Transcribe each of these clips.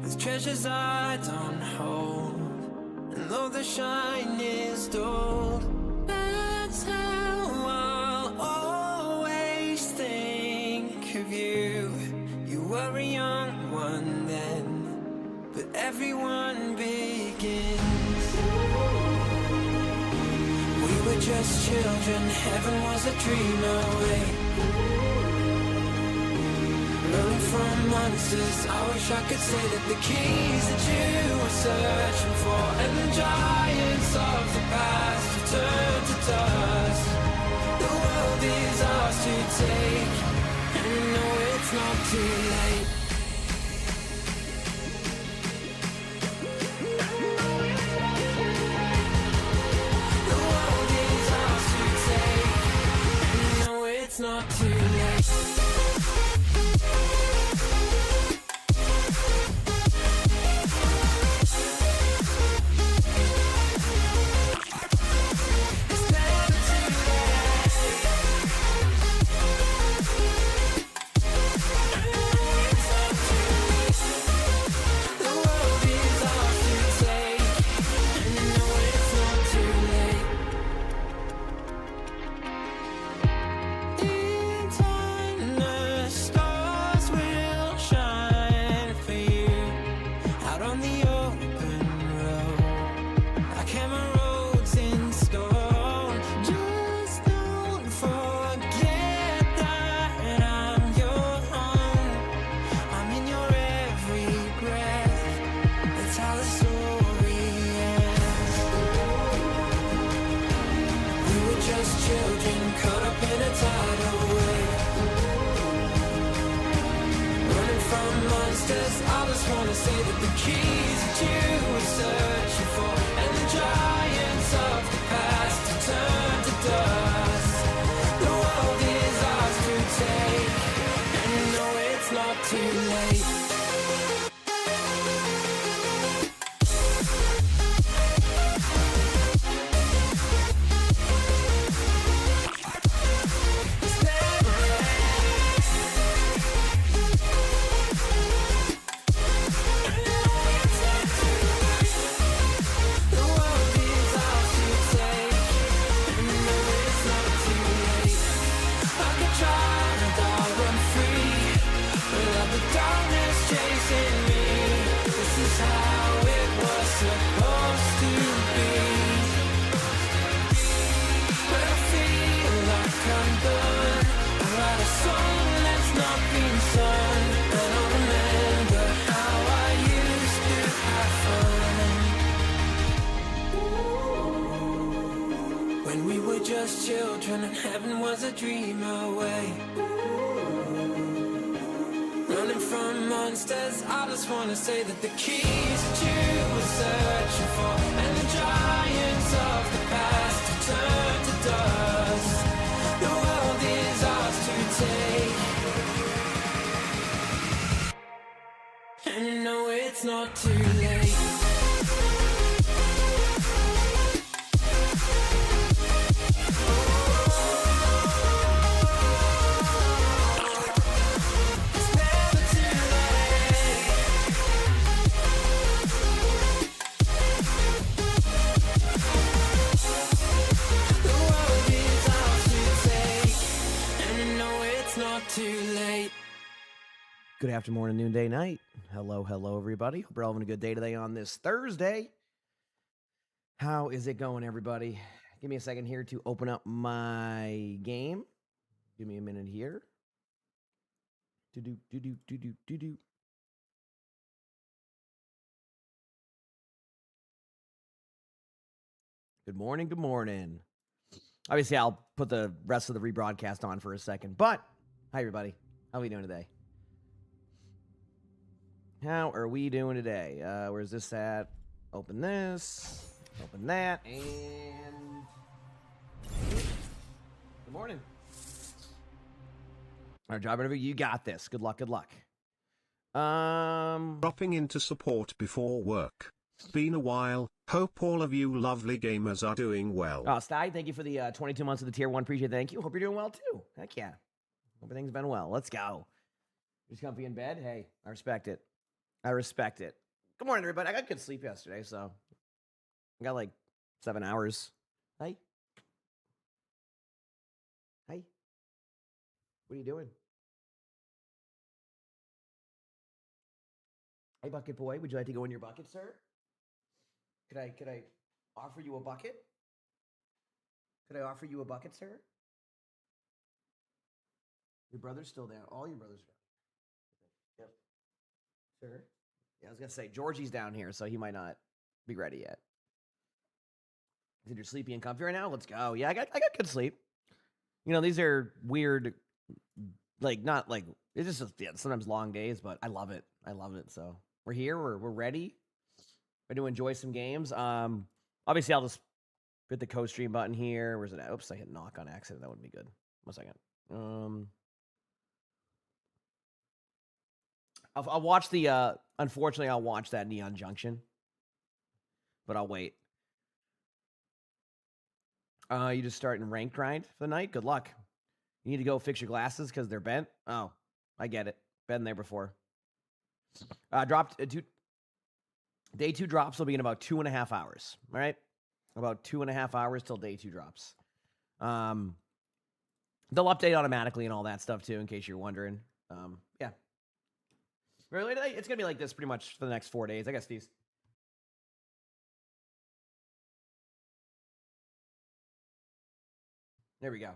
with treasures I don't hold. And though the shine is dulled, that's how I'll always think of you. You were a young one then, but everyone begins. We were just children, heaven was a dream away. Running from monsters, I wish I could say that the keys that you were searching for, and the giants of the past have turned to dust. The world is ours to take, and you know it's not too late. The world is ours to take, and you know it's not too late. Children and heaven was a dream away. Running from monsters, I just wanna say that the keys that you were searching for, and the giants of the past have turned to dust. The world is ours to take, and you know it's not too late. Good afternoon, morning, noonday, night. Hello, everybody. Hope you're all having a good day today on this Thursday. How is it going, everybody? Give me a second here to open up my game. Give me a minute here. Do. Good morning. Obviously, I'll put the rest of the rebroadcast on for a second. But, hi, everybody. How are we doing today? How are we doing today? Where's this at? Open this. Open that. And good morning. All right, job interview. You got this. Good luck. Dropping into support before work. Been a while. Hope all of you lovely gamers are doing well. Oh, Sty, thank you for the 22 months of the tier 1. Appreciate it. Thank you. Hope you're doing well, too. Heck yeah. Hope everything's been well. Let's go. You're just comfy in bed? Hey, I respect it. I respect it. Good morning, everybody. I got good sleep yesterday, so I got like 7 hours. Hey. Hey. What are you doing? Hey, bucket boy. Would you like to go in your bucket, sir? Could I offer you a bucket? Could I offer you a bucket, sir? Your brother's still down. All your brothers are down. Yep. Sir? Yeah, I was gonna say Georgie's down here, so he might not be ready yet. Is you're sleepy and comfy right now? Let's go. Yeah, I got good sleep. You know, these are weird, like not like it's just sometimes long days, but I love it. I love it. So we're here. We're ready. Ready to enjoy some games. Obviously I'll just hit the co-stream button here. Where's it at? Oops, I hit knock on accident. That wouldn't be good. 1 second. I'll watch the unfortunately I'll watch that Neon Junction. But I'll wait. You just starting rank grind for the night? Good luck. You need to go fix your glasses because they're bent? Oh, I get it. Been there before. Dropped day 2 drops will be in about 2.5 hours. All right? About 2.5 hours till day 2 drops. They'll update automatically and all that stuff too, in case you're wondering. Yeah. Really? It's going to be like this pretty much for the next 4 days. I guess these. There we go.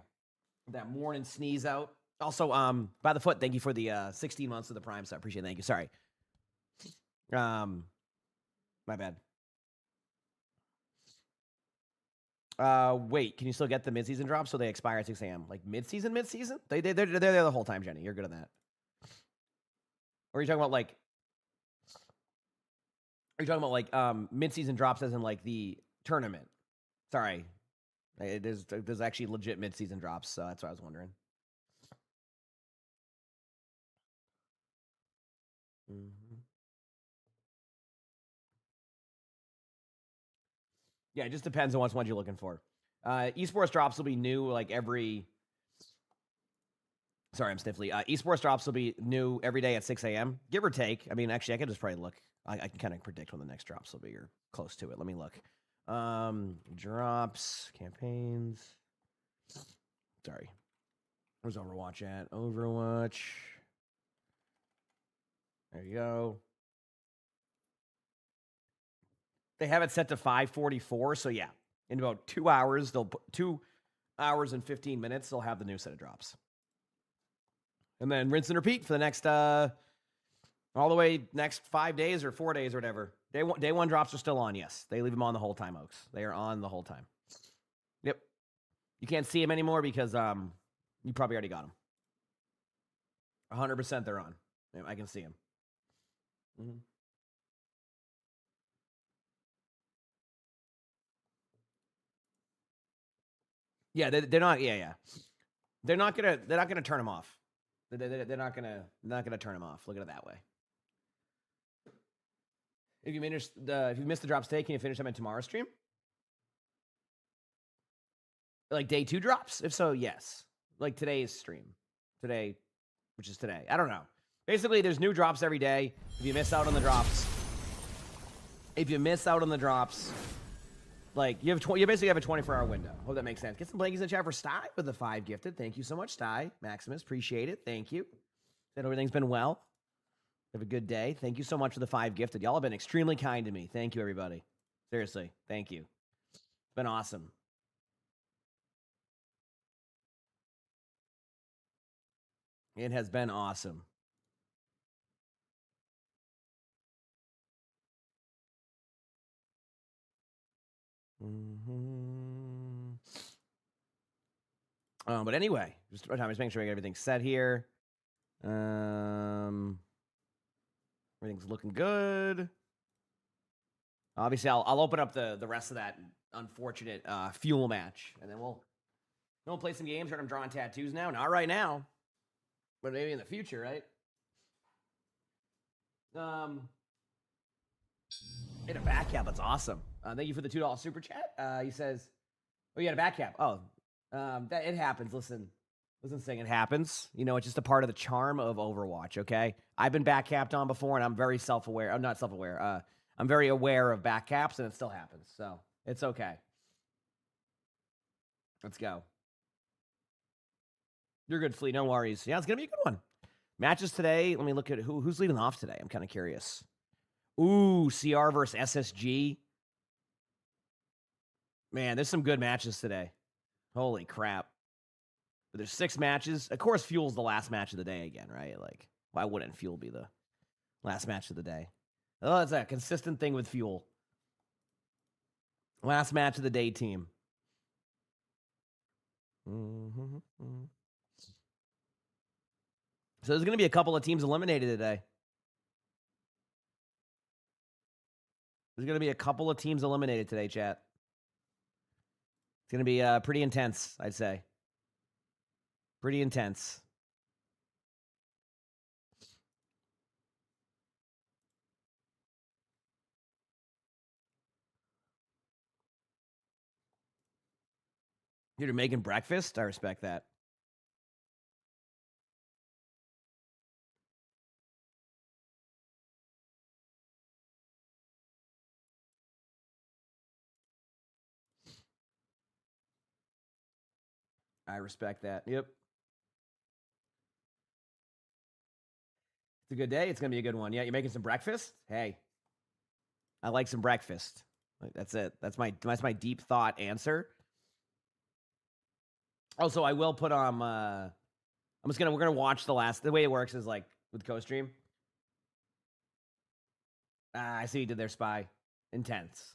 That morning sneeze out. Also, by the foot, thank you for the 16 months of the Prime, so I appreciate it. Thank you. Sorry. My bad. Wait, can you still get the mid-season drops so they expire at 6 a.m.? Like mid-season? They're there the whole time, Jenny. You're good on that. Or are you talking about like? Are you talking about like mid-season drops as in like the tournament? Sorry, there's actually legit mid-season drops, so that's what I was wondering. Mm-hmm. Yeah, it just depends on which ones you're looking for. Esports drops will be new like every. Sorry, I'm sniffly. Esports drops will be new every day at 6 a.m. Give or take. I mean, actually, I can just probably look. I can kind of predict when the next drops will be or close to it. Let me look. Drops, campaigns. Sorry. Where's Overwatch at? Overwatch. There you go. They have it set to 5:44, so yeah. In about 2 hours, they'll put 2 hours and 15 minutes, they'll have the new set of drops. And then rinse and repeat for the next all the way next 5 days or 4 days or whatever. Day one drops are still on, yes. They leave them on the whole time, Oaks. They are on the whole time. Yep. You can't see them anymore because you probably already got them. 100% they're on. I can see them. Mm-hmm. Yeah, they're not. Yeah. They're not gonna turn them off. They're not gonna turn them off. Look at it that way. If you missed the drops today, can you finish them in tomorrow's stream? Like day 2 drops? If so, yes. Like today's stream. Today, which is today. I don't know. Basically, there's new drops every day. If you miss out on the drops, like you basically have a 24-hour window. Hope that makes sense. Get some blankies in the chat for Sty with the 5 gifted. Thank you so much, Sty. Maximus, appreciate it. Thank you. Said everything's been well. Have a good day. Thank you so much for the 5 gifted. Y'all have been extremely kind to me. Thank you, everybody. Seriously, thank you. It's been awesome. It has been awesome. Mm-hmm. But anyway, just making sure I get everything set here. Everything's looking good. Obviously, I'll open up the rest of that unfortunate fuel match, and then we'll play some games. I'm drawing tattoos now. Not right now, but maybe in the future, right? In a back cap, that's awesome. Thank you for the $2 super chat. He says, "Oh, you had a back cap." Oh, that it happens. Listen, Listen, saying it happens. You know, it's just a part of the charm of Overwatch, okay? I've been back capped on before, and I'm very self-aware. I'm not self-aware. I'm very aware of back caps, and it still happens. So it's okay. Let's go. You're good, Flea. No worries. Yeah, it's going to be a good one. Matches today. Let me look at who's leading off today. I'm kind of curious. Ooh, CR versus SSG. Man, there's some good matches today. Holy crap. But there's 6 matches. Of course, Fuel's the last match of the day again, right? Like, why wouldn't Fuel be the last match of the day? Oh, that's a consistent thing with Fuel. Last match of the day, team. So there's going to be a couple of teams eliminated today. There's going to be a couple of teams eliminated today, chat. It's going to be pretty intense, I'd say. Pretty intense. You're making breakfast? I respect that. I respect that. Yep. It's a good day. It's going to be a good one. Yeah, you're making some breakfast? Hey, I like some breakfast. That's it. That's my deep thought answer. Also, I will put on we're gonna watch the way it works is like with co-stream. I see you did their spy. Intense.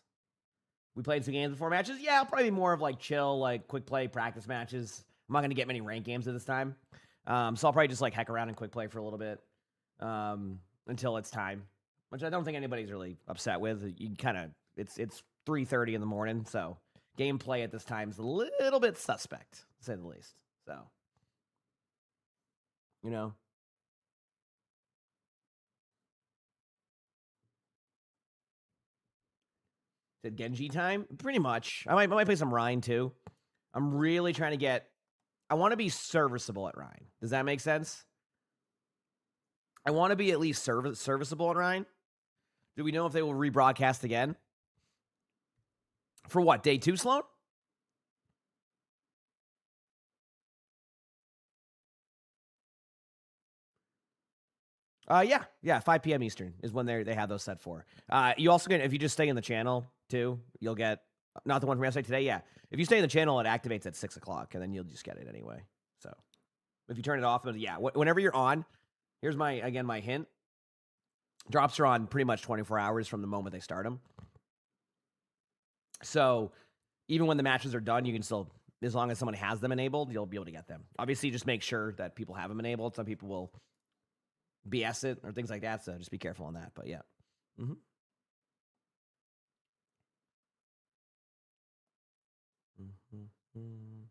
We played some games before matches. Yeah, probably be more of like chill, like quick play practice matches. I'm not gonna get many rank games at this time. So I'll probably just like heck around and quick play for a little bit. Until it's time. Which I don't think anybody's really upset with. You kind of it's 3:30 in the morning, so gameplay at this time is a little bit suspect, to say the least. So, you know. Is it Genji time? Pretty much. I might play some Rhine too. I'm really trying to get. I want to be serviceable at Rhine. Does that make sense? I want to be at least serviceable at Rhine. Do we know if they will rebroadcast again? For what? Day 2, Sloan? Yeah, 5 p.m. Eastern is when they have those set for. You also get, if you just stay in the channel too, you'll get, not the one from yesterday, today, yeah. If you stay in the channel, it activates at 6 o'clock, and then you'll just get it anyway. So, if you turn it off, yeah, whenever you're on, here's my hint. Drops are on pretty much 24 hours from the moment they start them. So, even when the matches are done, you can still, as long as someone has them enabled, you'll be able to get them. Obviously, just make sure that people have them enabled. Some people will BS it or things like that, so just be careful on that. But yeah. Mm-hmm. Mm-hmm.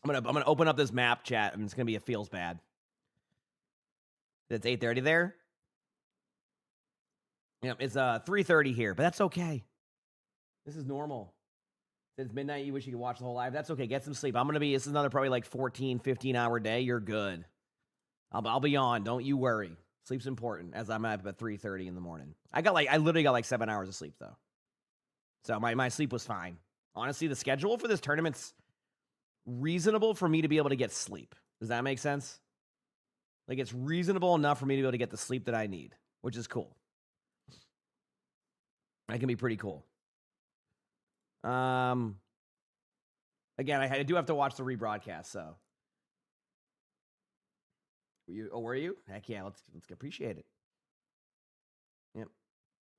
I'm gonna open up this map chat, and it's gonna be a feels bad. It's 8:30 there. Yeah, it's 3:30 here, but that's okay. This is normal. It's midnight. You wish you could watch the whole live. That's okay. Get some sleep. This is another probably like 14, 15 hour day. You're good. I'll be on. Don't you worry. Sleep's important, as I'm up at 3:30 in the morning. I literally got like 7 hours of sleep though. So my sleep was fine. Honestly, the schedule for this tournament's reasonable for me to be able to get sleep. Does that make sense? Like, it's reasonable enough for me to be able to get the sleep that I need, which is cool. That can be pretty cool. Again, I do have to watch the rebroadcast, so. Were you? Heck yeah, let's appreciate it. Yep.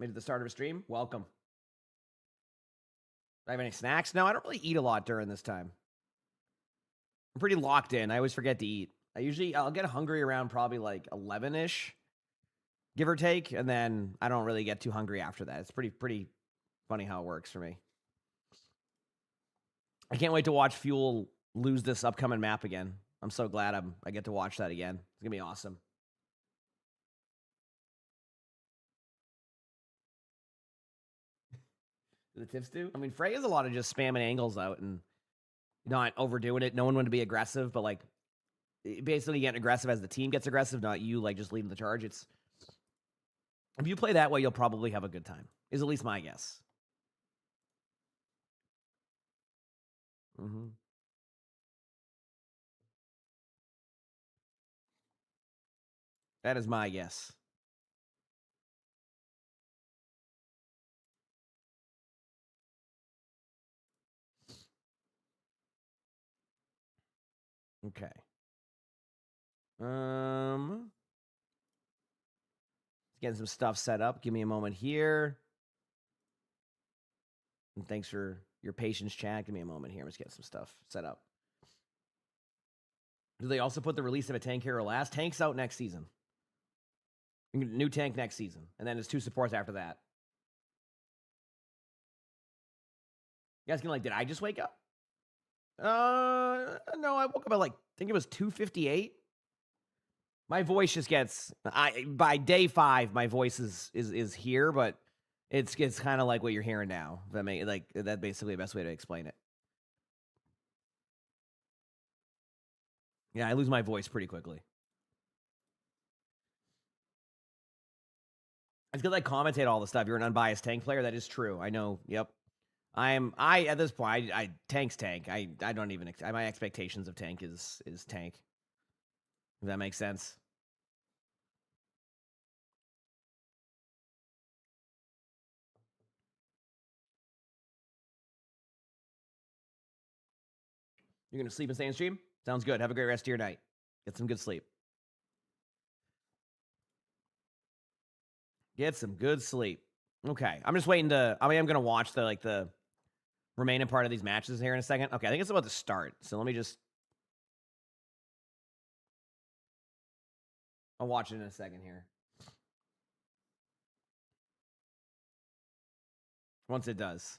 Made it the start of a stream. Welcome. Do I have any snacks? No, I don't really eat a lot during this time. I'm pretty locked in. I always forget to eat. I'll get hungry around probably like 11-ish, give or take, and then I don't really get too hungry after that. It's pretty funny how it works for me. I can't wait to watch Fuel lose this upcoming map again. I'm so glad I get to watch that again. It's gonna be awesome. The tips do? I mean, Frey is a lot of just spamming angles out and not overdoing it. No one want to be aggressive, but like basically getting aggressive as the team gets aggressive, not you like just leading the charge. It's if you play that way, you'll probably have a good time. Is at least my guess. That is my guess. Okay. Getting some stuff set up. Give me a moment here. And thanks for your patience, chat. Give me a moment here. Let's get some stuff set up. Do they also put the release of a tank hero last? Tank's out next season. New tank next season. And then it's 2 supports after that. You guys can like, did I just wake up? No, I woke up at like, I think it was 2:58. My voice just gets, by day 5, my voice is here, but it's kind of like what you're hearing now. That's basically the best way to explain it. Yeah, I lose my voice pretty quickly. It's because I commentate all the stuff. You're an unbiased tank player. That is true. I know. Yep. I at this point, tank's tank. I don't even, my expectations of tank is tank. If that makes sense. You're going to sleep and stay in stream? Sounds good. Have a great rest of your night. Get some good sleep. Get some good sleep. Okay. I'm just waiting to, I'm going to watch the remaining part of these matches here in a second. Okay. I think it's about to start. So let me just, I'll watch it in a second here. Once it does.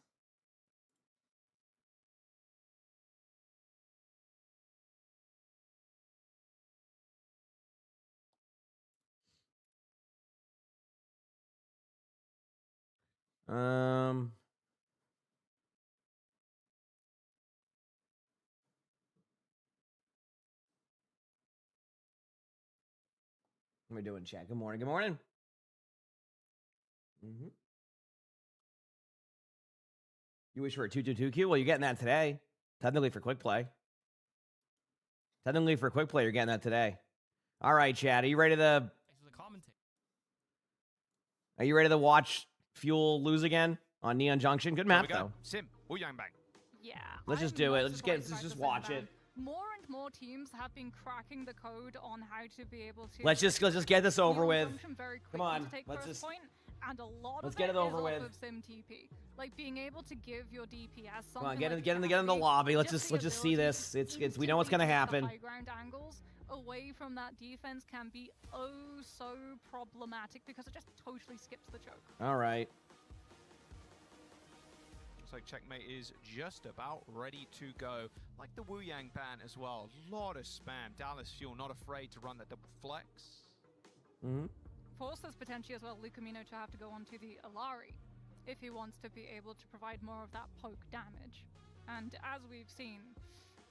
What are we doing, chat? Good morning. Good morning. You wish for a 222Q? Well, you're getting that today. Technically for quick play. You're getting that today. All right, chat. Are you ready to watch Fuel lose again on Neon Junction? Good map though. Sim, Yang Bang. Yeah. Let's just do it. Let's just watch it. More and more teams have been cracking the code on how to be able to. Let's just get this over with. Come on, let's just. And a lot let's of get it over with. Of Sim TP. Like being able to give your DPS something. Come on, get in the lobby. Let's just see this. It's we know what's gonna happen. High ground angles away from that defense can be oh so problematic because it just totally skips the choke. All right. Looks like Checkmate is just about ready to go. Like the Wu Yang ban as well. A lot of spam. Dallas Fuel not afraid to run that double flex. Forces potentially as well Lucamino to have to go onto the Alari if he wants to be able to provide more of that poke damage. And as we've seen,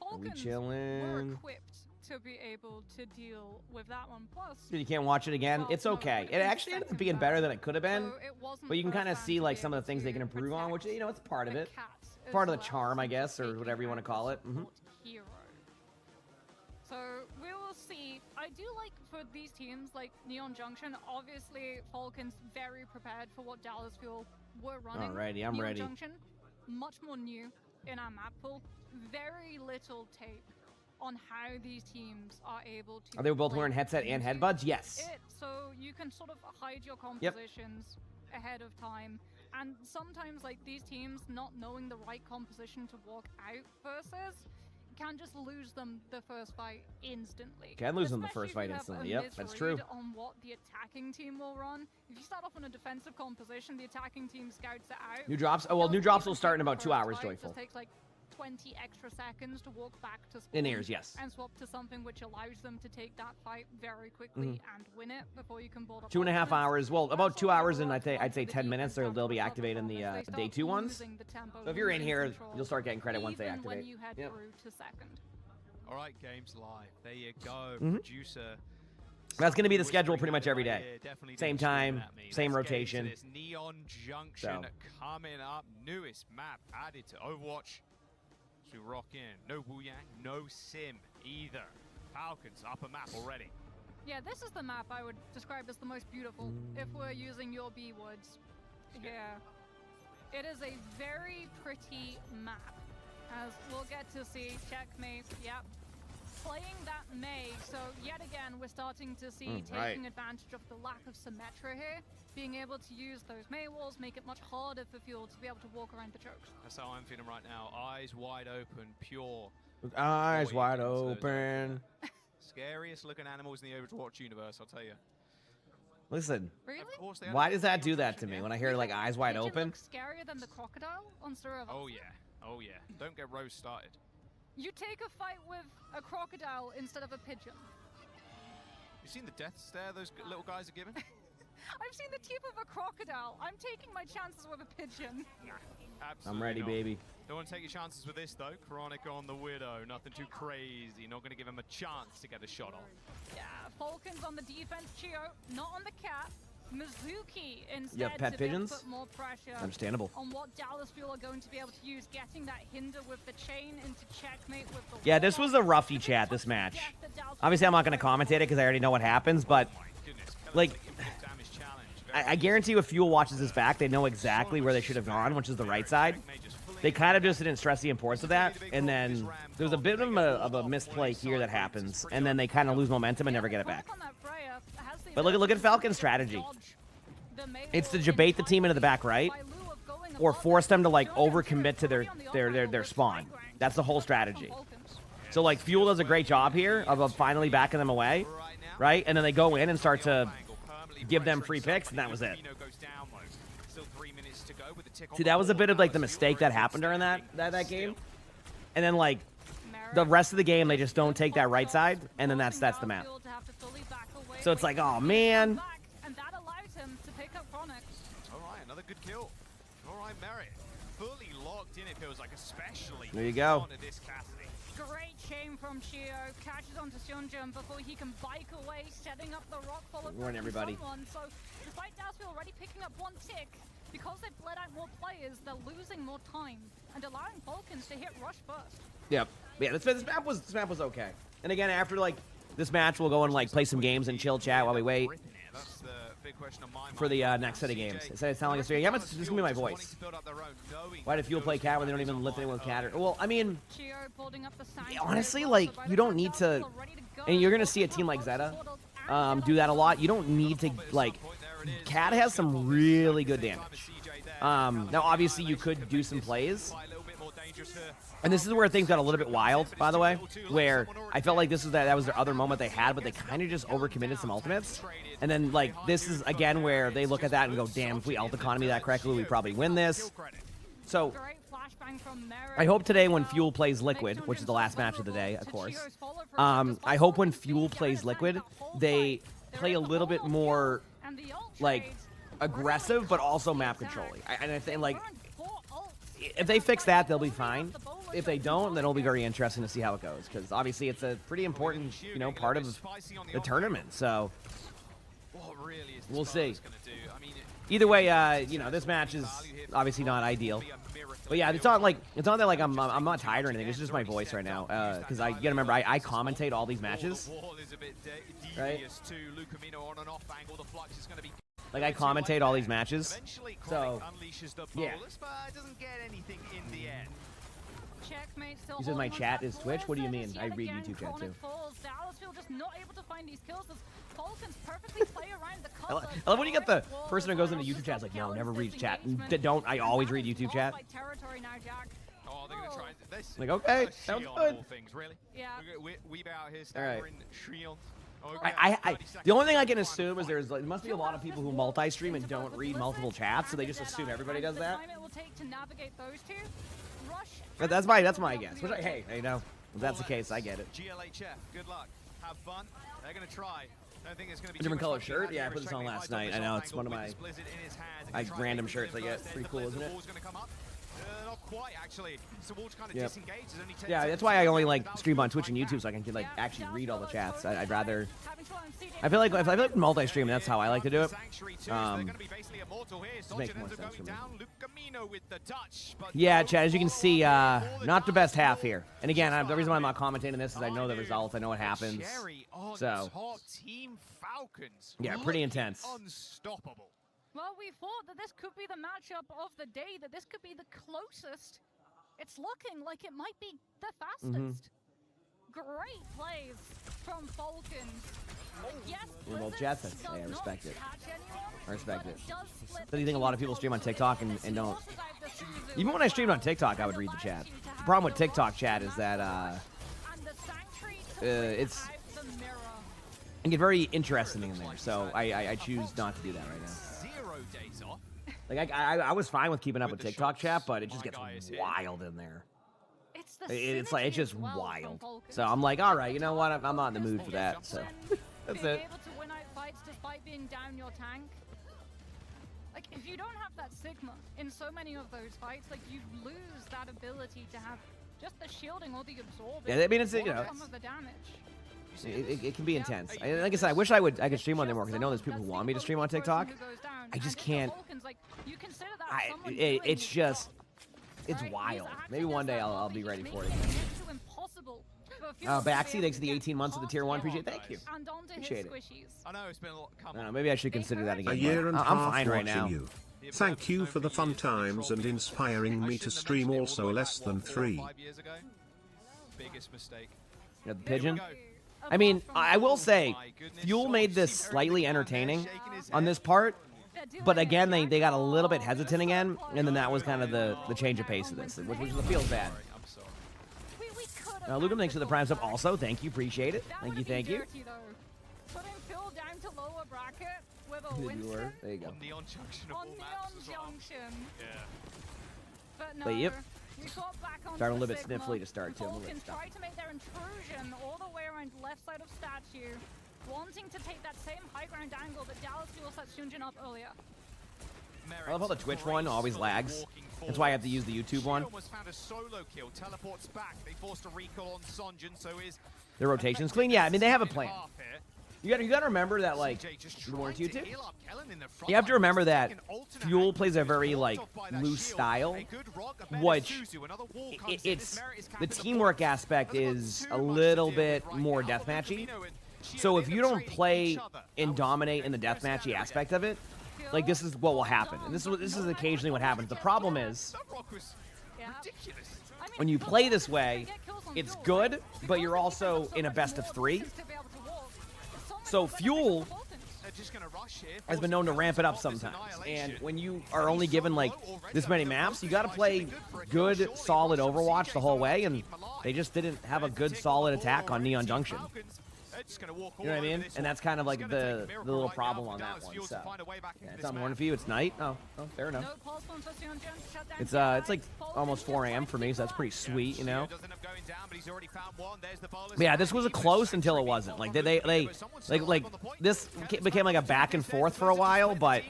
Falcons were equipped to be able to deal with that one. Plus, you can't watch it again. It's okay. It actually ended up being better than it could have been. But you can kind of see like some of the things they can improve on, which it's part of it. Part of the charm, I guess, or whatever you want to call it. Hero. So we will see. I do like for these teams like Neon Junction, obviously Falcons very prepared for what Dallas Fuel were running. Alrighty, I'm Neon ready. Junction, much more new in our map pool. Very little tape on how these teams are able to. Are they both wearing headset and headbuds? Yes. So you can sort of hide your compositions ahead of time. And sometimes like these teams not knowing the right composition to walk out versus can just lose them the first fight instantly. Can lose them the first fight instantly. Yep, that's true. On what the attacking team will run. If you start off on a defensive composition, the attacking team scouts it out. New drops? Oh, well, new drops will start in about 2 hours, Joyful. Just takes like 20 extra seconds to walk back to spawn In airs, yes. and swap to something which allows them to take that fight very quickly and win it before you can build up 2.5 confidence. hours. Well, about That's 2 also hours and a I'd say lot for 10 the minutes. defense They'll be after activating performance. the They day start 2 ones. losing the tempo, So if you're in losing here, control, you'll start getting credit once they even activate. when you head Yep. through to second. All right, games live. There you go. Mhm. Producer. That's going to be the Whispering schedule pretty much at every it right day. here, definitely Same didn't scream time, at me. same Let's get into rotation. this Neon Junction coming up. Newest map added to Overwatch. So rock in. No Wu Yang, no Sim either. Falcons up a map already. Yeah, this is the map I would describe as the most beautiful if we're using your B words. Yeah. It is a very pretty map, as we'll get to see. Checkmate, yep. Playing that Mei, so yet again we're starting to see taking advantage of the lack of symmetry here, being able to use those Mei walls, make it much harder for Fuel to be able to walk around the chokes. That's how I'm feeling right now. Eyes wide open, pure. With eyes Boy, wide into those open. Scariest looking animals in the Overwatch universe, I'll tell you. Listen, Really? Of course they why are. does that do that to me when I hear like eyes wide Pigeon open? looks scarier than the crocodile on Survivor. Oh yeah, oh yeah. Don't get Rose started. You take a fight with a crocodile instead of a pigeon. You seen the death stare those little guys are giving? I've seen the teeth of a crocodile. I'm taking my chances with a pigeon. Nah, I'm absolutely ready, not. baby. Don't want to take your chances with this though. Chronic on the Widow, nothing too crazy. Not going to give him a chance to get a shot off. Yeah, Falcons on the defense, Chio, not on the cat. Mizuki instead You have pet to be able to pigeons? put more pressure Understandable. on what Dallas Fuel are going to be able to use, getting that hinder with the chain into checkmate with the Yeah, this warlock. was a roughy The big chat, this touch of match. death that Dallas Obviously, I'm not going to Fuel commentate it because I already know what happens, but My goodness. Like, damage challenge. I guarantee you if Fuel watches this back, they know exactly where they should have gone, which is the right side. They kind of just didn't stress the importance of that, and then there's a bit of a misplay here that happens, and then they kind of lose momentum and never get it back. on that Freya has the But look at ability to Falcon's dodge strategy. the melee It's to in debate the team into the back time right, by lieu of going or above force it. them to like Jordan overcommit to Fury on the their off-angle spawn. with high That's the whole ground. strategy. Falcons. So like Fuel does a great job here of finally backing them away, right? And then they go in and start to give them free picks, and that was it. See, that was a bit of like the mistake that happened during that game. And then like the rest of the game, they just don't take that right side, and then that's the map. So it's like, oh man. And that allows him to pick up Chronic. All right, another good kill. All right, Merritt. Fully locked in, it feels like, especially. There you go. onto this Cassidy. Great chain from Chio, catches onto Sunjun before he can bike away, setting up the rock follow Warn everybody. So despite Dasfield already picking up one tick, because they've bled out more players, they're losing more time and allowing Falcons to hit rush first. Yep. Yeah, this map was okay. And again, after like this match, we'll go and like play some games and chill chat while we wait That's the big question on my for the mind. next set of games. It sounds like it's yeah, but it's just gonna be my voice. Why did Fuel play cat when they don't even lift anyone with cat? Well, I mean, Chio building up the Sanctuary honestly, as well, like so by you the don't time need Dallas to, are ready to go, and you're gonna Dallas see a will team have like both Zeta portals and do that a lot. You don't need to like. Cat has some really good damage. Now obviously you could do some plays. And this is where things got a little bit wild, by the way, where I felt like this was that was their other moment they had, but they kind of just overcommitted some ultimates. And then, like, this is, again, where they look at that and go, damn, if we ult economy that correctly, we probably win this. So, Great flashbang from Merritt I hope today as when well. Fuel plays Makes Liquid, which is the Sunjun last so match of the day, vulnerable of to course, Chio's follow for a second. I hope when Despite Fuel Falcons plays being Liquid, down the whole they fight, they're play a in the little bit whole more, field, and the ult like, trades aggressive, really but also cost map the attack. controlling. And I They think, like, burned 4 ults. if they fix that, they'll be Holding fine. up the bowler If they shot don't, then it'll be again. very interesting to see how it goes, because obviously it's a pretty important, part of the tournament. So we'll see. Either way, this match is obviously not ideal. But yeah, it's not that like I'm not tired or anything. It's just my voice right now, because I gotta remember I commentate all these matches, right? Like I commentate all these matches, so yeah. Checkmate still He says my holding on chat to is that Twitch? What do you full mean? SS I yet read again. YouTube chat, Chronic too. falls. Dallasfield just not able to find these kills as Falcons perfectly play around the cover. I love when you get the Wall person who as goes into well. YouTube chat is like, no, never read chat. Disengagement. Don't. I always read YouTube All chat. by territory now, Jack. Oh, they're going to try and this. Like, okay, That's sounds Shion good. of all things, really? Yeah. We out here All right. staggering Shion. The only thing I can assume is there must be a lot of people who multi-stream and don't read multiple chats, so they just assume everybody does that. The time it will take to navigate those two That's my guess. Which hey, you know, if that's the case, I get it. GLHF, good luck. Have fun. They're going to try. I don't think it's going to be a different color shirt. Yeah, I put this on last night. I know it's one of my random shirts I get. Pretty cool, isn't it? Not quite, actually. So Walsh kind of disengages. Yeah, that's why I only like stream on Twitch and YouTube, so I can like actually read all the chats. I'd rather. I feel like multi-stream. That's how I like to do it. Just makes more sense for me. Yeah, Chad. As you can see, not the best half here. And again, the reason why I'm not commentating this is I know the results. I know what happens. So yeah, pretty intense. Unstoppable. Well, we thought that this could be the matchup of the day, that this could be the closest. It's looking like it might be the fastest. Great plays from Falcons. Yes, well, Jets, I respect it. I respect it. So you think a lot of people stream on TikTok and don't? Even when I streamed on TikTok, I would read the chat. The problem with TikTok chat is that it can get very interesting in there. So I choose not to do that right now. Like I was fine with keeping up with TikTok chat, but it just gets wild in there. It's just wild. So I'm like, all right, you know what? I'm not in the mood for that. So that's it. Being able to win out fights despite being down your tank. Like if you don't have that Sigma in so many of those fights, like you lose that ability to have just the shielding or the absorbing. Yeah, I mean it's you know. Some of the damage. It can be intense. Like I said, I wish I could stream on there more because I know there's people who want me to stream on TikTok. I just can't. It's wild. Maybe one day I'll be ready for it again. Baxi, thanks for the 18 months of the tier 1. Appreciate it. Thank you. Appreciate it. I know it's been a lot. I don't know, maybe I should consider that again. A year and a half I'm fine right now. you. Thank you for the fun times and inspiring me to stream also less than 3. Biggest mistake. You know, the pigeon. I mean, I will say, Fuel made this slightly entertaining on this part, but again, they got a little bit hesitant again, and then that was kind of the change of pace of this, which feels bad. Luke, thanks for the prime sub also. Thank you, appreciate it. Thank you. Putting Phil down to lower bracket with a Winston. There you go. On Neon Junction. On Neon Junction. Yeah. But no. But yep. Starting a little bit sniffly to start too. Falcons try to make their intrusion all the way around the left side of statue, wanting to take that same high ground angle that Dallas Fuel set Sunjin up earlier. I love how the Twitch one always lags. That's why I have to use the YouTube one. The rotation's clean. Yeah, I mean they have a plan. You gotta remember that like YouTube. You have to remember that Fuel plays a very like loose style, which it's the teamwork aspect is a little bit more deathmatchy. So if you don't play and dominate in the deathmatchy aspect of it, like this is what will happen, and this is occasionally what happens. The problem is when you play this way, it's good, but you're also in a best of 3. So Fuel has been known to ramp it up sometimes, and when you are only given like this many maps, you got to play good, solid Overwatch the whole way, and they just didn't have a good, solid attack on Neon Junction. You know what I mean? And that's kind of like the little problem on that one. So yeah, it's not morning for you. It's night. Oh, fair enough. It's like almost 4 a.m. for me, so that's pretty sweet, you know. But yeah, this was a close until it wasn't. Like like this became like a back and forth for a while, but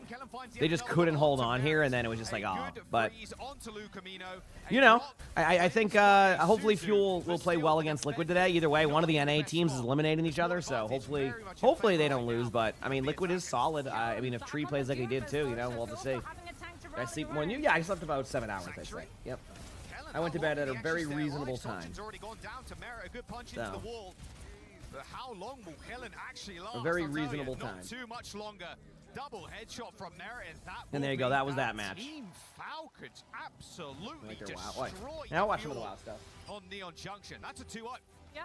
they just couldn't hold on here, and then it was just like But you know, I think hopefully Fuel will play well against Liquid today. Either way, one of the NA teams is eliminating each other, so hopefully they don't lose. But I mean, Liquid is solid. I mean, if Tree plays like he did too, you know, we'll have to see. Did I sleep more than you? Yeah, I slept about 7 hours, I say. Yep. I went to bed at a very reasonable time. So, a very reasonable time. Too much longer. Double headshot from Merit, and there you go. That was that match. Team Falcons absolutely destroyed. Now watch some of the WoW stuff. On Neon Junction. That's a 2-0. Yeah.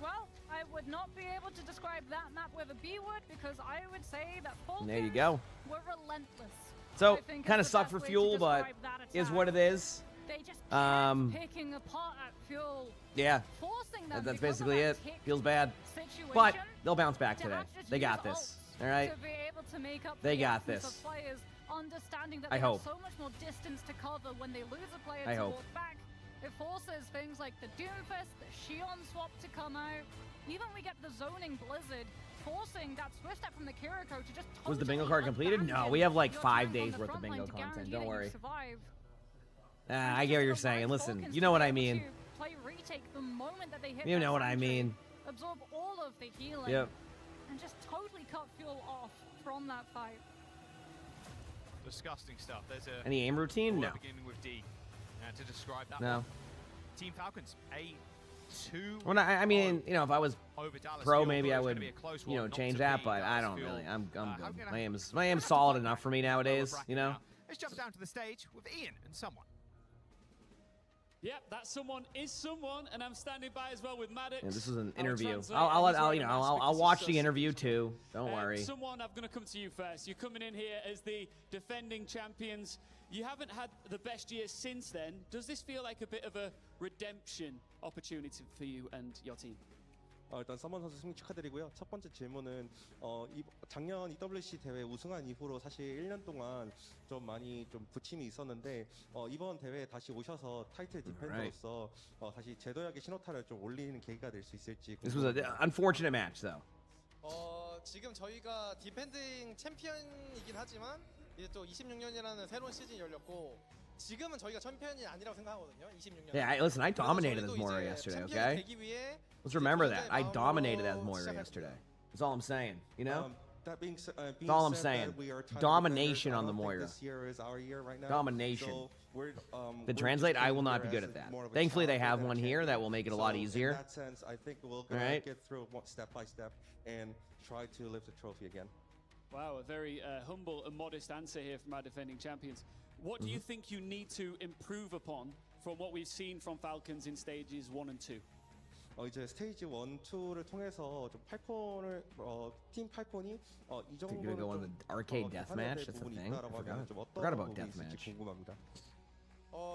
Well, I would not be able to describe that map with a B word because I would say that Falcons there you go. Were relentless. So, kind of sucked for Fuel, but is what it is. They just kept picking apart at Fuel. Yeah. Forcing them that's basically it. Feels bad. But they'll bounce back today. They got this. All right. They got this. Understanding that I hope. Have so much more distance to cover when they lose a player I to hope. walk back. It forces things like the Doomfist, the Shion swap to come out. Even we get the zoning Blizzard, forcing that Swift Step from the Kiriko to just Was the bingo totally card completed? No, we have like 5 days worth of front line bingo to content. guarantee Don't that you worry. survive. I get what you're saying. Listen, you know what I mean. Play retake the moment that they hit You that know what I sanctuary, mean. Absorb all of the healing. Yep. And just totally cut fuel off from that fight. Disgusting stuff. There's a Any aim routine? No. beginning with D. To describe that. No. One. Team Falcons a 2. Well, I mean, you know, if I was over Dallas, pro, Field, maybe I it's would, gonna be a close you know, one, not change to that. be But I Dallas don't Field. really. I'm good. How My can aim's solid enough for me nowadays. You know. Let's jump down to the stage with Ian and someone. Yep, that someone is someone, and I'm standing by as well with Maddox. Yeah, this is an I'll interview. translate, I'll and he's wearing you a know, mask I'll because watch he's the so interview secure. too. Don't worry. Someone, I'm going to come to you first. You're coming in here as the defending champions. You haven't had the best year since then. Does this feel like a bit of a redemption opportunity for you and your team? 일단 서먼 선수 승리 축하드리고요. 첫 번째 질문은 작년 EWC 대회 우승한 이후로 사실 1년 동안 좀 많이 좀 부침이 있었는데 이번 대회에 다시 오셔서 타이틀 디펜더로서 다시 제도약의 신호탄을 좀 올리는 계기가 될 수 있을지. This was an unfortunate match, though. 지금 저희가 디펜딩 챔피언이긴 하지만 이제 또 26년이라는 새로운 시즌이 열렸고 지금은 저희가 챔피언이 아니라고 생각하거든요. 26년. Yeah, listen, I dominated as Moira yesterday, okay? Let's remember that. I dominated as Moira yesterday. That's all I'm saying, you know? That being That's all I'm saying. Domination on the Moira. This year is our year right now. Domination. So The translate, I will not be good at that. Thankfully, they have one here that will make it a lot easier. In that sense, I think we'll get through step by step and try to lift the trophy again. Wow, a very humble and modest answer here from our defending champions. What do you think you need to improve upon from what we've seen from Falcons in stages 1 and 2? 이제 스테이지 1, 2를 통해서 좀 8폰을 팀 8폰이 이 You're gonna go on the arcade deathmatch? That's a thing? I forgot about deathmatch. 궁금합니다.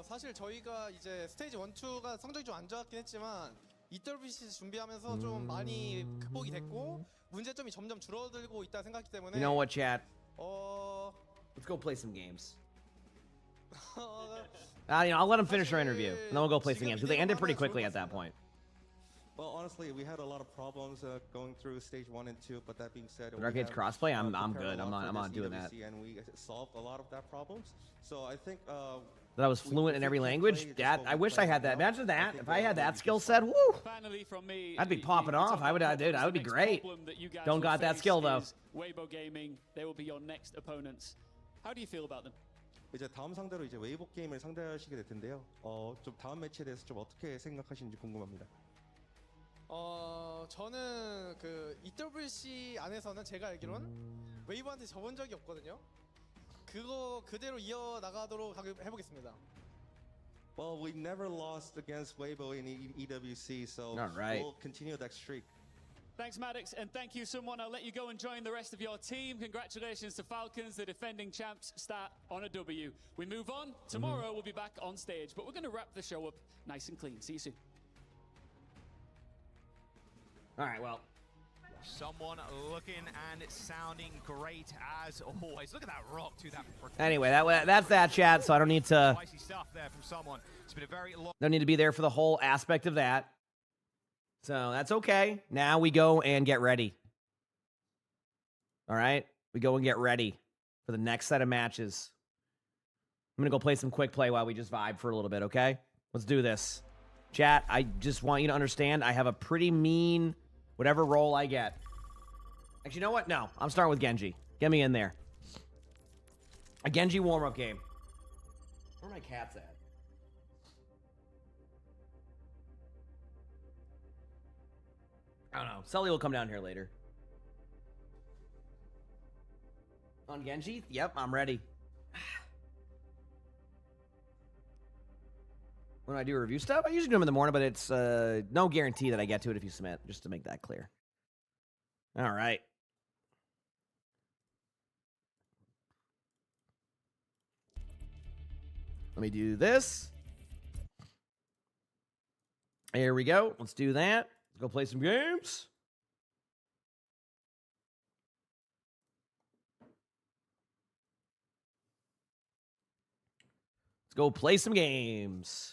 사실 저희가 이제 스테이지 1, 2가 성적이 좀 안 좋았긴 했지만 EWC 준비하면서 좀 많이 극복이 됐고 문제점이 점점 줄어들고 있다 생각하기 때문에 You know what, chat? 어 Let's go play some games. I'll let them finish their interview, and then we'll go play some games, because they ended pretty quickly at that point. Well, honestly, we had a lot of problems going through stage 1 and 2, but that being said, But arcade's crossplay, I'm good. I'm not doing that. And we solved a lot of that problems. So I think That I was fluent in every language. I wish I had that. Imagine that. If I had that skill set, woo! Finally, from me, I'd be popping off. I would, dude. I would be great. Don't got that skill though. Weibo Gaming, they will be your next opponents. How do you feel about them? 이제 다음 상대로 이제 웨이복 게임을 상대하시게 될 텐데요. 좀 다음 매치에 대해서 좀 어떻게 생각하시는지 궁금합니다. 저는 그 EWC 안에서는 제가 알기로는 웨이브한테 져본 적이 없거든요. 그거 그대로 이어 나가도록 해보겠습니다. Well, we never lost against Weibo in EWC, so we'll continue that streak. Thanks, Maddox, and thank you, someone. I'll let you go and join the rest of your team. Congratulations to Falcons, the defending champs, start on a W. We move on. Tomorrow we'll be back on stage, but we're going to wrap the show up nice and clean. See you soon. All right, well. Someone looking and sounding great as always. Look at that rock to that. Anyway, that's that, chat. So I don't need to. Spicy stuff there from someone. It's been a very long. Don't need to be there for the whole aspect of that. So that's okay. Now we go and get ready. All right, we go and get ready for the next set of matches. I'm gonna go play some quick play while we just vibe for a little bit. Okay, let's do this. Chat, I just want you to understand I have a pretty mean. Whatever role I get. Actually, you know what? No, I'm starting with Genji. Get me in there. A Genji warm-up game. Where are my cats at? I don't know. Sully will come down here later. On Genji? Yep, I'm ready. When I do review stuff, I usually do them in the morning, but it's no guarantee that I get to it if you submit, just to make that clear. All right. Let me do this. Here we go. Let's do that. Let's go play some games. Let's go play some games.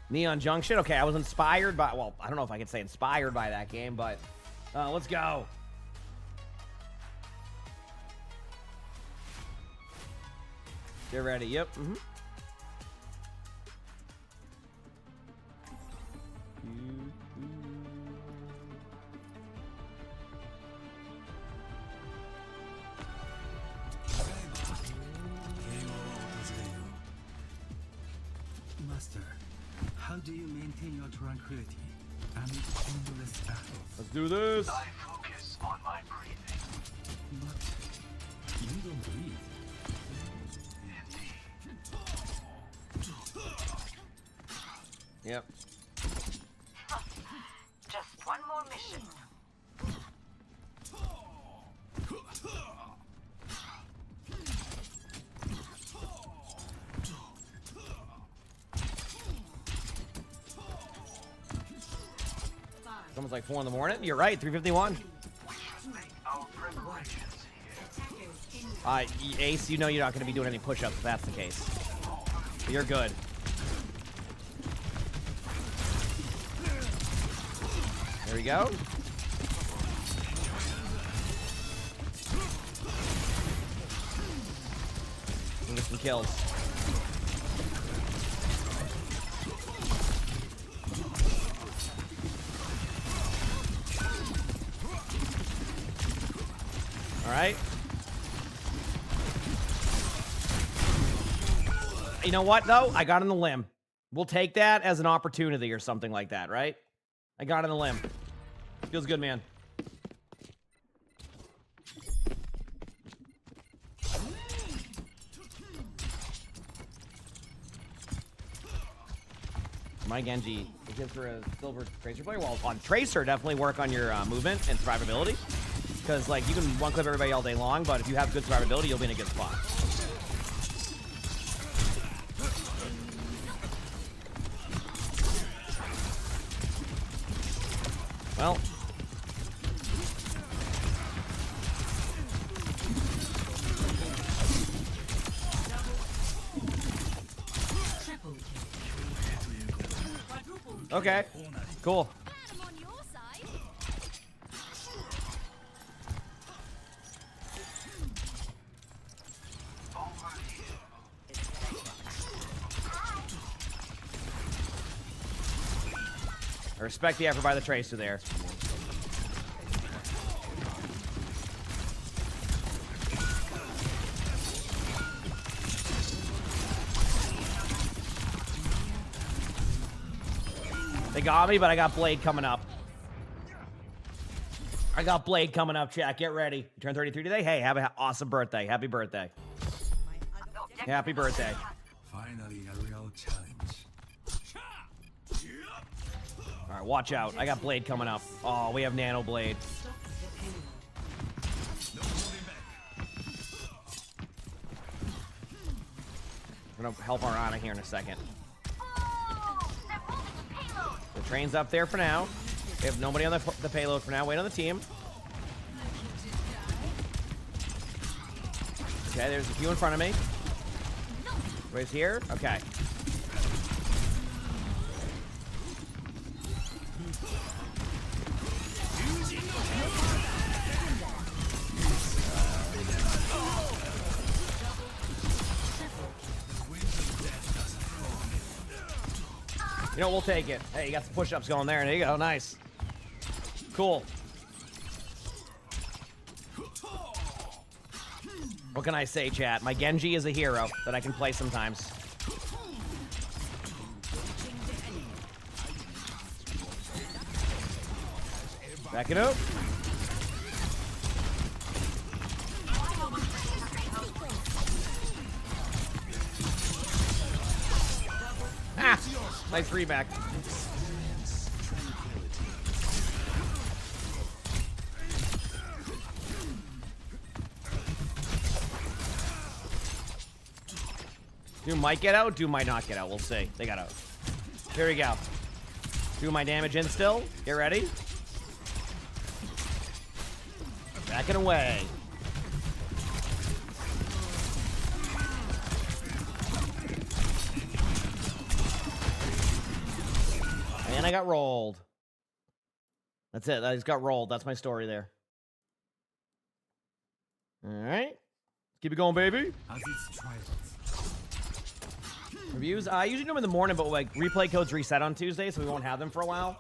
Neon Junction. Okay, I was inspired by, well, I don't know if I could say inspired by that game, but let's go. Get ready. Yep. Master, how do you maintain your tranquility amid endless battles? Let's do this. I focus on my breathing. But you don't breathe. Yep. Just one more mission. It's almost like 4 in the morning. You're right, 3:51. Ace, you know you're not going to be doing any push-ups if that's the case. But you're good. There we go. We'll get some kills. All right. You know what, though? I got on the limb. We'll take that as an opportunity or something like that, right? I got on the limb. Feels good, man. My Genji, it gives her a silver Tracer player. Well, on Tracer, definitely work on your movement and survivability. Because, like, you can one-clip everybody all day long, but if you have good survivability, you'll be in a good spot. Well. Okay. Cool. I respect the effort by the Tracer there. They got me, but I got Blade coming up. I got Blade coming up, chat. Get ready. You turned 33 today? Hey, have an awesome birthday. Happy birthday. Happy birthday. Finally, a real challenge. All right, watch out. I got Blade coming up. Oh, we have Nano Blade. We're going to help our Ana here in a second. The train's up there for now. We have nobody on the payload for now. Wait on the team. Okay, there's a few in front of me. Everybody's here? Okay. You know, we'll take it. Hey, you got some push-ups going there. There you go. Nice. Cool. What can I say, chat? My Genji is a hero that I can play sometimes. Back it up. Ah! Nice reback. Doom might get out, Doom might not get out. We'll see. They got out. Here we go. Do my damage in still. Get ready. Backing away. And I got rolled. That's it. I just got rolled. That's my story there. All right. Keep it going, baby. Reviews. I usually do them in the morning, but like replay codes reset on Tuesday, so we won't have them for a while.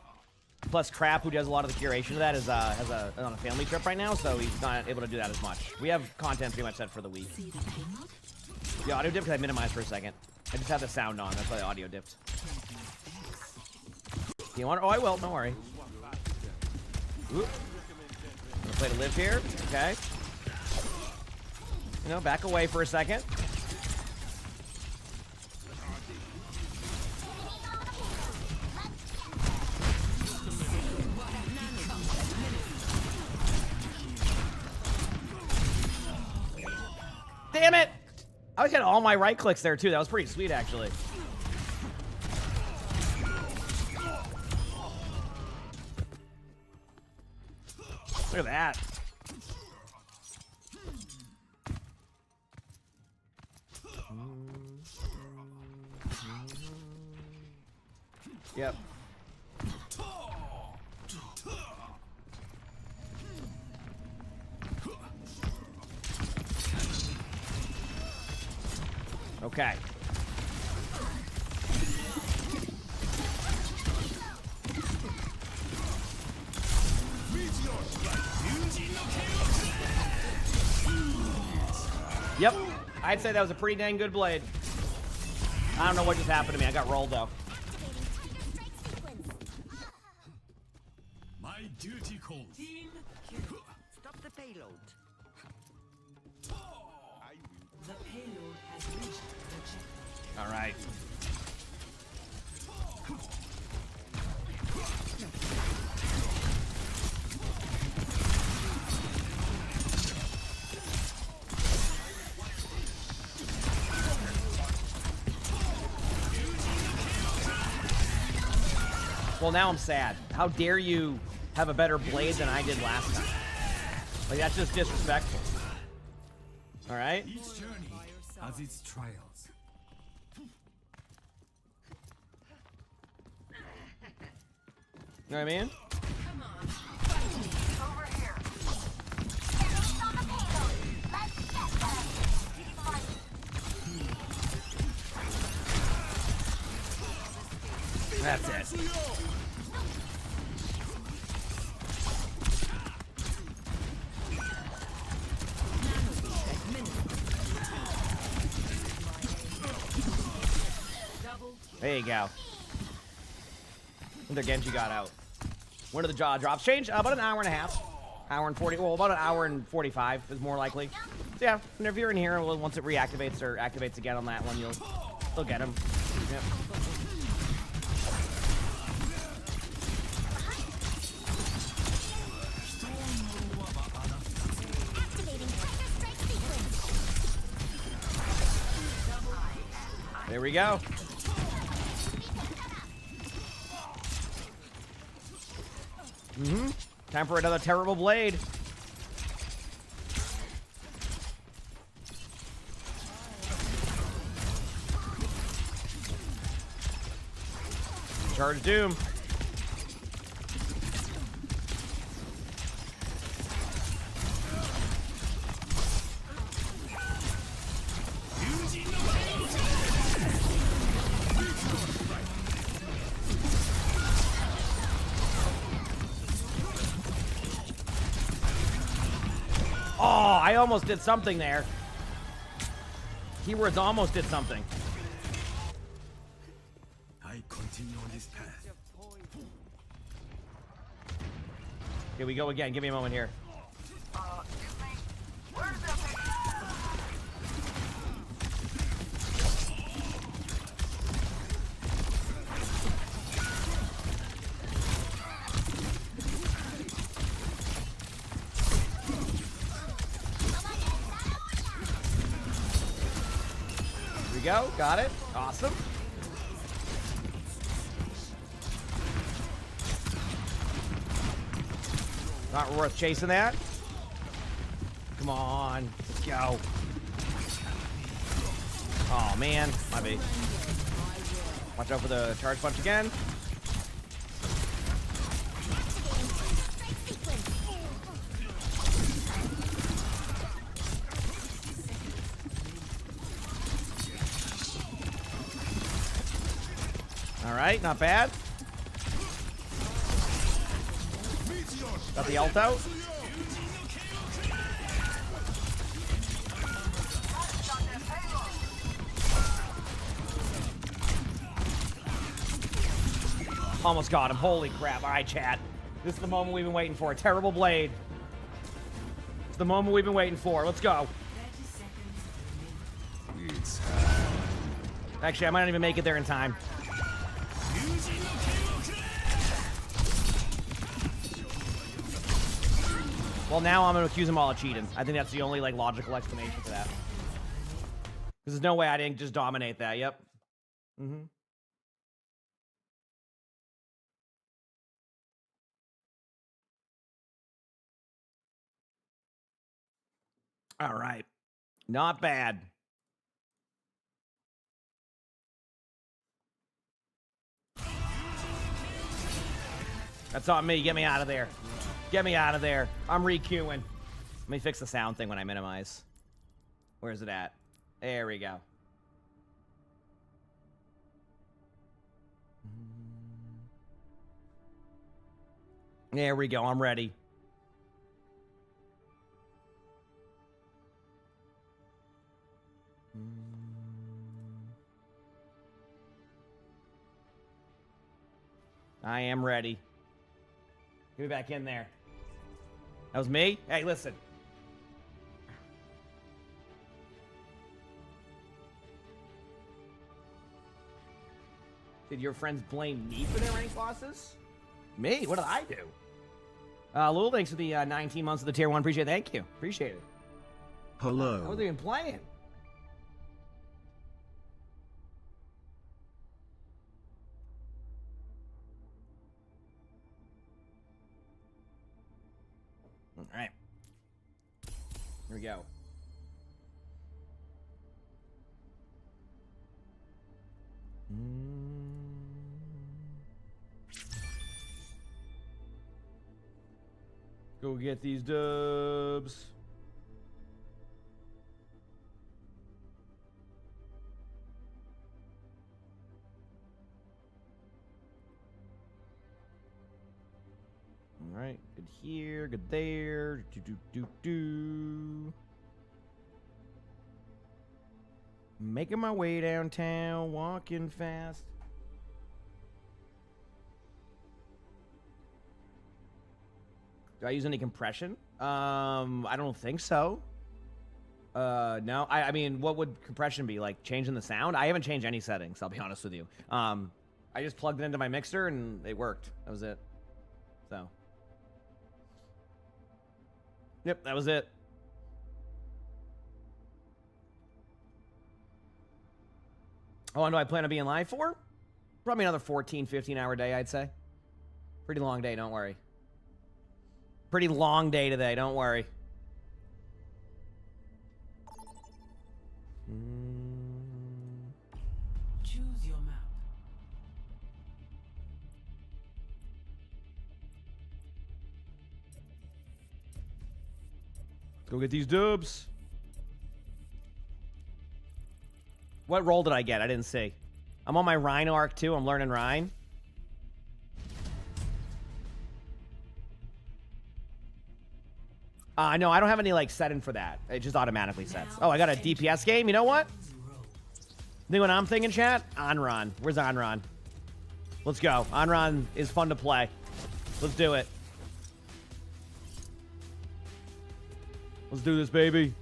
Plus, Crap, who does a lot of the curation of that, is on a family trip right now, so he's not able to do that as much. We have content pretty much set for the week. The audio dipped because I minimized for a second. I just had the sound on. That's why the audio dipped. Do you want? Oh, I will. Don't worry. Ooh. I'm gonna play to live here. Okay. You know, back away for a second. Damn it! I was getting all my right clicks there too. That was pretty sweet, actually. Look at that. Yep. Okay. Yep. I'd say that was a pretty dang good blade. I don't know what just happened to me. I got rolled, though. My duty calls. Team, stop the payload. The payload has reached the checkpoint. All right. Well, now I'm sad. How dare you have a better blade than I did last time? Like, that's just disrespectful. All right? Each journey has its trials. You know what I mean? Come on, fight me. Over here. Enemies on the payload. Let's get them. That's it. There you go. And their Genji got out. When did the jaw drops change? About an hour and a half. Hour and 40. Well, about an hour and 45 is more likely. So yeah, and if you're in here, well, once it reactivates or activates again on that one, you'll still get him. Yep. There we go. Time for another terrible blade. Charge Doom. Oh, I almost did something there. Keywords almost did something. I continue on this path. Here we go again. Give me a moment here. Where's the Here we go. Got it. Awesome. Not worth chasing that. Come on. Let's go. Oh, man. My base. Watch out for the charge punch again. All right, not bad. Got the ult out. Almost got him. Holy crap. All right, chat. This is the moment we've been waiting for. A terrible blade. It's the moment we've been waiting for. Let's go. Actually, I might not even make it there in time. Well, now I'm going to accuse them all of cheating. I think that's the only, like, logical explanation for that. There's no way I didn't just dominate that. Yep. Mm-hmm. All right. Not bad. That's on me. Get me out of there. Get me out of there. I'm re-queuing. Let me fix the sound thing when I minimize. Where's it at? There we go. There we go. I'm ready. I am ready. Get me back in there. That was me? Hey, listen. Did your friends blame me for their rank losses? Me? What did I do? Lul, thanks for the 19 months of the tier 1. Appreciate it. Thank you. Appreciate it. Hello. I wasn't even playing. All right. Here we go. Go get these dubs. All right, good here, good there. Do. Making my way downtown, walking fast. Do I use any compression? I don't think so. No. I mean, what would compression be? Like changing the sound? I haven't changed any settings, I'll be honest with you. I just plugged it into my mixer and it worked. That was it. So. Yep, that was it. How long do I plan on being live for? Probably another 14, 15-hour day, I'd say. Pretty long day, don't worry. Pretty long day today, don't worry. Choose your map. Let's go get these dubs. What role did I get? I didn't see. I'm on my Rhine arc too. I'm learning Rhine. No, I don't have any like setting for that. It just automatically sets. Oh, I got a DPS game. You know what? Think what I'm thinking, chat? Onron. Where's Onron? Let's go. Onron is fun to play. Let's do it. Let's do this, baby.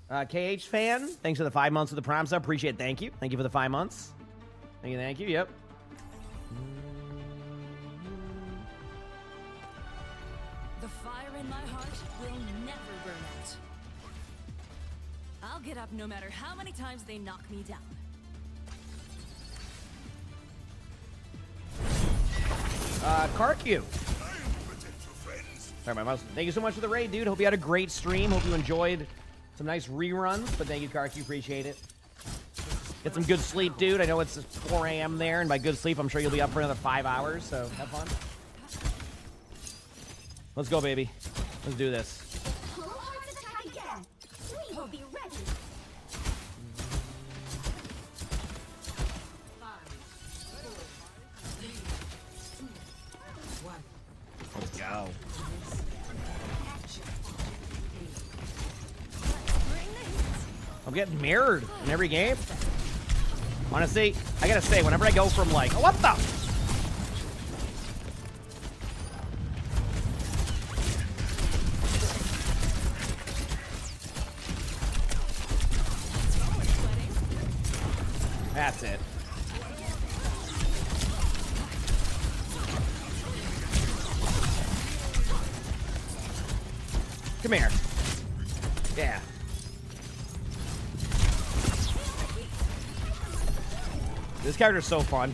KH fan, thanks for the 5 months of the Prime sub. Appreciate it. Thank you. Thank you for the 5 months. Thank you. Thank you. Yep. The fire in my heart will never burn out. I'll get up no matter how many times they knock me down. Karq. Sorry, my mouse. Thank you so much for the raid, dude. Hope you had a great stream. Hope you enjoyed some nice reruns. But thank you, Karq. Appreciate it. Get some good sleep, dude. I know it's 4 a.m. there, and by good sleep, I'm sure you'll be up for another 5 hours. So have fun. Let's go, baby. Let's do this. Let's attack again. We will be ready. I'm getting mirrored in every game. Honestly, I gotta say, whenever I go from like, oh, what the? That's it. Come here. Yeah. This character's so fun.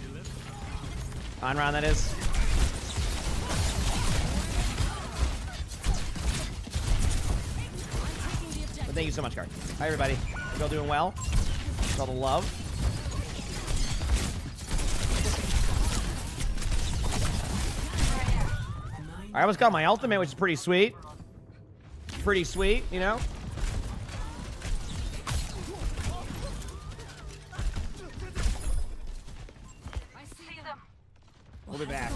On round, that is. But thank you so much, Card. Hi, everybody. You all doing well? All the love. I almost got my ultimate, which is pretty sweet. Pretty sweet, you know? We'll be back.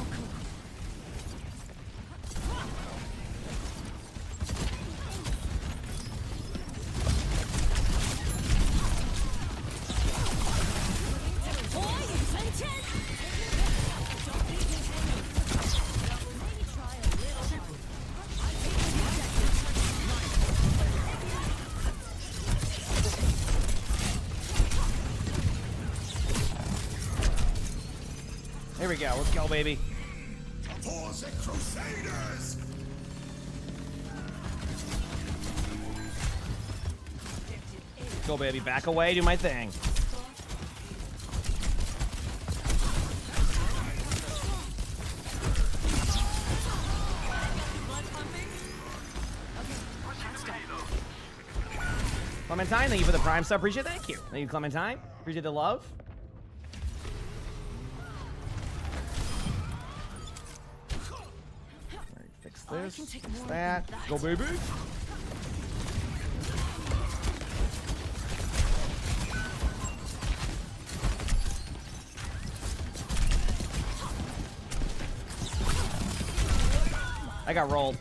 Here we go. Let's go, baby. Crusaders. Go, baby. Back away. Do my thing. Clementine, thank you for the Prime sub. Appreciate it. Thank you. Thank you, Clementine. Appreciate the love. This, that, go baby. I got rolled.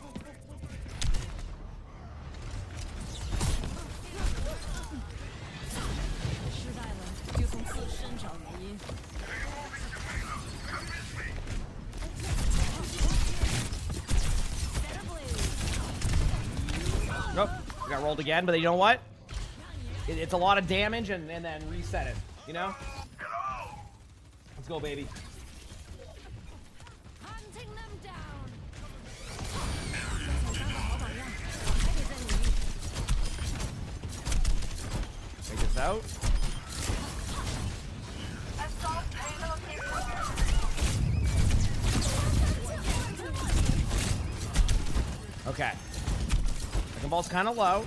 Nope, I got rolled again, but you know what? It's a lot of damage and then reset it, you know? Let's go, baby. Hunting them down. Take this out. Okay. Second ball's kind of low.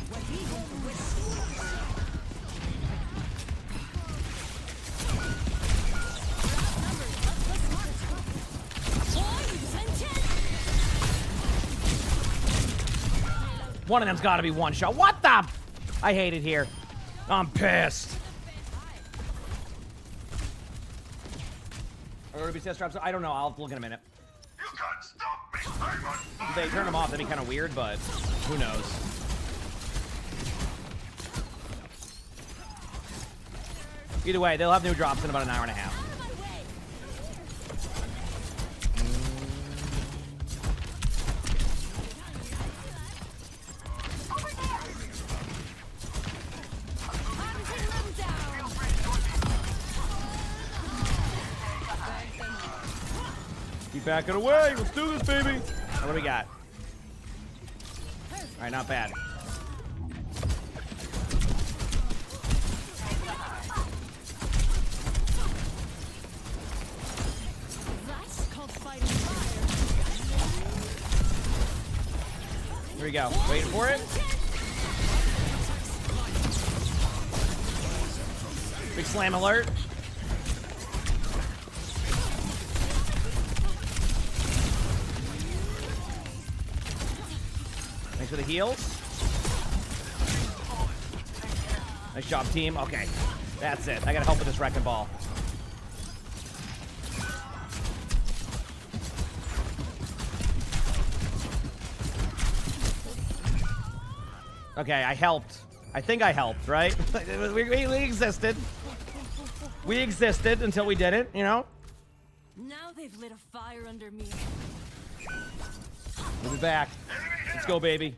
One of them's got to be one shot. What the? I hate it here. I'm pissed. Or be test drops. I don't know. I'll have to look in a minute. You can't stop me. I'm on If they turn them off, that'd be kind of weird, but who knows? Either way, they'll have new drops in about an hour and a half. Keep backing away. Let's do this, baby. What do we got? All right, not bad. Here we go. Waiting for it. Big slam alert. Thanks for the heals. Nice job, team. Okay. That's it. I gotta help with this wrecking ball. Okay, I helped. I think I helped, right? we existed. We existed until we didn't, you know? Now they've lit a fire under me. We'll be back. Let's go, baby.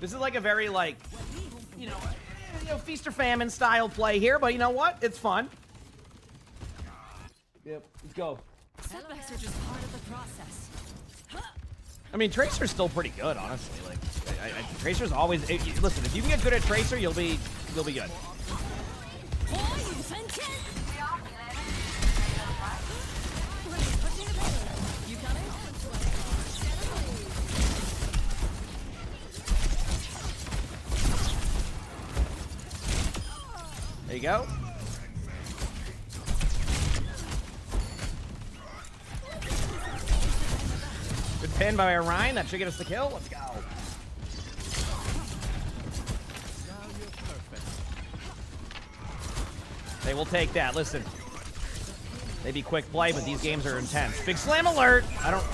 This is like a very, like, you know, feast or famine style play here, but you know what? It's fun. Yep, let's go. Setbacks are just part of the process. I mean, Tracer's still pretty good, honestly. Like, Tracer's always. Listen, if you can get good at Tracer, you'll be good. There you go. Good pin by Orion. That should get us the kill. Let's go. They will take that. Listen. They be quick play, but these games are intense. Big slam alert. I don't...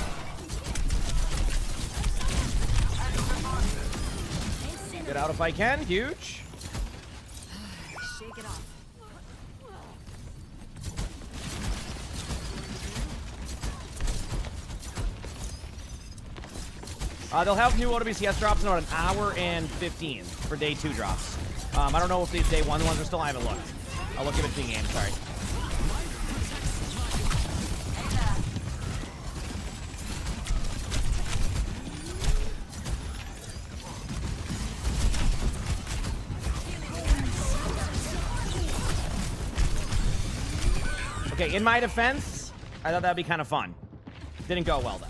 Get out if I can. Huge. Shake it off. They'll have new OWCS drops in about an hour and 15 for day 2 drops. I don't know if these day 1 ones are still. I haven't looked. I'll look in between games. Sorry. Okay, in my defense, I thought that'd be kind of fun. Didn't go well, though.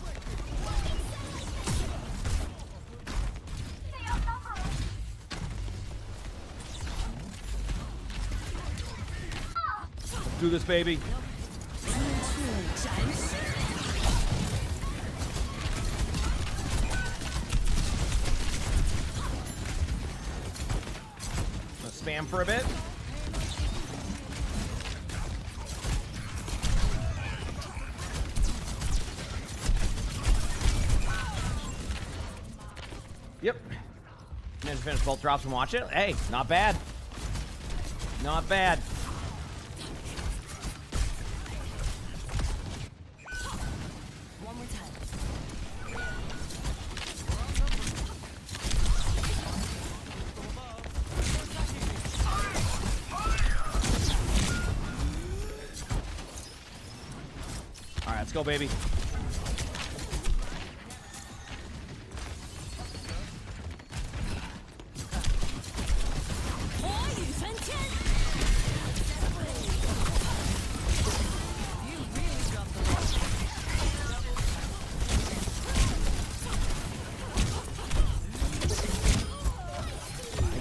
Let's do this, baby. Let's spam for a bit. Yep. Managed to finish both drops and watch it. Hey, not bad. Not bad. One more time. All right, let's go, baby.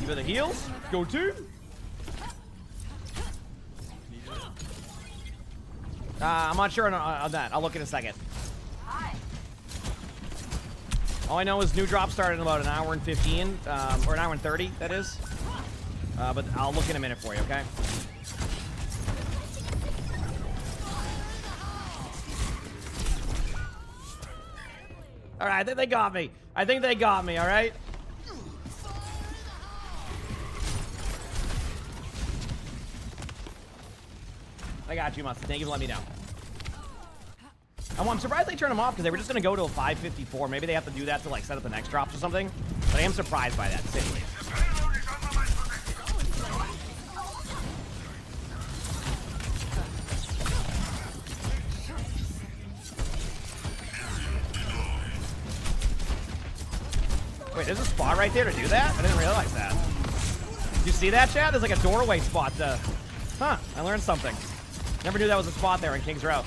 For the heals. Go team. I'm not sure on that. I'll look in a second. All I know is new drop started in about an hour and 15, or an hour and 30, that is. But I'll look in a minute for you, okay? All right, I think they got me. I think they got me, all right? I got you, Mustard. Thank you for letting me know. I'm surprised they turned them off because they were just going to go to a 554. Maybe they have to do that to like set up the next drops or something. But I am surprised by that, seriously. Wait, there's a spot right there to do that? I didn't realize that. Did you see that, Chad? There's like a doorway spot. Huh, I learned something. Never knew that was a spot there in King's Row.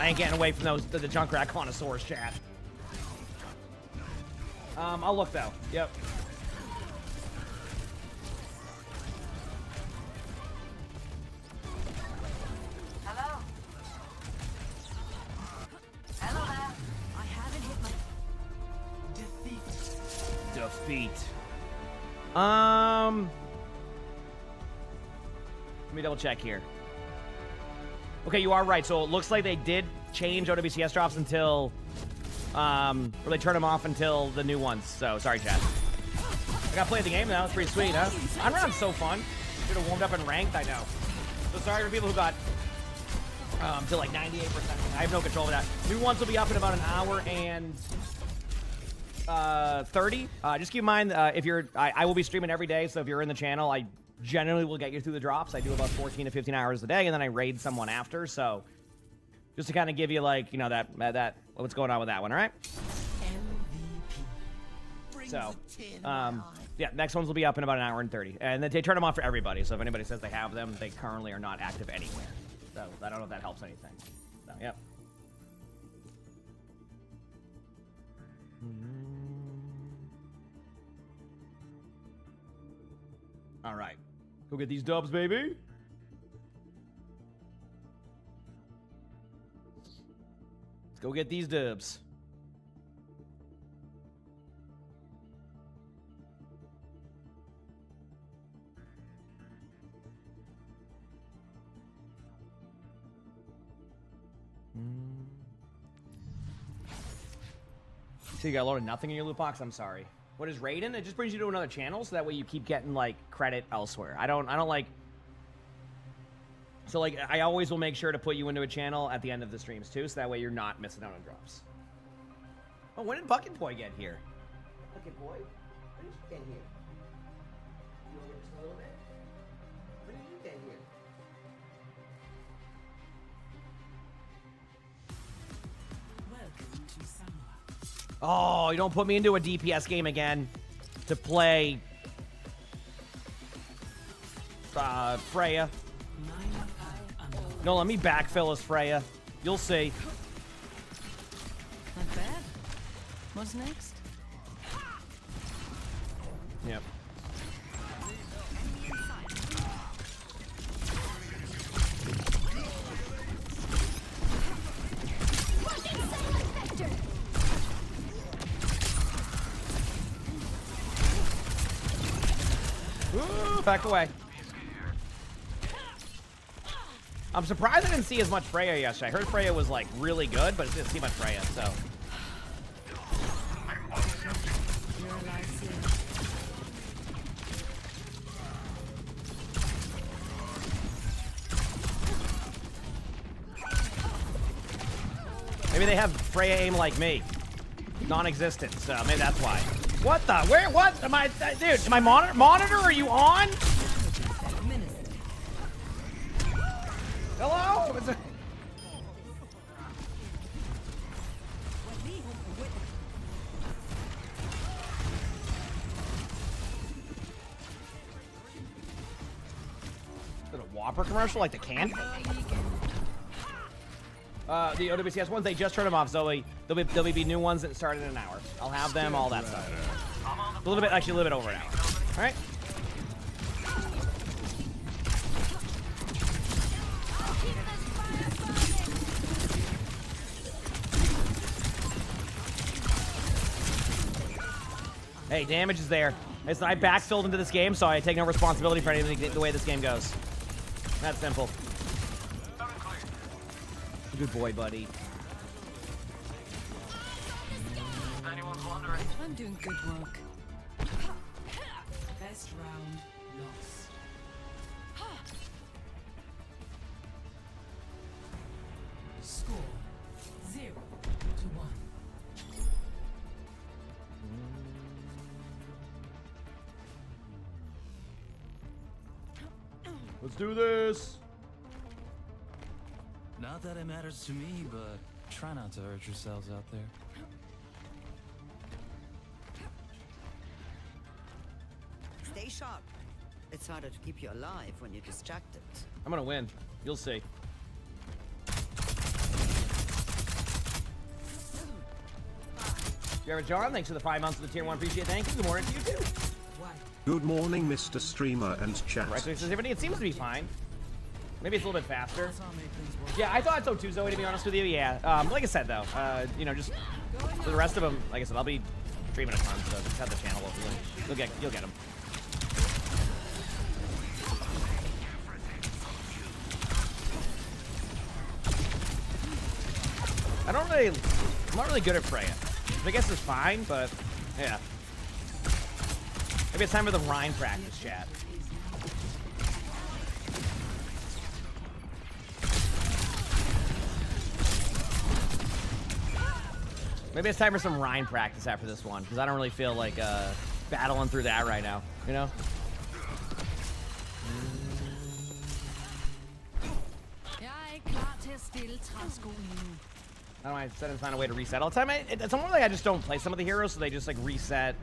ain't getting away from those the Junkrat connoisseurs, chat. I'll look though. Yep. Hello? Hello there. I haven't hit my Defeat. Let me double check here. Okay, you are right. So it looks like they did change OWCS drops until, or they turn them off until the new ones. So sorry, chat. I got to play the game now. It's pretty sweet, huh? Unround's so fun. Should have warmed up and ranked. I know. So sorry for people who got to like 98%. I have no control of that. New ones will be up in about an hour and 30. Just keep in mind, if you're, I will be streaming every day. So if you're in the channel, I generally will get you through the drops. I do about 14 to 15 hours a day, and then I raid someone after. So just to kind of give you like, you know, that what's going on with that one. All right. So, yeah, next ones will be up in about an hour and 30. And then they turn them on for everybody. So if anybody says they have them, they currently are not active anywhere. So I don't know if that helps anything. So, yep. All right. Go get these dubs, baby. Let's go get these dubs. So you got a load of nothing in your loot box? I'm sorry. What is Raiden? It just brings you to another channel, so that way you keep getting, like, credit elsewhere. I don't like... So, like, I always will make sure to put you into a channel at the end of the streams, too, so that way you're not missing out on drops. Oh, when did Bucket Boy get here? Bucket Boy? When did you get here? You want to get just a little bit? When did you get here? welcome to Samoa. Oh, you don't put me into a DPS game again to play Freya. No, let me backfill as Freya. You'll see. Not bad. What's next? Yep. Ooh, back away. I'm surprised I didn't see as much Freya yesterday. I heard Freya was like really good, but I didn't see much Freya, so. Maybe they have Freya aim like me. Non-existent, so maybe that's why. What the? Where? What? Am I? Dude, am I monitor? Are you on? Hello? Is it... Is it a Whopper commercial like the can? The OWCS ones, they just turned them off, Zoe. There'll be new ones that start in an hour. I'll have them, all that stuff. A little bit, actually a little bit over an hour. All right? Hey, damage is there. I backfilled into this game, so I take no responsibility for anything the way this game goes. That's simple. Good boy, buddy. I'm doing good work. Best round lost. Score 0-1. Let's do this. Not that it matters to me, but try not to hurt yourselves out there. Stay sharp. It's harder to keep you alive when you're distracted. I'm gonna win. You'll see. Jared John, thanks for the 5 months of the tier 1. Appreciate it. Thank you. Good morning to you too. Good morning, Mr. Streamer and chat. Right, so it seems to be fine. Maybe it's a little bit faster. Yeah, I thought so too, Zoe, to be honest with you. Yeah. Like I said, though, you know, just for the rest of them, like I said, I'll be streaming a ton, so just have the channel open. You'll get them. I'm not really good at Freya. I guess it's fine, but yeah. Maybe it's time for the Rhine practice, chat. Maybe it's time for some Rhine practice after this one, because I don't really feel like battling through that right now, you know? I don't know, I said it's not a way to reset all the time. It's more like I just don't play some of the heroes, so they just like reset,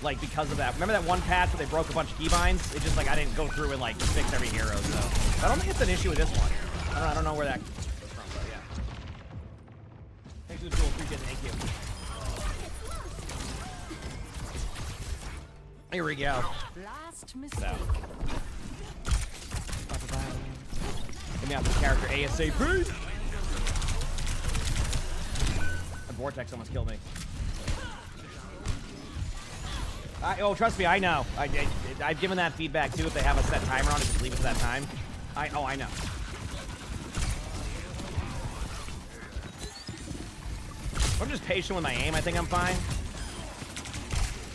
like because of that. Remember that one patch where they broke a bunch of keybinds? It's just like I didn't go through and like fix every hero, so I don't think it's an issue with this one. I don't know where that comes from, but yeah. Thanks for the duel, appreciate it, thank you. Here we go. Last mistake. So. Get me off this character ASAP. The vortex almost killed me. Oh, trust me, I know. I've given that feedback too. If they have a set timer on it, just leave it to that time. I know. If I'm just patient with my aim, I think I'm fine.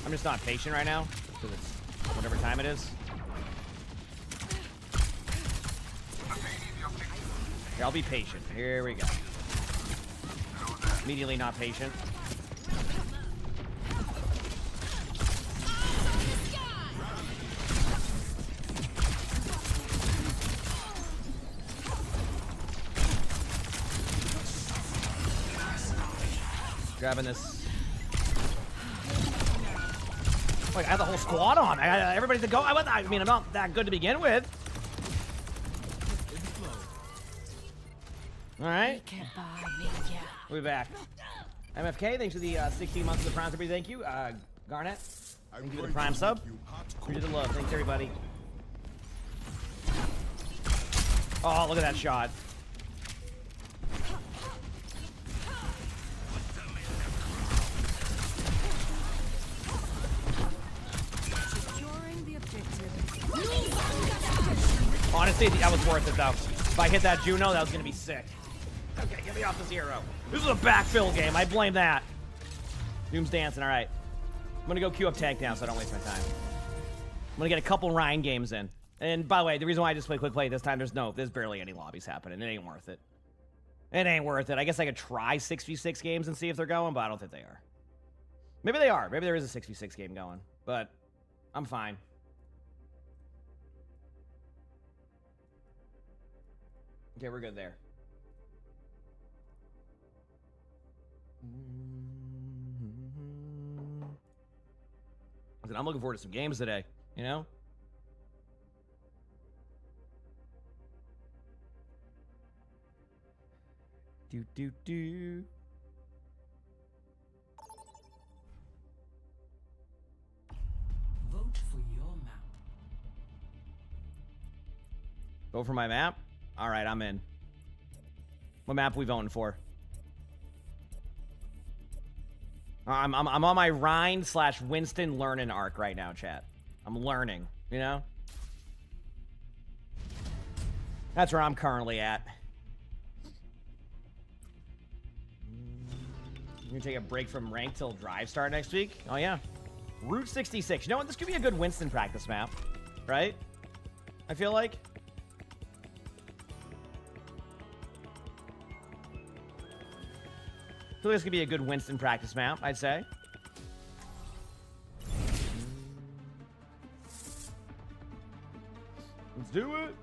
I'm just not patient right now because it's whatever time it is. Here, I'll be patient. Here we go. Immediately not patient. Grabbing this. Like, I have the whole squad on. Everybody to go. I mean, I'm not that good to begin with. All right. We'll be back. MFK, thanks for the 16 months of the Prime sub. Thank you. Garnet, thank you for the Prime sub. Appreciate the love. Thanks, everybody. Oh, look at that shot. Honestly, that was worth it, though. If I hit that Juno, that was going to be sick. Okay, get me off this hero. This is a backfill game. I blame that. Doom's dancing. All right. I'm going to go queue up tank now so I don't waste my time. I'm going to get a couple Rhine games in. And by the way, the reason why I just play quick play this time, there's barely any lobbies happening. It ain't worth it. It ain't worth it. I guess I could try 6v6 games and see if they're going, but I don't think they are. Maybe they are. Maybe there is a 6v6 game going, but I'm fine. Okay, we're good there. I'm looking forward to some games today, you know? Do. Vote for your map. Vote for my map? All right, I'm in. What map are we voting for? I'm on my Rhine/Winston learning arc right now, chat. I'm learning, you know? That's where I'm currently at. You're gonna take a break from rank till drive start next week? Oh, yeah. Route 66. You know what? This could be a good Winston practice map, right? I feel like. I feel like this could be a good Winston practice map, I'd say. Let's do it.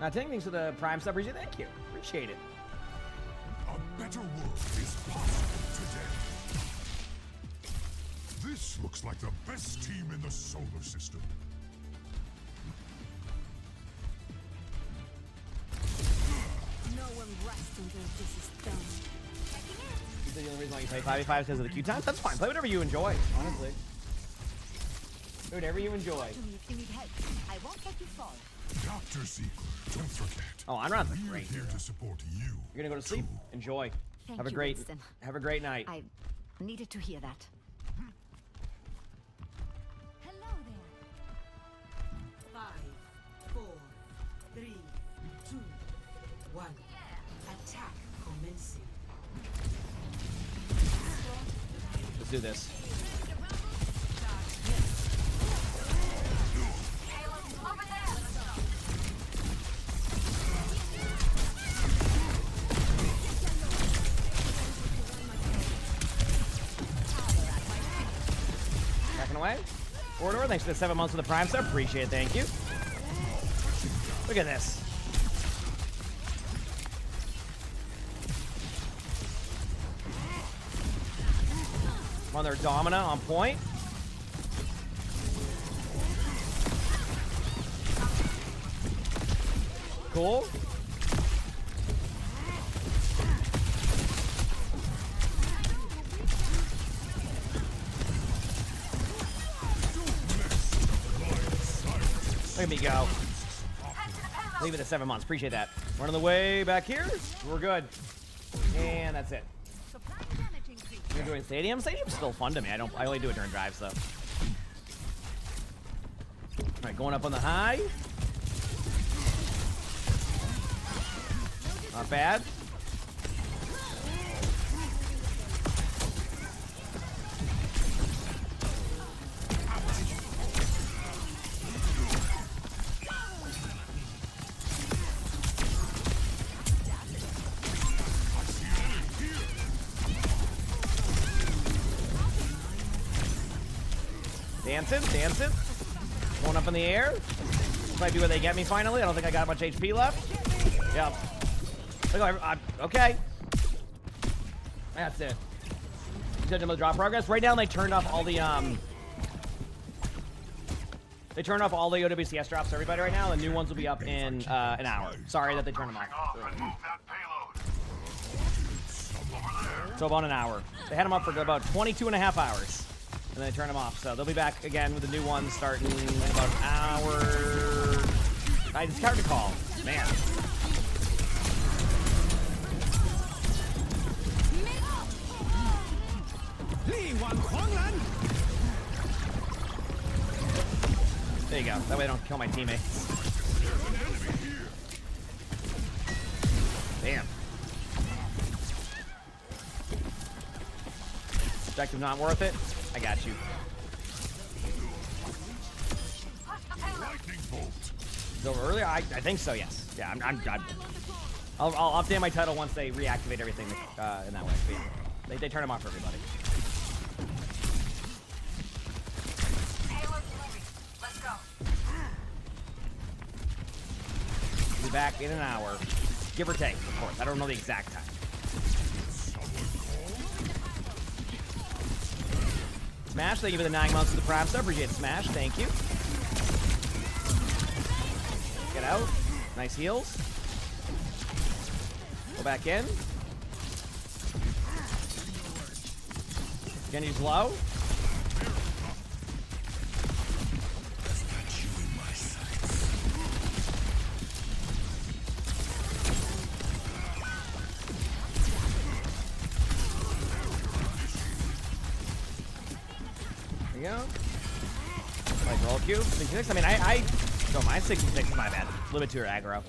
Now, thanks for the Prime sub. Thank you. Appreciate it. A better world is possible today. This looks like the best team in the solar system. No one rests until this is done. the only reason why you play 5v5 is because of the queue times. That's fine. Play whatever you enjoy, honestly. Whatever you enjoy. If you need help, I won't let you fall. Dr. Ziegler, don't forget. Oh, I'm not the We're great here hero. to support you. You're gonna go to sleep. Enjoy. Thank Have a you, great Winston. have a great night. I needed to hear that. Hello there. 5, 4, 3, 2, 1. Attack commencing. Let's do this. Backing away. Order, thanks for the 7 months of the Prime sub. Appreciate it. Thank you. Look at this. On their Domina on point. Cool. Look at me go. Leave it at 7 months. Appreciate that. Running the way back here. We're good. And that's it. You're doing stadium? Stadium's still fun to me. I only do it during drives though. Alright, going up on the high. Not bad. Dancing. Going up in the air. This might be where they get me finally. I don't think I got much HP left. Yep. Okay. That's it. Judging by the drop progress. Right now they turned off all the They turned off all the OWCS drops for everybody right now. The new ones will be up in an hour. Sorry that they turned them off. So about an hour. They had them up for about 22 and a half hours. And then they turn them off. So they'll be back again with the new ones starting in about an hour. It's hard to call. Man. There you go. That way I don't kill my teammates. Damn. Objective not worth it. I got you. Go earlier? I think so, yes. Yeah, I'll update my title once they reactivate everything in that way. But yeah, they turn them off for everybody. Let's go. We'll be back in an hour. Give or take, of course. I don't know the exact time. Smash, thank you for the 9 months of the Prime sub. Appreciate Smash, thank you. Get out. Nice heals. Go back in. Genji's low. There you go. Like roll Q. 66. I mean, I don't mind 66 is my bad. A little bit too aggro.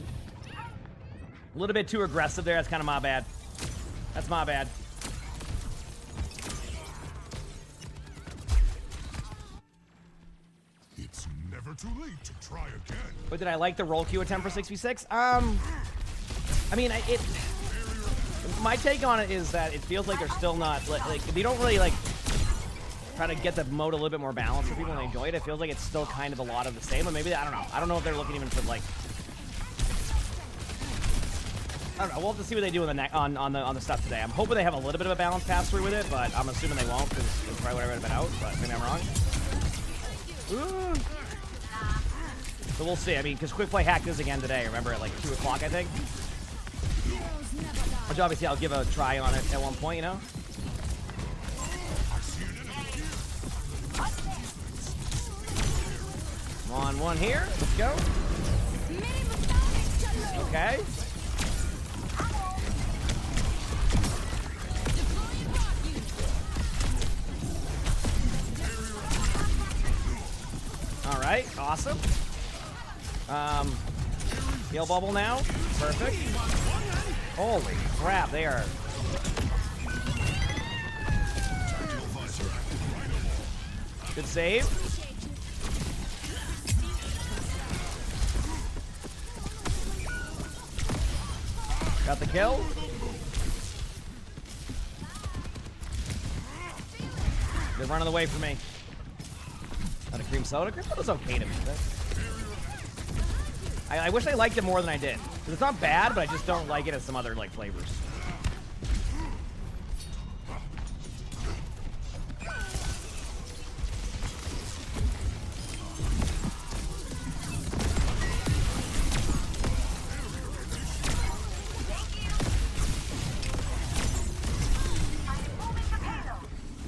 A little bit too aggressive there. That's kind of my bad. That's my bad. It's never too late to try again. But did I like the roll Q attempt for 6v6? I mean, my take on it is that it feels like they're still not like they don't really like try to get the mode a little bit more balanced for people and they enjoy it. It feels like it's still kind of a lot of the same, but maybe I don't know. I don't know if they're looking even for like. I don't know. We'll have to see what they do on the stuff today. I'm hoping they have a little bit of a balance pass through with it, but I'm assuming they won't because it's probably would have been out. But maybe I'm wrong. Ooh. So we'll see. I mean, because Quick Play hacked this again today. Remember at like 2 o'clock, I think. Which obviously I'll give a try on it at one point, you know. I'm on one here. Let's go. Okay. All right, awesome. Heal bubble now. Perfect. Holy crap, they are. Good save. Got the kill. They're running away from me. Not a cream soda. Cream soda's okay to me. I wish I liked it more than I did. It's not bad, but I just don't like it as some other like flavors.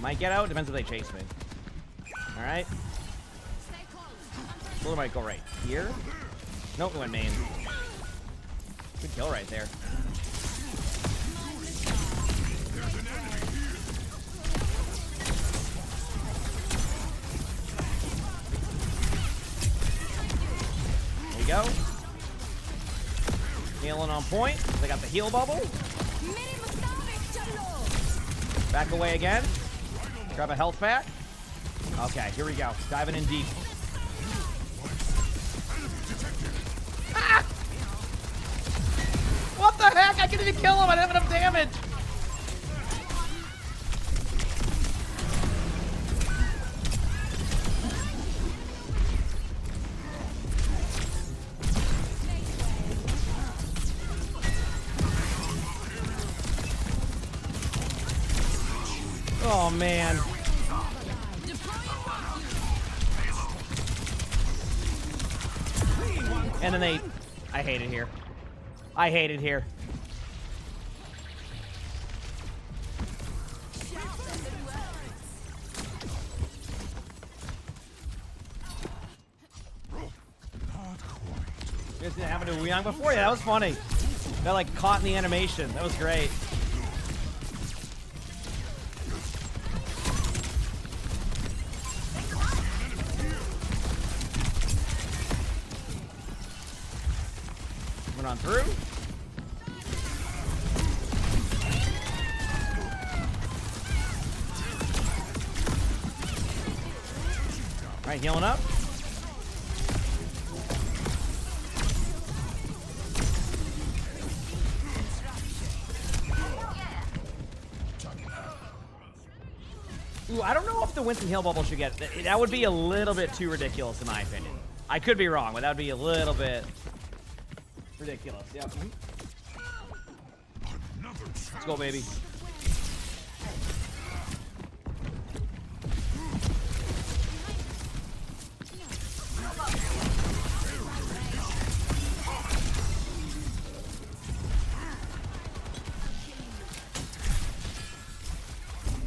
Might get out, depends if they chase me. Alright. Or might go right here. Nope, it went main. Good kill right there. There you go. Healing on point. They got the heal bubble. Back away again. Grab a health pack. Okay, here we go. Diving in deep. Ah! What the heck? I couldn't even kill him. I didn't have enough damage. Oh, man. And then I hate it here. I hate it here. You guys didn't happen to Wuyang before? Yeah, that was funny. That like caught in the animation. That was great. On through. All right, healing up. Ooh, I don't know if the Winston heal bubble should get. That would be a little bit too ridiculous in my opinion. I could be wrong, but that would be a little bit ridiculous. Yep. Let's go, baby.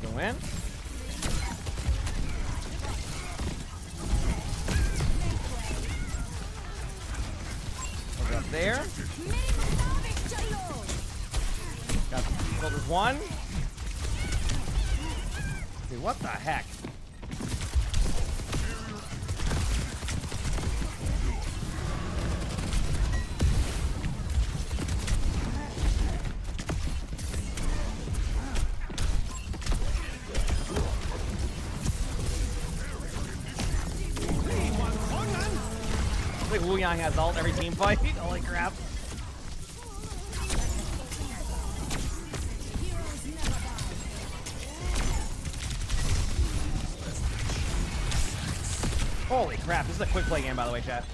Go in. Over up there. Got shoulders one. Dude, what the heck? I think Wuyang has ult every team fight. Holy crap. Holy crap, this is a quick play game, by the way, chat.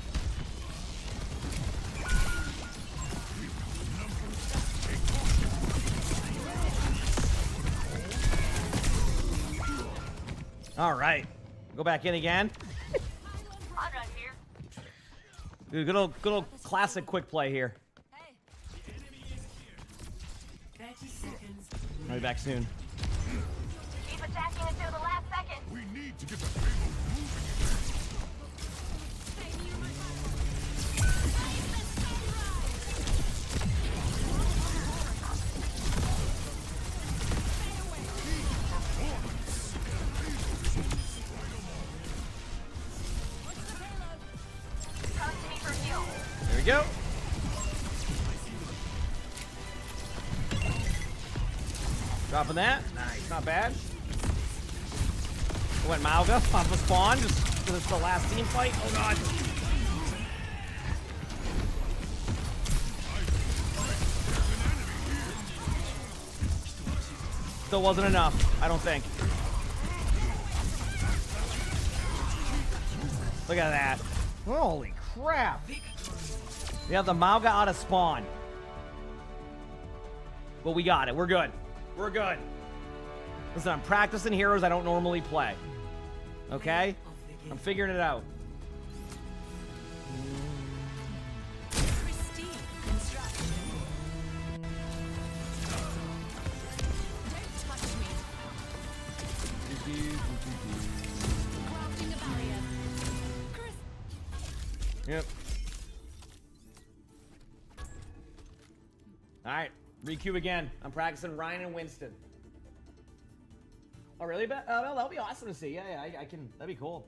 All right, go back in again. Dude, good old classic quick play here. I'll be back soon. Keep attacking until the last second. We need to get the payload moving. go. Dropping that. Nice. Not bad. Went Mauga off the spawn just because it's the last team fight. Oh, God. Still wasn't enough, I don't think. Look at that. Holy crap. We have the Mauga out of spawn. But we got it. We're good. We're good. Listen, I'm practicing heroes I don't normally play. Okay? I'm figuring it out. Pristine construction. Don't touch me. Crafting a barrier. Yep. Alright. Requeue again. I'm practicing Ryan and Winston. Oh, really? That'll be awesome to see. Yeah, I can. That'd be cool.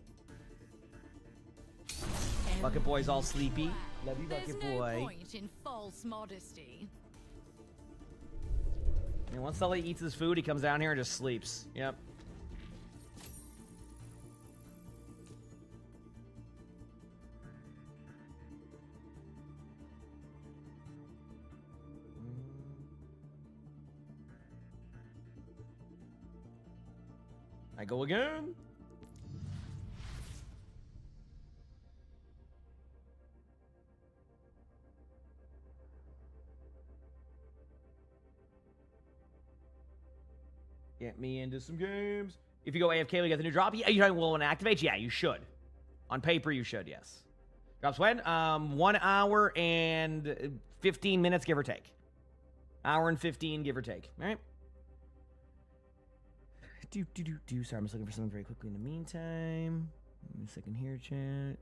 Bucket Boy's all sleepy. Love you, Bucket Boy. No point in false modesty. And once Sully eats his food, he comes down here and just sleeps. Yep. I go again. Get me into some games. If you go AFK, we get the new drop. Yeah, you're talking will and activate? Yeah, you should. On paper, you should, yes. Drops when? 1 hour and 15 minutes, give or take. Hour and 15, give or take. All right. Sorry, I'm just looking for something very quickly in the meantime. Give me a second here, chat.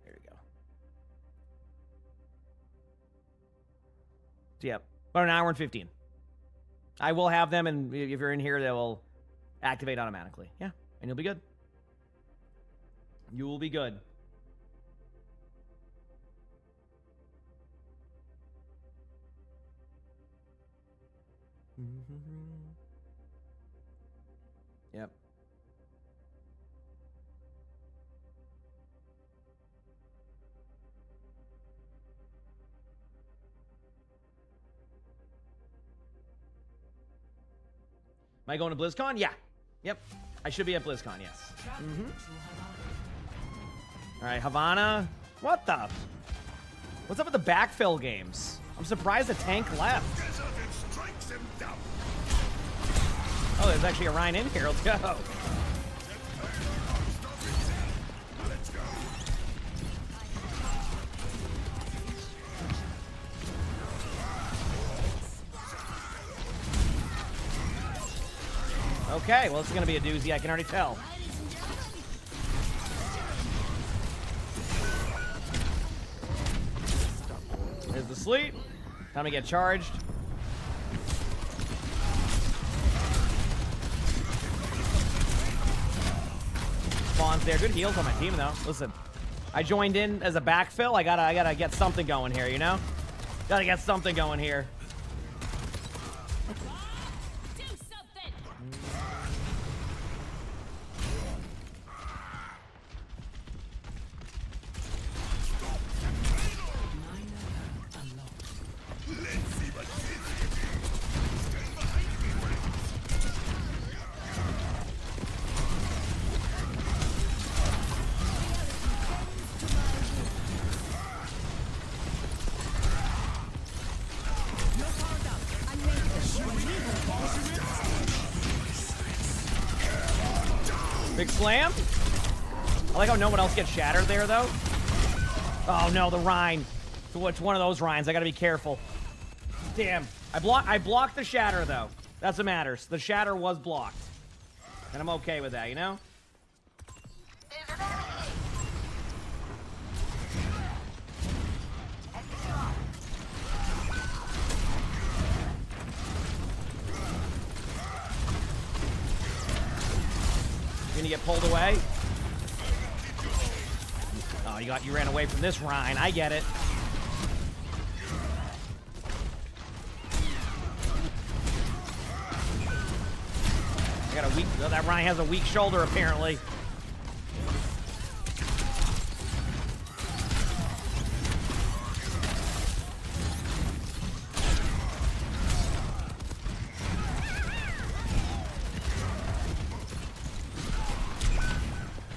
There we go. So, yeah, about an hour and 15. I will have them, and if you're in here, they will activate automatically. Yeah, and you'll be good. You will be good. Yep. Am I going to BlizzCon? Yeah. Yep. I should be at BlizzCon, yes. All right, Havana. What the? What's up with the backfill games? I'm surprised the tank left. Oh, there's actually a Ryan in here. Let's go. Okay, well, this is going to be a doozy. I can already tell. There's the sleep. Time to get charged. Spawn's there. Good heals on my team, though. Listen, I joined in as a backfill. I gotta get something going here, you know? Gotta get something going here. Do something. Big slam. I like how no one else gets shattered there, though. Oh, no, the Rhine. So it's one of those Rhines. I gotta be careful. Damn. I blocked the shatter, though. That's what matters. The shatter was blocked. And I'm okay with that, you know? Gonna get pulled away. Oh, you ran away from this Rhine. I get it. I got a weak. Oh, that Rhine has a weak shoulder apparently.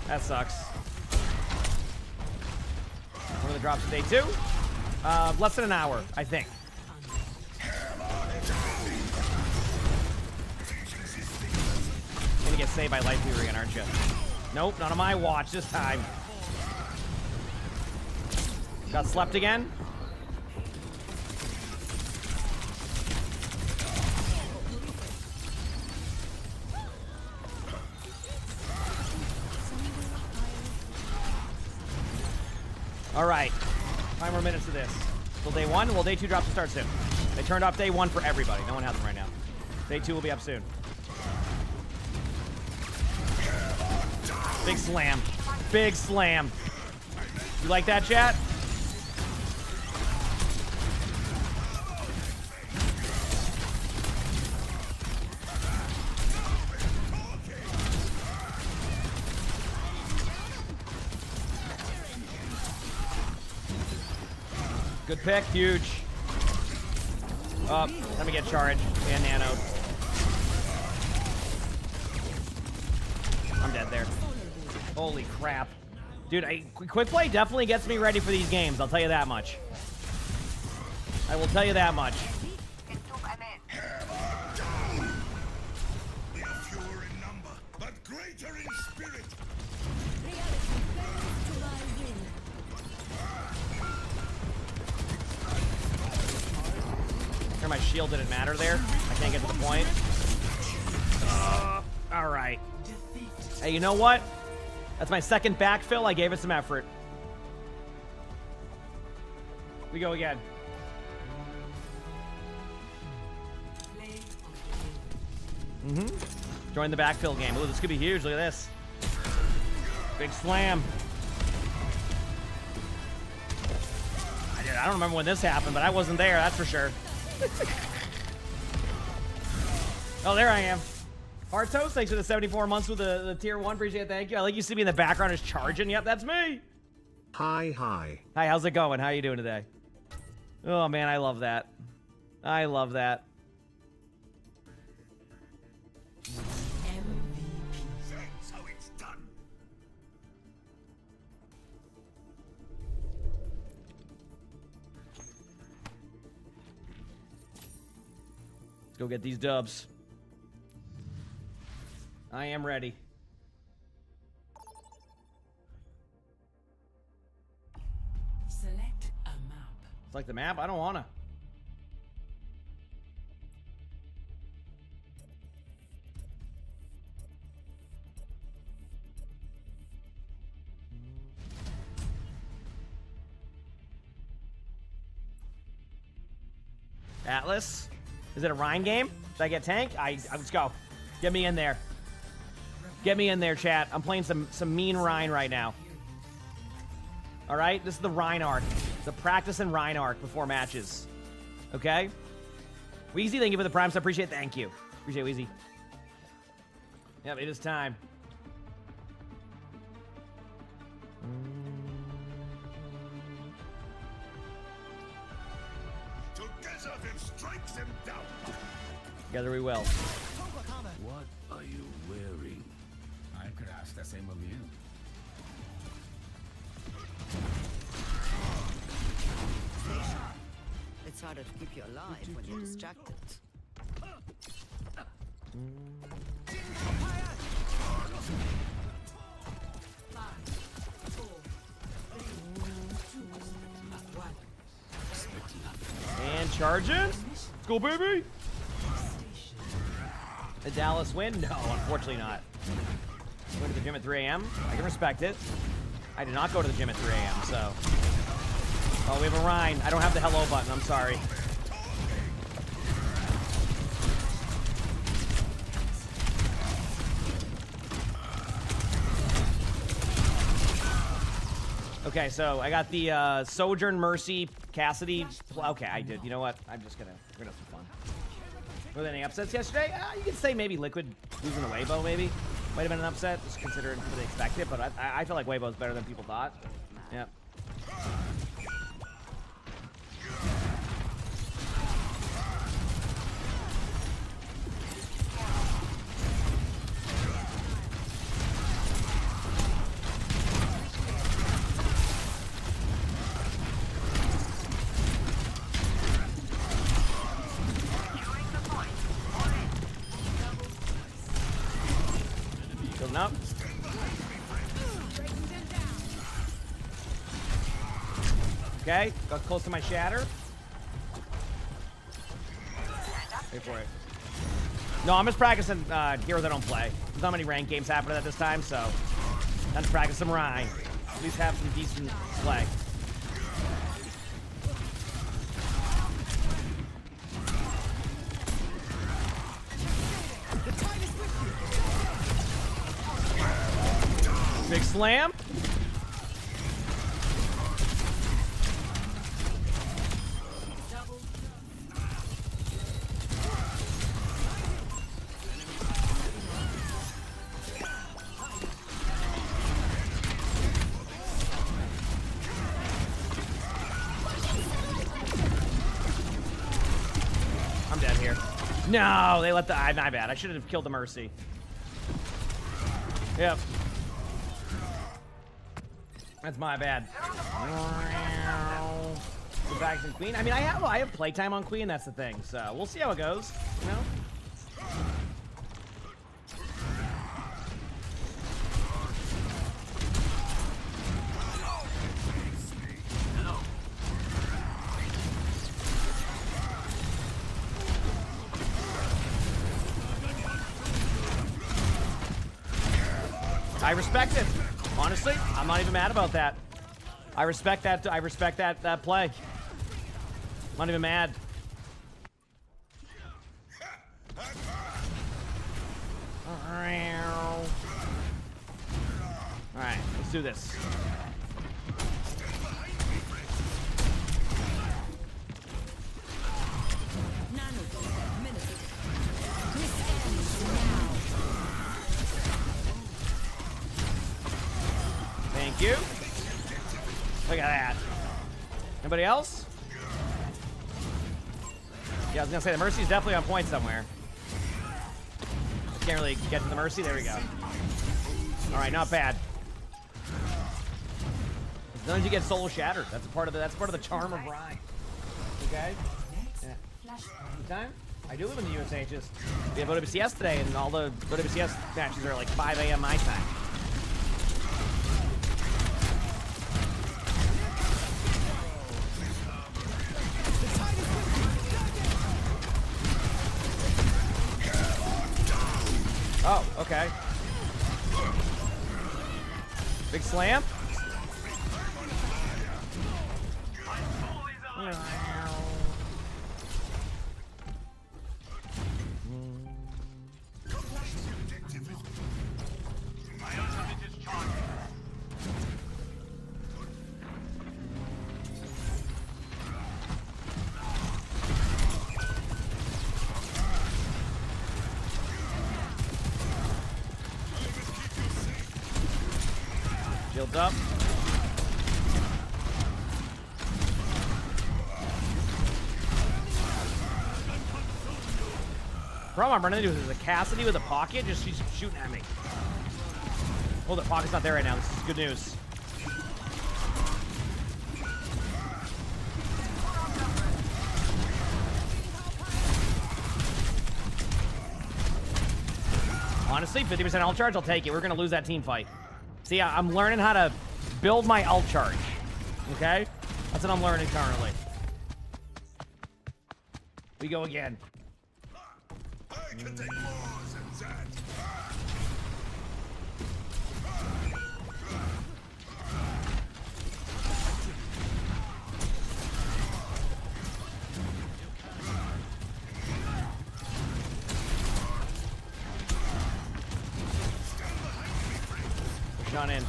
That sucks. One of the drops of day 2. Less than an hour, I think. You're gonna get saved by Life Weaver again, aren't you? Nope, not on my watch this time. Got slept again? All right, 5 more minutes of this. Till day 1. Well, day 2 drops to start soon. They turned off day 1 for everybody. No one has them right now. Day 2 will be up soon. Big slam. Big slam. You like that, chat? Good pick, huge. Oh, let me get charged and nanoed. I'm dead there. Holy crap. Dude, quick play definitely gets me ready for these games, I'll tell you that much. I will tell you that much. We are fewer in number, but greater in spirit. Here, my shield didn't matter there. I can't get to the point. All right. Hey, you know what? That's my second backfill. I gave it some effort. We go again. Join the backfill game. Ooh, this could be huge. Look at this. Big slam. I don't remember when this happened, but I wasn't there, that's for sure. Oh, there I am. Artos, thanks for the 74 months with the tier 1. Appreciate it, thank you. I like you see me in the background is charging. Yep, that's me. Hi. Hi, how's it going? How you doing today? Oh, man, I love that. I love that. That's how it's done. Let's go get these dubs. I am ready. Select a map. Select the map? I don't wanna. Atlas? Is it a Rhine game? Did I get tank? Let's go. Get me in there. Get me in there, chat. I'm playing some mean Rhine right now. All right? This is the Rhine arc. The practice in Rhine arc before matches. Okay? Weezy, thank you for the prime. So appreciate it. Thank you. Appreciate it, Weezy. Yep, it is time. Together them strike them down. Together we will. What are you wearing? I could ask the same of you. It's harder to keep you alive when you're distracted. And charging. Let's go, baby. The Dallas win? No, unfortunately not. Went to the gym at 3 a.m. I can respect it. I did not go to the gym at 3 a.m., so. Oh, we have a Rhine. I don't have the hello button. I'm sorry. Okay, so I got the Sojourn, Mercy, Cassidy. Okay, I did. You know what? We're gonna have some fun. Were there any upsets yesterday? You could say maybe Liquid losing to Weibo, maybe. Might have been an upset, just considering people didn't expect it, but I feel like Weibo's better than people thought. Yep. Building up. Okay, got close to my shatter. Wait for it. No, I'm just practicing heroes I don't play. There's not many ranked games happening at this time, so time to practice some Rhine. At least have some decent play. Big slam. I'm dead here. No, they let the... My bad. I should have killed the Mercy. Yep. That's my bad. The bags and Queen. I mean, I have playtime on Queen. That's the thing. So we'll see how it goes. You know. I respect it. Honestly, I'm not even mad about that. I respect that. I respect that play. I'm not even mad. All right, let's do this. Thank you. Look at that. Anybody else? Yeah, I was gonna say the Mercy's definitely on point somewhere. I can't really get to the Mercy. There we go. All right, not bad. As long as you get solo shattered, that's part of the charm of Rhine. Okay. Yeah. Time? I do live in the USA. Just we have OWCS today, and all the OWCS matches are like 5 a.m. my time. Oh, okay. Big slam. Shields up. Problem I'm running into is a Cassidy with a pocket, just she's shooting at me. Oh, the pocket's not there right now. This is good news. Honestly, 50% ult charge, I'll take it. We're going to lose that team fight. See, I'm learning how to build my ult charge. Okay? That's what I'm learning currently. We go again. I can take more than that. Push on in.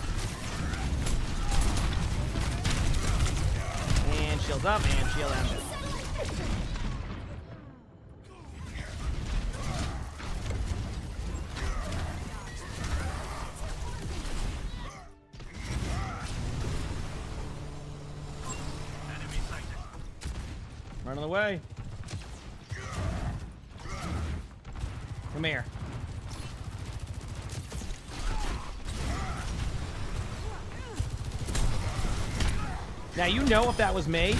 Shields up and shield ended. Running away. Come here. Now you know if that was me.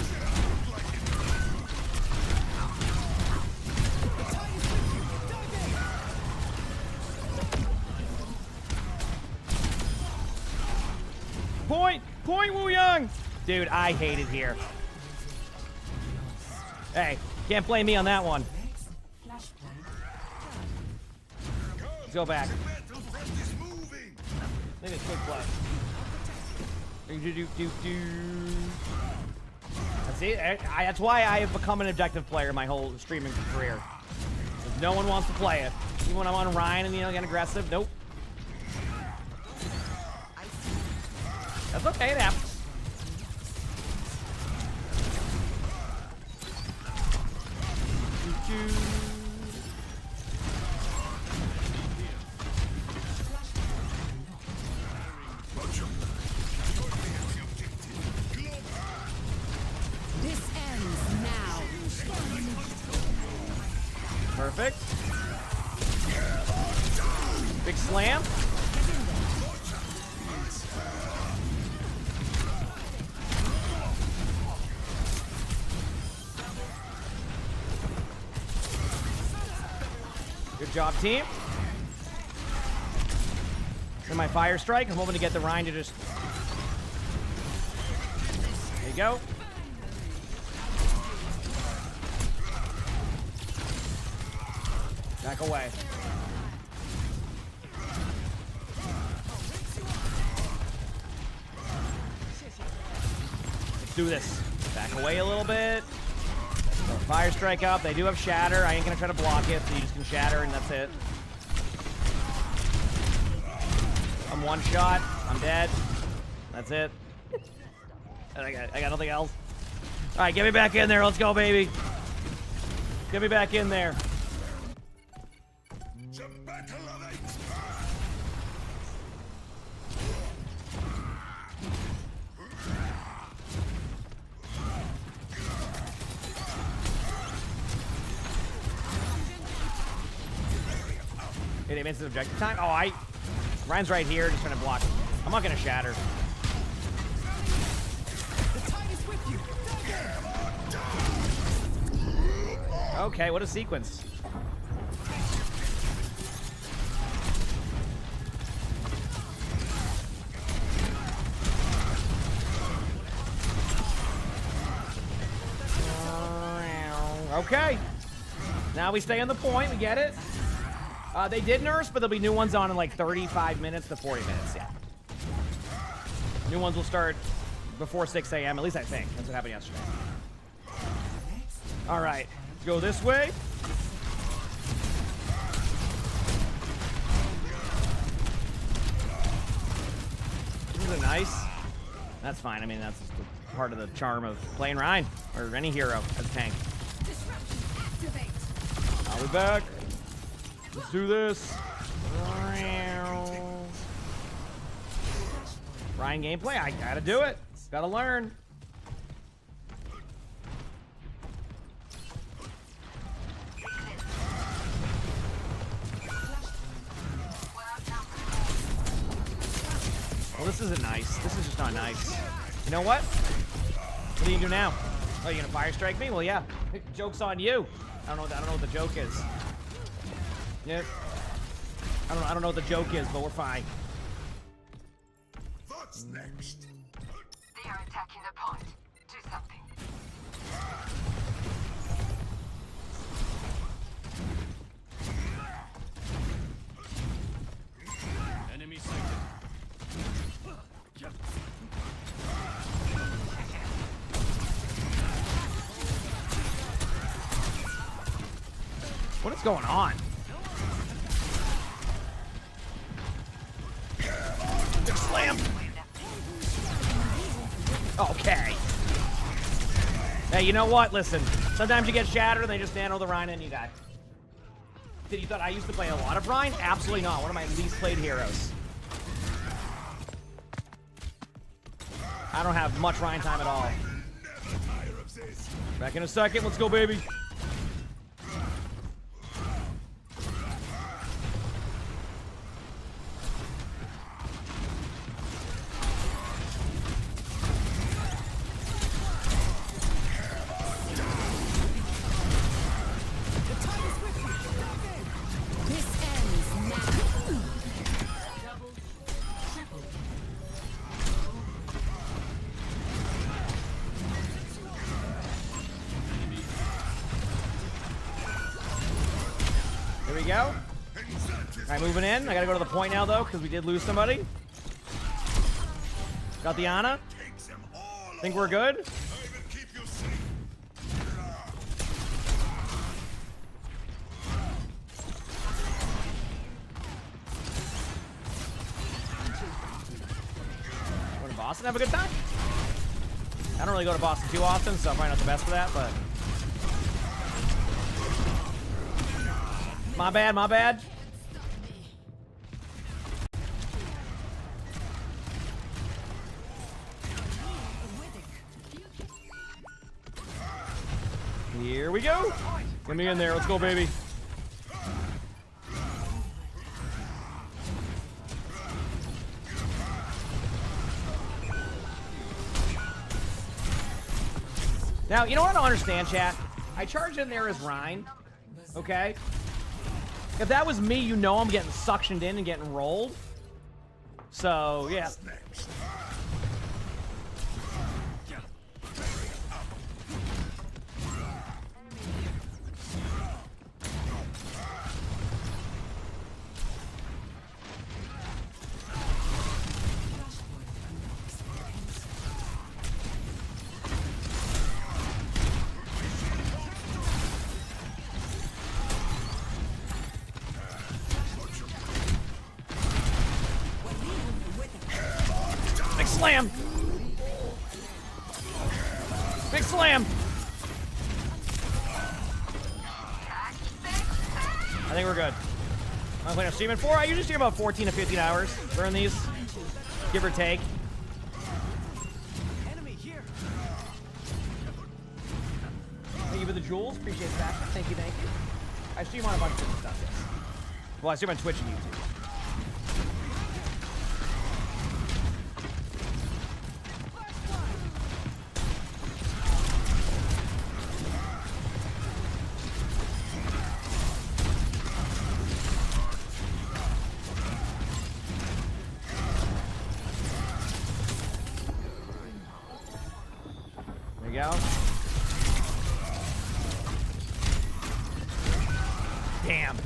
Point, Wu Young. Dude, I hate it here. Hey, can't blame me on that one. Let's go back. Maybe a quick play. See, that's why I have become an objective player my whole streaming career. No one wants to play it. Even when I'm on Ryan and, you know, get aggressive, nope. That's okay, it happens. This ends now. Perfect. Big slam. Good job, team. And my fire strike. I'm hoping to get the Rhine to just... There you go. Back away. Let's do this. Back away a little bit. Fire strike up. They do have shatter. I ain't gonna try to block it, so you just can shatter and that's it. I'm one shot. I'm dead. That's it. I got nothing else. All right, get me back in there. Let's go, baby. Get me back in there. It advances objective time. Oh, Ryan's right here, just trying to block. I'm not gonna shatter. Okay, what a sequence. Okay. Now we stay on the point. We get it. They did nurse, but there'll be new ones on in like 35 minutes to 40 minutes, yeah. New ones will start before 6 a.m., at least I think. That's what happened yesterday. All right, go this way. This is nice. That's fine. I mean, that's just part of the charm of playing Ryan, or any hero as a tank. I'll be back. Let's do this. Ryan gameplay, I gotta do it. Gotta learn. Well, this isn't nice. This is just not nice. You know what? What do you do now? Oh, you gonna fire strike me? Well, yeah. Joke's on you. I don't know what the joke is. Yep. I don't know what the joke is, but we're fine. What's next? They are attacking the point. Do something. Enemy sighted. What is going on? Slam. Okay. Hey, you know what? Listen, sometimes you get shattered and they just nano the Rhine and you die. Did you thought I used to play a lot of Rhine? Absolutely not. One of my least played heroes. I don't have much Rhine time at all. Back in a second. Let's go, baby. Here we go. Alright, moving in. I gotta go to the point now, though, because we did lose somebody. Got the Ana. Think we're good? Going to Boston, have a good time? I don't really go to Boston too often, so I'm probably not the best for that, but... My bad, my bad. Here we go. Get me in there. Let's go, baby. Now, you know what I don't understand, chat? I charge in there as Rhine, okay? If that was me, you know I'm getting suctioned in and getting rolled. So, yeah. Big slam! Big slam! I think we're good. I'm playing a stream in 4. I usually stream about 14 to 15 hours during these, give or take. Enemy here. Thank you for the jewels. Appreciate that. Thank you, thank you. I stream on a bunch of different stuff, yes. Well, I stream on Twitch and YouTube. There we go. Damn.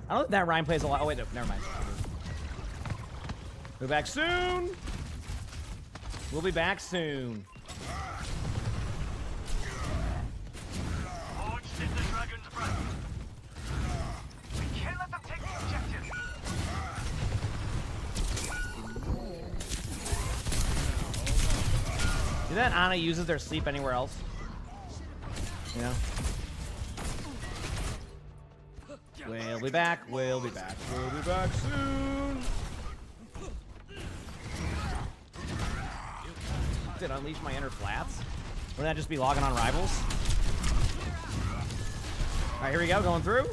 I don't think that Ryan plays a lot. Oh, wait, no, never mind. We'll be back soon. We'll be back soon. We can't let them take the objective. Do that Ana uses their sleep anywhere else? You know? We'll be back. We'll be back. We'll be back soon. Did unleash my inner flats? Wouldn't that just be logging on rivals? All right, here we go. Going through.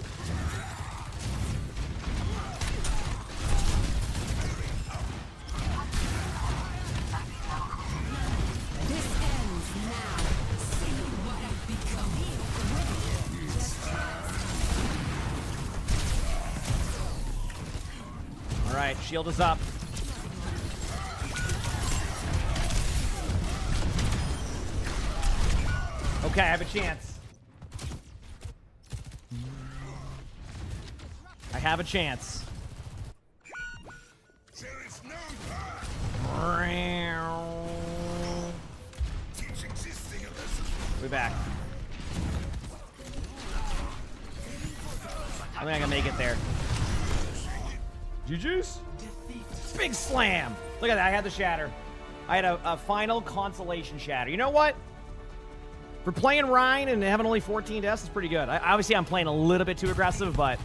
All right, shield is up. Okay, I have a chance. I have a chance. There is no teach existing a lesson. We're back. I think I can make it there. GG's. Big slam. Look at that. I had the shatter. I had a final consolation shatter. You know what? For playing Rhine and having only 14 deaths is pretty good. Obviously, I'm playing a little bit too aggressive, but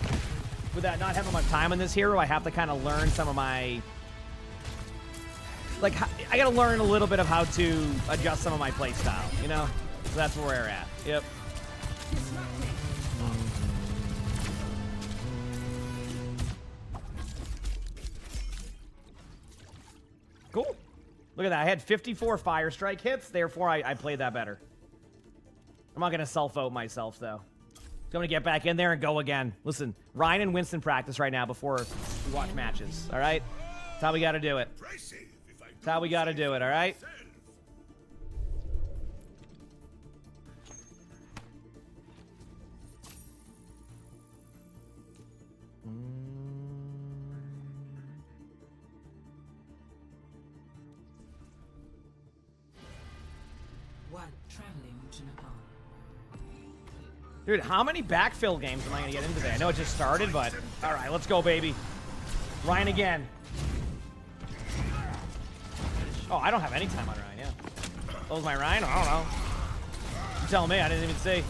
with that not having much time on this hero, I have to kind of learn some of my... Like, I got to learn a little bit of how to adjust some of my play style, you know? So that's where we're at. Yep. Cool. Look at that. I had 54 Fire Strike hits, therefore I played that better. I'm not going to self-vote myself, though. I'm going to get back in there and go again. Listen, Ryan and Winston practice right now before we watch matches, all right? That's how we got to do it. That's how we got to do it, all right? Dude, how many backfill games am I going to get in today? I know it just started, but... All right, let's go, baby. Ryan again. Oh, I don't have any time on Ryan, yeah. What was my Ryan? I don't know. You tell me, I didn't even see.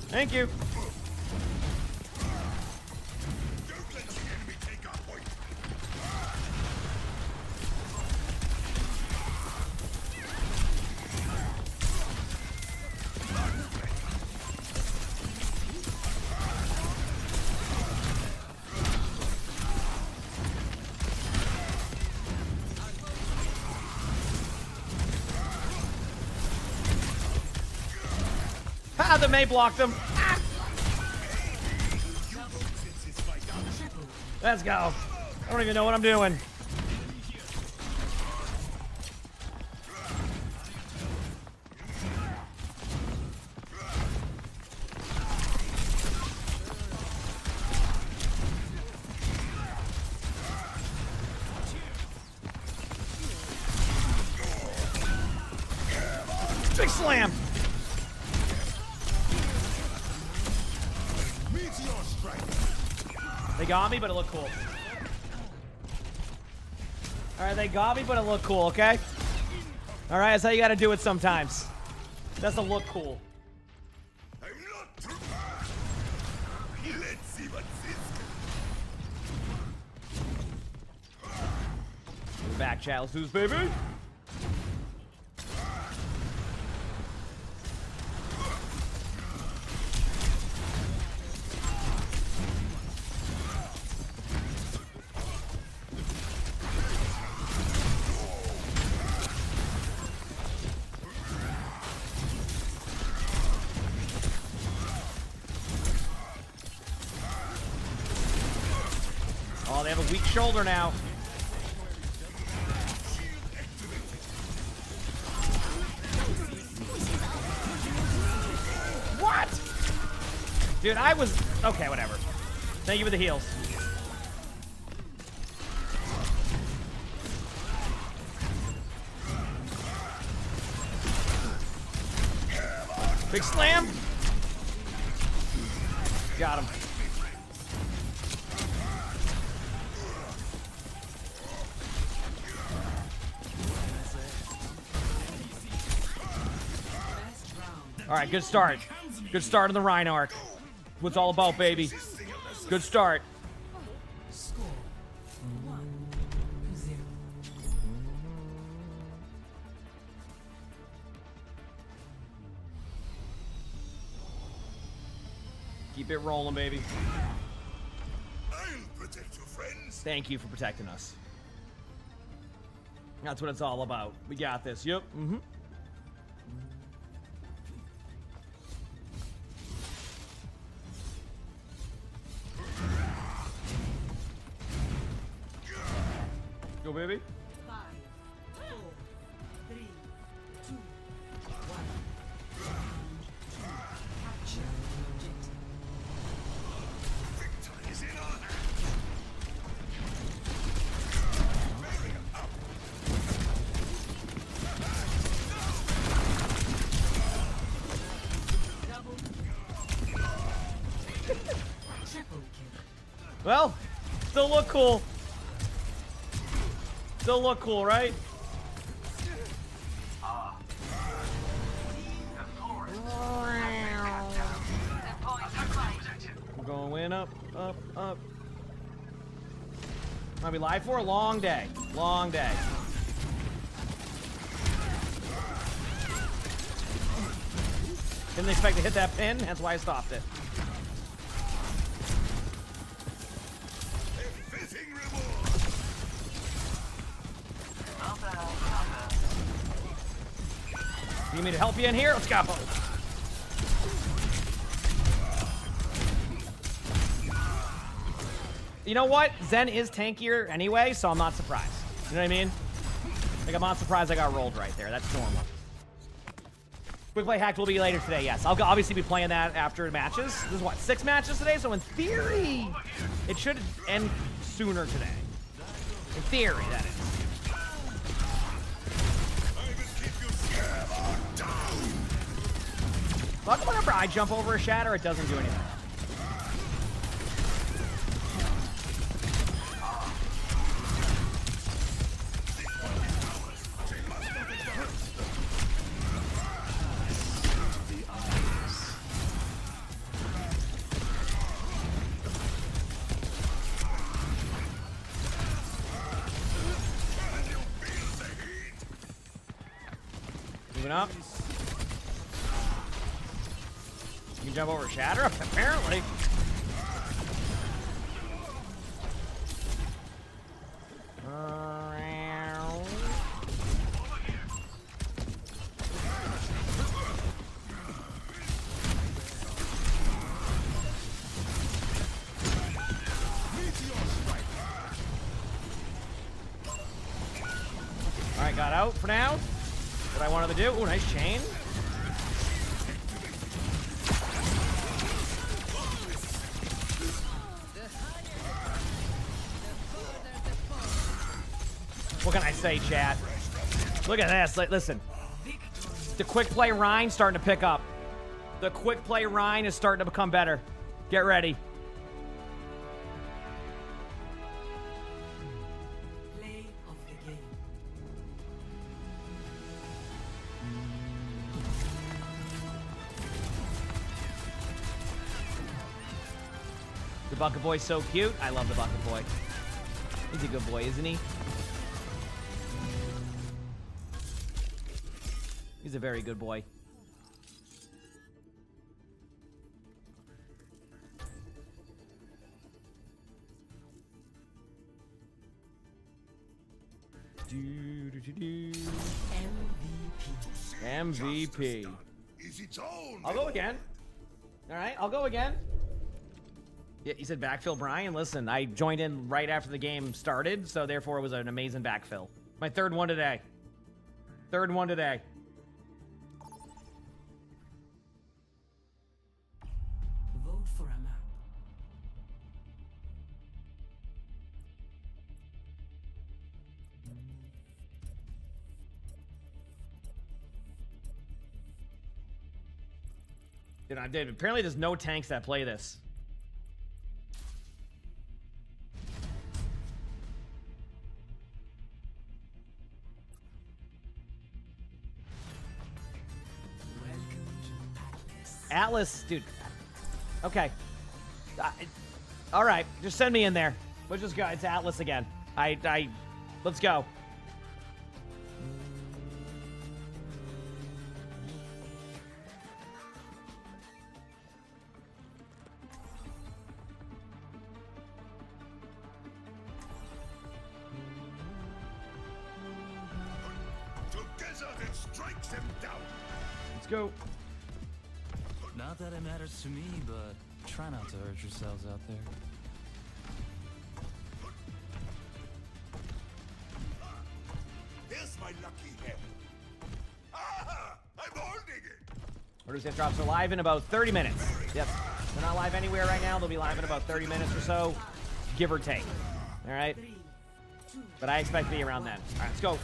Thank you. Ah, the May blocked him. Ah. Let's go. I don't even know what I'm doing. Big slam. They got me, but it looked cool. All right, they got me, but it looked cool, okay? All right, that's how you got to do it sometimes. That's a look cool. I'm not too far. Let's see what's this. Back, chat. Let's do this, baby. Oh, they have a weak shoulder now. What? Dude, I was... Okay, whatever. Thank you for the heals. Big slam. Got him. All right, good start. Good start in the Rhine arc. What's it's all about, baby. Good start. Keep it rolling, baby. I'll protect your friends. Thank you for protecting us. That's what it's all about. We got this. Yep. Mm-hmm. Go, baby. 5, 4, 3, 2, 1. Capture objective. Victory is in our hands. Well, still look cool. Still look cool, right? We're going up, up, up. Might be live for a long day. Long day. Didn't expect to hit that pin, that's why I stopped it. You need me to help you in here? Let's go. You know what? Zen is tankier anyway, so I'm not surprised. You know what I mean? Like, I'm not surprised I got rolled right there. That's normal. Quick play hacked will be later today, yes. I'll obviously be playing that after matches. This is what, 6 matches today? So in theory, it should end sooner today. In theory, that is. But whenever I jump over a shatter, it doesn't do anything. Moving up. You can jump over shatter, apparently. Alright, got out for now. What I wanted to do. Ooh, nice chain. What can I say, chat? Look at this. Listen. The quick play Rhine starting to pick up. The quick play Rhine is starting to become better. Get ready. Play of the game. The Bucket Boy's so cute. I love the Bucket Boy. He's a good boy, isn't he? He's a very good boy. MVP. I'll go again. All right, I'll go again. Yeah, you said backfill, Brian. Listen, I joined in right after the game started, so therefore it was an amazing backfill. My third one today. Third one today. Vote for a map. Dude, apparently there's no tanks that play this. Atlas, dude. Okay. All right, just send me in there. Let's just go. It's Atlas again. Let's go. Together it strikes them down. Let's go. Not that it matters to me, but try not to hurt yourselves out there. Here's my lucky hemp. Ah, I'm holding it. Orders Get Drops are live in about 30 minutes. Yep. They're not live anywhere right now. They'll be live in about 30 minutes or so, give or take. All right? But I expect to be around then. All right, let's go.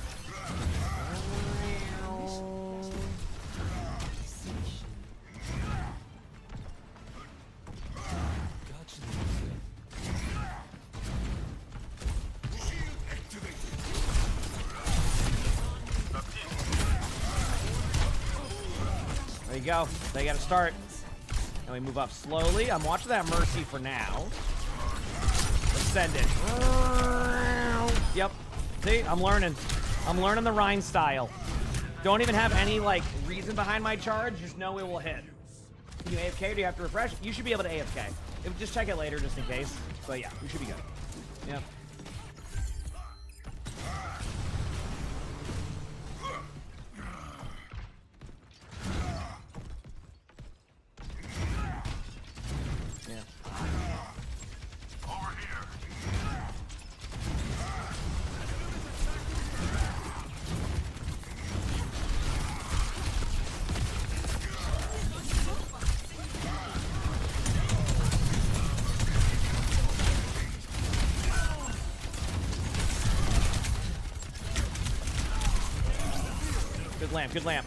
you go. They got to start. And we move up slowly. I'm watching that Mercy for now. Let's send it. Yep. See, I'm learning. I'm learning the Rhine style. Don't even have any, like, reason behind my charge. Just know it will hit. Can you AFK or do you have to refresh? You should be able to AFK. Just check it later just in case. But yeah, we should be good. Yep. Good lamp, good lamp.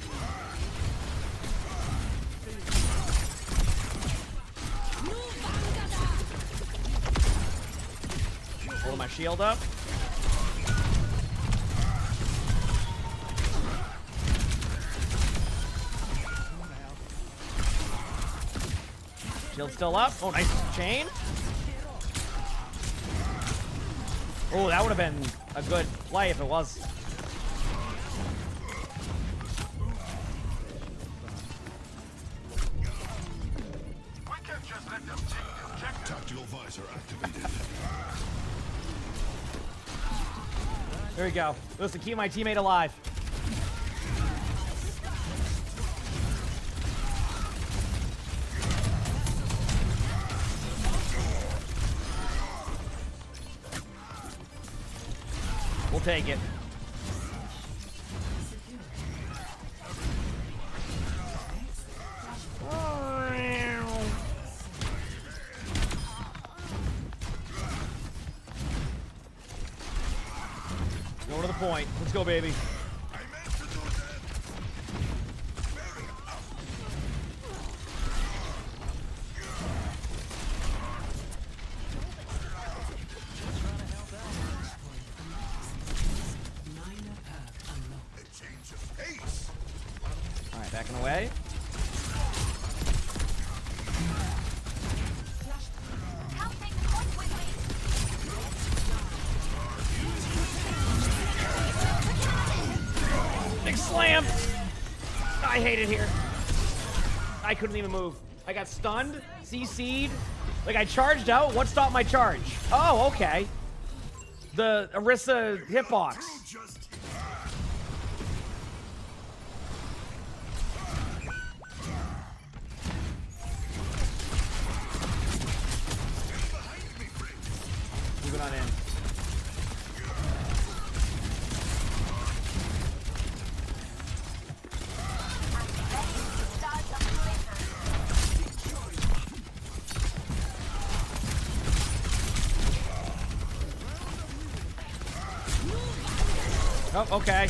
Hold my shield up. Shield still up. Oh, nice chain. Oh, that would have been a good play if it was. Tactical visor activated. There we go. Listen, keep my teammate alive. We'll take it. Go to the point. Let's go, baby. All right, backing away. Big slam! I hate it here. I couldn't even move. I got stunned, CC'd. Like, I charged out. What stopped my charge? Oh, okay. The Orisa hitbox. Moving on in. Oh, okay.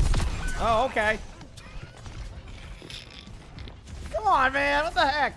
Oh, okay. Come on, man. What the heck?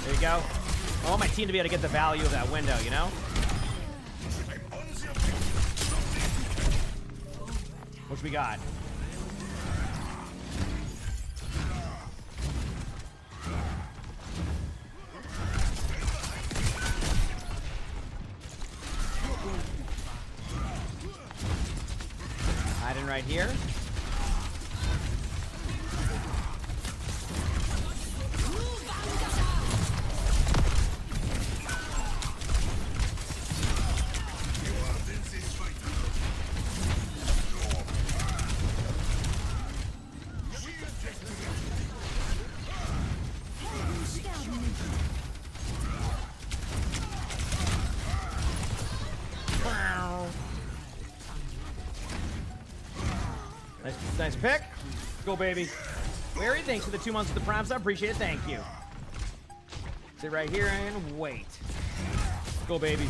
There you go. I want my team to be able to get the value of that window, you know? What we got? Hiding right here. Nice pick. Let's go, baby. Larry, thanks for the 2 months with the Prime sub. Appreciate it. Thank you. Sit right here and wait. Let's go, baby.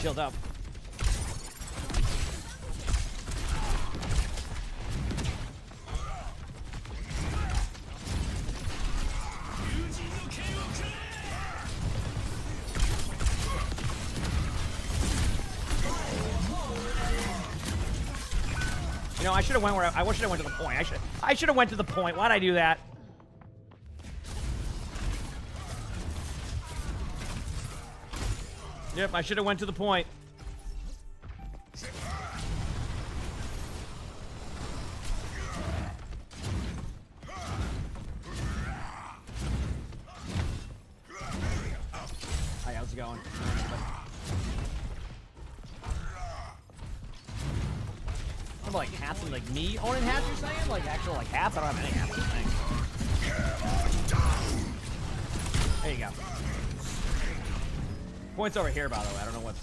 Shield up. You know, I should have went where I should have went to the point. I should have went to the point. Why'd I do that? Yep, I should have went to the point. Hi, how's it going? What, like hats and like me owning hats, you're saying? Like actual like hats? I don't have any hats. Thanks. There you go. Points over here, by the way. I don't know what.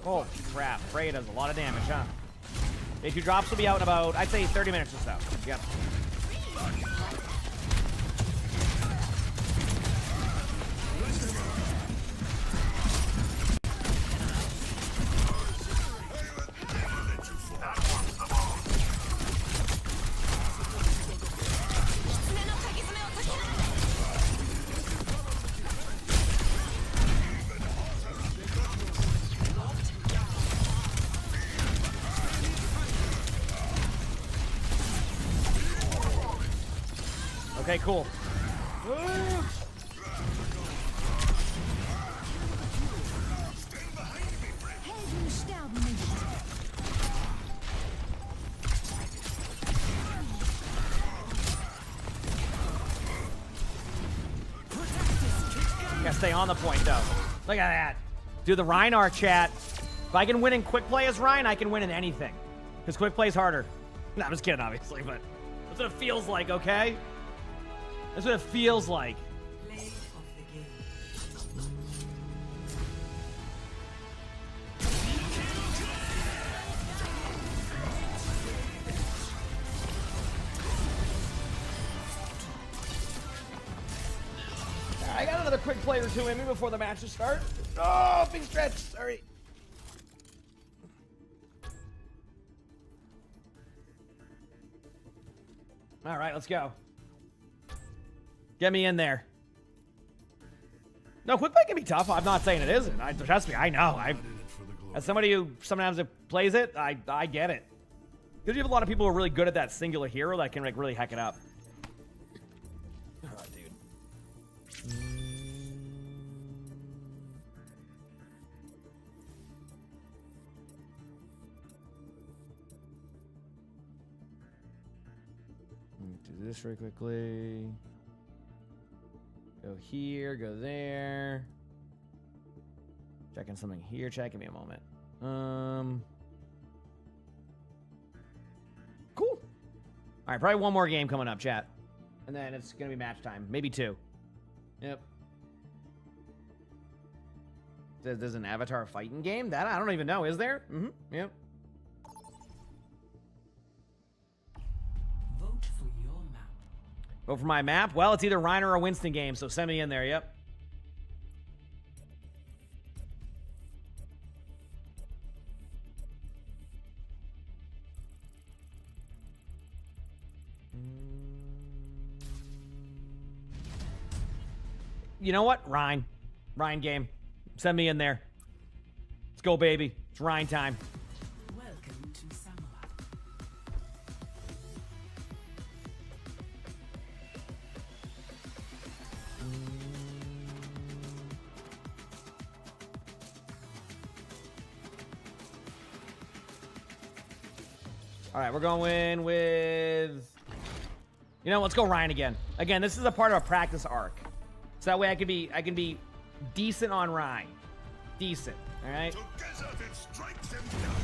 Oh crap! Frey does a lot of damage, huh? Day 2 drops will be out in about, I'd say, 30 minutes or so. Yep. Okay, cool. Gotta stay on the point, though. Look at that. Do the Reinhardt chat. If I can win in quick play as Ryan, I can win in anything. Because quick play is harder. No, I'm just kidding, obviously, but that's what it feels like, okay? That's what it feels like. I got another quick play or two in me before the matches start. Oh, big stretch. Sorry. All right, let's go. Get me in there. No, quick play can be tough. I'm not saying it isn't. Trust me, I know. As somebody who sometimes plays it, I get it. Because you have a lot of people who are really good at that singular hero that can like really hack it up. Oh, dude. Do this very quickly. Go here, go there. Checking something here. Chat, give me a moment. Cool. All right, probably one more game coming up, chat. And then it's going to be match time. Maybe 2. Yep. There's an Avatar fighting game? That I don't even know. Is there? Mm-hmm. Yep. Vote for my map? Well, it's either Reiner or a Winston game, so send me in there, yep. You know what? Ryan game. Send me in there. Let's go, baby. It's Ryan time. Welcome to Samurai. All right, we're going with... You know, let's go Ryan again. Again, this is a part of a practice arc. So that way I can be decent on Rhine. Decent, all right? Together then strike them down.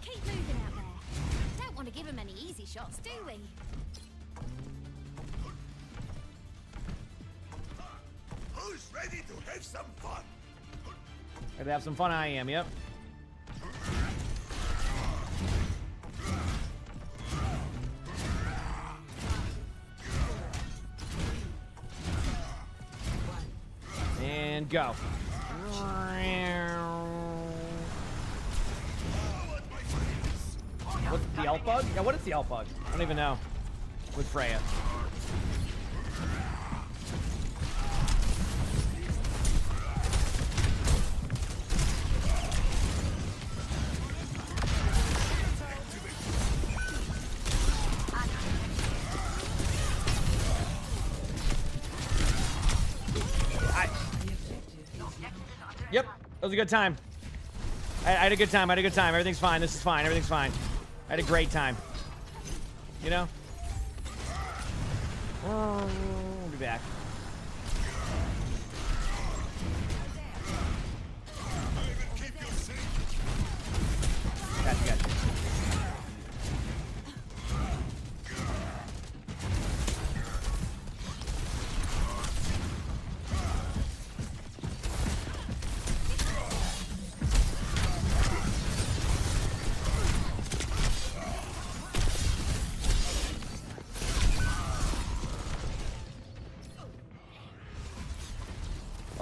Keep moving out there. Don't want to give him any easy shots, do we? Who's ready to have some fun? Ready to have some fun? I am, yep. And go. What's the elk bug? Yeah, what is the elk bug? I don't even know. With Freya. Yep, that was a good time. I had a good time. I had a good time. Everything's fine. This is fine. Everything's fine. I had a great time. You know? We'll be back. Gotcha.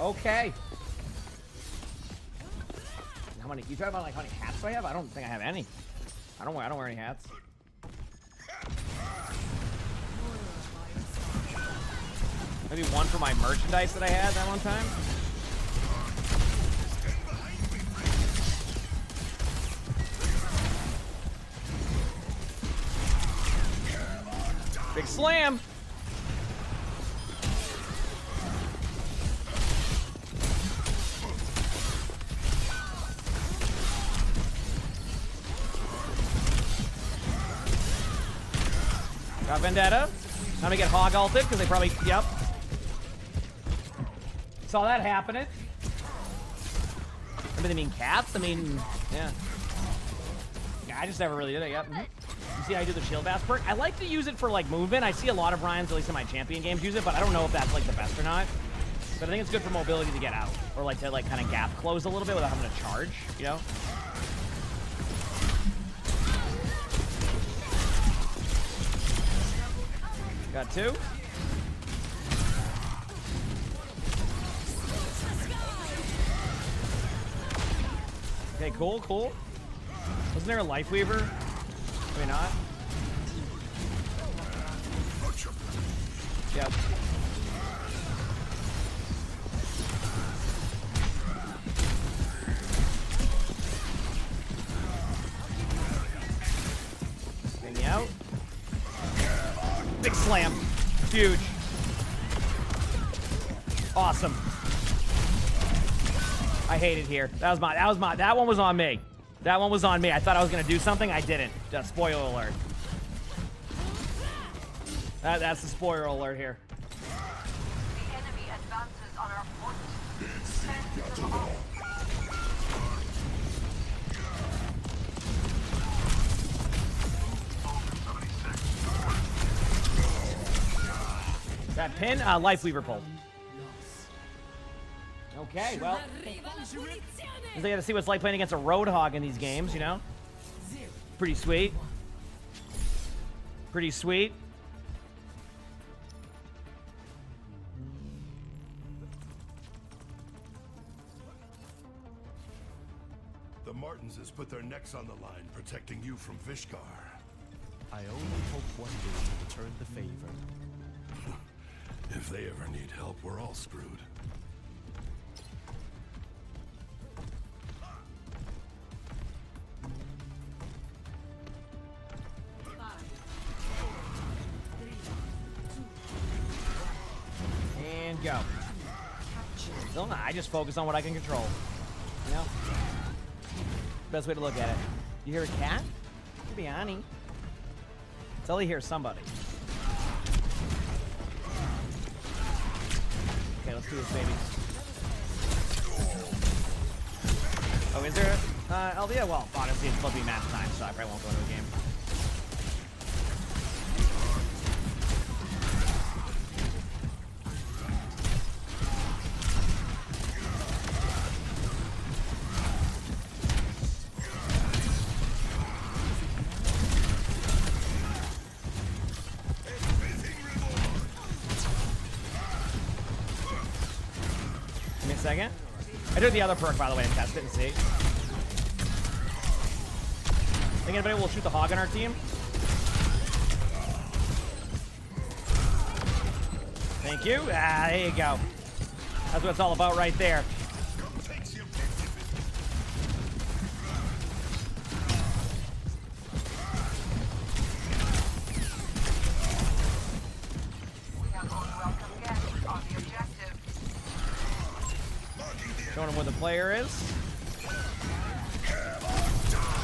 Okay. How many? You talking about like how many hats do I have? I don't think I have any. I don't wear any hats. Maybe one for my merchandise that I had that one time. Big slam. Got Vendetta. Time to get hog ulted because they probably, yep. Saw that happening. Maybe they mean cats? I mean, yeah. Yeah, I just never really did it, yep. You see how I do the shield bass perk? I like to use it for like movement. I see a lot of Ryans, at least in my champion games, use it, but I don't know if that's like the best or not. But I think it's good for mobility to get out. Or like to like kind of gap close a little bit without having to charge, you know? Got two. Okay, cool. Wasn't there a Life Weaver? Maybe not. Yep. Getting out. Big slam. Huge. Awesome. I hate it here. That one was on me. That one was on me. I thought I was gonna do something. I didn't. Just spoiler alert. That's the spoiler alert here. The enemy advances on our point. That pin, Life Weaver pulled. Okay, well, I got to see what it's like playing against a Roadhog in these games, you know? Pretty sweet. Pretty sweet. The Martinses put their necks on the line, protecting you from Vishkar. I only hope one day to return the favor. If they ever need help, we're all screwed. And go. Still not. I just focus on what I can control. You know? Best way to look at it. You hear a cat? Could be Annie. Tell you hear somebody. let's do this, baby. Oh, is there LVO? Well, honestly, it's supposed to be match time, so I probably won't go to a game. Give me a second. I did the other perk, by the way, and test it and see. Think anybody will shoot the hog on our team? Thank you. Ah, there you go. That's what it's all about right there. Showing him where the player is.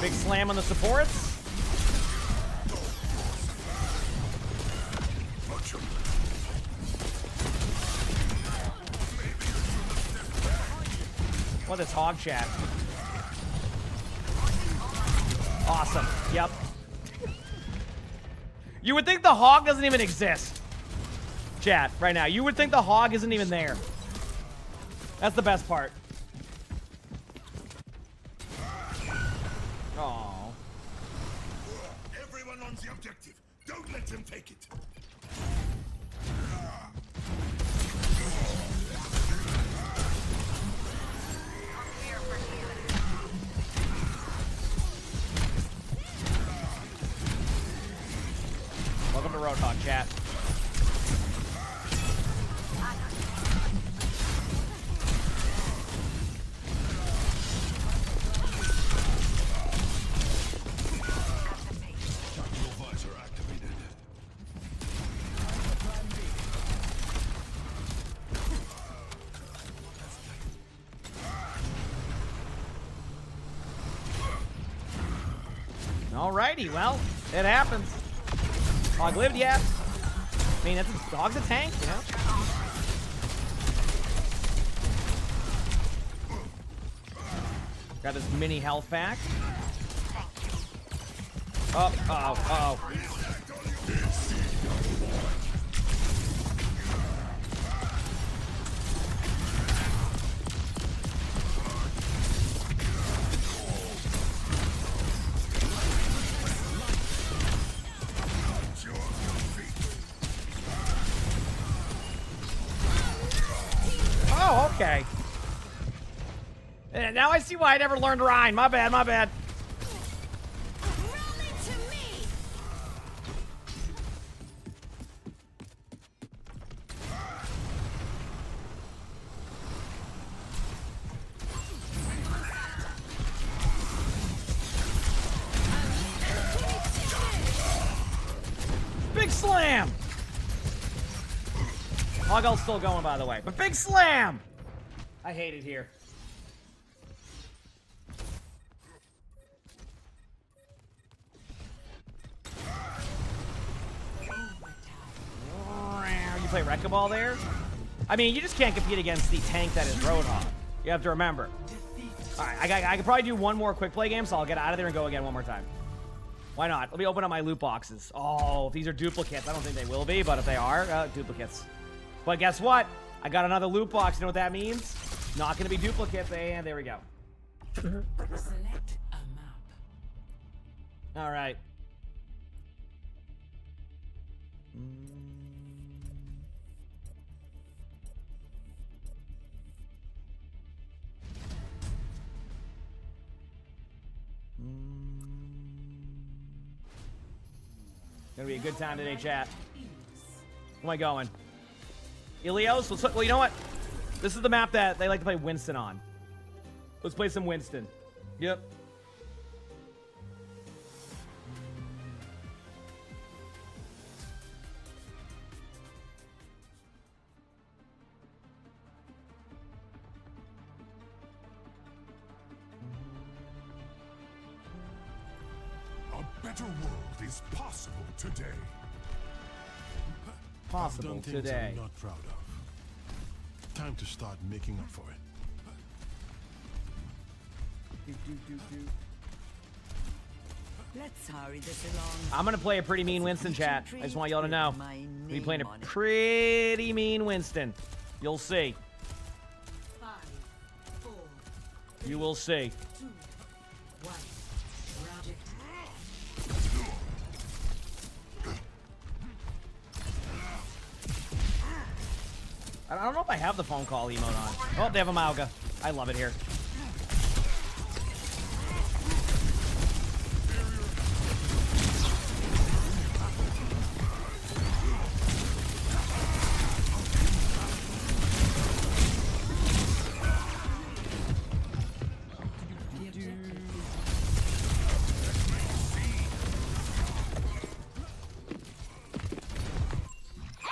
Big slam on the supports. What is hog chat? Awesome. Yep. You would think the hog doesn't even exist. Chat, right now. You would think the hog isn't even there. That's the best part. Oh. Everyone on the objective. Don't let them take it. Welcome to Roadhog, chat. Alrighty, well, it happens. Hog lived yet. I mean, dog's a tank, you know? Got this mini health pack. Oh, uh-oh. Oh, okay. Now I see why I never learned Rhine. My bad, my bad. Big slam! Hoggel's still going, by the way. But big slam! I hate it here. You play Wreck-A-Ball there? I mean, you just can't compete against the tank that is Roadhog. You have to remember. Alright, I could probably do one more quick play game, so I'll get out of there and go again one more time. Why not? Let me open up my loot boxes. Oh, if these are duplicates. I don't think they will be, but if they are, duplicates. But guess what? I got another loot box. You know what that means? Not going to be duplicates. And there we go. Select a map. All right. Gonna be a good time today, chat. Where am I going? Ilios? Well, you know what? This is the map that they like to play Winston on. Let's play some Winston. Yep. A better world is possible today. Possible today. I'm not proud of. Time to start making up for it. Let's hurry this along. I'm gonna play a pretty mean Winston, chat. I just want y'all to know. We playing a pretty mean Winston. You'll see. 5, 4, You will see. 2, 1. Round I don't know if I have the phone call emote on. Oh, they have a Mauga. I love it here.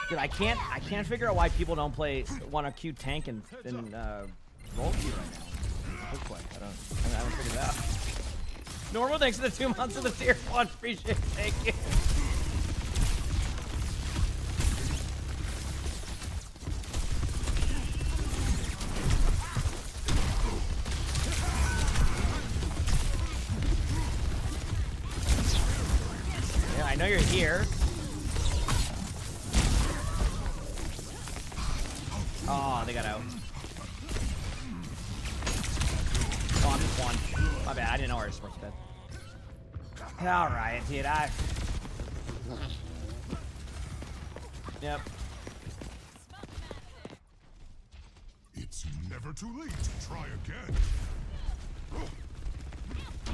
Dude, I can't figure out why people don't want to queue tank and roll queue right now. Quick play. I haven't figured it out. Normal, thanks for the 2 months of the tier 1. Appreciate it. Thank you. Yeah, I know you're here. Oh, they got out. Oh, I'm just one. My bad. I didn't know where I was supposed to be. All right, dude. Yep. It's never too late to try again.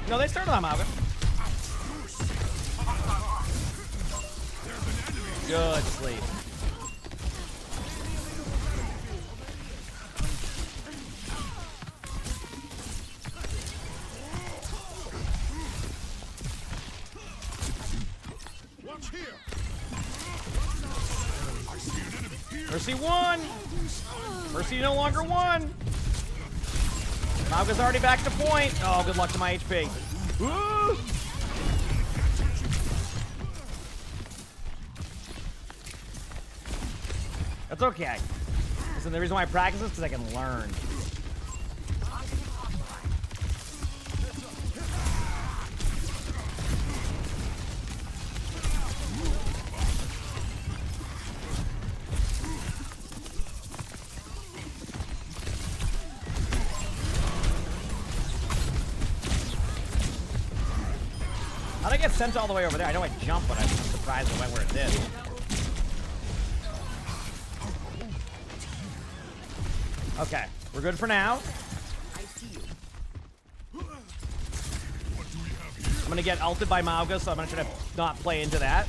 No, they started on Mauga. Good sleep. Mercy won! Mercy no longer won! Mauga's already back to point. Oh, good luck to my HP. Woo! That's okay. Listen, the reason why I practice is because I can learn. How'd I get sent all the way over there? I know I jumped, but I'm surprised I went where it did. Okay, we're good for now. I'm gonna get ulted by Mauga, so I'm gonna try to not play into that.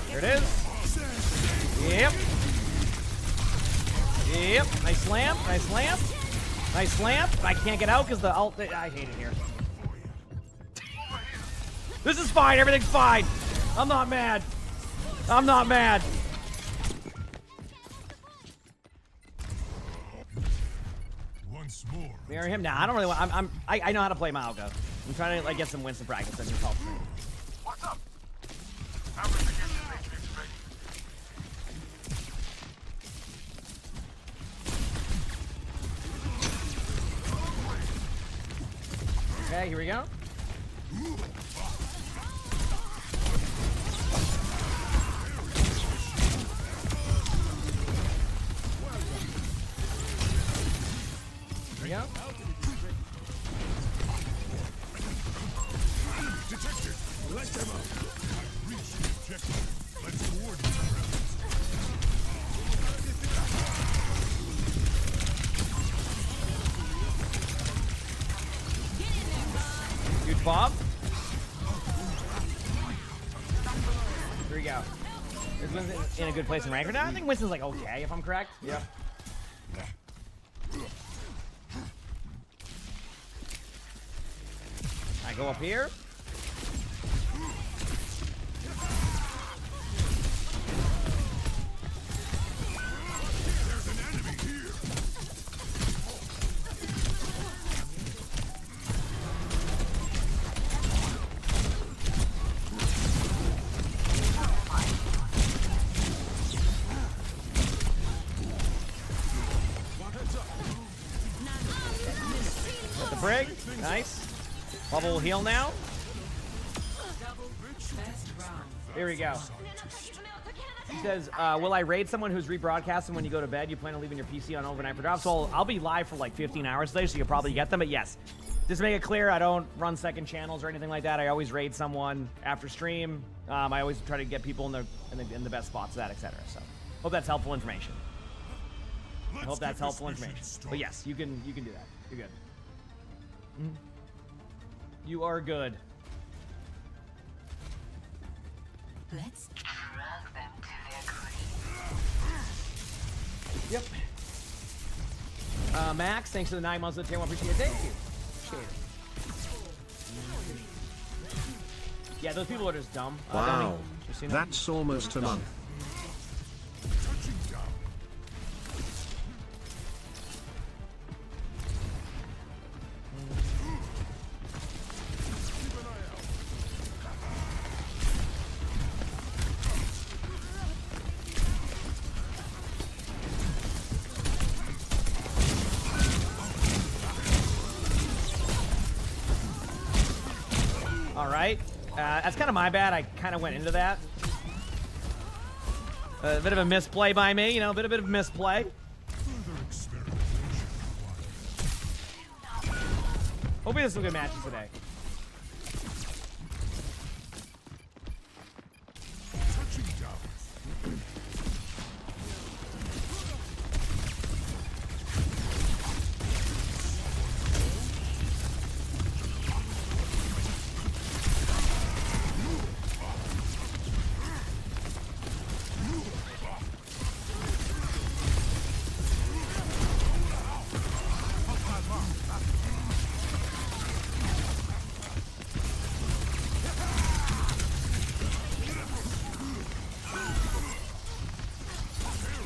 There it is. Yep. Yep. Nice slam. Nice slam. Nice slam. I can't get out because the ult. I hate it here. This is fine. Everything's fine. I'm not mad. I'm not mad. Once more. Marry him? Nah, I don't really want. I know how to play Mauga. I'm trying to like get some Winston practice. That just helps me. What's up? Okay, here we go. Here we go. Detected. Let them out. Reach the objective. Let's coordinate our efforts. Huge Bob. Here we go. Is Winston in a good place in rank right now? I think Winston's like okay, if I'm correct. Yeah. I go up here. There's an enemy here. frig. Nice. Bubble will heal now. Here we go. He says, will I raid someone who's rebroadcasting when you go to bed? You plan on leaving your PC on overnight for drops? Well, I'll be live for like 15 hours today, so you'll probably get them. But yes, just to make it clear, I don't run second channels or anything like that. I always raid someone after stream. I always try to get people in the best spots, that, etc. So, hope that's helpful information. I hope that's helpful information. But yes, you can do that. You're good. You are good. Let's drag them to their grave. Yep. Max, thanks for the 9 months of the tier 1. Appreciate it. Thank you. Appreciate it. Yeah, those people are just dumb. Wow. That's almost a month. Alright. That's kind of my bad. I kind of went into that. A bit of a misplay by me, you know, a bit of misplay. Hopefully there's some good matches today.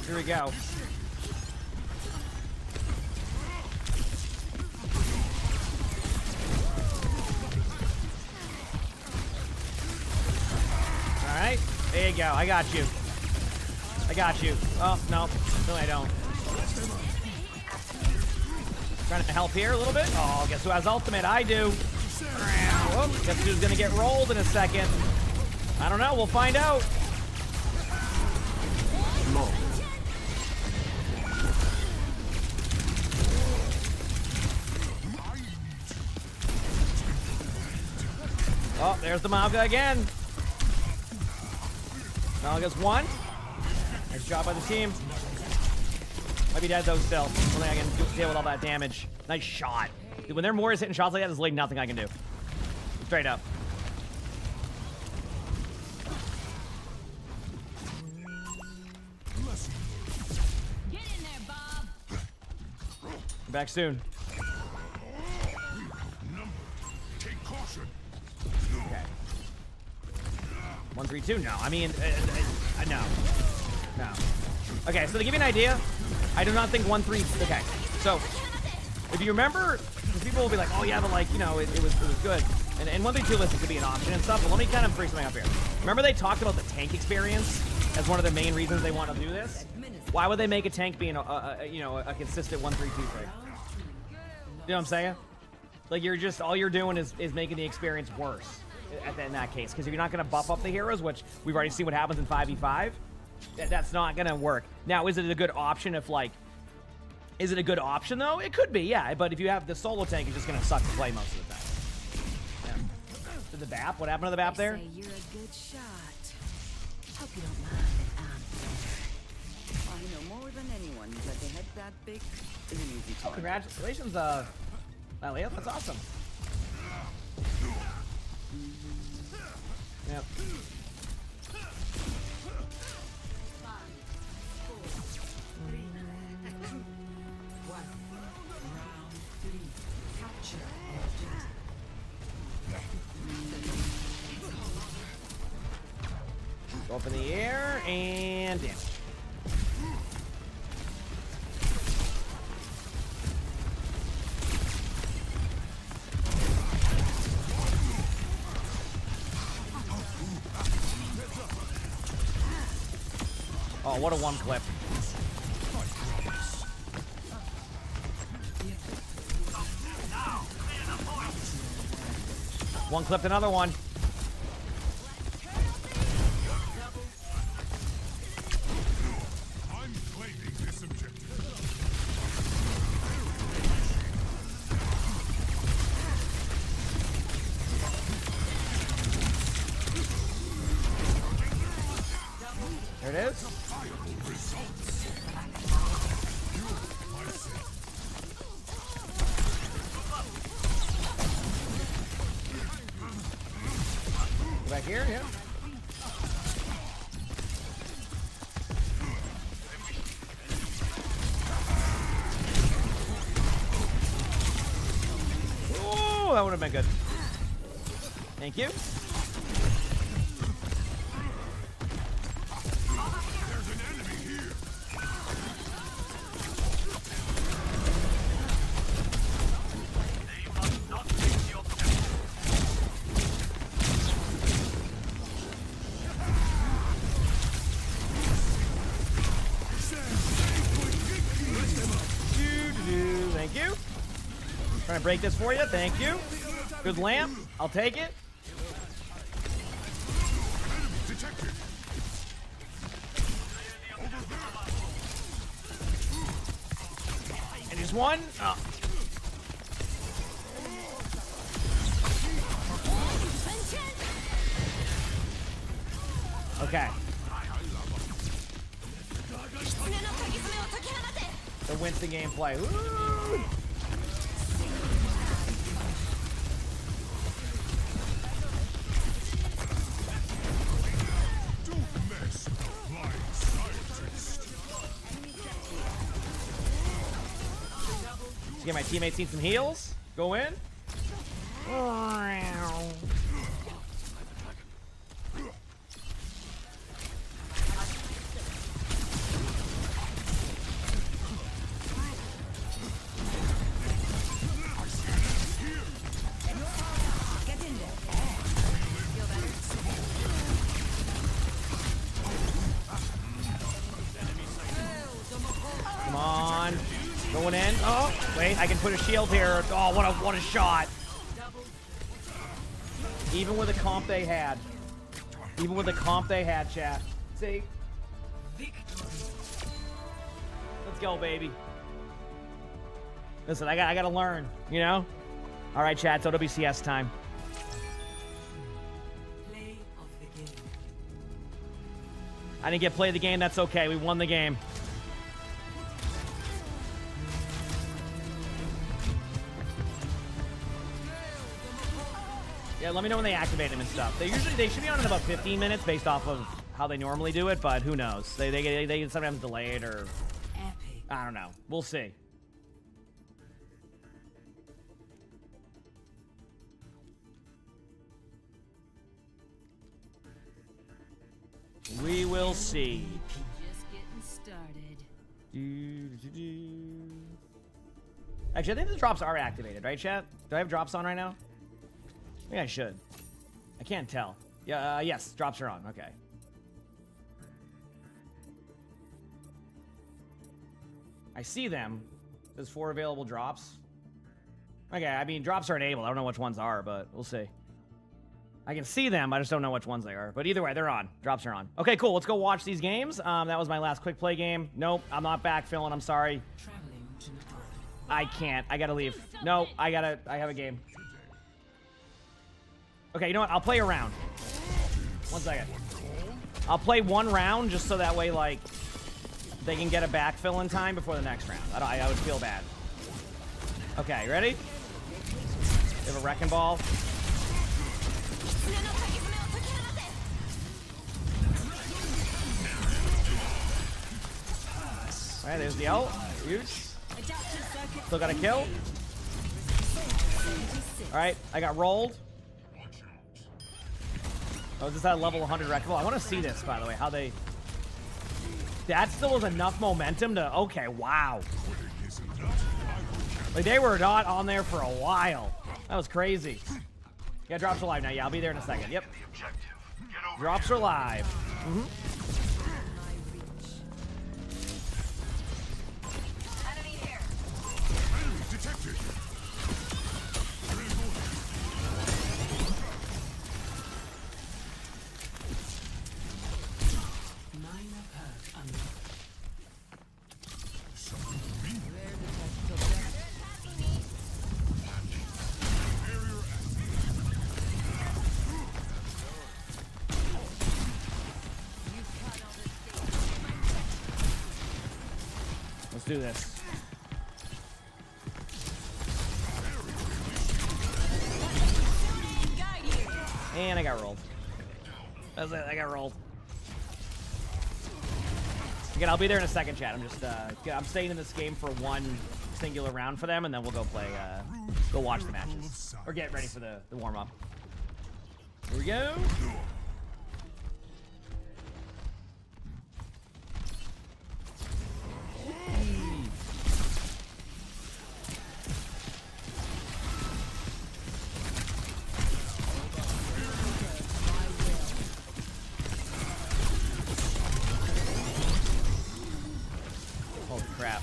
Here we go. Alright, there you go. I got you. I got you. Oh, no. No, I don't. Trying to help here a little bit. Oh, guess who has ultimate? I do. Oh, guess who's gonna get rolled in a second? I don't know. We'll find out. Oh, there's the Malga again. Malga's one. Nice job by the team. Might be dead though still. I don't think I can deal with all that damage. Nice shot. Dude, when their Moira's hitting shots like that, there's like nothing I can do. Straight up. Get in there, Bob. Back soon. Take caution. Okay. 1, 3, 2. No, I mean, no. No. Okay, so to give you an idea, I do not think 1, 3. Okay, so if you remember, people will be like, oh yeah, but like, you know, it was good. And 1, 3, 2 listing could be an option and stuff, but let me kind of bring something up here. Remember they talked about the tank experience as one of the main reasons they want to do this? Why would they make a tank being a consistent 1, 3, 2 thing? You know what I'm saying? Like you're just, all you're doing is making the experience worse in that case, because if you're not going to buff up the heroes, which we've already seen what happens in 5v5, that's not going to work. Now, is it a good option if like, is it a good option though? It could be, yeah, but if you have the solo tank, it's just going to suck to play most of the time. Yeah. Did the BAP? What happened to the BAP there? Say you're a good shot. Hope you don't mind that I know more than anyone that the head that big is an easy Oh, target. congratulations, Elliot. That's awesome. Yep. Go up in the air and damage. Oh, what a one clip. One clipped another one. I'm claiming this objective. There it is. Go back here, yeah. Oh, that would have been good. Thank you. There's an enemy here. They must not take the objective. Thank you. Trying to break this for you. Thank you. Good lamp. I'll take it. Detected. And just one. Oh. Okay. The Winston gameplay. Woo! Don't mess with the flying scientist. Let's get my teammates need some heals. Go in. Come on. Going in. Oh, wait. I can put a shield here. Oh, what a shot. Even with the comp they had. Even with the comp they had, chat. See? Let's go, baby. Listen, I gotta learn, you know? All right, chat. So WCS time. Play of the game. I didn't get play of the game. That's okay. We won the game. Yeah, let me know when they activate them and stuff. They should be on in about 15 minutes based off of how they normally do it, but who knows? They sometimes delay it or I don't know. We'll see. We will see. Just getting started. Actually, I think the drops are activated, right, chat? Do I have drops on right now? I think I should. I can't tell. Yeah, yes, drops are on. Okay. I see them. There's 4 available drops. Okay, I mean, drops are enabled. I don't know which ones are, but we'll see. I can see them. I just don't know which ones they are. But either way, they're on. Drops are on. Okay, cool. Let's go watch these games. That was my last quick play game. Nope, I'm not backfilling. I'm sorry. I can't. I gotta leave. No, I have a game. Okay, you know what? I'll play a round. 1 second. I'll play 1 round just so that way, like, they can get a backfill in time before the next round. I would feel bad. Okay, ready? You have a wrecking ball. Alright, there's the ult. Huge. Still got a kill. Alright, I got rolled. Oh, is this that level 100 wrecking ball? I want to see this, by the way, how they... That still was enough momentum to... Okay, wow. Like, they were not on there for a while. That was crazy. Yeah, drops are live now. Yeah, I'll be there in a second. Yep. Drops are live. Mm-hmm. do this. And I got rolled. That's it. I got rolled. Again, I'll be there in a second, chat. I'm just I'm staying in this game for one singular round for them, and then we'll go play, go watch the matches or get ready for the warm up. Here we go. Holy crap.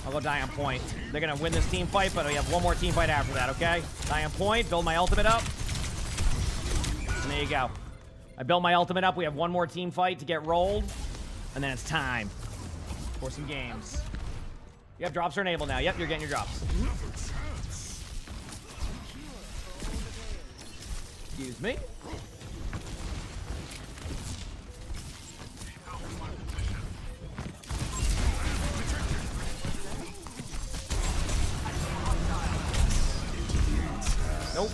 I'll go die on point. They're gonna win this team fight, but we have one more team fight after that, okay? Die on point, build my ultimate up. And there you go. I built my ultimate up. We have one more team fight to get rolled. And then it's time for some games. Yep, drops are enabled now. Yep, you're getting your drops. Excuse me. Nope.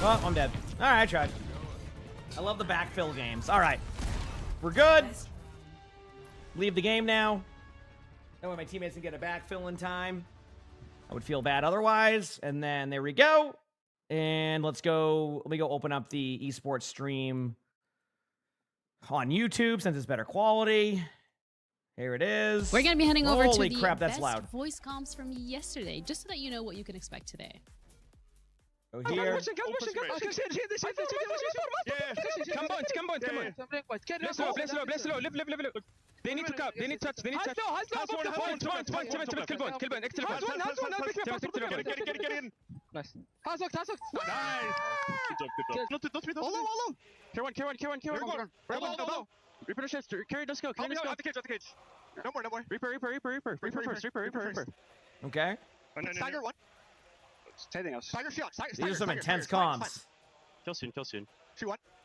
Well, I'm dead. All right, I tried. I love the backfill games. All right. We're good. Leave the game now. That way my teammates can get a backfill in time. I would feel bad otherwise. And then there we go. And let's go. Let me go open up the esports stream on YouTube since it's better quality. Here it is. We're going to be heading over to Holy the crap, that's best loud. voice comms from yesterday, just so that you know what you can expect today. Go here. They need to cap. They need touch. They need touch. Get in. Nice. Nice. Good job. Not me. Hold. K1. Reaper the chest. Carry, let's go. Carry, let's go. At the cage. No more. Reaper. Okay. Stagger one. Anything else? Stagger shield. These are some intense comms. Kill soon. 3-1.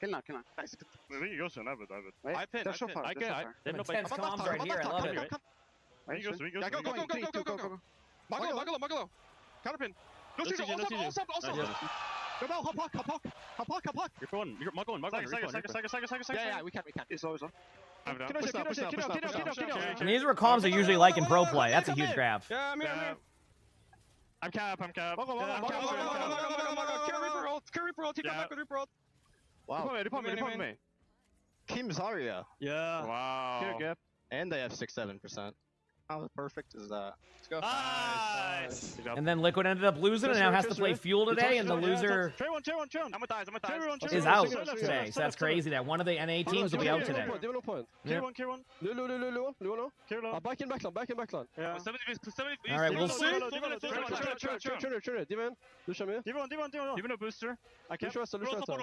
Kill now. Nice. You go soon. I have it. Wait, I pin. I get it. Intense comms right here. I love it. Go. Magalo. Counterpin. No CJ. Go bell. Hop. Reaper one. Magalo. Yeah, we can. It's always on. And these are comms I usually like in pro play. That's a huge graph. Yeah, I'm cap. Kill Reaper ult. Take that back with Reaper ult. Wow. Depend me. Team Zarya. Yeah. Wow. Here, Gap. And they have 6-7%. How perfect is that? Let's go. Nice. And then Liquid ended up losing and now has to play Fuel today, and the loser I'm gonna die. is out today. So that's crazy that one of the NA teams will be out today. K1. Back in backline. Yeah. All right, we'll see. Diven a booster. I can't. Close up.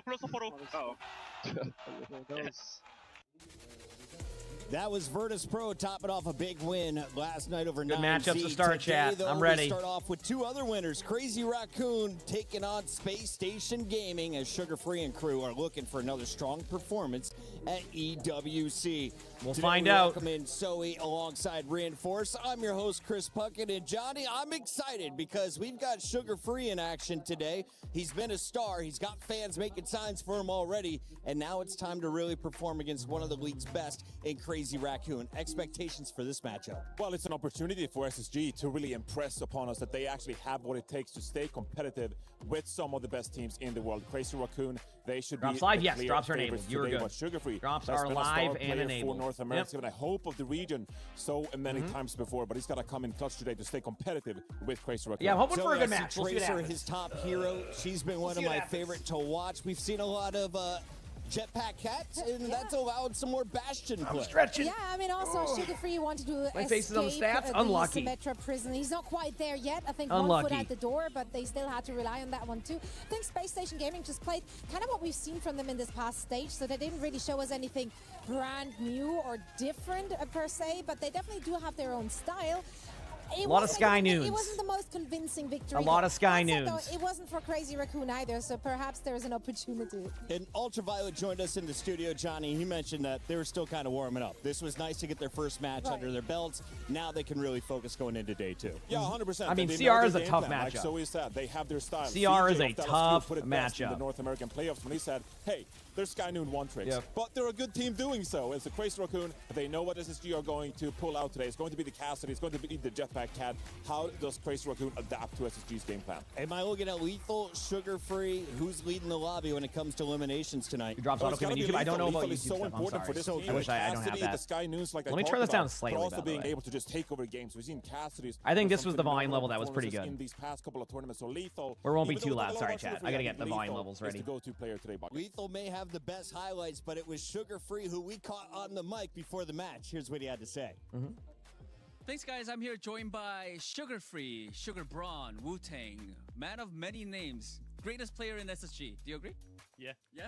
That was Virtus Pro topping off a big win last night over 9Z. Good matchups to start, chat. Though, I'm ready. We start off with two other winners. Crazy Raccoon taking on Space Station Gaming as Sugar Free and crew are looking for another strong performance at EWC. We'll Today find we out. Welcome in Zoe alongside Reinforce. I'm your host, Chris Puckett. And Johnny, I'm excited because we've got Sugar Free in action today. He's been a star. He's got fans making signs for him already. And now it's time to really perform against one of the league's best in Crazy Raccoon. Expectations for this matchup? Well, it's an opportunity for SSG to really impress upon us that they actually have what it takes to stay competitive with some of the best teams in the world. Crazy Raccoon, they should Drops be live? the Yes, clear drops are favorites enabled. You were today, good. but Sugar Free Drops has are been a live star and player enabled. for North America Yep. and I hope of the region so many times before, but he's got to come in clutch today to stay competitive with Crazy Raccoon. Yeah, I'm hoping for a good Zoe, match. We'll see what Tracer, happens. his top hero. She's been one of see what my happens. favorite to watch. We've seen a lot of Jetpack Cats, and that's allowed some more Bastion play. Stretching. Yeah, I mean, also Sugar Free wanted to My face is on the stats. Unlucky. Symmetra prison. He's not quite there yet. I think Unlucky. 1 foot out the door, but they still had to rely on that one too. I think Space Station Gaming just played kind of what we've seen from them in this past stage, so they didn't really show us anything brand new or different per se, but they definitely do have their own style. A lot of Sky Noons. It wasn't the most convincing victory. A lot of Sky That said, Noons. though, it wasn't for Crazy Raccoon either, so perhaps there's an opportunity. And Ultraviolet joined us in the studio, Johnny. He mentioned that they were still kind of warming up. This was nice to get their first match under their belts. Now they can really focus going into day 2. Yeah, 100%. I mean, They CR know is their a game tough plan. Like matchup. Zoe said, they have their style. CR is CJ a of Dallas tough put it best in matchup. the North American playoffs when he said, hey, they're Sky Noon one tricks. Yep. But they're a good team doing so. It's the Crazy Raccoon. They know what SSG are going to pull out today. It's going to be the Cassidy. It's going to be the Jetpack Cat. How does Crazy Raccoon adapt to SSG's game plan? Am I looking at Lethal, Sugar Free? Who's leading the lobby when it comes to eliminations tonight? He drops auto it's gotta on be YouTube. I don't know Lethal. about Lethal is YouTube so stuff. I'm important for sorry. this team. I wish I don't have Cassidy, that. The Sky Noons, like Let I me turn talked this down about, slightly, but also by the being way. able to just take over games. We've seen Cassidy's. I think this some was the volume phenomenal level that was pretty performances good. in these past couple of tournaments. So Lethal. Or it won't be even too though loud. the Sorry, lower chat. Sugar I gotta Free, get the Lethal volume levels is ready. the go-to player today, Buck. Lethal may have the best highlights, but it was Sugar Free who we caught on the mic before the match. Here's what he had to say. Thanks, guys. I'm here joined by Sugar Free, Sugar Braun, Wu-Tang, man of many names, greatest player in SSG. Do you agree? Yeah. Yeah?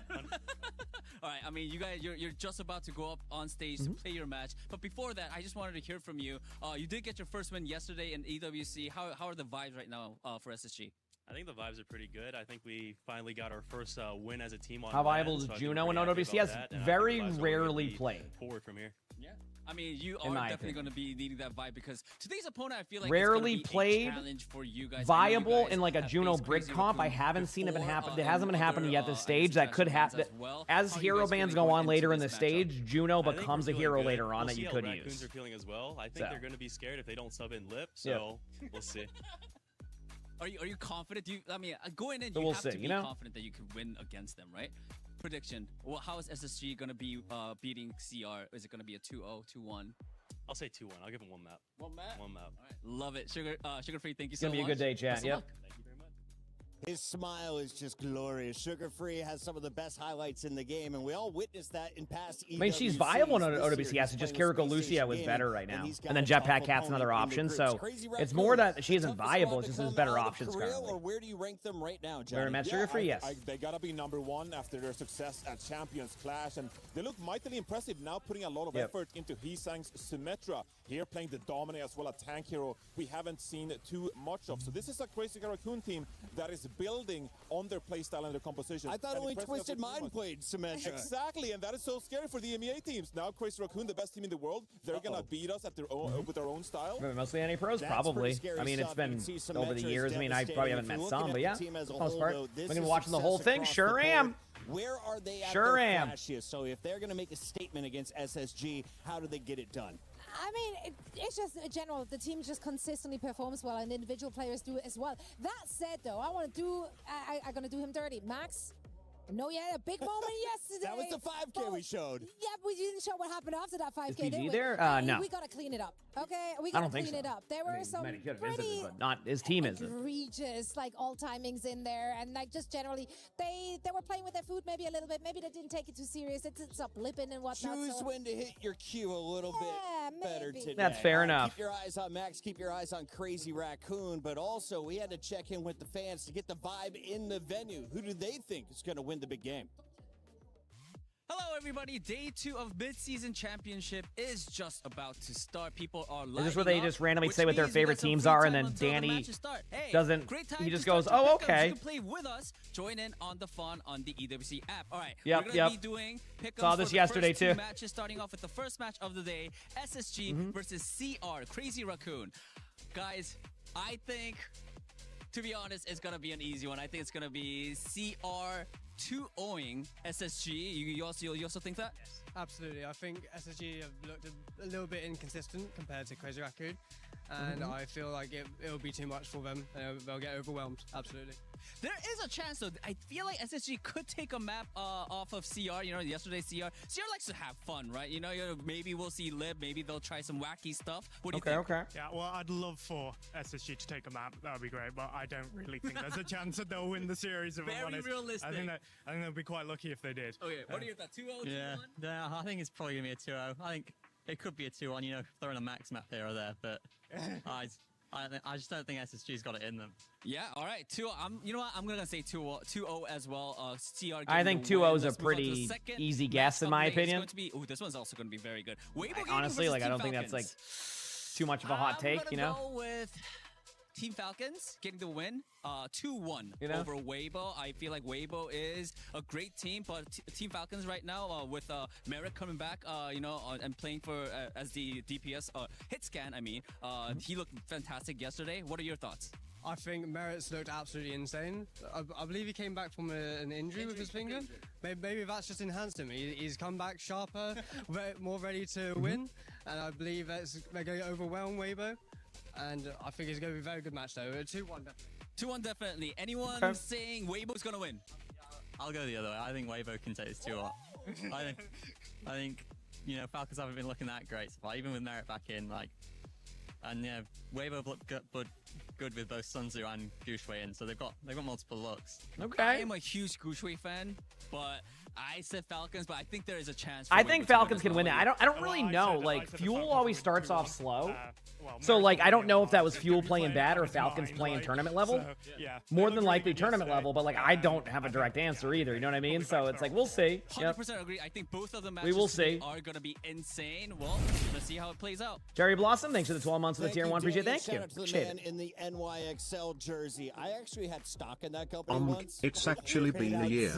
All right, I mean, you guys, you're just about to go up on stage to play your match. But before that, I just wanted to hear from you. You did get your first win yesterday in EWC. How are the vibes right now for SSG? I think the vibes are pretty good. I think we finally got our first win as a team on How LAN, viable is so I feel Juno in pretty happy OWCS? about that, and I think Very the vibes are gonna rarely be played. forward from here. Yeah. I mean, you In are my definitely opinion. going to be needing that vibe because today's opponent, I feel like Rarely it's gonna be played, a challenge for you guys. I know you viable guys in like a have Juno faced Brig Crazy comp. I Raccoon haven't seen it before, happen. It in hasn't been happening yet other, this stage. That could happen. as well. As How are you hero guys bans feeling go going on into later in the this matchup? stage, Juno I think becomes we're a feeling hero good. later on We'll that see you how could Raccoons use. are feeling as well. I think So. they're going to be scared if they don't sub in lip. Yeah. So we'll see. Are you confident? I mean, going in, So you we'll have see, to be you know? confident that you can win against them, right? Prediction. Well, how is SSG going to be beating CR? Is it going to be a 2-0, 2-1? I'll say 2-1. I'll give them one map. One map? One map. All right. Love it. Sugar Free, thank you It's so gonna much. be a good day, chat. Best of Yep. luck. Thank you very much. His smile is just glorious. Sugar Free has some of the best highlights in the game, and we all witnessed that in past I mean, she's EWCs viable in this year. OWCS. It's He's just playing Kiriko Space Lucia Station was Gaming, better right now. he's got And then a tough Jetpack Cat's another opponent in option. the So groups. Crazy it's Raccoon, more that she isn't toughest viable. one It's to just there's come better out of options Korea, currently. Or where do you rank them right now, Very Johnny? much Sugar Free, yes. They gotta be number one after their success at Champions Clash, and they look mightily impressive now, putting a lot of Yep. effort into Hisang's Symmetra. Here playing the Dominate as well, a tank hero we haven't seen too much of. So this is a Crazy Raccoon team that is building on their playstyle and their composition. I thought And only impressive Twisted as a team Mind was. played Symmetra. Exactly, and that is so scary for the EMEA teams. Now Crazy Raccoon, the best team in the world, they're gonna beat us at their own with their own style. Mostly NA pros, That's probably. pretty scary I mean, it's stuff. been You can see over the Symmetra is years. I mean, I probably devastating. haven't If met you're some, looking but at yeah, the team as for a the most whole, part. though, this I've been is watching the whole success thing. across Sure the am. board. Where are they at Sure their am. flashiest? So if they're going to make a statement against SSG, how do they get it done? I mean, it's just a general. The team just consistently performs well, and individual players do it as well. That said, though, I'm gonna do him dirty. Max, no, yeah, a big moment yesterday. That was the 5K we showed. Yeah, but we didn't show what happened after that 5K. Is did PG we? there? No. We gotta clean it up. Okay, we I gotta don't think clean so. it up. There I were mean, some he could have pretty visited, but not his team isn't. egregious, like all timings in there, and like just generally, they were playing with their food maybe a little bit. Maybe they didn't take it too serious. It's up blipping and whatnot. Choose so. when to hit your cue a little bit better maybe. today. That's fair enough. Keep your eyes on Max. Keep your eyes on Crazy Raccoon. But also, we had to check in with the fans to get the vibe in the venue. Who do they think is going to win the big game? Hello, everybody. Day 2 of mid-season championship is just about to start. People are lining Is this where they up, just randomly which say what their means we favorite got some teams free are, and time then until the Danny matches start. Hey, doesn't- great he time just to start goes, your "Oh, pickups. okay." You can play with us. Join in on the fun on the EWC app. All right, Yep, we're gonna be yep. doing pickups Saw for this the yesterday, first two too. matches, starting off with the first match of the day: SSG versus CR, Crazy Raccoon. Guys, I think, to be honest, it's gonna be an easy one. I think it's gonna be CR 2-0ing SSG. You also think that? Yes, absolutely. I think SSG have looked a little bit inconsistent compared to Crazy Raccoon, and I feel like it'll be too much for them. They'll get overwhelmed. Absolutely. There is a chance, though. I feel like SSG could take a map off of CR. You know, yesterday's CR. CR likes to have fun, right? You know, maybe we'll see Lib. Maybe they'll try some wacky stuff. What do you think? Okay. Yeah, well, I'd love for SSG to take a map. That would be great, but I don't really think there's a chance that they'll win the series. If I'm honest. Realistic. I think they'll be quite lucky if they did. Okay, what are your thoughts? 2-0, 2-1? Yeah, I think it's probably going to be a 2-0. I think it could be a 2-1, you know, throwing a max map here or there, but I just don't think SSG's got it in them. Yeah, all right. 2-0. You know what? I'm going to say 2-0 as well. CR. I think 2-0 is a pretty easy guess in my opinion. This one's also going to be very good. Honestly, like I don't think that's like too much of a hot take, you know? Go with Team Falcons getting the win, 2-1 over Weibo. I feel like Weibo is a great team, but Team Falcons right now with Merrick coming back, and playing for as the DPS hit scan. I mean, he looked fantastic yesterday. What are your thoughts? I think Merritt's looked absolutely insane. I believe he came back from an injury with his finger. Maybe that's just enhanced him. He's come back sharper, more ready to win, and I believe they're going to overwhelm Weibo. And I think it's going to be a very good match, though. 2-1 definitely. 2-1 definitely. Anyone saying Weibo's going to win? I'll go the other way. I think Weibo can take this 2-1. I think, you know, Falcons haven't been looking that great so far, even with Merritt back in, like, and yeah, Weibo looked good with both Sun Tzu and Gushwei in, so they've got multiple looks. Okay. I am a huge Gushwei fan, but I said Falcons, but I think there is a chance. I think Falcons can win it. I don't really know. Like Fuel always starts off slow. So like I don't know if that was Fuel playing bad or Falcons playing tournament level. More than likely tournament level, but like I don't have a direct answer either. You know what I mean? So it's like we'll see. 100% agree. I think both of the matches are going to be insane. Well, let's see how it plays out. Jerry Blossom, thanks for the 12 months of the tier 1. Appreciate it. Thank you. Shout out to the man in the NYXL jersey. I actually had stock in that company once. It's actually been a year.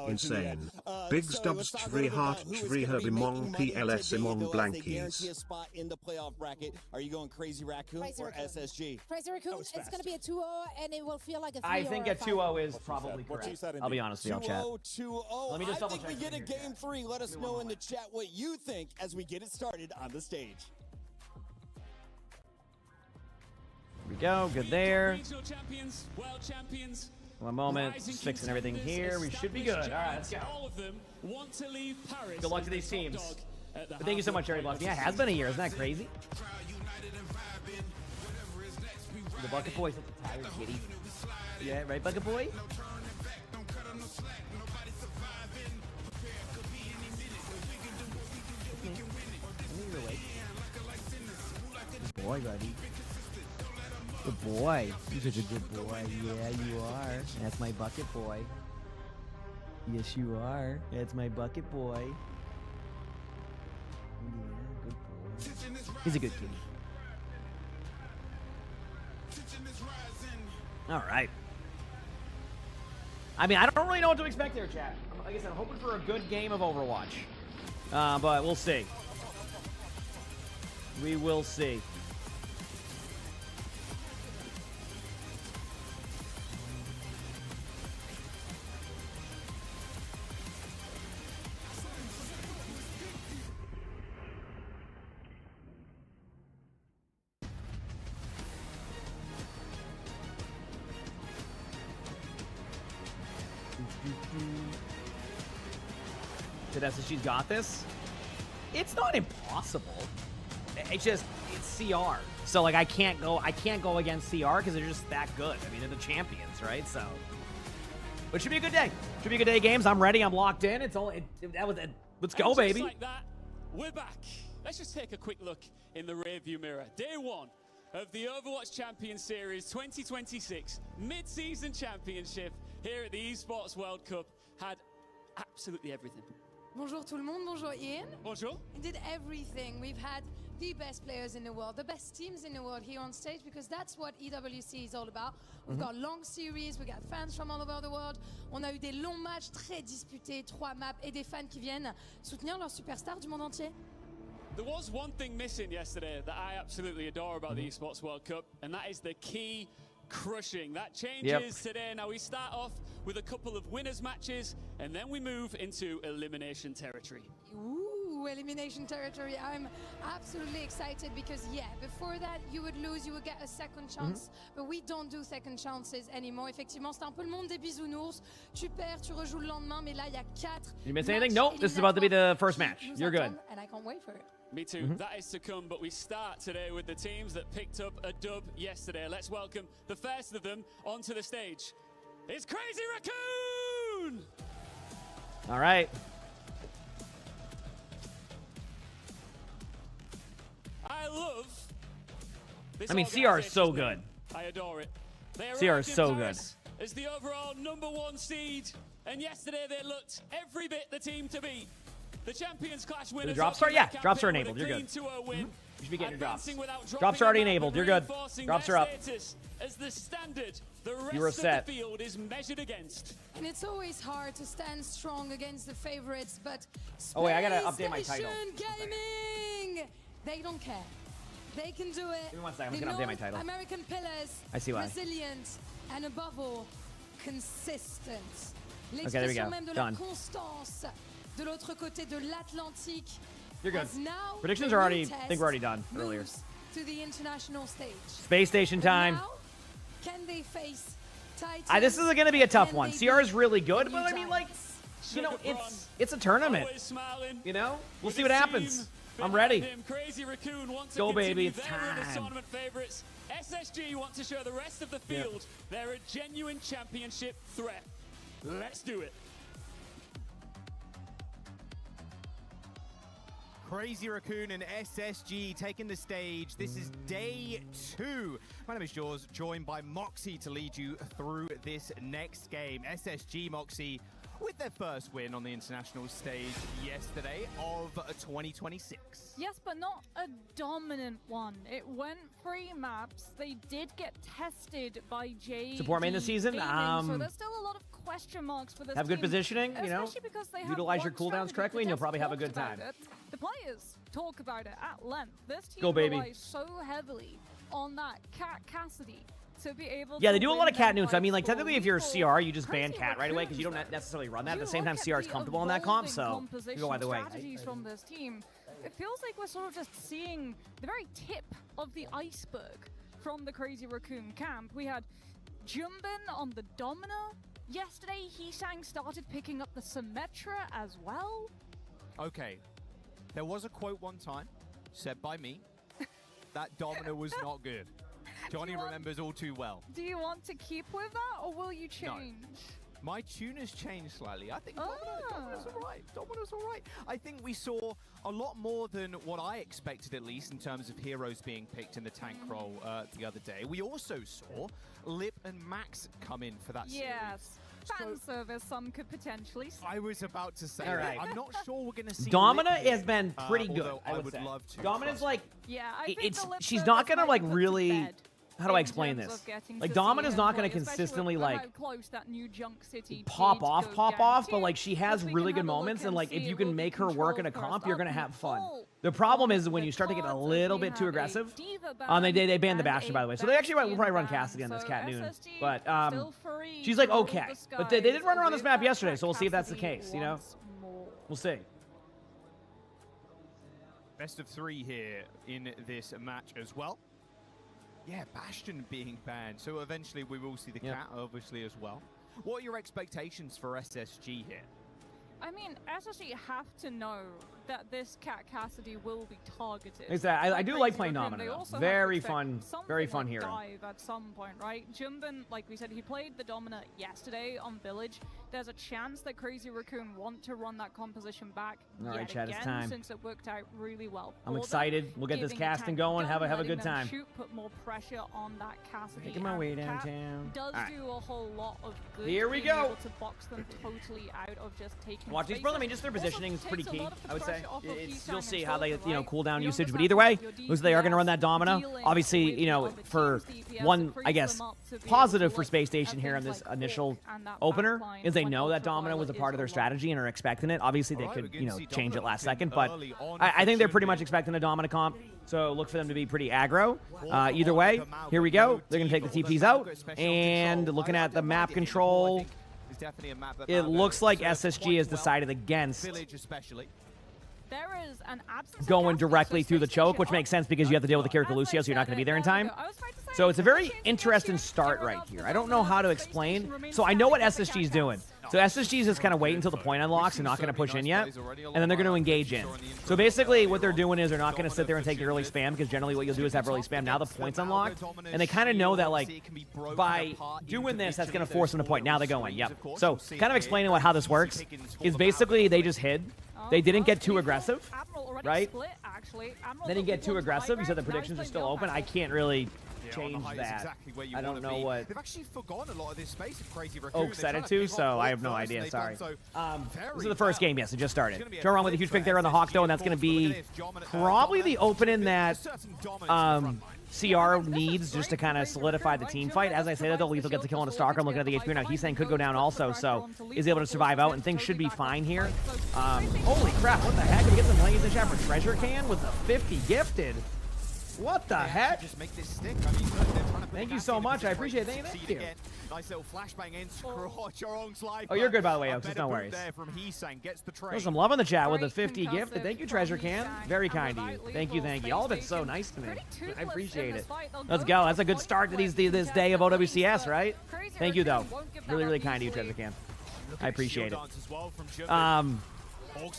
Insane. Big stubs 3 heart 3 herb emongg PLS emongg blankies. Spot in the playoff bracket. Are you going Crazy Raccoon or SSG? Crazy Raccoon, it's going to be a 2-0 and it will feel like a 3-0. I think a 2-0 is probably correct. I'll be honest with you, I'll chat. 2-0. Let me just double check. I think we get a game 3. Let us know in the chat what you think as we get it started on the stage. Here we go. Good there. Regional champions, world champions. One moment. Just fixing everything here. We should be good. All right, let's go. All of them want to leave Paris. Good luck to these teams. But thank you so much, Jerry Blossom. Yeah, it has been a year. Isn't that crazy? The Bucket Boy's at the tire, kitty. Yeah, right, Bucket Boy? Good boy, buddy. Good boy. You're such a good boy. Yeah, you are. That's my Bucket Boy. Yes, you are. That's my Bucket Boy. Yeah, good boy. He's a good kitty. All right. I mean, I don't really know what to expect there, chat. Like I said, I'm hoping for a good game of Overwatch. But we'll see. We will see. SSG's got this. It's not impossible. It's just it's CR. So like I can't go against CR because they're just that good. I mean, they're the champions, right? So, but it should be a good day. Should be a good day, games. I'm ready. I'm locked in. It's all. Let's go, baby. Like that, we're back. Let's just take a quick look in the rearview mirror. Day 1 of the Overwatch Champion Series 2026 mid-season championship here at the Esports World Cup had absolutely everything. Bonjour tout le monde, bonjour Ian. Bonjour. We did everything. We've had the best players in the world, the best teams in the world here on stage because that's what EWC is all about. We've got long series, we got fans from all over the world. On a eu des longs matchs très disputés, 3 maps et des fans qui viennent soutenir leurs superstars du monde entier. There was one thing missing yesterday that I absolutely adore about the Esports World Cup, and that is the key crushing. That changes today. Now we start off with a couple of winners matches, and then we move into elimination territory. Ooh, to elimination territory. I'm absolutely excited because, yeah, before that, you would lose, you would get a second chance, but we don't do second chances anymore. Effectivement, c'est un peu le monde des bisounours. Tu perds, tu rejoues le lendemain, mais là, il y a 4. You miss anything? Nope. This is about to be the first match. You're good. And I can't wait for it. Me too. That is to come, but we start today with the teams that picked up a dub yesterday. Let's welcome the first of them onto the stage. It's Crazy Raccoon! All right. I love this. I mean, CR is so good. I adore it. CR is so good. As the overall #1 seed, and yesterday they looked every bit the team to beat. The Champions Clash winners. The drops are, yeah, drops are enabled. You're good. You should be getting your drops. Drops are already enabled. You're good. Drops are up. As the standard, the rest You were set. of the field is measured against. And it's always hard to stand strong against the favorites, but Oh wait, I gotta update my title. Gaming, they don't care. They can do it. Give me 1 second. I'm just gonna update my title. American pillars. I see why. Resilient and above all, consistent. Okay, there we go. L'expression même de Done. la constance de l'autre côté de l'Atlantique. You're good. As now Predictions the are already, new I think we're already done test earlier. moves to the international stage. Space Station time. Now, can they face Titans? This is going to be a tough Can one. they CR is beat really good, the but I mean, like, you know, Sugar it's a tournament. Always smiling. You know, we'll With see what his happens. team I'm behind ready. him, Crazy Raccoon wants Go, to baby, continue it's their run as time. tournament favorites. SSG want to show the rest of the Yep. field they're a genuine championship threat. Let's do it. Crazy Raccoon and SSG taking the stage. This is day 2. My name is Jaws, joined by Moxie to lead you through this next game. SSG Moxie with their first win on the international stage yesterday of 2026. Yes, but not a dominant one. It went 3 maps. They did get tested by JD Support main this season. Gaming, so there's still a lot of question marks for this Have good team, positioning, you know, especially because they have utilize your one cooldowns strategy. correctly, The and you'll devs probably have a talked good about time. it. The players talk about it at length. This team Go, baby. relies so heavily on that Cat Cassidy to be able Yeah, to they do a lot win of cat them neuts. I mean, like, fights technically, for if you're a lethal. CR, you just ban Crazy cat right away because you don't Raccoons, necessarily run that. At you the same time, look CR is at the comfortable in that comp, evolving so you composition go either way. strategies from this team. It feels like we're sort of just seeing the very tip of the iceberg from the Crazy Raccoon camp. We had Jumbin on the Domina. Yesterday, Heesang started picking up the Symmetra as well. Okay, there was a quote one time said by me that Domina was not good. Johnny remembers all too well. Do you want to keep with that, or will you change? My tune has changed slightly. I think Domina's all right. Domina's all right. I think we saw a lot more than what I expected, at least, in terms of heroes being picked in the tank role the other day. We also saw Lip and Max come in for that series. Yes. Fan service, some could potentially say. I was about to say All right. that. I'm not sure we're going to see Domina Lip here, has been pretty good. although I would would say. love to. Domina's like, Yeah, I think it's the Lip she's service not gonna might like be put to really. bed How do I in explain terms this? of getting Like to Domina's see not him gonna play, especially consistently with like how close that new Junk City pop did off, go pop down off, to. but like she has Once we really can good have a look moments, and and like if see, you it can will be make her work in a controlled comp, first you're gonna up have and fun. full The problem is on when the you start to get a cards as little we bit too have a aggressive. Diva They banned the ban Bastion, and by a the way, so they actually will probably run ban, Cassidy on this so Cat Noon. SSG But still free she's like to rule okay, the but they did skies run her on this with map that yesterday, Cat so we'll see if that's the Cassidy case. You know, once more. we'll see. Best of 3 here in this match as well. Yeah, Bastion being banned, so eventually we will see the cat obviously as well. What are your expectations for SSG here? I mean, SSG have to know that this Cat Cassidy will be targeted. Exactly. I do Crazy like playing Raccoon, Domina, they though. also have to Very expect fun something like hero. Dive at some point, right? Jumbin, like we said, he played the Domina yesterday on Village. There's a chance that Crazy Raccoon want to run that composition back All right, yet chat, it's again, time. since it worked out really well. I'm for them, excited. We'll get this giving the casting tank going. Have a letting good them time. Shoot, put more pressure on that Cassidy. Making my way and Cat downtown. does All right. do a whole lot of good. Here we being go. able to box them totally out of just taking Watch these, spaces. brother. I mean, just their Also positioning is pretty takes a key. lot of the I would say pressure off of Heesang you'll see and how they Silver, right? cooldown You usage. But understand either way, your looks like they are going to run that DPS Domina. dealing Obviously, with you know, other for teams' DPS one, to I freeze guess, them up to be able to positive for look Space at Station here in things this like initial Hawk and that opener backline is they when know that Ultraviolet Domina was a is part of their alive. strategy and are expecting it. Obviously, they All right, could, we're you gonna know, see change it Domina last locked in second. But early on I for think they're pretty Jumbin. much expecting the Domina comp. So look for them to be pretty aggro. Either way, here we go. They're going to take the TPs out. And looking at the map control, It's definitely a map that it Malgo looks like serves SSG quite has well. decided against Village especially. there is an absence going directly through the choke, which makes sense because you have to deal with the Kirikou Lucio, so you're not going to be there in time. So it's a very interesting start right here. I don't know how to explain. So I know what SSG is doing. So SSG is just kind of waiting until the point unlocks and not going to push in yet, and then they're going to engage in. So basically what they're doing is they're not going to sit there and take the early spam, because generally what you'll do is have early spam. Now the point's unlocked, and they kind of know that, like, by doing this, that's going to force them to point. Now they go in, yep. So kind of explaining how this works is basically they just hid. They didn't get too aggressive, right? They didn't get too aggressive. You said the predictions are still open. I can't really change that. Exactly I don't know what. They've actually forgotten a lot of this space of Crazy Raccoon. Oak said it too, so I have no idea. Sorry. This is the first game. Yes, it just started. Joe wrong with a huge pick there on the Hawk, though, and that's going to be probably the opening that CR needs just to kind of solidify the team fight. As I say that, though, Lethal gets a kill on a Stalker. I'm looking at the HP now. He's saying could go down also, so is able to survive out, and things should be fine here. Holy crap, what the heck? Did we get some lanes in chat for Treasure Can with the 50 gifted? What the heck? Just make this stick. I mean, they're trying to put Thank you so much. I appreciate it. Thank you. Nice little flashbang in. Charong's live. Oh, you're good, by the way, Oaks. No worries. There's some love in the chat with the 50 gift. Thank you, Treasure Can. Very kind of you. Thank you, thank you. All of it's so nice to me. I appreciate it. Let's go. That's a good start to this day of OWCS, right? Thank you, though. Really, really kind of you, Treasure Can. I appreciate it.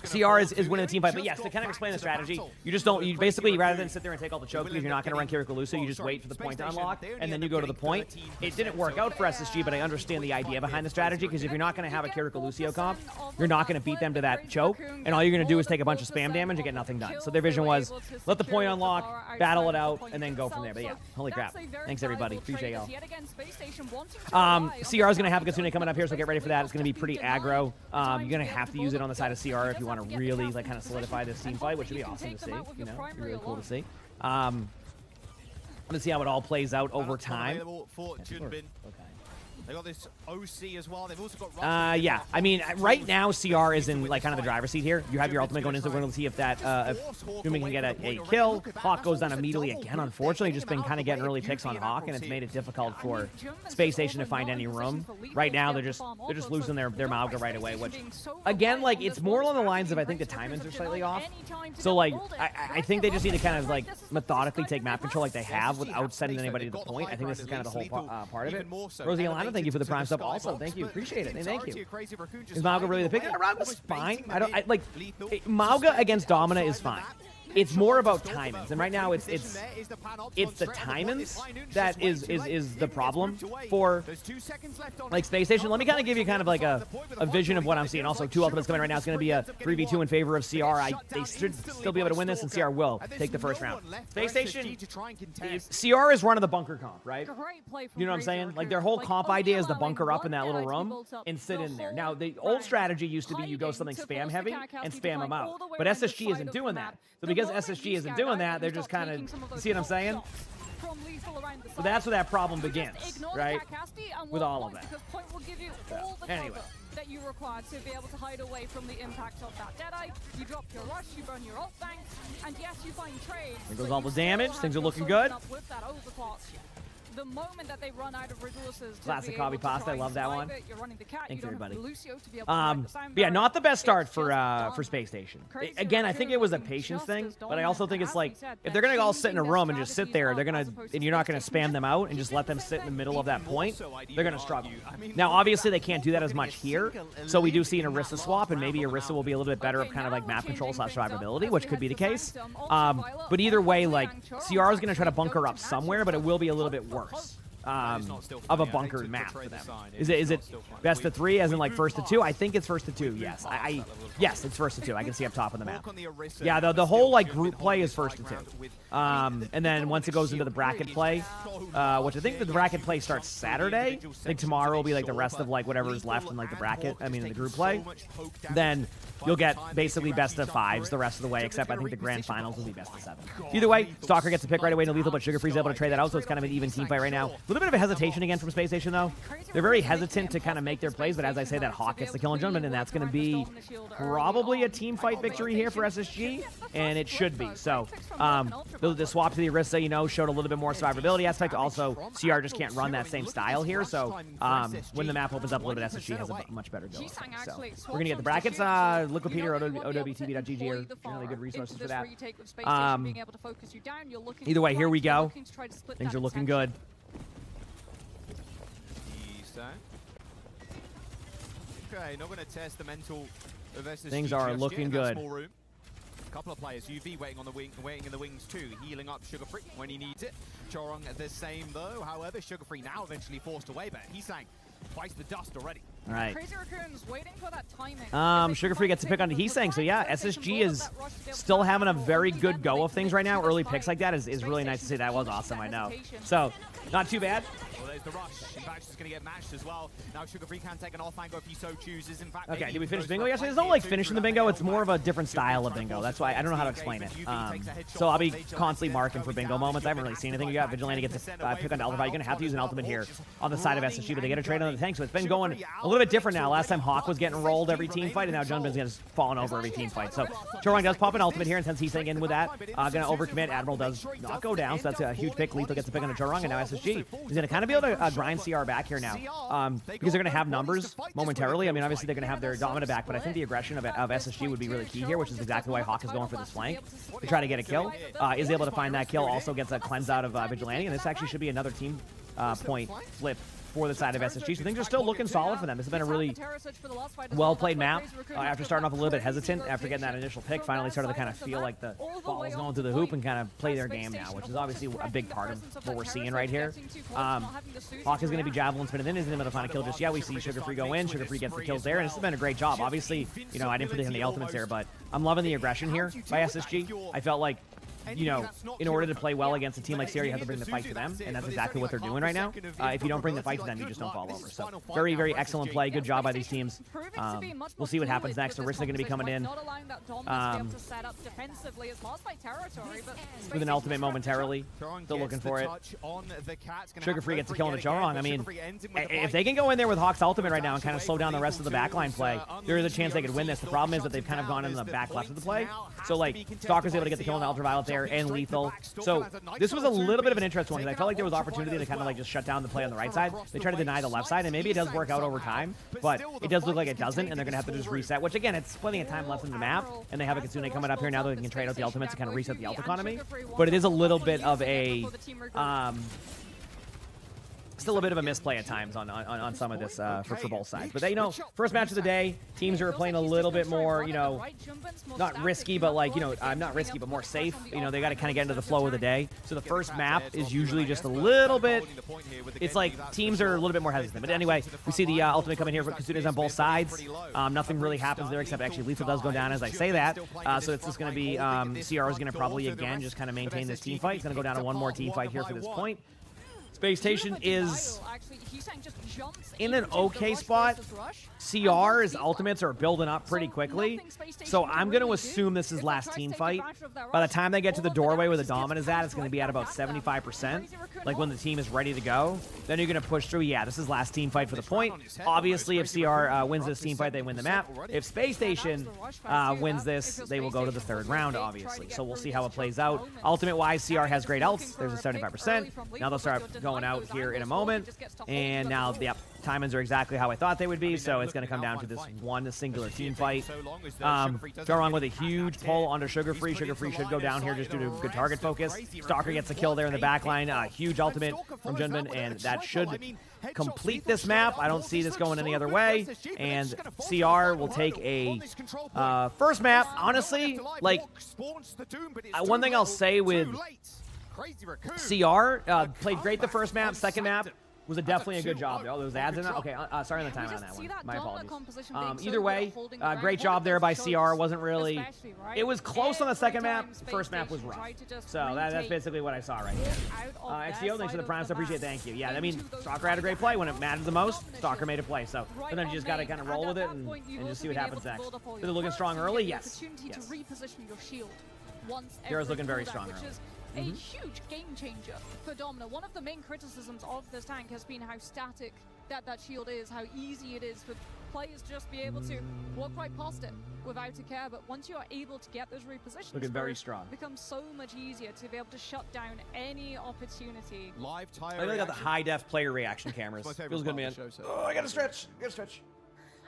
CR is winning the team fight, but yes, to kind of explain the strategy, you just don't, you basically, rather than sit there and take all the choke, because you're not going to run Kirikou Lucio, you just wait for the point to unlock, and then you go to the point. It didn't work out for SSG, but I understand the idea behind the strategy, because if you're not going to have a Kirikou Lucio comp, you're not going to beat them to that choke, and all you're going to do is take a bunch of spam damage and get nothing done. So their vision was, let the point unlock, battle it out, and then go from there. But yeah, holy crap. Thanks, everybody. Appreciate y'all. CR is going to have a Kitsune coming up here, so get ready for that. It's going to be pretty aggro. You're going to have to use it on the side of CR if you want to really like kind of solidify this team fight, which would be awesome to see. You know, it'd be really cool to see. Let's see how it all plays out over time. They got this OC as well. They've also got yeah. I mean, right now CR is in like kind of the driver's seat here. You have your ultimate going in, so we're going to see if that if Human can get a kill. Hawk goes down immediately again. Unfortunately, just been kind of getting early picks on Hawk, and it's made it difficult for Space Station to find any room. Right now, they're just losing their Mauga right away, which again, like it's more along the lines of I think the timings are slightly off. So like I think they just need to kind of like methodically take map control like they have without sending anybody to the point. I think this is kind of the whole part of it. Rosie Alana, thank you for the prime sub. Also, thank you. Appreciate it. Thank you. Is Mauga really the pick? Mauga's fine. Mauga against Domina is fine. It's more about timings, and right now it's the timings that is the problem for like Space Station. Let me kind of give you kind of like a vision of what I'm seeing. Also, 2 ultimates coming right now. It's going to be a 3v2 in favor of CR. They should still be able to win this, and CR will take the first round. Space Station, CR is running the bunker comp, right? You know what I'm saying? Like their whole comp idea is to bunker up in that little room and sit in there. Now the old strategy used to be you go something spam heavy and spam them out, but SSG isn't doing that. So because SSG isn't doing that, they're just kind of, you see what I'm saying? So that's where that problem begins, right? With all of that. Anyway. That you require to be able to hide away from the impact of that Deadeye. You drop your rush, you burn your ult bank, and yes, you find trades. There goes all the damage. Things are looking good. The moment that they run out of resources, classic hobby pasta. I love that one. Thanks everybody. But yeah, not the best start for Space Station. Again, I think it was a patience thing, but I also think it's like if they're gonna all sit in a room and just sit there, and you're not gonna spam them out and just let them sit in the middle of that point, they're gonna struggle. Now, obviously, they can't do that as much here, so we do see an Orisa swap, and maybe Orisa will be a little bit better of kind of like map control / survivability, which could be the case. But either way, like CR is gonna try to bunker up somewhere, but it will be a little bit worse. Of a bunkered map for them. Is it best of 3 as in like first to 2? I think it's first to 2. Yes, yes, it's first to 2. I can see up top of the map. Yeah, the whole like group play is first to 2. And then once it goes into the bracket play, which I think the bracket play starts Saturday. I think tomorrow will be like the rest of like whatever is left in like the bracket. I mean in the group play. Then you'll get basically best of 5s the rest of the way, except I think the grand finals will be best of 7. Either way, Stalker gets a pick right away, no lethal, but Sugar Free's able to trade that out, so it's kind of an even team fight right now. little bit of a hesitation again from Space Station, though. They're very hesitant to kind of make their plays, but as I say, that Hawk gets the kill on Jumpman, and that's going to be probably a team fight victory here for SSG, and it should be. So the swap to the Orisa, you know, showed a little bit more survivability aspect. Also, CR just can't run that same style here, so when the map opens up a little bit, SSG has a much better go. So we're going to get the brackets. Liquipedia or OWTV.gg are generally good resources for that. Either way, here we go. Things are looking good. Okay, not going to test the mental of SSG. Things are looking good. A couple of players, UV waiting on the wing, waiting in the wings too, healing up Sugar Free when he needs it. Chorong the same though. However, Sugar Free now eventually forced away, but he's saying twice the dust already. All right. Crazy Raccoon's waiting for that timing. Sugar Free gets to pick on Heesang, so yeah, SSG is still having a very good go of things right now. Early picks like that is really nice to see. That was awesome, I know. So, not too bad. Well, there's the rush. In fact, she's going to get matched as well. Now Sugar Free can take an off angle if he so chooses. In fact, okay, did we finish bingo yesterday? There's no like finishing the bingo. It's more of a different style of bingo. That's why I don't know how to explain it. So I'll be constantly marking for bingo moments. I haven't really seen anything. You got Vigilante gets to pick on the ultimate. You're going to have to use an ultimate here on the side of SSG, but they get a trade on the tank. So it's been going a little bit different now. Last time Hawk was getting rolled every team fight, and now Junbin's just falling over every team fight. So Chorong does pop an ultimate here, and since he's in with that, going to overcommit. Admiral does not go down, so that's a huge pick. Lethal gets to pick on a Chorong, and now SSG is going to kind of be able to grind CR back here now, because they're going to have numbers momentarily. I mean, obviously they're going to have their dominant back, but I think the aggression of SSG would be really key here, which is exactly why Hawk is going for this flank to try to get a kill. Is able to find that kill, also gets a cleanse out of Vigilante, and this actually should be another team point flip for the side of SSG. So things are still looking solid for them. This has been a really well-played map. After starting off a little bit hesitant, after getting that initial pick, finally started to kind of feel like the ball is going through the hoop and kind of play their game now, which is obviously a big part of what we're seeing right here. Hawk is going to be javelin spinning in. Isn't able to find a kill just yet. We see Sugar Free go in. Sugar Free gets the kills there, and this has been a great job. Obviously, you know, I didn't predict any ultimates there, but I'm loving the aggression here by SSG. I felt like, you know, in order to play well against a team like Sierra, you have to bring the fight to them, and that's exactly what they're doing right now. If you don't bring the fight to them, you just don't fall over. So very, very excellent play. Good job by these teams. We'll see what happens next. Orisa going to be coming in with an ultimate momentarily. Still looking for it. Sugar Free gets a kill on the Chorong. I mean, if they can go in there with Hawk's ultimate right now and kind of slow down the rest of the backline play, there is a chance they could win this. The problem is that they've kind of gone in the back left of the play. So, like, Stalker's able to get the kill on the Ultraviolet there and Lethal. So this was a little bit of an interesting one because I felt like there was opportunity to kind of like just shut down the play on the right side. They try to deny the left side, and maybe it does work out over time, but it does look like it doesn't, and they're going to have to just reset, which again, it's plenty of time left in the map, and they have a Kitsune coming up here now that they can trade out the ultimates to kind of reset the ult economy, but it is a little bit of a still a bit of a misplay at times on some of this for both sides. But they, you know, first match of the day, teams are playing a little bit more, you know, not risky, but like, you know, not risky, but more safe. You know, they got to kind of get into the flow of the day. So the first map is usually just a little bit, it's like teams are a little bit more hesitant. But anyway, we see the ultimate coming here for Kitsune's on both sides. Nothing really happens there except actually Lethal does go down as I say that. So it's just going to be, CR is going to probably again just kind of maintain this team fight. It's going to go down to one more team fight here for this point. Space Station is in an okay spot. CR's ultimates are building up pretty quickly, so I'm going to assume this is last team fight. By the time they get to the doorway where the Domin is at, it's going to be at about 75%, like when the team is ready to go. Then you're going to push through. Yeah, this is last team fight for the point. Obviously, if CR wins this team fight, they win the map. If Space Station wins this, they will go to the third round, obviously. So we'll see how it plays out. Ultimate-wise, CR has great ults. There's a 75%. Now they'll start going out here in a moment, and now the timings are exactly how I thought they would be, so it's going to come down to this one singular team fight. Chorong with a huge pull onto Sugar Free. Sugar Free should go down here just due to good target focus. Stalker gets the kill there in the backline. Huge ultimate from Junbin, and that should complete this map. I don't see this going any other way, and CR will take a first map. Honestly, like, one thing I'll say with CR, played great the first map. Second map was definitely a good job. Oh, those ads in that? Okay, sorry on the time on that one. My apologies. Either way, great job there by CR. Wasn't really... It was close on the second map. First map was rough. So that's basically what I saw right here. XDO, thanks for the prime. So appreciate it. Thank you. Yeah, I mean, Stalker had a great play. When it mattered the most, Stalker made a play. So then you just got to kind of roll with it and just see what happens next. They're looking strong early? Yes. once Kira's every looking very cooldown, strong which early. is a huge game changer for Domina. One of the main criticisms of this tank has been how static that shield is, how easy it is for players to just be able to walk right past it without a care. But once you are able to get those repositions, Looking very first, strong. it becomes so much easier to be able to shut down any opportunity. Live tire I really got the high def player reaction cameras. my favorite Feels good, part man. of the show, so- Oh, I gotta stretch. Big stretch.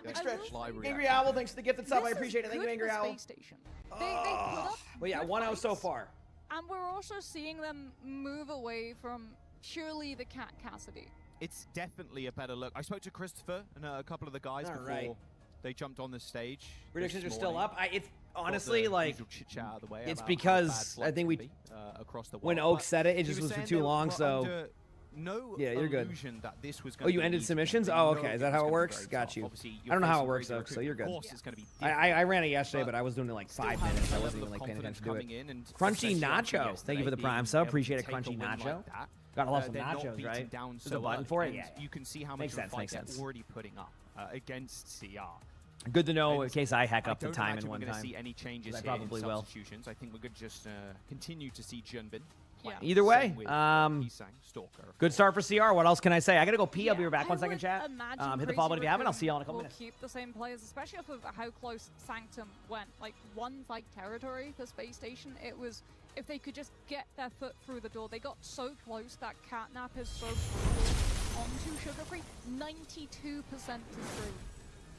Live Angry reaction. Owl, thanks for the gifted sub. I This is appreciate it. Thank you, good Angry for Owl. Space Station. They put up Well, yeah, good 1-0 so fights. far. And we're also seeing them move away from purely the Cat Cassidy. It's definitely a better look. I spoke to Christopher and a couple of the guys All before right. they jumped on the stage. Predictions are this still morning. up. It's Got honestly the like usual chit-chat out of the way it's about how because bad I flight's think we gonna be, across the when world. Oak But said it, he just was saying too they long. were So under no yeah, you're good. illusion that this was Oh, gonna you be ended easy. submissions? They Oh, know okay. Is it that was how it gonna be works? very Got tough. you. Obviously, I you're don't know how it facing works Crazy though, so you're Raccoon. good. Of course, it's gonna be I ran it yesterday, but I was doing it like Still 5 having minutes. a I level wasn't of even like paying confidence attention to it. coming in, and Crunchy especially after Nacho. Thank you yesterday for the being Prime sub. able to Appreciate it, take a Crunchy win like Nacho. that, Gotta love some they're not nachos, beaten right? down There's a so button early, for it, and yeah. you can see how much Makes of a sense, fight makes they're sense. already putting up against CR. Good to know in case I hack I up the don't time imagine in one we're time. going to see any changes I here probably in will. substitutions. I think we're going to just continue to see Junbin play. Either way, Same with, Heesang, Stalker. good start for CR. What else can I say? I gotta go pee. I'll be right back. I 1 second, would chat. imagine Hit the follow button if you haven't. I'll Crazy see y'all in a couple will minutes. keep the same players, especially off of how close Sanctum went. Like one fight territory for Space Station. It was if they could just get their foot through the door. They got so close that Catnap is so brutal onto Sugar Free. 92% is through.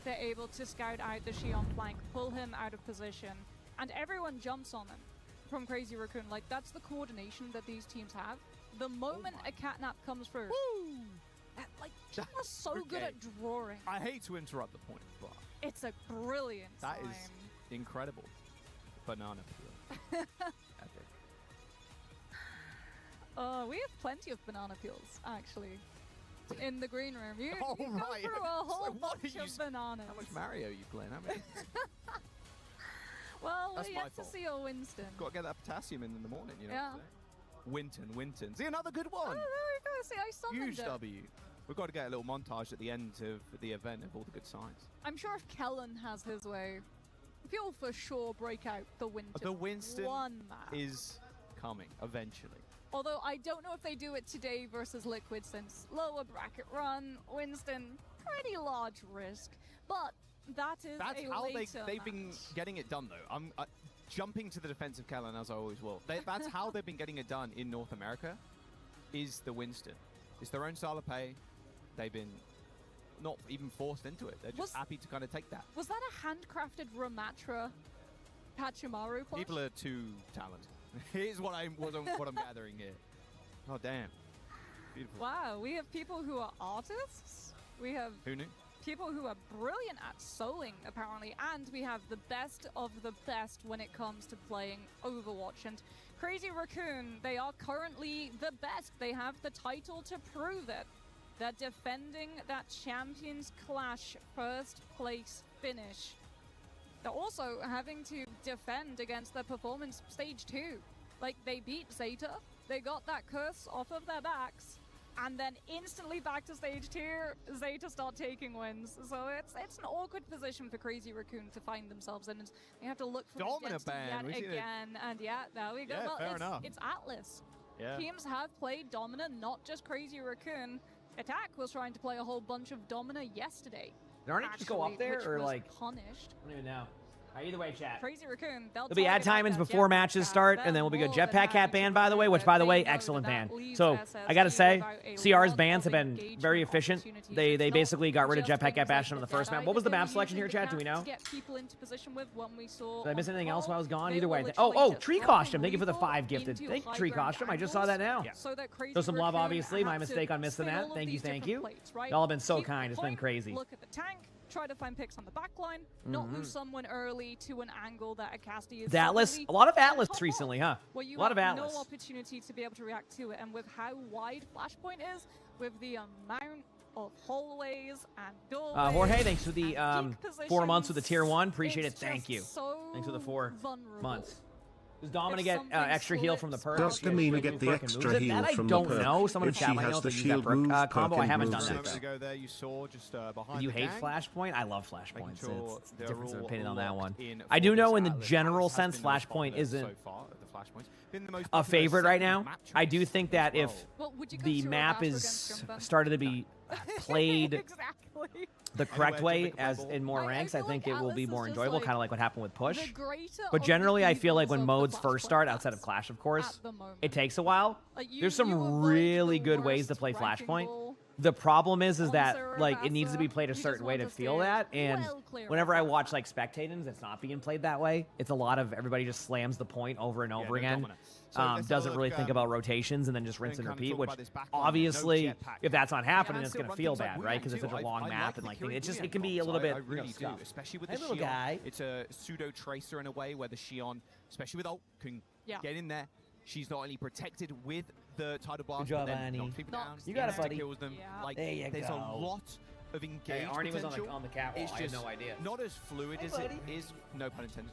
They're able to scout out the Xion flank, pull him out of position, and everyone jumps on him from Crazy Raccoon. Like, that's the coordination that these teams have. The moment a Catnap comes through, like, people are so good at drawing. I hate to interrupt the point, but It's a brilliant that sign. is incredible. Banana peel. Epic. We have plenty of banana peels, actually, in the green room. You Oh, go right. through a whole what bunch are you of bananas. How much Mario are you playing? How many? Well, That's we're my yet to fault. see a Winston. Got to get that potassium in the morning, you know. Yeah. Winton. See, another good one. Oh, there we go. See, I summoned Huge it. W. We've got to get a little montage at the end of the event of all the good signs. I'm sure if Kellen has his way, he'll for sure break out the Winston. The Winston one map. is coming eventually. Although I don't know if they do it today versus Liquid, since lower bracket run, Winston, pretty large risk. But that is That's a how later they've been match. getting it done, though. I'm jumping to the defense of Kellen, as I always will. That's how they've been getting it done in North America, is the Winston. It's their own style of play. They've been not even forced into it. They're just happy to kind of take that. Was that a handcrafted Ramatra Pachamaru plush? People are too talented. Here's what I'm gathering here. Oh, damn. Beautiful. Wow, we have people who are artists. We have Who knew? people who are brilliant at sewing, apparently, and we have the best of the best when it comes to playing Overwatch. And Crazy Raccoon, they are currently the best. They have the title to prove it. They're defending that Champions Clash first place finish. They're also having to defend against their performance stage 2. Like, they beat Zeta, they got that curse off of their backs, and then instantly back to stage 2, Zeta start taking wins. So it's an awkward position for Crazy Raccoon to find themselves in. And they have to look for Domina the ban. yet again. And yeah, there we go. Yeah, well, fair enough. it's Atlas. Yeah. Teams have played Domina, not just Crazy Raccoon. Attack was trying to play a whole bunch of Domina yesterday. Did Arnie just go up actually, there, which or was like? punished. I don't even know. Either way, chat. Crazy Raccoon, There'll be ad timings before matches start, and then we'll be good. Jetpack Cat ban, by the way, which, by the way, excellent ban. So I gotta say, CR's bans have been very efficient. They basically got rid of Jetpack Cat Bastion on the first map. What was the map selection here, chat? Do we know? Did I miss anything else while I was gone? Either way. Oh, Tree Costume. Thank you for the 5 gifted. Thank you, Tree Costume. I just saw that now. Show some love, obviously. My mistake on missing that. Thank you. Y'all have been so kind. It's been crazy. Look at the tank. Try to find picks on the backline, not lose someone early to an angle that a casty is. The Atlas, a lot of Atlas recently, huh? Where you A lot of have Atlas. no opportunity to be able to react to it, and with how wide Flashpoint is, with the amount of hallways and doorways. Jorge, thanks for the and 4 months with the tier 1. it's Appreciate it. just Thank you. so Thanks for the 4 vulnerable. months. Does Domina If get something extra heal from the perk? Does Domina get the extra heal that from I the don't perk know. Someone in if she chat might know has if the they use that shield perk move, combo. perk I haven't and done moveset? that Moments though. ago there, you saw just behind You the hate gang, Flashpoint? I love Flashpoint. making sure It's the they're difference of all opinion on that one. locked in I for do this know in the Atlas. general Atlas has sense, been the most Flashpoint popular isn't so far. flashpoints. Been the most a popular favorite right second now. map I do choice think that as if well. the map is started to be played exactly. the correct Anywhere to way the as global. in more ranks, I feel think like it will be Atlas more is just enjoyable, like kind of like what happened with Push. the greater But of generally, the I feel like evils when of the modes Clash first start, Point outside of Clash, of course, at the moment. it takes a while. Like, There's you some avoid really the good ways to worst play wrecking Flashpoint. ball The problem is on that Sarah like it needs to be Vasa. played a You certain just way want to to feel stay that, and well clear whenever of I that. watch like spectators, it's not being played that way. It's a lot of everybody just slams the point over and over no again. dominance. So let's have a Doesn't really look, think about rotations and then just rinse and kind of repeat, talk which about this back line. No obviously, jetpack. if that's not happening, And it's still going to run feel things like bad, right? Because it's Wuyan such a too. long I map like and the like Kiri it just Wuyan it can be a comps. little bit I really do, stuff. especially with Hey, the little Xion. guy. It's a pseudo tracer in a way where the Xion, especially with ult, can get in there. She's not only protected with the tidal blast, job, but then Annie. knocks people down. You got it, buddy. Kills them. Like There you there's go. a lot of engaged Arnie was potential. on the catwalk. It's I had just no idea. not as fluid Hey, as it buddy. is, no pun intended,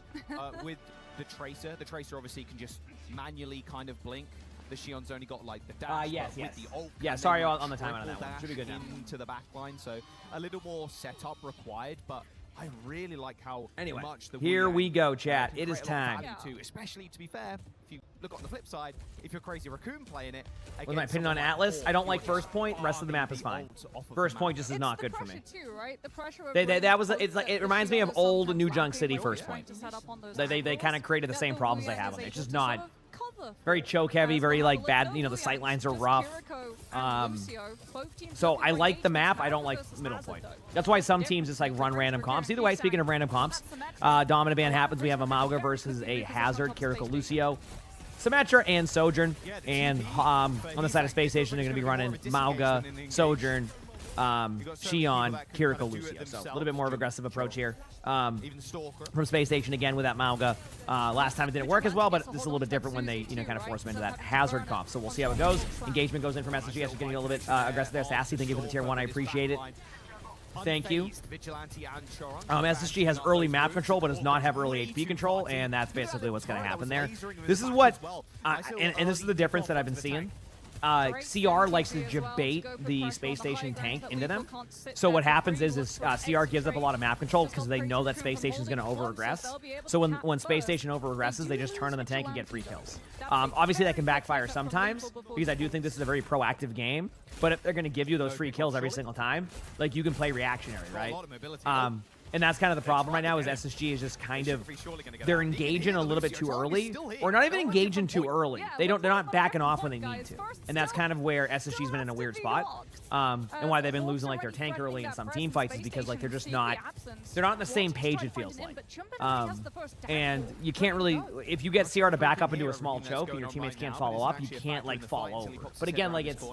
with the tracer. The tracer obviously can just manually kind of blink. The Shion's only got like the dash. Yes, but yes. with the ult, Yeah, can they, sorry like, on the timeout on triple that one. dash Should be good now. into the back line, so a little more setup required, but I really like how Anyway, much the here Wuyan, we go, chat. can It is create a lot of time. value too, especially, to be fair, if you look on the flip side, if you're Crazy Raccoon playing it, With my against opinion on someone like Atlas, Orc, I don't you're like just first point. Rest of the map is fine. farming the ults off of First the point map. just is It's not the good for pressure me. Too, right? The pressure of That was bringing it's like both it the reminds me of Shions old sometimes New Junk lacking City when first you're point. trying to set up on those They angles. kind of created the That same the problems they Wuyan have is on it. It's able just to not sort of cover very choke heavy, as very well. like bad. No You know, the Wuyan, sight lines are just rough. Kiriko and Lucio. Both teams So looking I for like the engagement. map. I don't like versus middle Hazard, point. though. That's why some teams just like run random comps. Either way, speaking of random comps, dominant ban happens. We have Emongg versus a Hazard, Kiriko Lucio. Symmetra and Sojourn, and on the side of Space Station, they're going to be running Mauga, Sojourn, Xion, Kiriko, Lucio. So a little bit more of an aggressive approach here. From Space Station again with that Mauga. Last time it didn't work as well, but this is a little bit different when they kind of force him into that Hazard comp. So we'll see how it goes. Engagement goes in from SSG. Getting a little bit aggressive there. Sassy, thank you for the tier 1. I appreciate it. Thank you. SSG has early map control, but does not have early HP control, and that's basically what's going to happen there. This is what, and this is the difference that I've been seeing. CR likes to debate the Space Station tank into them. So what happens is CR gives up a lot of map control because they know that Space Station is going to over-aggress. So when Space Station over-aggresses, they just turn on the tank and get free kills. Obviously, that can backfire sometimes because I do think this is a very proactive game. But if they're going to give you those free kills every single time, like you can play reactionary, right? And that's kind of the problem right now is SSG is just kind of, they're engaging a little bit too early, or not even engaging too early. They're not backing off when they need to. And that's kind of where SSG's been in a weird spot. And why they've been losing like their tank early in some team fights is because like they're just not, they're not on the same page, it feels like. And you can't really, if you get CR to back up into a small choke and your teammates can't follow up, you can't like fall over. But again, like it's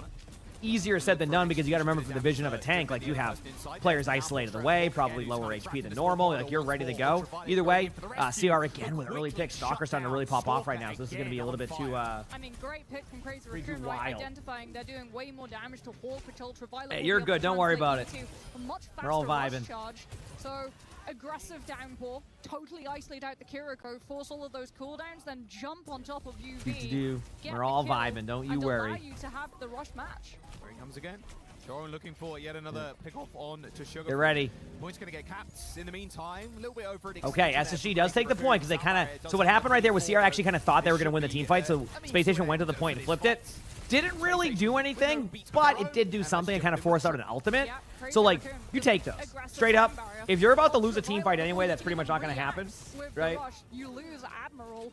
easier said than done because you got to remember for the vision of a tank, like you have players isolated away, probably lower HP than normal, like you're ready to go. Either way, CR again with early picks. Stalker's starting to really pop off right now, so this is going to be a little bit too I mean, great pick from Crazy Raccoon, right? wild. Identifying they're doing way more damage to Hawk, which Ultraviolet Hey, will you're be able good. to Don't worry translate about it. into a much We're all faster rush vibing. charge. So aggressive downpour, totally isolate out the Kiriko, force all of those cooldowns, then jump on top of UV. get We're the all kill, vibing. Don't you and worry. allow you to have the rush match. Here he comes again. Joran looking for yet another pick-off on to Sugar. They're ready. Point's going to get capped in the meantime. A little bit over it. Okay, SSG does take the point because they kind of, so what happened right there was CR actually kind of thought they were going to win the team fight, so Space Station went to the point and flipped it. Didn't really do anything, but it did do something and kind of forced out an ultimate. So, like, you take those. Straight up, if you're about to lose a team fight anyway, that's pretty much not going to happen, right? You lose Admiral.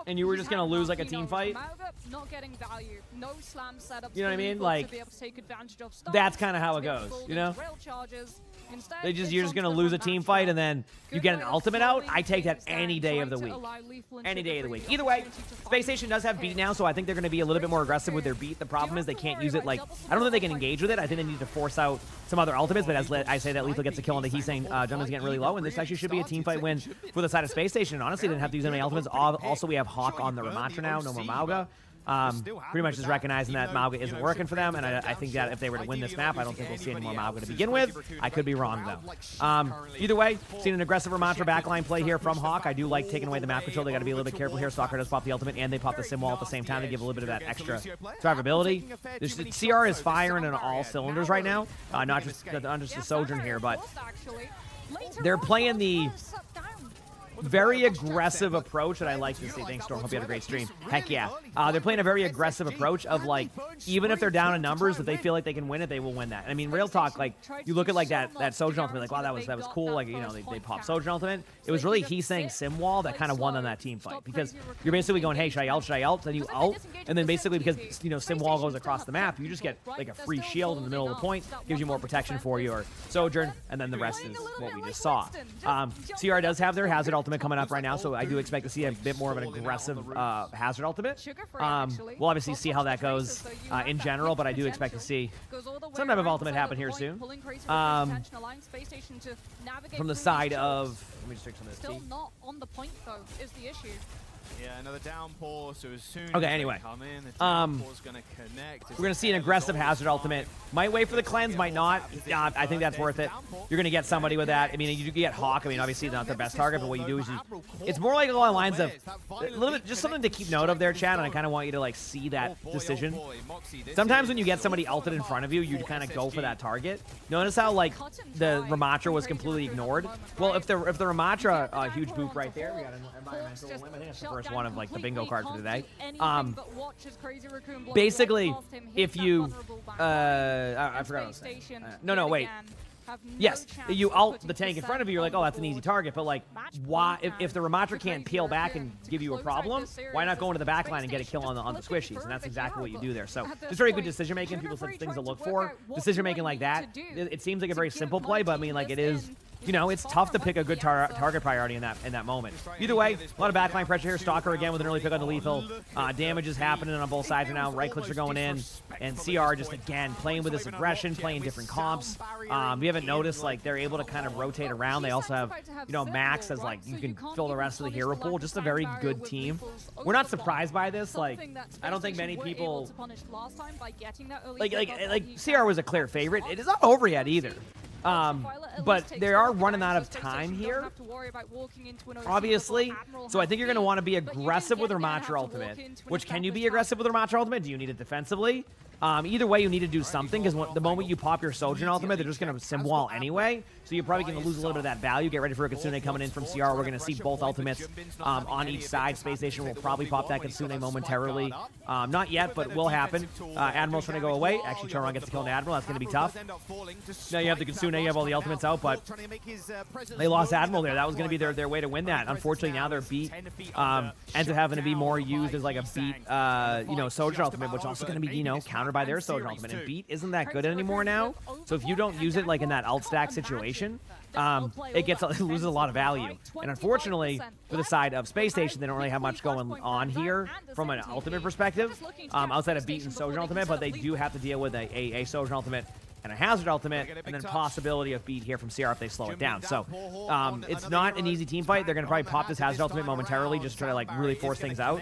And you were just going to lose, like, a team fight? Not getting value. No slam setups. You know what I mean? to Like, be able to take advantage of stuff, that's kind of how to it be able to goes, fold you know? into rail charges. Instead, You're just going to lose a team fight and then you get an ultimate out. I take that any day of the week. Any day of the week. Either way, Space Station does have beat now, so I think they're going to be a little bit more aggressive with their beat. The problem is they can't use it, like, I don't think they can engage with it. I think they need to force out some other ultimates, but as I say that, Lethal gets a kill on the he's saying Jumpman's getting really low, and this actually should be a team fight win for the side of Space Station. And honestly, they didn't have to use any ultimates. Also, we have Hawk on the Ramatra now, no more Mauga. Pretty much just recognizing that Mauga isn't working for them, and I think that if they were to win this map, I don't think we'll see any more Mauga to begin with. I could be wrong, though. Either way, seeing an aggressive Ramatra backline play here from Hawk. I do like taking away the map control. They got to be a little bit careful here. Stalker does pop the ultimate, and they pop the sim wall at the same time to give a little bit of that extra survivability. The CR is firing on all cylinders right now, not just the Sojourn here, but they're playing the very aggressive approach that I like to see. Thanks, Storm. Hope you had a great stream. Heck yeah. They're playing a very aggressive approach of, like, even if they're down in numbers, if they feel like they can win it, they will win that. I mean, real talk, like, you look at, like, that Sojourn Ultimate, like, wow, that was cool. Like, you know, they popped Sojourn Ultimate. It was really he saying Simwall that kind of won on that team fight, because you're basically going, hey, should I ult? Should I ult? Then you ult, and then basically because, you know, Simwall goes across the map, you just get, like, a free shield in the middle of the point, gives you more protection for your Sojourn, and then the rest is what we just saw. CR does have their Hazard Ultimate coming up right now, so I do expect to see a bit more of an aggressive Hazard Ultimate. We'll obviously see how that goes in general, but I do expect to see some type of ultimate happen here soon. From the side of, let me just check some of this. Still not on the point though is the issue. Yeah, another downpour, so as soon okay, as anyway. they come in, the downpour's gonna connect. We're going to see an aggressive Hazard Ultimate. Might wait for the cleanse, might not. I think that's worth it. You're going to get somebody with that. I mean, you get Hawk. I mean, obviously not the best target, but what you do is it's more like along the lines of a little bit, just something to keep note of there, Chad, and I kind of want you to, like, see that decision. Sometimes when you get somebody ulted in front of you, you kind of go for that target. Notice how, like, the Ramatra was completely ignored? Well, if the Ramatra huge boop right there, we got an environmental limit. I think that's the first one of, like, the bingo card for today. Basically, if you I forgot what I was saying. No, wait. Yes, you ult the tank in front of you, you're like, oh, that's an easy target. But, like, why, if the Ramatra can't peel back and give you a problem, why not go into the back line and get a kill on the squishies? And that's exactly what you do there. So, just very good decision making. People said things to look for. Decision making like that. It seems like a very simple play, but I mean, like, it is. You know, it's tough to pick a good target priority in that moment. Either way, a lot of backline pressure here. Stalker again with an early pick on the lethal. Damage is happening on both sides now. Right clicks are going in. And CR just, again, playing with this aggression, playing different comps. We haven't noticed, like, they're able to kind of rotate around. They also have, you know, Max as, like, you can fill the rest of the hero pool. Just a very good team. We're not surprised by this. Like, I don't think many people... Like CR was a clear favorite. It is not over yet either. But they are running out of time here, obviously. So I think you're going to want to be aggressive with Ramatra Ultimate. Which, can you be aggressive with Ramatra Ultimate? Do you need it defensively? Either way, you need to do something, because the moment you pop your Sojourn Ultimate, they're just going to Simwall anyway. So you're probably going to lose a little bit of that value. Get ready for a Kitsune coming in from CR. We're going to see both ultimates on each side. Space Station will probably pop that Kitsune momentarily. Not yet, but will happen. Admiral's trying to go away. Actually, Charon gets the kill on Admiral. That's going to be tough. Now you have the Kitsune. You have all the ultimates out, but they lost Admiral there. That was going to be their way to win that. Unfortunately, now their beat ends up having to be more used as, like, a beat, you know, Sojourn Ultimate, which is also going to be, you know, countered by their Sojourn Ultimate. And beat isn't that good anymore now. So if you don't use it, like, in that alt stack situation, it loses a lot of value. And unfortunately, for the side of Space Station, they don't really have much going on here from an ultimate perspective, outside of beat and Sojourn Ultimate, but they do have to deal with a Sojourn Ultimate and a Hazard Ultimate, and then possibility of beat here from CR if they slow it down. So it's not an easy team fight. They're going to probably pop this Hazard Ultimate momentarily, just try to, like, really force things out.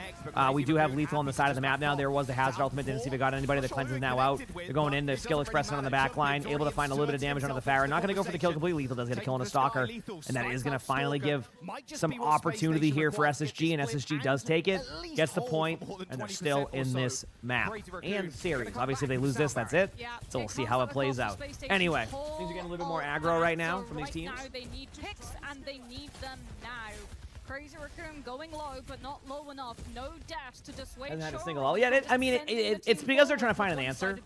We do have Lethal on the side of the map now. There was the Hazard Ultimate. Didn't see if it got anybody. The Cleanse is now out. They're going in. They're skill expressing on the back line, able to find a little bit of damage onto the Farah. Not going to go for the kill completely. Lethal does get a kill on a Stalker, and that is going to finally give some opportunity here for SSG, and SSG does take it, gets the point, and they're still in this map and series. Obviously, if they lose this, that's it. So we'll see how it plays out. Anyway, things are getting a little bit more aggro right now from these teams. Now they need picks, and they need them now. Crazy Raccoon going low, but not low enough. No deaths to dissuade. Hasn't had a single ult yet. I mean, it's because they're trying to find an answer.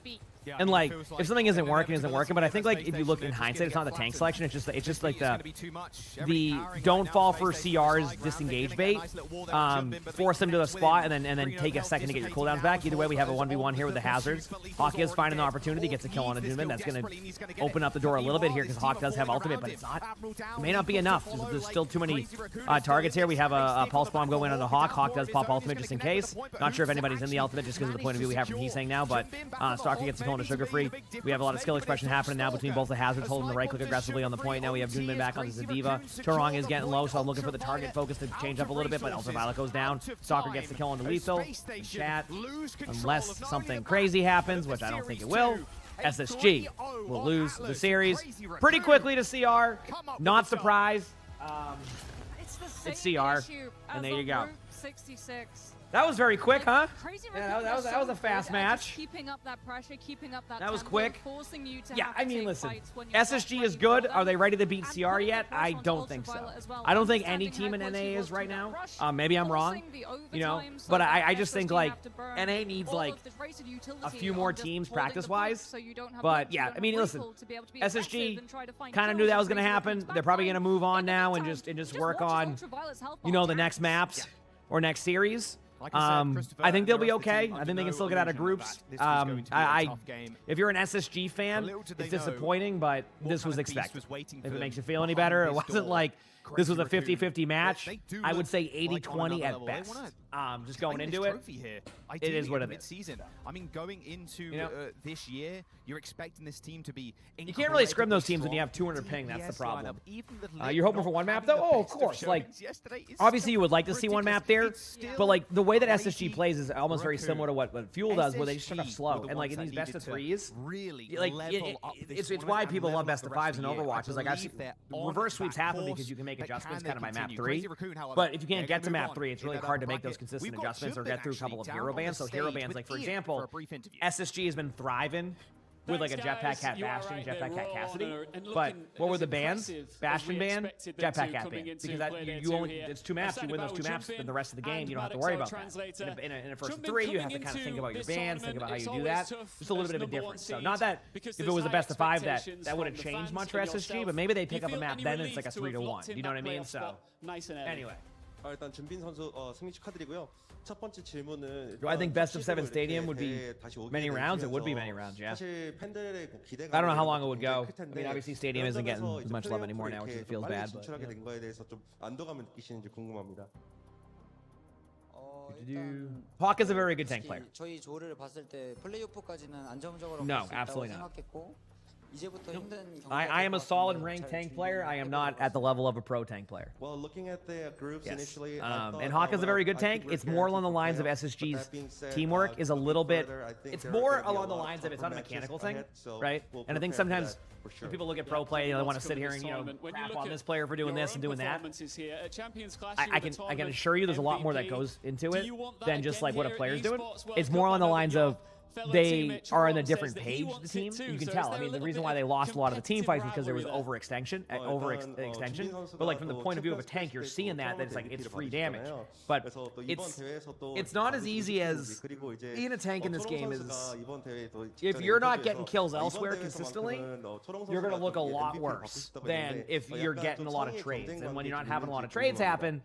And, like, if something isn't working, But I think, like, if you look in hindsight, it's not the tank selection. It's just like the don't fall for CR's disengage bait. Force them to the spot and then take a second to get your cooldowns back. Either way, we have a 1v1 here with the hazards. Hawk is finding the opportunity, gets a kill on a Doomman. That's going to open up the door a little bit here because Hawk does have ultimate, but it may not be enough. There's still too many targets here. We have a pulse bomb go in on the Hawk. Hawk does pop ultimate just in case. Not sure if anybody's in the ultimate just because of the point of view we have from Heesang now, but Stalker gets a kill on a Sugar Free. We have a lot of skill expression happening now between both the hazards, holding the right click aggressively on the point. Now we have Doomman back onto Zadiva. Turong is getting low, so I'm looking for the target focus to change up a little bit, but Ultraviolet goes down. Stalker gets the kill on the lethal. Chat, unless something crazy happens, which I don't think it will, SSG will lose the series pretty quickly to CR. Not surprised. It's CR, and there you go. 66. That was very quick, huh? Crazy Yeah, that was so a fast good at match. just keeping up that pressure, keeping up that That was tempo, quick. forcing you to Yeah, have I to mean, take listen, fights when you're SSG not is ready good. for Are them. they ready to beat And CR putting the yet? pressure I onto don't think so. Ultraviolet as well, I don't think any understanding team how in close NA he is was right to now. that rush, Maybe I'm wrong, forcing the you know, overtime so but that I just think SSG like have to burn NA needs all like of the rated a utility few on more just teams holding the practice-wise. point so you don't have But much, you yeah, don't I mean, have listen, recall to be able to be aggressive SSG and try to find kind of kills knew that and was going to bring happen. Rakune's They're probably going to backline. move on In the now and meantime, just just work watch on, Ultraviolet's health you know, bar the next tanks. maps or next series. Like I said, Christopher I think and they'll the be rest of the okay. team I under think they can no still get out of illusion groups. that this was going to be a tough game. If you're an SSG fan, little did they it's know, disappointing, but this was Beast expected. was waiting If for it makes them you feel any behind better, it this wasn't door. like this was a Crazy 50-50 match. They do I would look say like on 80-20 another at level. They best. wanna Just going claim into this it, trophy here. it Ideally is what in it is. mid-season. I mean, going into this year, you're expecting this team to be You can't really scrim those incredibly teams when you have strong. 200 ping. That's the DPS problem. lineup, even the You're hoping for one map though? Oh, of course. Like, obviously you would like to see one map there, but like the way that SSG plays is almost very similar to what Fuel does, where they just start off slow. And like in these best of threes, like it's why people love best of fives in Overwatch. Is like I've seen reverse sweeps happen because you can make adjustments kind of by map 3. But if you can't get to map 3, it's really hard to make those consistent adjustments or get through a couple of hero bans. So hero bans, like for example, SSG has been thriving with like a Jetpack Cat Bastion, Jetpack Cat Cassidy. But what were the bans? Bastion ban, Jetpack Cat ban. Because that, you only, it's 2 maps, you win those 2 maps, then the rest of the game you don't have to worry about that. In a first 3, you have to kind of think about your bans, think about how you do that. Just a little bit of a difference. So not that if it was a best of 5 that wouldn't change much for SSG, but maybe they pick up a map then and it's like a 3-1. You know what I mean? So anyway. 일단 준빈 선수 승리 축하드리고요. 첫 번째 질문은 Do I think best of 7 stadium would be many rounds? It would be many rounds, yeah. 사실 팬들의 기대가 I don't know how long it would go. I mean, obviously stadium isn't getting as much love anymore now, which feels bad. But, 진출하게 된 거에 대해서 좀 안도감을 느끼시는지 궁금합니다. Hawk is a very good tank player. 저희 조를 봤을 때 플레이오프까지는 안정적으로 갈 No, 수 있다고 absolutely not. 생각했고 이제부터 힘든 I am a solid ranked tank player. I am not at the level of a pro tank player. Well, looking at the groups Yes. initially, And Hawk is a very good tank. It's more along the lines of SSG's teamwork is a little bit. It's more along the lines of it's not a mechanical thing, right? And I think sometimes when people look at pro play, they want to sit here and crap on this player for doing this and doing that. I can assure you, there's a lot more that goes into it than just like what a player's doing. It's more along the lines of they are on a different page, the team. You can tell. I mean, the reason why they lost a lot of the team fights is because there was overextension. But like from the point of view of a tank, you're seeing that it's like it's free damage. But it's not as easy as being a tank in this game is. If you're not getting kills elsewhere consistently, you're gonna look a lot worse than if you're getting a lot of trades. And when you're not having a lot of trades happen,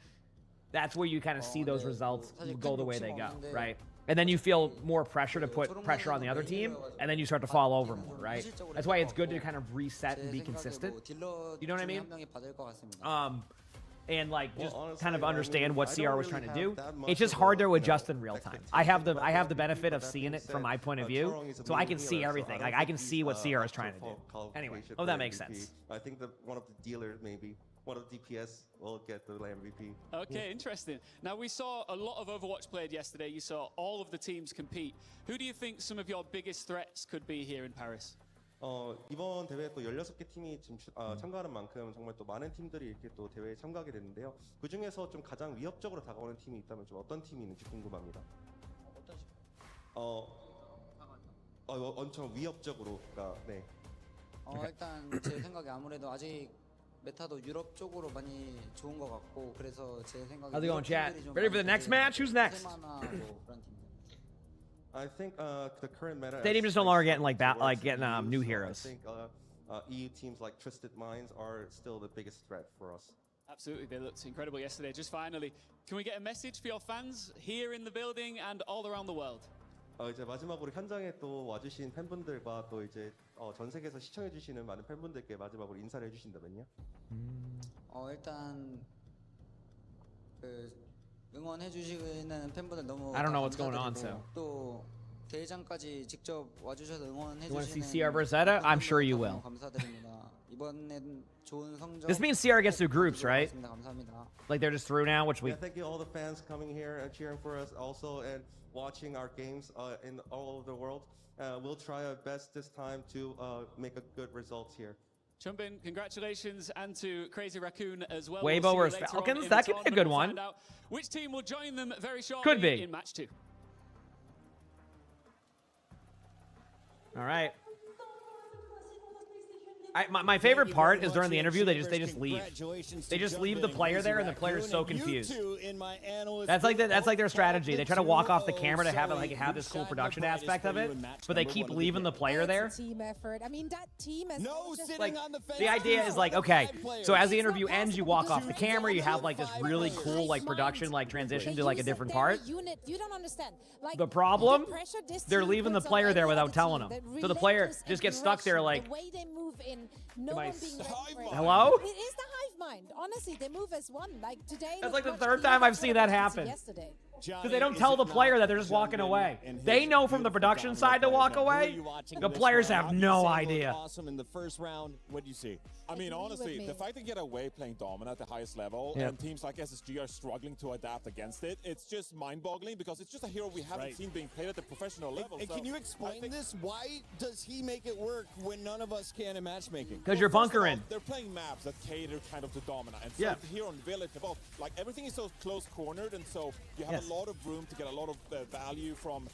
that's where you kind of see those results go the way they go, right? And then you feel more pressure to put pressure on the other team, and then you start to fall over more, right? That's why it's good to kind of reset and be consistent. You know what I mean? And like just kind of understand what CR was trying to do. It's just hard to adjust in real time. I have the benefit of seeing it from my point of view, so I can see everything. Like I can see what CR is trying to do. Anyway, oh, that makes sense. I think that one of the dealers maybe. One of the DPS will get the MVP. Okay, interesting. Now, we saw a lot of Overwatch played yesterday. You saw all of the teams compete. Who do you think some of your biggest threats could be here in Paris? 이번 대회에 또 16개 팀이 지금 참가하는 만큼 정말 또 많은 팀들이 이렇게 또 대회에 참가하게 되는데요. 그 중에서 좀 가장 위협적으로 다가오는 팀이 있다면 좀 어떤 팀이 있는지 궁금합니다. 엄청 위협적으로가 네. 일단 제 생각에 아무래도 아직 메타도 유럽 쪽으로 많이 좋은 것 같고 그래서 제 생각에 How's it going, chat? Ready for the next match? Who's next? I think the current meta. Stadium just no longer getting getting new heroes. I think EU teams like Twisted Minds are still the biggest threat for us. Absolutely, they looked incredible yesterday. Just finally, can we get a message for your fans here in the building and all around the world? 이제 마지막으로 현장에 또 와주신 팬분들과 또 이제 전 세계에서 시청해주시는 많은 팬분들께 마지막으로 인사를 해주신다면요. 일단 그 응원해주시는 팬분들 너무 I don't know what's going on, so. 또 대회장까지 직접 와주셔서 You want to see 응원해주시는 CR versus Zeta? I'm sure you will. 감사드립니다. 이번엔 좋은 성적. This means CR gets through groups, right? 감사합니다. Like they're just through now, which we. Yeah, thank you all the fans coming here and cheering for us also and watching our games in all over the world. We'll try our best this time to make a good results here. Chumbin, congratulations, and to Crazy Raccoon as well. Weibo versus Falcons. That could be a good one. Which team will join them very shortly Could be. in match 2. All right. My favorite part is during the interview they just leave. They just leave the player there, and the player's so confused. That's like their strategy. They try to walk off the camera to have it have this cool production aspect of it, but they keep leaving the player there. Team effort. I mean, that team is Like, the idea is like, okay, so as the interview ends, you walk off the camera, you have like this really cool like production like transition to like a different part. You don't understand. Like, The problem, the they're leaving the player there without telling them. So the player just gets stuck there like, the way they move in, no one being ready for it. hello? It is the hive mind. Honestly, they move as one. Like today. That's like the third time I've seen that happen. Yesterday. Because they don't tell the player that they're just walking away. They know from the production side to walk away. The players have no idea. Awesome in the first round. What do you see? I mean, honestly, the fact they get away playing Domina at the highest level, and teams like SSG are struggling to adapt against it, it's just mind-boggling because it's just a hero we haven't seen being played at the professional level. And can you explain this? Why does he make it work when none of us can in matchmaking? Because you're bunkering. They're playing maps that cater kind of to Domina, and so here on Village, like everything is so close cornered, and so you have a lot of room to get a lot of value from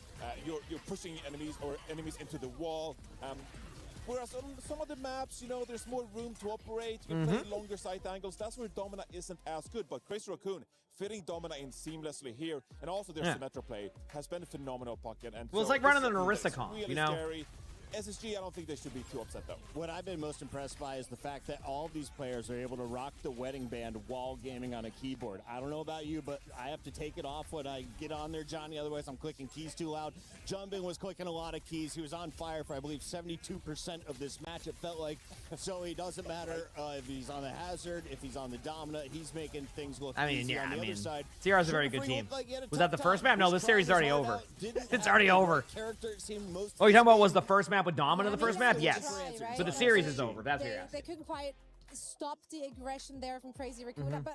you're pushing enemies into the wall. Whereas on some of the maps, you know, there's more room to operate. You can play longer sight angles. That's where Domina isn't as good. But Crazy Raccoon fitting Domina in seamlessly here, and also their Symmetra play has been a phenomenal pocket. And well, it's like running an Aristocon, really you know. Scary. SSG, I don't think they should be too upset, though. What I've been most impressed by is the fact that all of these players are able to rock the wedding band while gaming on a keyboard. I don't know about you, but I have to take it off when I get on there, Johnny. Otherwise, I'm clicking keys too loud. Jumbin was clicking a lot of keys. He was on fire for, I believe, 72% of this match, it felt like. So it doesn't matter if he's on the Hazard, if he's on the Domina. He's making things look easy on the other side. CR's a very good team. Was that the first map? No, this series is already over. It's already over. Oh, you're talking about was the first map with Domina the first map? Yes. Right. But the series is over. That's what you're asking. They couldn't quite stop the aggression there from Crazy Raccoon. But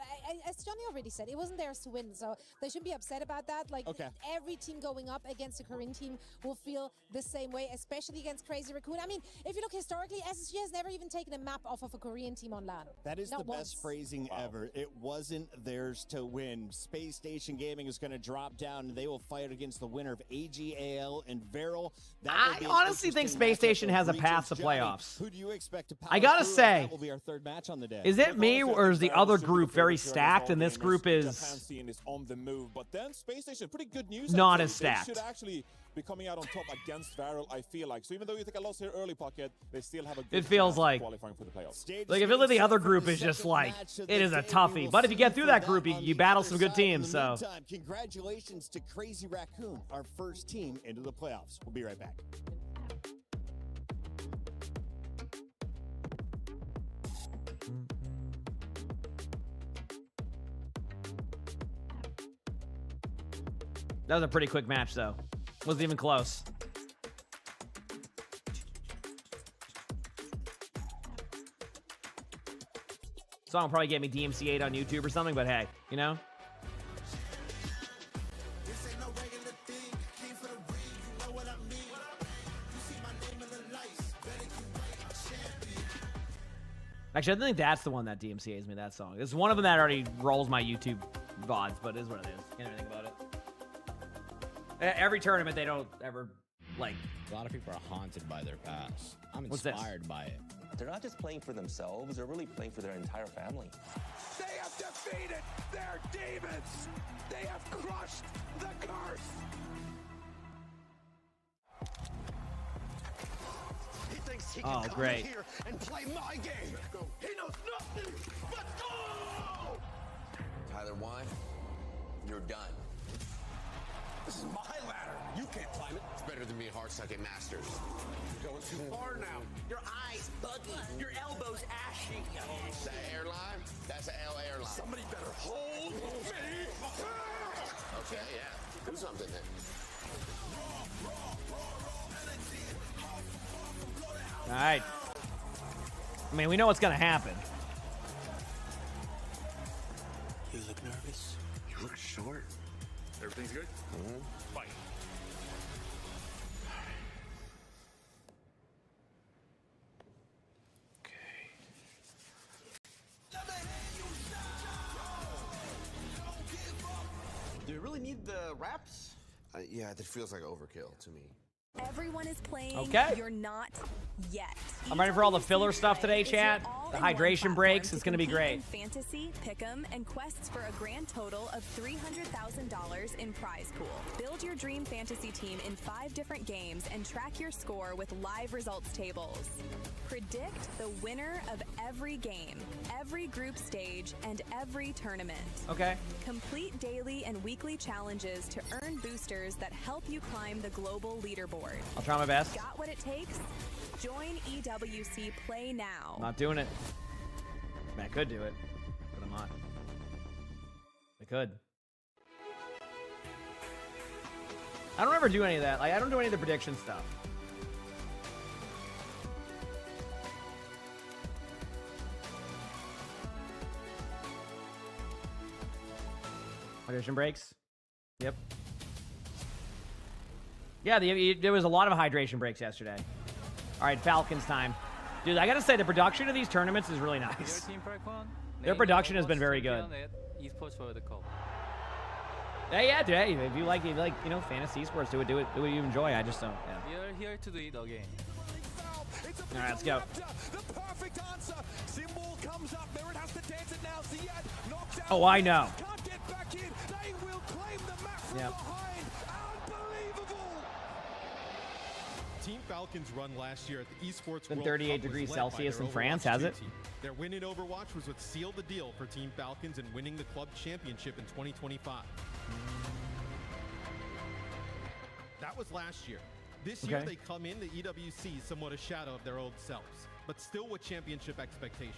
as Johnny already said, it wasn't theirs to win, so they shouldn't be upset about that. Like, every team going up against a Korean team will feel the same way, especially against Crazy Raccoon. I mean, if you look historically, SSG has never even taken a map off of a Korean team on LAN. That is Not the best phrasing ever. It wasn't theirs to win. Space Station Gaming is going to drop down, and they will fight against the winner of AGAL and Veryl. I honestly think Space Station has a path to playoffs. Who do you expect to power I gotta through? say, That will be our third match on the day. is it me or is the other group very stacked and this group Japan is scene is on the move, but then Space Station, pretty good news. Not actually. as stacked? They should actually be coming out on top against Veryl, I feel like. So even though you take a loss here early, Pocket, they still have a good It feels chance like- qualifying for the playoffs. like, I feel like the other group is just like, it is a toughie. But if you get through that group, you battle some good teams, so. Meantime, congratulations to Crazy Raccoon, our first team into the playoffs. We'll be right back. That was a pretty quick match, though. Wasn't even close. Song will probably get me DMCA'd on YouTube or something, but hey, you know? Actually, I think that's the one that DMCA's me, that song. It's one of them that already rolls my YouTube VODs, but it is what it is. Can't even think about it. Every tournament, they don't ever, like... A lot of people are haunted by their past. I'm What's this? inspired by it. They're not just playing for themselves, they're really playing for their entire family. They have defeated their demons! They have crushed the curse! He thinks he Oh, can come great. in here and play my game! He knows nothing but go! Tyler 1, you're done. This is my ladder. You can't climb it. It's better than being hard-sucking masters. You're going too far now. Your eyes buggy. Your elbows ashy. That airline? That's an L airline. Somebody better hold me. Okay, yeah. Do something then. All right. I mean, we know what's going to happen. You look nervous. You look short. Everything's good? Fight. Okay. reps? Yeah, that feels like overkill to me. Everyone is playing. Okay. You're not yet. I'm ready for all the filler stuff today, chat. The hydration breaks. It's going to be great. Fantasy, pick'em, and quests for a grand total of $300,000 in prize pool. Build your dream fantasy team in 5 different games and track your score with live results tables. Predict the winner of every game, every group stage, and every tournament. Okay. Complete daily and weekly challenges to earn boosters that help you climb the global leaderboard. I'll try my best. Got what it takes? Join EWC Play now. I'm not doing it. I mean, I could do it, but I'm not. I could. I don't ever do any of that. Like, I don't do any of the prediction stuff. Hydration breaks. Yep. Yeah, there was a lot of hydration breaks yesterday. All right, Falcons time. Dude, I got to say, the production of these tournaments is really nice. Their production has been very good. Hey, yeah, dude, hey, if you like, you know, fantasy esports, do what you enjoy. I just don't, yeah. We are here to do it again. All right, let's go. The perfect answer. Symbol comes up. There it has to dance it now. Ziad knocks out. Oh, I know. Can't get back in. They will claim the map from behind. Unbelievable. Team Falcons' run last year at the Esports Been World 38 Cup degrees was led Celsius by in their France, Overwatch has 2 it? team. Their win in Overwatch was what sealed the deal for Team Falcons in winning the club championship in 2025. That was last year. This year, they come in the EWC somewhat a shadow of their old selves, but still with championship expectations.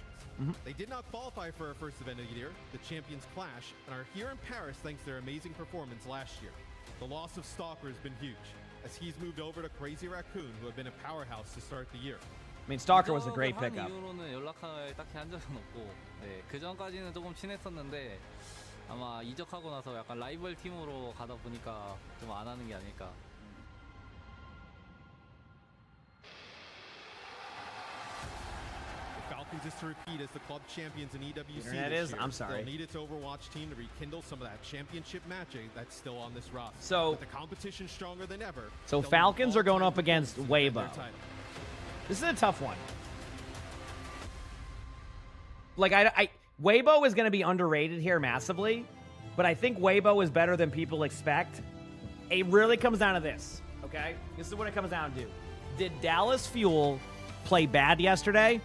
They did not qualify for our first event of the year, the Champions Clash, and are here in Paris thanks to their amazing performance last year. The loss of Stalker has been huge, as he's moved over to Crazy Raccoon, who have been a powerhouse to start the year. I mean, Stalker was a great pickup. 이후로는 연락을 딱히 한 적은 없고, 네, 그 전까지는 조금 친했었는데 아마 이적하고 나서 약간 라이벌 팀으로 가다 보니까 좀 안 하는 게 아닐까. Falcons is to repeat as the club champions in EWC Internet this is? year. I'm sorry. They'll need its Overwatch team to rekindle some of that championship magic that's still on this roster. So- with the competition stronger than ever. So they'll Falcons need are going all up time against to defend their Weibo. title. This is a tough one. Like, Weibo is going to be underrated here massively, but I think Weibo is better than people expect. It really comes down to this, okay? This is what it comes down to. Did Dallas Fuel play bad yesterday,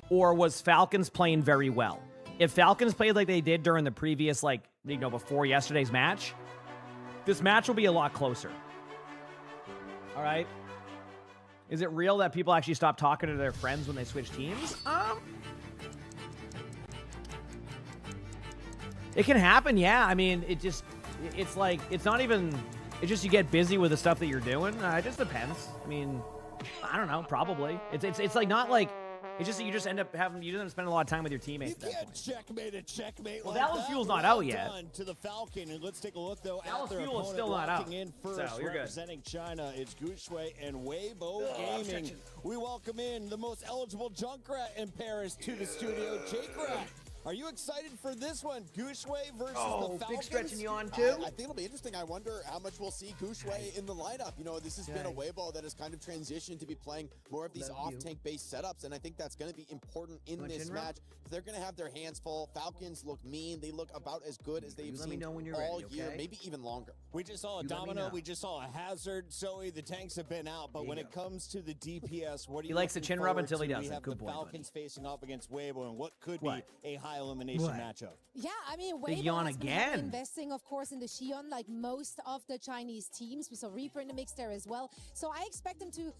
or was Falcons playing very well? If Falcons played like they did during the previous, before yesterday's match, this match will be a lot closer. All right? Is it real that people actually stop talking to their friends when they switch teams? It can happen, yeah. I mean, it's just you get busy with the stuff that you're doing. It just depends. I mean, I don't know, probably. It's like not like, it's just that you just end up spending a lot of time with your teammates at that point. Checkmate a checkmate. Well, like Dallas that. Fuel's not Well out yet. done to the Falcon, and let's take a look though. Dallas at their Fuel is opponent still not out, walking in first, so you're good. representing China. It's Guxue and Weibo Gaming. We welcome in the most eligible Junkrat in Paris to the studio, Jake Rat. Are you excited for this one? Guxue versus the Falcons? Big stretching you on too? I think it'll be interesting. I wonder how much we'll see Guxue in the lineup. You know, this has been a Weibo that has kind of transitioned to be playing more of these off-tank based setups, and I think that's going to be important in this match. They're going to have their hands full. Falcons look mean. They look about as good as they've seen all year, maybe even longer. We just saw a Domino. We just saw a Hazard. Zoe, the tanks have been out, but when it comes to the DPS, what do you He likes to chin rub until he We doesn't. have Good the point, Falcons facing off against Weibo, and what could What? be a high elimination What? matchup. Yeah, I mean, Big Weibo yawn has been heavily again. investing, of course, in the Xion, like most of the Chinese teams. We saw Reaper in the mix there as well. So I expect them to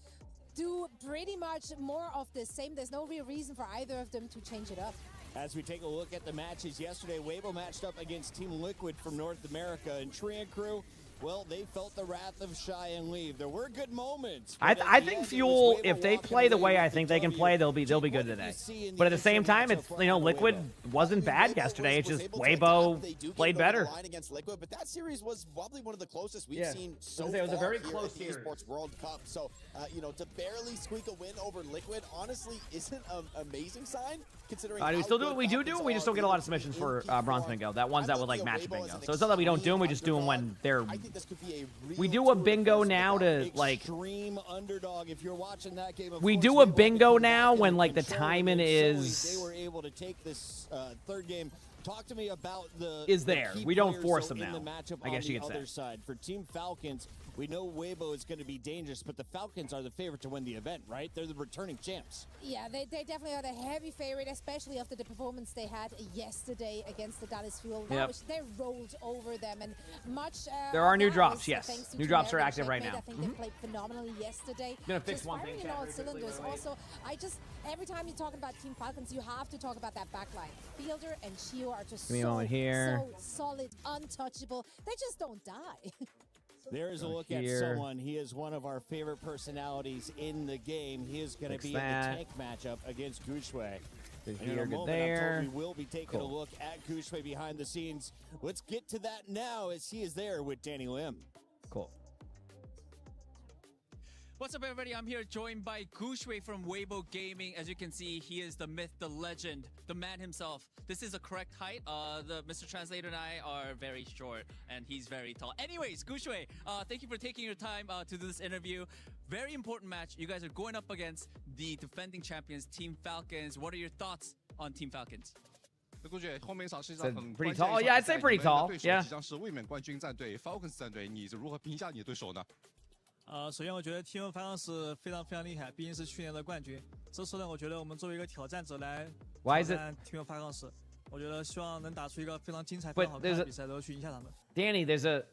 do pretty much more of the same. There's no real reason for either of them to change it up. As we take a look at the matches yesterday, Weibo matched up against Team Liquid from North America, and Trian Crew, well, they felt the wrath of Shy and Leave. There were good moments. I but at the think end, it Fuel, was Weibo if they walking play the away way with I the think they can W. play, they'll be good today. But at the same time, it's Liquid wasn't bad yesterday. It's just Weibo played better. Line against Liquid, but that series was probably one of the closest we've Yeah. seen so It was a far very here close at the series. Esports World Cup. So, to barely squeak a win over Liquid, honestly, isn't an amazing sign. Considering Do we how still do good what we do? Falcons We just are don't get a lot of really submissions in for P4. Bronze Bingo. That one's that would like looking at match Weibo bingo. as So it's not that we don't do them. We extreme just do them when they're think this could be a real We do a bingo now to like. Extreme underdog. If you're watching that game, of We course, do a Weibo bingo can come now back when and like the control it, timing and is. they were able to take this third game. Talk to me about the Is the there. key We don't players, force though, them in the now, matchup I guess on you the could other say. side. For Team Falcons, we know Weibo is going to be dangerous, but the Falcons are the favorite to win the event, right? They're the returning champs. Yeah, they definitely are the heavy favorite, especially after the performance they had yesterday against the Dallas Fuel. Yep. Which they rolled over them, and much. There are new that drops, was yes. thanks to New Team drops are American active right Checkmate. now. I think they played phenomenally yesterday. Gonna fix Just one thing, firing in chat, all very quickly, cylinders. wait. Also, every time you're talking about Team Falcons, you have to talk about that backline. Fielder and Chio are just Give me a moment here. so solid, untouchable. They just don't die. There is a look at here. someone. He is one of our favorite personalities in the game. He is going to Fix be that. in the tank matchup against Gushue. Good In here, a good moment, I'm there. told we will be taking Cool. a look at Gushue behind the scenes. Let's get to that now as he is there with Danny Lim. Cool. What's up, everybody? I'm here joined by Gushue from Weibo Gaming. As you can see, he is the myth, the legend, the man himself. This is a correct height. The Mr. Translator and I are very short, and he's very tall. Anyways, Gushue, thank you for taking your time to do this interview. Very important match. You guys are going up against the defending champions, Team Falcons. What are your thoughts on Team Falcons? 估计后面一场是一场很 pretty 关键的 tall. 一 Yeah, 场 I'd say 比赛 pretty 你们的 tall. 对手 Yeah. 即将是卫冕冠军战队 Falcons 战队，你如何评价你的对手呢？首先我觉得 Team Falcons 非常非常厉害，毕竟是去年的冠军。这次呢，我觉得我们作为一个挑战者来 Why 挑 is it- 战 Team Falcons，我觉得希望能打出一个非常精彩、 But 非常好看 there's 的 a- 比赛，然后去赢下他们。 Danny, there's a.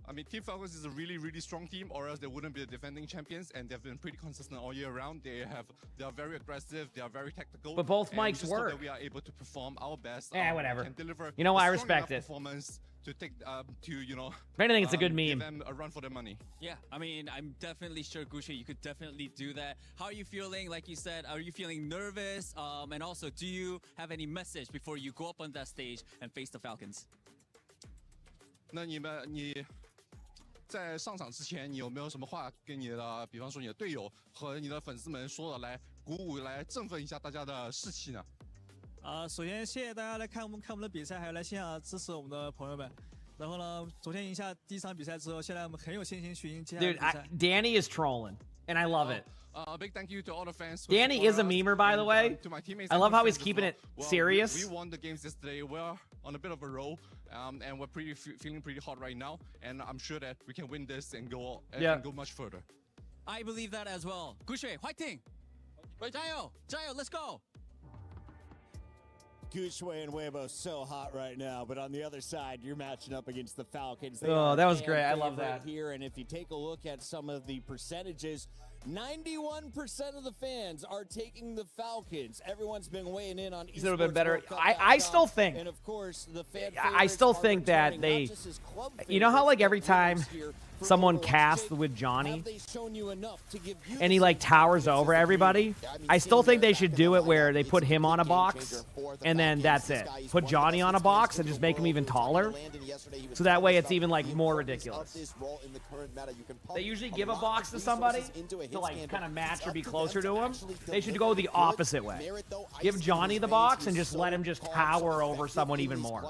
I mean, Team Falcons is a really, really strong team, or else they wouldn't be the defending champions. And they've been pretty consistent all year round. They are very aggressive. They are very tactical. But both and we mics just hope work. that we are able to perform our best. Whatever. And deliver You know what? a I strong respect enough it. Performance to take you know. If anything, it's a good Give meme. them a run for their money. Yeah, I mean, I'm definitely sure, Gushue, you could definitely do that. How are you feeling? Like you said, are you feeling nervous? And also, do you have any message before you go up on that stage and face the Falcons? 那你在上场之前，你有没有什么话跟你的，比方说你的队友和你的粉丝们说的，来鼓舞、来振奋一下大家的士气呢？首先谢谢大家来看我们的比赛，还有来现场支持我们的朋友们。然后呢，昨天赢下第一场比赛之后，现在我们很有信心去赢接下来的 Dude, 比赛。 Danny is trolling, and I love it. A big thank you to all the fans. who Danny support is a us, memer, by the and, way. to my teammates I and love how fans he's as keeping well. it Well, serious. We won the games yesterday. We're on a bit of a roll, and we're feeling pretty hot right now. And I'm sure that we can win this and go much further. I believe that as well. Gushue, fighting! 加油! Let's go! Gushue and Weibo so hot right now, but on the other side, you're matching up against the Falcons. They Oh, are that was fan great. I love favorite that. Here, and if you take a look at some of the percentages, 91% of the fans are taking the Falcons. Everyone's been weighing in on He's a little bit better. esportsworldcup.com, I still think. and of course, the fan I still favorites are think that returning, they. not just as club You know how like every favorites, time but winners here for someone Overwatch. casts Jake, with Johnny have they shown you enough to give you and the he like same towers confidence over as you? everybody, I still think they should do it where they put him on a box and then that's it. Put Johnny on a box and just make him even taller. So that way it's even like more ridiculous. They usually give a box to somebody to like kind of match or be closer to him. They should go the opposite way. Give Johnny the box and just let him just tower over someone even more.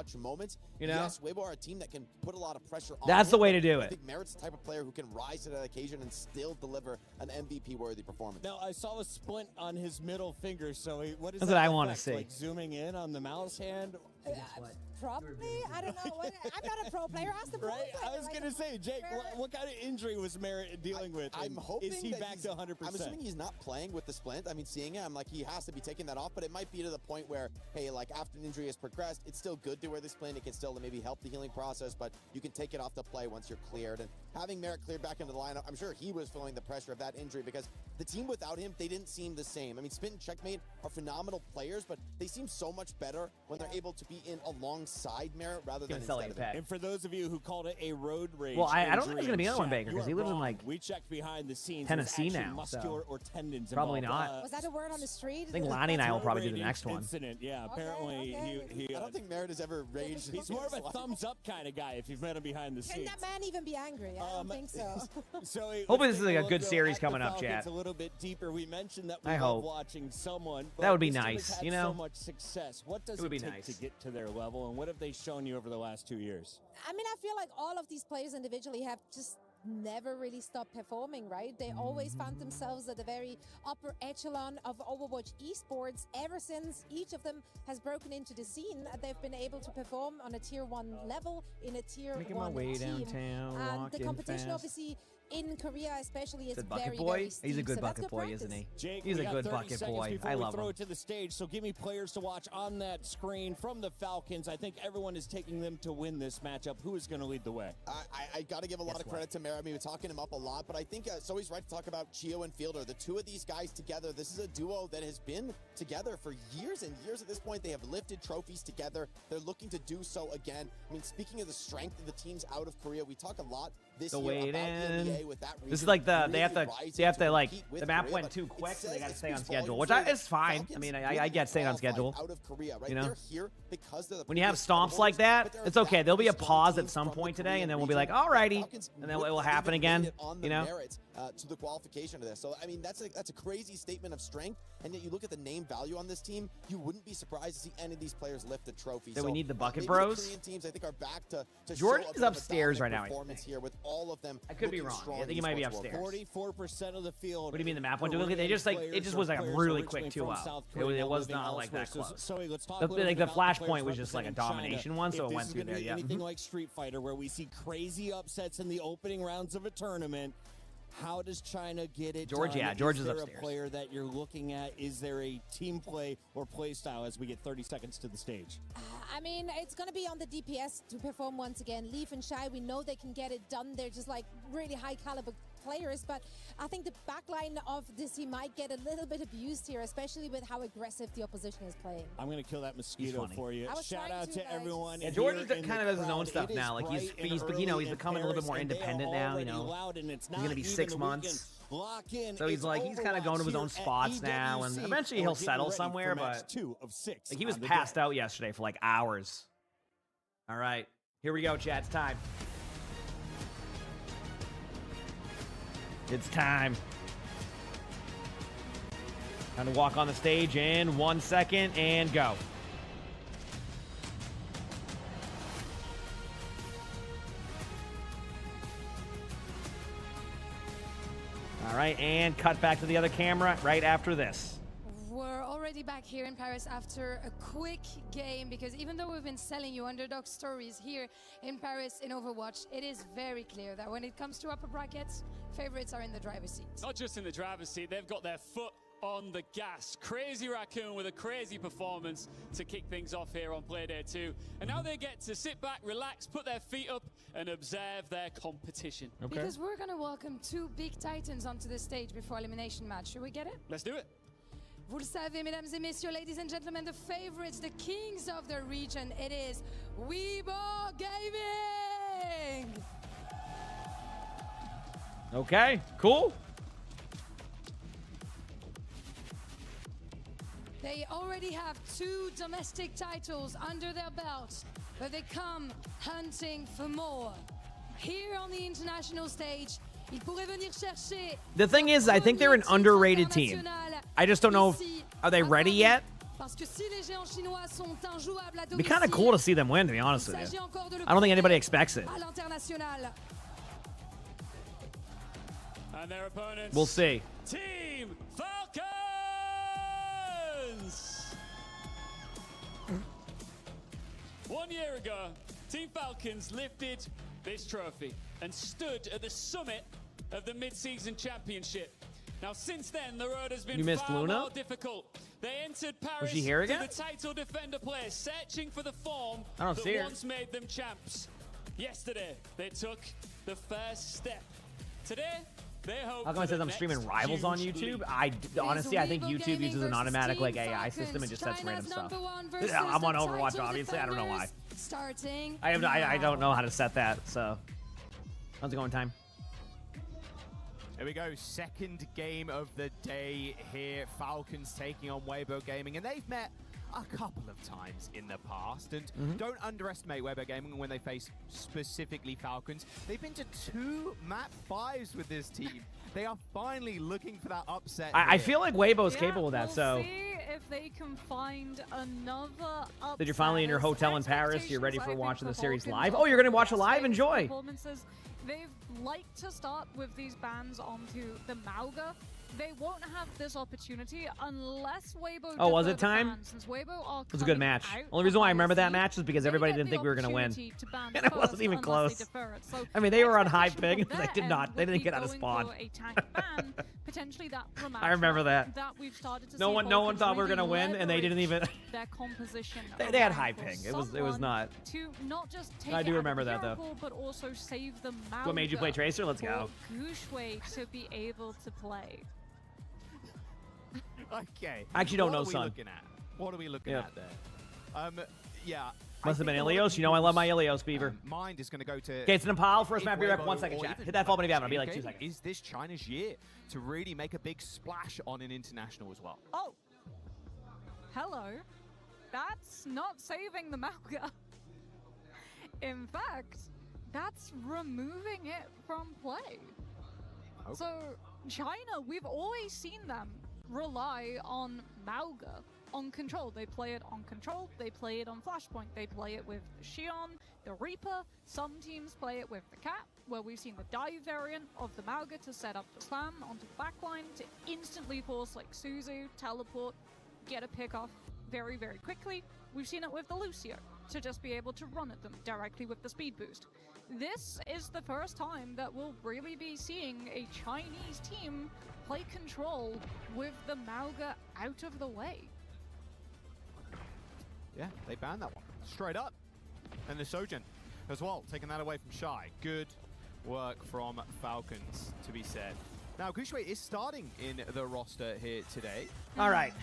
You know? Yes, Weibo are a team that can put a lot of pressure on That's the him, way but to do I it. think Merritt's the type of player who can rise to that occasion and still deliver an MVP-worthy performance. Now, I saw a splint on his middle finger, so what is That's that what I wanna effect? see. Like zooming in on the mouse hand? Probably, I don't know. I'm not a pro player. Ask the pro Right? player. I was going to say, Jake, what kind of injury was Merritt dealing with? I'm and hoping is he that back to 100%? I'm assuming he's not playing with the splint. I mean, seeing it, I'm like, he has to be taking that off, but it might be to the point where, hey, like after an injury has progressed, it's still good to wear the splint. It can still maybe help the healing process, but you can take it off the play once you're cleared. And having Merritt cleared back into the lineup, I'm sure he was feeling the pressure of that injury because the team without him, they didn't seem the same. I mean, Spit and Checkmate are phenomenal players, but they seem so much better when they're able to be in alongside Merritt rather than Gonna sell instead you of a him. And for those of you who called it a road rage, Well, I don't think there's injury gonna be in another one, chat, Baker, you 'cause he are lives in, wrong. like, we checked behind the scenes. Tennessee There's actually now, so muscular or tendons probably involved. not. Was that a word on the street? I think Lonnie and I will probably do the next one. Incident. Yeah, apparently he I don't think Merritt has ever raged. he's more of a thumbs up kind of guy if you've met him behind the Can scenes. that man even be angry? I don't think so. So Hopefully let's this is take like a look, good though, series at the coming up, Falcons chat. A little bit deeper. We mentioned that we I love hope. watching someone. That would but be this team nice, has had you know? So much success. What does It would be take nice. to get to their level, and What have they shown you over the last 2 years? I mean, I feel like all of these players individually have just never really stopped performing, right? They always found themselves at the very upper echelon of Overwatch esports. Ever since each of them has broken into the scene, they've been able to perform on a tier 1 level in a tier 1 Making my way team. downtown, And the walking competition, fast. obviously, in Korea especially, is Good bucket very, boy. very steep. He's a good so that's bucket good boy, practice. isn't he? Jake, He's we a got good 30 bucket seconds boy. before I we love throw him. it to the stage. So give me players to watch on that screen from the Falcons. I think everyone is taking them to win this matchup. Who is going to lead the way? I got to give a lot of credit to Mara. I mean, we're talking him up a lot, but I think so he's right to talk about Chio and Fielder. The two of these guys together, this is a duo that has been together for years and years at this point. They have lifted trophies together. They're looking to do so again. I mean, speaking of the strength of the teams out of Korea, we talk a lot this The year wait about in. EMEA with that region. This is like the they have to like compete with the map Korea, went but too it quick, so they says got to it stay on speaks schedule, volumes which for is fine. Falcons I mean, really I get staying on qualified schedule. out of Korea, right? You know? They're here because they're the When you have previous stomps like holders, that, but they're it's okay. There'll be a strong pause team at some from the point today, Korean and then we'll be region. like, alrighty, Falcons and then it would will not happen even again. made it on the You know? merits, to the qualification of this. So I mean, that's a crazy statement of strength. And yet you look at the name value on this team, you wouldn't be surprised to see any of these players lift a trophy. So we need the bucket maybe bros? The Korean teams, I think, are back to Jordan show a is bit of a upstairs right dominant now, I performance think. here with all of them. I could be looking wrong. strong I in think he might be esports world. upstairs. 44% of the field. What do you mean the map went too quickly? They just like it just was like really quick too. It was not like that close. So let's talk The, a little like bit the about the flashpoint players was just like a representing domination China. one, so If it this went is through gonna there. be Yeah. anything like Street Fighter, where we see crazy upsets in the opening rounds of a tournament. How does China get it George, done? yeah, George is there upstairs. a player that you're looking at? Is there a team play or play style as we get 30 seconds to the stage? I mean, it's going to be on the DPS to perform once again. Leaf and Shy, we know they can get it done. They're just like really high caliber players, but I think the backline of this team might get a little bit abused here, especially with how aggressive the opposition is playing. I'm going to kill that mosquito for you. I was Shout trying out to guys. everyone. Yeah, Jordan here in kind the of does his own crowd. stuff It now. is Like bright and he's early you know, he's in becoming a little bit more Paris, and they are independent now. You already know, loud, and it's he's gonna not be even 6 a months. weekend. Lock in. So he's It's like, he's kind of Overwatch going to his here own at spots now, and EWC. eventually We're he'll getting settle ready somewhere. for match But 2 of 6 like he was on the passed day. out yesterday for like hours. All right, here we go, chat. It's time. It's time. Time to walk on the stage in 1 second and go. All right, and cut back to the other camera right after this. We're already back here in Paris after a quick game, because even though we've been selling you underdog stories here in Paris in Overwatch, it is very clear that when it comes to upper brackets, favorites are in the driver's seat. Not just in the driver's seat, they've got their foot on the gas. Crazy Raccoon with a crazy performance to kick things off here on Playday 2. And now they get to sit back, relax, put their feet up, and observe their competition. Because we're going to welcome 2 big titans onto the stage before elimination match. Should we get it? Let's do it. Vous le savez, mesdames et messieurs, ladies and gentlemen, the favorites, the kings of the region, it is Weibo Gaming! Okay, cool. They already have 2 domestic titles under their belt, but they come hunting for more. Here on the international stage, ils pourraient venir chercher. The thing is, I think they're an underrated team. I just don't know, are they ready yet? Parce que si les géants chinois sont injouables à It'd be kind of cool to see them win, to be honest with il s'agit you. encore de le I don't think anybody prouver expects it. à l'international. And their opponents. We'll see. Team Falcons! One year ago, Team Falcons lifted this trophy and stood at the summit of the mid-season championship. Now, since then, the road has been You missed far Luna? more difficult. They entered Paris Was she here to again? the title defender place, searching for the form I don't that see her. once made them champs. Yesterday, they took the first step. Today, they hope How come it for says the I'm streaming next Rivals on huge YouTube? leap. Honestly, I think YouTube uses an automatic like AI system and just sets random stuff. I'm on Overwatch, obviously. I don't know why. Starting I don't know how to set that. So, how's it going, time? There we go, second game of the day here. Falcons taking on Weibo Gaming, and they've met a couple of times in the past. And don't underestimate Weibo Gaming when they face specifically Falcons. They've been to 2 map 5s with this team. They are finally looking for that upset. I feel like Weibo's capable of that, we'll so... see if they can find another upset. That you're finally in your hotel in Paris, you're ready for I think, watching the series Falcons live. are Oh, you're going to watch it best live? phase Enjoy! Performances. They've liked to start with these bans onto the Mauga. They won't have this opportunity unless Weibo. Oh, was it defer the time? ban, since Weibo are It was a good coming match. out Only reason why I remember that seed, match is because they everybody get didn't the think we were going to win. opportunity to ban And it wasn't first even unless close. they defer it. So I mean, they were on high expectation ping, from but they their did not. end They would didn't be get out of going spawn. for a tank ban, potentially that rematch I remember that. we've started to No see one Falcons thought we were really going to win, and they didn't even... their composition. they had around high for ping. It was someone not... to not just take I do it out remember of the that, though. Miracle, but also save the Mauga. What made you play Tracer? Let's go. For Gushway to be able to play. Okay. I actually don't What know, are we son. looking at? What are we looking Yep. at there? Yeah. Must have been Ilios. You know I love my Ilios, Beaver. Mind is going to go to... Okay, it's Nepal. First if map, be right back. Weibo 1 second, or chat. even Hit that follow button if you haven't. I'll be Falcons like 2 seconds. Is this China's year to really make a big splash on an international as well? Oh. Hello. That's not saving the Mauga. In fact, that's removing it from play. Okay. So, China, we've always seen them rely on Mauga, on control. They play it on control, they play it on Flashpoint, they play it with Xion, the Reaper. Some teams play it with the Cat, where we've seen the dive variant of the Mauga to set up the slam onto the backline to instantly force like Suzu, teleport, get a pick off very, very quickly. We've seen it with the Lucio to just be able to run at them directly with the speed boost. This is the first time that we'll really be seeing a Chinese team play control with the Mauga out of the way. Yeah, they banned that one. Straight up. And the Sojin as well, taking that away from Shy. Good work from Falcons, to be said. Now, Gushway is starting in the roster here today. All right.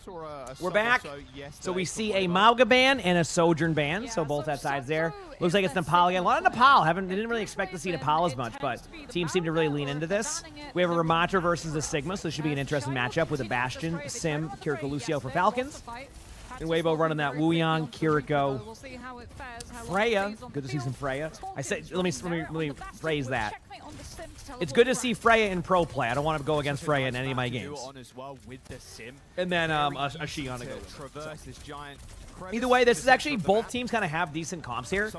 Saw a We're sub back. or So we yesterday see a from Mauga ban and a Sojourn ban. So both have sides there. Looks like it's Nepal again. A lot of Nepal. Didn't really expect to see Nepal as much, but teams seem to really lean into this. We have a Ramatra versus a Sigma, so this should be an interesting matchup with a Bastion, Sim, Kiriko, Lucio for Falcons. And Weibo running that Wuyang, Kiriko, Freya. Good to see some Freya. I said, let me phrase that. It's good to see Freya in pro play. I don't want to go against Freya in any of my games. And then a Xion to go with. Traverse this giant Either way, this is actually, both teams kind of have decent comps here.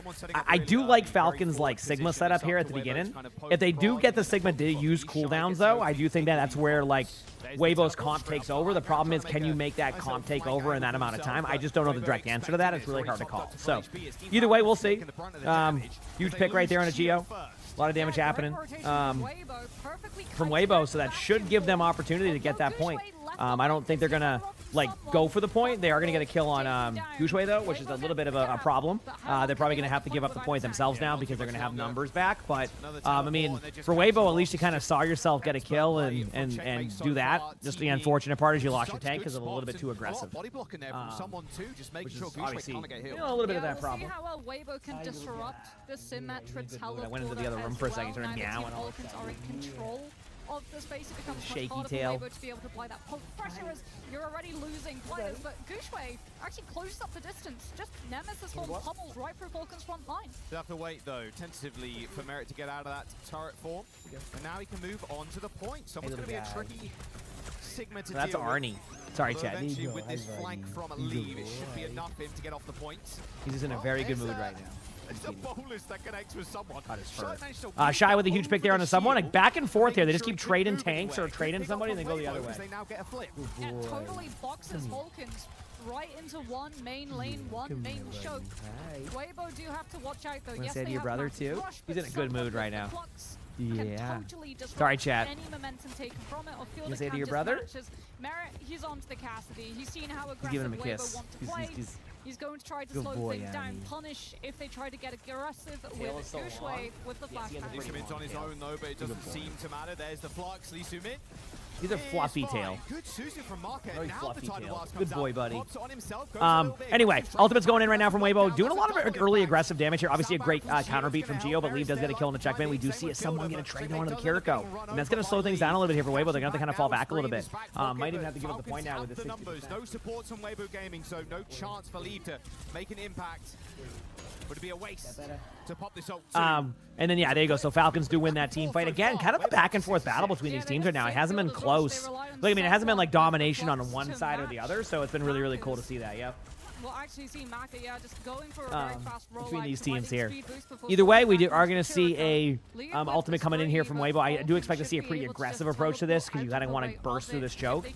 I do like Falcons' like Sigma setup here at the beginning. If they do get the Sigma to use cooldowns, though, I do think that that's where like Weibo's comp takes over. The problem is, can you make that comp take over in that amount of time? I just don't know the direct answer to that. It's really hard to call. So either way, we'll see. Huge pick right there on a Geo. A lot of damage happening from Weibo, so that should give them opportunity to get that point. I don't think they're going to like go for the point. They are going to get a kill on Gushway, though, which is a little bit of a problem. They're probably going to have to give up the point themselves now because they're going to have numbers back. But, I mean, for Weibo, at least you kind of saw yourself get a kill and do that. Just the unfortunate part is you lost your tank because of a little bit too aggressive. Which is obviously a little bit of that problem. See how well Weibo can disrupt the Symmetra teleport. I went into the other room for a second, started meowing all Falcons are in control of the space. It becomes shaky much harder tail. for Weibo to be able to apply that poke pressure as you're already losing players. But Gushway actually closed up the distance. Just Nemesis form pummels right through Falcon's front line. They'll have to wait, though, tentatively for Merit to get out of that turret form. And now he can move on to the point. Someone's going to be a tricky Sigma to That's deal Arnie. with. Sorry, Although Chad. eventually, with this flank from Leave, it should be enough for him to get off the points. He's just in a very good mood right now. It's a bolus that connects with someone. Shy with a huge pick there on the someone. Like back and forth here. They just keep trading tanks or trading somebody and they go the other way. They now get a flip. It totally boxes Falcons right into one main lane, one main choke. Weibo do have to watch out though. Want to Yes, say they to your have brother massive too? rush, He's but in a good someone mood with right the now. flux Yeah. can totally disrupt Sorry, chat. any momentum taken from it or feel You the say to your Candace brother? matches. Merit, he's onto the Cassidy. He's seen how aggressive giving him a Weibo kiss. want to play. He's going to try to Good slow boy, things down, Annie. punish if they try to get aggressive Tail with is so Gushway long. with the flash Lee Sumin's on his own, though, but it doesn't seem to matter. There's the flux. Lee Sumin He's a fluffy tail. Good Suzu from Market. Very Now fluffy the Tidal tail. Blast Good comes boy, out, buddy. pops on himself, goes a little bit Anyway, aggressive. ultimate's going in right now from Weibo. Doing a lot of early aggressive damage here. Obviously, a great counter beat from Geo, but Leave does get a kill in the checkmate. We do see someone get a trade onto the Kiriko. And that's going to slow things down a little bit here for Weibo. They're going to have to kind of fall back a little bit. Might even have to give up the point now with this 60%. No supports from Weibo Gaming, so no chance for Leave to make an impact. Would it be a waste to pop this ult? And then, yeah, there you go. So Falcons do win that team fight. Again, kind of a back-and-forth battle between these teams right now. It hasn't been close. Like, I mean, it hasn't been, like, domination on one side or the other, so it's been really, really cool to see that, yep. We'll actually see Maka, just going for a very fast roll between these teams here. Before Either way, we are going to see a ultimate coming in here from Weibo. I do expect to see a pretty aggressive approach to this because you kind of want to burst through this choke,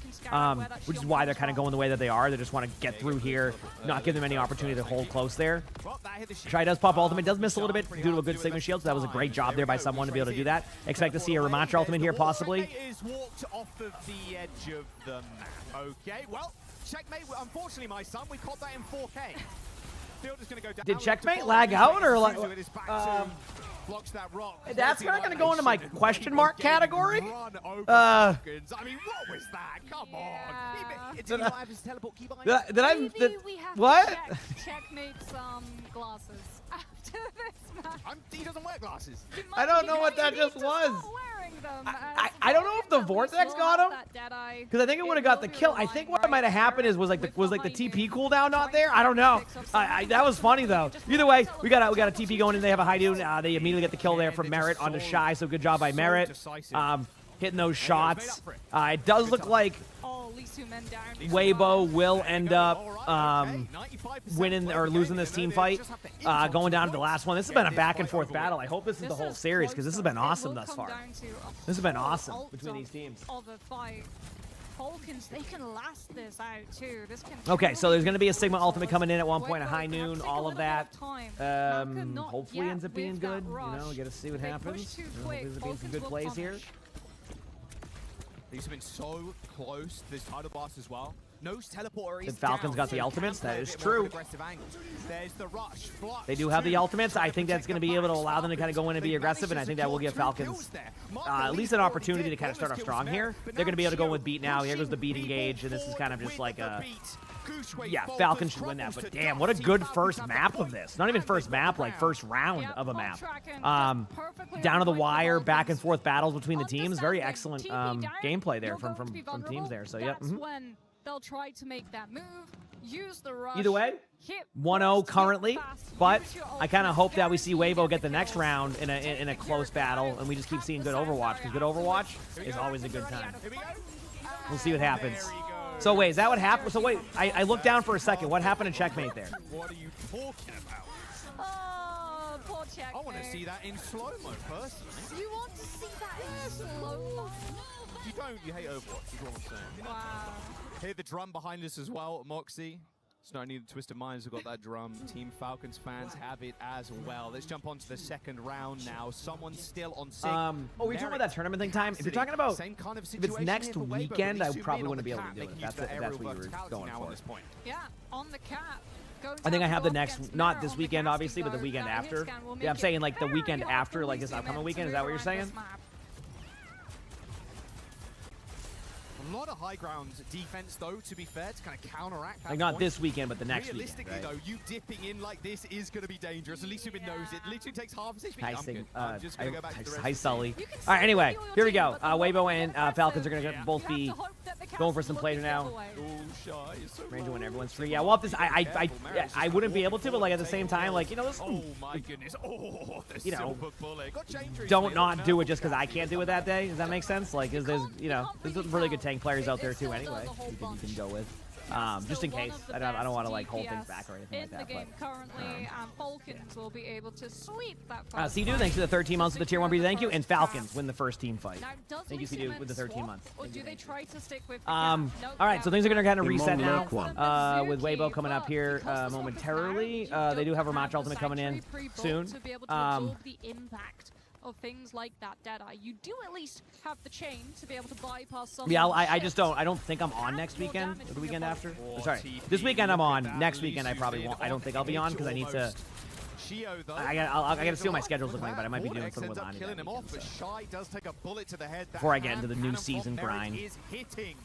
which is why they're kind of going the way that they are. They just want to get through here, not give them any opportunity to hold close there. Try does pop ultimate, does miss a little bit due to a good Sigma shield, so that was a great job there by someone to be able to do that. Expect to see a Ramattra ultimate here, possibly. Is walked off of the edge of the map. Okay, well, checkmate. Unfortunately, my son, we caught that in 4K. Field is going to go down. Did checkmate lag out or like? Blocks that rock. That's not going to go into my question mark category. I mean, what was that? Come on. Did he not have his teleport keybind? Maybe we have what? to checkmate's glasses after this match. He doesn't wear glasses. I don't know what that just was. I don't know if the Vortex got him, because I think it would have got the kill. I think what might have happened was like the TP cooldown not there. I don't know. That was funny though. Either way, we got a TP going in. They have a high noon. They immediately get the kill there from Merit onto Shy. So good job by Merit, hitting those shots. It does look like Weibo will end up winning or losing this team fight, going down to the last one. This has been a back and forth battle. I hope this is the whole series because this has been awesome thus far. This has been awesome between these teams. Falcons, they can last this out too. Okay, so there's going to be a Sigma ultimate coming in at one point, a high noon, all of that. Hopefully ends up being good. You know, get to see what happens. There's been some good plays here. These have been so close. This Tidal Blast as well. No teleporter. The Falcons got the ultimates. That is true. There's the rush. They do have the ultimates. I think that's going to be able to allow them to kind of go in and be aggressive, and I think that will give Falcons at least an opportunity to kind of start off strong here. They're going to be able to go with beat now. Here goes the beat engage, and this is kind of just like a... Yeah, Falcons should win that, but damn, what a good first map of this. Not even first map, like first round of a map. Down to the wire, back and forth battles between the teams. Very excellent gameplay there from teams there. So, yeah. When they'll try to make that move, use the rush. Either way, 1-0 currently, but I kind of hope that we see Weibo get the next round in a close battle, and we just keep seeing good Overwatch, because good Overwatch is always a good time. We'll see what happens. So wait, is that what happened? So wait, I looked down for a second. What happened in checkmate there? What are you talking about? Oh, poor checkmate. I want to see that in slow-mo, personally. You want to see that in slow-mo? You don't. You hate Overwatch, is what I'm saying. Wow. Hear the drum behind us as well, Moxie. It's not only the Twisted Minds who got that drum. Team Falcons fans have it as well. Let's jump on to the second round now. Someone's still on Sig. Oh, you're talking about that tournament thing time? If you're talking about if it's next weekend, I probably wouldn't be able to do it. That's what you were going for. Yeah, on the cap. I think I have the next, not this weekend, obviously, but the weekend after. Yeah, I'm saying like the weekend after, like this upcoming weekend. Is that what you're saying? A lot of high ground defense, though, to be fair, to kind of counteract that. Like not this weekend, but the next weekend. Realistically, though, you dipping in like this is going to be dangerous. At least you've been knows it. Literally takes half a HP. I'm just going to go back to the rest. Hi, Sully. All right, anyway, here we go. Weibo and Falcons are going to both be going for some plays now. Range one, everyone's free. Yeah, well, if this, I wouldn't be able to, but like at the same time, like, you know, this. Oh my goodness! Oh, you know, don't not do it just because I can't do it that day. Does that make sense? Like, there's really good tank players out there too. Anyway, you can go with. Just in case. I don't want to like hold things back or anything like that. In the game currently, Falcons will be able to sweep that. C2, thanks for the 13 months of the Tier 1 B. Thank you. And Falcons win the first team fight. Thank you, C2, with the 13 months. Or do they try to stick with all right, so things are going to kind of reset now with Weibo coming up here momentarily. They do have a match ultimate coming in soon. To be able to absorb the impact of things like that Deadeye. You do at least have the chain to be able to bypass some. Yeah, I just don't. I don't think I'm on next weekend or the weekend after. Sorry, this weekend I'm on. Next weekend I probably won't. I don't think I'll be on because I need to Shio, though. I gotta see what my schedule's looking like, but I might be doing something with ends up Lonnie killing that him off, weekend, but so. Shy does take a bullet to the head. That Before I get into the new cannon season from Merit grind. is hitting.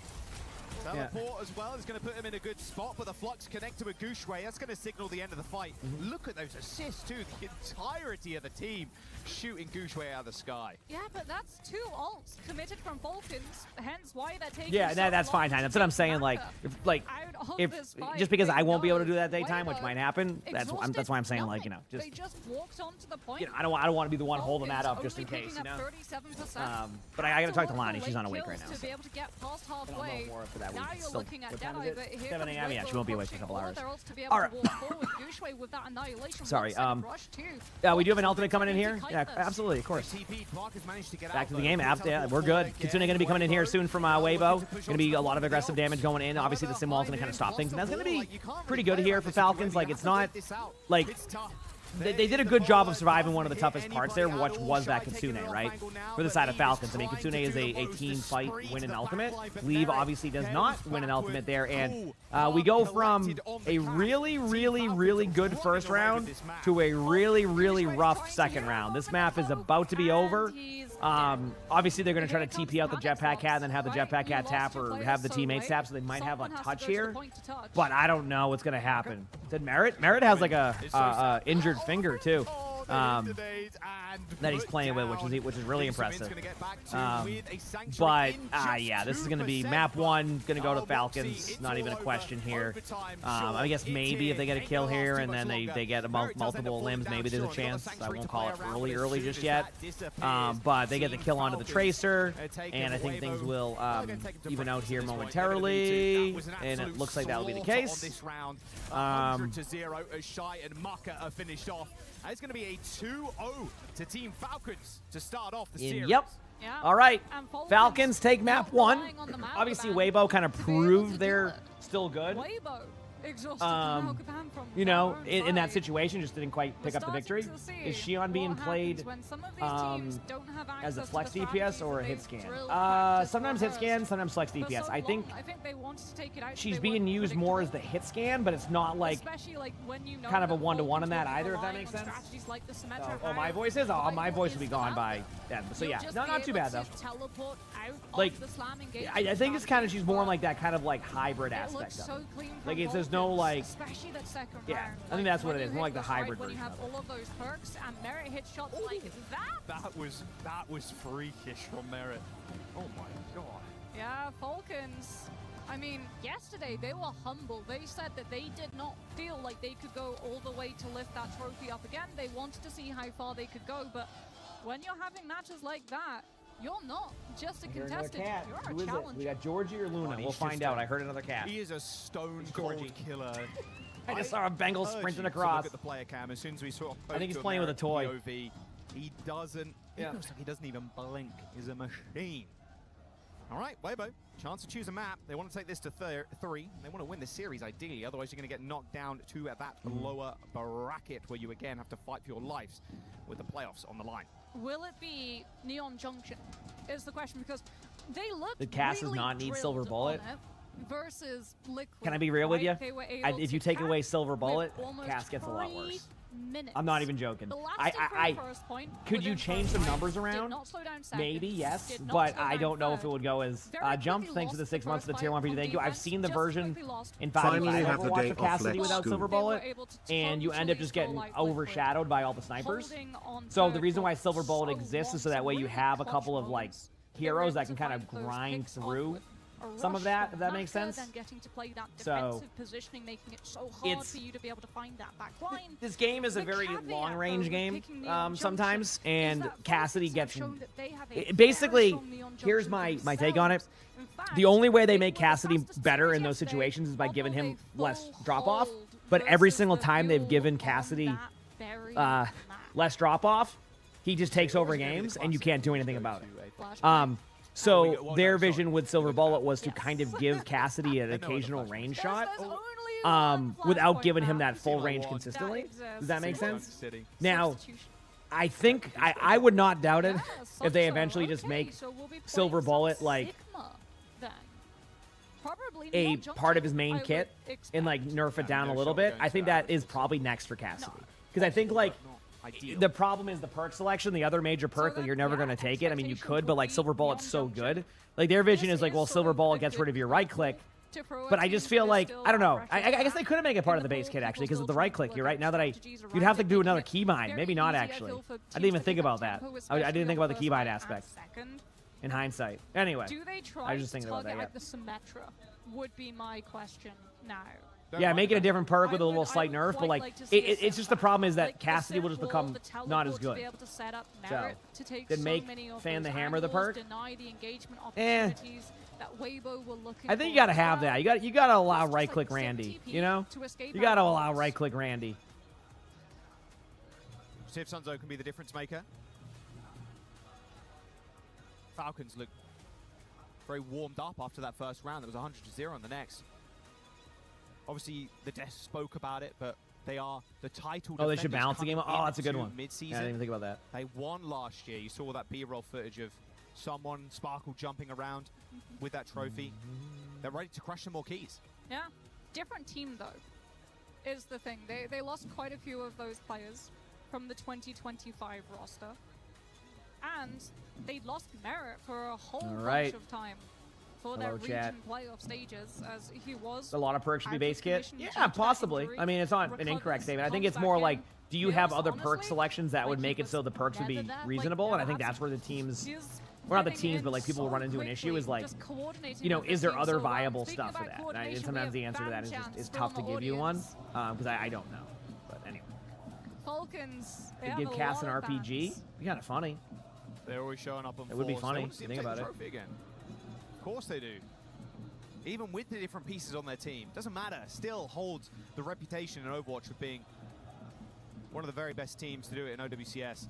Yeah. Teleport as well is going to put him in a good spot, but the Flux connect to a Gushway. That's going to signal the end of the fight. Look at those assists, too. The entirety of the team shooting Gushway out of the sky. Yeah, but that's 2 ults committed from Falcons, hence why they're taking Yeah, that's fine, That's what I'm saying. Like, if just because I won't be able to do that daytime, which might happen, that's why I'm saying, like, just they just walked onto the point. You know, I don't want to be the one holding that up just in case, you know. But I got to talk to Lonnie. She's on awake right now. To be able to get past I'll halfway. know more after that. Now you're looking at Dead Eye, but here 7 a.m. Yeah, she won't be awake for a couple hours. All right. Sorry. We do have an ultimate coming in here. Yeah, absolutely, of course. Back to the game. Yeah, we're good. Kitsune going to be coming in here soon from Weibo. Going to be a lot of aggressive damage going in. Obviously, the Sim Wall's going to kind of stop things, and that's going to be pretty good here for Falcons. Like, it's not like they did a good job of surviving one of the toughest parts there, which was that Kitsune, right? For the side of Falcons. I mean, Kitsune is a team fight win an ultimate. Leave obviously does not win an ultimate there, and we go from a really, really, really good first round to a really, really rough second round. This map is about to be over. Obviously, they're going to try to TP out the Jetpack Cat and then have the Jetpack Cat tap or have the teammates tap, so they might have a touch here. But I don't know what's going to happen. Did Merit? Merit has like a injured finger too. That he's playing with, which is really impressive. But yeah, this is going to be map 1, going to go to Falcons. Not even a question here. I guess maybe if they get a kill here and then they get multiple limbs, maybe there's a chance. I won't call it early just yet. But they get the kill onto the Tracer, and I think things will even out here momentarily. And it looks like that will be the case. Shy and Maka are finished off. It's going to be a 2-0 to Team Falcons to start off the series. Yep. All right. Falcons take map 1. Obviously, Weibo kind of proved they're still good. You know, in that situation, just didn't quite pick up the victory. Is Xion being played as a flex DPS or a hit scan? Sometimes hit scan, sometimes flex DPS. I think she's being used more as the hit scan, but it's not like kind of a one-to-one in that either, if that makes sense. Oh, my voice is? Oh, my voice will be gone by then. So yeah, not too bad though. Like, I think it's kind of, she's more like that kind of like hybrid aspect of it. Like, there's no like, yeah, I think that's what it is, more like the hybrid version of it. All of those perks and Merit hit shots like that. That was freakish from Merit. Oh my god. Yeah, Falcons. I mean, yesterday they were humble. They said that they did not feel like they could go all the way to lift that trophy up again. They wanted to see how far they could go, but when you're having matches like that, you're not just a contestant, you're a challenger. We got Georgie or Luna? We'll find out. I heard another cat. He is a stone cold killer. I just saw a Bengal sprinting across. Look at the player cam as soon as we saw. I think he's playing with a toy. POV. He doesn't. Yeah. It looks like he doesn't even blink. He's a machine. All right, Weibo, chance to choose a map. They want to take this to 3. They want to win the series, ideally. Otherwise, you're going to get knocked down to that lower bracket where you, again, have to fight for your lives with the playoffs on the line. Will it be Neon Junction is the question, because they look the cast does not need Silver Bullet versus Liquid. Can I be real with you? If you take away Silver Bullet, cast gets a lot worse. I'm not even joking. Could you change some numbers around? Maybe, yes, but I don't know if it would go as Jump. Thanks for the 6 months to the tier 1 for thank you. I've seen the version in 5 Overwatch of Cassidy without Silver Bullet, and you end up just getting overshadowed by all the snipers. So the reason why Silver Bullet exists is so that way you have a couple of like heroes that can kind of grind through some of that, if that makes sense. So making it so hard for you to be able to find that back line. This game is a very long-range game sometimes, and Cassidy gets basically. Here's my take on it. The only way they make Cassidy better in those situations is by giving him less drop-off. But every single time they've given Cassidy less drop-off, he just takes over games, and you can't do anything about it. So their vision with Silver Bullet was to kind of give Cassidy an occasional range shot without giving him that full range consistently. Does that make sense? Now, I think I would not doubt it if they eventually just make Silver Bullet like a part of his main kit and like nerf it down a little bit. I think that is probably next for Cassidy. Because I think, like, ideal. the problem is the perk selection. The other major perk, like, you're never going to take it. I mean, you could, but, like, Silver Bullet's so good. Like, their vision is like, well, Silver Bullet gets rid of your right click. But I just feel like, I don't know. I guess they couldn't make it part of the base kit, actually, because of the right click. You're right. Now that you'd have to do another keybind. Maybe not, actually. I didn't even think about that. I didn't think about the keybind aspect. In hindsight. Anyway. Do they try I was just thinking about that, at the Symmetra? Would be my question now. Yeah, make it a different perk with a little slight nerf, but like it's just the problem is that Cassidy will just become not as good. So then make Fan the Hammer the perk. I think you gotta have that. You gotta allow right click Randy. You know, you gotta allow right click Randy. See if Sunzo can be the difference maker. Falcons look very warmed up after that first round. There was 100-0 on the next. Obviously, the Death spoke about it, but they are the title. Oh, they should balance the game. Oh, that's a good one. Mid-season. Yeah, I didn't even think about that. They won last year. You saw that B-roll footage of someone, Sparkle, jumping around with that trophy. They're ready to crush some more keys. Yeah. Different team, though, is the thing. They lost quite a few of those players from the 2025 roster. And they lost Merit for a whole bunch of time for their region playoff stages, as he was. A lot of perks should be base kit. Yeah, possibly. I mean, it's not an incorrect statement. I think it's more like, do you have other perk selections that would make it so the perks would be reasonable? And I think that's where the teams, well, not the teams, but like people will run into an issue is like, you know, is there other viable stuff for that? And sometimes the answer to that is just is tough to give you one because I don't know. But anyway, Falcons. Give Cass an RPG. Be kind of funny. They're always showing up on. It would be funny. Think about it. Again. Of course they do. Even with the different pieces on their team, doesn't matter. Still holds the reputation in Overwatch of being one of the very best teams to do it in OWCS.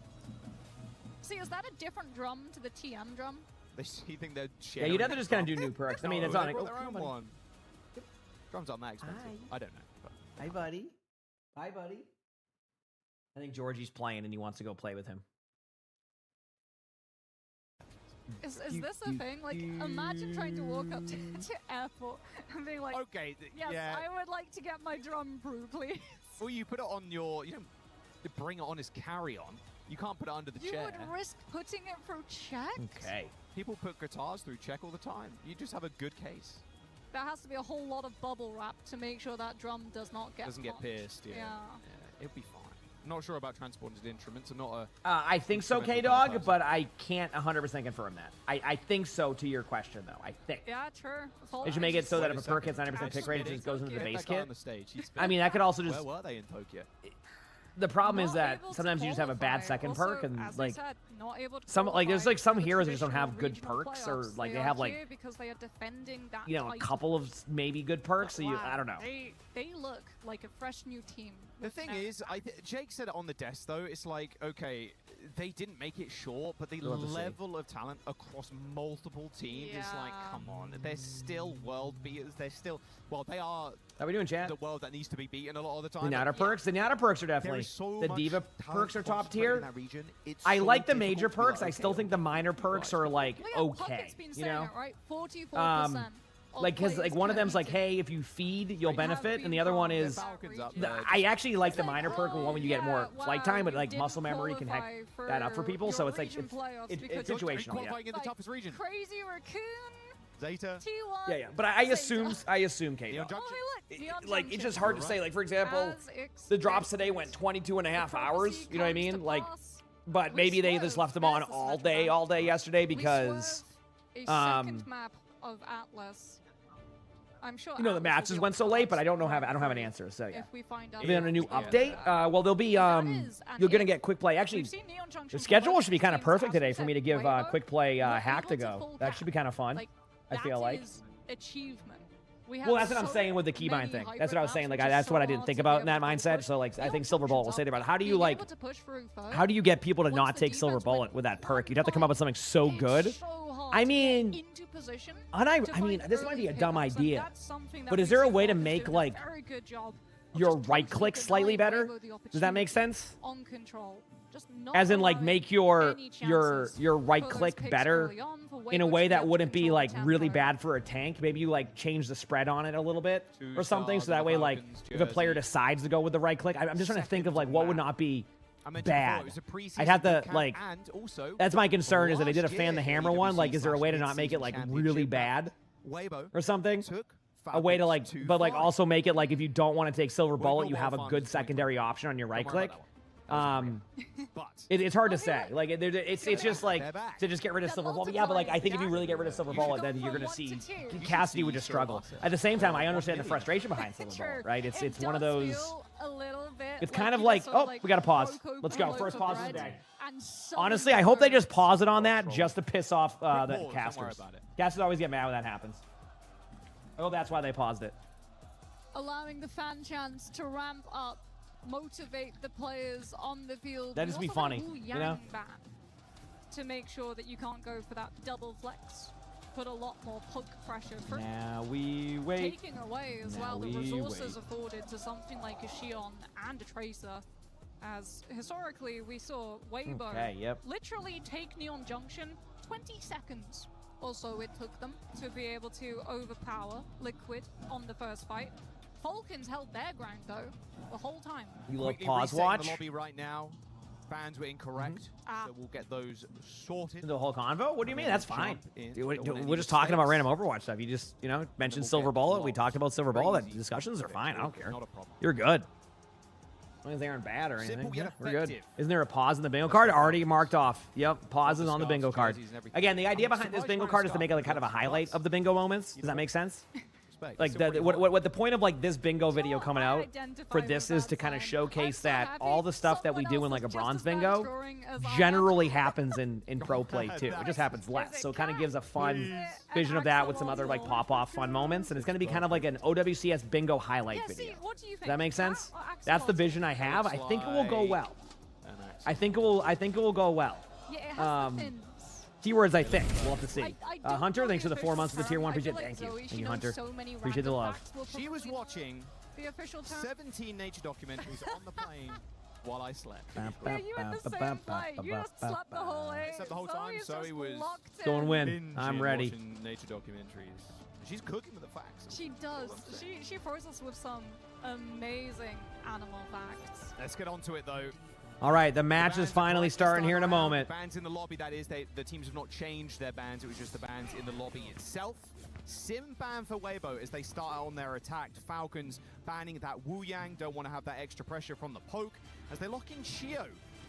See, is that a different drum to the TM drum? You think they're sharing? Yeah, you'd have to just kind of do new perks. I mean, it's on their own one. Drums aren't that expensive. I don't know. But. Hi, buddy. Bye, buddy. I think Georgie's playing and he wants to go play with him. Is this a thing? Like, imagine trying to walk up to airport and being like, okay, yes, yeah. I would like to get my drum brew, please. Well, you put it on your, you don't bring it on as carry-on. You can't put it under the chair. You would risk putting it through check? Okay. People put guitars through check all the time. You just have a good case. There has to be a whole lot of bubble wrap to make sure that drum does not get Doesn't get pierced, yeah. It'll be fine. Not sure about transported instruments. I'm not a... I think so, K-Dog, but I can't 100% confirm that. I think so to your question, though. I think. Yeah, sure. They should make it so that if a perk hits 90% pick rate, it just goes into the base kit. I mean, that could also just... Where were they in Tokyo? The problem is that sometimes you just have a bad second perk, and like some there's like some heroes that just don't have good perks, or like they have like because they are defending that a couple of maybe good perks. So I don't know. They look like a fresh new team. The thing is, Jake said it on the desk though. It's like, okay, they didn't make it short, but the level of talent across multiple teams is like, come on, they're still world beaters. They're still, well, they are. How we doing, chat? The world that needs to be beaten a lot of the time. The Nata perks, the Nata perks are definitely. The Diva perks are top tier. I like the major perks. I still think the minor perks are like okay. You know, right? 44%. Like, because like one of them's like, hey, if you feed, you'll benefit, and the other one is, I actually like the minor perk one when you get more flight time, but like muscle memory can hack that up for people, so it's like it's situational. Yeah. In the toughest region. Crazy Raccoon. Zeta. T1. Yeah, but I assume K-Dog. Like it's just hard to say. Like for example, the drops today went 22.5 hours. You know what I mean? Like, but maybe they just left them on all day yesterday because, second map of Atlas. I'm sure. You know, the matches went so late, but I don't have an answer. So yeah. If we find out a new update, well, there'll be you're gonna get quick play. Actually, the schedule should be kind of perfect today for me to give quick play hack to go. That should be kind of fun. I feel like. Achievement. Well, that's what I'm saying with the keybind thing. That's what I was saying. Like, that's what I didn't think about in that mindset. So, like, I think Silver Bullet will say about it. How do you like? How do you get people to not take Silver Bullet with that perk? You'd have to come up with something so good. I mean, I mean, this might be a dumb idea, but is there a way to make like your right click slightly better? Does that make sense? On control. Just not As in, like, allowing make your any chances right for those click picks better early on for in a Weibo way to be that able to wouldn't be control like the really tempo. bad for a tank. Maybe you like change the spread on it a little bit or something, so stars on that the way, like, Falcons if a player jersey. decides to go with the right click, I'm just trying to think of like what would not be I mentioned before, bad. it was a preseason I'd have to boot camp, like. and also That's my concern is that they did a last fan the year, hammer one. Like, is there a way to EWC not make it like slash really championship bad Weibo or something? took A way to Falcons like, to but like five. also make it like if you don't want to take silver bullet, got you have a well good funded, secondary option on your right Don't worry click. about But It's hard to say. Like it's just like to just get rid of silver bullet. Yeah, but like I think if you really get rid of silver bullet, then you're gonna see Cassidy would just struggle. At the same time, I understand the frustration behind silver bullet, right? It's one of those. A little bit It's kind of like, oh, we got to pause. Let's go. First pause of the day. Honestly, I hope they just pause it on that just to piss off the casters. Casters always get mad when that happens. I hope that's why they paused it. Allowing the fan chants to ramp up, motivate the players on the field. That'd just be funny, you know? To make sure that you can't go for that double flex. Put a lot more poke pressure through. Now we wait. Taking away as well the resources afforded to something like a Xion and a Tracer. As historically we saw Weibo literally take Neon Junction 20 seconds or so it took them to be able to overpower Liquid on the first fight. Falcons held their ground though the whole time. You love Quickly pause resetting watch. the lobby right now. Fans were incorrect, so we'll get those sorted. The whole convo? What do you mean? That's fine. Don't We're just talking about random Overwatch stuff. You just, mentioned Silver Bullet. We talked about Silver Bullet. Discussions are fine. I don't care. You're good. As long as they aren't bad or anything. Yeah, we're good. Isn't there a pause in the bingo card? Already marked off. Yep, pause is on the bingo card. Again, the idea behind this bingo card is to make it like kind of a highlight of the bingo moments. Does that make sense? Like what the point of like this bingo video coming out for this is to kind of showcase that all the stuff that we do in like a bronze bingo generally happens in pro play too. It just happens less. So it kind of gives a fun vision of that with some other like pop off fun moments, and it's going to be kind of like an OWCS bingo highlight video. Does that make sense? That's the vision I have. I think it will go well. I think it will go well. Keywords, I think. We'll have to see. Hunter, thanks for the 4 months of the tier 1. Appreciate it. Thank you. Thank you, Hunter. Appreciate the love. She was watching 17 nature documentaries on the plane while I slept. Yeah, you in the same flight. You just slept the whole way. Slept the whole time, so he was Go and win. I'm ready. watching nature documentaries. She's cooking with the facts. She does. She throws us with some amazing animal facts. Let's get on to it, though. All right, the match is finally starting here in a moment. Bans in the lobby, that is, the teams have not changed their bans. It was just the bans in the lobby itself. Sim ban for Weibo as they start out on their attack. Falcons banning that Wu Yang, don't want to have that extra pressure from the poke as they lock in Shio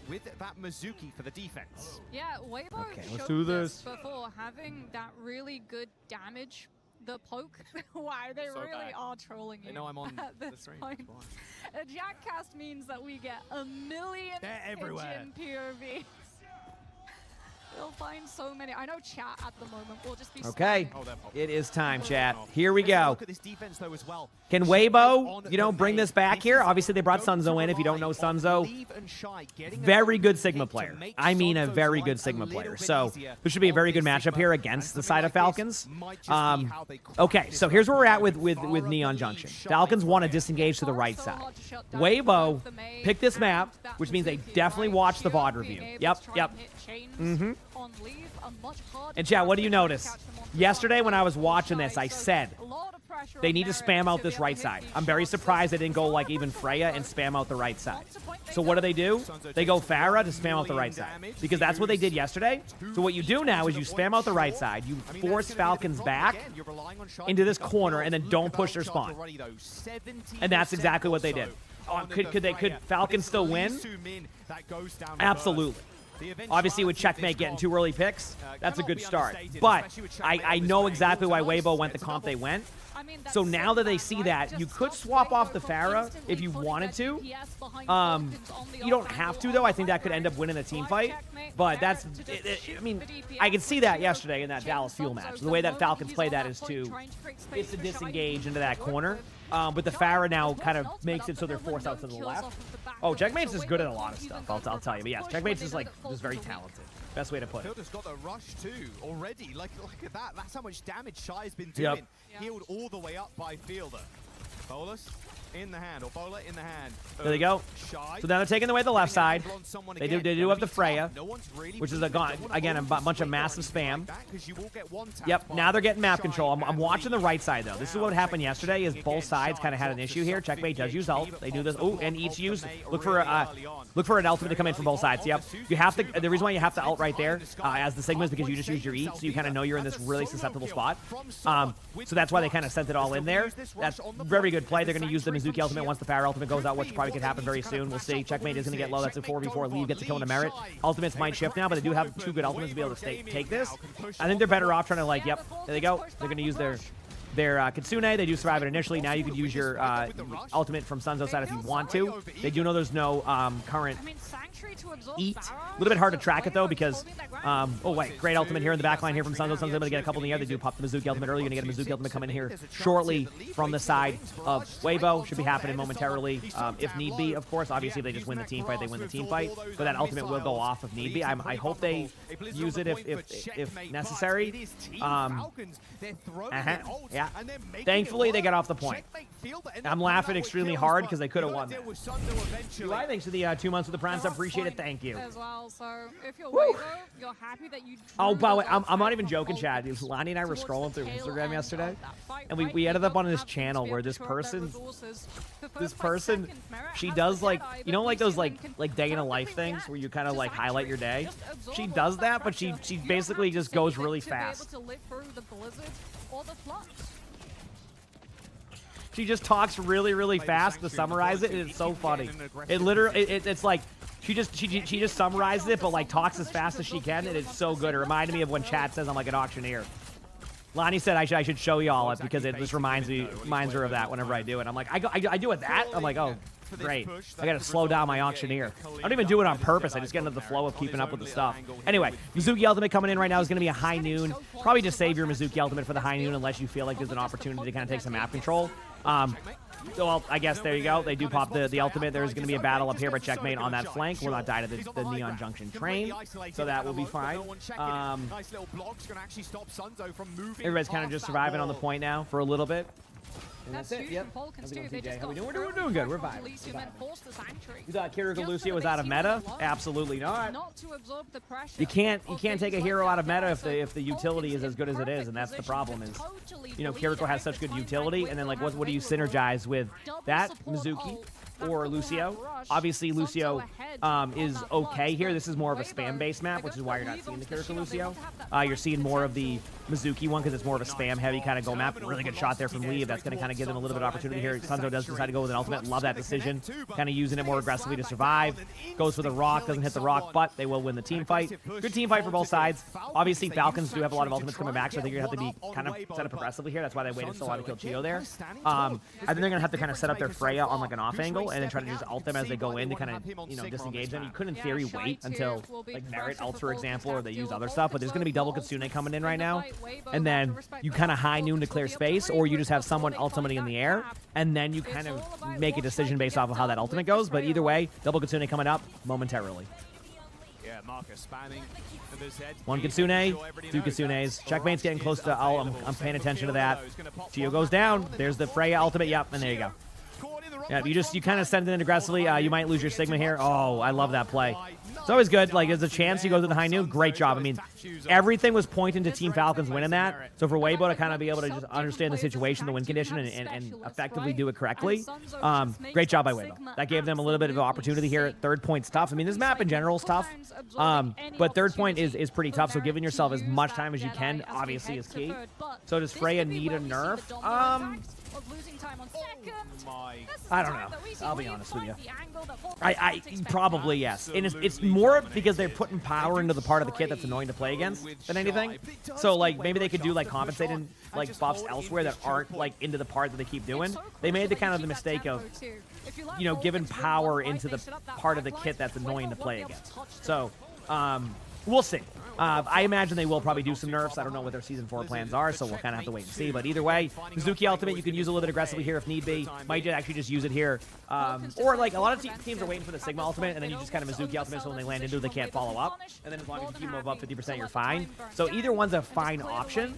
with that Mizuki for the defense. Yeah, Weibo let's do this. Before having that really good damage. The poke, why they So really bad. are trolling you. They know I'm on at the this stream. point. A Jackcast means that we get a million They're everywhere. pigeon POVs. We'll find so many. I know chat at the moment will just be Okay, spamming. it is time, chat. Here we go. Look at this defense though as well. Can Weibo, bring this back here? Obviously, they brought Sunzo in. If you don't know Sunzo, very good Sigma player. I mean, a very good Sigma player. So this should be a very good matchup here against the side of Falcons. Okay, so here's where we're at with Neon Junction. Falcons want to disengage to the right side. Weibo picked this map, which means they definitely watched the VOD review. Yep. And chat, what do you notice? Yesterday when I was watching this, I said they need to spam out this right side. I'm very surprised they didn't go like even Freya and spam out the right side. So what do? They go Farah to spam out the right side because that's what they did yesterday. So what you do now is you spam out the right side, you force Falcons back into this corner and then don't push their spawn. And that's exactly what they did. Could Falcons still win? Absolutely. Obviously, with Checkmate getting 2 early picks, that's a good start. But I know exactly why Weibo went the comp they went. So now that they see that, you could swap off the Farah if you wanted to. You don't have to, though. I think that could end up winning a team fight. But that's, I could see that yesterday in that Dallas Fuel match. The way that Falcons play that is to disengage into that corner. But the Farah now kind of makes it so they're forced out to the left. Oh, Checkmate's is good at a lot of stuff, I'll tell you. But yes, Checkmate's is just very talented. Best way to put it. Fielder's got the rush too already. Look at that. That's how much damage Shy's been doing. Healed all the way up by Fielder. Bolus in the hand, or Bola in the hand. There they go. So now they're taking away the left side. They do have the Freya, which is, again, a bunch of massive spam. Yep, now they're getting map control. I'm watching the right side, though. This is what happened yesterday, is both sides kind of had an issue here. Checkmate does use ult. They do this. Oh, and each use. Look for an ultimate to come in from both sides. Yep. You have to. The reason why you have to ult right there as the Sigma is because you just use your E, so you kind of know you're in this really susceptible spot. So that's why they kind of sent it all in there. That's very good play. They're going to use the Mizuki ultimate once the power ultimate goes out, which probably could happen very soon. We'll see. Checkmate is going to get low. That's a 4v4 lead. Gets a kill into merit. Ultimates might shift now, but they do have 2 good ultimates to be able to take this. I think they're better off trying to, like, yep, there they go. They're going to use their Kitsune. They do survive it initially. Now you could use your ultimate from Sunzo's side if you want to. They do know there's no current eat. A little bit hard to track it, though, because, oh, wait, great ultimate here in the back line here from Sunzo. Sunzo's able to get a couple in the air. They do pop the Mizuki ultimate early. You're going to get a Mizuki ultimate coming here shortly from the side of Weibo. Should be happening momentarily, if need be, of course. Obviously, if they just win the team fight, they win the team fight. But that ultimate will go off if need be. I hope they use it if necessary. Yeah. Thankfully, they got off the point. I'm laughing extremely hard because they could have won that. UI, thanks for the 2 months with the Prime sub. Appreciate it. Thank you. As well, so if you're Weibo, you're happy that you. Oh, by the way, I'm not even joking, Chad. Lonnie and I were scrolling through Instagram yesterday, and we ended up on this channel where this person, she does like, you know, like those like day in a life things where you kind of like highlight your day. She does that, but she basically just goes really fast. She just talks really, really fast to summarize it, and it's so funny. It literally, it's like she just summarizes it, but like talks as fast as she can, and it's so good. It reminded me of when Chad says I'm like an auctioneer. Lonnie said I should show y'all it because it just reminds her of that whenever I do it. I'm like, I do it that? I'm like, oh, great. I gotta slow down my auctioneer. I don't even do it on purpose. I just get into the flow of keeping up with the stuff. Anyway, Mizuki ultimate coming in right now is gonna be a high noon. Probably just save your Mizuki ultimate for the high noon unless you feel like there's an opportunity to kind of take some map control. Well, I guess there you go. They do pop the ultimate. There's going to be a battle up here, but Checkmate on that flank will not die to the Neon Junction train, so that will be fine. Everybody's kind of just surviving on the point now for a little bit. And that's it. Yep. How we doing? We're doing good. We're vibing. You thought Kiriko Lucio was out of meta? Absolutely not. You can't take a hero out of meta if the utility is as good as it is, and that's the problem. Is, you know, Kiriko has such good utility, and then like what do you synergize with that Mizuki or Lucio? Obviously, Lucio is okay here. This is more of a spam-based map, which is why you're not seeing the Kiriko Lucio. You're seeing more of the Mizuki one because it's more of a spam-heavy kind of go map. Really good shot there from Leave. That's going to kind of give them a little bit of opportunity here. Sunzo does decide to go with an ultimate. Love that decision. Kind of using it more aggressively to survive. Goes for the rock. Doesn't hit the rock, but they will win the team fight. Good team fight for both sides. Obviously, Falcons do have a lot of ultimates coming back, so I think you're going to have to be kind of set up progressively here. That's why they waited so long to kill Chio there. I think they're going to have to kind of set up their Freya on like an off angle and then try to just ult them as they go in to kind of, you know, disengage them. You could, in theory, wait until like Merit ults, for example, or they use other stuff, but there's going to be double Kitsune coming in right now. And then you kind of high noon to clear space, or you just have someone ultimately in the air, and then you kind of make a decision based off of how that ultimate goes. But either way, double Kitsune coming up momentarily. Yeah, Marcus spamming. One Kitsune, 2 Kitsunes. Checkmate's getting close to ult. I'm paying attention to that. Chio goes down. There's the Freya ultimate. Yep, and there you go. Yeah, you kind of send it in aggressively. You might lose your Sigma here. Oh, I love that play. It's always good. Like, there's a chance you go to the high noon. Great job. I mean, everything was pointing to Team Falcons winning that. So for Weibo to kind of be able to just understand the situation, the win condition, and effectively do it correctly, great job by Weibo. That gave them a little bit of an opportunity here. Third point's tough. I mean, this map in general is tough, but third point is pretty tough. So giving yourself as much time as you can, obviously, is key. So does Freya need a nerf? I don't know. I'll be honest with you. I probably yes. And it's more because they're putting power into the part of the kit that's annoying to play against than anything. So like maybe they could do like compensating like buffs elsewhere that aren't like into the part that they keep doing. They made the kind of the mistake of, you know, giving power into the part of the kit that's annoying to play against. So We'll see. I imagine they will probably do some nerfs. I don't know what their Season 4 plans are, so we'll kind of have to wait and see. But either way, Mizuki Ultimate, you can use a little bit aggressively here if need be. Might actually just use it here. Or, like, a lot of teams are waiting for the Sigma Ultimate, and then you just kind of Mizuki Ultimate, so when they land into it, they can't follow up. And then as long as you keep them above 50%, you're fine. So either one's a fine option.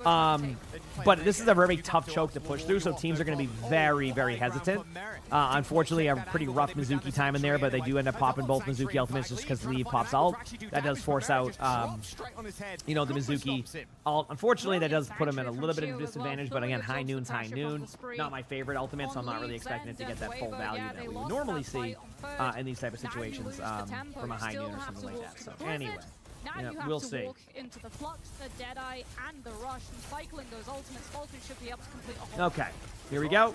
But this is a very tough choke to push through, so teams are going to be very, very hesitant. Unfortunately, a pretty rough Mizuki time in there, but they do end up popping both Mizuki Ultimates just because Leave pops ult. That does force out, you know, the Mizuki ult. Unfortunately, that does put him at a little bit of a disadvantage, but again, High Noon's High Noon. Not my favorite ultimate, so I'm not really expecting it to get that full value that we would normally see in these type of situations from a High Noon or something like that. So anyway. Now Yeah, you have we'll to see. walk into the Flux, the Deadeye, and the Rush, and cycling those ultimates. Falcon should be able to complete a whole. Okay, here we go.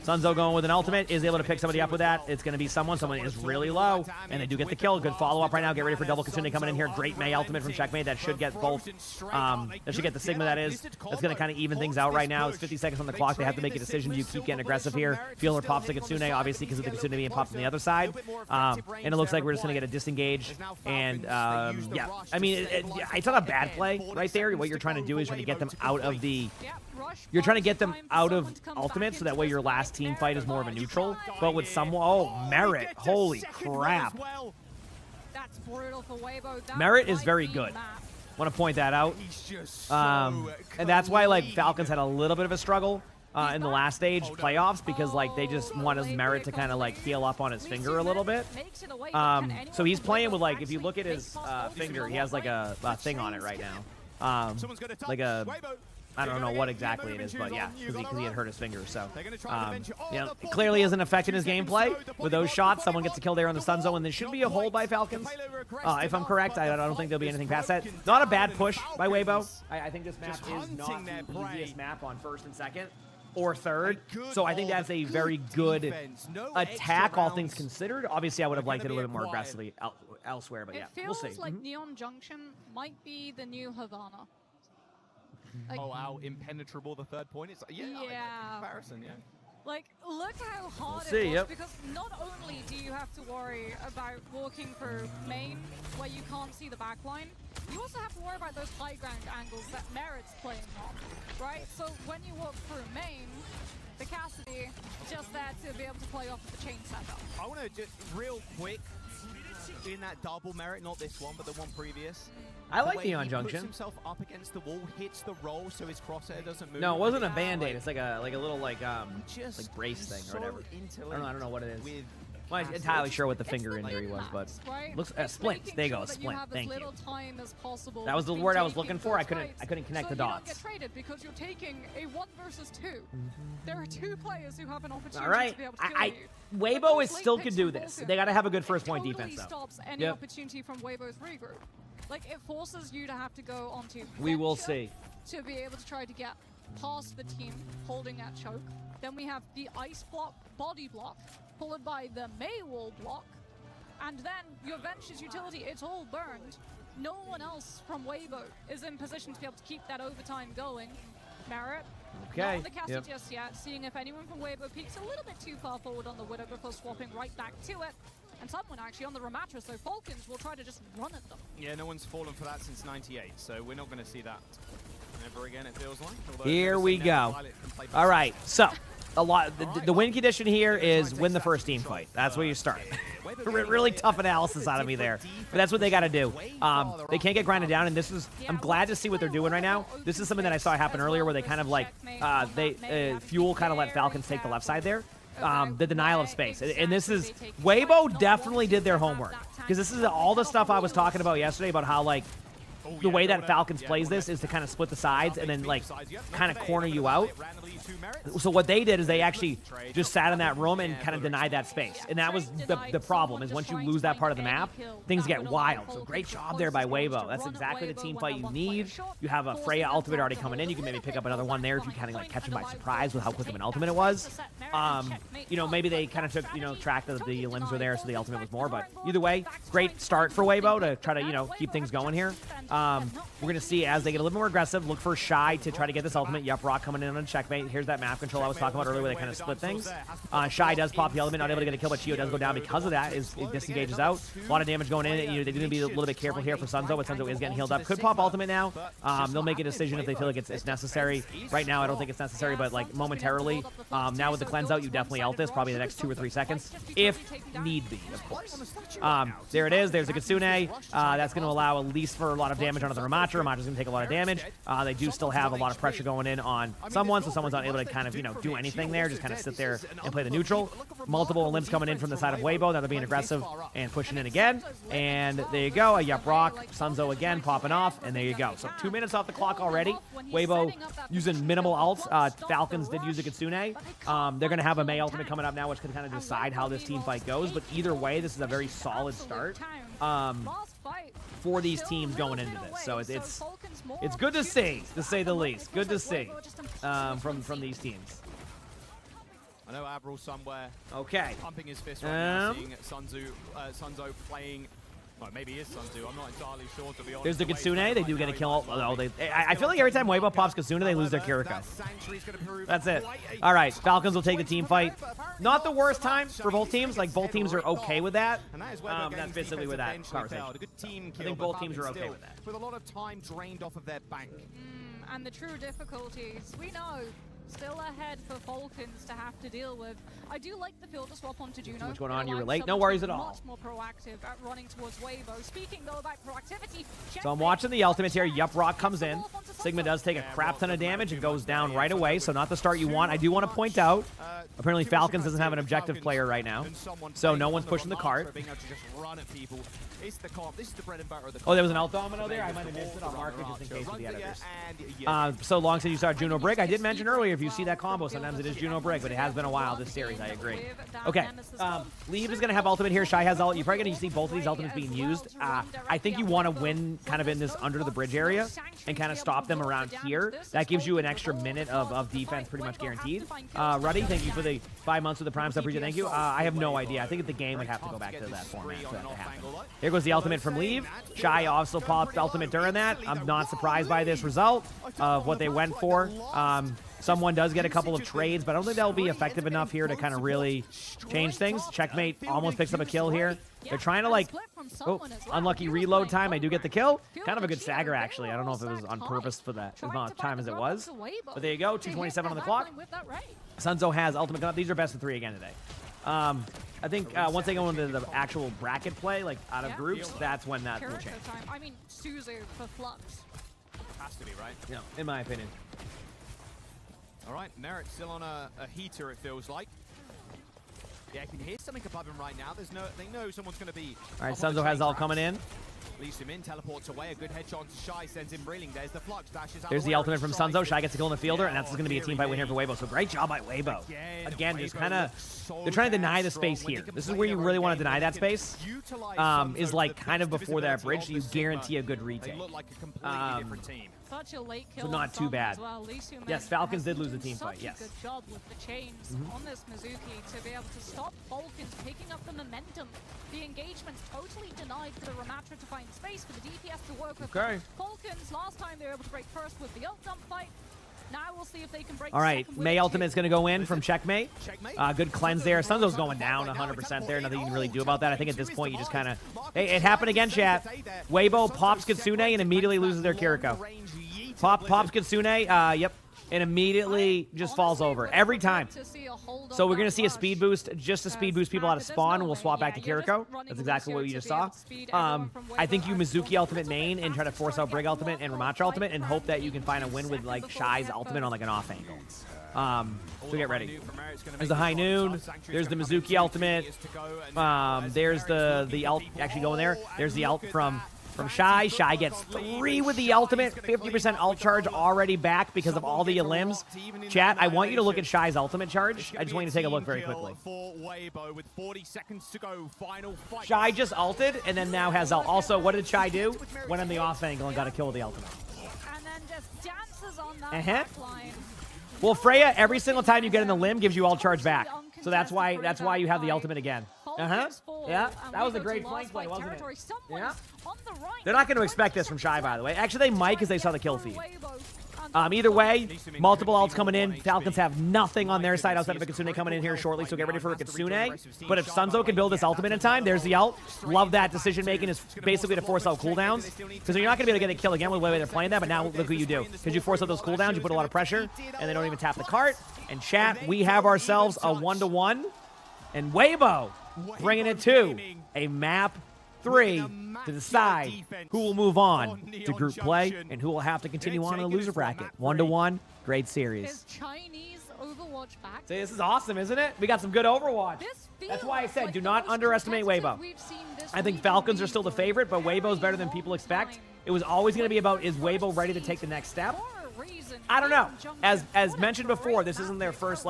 Sunzo going with an ultimate, is able to pick somebody up with that. It's going to be someone is really low, and they do get the kill. Good follow-up right now. Get ready for double Kitsune coming in here. Great Mei ultimate from Checkmate. That should get both. That should get the Sigma, that is. That's going to kind of even things out right now. It's 50 seconds on the clock. They have to make a decision. Do you keep getting aggressive here? Feeler pops the Kitsune, obviously, because of the Kitsune being popped on the other side. And it looks like we're just going to get a disengage. And, yeah, I mean, it's not a bad play right there. What you're trying to do is trying to get them out of the... You're trying to get them out of ultimate so that way your last team fight is more of a neutral. But with someone... Oh, Merit. Holy crap. That's brutal for Weibo. Merit is very good. Want to point that out. And that's why, like, Falcons had a little bit of a struggle in the last stage playoffs because, like, they just wanted Merit to kind of, like, heal up on his finger a little bit. So he's playing with, like, if you look at his finger, he has, like, a thing on it right now. Like a... I don't know what exactly it is, but yeah, because he had hurt his finger. So, you know, it clearly isn't affecting his gameplay. With those shots, someone gets a kill there on the Sunzo, and there should be a hold by Falcons. If I'm correct, I don't think there'll be anything past that. Not a bad push by Weibo. I think this map is not the easiest map on first and second or third. So I think that's a very good attack, all things considered. Obviously, I would have liked it a little bit more aggressively elsewhere, but yeah, we'll see. It feels like Neon Junction might be the new Havana. Like, oh wow, impenetrable, the third point. It's yeah. Comparison, yeah. Like, look how hard we'll it was, yep. because not only do you have to worry about walking through main, where you can't see the backline, you also have to worry about those high ground angles that Merit's playing on, right? So when you walk through main, the Cassidy just there to be able to play off of the chain setup. I want to just real quick in that double Merit, not this one, but the one previous. I like Neon Junction. He puts himself up against the wall, hits the roll, so his crosshair doesn't move. No, it wasn't a band-aid. It's like a little like brace thing or whatever. I don't know what it is. I'm not entirely sure what the finger injury was, but looks splint. There you go, splint. Thank you. That was the word I was looking for. I couldn't connect the dots. Get traded because you're taking a 1 versus 2. There are 2 players who have an opportunity all right. to be able to kill you. Weibo still could do this. They got to have a good first point defense though. Stops any opportunity from Weibo's regroup. Like, it forces you to have to go onto we will see to be able to try to get past the team holding that choke. Then we have the ice block, body block, followed by the Mei wall block, and then your Venture's utility, it's all burned. No one else from Weibo is in position to be able to keep that overtime going. Merit, not on the Cassie just yet, seeing if anyone from Weibo peeks a little bit too far forward on the Widow before swapping right back to it. And someone actually on the Ramatra, so Falcons will try to just run at them. Yeah, no one's fallen for that since '98, so we're not going to see that ever again, it feels like. Although here we go. All right, so the win condition here is win the first team fight. That's where you start. Really tough analysis out of me there, but that's what they got to do. They can't get grinded down, and this is, I'm glad to see what they're doing right now. This is something that I saw happen earlier where they kind of like, Fuel kind of let Falcons take the left side there. The denial of space. And this is, Weibo definitely did their homework. Because this is all the stuff I was talking about yesterday about how, like, the way that Falcons plays this is to kind of split the sides and then, like, kind of corner you out. So what they did is they actually just sat in that room and kind of denied that space. And that was the problem, is once you lose that part of the map, things get wild. So great job there by Weibo. That's exactly the team fight you need. You have a Freya ultimate already coming in. You can maybe pick up another one there if you kind of like catch them by surprise with how quick of an ultimate it was. You know, maybe they kind of took, you know, track that the limbs were there, so the ultimate was more. But either way, great start for Weibo to try to, you know, keep things going here. We're going to see as they get a little more aggressive, look for Shy to try to get this ultimate. Yup, Rock coming in on checkmate. Here's that map control I was talking about earlier where they kind of split things. Shy does pop the ultimate, not able to get a kill, but Chio does go down because of that. It disengages out. A lot of damage going in. You know, they're going to be a little bit careful here for Sunzo, but Sunzo is getting healed up. Could pop ultimate now. They'll make a decision if they feel like it's necessary. Right now, I don't think it's necessary, but like momentarily, now with the cleanse out, you definitely ult this probably the next 2 or 3 seconds, if need be, of course. There it is. There's a Kitsune. That's going to allow at least for a lot of damage onto the Ramatra. Ramatra is going to take a lot of damage. They do still have a lot of pressure going in on someone, so someone's not able to kind of, you know, do anything there. Just kind of sit there and play the neutral. Multiple limbs coming in from the side of Weibo. Now they're being aggressive and pushing in again. And there you go. A Yup Rock. Sunzo again popping off. And there you go. So 2 minutes off the clock already. Weibo using minimal ults. Falcons did use a Kitsune. They're going to have a Mei ultimate coming up now, which can kind of decide how this team fight goes. But either way, this is a very solid start for these teams going into this. So it's good to see the least. Good to see from these teams. I know Avril somewhere. Okay. Pumping his fist right now, seeing Sunzo playing. Well, maybe it is Sunzo. I'm not entirely sure, to be honest. There's the Kitsune. They do get a kill. I feel like every time Weibo pops Kitsune, they lose their Kiriko. That's it. All right. Falcons will take the team fight. Not the worst time for both teams. Like, both teams are okay with that. That's basically with that conversation. I think both teams are okay with that. With a lot of time drained off of their bank. And the true difficulties, we know, still ahead for Falcons to have to deal with. I do like the filter swap onto Juno. What's going on? You were late. No worries at all. Much more proactive at running towards Weibo. Speaking though about proactivity, so I'm watching the ultimates here. Yup Rock comes in. Sigma does take a crap ton of damage and goes down right away. So not the start you want. I do want to point out, apparently Falcons doesn't have an objective player right now, so no one's pushing the cart. Oh, there was an ult domino there? I might have missed it. I'll mark it just in case for the editors. So long since you saw Juno Brig. I did mention earlier, if you see that combo, sometimes it is Juno Brig, but it has been a while this series, I agree. Okay, Leave is going to have ultimate here. Shy has ult. You're probably going to see both of these ultimates being used. I think you want to win kind of in this under the bridge area and kind of stop them around here. That gives you an extra minute of defense pretty much guaranteed. Ruddy, thank you for the 5 months with the Prime sub. Thank you. I have no idea. I think the game would have to go back to that format for that to happen. Here goes the ultimate from Leave. Shy also popped ultimate during that. I'm not surprised by this result of what they went for. Someone does get a couple of trades, but I don't think they'll be effective enough here to kind of really change things. Checkmate almost picks up a kill here. They're trying to, like, unlucky reload time. I do get the kill. Kind of a good stagger, actually. I don't know if it was on purpose for that as much time as it was. But there you go, 2:27 on the clock. Sunzo has ultimate gun up. These are best of 3 again today. I think once they go into the actual bracket play, like out of groups, that's when that will change. I mean, Suzu for Flux. Has to be, right? Yeah, in my opinion. All right, Merit still on a heater, it feels like. Yeah, I can hear something above him right now. They know someone's going to be. All right, Sunzo has all coming in. Leaves him in, teleports away. A good headshot to Shy, sends him reeling. There's the Flux, dashes out. There's the ultimate from Sunzo. Shy gets a kill in the fielder, and that's going to be a team fight win here for Weibo. So great job by Weibo. Again, just kind of, they're trying to deny the space here. This is where you really want to deny that space. Is like kind of before that bridge, so you guarantee a good retake. Such a late kill. So not too bad. Well. Yes, Falcons did lose the team fight. Yes. Good job with the chains on this Mizuki to be able to stop Falcons picking up the momentum. The engagement's totally denied for the Ramatra to find space for the DPS to work with. Okay. Falcons last time they were able to break first with the ult dump fight. Now we'll see if they can break. All right, Mei ultimate's going to go in from Checkmate. Good cleanse there. Sunzo's going down 100% there. Nothing you can really do about that. I think at this point you just kind of... Hey, it happened again, chat. Weibo pops Kitsune and immediately loses their Kiriko. Pops Kitsune, yep, and immediately just falls over every time. So we're going to see a speed boost, just to speed boost people out of spawn, and we'll swap back to Kiriko. That's exactly what we just saw. I think you Mizuki ultimate main and try to force out Brig ultimate and Ramatra ultimate and hope that you can find a win with like Shy's ultimate on like an off angle. So get ready. There's the High Noon. There's the Mizuki ultimate. There's the ult actually going there. There's the ult from Shy. Shy gets 3 with the ultimate. 50% ult charge already back because of all the limbs. Chat, I want you to look at Shy's ultimate charge. I just want you to take a look very quickly. Shy just ulted and then now has ult. Also, what did Shy do? Went on the off angle and got a kill with the ultimate. And then just dances on that line. Well, Freya, every single time you get in the limb, gives you ult charge back. So that's why you have the by ultimate again. Falcons fall, Yeah, and that was we a go to great last flank play, fight wasn't territory. it? Someone Yeah. is on the right. They're not going to expect this from Shy, by the way. Actually, they might because they saw the kill feed. Weibo. Either way, multiple ults coming in. Falcons have nothing on their side outside of a Kitsune coming in here shortly, so get ready for a Kitsune. But if Sunzo can build this ultimate in time, there's the ult. Love that decision making is basically to force out cooldowns. Because you're not going to be able to get a kill again with the way they're playing that, but now look what you do. Because you force out those cooldowns, you put a lot of pressure, and they don't even tap the cart. And chat, we have ourselves a 1-1. And Weibo bringing it to a map 3 to decide who will move on to group play and who will have to continue on in the loser bracket. 1-1, great series. Is Chinese Overwatch back? See, this is awesome, isn't it? We got some good Overwatch. That's why I said do not underestimate Weibo. I think Falcons are still the favorite, but Weibo's better than people expect. It was always going to be about, is Weibo ready to take the next step? I don't know. As mentioned before, this isn't their first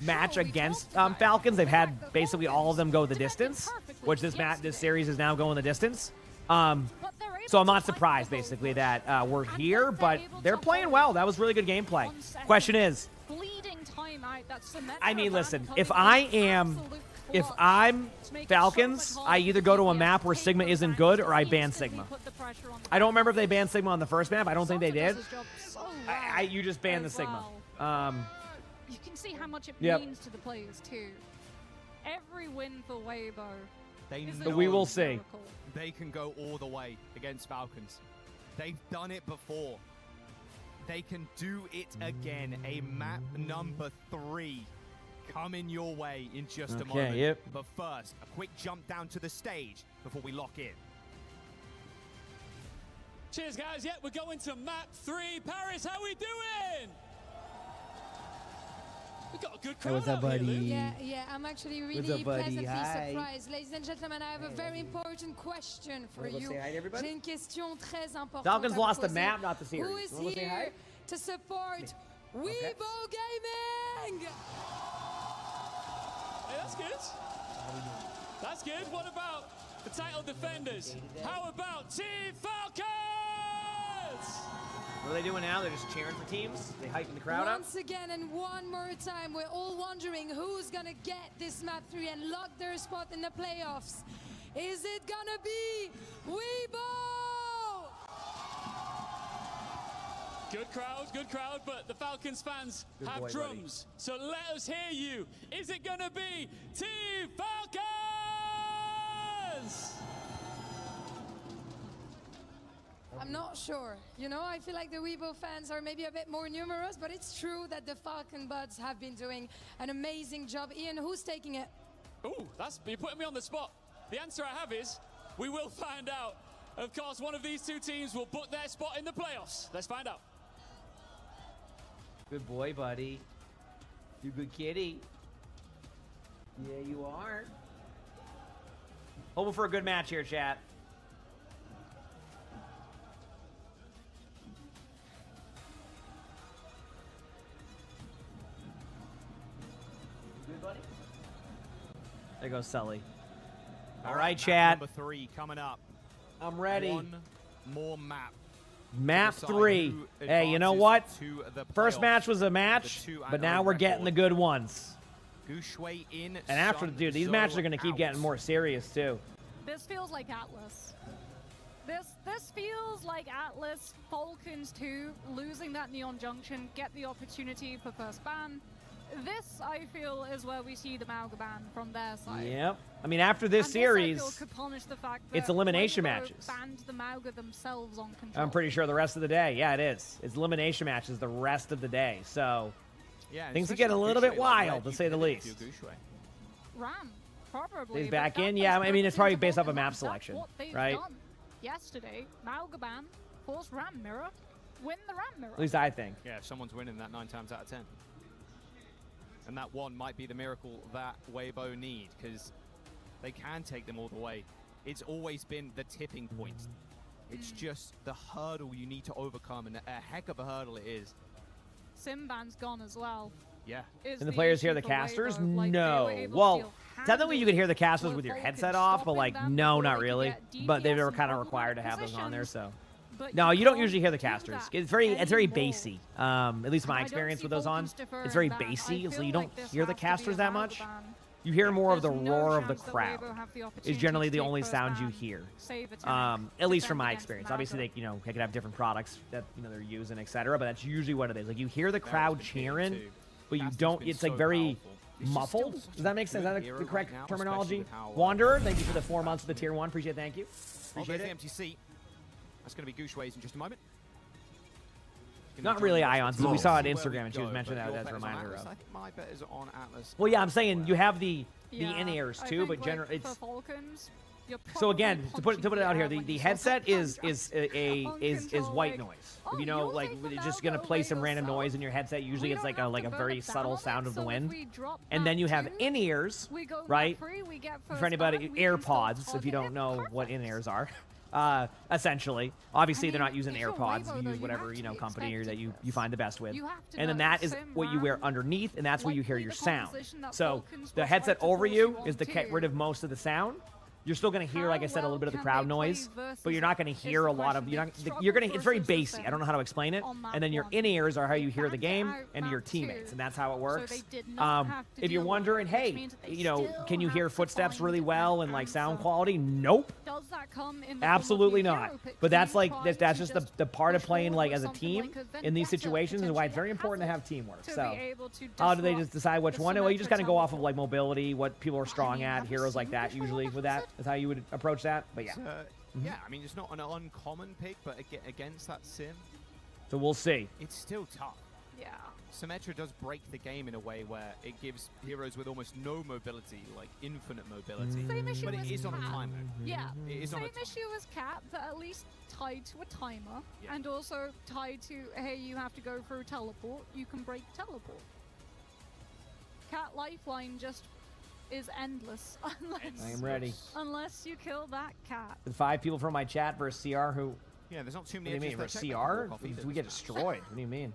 match against Falcons. They've had basically all of them go the distance, which this series is now going the distance. So I'm not surprised basically that we're here, but they're playing well. That was really good gameplay. Question is, I mean, listen, if I'm Falcons, I either go to a map where Sigma isn't good or I ban Sigma. I don't remember if they banned Sigma on the first map. I don't think they did. You just ban the Sigma. You can see how much it means to the players too. Every win for Weibo. We will see. They can go all the way against Falcons. They've done it before. They can do it again. A map number 3 coming your way in just a moment. Yep. But first, a quick jump down to the stage before we lock in. Cheers, guys. Yeah, we're going to map 3. Paris, how we doing? We got a good crowd what's up, out here, buddy? Luke. Yeah, I'm actually really What's up, buddy? pleasantly Hi. surprised. Ladies and gentlemen, I have a very important question for you. Say hi to everybody? J'ai une question très importante. Falcons à lost the poser. map, not the series. Who is Wanna say here hi? to support Weibo Gaming? Hey, that's good. That's good. What about the title defenders? How about Team Falcons? What are they doing now? They're just cheering for teams? They hyping the crowd up? Once again and one more time, we're all wondering who's gonna get this map 3 and lock their spot in the playoffs. Is it gonna be Weibo? Good crowd, but the Falcons fans Good have boy, drums. So let us hear you. Is it gonna be Team Falcons? I'm not sure. You know, I feel like the Weibo fans are maybe a bit more numerous, but it's true that the Falcon Buds have been doing an amazing job. Ian, who's taking it? Ooh, you're putting me on the spot. The answer I have is, we will find out. Of course, one of these two teams will book their spot in the playoffs. Let's find out. Good boy, buddy. You good kitty. Yeah, you are. Hoping for a good match here, chat. Good, buddy? There goes Sully. All right, chat. Number 3 coming up. I'm ready. One more map. Map decide 3. who Hey, you know advances what? to the First playoffs. match was a match, The 2-0 but now we're getting the good ones. Gushue in. And after, Sun dude, these Tzu matches are going to keep out. getting more serious, too. This feels like Atlas. This feels like Atlas, Falcons 2, losing that Neon Junction, get the opportunity for first ban. This, I feel, is where we see the Mauga ban from their side. Yep. I mean, after this And series, this, I feel, could punish the fact that it's elimination Weibo matches. banned the Mauga themselves on control. I'm pretty sure the rest of the day. Yeah, it is. It's elimination matches the rest of the day. So Yeah, things are especially getting a little bit Gushue, like, wild, where to say the you pivot least. to Gushue. Ram, probably. He's but back that in. was Yeah, I mean, it's probably perfect based off of Pokemon. map That's selection, what they've right? done yesterday. Mauga ban, force Ram Mirror, win the Ram Mirror. At least I think. Yeah, if someone's winning that 9 times out of 10. And that one might be the miracle that Weibo need, because they can take them all the way. It's always been the tipping point. It's just the hurdle you need to overcome, and a heck of a hurdle it is. Simban's gone as well. Yeah. Is And the players hear the issue for casters? Weibo. Like, they were No. able to Well, deal technically you could hear the handle casters the with your Falcons headset off, but stopping like, them no, before not they could really. get But they DPS were and kind of problematic required to have those on there, positions. so. But No, you don't can't usually hear the do casters. that It's very anymore. bassy. At least my I don't experience see with those on, Vulcans it's deferring very that. I bassy, so feel you don't like this hear the has to be casters a that Mauga much. ban. You hear more of the There's no roar of the chance that crowd. Weibo have the Is opportunity generally to the take only first sound you ban, hear. save attack, At least from defend my against experience. Mauga. Obviously, they could have different products that they're using, etc. But that's usually what it is. Like you hear the crowd cheering, but you don't. It's like very muffled. Does that make sense? Is that the correct terminology? Wanderer, thank you for the 4 months of the tier 1. Appreciate it. Thank you. Oh, Appreciate there's the it. empty seat. That's going to be Gushway's in just a moment. Not really Ions, but we saw it on Where Instagram we and she was go, mentioning but that your as a bet is on reminder Atlas. of. I think my bet is on Atlas. Well, yeah, I'm saying you have the Yeah, in-ears I too, think, but like, generally for it's. Vulcans, you're So again, probably to put it out here, punching the air headset when you is control, white like, noise. oh, If you know, you'll like take the it's just Mauga gonna play away some random yourself. noise in your headset. Usually We it's don't like a have to burn very a subtle ban on sound it, of the so if wind. we drop And that then you have too, in-ears, we go right? free, we get For first anybody, ban, we can still AirPods, if target you don't it. know what in-ears are. Essentially, obviously they're not using if you're AirPods. Weibo, You though, use you whatever have to be company or that expecting you find the best with. You have to And then know that is sim what you wear round, underneath, and that's where you hear likely your the sound. composition that So Vulcans the will headset try to over force you you is to get onto. rid of most of the sound. You're still going to hear, like I said, a little bit of the How crowd well can they noise, play but you're not going to versus hear is a the lot of. question. You're going to. Struggle It's very versus bassy. I sim don't know how to explain it. on that And then your one. in-ears are how you They hear the backed game out and your that teammates, too. and that's how it So works. they did not have to If you're deal with wondering, it, which hey, means that they you know, still can you have hear to footsteps find really an well and like sound answer. quality? Nope. Does that come in the Absolutely form of not. hero pick? But Do that's you like try that's to just the part of push playing forward like with as a something team like a in these Vendetta situations is why it's potentially very a important to Hazard have teamwork. to So be able to how do they disrupt just decide which the one? Well, you just kind of go off of Symmetra like mobility, what people are strong at, have you heroes like seen that. Gushway Usually on with that that is how you would approach that. But yeah, Yeah, I mean, it's not an uncommon pick, but against that sim, so we'll see. it's still tough. Yeah. Symmetra does break the game in a way where it gives heroes with almost no mobility, like infinite mobility. Same issue But it as is on a Cat. timer. Yeah. It is on Same a timer. issue as Cat, but at least tied to a timer, Yeah. and also tied to, hey, you have to go through teleport. You can break teleport. Cat lifeline just is endless unless I am ready. unless you kill that cat. The 5 people from my chat versus CR who. Yeah, there's not too What many. do you mean versus CR? We get destroyed. What do you mean?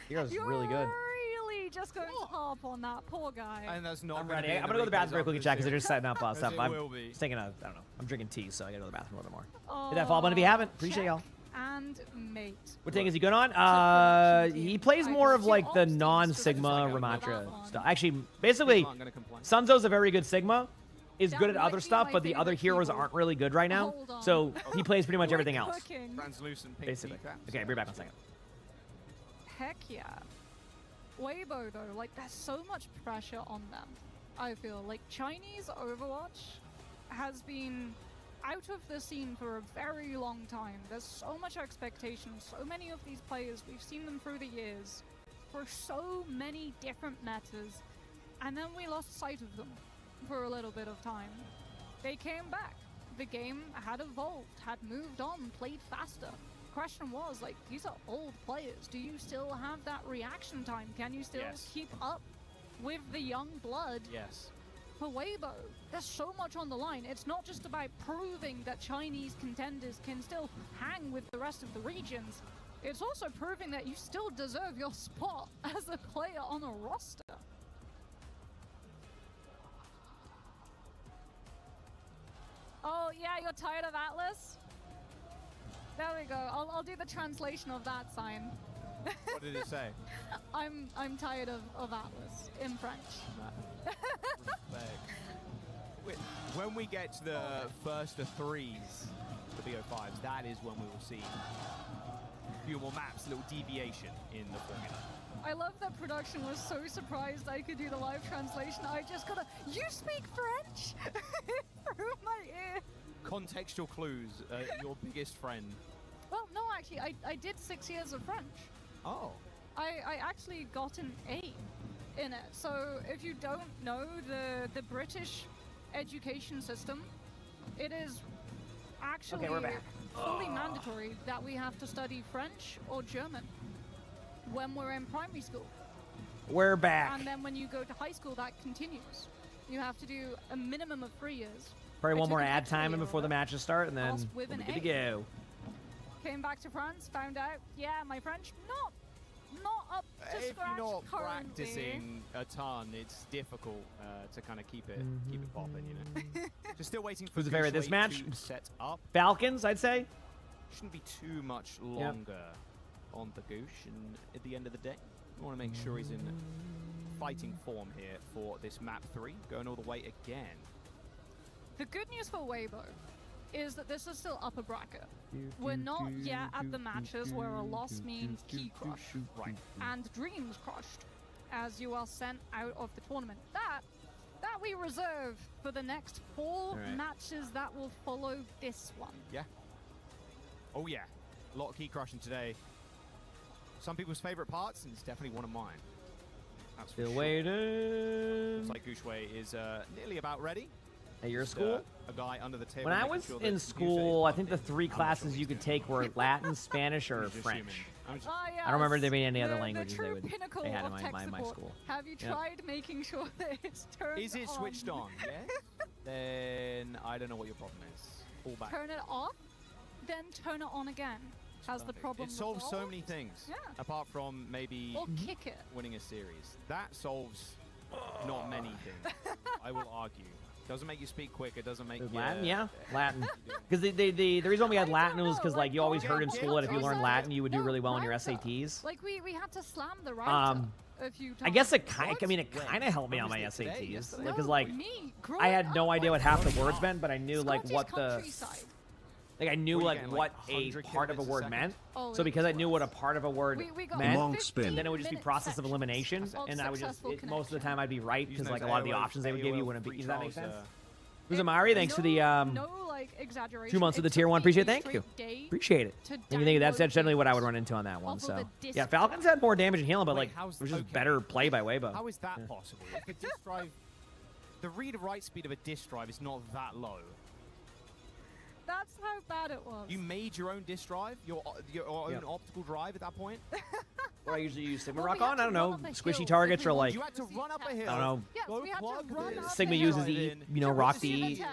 CR's You're really good. really just going to harp on that poor guy. And that's not. I'm gonna ready. be in I'm gonna go to the bathroom very quickly, replays chat, because they're after just setting up this stuff. year. I'm It will be. just taking a, I don't know. I'm drinking tea, so I gotta go to the bathroom a little bit more. Oh, Hit that follow button if you haven't. Appreciate y'all. And mate. What thing is he good on? He plays more of like the non-Sigma Ramatra stuff. Actually, basically, I'm gonna complain. Sunzo's a very good Sigma. Is That good at might other be stuff, my but the other favorite heroes keyboard. aren't really good right now. Hold on. So he plays pretty much We're everything else, cooking. Translucent pink basically. keycaps. Okay, I'll be back in a second. Heck yeah. Weibo though, like there's so much pressure on them. I feel like Chinese Overwatch has been out of the scene for a very long time. There's so much expectation, so many of these players, we've seen them through the years for so many different metas, and then we lost sight of them for a little bit of time. They came back. The game had evolved, had moved on, played faster. Question was, like, these are old players. Do you still have that reaction time? Can you still Yes. keep up with the young blood? Yes. For Weibo, there's so much on the line. It's not just about proving that Chinese contenders can still hang with the rest of the regions. It's also proving that you still deserve your spot as a player on a roster. Oh yeah, you're tired of Atlas? There we go. I'll do the translation of that sign. What did it say? I'm tired of Atlas in French. When we get to the first of threes, the BO5s, that is when we will see a few more maps, a little deviation in the formula. I love that production was so surprised I could do the live translation. I just got you speak French? Through my ear. Contextual clues, your biggest friend. Well, no, actually, I did 6 years of French. Oh. I actually got an A in it. So if you don't know the British education system, it is actually we're back. fully mandatory that we have to study French or German when we're in primary school. We're back. And then when you go to high school, that continues. You have to do a minimum of 3 years. Probably I one took more an ad extra time year before of the it. matches start, and then Passed with we'll be an good to A. go. Came back to France, found out, yeah, my French not up to If scratch you're not currently. practicing a ton, it's difficult to kind of keep it popping, you know. Just still waiting for Who's the favorite this Gushway match? to set up. Falcons, I'd say. shouldn't be too much longer on the Goosh. And at the end of the day, we want to make sure he's in fighting form here for this map 3, going all the way again. The good news for Weibo is that this is still upper bracket. We're not yet at the matches where a loss means key crush and dreams crushed as you are sent out of the tournament. That we reserve for the next 4 matches that will follow this one. Yeah. Oh yeah, a lot of key crushing today. Some people's favorite parts, and it's definitely one of mine. That's for Still sure. waiting. Looks like Gushwei is nearly about ready. At your Just, school? a guy under the table. When I making was sure that in Gushwei school, is I think the 3 classes you could take were Latin, Spanish, or just French. assuming. I don't remember there being any other The languages true they pinnacle had of in tech my support. school. Have you Yep. tried making sure that it's turned on? Is it switched on? Yeah. Then I don't know what your problem is. Fall back. Turn it off, then turn it on again. Has the problem It solves so resolved? many things. Yeah. Apart from maybe Or kick it. winning a series. That solves not many things. I will argue. Doesn't make you speak quick. It doesn't make you... Latin, yeah, Latin. Because the reason why we had Latin was because like you always heard in school that if you learned Latin, you would do really well in your SATs. Like we had to slam the router a few times. I guess it kind of helped me on my SATs because like I had no idea what half the words meant, but I knew like what the I knew like what a part of a word meant. So because I knew what a part of a word meant, then it would just be process of elimination, and I would just most of the time I'd be right because like a lot of the options they would give you wouldn't be. Does that make sense? Who's Amari? Thanks for the no, like, exaggeration. 2 months of the tier 1. Appreciate it. Thank you. Appreciate it. And you think that's generally what I would run into on that one. So yeah, Falcons had more damage and healing, but like it was just better play by Weibo. How is that possible? If a disk drive, the read-write speed of a disk drive is not that low. That's how bad it was. You made your own disk drive, your own optical drive at that point. What I usually use Sigma Rock on. I don't know, squishy targets or like You had to run up a hill. I don't know. Yes, we had to run up Sigma the uses hill. the Rock the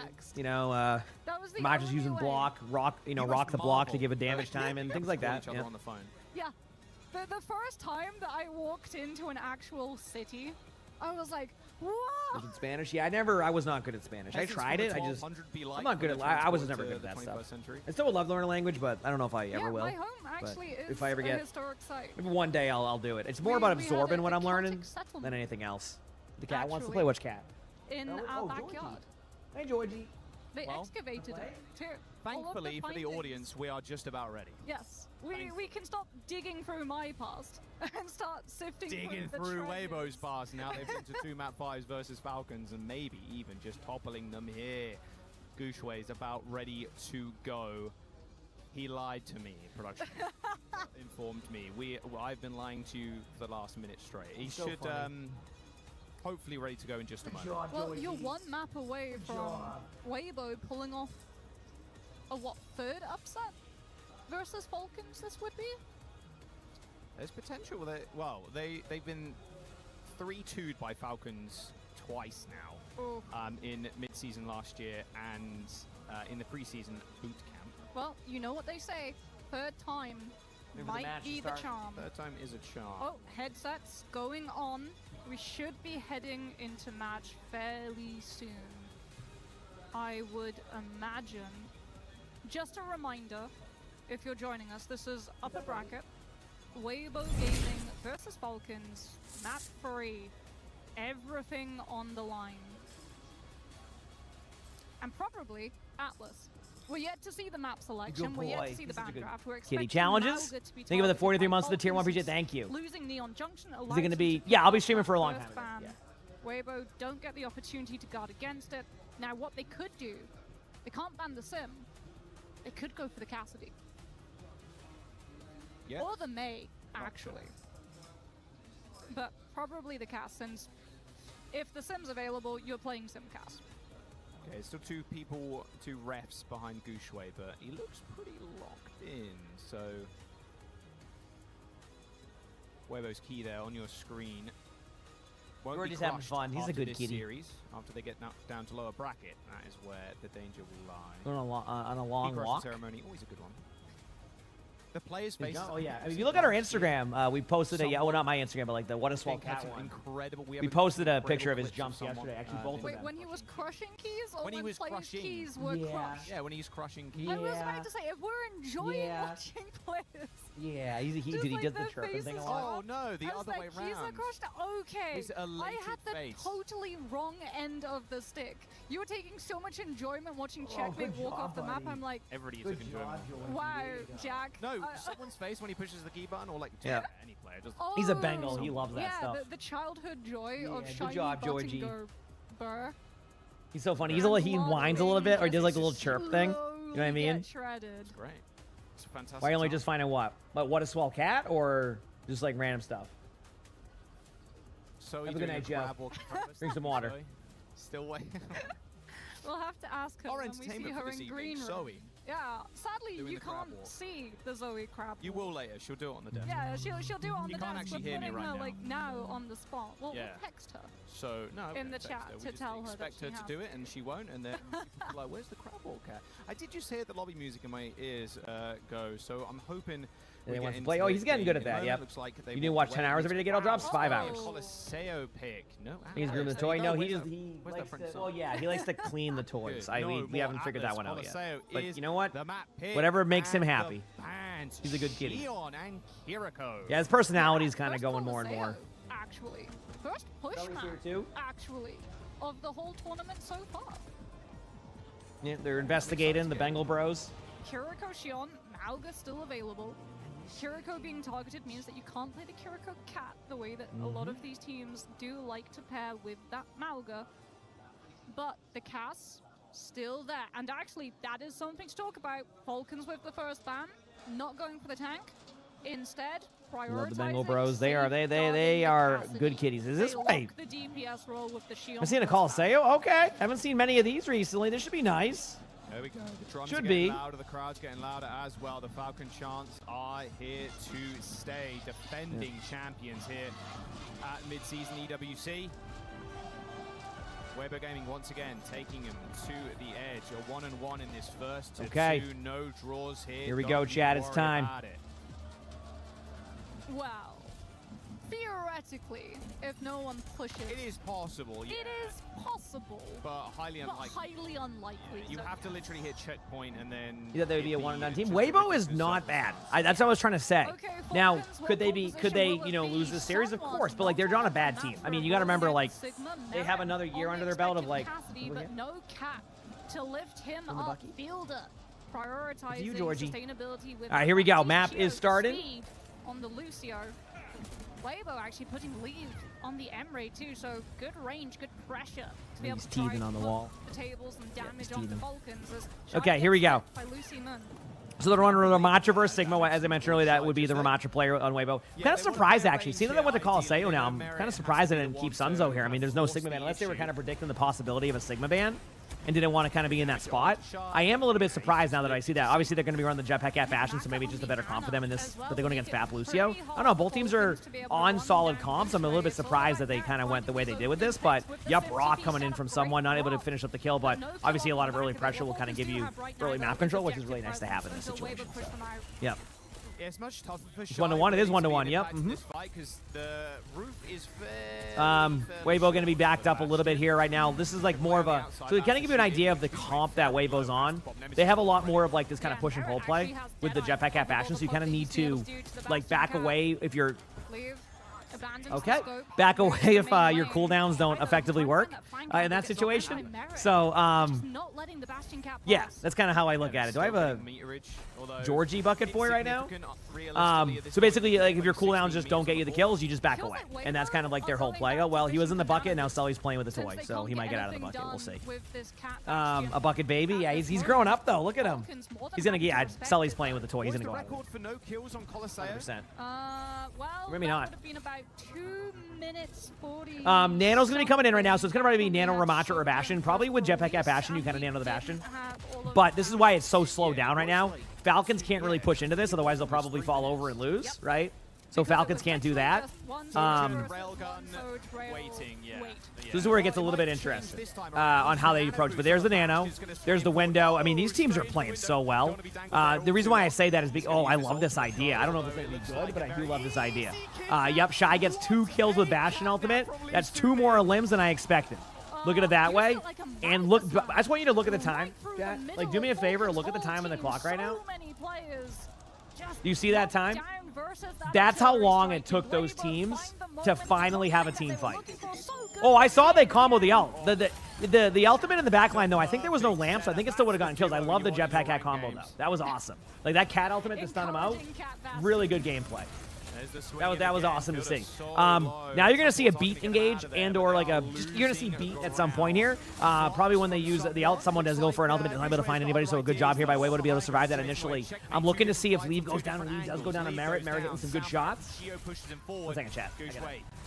Maj is using block Rock Rock the block to give a damage time and things like that. Each other on the phone. Yeah. The first time that I walked into an actual city, I was like, wow. Was it Spanish? Yeah, I was not good at Spanish. I tried it. I'm not good at. I was never good at that stuff. I still would love to learn a language, but I don't know if I ever will. My home actually is if I ever a get, historic site. maybe one day I'll do it. It's more about absorbing what I'm learning than anything else. The cat wants to play. Which cat? In our backyard. Hey, Georgie. They excavated it too. Thankfully for the audience, we are just about ready. Yes, we can stop digging through my past and start sifting through Weibo's past. Now they've been to 2 map 5s versus Falcons and maybe even just toppling them here. Gushwei's about ready to go. He lied to me. Production informed me. I've been lying to you for the last minute straight. He should hopefully ready to go in just a moment. Well, you're 1 map away from Weibo pulling off a 3rd upset versus Falcons. This would be. There's potential. They've been 3-2'd by Falcons twice now. In mid-season last year and in the preseason boot camp. Well, you know what they say. 3rd time might be the charm. 3rd time is a charm. Oh, headsets going on. We should be heading into match fairly soon. I would imagine. Just a reminder, if you're joining us, this is upper bracket. Weibo Gaming versus Falcons, map 3. Everything on the line. And probably Atlas. We're yet to see the map selection. We're yet to see the band draft. We're expecting Kitty challenges. Thank you for the 43 months of the tier 1. Appreciate it. Thank you. Losing Neon Junction. Is it going to be? Yeah, I'll be streaming for a long time. Yeah. Weibo don't get the opportunity to guard against it. Now, what they could do, they can't ban the Sim. They could go for the Cassidy. Yeah. Or the May, actually. But probably the Cass, since if the Sim's available, you're playing Sim Cass. Okay, still 2 refs behind Gushwei, but he looks pretty locked in, so... Weibo's key there on your screen. We're just having fun. He's a good kitty. Series, after they get down to lower bracket, that is where the danger will lie. On a long Key walk. ceremony, always a good one. The players' faces. Oh yeah, I mean, if you look at our Instagram, we posted a well, not my Instagram, but like the What a Swell Cat one. Incredible. We posted a picture of his jumps yesterday. Actually, both of Wait, them. when he was crushing keys, or When he was players' crushing. keys were crushed? Yeah, when he's crushing keys. I was about to say, if we're enjoying watching players. Yeah, he just does like the their chirping thing a faces lot. Oh no, the I was other like, way keys are around. crushed. Okay, His I elated had the face. totally wrong end of the stick. You were taking so much enjoyment watching Oh, Checkmate good walk job, off the map. buddy. I'm like, Everybody Good took enjoyment. job, George. wow, Jack. No, someone's face when he pushes the key button, or like Yeah. any player. Just He's a Bengal. He loves that yeah, stuff. the childhood joy Yeah, of good shiny job, button Georgie. go burr. He's so funny. He's a little, he whines a little bit, or he does like a little chirp thing. You know what I mean? Get shredded. It's great. It's a fantastic. Why only time. just finding what a swell cat, or just like random stuff? So Have a good night, Joe. Drink some water. Still waiting. We'll have to ask her Our when we see entertainment for her this in evening, green room. Zoe. Yeah, sadly Doing you the crab can't walk. see the Zoe crab. You will later. She'll do it on the desk. Yeah, she'll do it on You the can't desk. actually We're hear me putting right her now. like now on the spot. We'll Yeah. text her. So no, In we the text chat her. We to just tell her that expect she her to has. do it, and she won't. And then people are like, "Where's the crab walk cat?" I did just hear the lobby music in my ears go, so I'm hoping. He we wants get to play. into Oh, the he's getting good at game. that. It Yep. looks like they You didn't want watch to 10 wear hours his every day to get all drops. 5 crab. hours. Coliseo pick. No. He's grooming the There toy. you No, go. he Where's just that- he where's that likes French to. song? Well, yeah, he likes to clean the toys. Good. No we haven't more figured that Atlas. one out yet. Coliseo But is you know what? the map pick Whatever makes him and the happy. band, He's a good kitty. Shion and Kiriko. Yeah, his personality's kind of First going more and Coliseo, more. Actually, first push Zoe's map. here too? Actually, of the whole tournament so far. Yeah, they're investigating the Bengal Bros. Kiriko Shion, Mauga still available. Kiriko being targeted means that you can't play the Kiriko cat the way that a lot of these teams do like to pair with that Mauga. But the Cass, still there. And actually, that is something to talk about. Falcons with the first ban, not going for the tank. Instead, Love the prioritizing Bengal Bros. They are guarding good kitties. Is this they right? lock the DPS role with the Shion. I'm seeing a Coliseo. Okay, haven't seen many of these recently. This should be nice. There we go. The drums Should are getting be. louder. The crowd's getting louder as well. The Falcon chants are here to stay. Defending champions here at mid-season EWC. Weibo Gaming once again taking him to the edge. A 1-1 in this first to Okay. 2. No draws here. Here we Don't go, you Chad. It's worry time. about it. Well, theoretically, if no one pushes, It is possible, yeah. it is possible, But highly but unlikely. highly unlikely. You So have to literally hit checkpoint and then... You thought they would be a hit 1-and-done the team. just Weibo is ridiculous not zones. bad. That's what I was trying to say. Okay, Now, Falcons, could they what be? position Could they? will it You know, be? lose the series? Of Someone course. But like, they're not a bad not team. for I mean, you got to remember, like, Sigma, they have another year only under their belt of expected like. capacity, but no cap to lift him From the up. bucket. Fielder prioritizing you, Georgie. sustainability with. All right, here we go. Lucio Map is started. speed on the Lucio. Weibo actually putting leave on the Emre too, so good range, good pressure to be able He's to try teething and on the put wall. the tables and he's damage on the teething. Falcons. As Okay, Shine here we gets go. hit By Lucy Moon. So they're running Ramatra versus Sigma. As I mentioned earlier, that would be the Ramatra player on Weibo. I'm kind of surprised, actually. Seeing that they went to Coliseo now, I'm kind of surprised they didn't keep Sunzo here. I mean, there's no Sigma ban, unless they were kind of predicting the possibility of a Sigma ban and didn't want to kind of be in that spot. I am a little bit surprised now that I see that. Obviously, they're going to be running the Jetpack at Fashion, so maybe just a better comp for them in this, but they're going against Fap Lucio. I don't know, both teams are on solid comps. I'm a little bit surprised that they kind of went the way they did with this, but yep, Rock coming in from someone, not able to finish up the kill, but obviously a lot of early pressure will kind of give you early map control, which is really nice to have in this situation. So, yep. Yeah, it's much tougher for It's 1-1. It is 1-1. Yep. Because the roof is Weibo going to be backed up a little bit here right now. This is like more of a, so to kind of give you an idea of the comp that Weibo's on, they have a lot more of like this kind of push and pull play with the Jetpack at Fashion, so you kind of need to like back away if you're, okay, back away if your cooldowns don't effectively work in that situation. So, yeah, that's kind of how I look at it. Do I have a Georgie bucket boy right now? So basically, like if your cooldowns just don't get you the kills, you just back away, and that's kind of like their whole play. Oh well, he was in the bucket, now Sully's playing with a toy, so he might get out of the bucket. We'll see. A bucket baby, yeah, he's growing up though. Look at him. He's gonna get. Yeah, Sully's playing with a toy. He's gonna go out. Record for no kills on Coliseo. 100%. Well, Maybe that not. would have been about 2 minutes 40. Nano's gonna be coming in right now, so it's gonna probably be Nano, Ramatra, or Bastion. Probably with Jetpack at Bastion, you kind of nano the Bastion. But this is why it's so slowed down right now. Falcons can't really push into this, otherwise they'll probably fall over and lose, right? So Falcons can't do that. So this is where it gets a little bit interesting on how they approach. But there's the Nano. There's the window. I mean, these teams are playing so well. The reason why I say that is because, I love this idea. I don't know if it's going to be good, but I do love this idea. Yep, Shy gets 2 kills with Bastion ultimate. That's 2 more limbs than I expected. Look at it that way. And look, I just want you to look at the time. Like, do me a favor, look at the time on the clock right now. Do you see that time? That's how long it took those teams to finally have a team fight. Oh, I saw they combo the ult. The ultimate in the backline, though, I think there was no lamp, so I think it still would have gotten kills. I love the Jetpack Cat combo, though. That was awesome. Like, that cat ultimate to stun him out, really good gameplay. That was awesome to see. Now you're going to see a beat engage and or like you're going to see beat at some point here. Probably when they use the ult, someone does go for an ultimate. They're not able to find anybody, so a good job here by Weibo to be able to survive that initially. I'm looking to see if Leave goes down, and Leave does go down to Merit. Merit getting some good shots. One second, chat.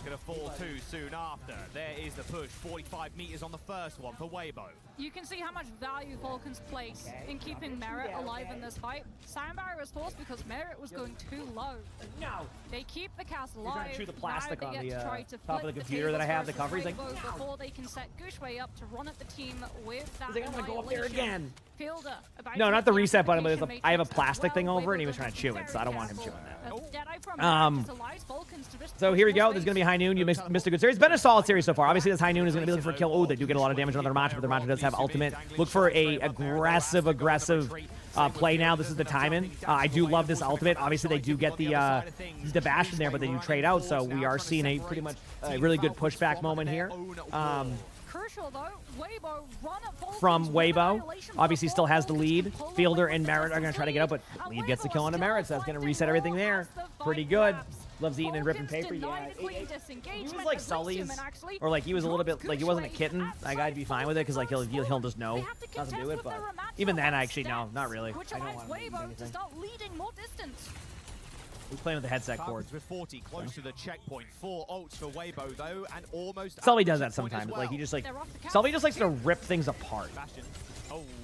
Gonna fall too soon after. There is the push. 45 meters on the first one for Weibo. You can see how much value Falcons place in keeping Merit alive in this fight. Sound barrier was forced because Merit was going too low. No. They keep the cast alive. He's trying to chew the plastic now on they the get to try to top of the computer that I have, the cover. He's like, no. Before they can set Gushway up to run at the team with that. He's like, I'm gonna go up there again. Fielder, No, not the reset button, but I have a plastic thing over it, and he was trying to chew it, so I don't want him chewing that. So here we go. There's going to be High Noon. You missed a good series. It's been a solid series so far. Obviously, this High Noon is going to be looking for a kill. Oh, they do get a lot of damage on their Macho, but their Macho does have ultimate. Look for a aggressive play now. This is the timing. I do love this ultimate. Obviously, they do get the Bastion there, but they do trade out, so we are seeing a pretty much a really good pushback moment here. From Weibo. Obviously still has the lead. Fielder and Merit are going to try to get up, but Lead gets the kill onto Merit, so that's going to reset everything there. Pretty good. Loves eating and ripping paper. Yeah, he was like Sully's, or like he was a little bit like he wasn't a kitten. Like I'd be fine with it because like he'll just know doesn't do it. But even then, actually, no, not really. I don't want to do anything. He's playing with the headset cord. With 40 close to the checkpoint. 4 ults for Weibo though, and almost. Sully does that sometimes. Like he just like Sully just likes to rip things apart.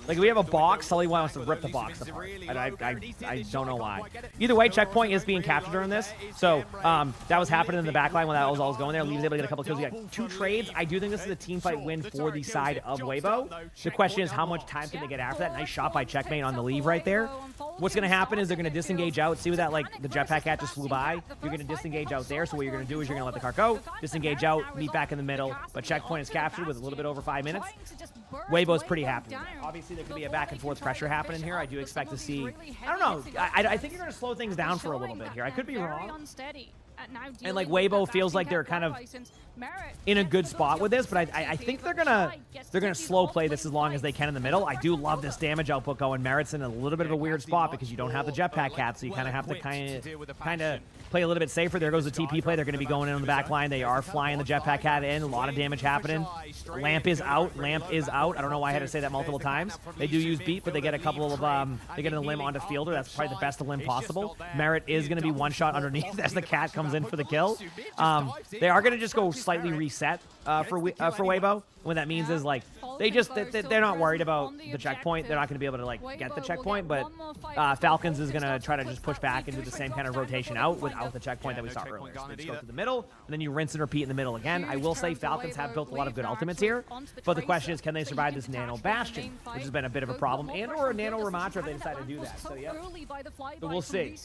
Like if we have a box, Sully wants to rip the box apart. I don't know why. Either way, checkpoint is being captured during this. So that was happening in the backline when that was all going there. Lee was able to get a couple kills. We got 2 trades. I do think this is a team fight win for the side of Weibo. The question is how much time can they get after that? Nice shot by Checkmate on the Leave right there. What's going to happen is they're going to disengage out. See what that, like, the Jetpack Cat just flew by? You're going to disengage out there. So what you're going to do is you're going to let the car go, disengage out, meet back in the middle. But checkpoint is captured with a little bit over 5 minutes. Weibo's pretty happy. Obviously, there could be a back and forth pressure happening here. I do expect to see. I don't know. I think you're going to slow things down for a little bit here. I could be wrong. And like Weibo feels like they're kind of in a good spot with this, but I think they're gonna slow play this as long as they can in the middle. I do love this damage output going. Merit's in a little bit of a weird spot because you don't have the Jetpack Cat, so you kind of have to kind of play a little bit safer. There goes the TP play. They're going to be going in on the back line. They are flying the Jetpack Cat in. A lot of damage happening. Lamp is out. Lamp is out. I don't know why I had to say that multiple times. They do use beat, but they get a couple of they get a limb onto Fielder. That's probably the best limb possible. Merit is going to be one shot underneath as the cat comes in for the kill. They are going to just go slightly reset for Weibo. What that means is like they're not worried about the checkpoint. They're not going to be able to like get the checkpoint, but Falcons is going to try to just push back and do the same kind of rotation out without the checkpoint that we saw earlier. So they just go to the middle, and then you rinse and repeat in the middle again. I will say Falcons have built a lot of good ultimates here, but the question is, can they survive this Nano Bastion, which has been a bit of a problem, and or a Nano Ramattra if they decide to do that. So yeah, but we'll see.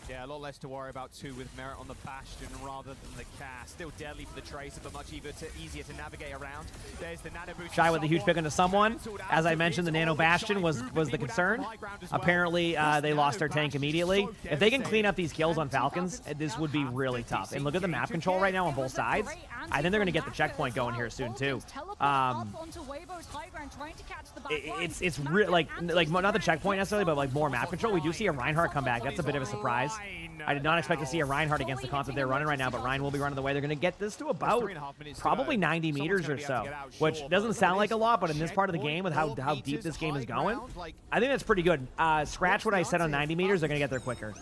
Yeah, a lot less to worry about too with Merit on the Bastion rather than the cast. Still deadly for the Tracer, but much easier to navigate around. There's the Nano boost. Shy with a huge pick into someone. As I mentioned, the Nano Bastion was the concern. Apparently, they lost their tank immediately. If they can clean up these kills on Falcons, this would be really tough. And look at the map control right now on both sides. I think they're going to get the checkpoint going here soon too. It's real like not the checkpoint necessarily, but like more map control. We do see a Reinhardt come back. That's a bit of a surprise. I did not expect to see a Reinhardt against the concept they're running right now, but Ryan will be running the way. They're going to get this to about probably 90 meters or so, which doesn't sound like a lot, but in this part of the game, with how deep this game is going, I think that's pretty good. Scratch what I said on 90 meters, they're going to get there quicker.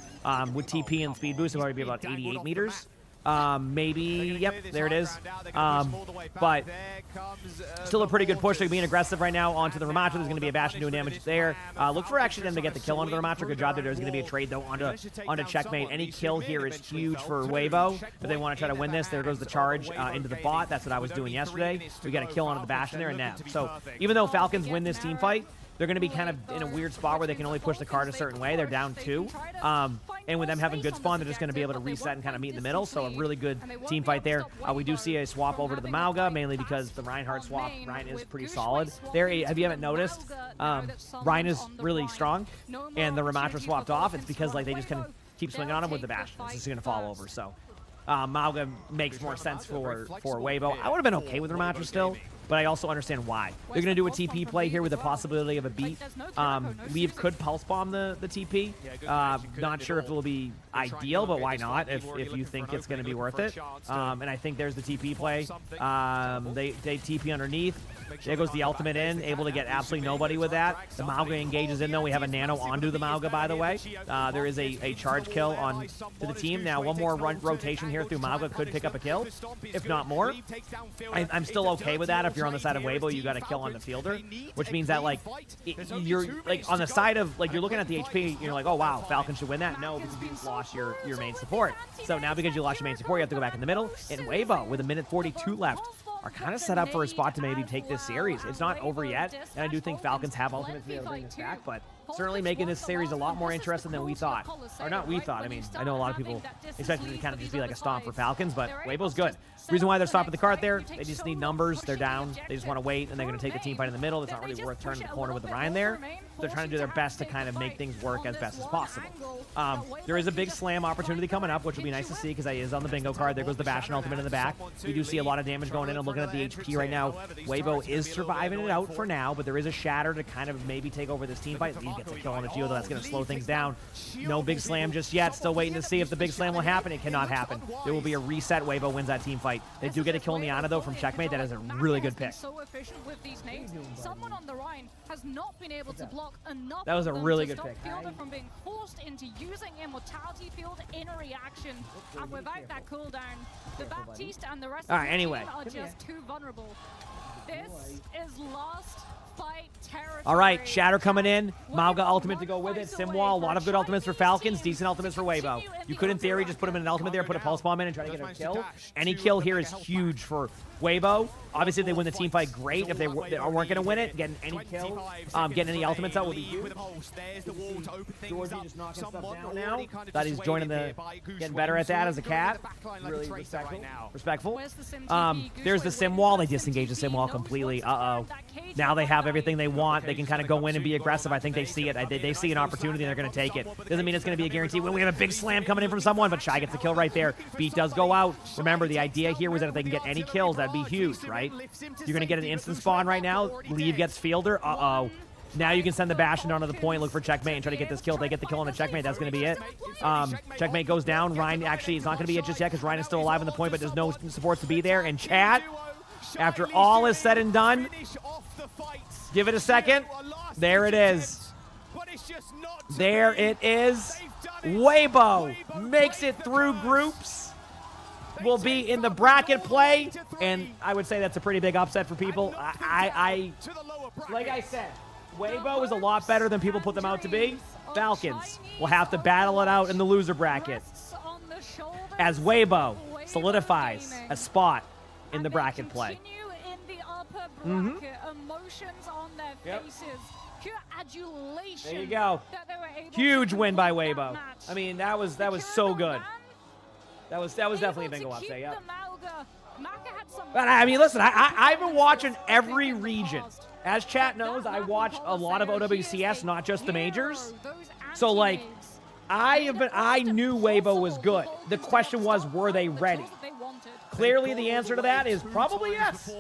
With TP and speed boost, it'll already be about 88 meters. Maybe, yep, there it is. But still a pretty good push. They're being aggressive right now onto the Ramattra. There's going to be a Bastion doing damage there. Look for actually them to get the kill onto the Ramattra. Good job there. There's going to be a trade, though, onto Checkmate. Any kill here is huge for Weibo. If they want to try to win this, there goes the charge into the bot. That's what I was doing yesterday. We got a kill onto the Bastion there and now. So even though Falcons win this team fight, they're going to be kind of in a weird spot where they can only push the card a certain way. They're down 2. And with them having good spawn, they're just going to be able to reset and kind of meet in the middle. So a really good team fight there. We do see a swap over to the Mauga, mainly because the Reinhardt swap, Ryan is pretty solid. There, have you haven't noticed, Ryan is really strong, and the Ramattra swapped off. It's because like they just kind of keep swinging on him with the Bastion. It's just going to fall over. So Mauga makes more sense for Weibo. I would have been okay with Ramattra still, but I also understand why. They're going to do a TP play here with the possibility of a beat. Leave could pulse bomb the TP. Not sure if it will be ideal, but why not if you think it's going to be worth it. And I think there's the TP play. They TP underneath. There goes the ultimate in, able to get absolutely nobody with that. The Mauga engages in, though. We have a nano onto the Mauga, by the way. There is a charge kill on to the team. Now, one more rotation here through Mauga could pick up a kill, if not more. I'm still okay with that. If you're on the side of Weibo, you got a kill on the fielder, which means that, like, you're, like, on the side of, like, you're looking at the HP, you're like, oh, wow, Falcon should win that. No, because you just lost your main support. So now because you lost your main support, you have to go back in the middle. And Weibo, with 1:42 left, are kind of set up for a spot to maybe take this series. It's not over yet, and I do think Falcons have ultimates to be able to bring this back, but certainly making this series a lot more interesting than we thought. Or not we thought, I mean, I know a lot of people expected it to kind of just be like a stomp for Falcons, but Weibo's good. Reason why they're stopping the cart there, they just need numbers. They're down. They just want to wait, and they're going to take the team fight in the middle. It's not really worth turning the corner with the Ryan there. They're trying to do their best to kind of make things work as best as possible. There is a big slam opportunity coming up, which will be nice to see because that is on the bingo card. There goes the Bastion ultimate in the back. We do see a lot of damage going in. I'm looking at the HP right now. Weibo is surviving it out for now, but there is a shatter to kind of maybe take over this team fight. He gets a kill on the Geo, though. That's going to slow things down. No big slam just yet. Still waiting to see if the big slam will happen. It cannot happen. There will be a reset. Weibo wins that team fight. They do get a kill on the Ana, though, from Checkmate. That is a really good pick. So efficient with these nades. Someone on the Rhine has not been able to block enough. That was a really good pick. Fielder from being forced into using Immortality Field in a reaction, and without that cooldown, the Baptiste and the rest of the team are just too vulnerable. This is last fight territory. All right, Shatter coming in. Mauga ultimate to go with it. Simwall, a lot of good ultimates for Falcons. Decent ultimates for Weibo. You could, in theory, just put him in an ultimate there, put a pulse bomb in, and try to get a kill. Any kill here is huge for Weibo. Obviously, if they win the team fight, great. If they weren't going to win it, getting any kill, getting any ultimates out would be huge. Georgie just knocking stuff down now. Thought he's joining getting better at that as a cat. Really respectful. There's the sim wall. They disengage the sim wall completely. Now they have everything they want. They can kind of go in and be aggressive. I think they see it. They see an opportunity and they're going to take it. Doesn't mean it's going to be a guarantee. When we have a big slam coming in from someone, but Shy gets the kill right there. Beat does go out. Remember, the idea here was that if they can get any kills, that'd be huge, right? You're going to get an instant spawn right now. Leave gets fielder. Now you can send the Bastion onto the point, look for Checkmate, and try to get this kill. If they get the kill on the Checkmate, that's going to be it. Checkmate goes down. Ryan actually is not going to be it just yet because Ryan is still alive on the point, but there's no support to be there. And chat, after all is said and done, give it a second. There it is. There it is. Weibo makes it through groups. Will be in the bracket play, and I would say that's a pretty big upset for people. Like I said, Weibo is a lot better than people put them out to be. Falcons will have to battle it out in the loser bracket as Weibo solidifies a spot in the bracket play. Emotions on their faces. Pure adulation. There you go. Huge win by Weibo. I mean, that was so good. That was definitely a bingo upset, yeah. But I mean, listen, I've been watching every region. As chat knows, I watch a lot of OWCS, not just the majors. So, like, I knew Weibo was good. The question was, were they ready? Clearly, the answer to that is probably yes.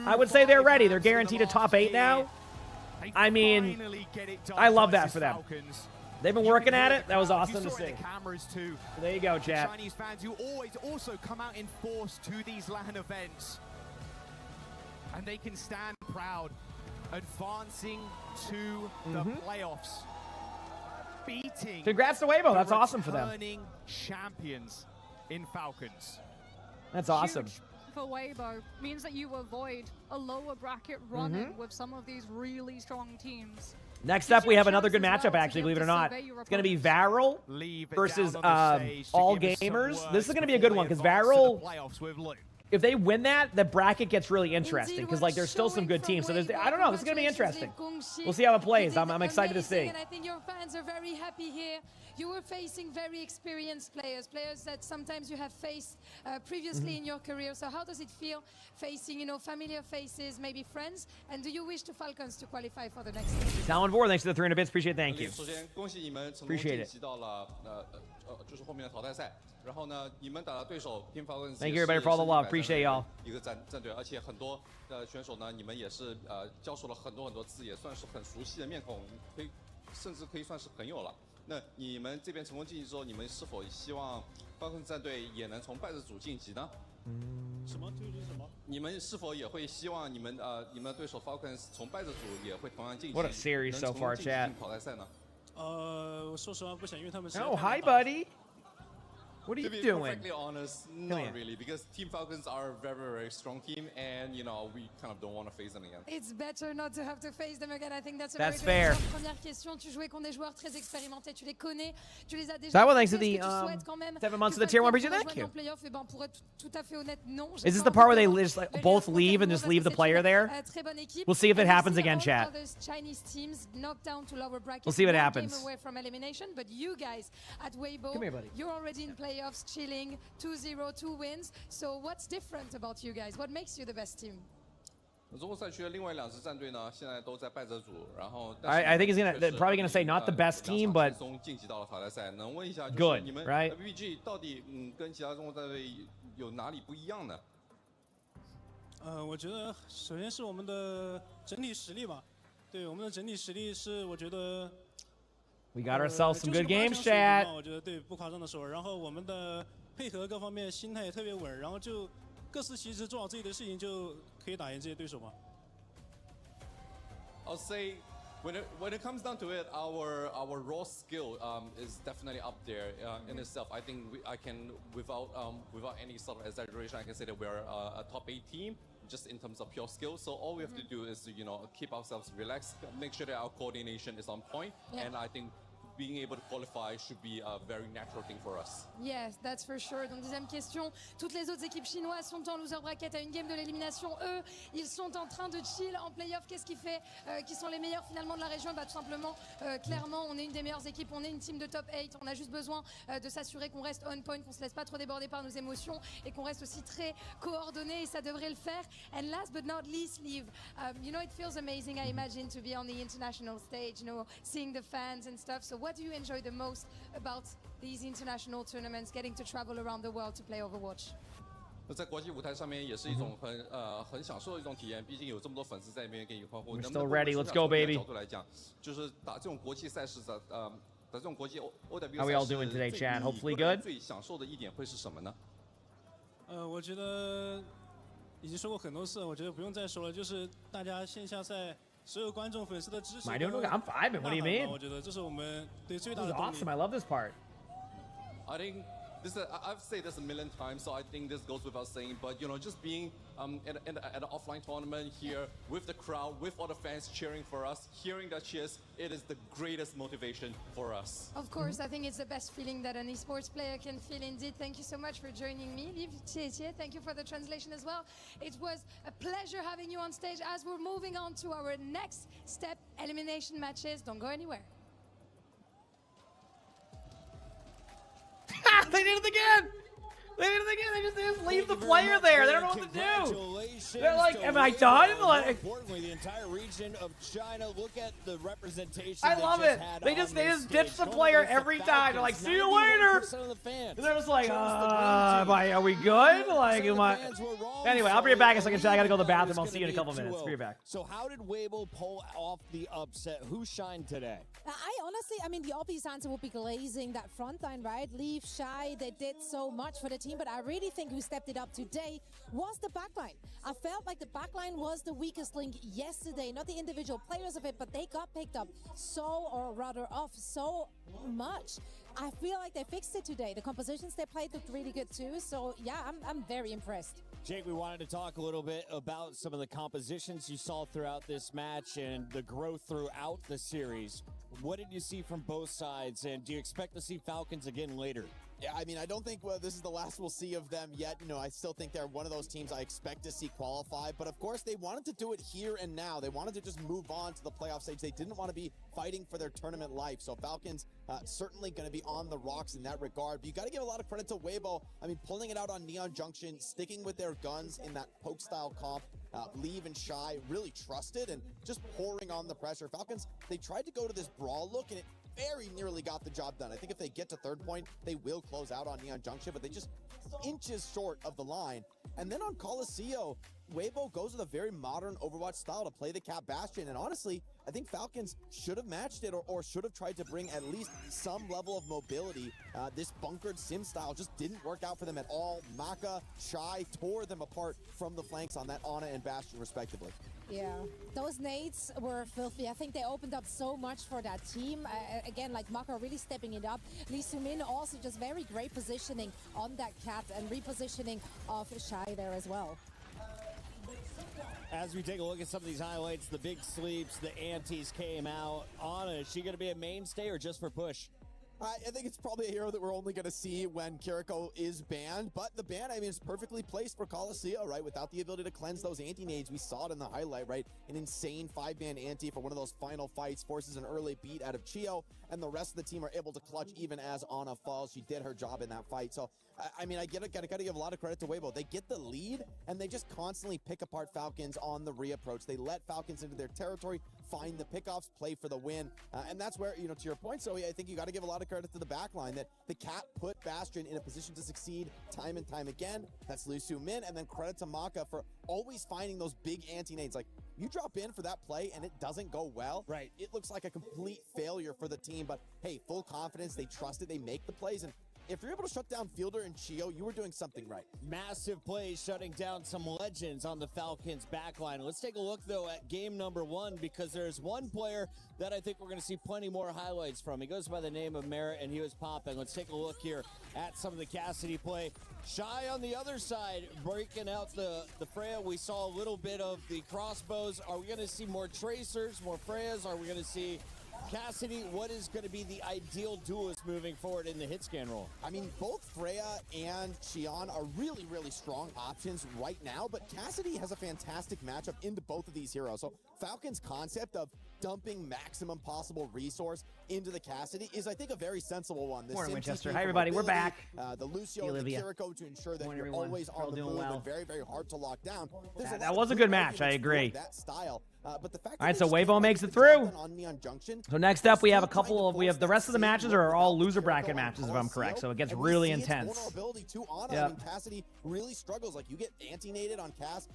I would say they're ready. They're guaranteed a top 8 now. I mean, I love that for them. They've been working at it. That was awesome to see. There you go, chat. Chinese fans who always also come out in force to these LAN events. And they can stand proud, advancing to the playoffs. Beating. Congrats to Weibo. That's awesome for them. Champions. in Falcons. That's awesome. Huge for Weibo. Means that you avoid a lower bracket run-in with some of these really strong teams. Next up, we have another good matchup, actually, believe it or not. It's going to be Varel versus All Gamers. This is going to be a good one because Varel, if they win that, the bracket gets really interesting because like there's still some good teams. So there's, I don't know, this is going to be interesting. We'll see how it plays. I'm excited to see. And I think your fans are very happy here. You were facing very experienced players that sometimes you have faced previously in your career. So how does it feel facing, you know, familiar faces, maybe friends? And do you wish the Falcons to qualify for the next stage? Talon 4, thanks for the 300 bits. Appreciate it. Thank you. 首先恭喜你们成功 Appreciate 晋 it. 级到了就是后面的淘汰赛。然后呢，你们打的对手 Team Falcons Thank you everybody for all the love. Appreciate y'all. 一个战队，而且很多选手呢，你们也是交手了很多次，也算是很熟悉的面孔，甚至可以算是朋友了。那你们这边成功晋级之后，你们是否希望 Falcons 战队也能从败者组晋级呢？什么？这是什么？你们是否也会希望你们的对手 Falcons 从败者组也会同样晋级？ What a series so far, chat. 淘汰赛呢？说实话不想，因为他们是。Oh, hi, buddy. What are you to be doing? perfectly honest, not really, because Team Falcons are a very strong team, and you know we kind of don't want to face them again. It's better not to have to face them again. I think that's a That's very good fair. Première question, tu jouais contre des joueurs très expérimentés, tu les connais, tu les as déjà. That one, thanks to Est-ce the que tu souhaites quand même 7 months que of the tier 1 Falcons region. Thank rejoignent you. en playoff? Eh ben, pour être tout à fait honnête, non. Is this the part where they just like both leave and just leave the player there? Très bonne équipe. We'll see if it And happens see again, all chat. others Chinese teams knocked down to lower brackets. We'll see what one happens. Game away from elimination, but you guys at Weibo, Come here, buddy. you're already in playoffs, chilling, 2-0, 2 wins. So what's different about you guys? What makes you the best team? 中国赛区的另外2支战队呢，现在都在败者组，然后 I think he's probably gonna say not the best team, but 晋级到了淘汰赛。能问一下，就是 good, 你们 right? WBG 到底跟其他中国战队有哪里不一样呢？我觉得首先是我们的整体实力吧，对我们的整体实力是我觉得。 We got ourselves some good games, 就是不夸张水平 chat. 吧我觉得对，不夸张的说，然后我们的配合各方面心态也特别稳，然后就各司其职，做好自己的事情就可以打赢这些对手嘛。I'll say when it comes down to it, our raw skill is definitely up there in itself. I think I can without any sort of exaggeration, I can say that we're a top 8 team. Just in terms of pure skill, so all we have to do is to, you know, keep ourselves relaxed, make sure that our coordination is on point, and I think being able to qualify should be a very natural thing for us. Yes, that's for sure. Donc deuxième question, toutes les autres équipes chinoises sont en loser bracket à une game de l'élimination. Eux, ils sont en train de chill en playoff. Qu'est-ce qui fait qu'ils sont les meilleurs finalement de la région? Bah tout simplement, clairement, on est une des meilleures équipes, on est une team de top 8. On a juste besoin de s'assurer qu'on reste on point, qu'on se laisse pas trop déborder par nos émotions et qu'on reste aussi très coordonné, et ça devrait le faire. And last but not least, Liv, you know, it feels amazing, I imagine, to be on the international stage, you know, seeing the fans and stuff. So what do you enjoy the most about these international tournaments, getting to travel around the world to play Overwatch? 那在国际舞台上面也是一种很享受的一种体验，毕竟有这么多粉丝在那边给你欢呼。 We're still ready. Let's go, baby. 角度来讲，就是打这种国际赛事的打这种国际 OW How we all doing today, chat? Hopefully good. 最享受的一点会是什么呢？我觉得已经说过很多次，我觉得不用再说了，就是大家线下赛所有观众粉丝的支持。 I'm vibing. What do you mean? 我觉得这是我们对最大 This 的 is 动力。 awesome. I love this part. I think I've said this a million times, so I think this goes without saying. But you know, just being at an offline tournament here with the crowd, with all the fans cheering for us, hearing the cheers, it is the greatest motivation for us. Of course, I think it's the best feeling that an esports player can feel indeed. Thank you so much for joining me. Liv Tietie, thank you for the translation as well. It was a pleasure having you on stage as we're moving on to our next step, elimination matches. Don't go anywhere. They did it again! They did it again! They just leave the player there. They don't know what to do. They're like, am I done? Like, importantly, the entire region of China. Look at the representation. I love it. They just ditch the player every time. They're like, see you later. And they're just like, are we good? Like, am I? Anyway, I'll be right back in a second. I gotta go to the bathroom. I'll see you in a couple minutes. Be right back. So how did Weibo pull off the upset? Who shined today? I mean, the obvious answer would be glazing that front line, right? Leave Shy, they did so much for the team, but I really think who stepped it up today was the backline. I felt like the backline was the weakest link yesterday, not the individual players of it, but they got picked up so much. I feel like they fixed it today. The compositions they played looked really good too. So yeah, I'm very impressed. Jake, we wanted to talk a little bit about some of the compositions you saw throughout this match and the growth throughout the series. What did you see from both sides, and do you expect to see Falcons again later? Yeah, I mean, I don't think this is the last we'll see of them yet. You know, I still think they're one of those teams I expect to see qualify. But of course, they wanted to do it here and now. They wanted to just move on to the playoff stage. They didn't want to be fighting for their tournament life. So Falcons certainly going to be on the rocks in that regard. But you got to give a lot of credit to Weibo. I mean, pulling it out on Neon Junction, sticking with their guns in that poke style comp. Leave and Shy really trusted and just pouring on the pressure. Falcons, they tried to go to this brawl look, and it very nearly got the job done. I think if they get to third point, they will close out on Neon Junction, but they just inches short of the line. And then on Coliseum, Weibo goes with a very modern Overwatch style to play the Cat Bastion. And honestly, I think Falcons should have matched it or should have tried to bring at least some level of mobility. This bunkered sim style just didn't work out for them at all. Maka, Shy tore them apart from the flanks on that Ana and Bastion, respectively. Yeah, those nades were filthy. I think they opened up so much for that team. Again, like Maka really stepping it up. Lee Soo-min also just very great positioning on that Cat and repositioning of Shy there as well. As we take a look at some of these highlights, the big sleeps, the antes came out. Ana, is she going to be a mainstay or just for push? I think it's probably a hero that we're only going to see when Kiriko is banned, but the ban, I mean, is perfectly placed for Coliseum, right? Without the ability to cleanse those anti-nades, we saw it in the highlight, right? An insane 5-man anti for one of those final fights, forces an early beat out of Chio, and the rest of the team are able to clutch even as Ana falls. She did her job in that fight. So, I mean, I gotta give a lot of credit to Weibo. They get the lead, and they just constantly pick apart Falcons on the reapproach. They let Falcons into their territory, find the pickoffs, play for the win, and that's where, you know, to your point, so I think you got to give a lot of credit to the backline that the Cat put Bastion in a position to succeed time and time again. That's Lee Soo-min, and then credit to Maka for always finding those big anti-nades. Like, you drop in for that play and it doesn't go well, right? It looks like a complete failure for the team, but hey, full confidence, they trust it, they make the plays, and if you're able to shut down Fielder and Chio, you were doing something right. Massive plays shutting down some legends on the Falcons backline. Let's take a look, though, at game number 1, because there's one player that I think we're going to see plenty more highlights from. He goes by the name of Merritt, and he was popping. Let's take a look here at some of the Cassidy play. Shy on the other side, breaking out the Freya. We saw a little bit of the crossbows. Are we going to see more Tracers, more Freyas? Are we going to see Cassidy? What is going to be the ideal duelist moving forward in the hit scan role? I mean, both Freya and Xion are really, really strong options right now, but Cassidy has a fantastic matchup into both of these heroes. So Falcon's concept of dumping maximum possible resource into the Cassidy is, I think, a very sensible one. Morning, Winchester. Hi, everybody. We're back. The Lucio and the Kiriko to ensure that you're always on the move and very, very hard to lock down. That was a good match. I agree. That style. But the fact all right, so Weibo makes it through. Junction, so next up, we have the rest of the matches are all loser bracket matches, if I'm correct. So it gets really intense. Vulnerability to Ana. I mean, Cassidy really struggles. Like, you get anti-naded on Cass.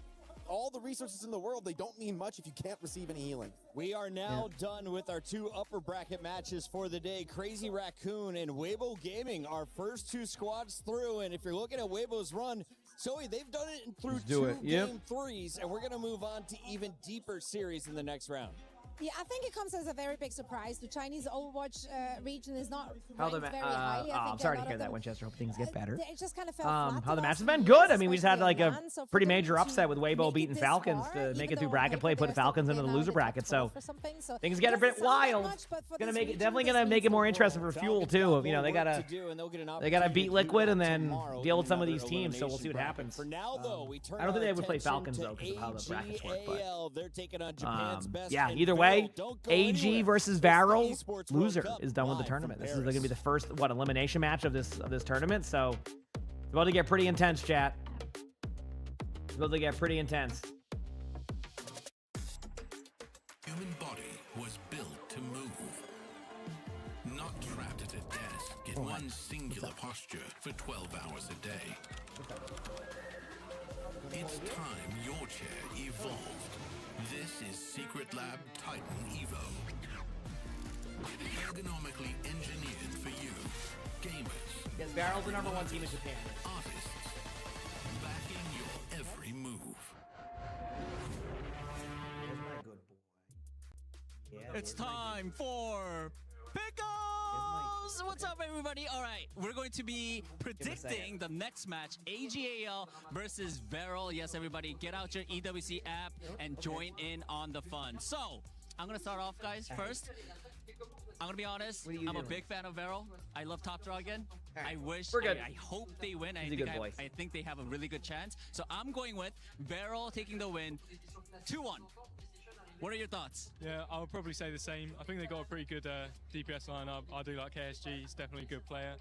All the resources in the world, they don't mean much if you can't receive any healing. We are now done with our 2 upper bracket matches for the day. Crazy Raccoon and Weibo Gaming, our first 2 squads through. And if you're looking at Weibo's run, Zoe, they've done it through 2 game 3s, and we're going to move on to even deeper series in the next round. Yeah, I think it comes as a very big surprise. The Chinese Overwatch region is not ranked very highly. I'm sorry to hear that, Winchester. Hope things get better. It just kind of fell flat. How the match has been good. I mean, we just had like a pretty major upset with Weibo beating Falcons to make it through bracket play, put Falcons into the loser bracket. So things get a bit wild. Gonna make it definitely gonna make it more interesting for Fuel too. You know, they gotta beat Liquid and then deal with some of these teams. So we'll see what happens. For now, though, we turn I don't think they would play Falcons though because of how the brackets work. But they're taking on Japan's best. Yeah, either way. AG versus Varel, loser is done with the tournament. This is going to be the first elimination match of this tournament. So it's about to get pretty intense, chat. It's about to get pretty intense. Human body was built to move, not trapped at a desk in one singular posture for 12 hours a day. It's time your chair evolved. This is Secret Lab Titan Evo. Ergonomically engineered for you, gamers. Yes, Varel's the #1 team in Japan. Artists, backing your every move. It's time for Pickles! So what's up, everybody? All right, we're going to be predicting the next match, AGAL versus Veryl. Yes, everybody, get out your EWC app and join in on the fun. So I'm going to start off, guys, first. I'm going to be honest. I'm a big fan of Veryl. I love Top Dragon. I wish, I hope they win. I think they have a really good chance. So I'm going with Veryl taking the win 2-1. What are your thoughts? Yeah, I would probably say the same. I think they got a pretty good DPS lineup. I do like KSG. He's definitely a good player.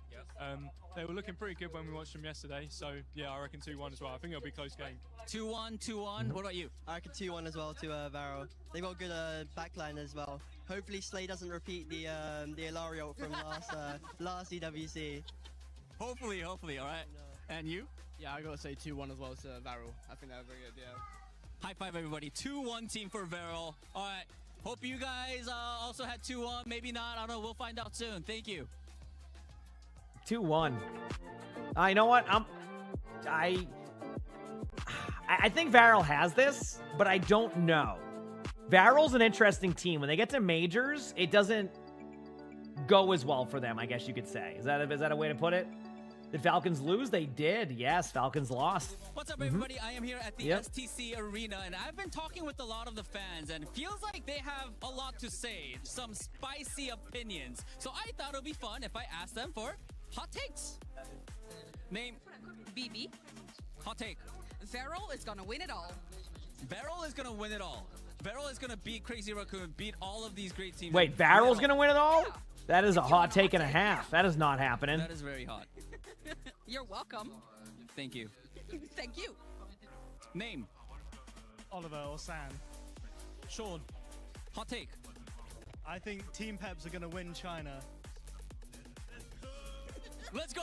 They were looking pretty good when we watched them yesterday. So, yeah, I reckon 2-1 as well. I think it'll be a close game. 2-1. What about you? I reckon 2-1 as well to Veryl. They've got a good backline as well. Hopefully Slay doesn't repeat the Ilario ult from last EWC. Hopefully, all right. And you? Yeah, I gotta say 2-1 as well to Veryl. I think that's very good, yeah. High five, everybody. 2-1 team for Veryl. All right. Hope you guys also had 2-1. Maybe not. I don't know. We'll find out soon. Thank you. 2-1. You know what? I think Veryl has this, but I don't know. Varyl's an interesting team. When they get to majors, it doesn't go as well for them, I guess you could say. Is that a way to put it? Did Falcons lose? They did. Yes, Falcons lost. What's up, everybody? I am here at the STC Arena, and I've been talking with a lot of the fans, and it feels like they have a lot to say, some spicy opinions. So I thought it would be fun if I asked them for hot takes. Name? BB. Hot take. Veryl is gonna win it all. Veryl is gonna win it all. Veryl is gonna beat Crazy Raccoon, beat all of these great teams. Wait, Veryl's gonna win it all? Yeah. That is a hot take and a half. That is not happening. That is very hot. You're welcome. Thank you. Thank you. Name? Oliver or Sam. Sean. Hot take. I think Team Peps are going to win China. Let's go!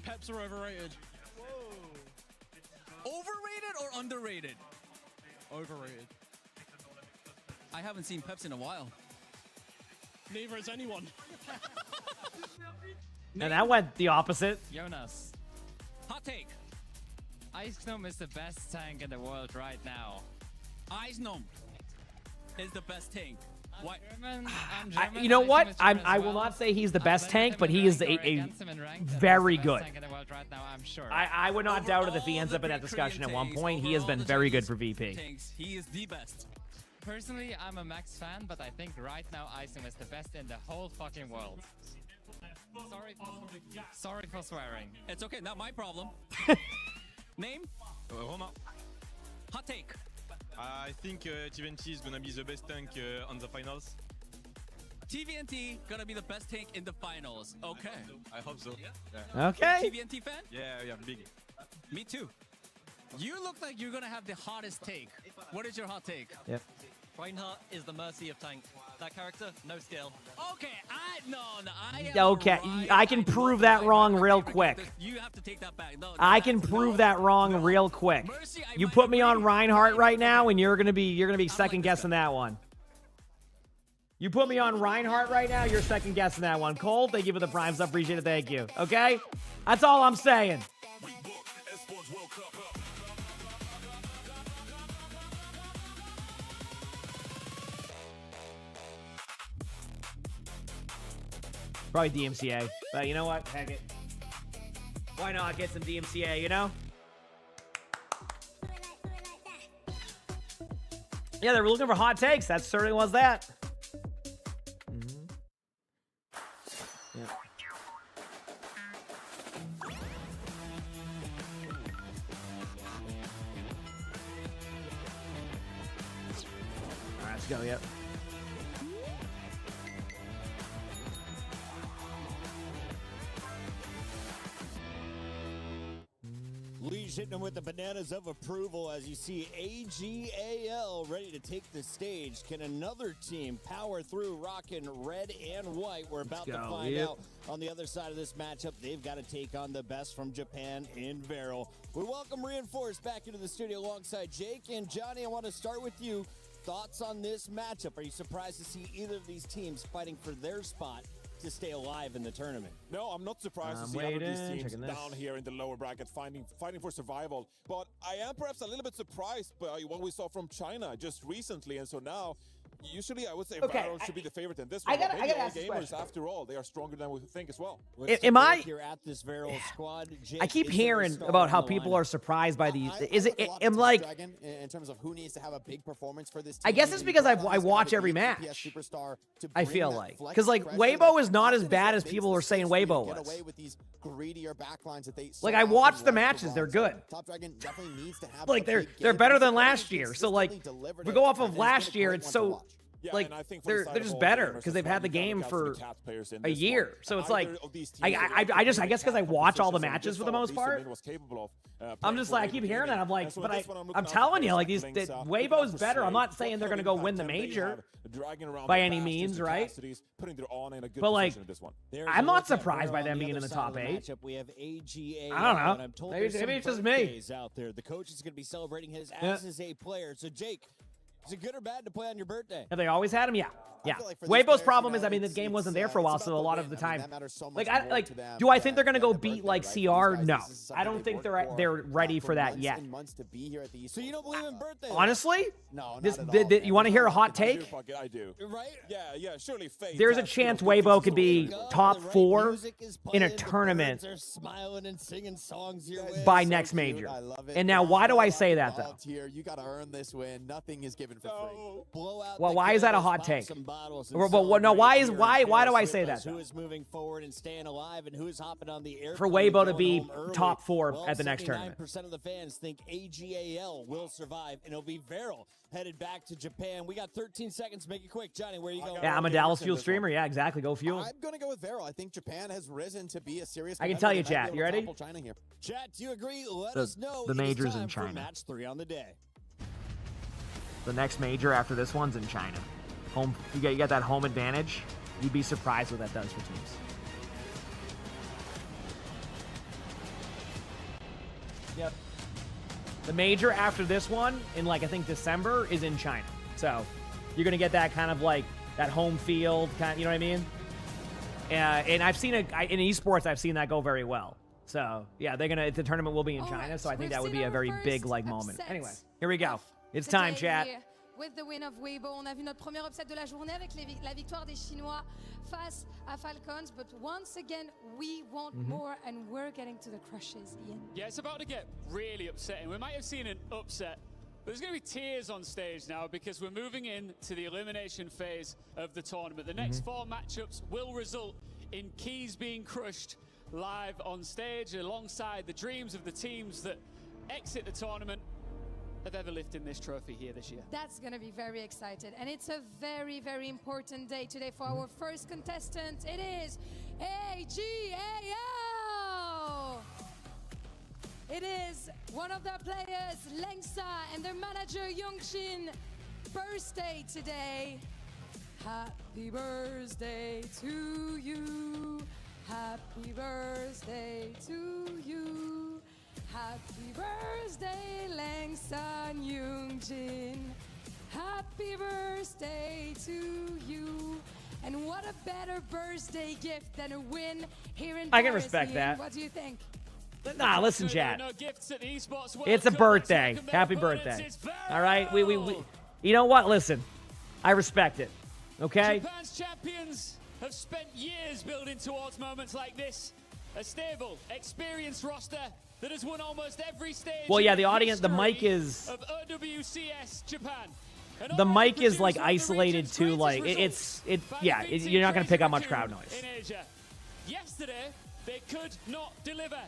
Peps are overrated. Whoa. Overrated or underrated? Overrated. I haven't seen Peps in a while. Neither has anyone. And that went the opposite. Jonas. Hot take. Ice Gnome is the best tank in the world right now. Ice Gnome is the best tank. What? I'm German. You know what? I will not say he's the best tank, but he is a very good. Right now, I'm sure. I would not doubt it if he ends up in that discussion at one point. He has been very good for VP. Tanks, he is the best. Personally, I'm a Max fan, but I think right now Ice Gnome is the best in the whole fucking world. Sorry for swearing. It's okay, not my problem. Name? Romain. Hot take. I think TVNT is gonna be the best tank on the finals. TVNT gonna be the best tank in the finals. Okay. I hope so. Yeah. Okay. TVNT fan? Yeah, big. Me too. You look like you're gonna have the hottest take. What is your hot take? Yep. Reinhardt is the mercy of tank. That character, no skill. Okay, I can prove that wrong real quick. You have to take that back. No, I can prove that wrong real quick. You put me on Reinhardt right now, and you're gonna be second guessing that one. You put me on Reinhardt right now, you're second guessing that one. Cole, thank you for the prime stuff. Appreciate it. Thank you. Okay, that's all I'm saying. Probably DMCA, but you know what? Heck it. Why not get some DMCA, you know? Yeah, they were looking for hot takes. That certainly was that. Yeah. All right, let's go, yep. Lee's hitting him with the bananas of approval as you see AGAL ready to take the stage. Can another team power through rocking red and white? We're about to find out on the other side of this matchup. They've got to take on the best from Japan in Veryl. We welcome Reinforced back into the studio alongside Jake and Johnny. I want to start with you. Thoughts on this matchup? Are you surprised to see either of these teams fighting for their spot to stay alive in the tournament? No, I'm not surprised to see either of these teams down here in the lower bracket fighting for survival. But I am perhaps a little bit surprised by what we saw from China just recently. And so now Usually, I would say Okay, Varro should be the favorite in this I one. gotta- but I maybe gotta all ask this gamers, question. after all, they are stronger than we think as well. Am I? Here at this Varro squad, I keep hearing about how people are surprised by these. Is it? I'm like, Dragon in terms of who needs to have a big performance for this team. I guess it's because I watch every match. I feel like, because like Weibo is not as bad as people are saying Weibo was. away with these greedier backlines that they Like I watch the matches, they're good. Top Dragon definitely needs to have Like they're better than last year. So like, if we go off of last year, it's so. Yeah, Like and I think they're just better because they've had the game for a year, so it's like I guess because I watch all the matches for the most part. I'm just like I keep hearing that I'm like, but I'm telling you, like Weibo's better. I'm not saying they're gonna go win the major by any means, right? But like I'm not surprised by them being in the top 8. We have AGA. I don't know. Maybe it's just me. Out there, the coach is going to be celebrating his Yeah. as a player. So Jake, is it good or bad to play on your birthday? Have they always had him? Yeah. Yeah. Weibo's problem is, I mean, the game wasn't there for a while, so a lot of the time, do I think they're gonna go beat like CR? No, I don't think they're ready for that yet. So you don't believe in birthdays? Honestly, no. You want to hear a hot take? I do. Right? Yeah, surely fate. There's a chance Weibo could be top 4 in a tournament They're smiling and singing songs your way. by next major. And now, why do I say that though? You got to earn this win. Nothing is given for free. Well, why is that a hot take? No, why do I say that? Who is moving forward and staying alive, and who is hopping on the air For Weibo to be top 4 at the next tournament. 79% of the fans think AGAL will survive, and it'll be Varel headed back to Japan. We got 13 seconds. Make it quick, Johnny. Where are you going? Yeah, I'm a Dallas Fuel streamer. Yeah, exactly. Go Fuel. I'm going to go with Varel. I think Japan has risen to be a serious. I can tell you, competitor. chat. You ready? China here. Chat, do you agree? Let us know. The It is major's time in for China. Match 3 on the day. The next major after this one's in China. Home, you got that home advantage. You'd be surprised what that does for teams. Yep. The major after this one in like I think December is in China. So you're gonna get that kind of like that home field kind. You know what I mean? And I've seen it in esports. I've seen that go very well. So yeah, the tournament will be in China. So I think that would be a very big like moment. Anyway, here we go. It's time, chat. With the win of Weibo, on a vu notre premier upset de la journée avec la victoire des Chinois face à Falcons. But once again, we want more, and we're getting to the crushes, Ian. Yeah, it's about to get really upsetting. We might have seen an upset, but there's going to be tears on stage now because we're moving into the elimination phase of the tournament. The next 4 matchups will result in keys being crushed live on stage alongside the dreams of the teams that exit the tournament have ever lifted this trophy here this year. That's going to be very excited. And it's a very, very important day today for our first contestant. It is AGAL. It is one of their players, Lengsa, and their manager, Youngshin. Birthday today. Happy birthday to you. Happy birthday to you. Happy birthday, Lengsan Youngjin. Happy birthday to you. And what a better birthday gift than a win here in Paris. I can respect that. What do you think? Nah, listen, chat. No gifts at the Esports World It's a Cup. birthday. Welcome Happy back, birthday. opponents. It's All right? We Varel. you know what? Listen. I respect it. Okay? Japan's champions have spent years building towards moments like this. A stable, experienced roster that has won almost every stage. Well, yeah, the in audience, the history mic is of OWCS Japan. And the all mic is producers like of the isolated region's to greatest like results yeah, by you're not going to pick up much defeating crowd noise. in Asia. Yesterday, they could not deliver.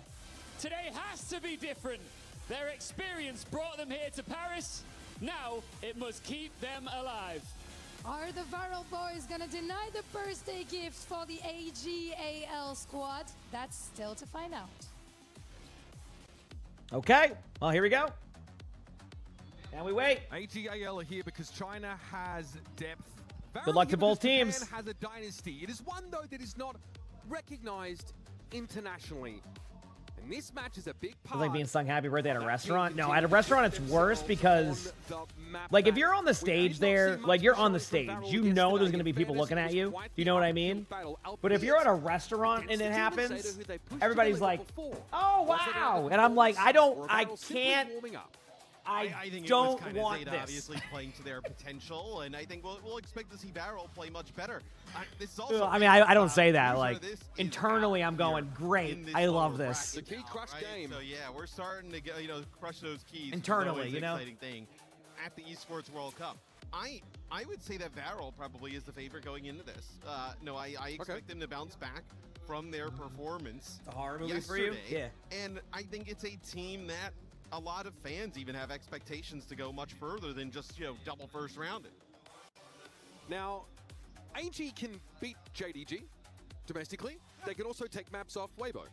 Today has to be different. Their experience brought them here to Paris. Now it must keep them alive. Are the Varel boys gonna deny the birthday gifts for the AGAL squad? That's still to find out. Okay. Well, here we go. And we wait. AGAL are here because China has depth. Good luck to both teams. Japan has a dynasty. It is one, though, that is not recognized internationally. And this match is a big part. It's like being sung happy birthday at a restaurant. No, at a restaurant it's worse because, like, if you're on the stage there, like, you're on the stage. You know there's going to be people looking at you. You know what I mean? But if you're at a restaurant and it happens, everybody's like, oh, wow. And I'm like, I can't. I think don't it was kind want of Zeta this. obviously playing to their potential, and I think we'll expect to see Varel play much better. This is also Well, I mean, I don't say that. user Like, this is internally, I'm going, great. I love this. The key crush game. So yeah, we're starting to get, crush those keys. Internally, It's you know? always an exciting thing at the Esports World Cup. I would say that Varel probably is the favorite going into this. No, I expect them to bounce back from their performance. A horror movie for you? Yeah. And I think it's a team that a lot of fans even have expectations to go much further than just, double first rounded. Now, AG can beat JDG domestically. They can also take maps off Weibo.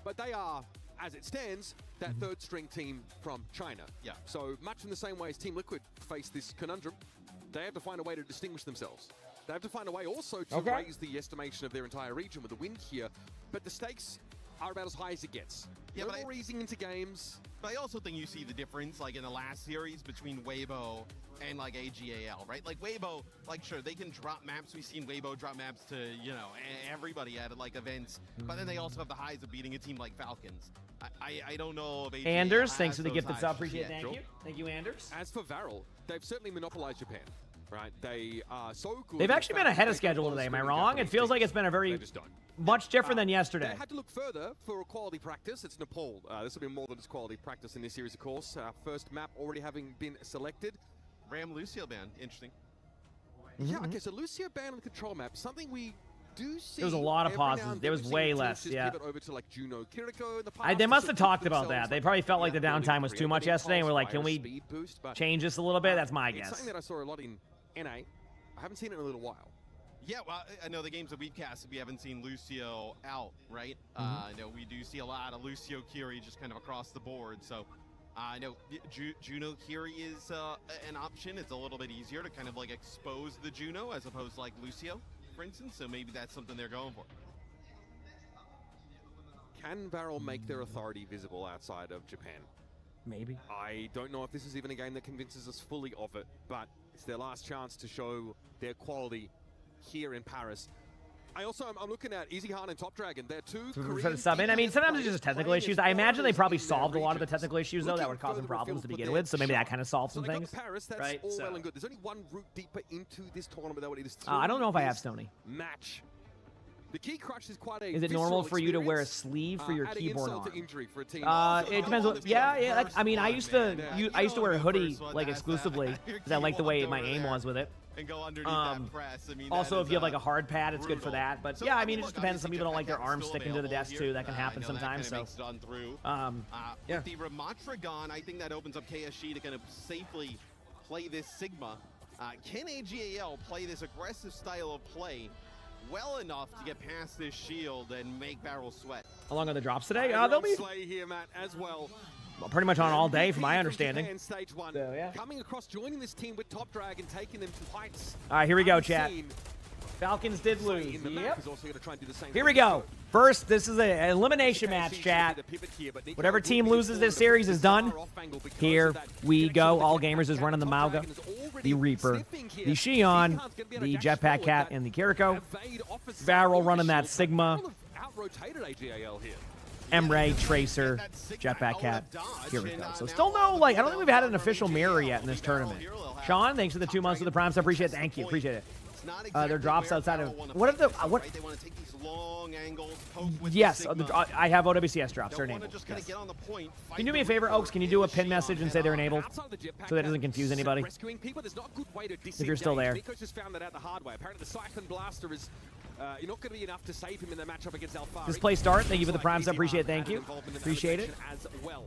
But they are, as it stands, that third string team from China. Yeah. So much in the same way as Team Liquid face this conundrum, they have to find a way to distinguish themselves. They have to find a way also to raise the estimation of their entire region with a win here. But the stakes are about as high as it gets. Yeah, no but more easing into games. But I also think you see the difference, like in the last series, between Weibo and like AGAL, right? Like Weibo, like sure, they can drop maps. We've seen Weibo drop maps to, everybody at like events. But then they also have the highs of beating a team like Falcons. I don't know if AGAL Anders, has thanks for the those gift. That's highs up. Appreciate it. yet. Thank you. Thank you, Anders. As for Varel, they've certainly monopolized Japan, right? They are so good. They've actually been ahead of schedule today. Am I wrong? It feels like it's been a very much different than yesterday. They had to look further for a quality practice. It's Nepal. This will be more than just quality practice in this series, of course. First map already having been selected. Ram Lucio ban. Interesting. Yeah, okay, so Lucio ban on the control map. Something we do see. There was a lot of every now pauses. and then. There was We've seen way teams less, just yeah. Give it over to like Juno, Kiriko in the past They to must have sort of talked about themselves that. They like, probably felt like the building downtime was too much yesterday, and we're like, can we speed boost, but change this a little bit? That's my it's guess. something that I saw a lot in NA. I haven't seen it in a little while. Yeah, well, I know the games that we've casted, we haven't seen Lucio out, right? I know we do see a lot of Lucio Kiri just kind of across the board. So I know Juno Kiri is an option. It's a little bit easier to kind of like expose the Juno as opposed to like Lucio, for instance. So maybe that's something they're going for. Can Varel make their authority visible outside of Japan? Maybe. I don't know if this is even a game that convinces us fully of it, but it's their last chance to show their quality here in Paris. I'm looking at Easy Han and Top Dragon. They're two Korean Sub in. I mean, sometimes it's just technical issues. I imagine they probably solved a lot of the technical issues, though, that were causing problems to begin with. So maybe that kind of solved some things. Paris, that's right? all well and good. There's only one route deeper into this tournament, though. It is I don't know if I have Sony. Match. The key crush is quite a. Is it normal for you to wear a sleeve for your keyboard arm? arm? Injury for a team. It depends. Yeah. Like, I mean, I used to wear a hoodie like exclusively because I like the way my aim was with it. And go underneath that press. I mean, also, that if you have like a hard pad, it's good for that. But yeah, I mean, it just depends. Some people don't like their arms sticking to the desk too. That can happen sometimes. So, yeah. With the Ramatra gone, I think that opens up KSG to kind of safely play this Sigma. Can AGAL play this aggressive style of play well enough to get past this shield and make Varel sweat? How long are the drops today? They'll be Slay here, Matt, as well. Pretty much on all day, from my understanding. Japan, stage 1. So, yeah. Coming across, joining this team with Top Dragon, taking them to heights. All right, here we go, chat. Falcons did lose. Yep. Here we go. First, this is an elimination match, chat. Whatever team loses this series is done. Here we go. All Gamers is running the Mauga, the Reaper, the Xion, the Jetpack Cat, and the Kiriko. Varel running that Sigma. Emray, Tracer, Jetpack Cat. Here we go. So still no, I don't think we've had an official mirror yet in this tournament. Sean, thanks for the 2 months of the Prime. So appreciate it. Thank you. Appreciate it. Their drops outside of what if the what? They want to take these long angles, poke with Yes, I have OWCS drops. They're enabled. Just get on the point. Can you do me a favor, Oaks? Can you do a pin message and say they're enabled, so that doesn't confuse anybody? If you're still there. Nico's just found that out the hard way. Apparently, the Siphon Blaster is you're not going to be enough to save him in the matchup against Alfari. This play start. Thank you for the Prime sub. Appreciate it. Thank you. Appreciate it. As well.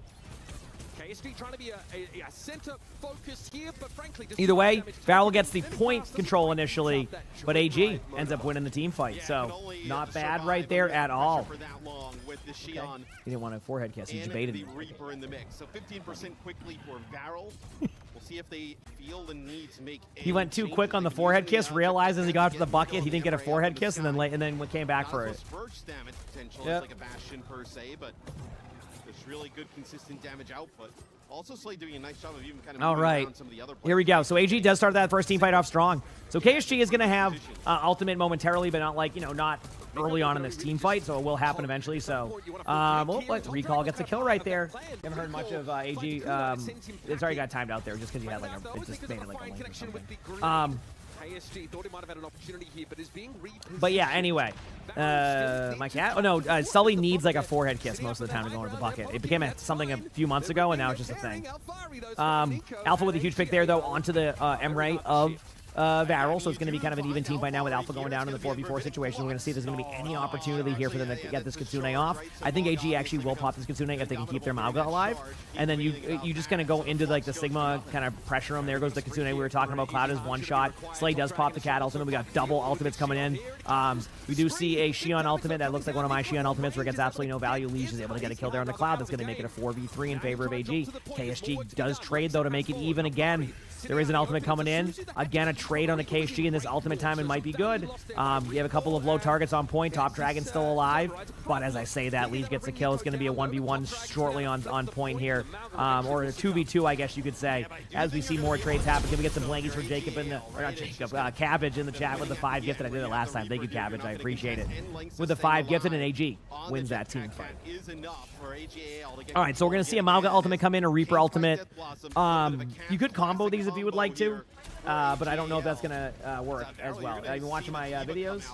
KSG trying to be a center focus here, but frankly, either way, Varel gets the point control initially, but AG ends up winning the team fight. So not bad right there at all. Okay. He didn't want a forehead kiss. He debated the Reaper in the mix. So 15% quickly for Varel. We'll see if they feel the need to make. He went too quick on the forehead kiss. Realizes he got to the bucket, he didn't get a forehead kiss, and then came back for it. Damage potential is like a Bastion per se, but there's really good consistent damage output. Also, Slade doing a nice job of even kind of All moving right, around some of the other here we go. So AG does start that first team fight off strong. So KSG is going to have ultimate momentarily, but not like, not early on in this team fight, so it will happen eventually. So, Recall gets a kill right there. Haven't heard much of AG. It's already got timed out there just because you had like it just made it like a link or something. KSG thought he might have had an opportunity here, but is being repositioned. But yeah, anyway, my cat. Oh no, Sully needs like a forehead kiss most of the time to go into the bucket. It became something a few months ago, and now it's just a thing. Alpha with a huge pick there though onto the Emray of Varel, so it's going to be kind of an even team fight now with Alpha going down in the 4v4 situation. We're going to see if there's going to be any opportunity here for them to get this Kitsune off. I think AG actually will pop this Kitsune if they can keep their Mauga alive. And then you just kind of go into like the Sigma, kind of pressure them. There goes the Kitsune we were talking about. Cloud is one shot. Slay does pop the cat ultimate. We got double ultimates coming in. We do see a Xion ultimate that looks like one of my Xion ultimates where it gets absolutely no value. Leash is able to get a kill there on the Cloud. That's going to make it a 4v3 in favor of AG. KSG does trade though to make it even again. There is an ultimate coming in. Again, a trade on the KSG in this ultimate time and might be good. You have a couple of low targets on point. Top Dragon still alive. But as I say that, Leaf gets a kill. It's going to be a 1v1 shortly on point here. Or a 2v2, I guess you could say. As we see more trades happen, can we get some blankies for Jacob in the... Or not Jacob, Cabbage in the chat with the 5 gifted. I did it last time. Thank you, Cabbage. I appreciate it. With the 5 gifted, and AG wins that team fight. All right, so we're going to see a Mauga ultimate come in, a Reaper ultimate. You could combo these if you would like to, but I don't know if that's going to work as well. You've been watching my videos?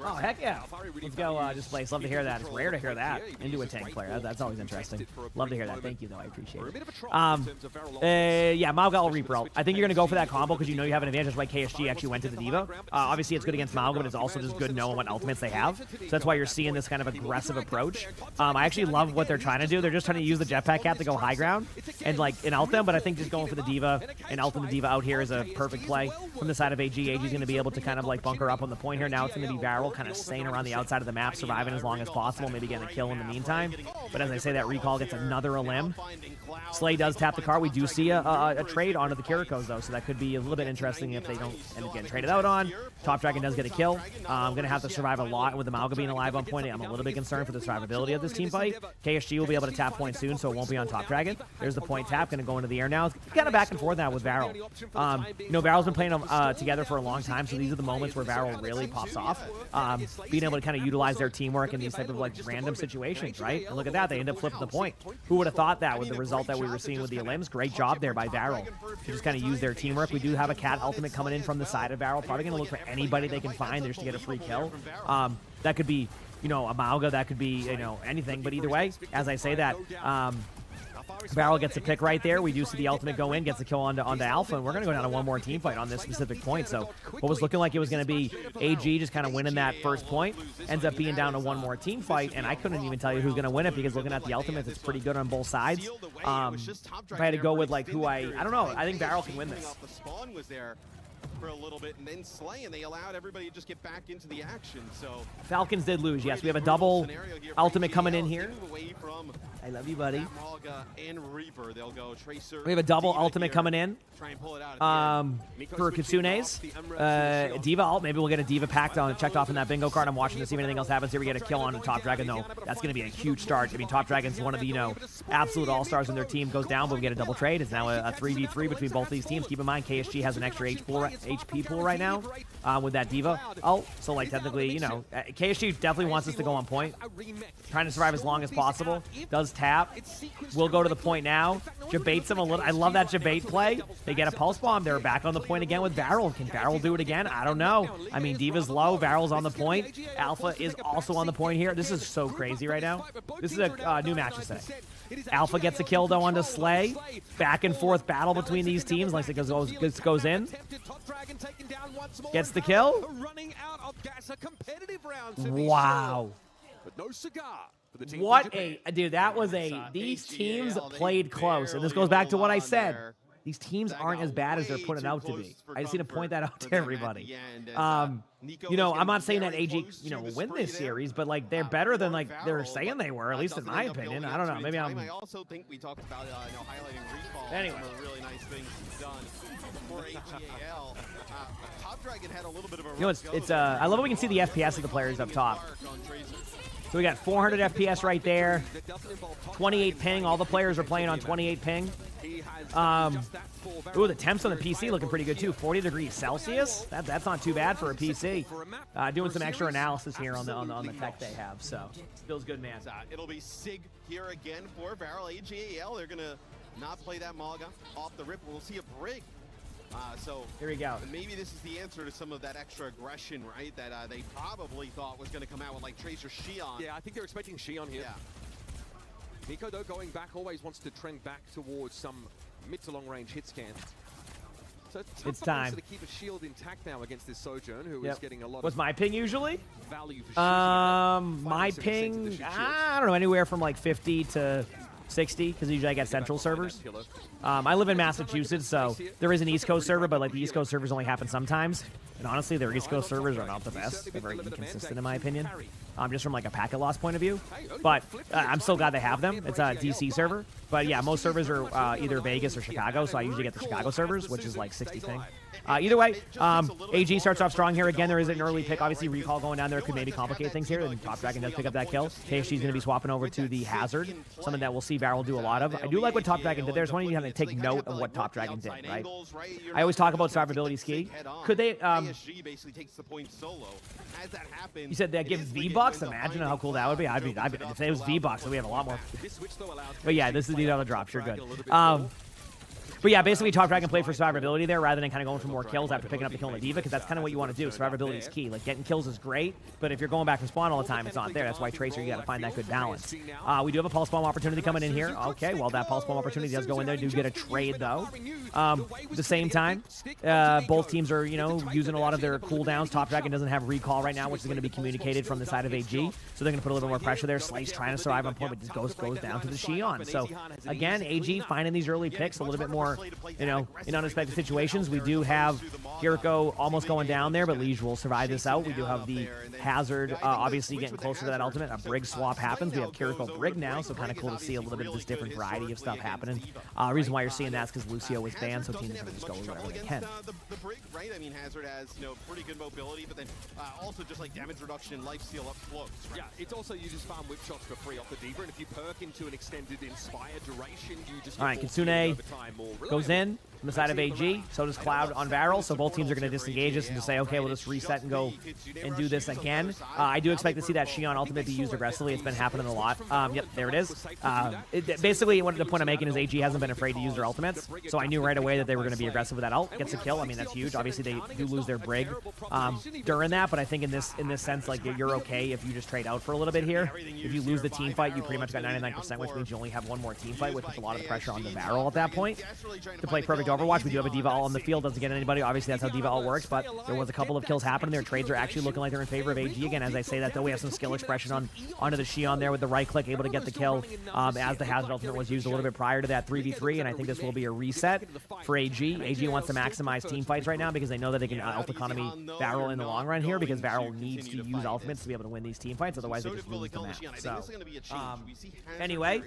Oh, heck yeah. Let's go displays. Love to hear that. It's rare to hear that into a tank player. That's always interesting. Love to hear that. Thank you, though. I appreciate it. Yeah, Mauga or Reaper ult. I think you're going to go for that combo because you know you have an advantage. That's why KSG actually went to the Diva. Obviously, it's good against Mauga, but it's also just good knowing what ultimates they have. So that's why you're seeing this kind of aggressive approach. I actually love what they're trying to do. They're just trying to use the jetpack cap to go high ground and ult them, but I think just going for the Diva and ulting the Diva out here is a perfect play from the side of AG. AG's going to be able to kind of like bunker up on the point here. Now it's going to be Varel kind of staying around the outside of the map, surviving as long as possible, maybe getting a kill in the meantime. But as I say, that Recall gets another limb. Slay does tap the car. We do see a trade onto the Kirikos, though, so that could be a little bit interesting if they don't end up getting traded out on. Top Dragon does get a kill. I'm going to have to survive a lot, and with the Mauga being alive on point, I'm a little bit concerned for the survivability of this team fight. KSG will be able to tap point soon, so it won't be on Top Dragon. There's the point tap, going to go into the air now. It's kind of back and forth now with Varel. Varel's been playing together for a long time, so these are the moments where Varel really pops off. Being able to kind of utilize their teamwork in these type of like random situations, right? And look at that, they end up flipping the point. Who would have thought that with the result that we were seeing with the Elims? Great job there by Varel to just kind of use their teamwork. We do have a cat ultimate coming in from the side of Varel. Probably going to look for anybody they can find just to get a free kill. That could be, a Mauga, that could be, anything. But either way, as I say that, Varel gets a pick right there. We do see the ultimate go in, gets a kill onto Alpha, and we're going to go down to one more team fight on this specific point. So what was looking like it was going to be AG just kind of winning that first point ends up being down to one more team fight, and I couldn't even tell you who's going to win it because looking at the ultimates, it's pretty good on both sides. If I had to go with like who I don't know. I think Varel can win this. For a little bit and then Slay, and they allowed everybody to just get back into the action. So Falcons did lose. Yes, we have a double ultimate coming in here. I love you, buddy. And Reaper, they'll go Tracer. We have a double ultimate coming in. Try and pull it out for Kitsune's. Diva ult. Maybe we'll get a Diva packed checked off in that bingo card. I'm watching to see if anything else happens here. We get a kill on the Top Dragon, though. That's going to be a huge start. I mean, Top Dragon's one of the, absolute all-stars when their team goes down, but we get a double trade. It's now a 3v3 between both these teams. Keep in mind, KSG has an extra HP pool right now with that Diva ult. So, like, technically, KSG definitely wants us to go on point. Trying to survive as long as possible. Does tap. We'll go to the point now. Jabates him a little. I love that Jabate play. They get a pulse bomb. They're back on the point again with Varel. Can Varel do it again? I don't know. I mean, Diva's low. Varel's on the point. Alpha is also on the point here. This is so crazy right now. This is a new match today. Alpha gets a kill, though, onto Slay. Back and forth battle between these teams. Like it goes in. Gets the kill. Wow. What a... Dude, that was a... These teams played close. And this goes back to what I said. These teams aren't as bad as they're putting out to be. I just need to point that out to everybody. I'm not saying that AG, will win this series, but like they're better than like they're saying they were, at least in my opinion. I don't know. Maybe I'm. I also think we talked about highlighting Recall. Anyway, some of the really nice things he's done for AGAL. Top Dragon had a little bit of a. I love when we can see the FPS of the players up top. So we got 400 FPS right there, 28 ping. All the players are playing on 28 ping. Ooh, the temps on the PC looking pretty good too. 40 degrees Celsius. That's not too bad for a PC. Doing some extra analysis here on the tech they have. So feels good, man. It'll be Sig here again for Varel. AGAL, they're gonna not play that Mog off the rip. We'll see a break. So here we go. Maybe this is the answer to some of that extra aggression, right? That they probably thought was going to come out with like Trace or Xion. Yeah, I think they're expecting Xion here. Yeah. Nico, though, going back, always wants to trend back towards some mid to long range hit scan. So it's time to keep a shield intact now against this Sojourn, who is getting a lot. What's my ping usually? Value for my ping, I don't know, anywhere from like 50 to 60, because usually I get central servers. I live in Massachusetts, so there is an East Coast server, but like the East Coast servers only happen sometimes. And honestly, their East Coast servers are not the best. They're very inconsistent in my opinion, just from like a packet loss point of view. But I'm still glad they have them. It's a DC server. But yeah, most servers are either Vegas or Chicago, so I usually get the Chicago servers, which is like 60 ping. Either way, AG starts off strong here. Again, there is an early pick. Obviously, recall going down there could maybe complicate things here. And Top Dragon does pick up that kill. KSG is going to be swapping over to the Hazard, something that we'll see Varel do a lot of. I do like what Top Dragon did there. It's one you have to take note of what Top Dragon did, right? I always talk about survivability ski. Could they? Basically takes the point solo. As that happens, you said that gives V-Bucks? Imagine how cool that would be. I'd be if it was V-Bucks, then we have a lot more. But yeah, this is the other drops. You're good. But yeah, basically Top Dragon played for survivability there rather than kind of going for more kills after picking up the kill on the Diva, because that's kind of what you want to do. Survivability is key. Like, getting kills is great, but if you're going back from spawn all the time, it's not there. That's why Tracer, you got to find that good balance. We do have a pulse bomb opportunity coming in here. Okay, well, that pulse bomb opportunity does go in there. Do get a trade, though. At the same time, both teams are, using a lot of their cooldowns. Top Dragon doesn't have recall right now, which is going to be communicated from the side of AG, so they're going to put a little bit more pressure there. Slice trying to survive on point, but just goes down to the Xion. So, again, AG finding these early picks a little bit more, in unexpected situations. We do have Kiriko almost going down there, but Liege will survive this out. We do have the Hazard obviously getting closer to that ultimate. A Brig swap happens. We have Kiriko Brig now, so kind of cool to see a little bit of this different variety of stuff happening. Reason why you're seeing that is because Lucio is banned, so teams can just go with whatever they can. The Brig, right? I mean, Hazard has, pretty good mobility, but then also just like damage reduction, life steal up close. Right? Yeah, it's also you just farm whip shots for free off the Diva, and if you perk into an extended Inspire duration, you just all right, Kitsune goes in from the side of AG, so does Cloud on Varel, so both teams are going to disengage us and just say, okay, we'll just reset and go and do this again. I do expect to see that Xion ultimate be used aggressively. It's been happening a lot. Yep, there it is. Basically, the point I'm making is AG hasn't been afraid to use their ultimates, so I knew right away that they were going to be aggressive with that ult. Gets a kill. I mean, that's huge. Obviously, they do lose their Brig during that, but I think in this sense, like, you're okay if you just trade out for a little bit here. If you lose the team fight, you pretty much got 99%, which means you only have one more team fight, which puts a lot of pressure on the Varel at that point to play perfect Overwatch. We do have a Diva ult on the field, doesn't get anybody. Obviously, that's how Diva ult works, but there was a couple of kills happening. Their trades are actually looking like they're in favor of AG. Again, as I say that, though, we have some skill expression onto the Xion there with the right click, able to get the kill as the Hazard ultimate was used a little bit prior to that 3v3, and I think this will be a reset for AG. AG wants to maximize team fights right now because they know that they can ult economy Varel in the long run here, because Varel needs to use ultimates to be able to win these team fights, otherwise they just lose the match. So, anyway,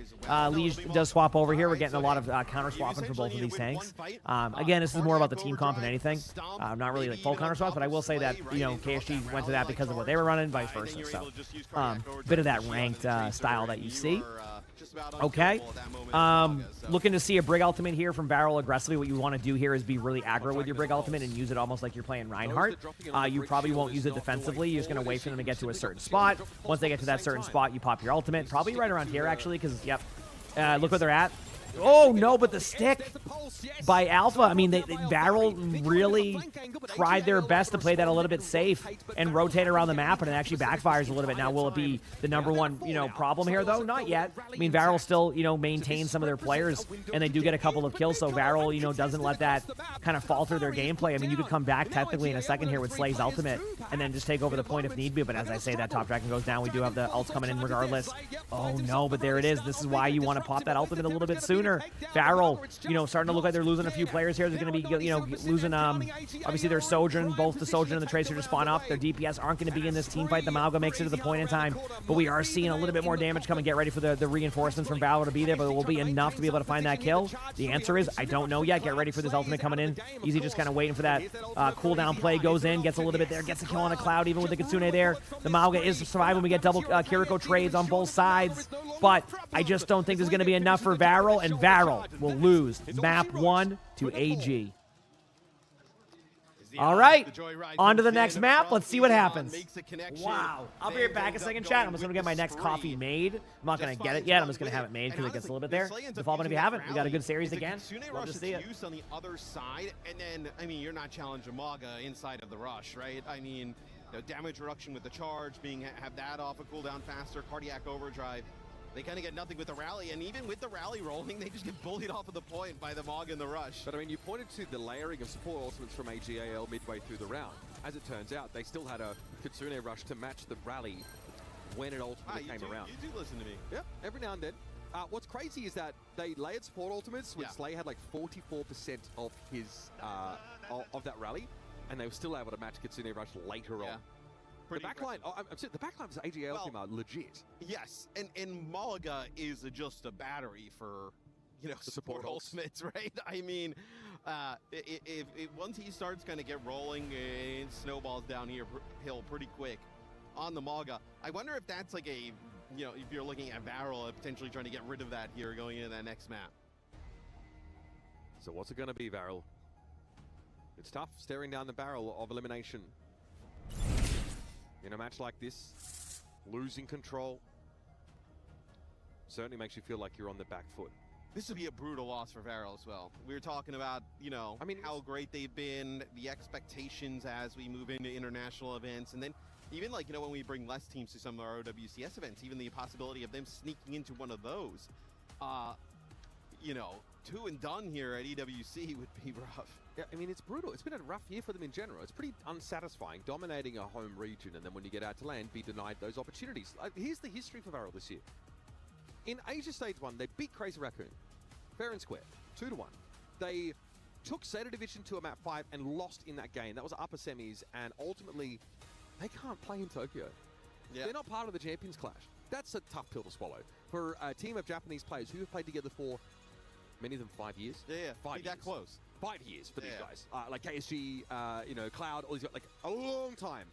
Liege does swap over here. We're getting a lot of counter swapping for both of these tanks. Again, this is more about the team comp than anything. Not really like full counter swaps, but I will say that, KSG went to that because of what they were running, vice versa. So, bit of that ranked style that you see. Okay. Looking to see a Brig ultimate here from Varel aggressively. What you want to do here is be really aggro with your Brig ultimate and use it almost like you're playing Reinhardt. You probably won't use it defensively. You're just going to wait for them to get to a certain spot. Once they get to that certain spot, you pop your ultimate. Probably right around here, actually, because, yep. Look where they're at. Oh, no, but the stick by Alpha. I mean, Varel really tried their best to play that a little bit safe and rotate around the map, and it actually backfires a little bit. Now, will it be the number one, problem here, though? Not yet. I mean, Varel still, maintains some of their players, and they do get a couple of kills, so Varel, doesn't let that kind of falter their gameplay. I mean, you could come back technically in a second here with Slay's ultimate and then just take over the point if need be, but as I say, that Top Dragon goes down. We do have the ults coming in regardless. Oh, no, but there it is. This is why you want to pop that ultimate a little bit sooner. sooner. Varel, you know, starting to look like they're losing a few players here. They're going to be, you know, losing, obviously their Sojourn, both the Sojourn and the Tracer to spawn up. Their DPS aren't going to be in this team fight. The Malga makes it to the point in time, but we are seeing a little bit more damage come and get ready for the reinforcements from Varel to be there, but it will be enough to be able to find that kill. The answer is, I don't know yet. Get ready for this ultimate coming in. Easy just kind of waiting for that cooldown play. Goes in, gets a little bit there, gets a kill on a Cloud, even with the Kitsune there. The Malga is surviving. We get double Kiriko trades on both sides, but I just don't think there's going to be enough for Varel, and Varel will lose map 1 to AG. All right, on to the next map. Let's see what happens. Wow. I'll be right back a second, chat. I'm just going to get my next coffee made. I'm not going to get it yet. I'm just going to have it made because it gets a little bit there. The fall, if you haven't, we got a good series again. Love to see it. On the other side, and then, I mean, you're not challenging Maga inside of the rush, right? I mean, you know, damage reduction with the charge, have that off a cooldown faster, cardiac overdrive. They kind of get nothing with the rally, and even with the rally rolling, they just get bullied off of the point by the Mog in the rush. But I mean, you pointed to the layering of support ultimates from AGAL midway through the round. As it turns out, they still had a Kitsune rush to match the rally when it ultimately came around. You do listen to me. Yep, every now and then. What's crazy is that they layered support ultimates when Slay had like 44% of his of that rally, and they were still able to match Kitsune rush later on. The backline, the backline of the AGL team are legit. Yes, and Malaga is just a battery for, you know, support ultimates, right? I mean, if once he starts kind of get rolling, it snowballs down here hill pretty quick on the Malaga. I wonder if that's like a, you know, if you're looking at Varel potentially trying to get rid of that here going into that next map. So what's it going to be, Varel? It's tough staring down the barrel of elimination. In a match like this, losing control certainly makes you feel like you're on the back foot. This would be a brutal loss for Varel as well. We were talking about, you know, I mean, how great they've been, the expectations as we move into international events, and then even like, you know, when we bring less teams to some of our OWCS events, even the possibility of them sneaking into one of those, you know, 2 and done here at EWC would be rough. Yeah, I mean, it's brutal. It's been a rough year for them in general. It's pretty unsatisfying, dominating a home region, and then when you get out to land, be denied those opportunities. Here's the history for Varel this year. In Asia Stage 1, they beat Crazy Raccoon, fair and square, 2-1. They took Seder Division to a map 5 and lost in that game. That was upper semis, and ultimately, they can't play in Tokyo. Yeah. They're not part of the Champions Clash. That's a tough pill to swallow. For a team of Japanese players who have played together for many of them 5 years. Yeah, 5 years. That close. 5 years for these guys. Like KSG, you know, Cloud, all these guys, like a long time.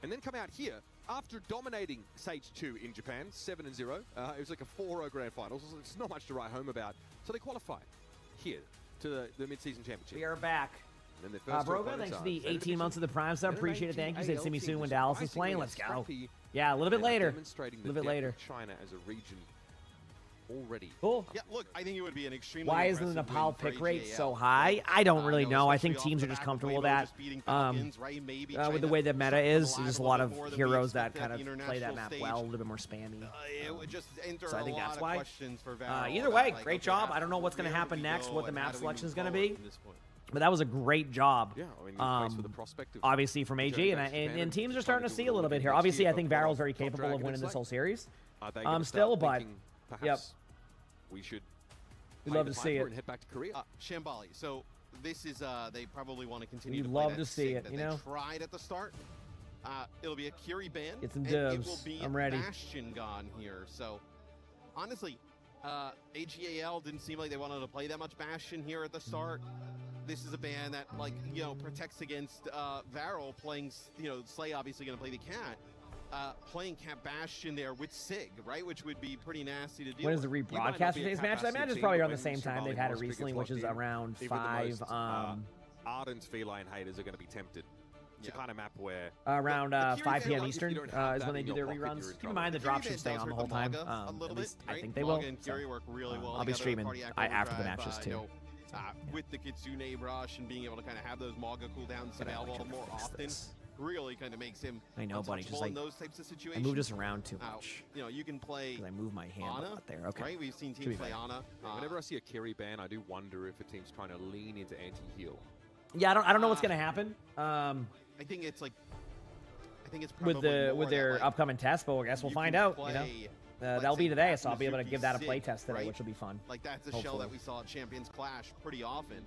And then come out here after dominating Stage 2 in Japan, 7-0. It was like a 4-0 grand final, so it's not much to write home about. So they qualify here to the mid-season championship. We are back. And then their first Broga, thanks for the 18 months of the Prime sub. Appreciate it. Thank you. Said see me soon when Dallas is playing. Let's go. Yeah, a little bit later. A little bit later. China as a region already. Cool. Yeah, look, I think it would be an extremely Why isn't the Nepal pick rate so high? I don't really know. I think teams are just comfortable with that. With the way the meta is, there's just a lot of heroes that kind of play that map well, a little bit more spammy. So I think that's why. Either way, great job. I don't know what's going to happen next, what the map selection is going to be. But that was a great job, yeah, I mean, the prospect of obviously from AG, and teams are starting to see a little bit here. Obviously, I think Varel's very capable of winning this whole series. Still, but yep. We should. We'd love to see it. And head back to Korea. Shambali. So this is they probably want to continue. We'd to play love that to see it. that You know, they tried at the start. It'll be a Curie ban. Get some and dubs. It will be I'm ready. Bastion gone here. So honestly, AGAL didn't seem like they wanted to play that much Bastion here at the start. This is a ban that, like, you know, protects against Varel playing. You know, Slay obviously going to play the cat. Playing Cat Bastion there with Sig, right? Which would be pretty nasty to do. When is the rebroadcast for today's match? That match is probably around the same time they've had it recently, which is around 5. Ardent feline haters are going to be tempted. It's a kind of map where around 5 p.m. Eastern is when they do their reruns. Keep in mind the drop should stay on the whole time. At least I think they will. So, I'll be streaming after the matches too. With the Kitsune rush and being able to kind of have those Maga cooldowns available more often. Really kind of makes him I know, buddy. Just like in those types of situations. I moved us around too much. You know, you can play. I moved my hand a lot there. Okay. Right, we've seen teams play Ana. Whenever I see a Kiri ban, I do wonder if a team's trying to lean into anti-heal. Yeah, I don't know what's gonna happen. I think it's like. I think it's probably with their upcoming test, but I guess we'll find out. You know. that'll be today, so I'll be able to give that a play test today, right? which will be fun. Like that's a shell that we saw at Champions Clash pretty often.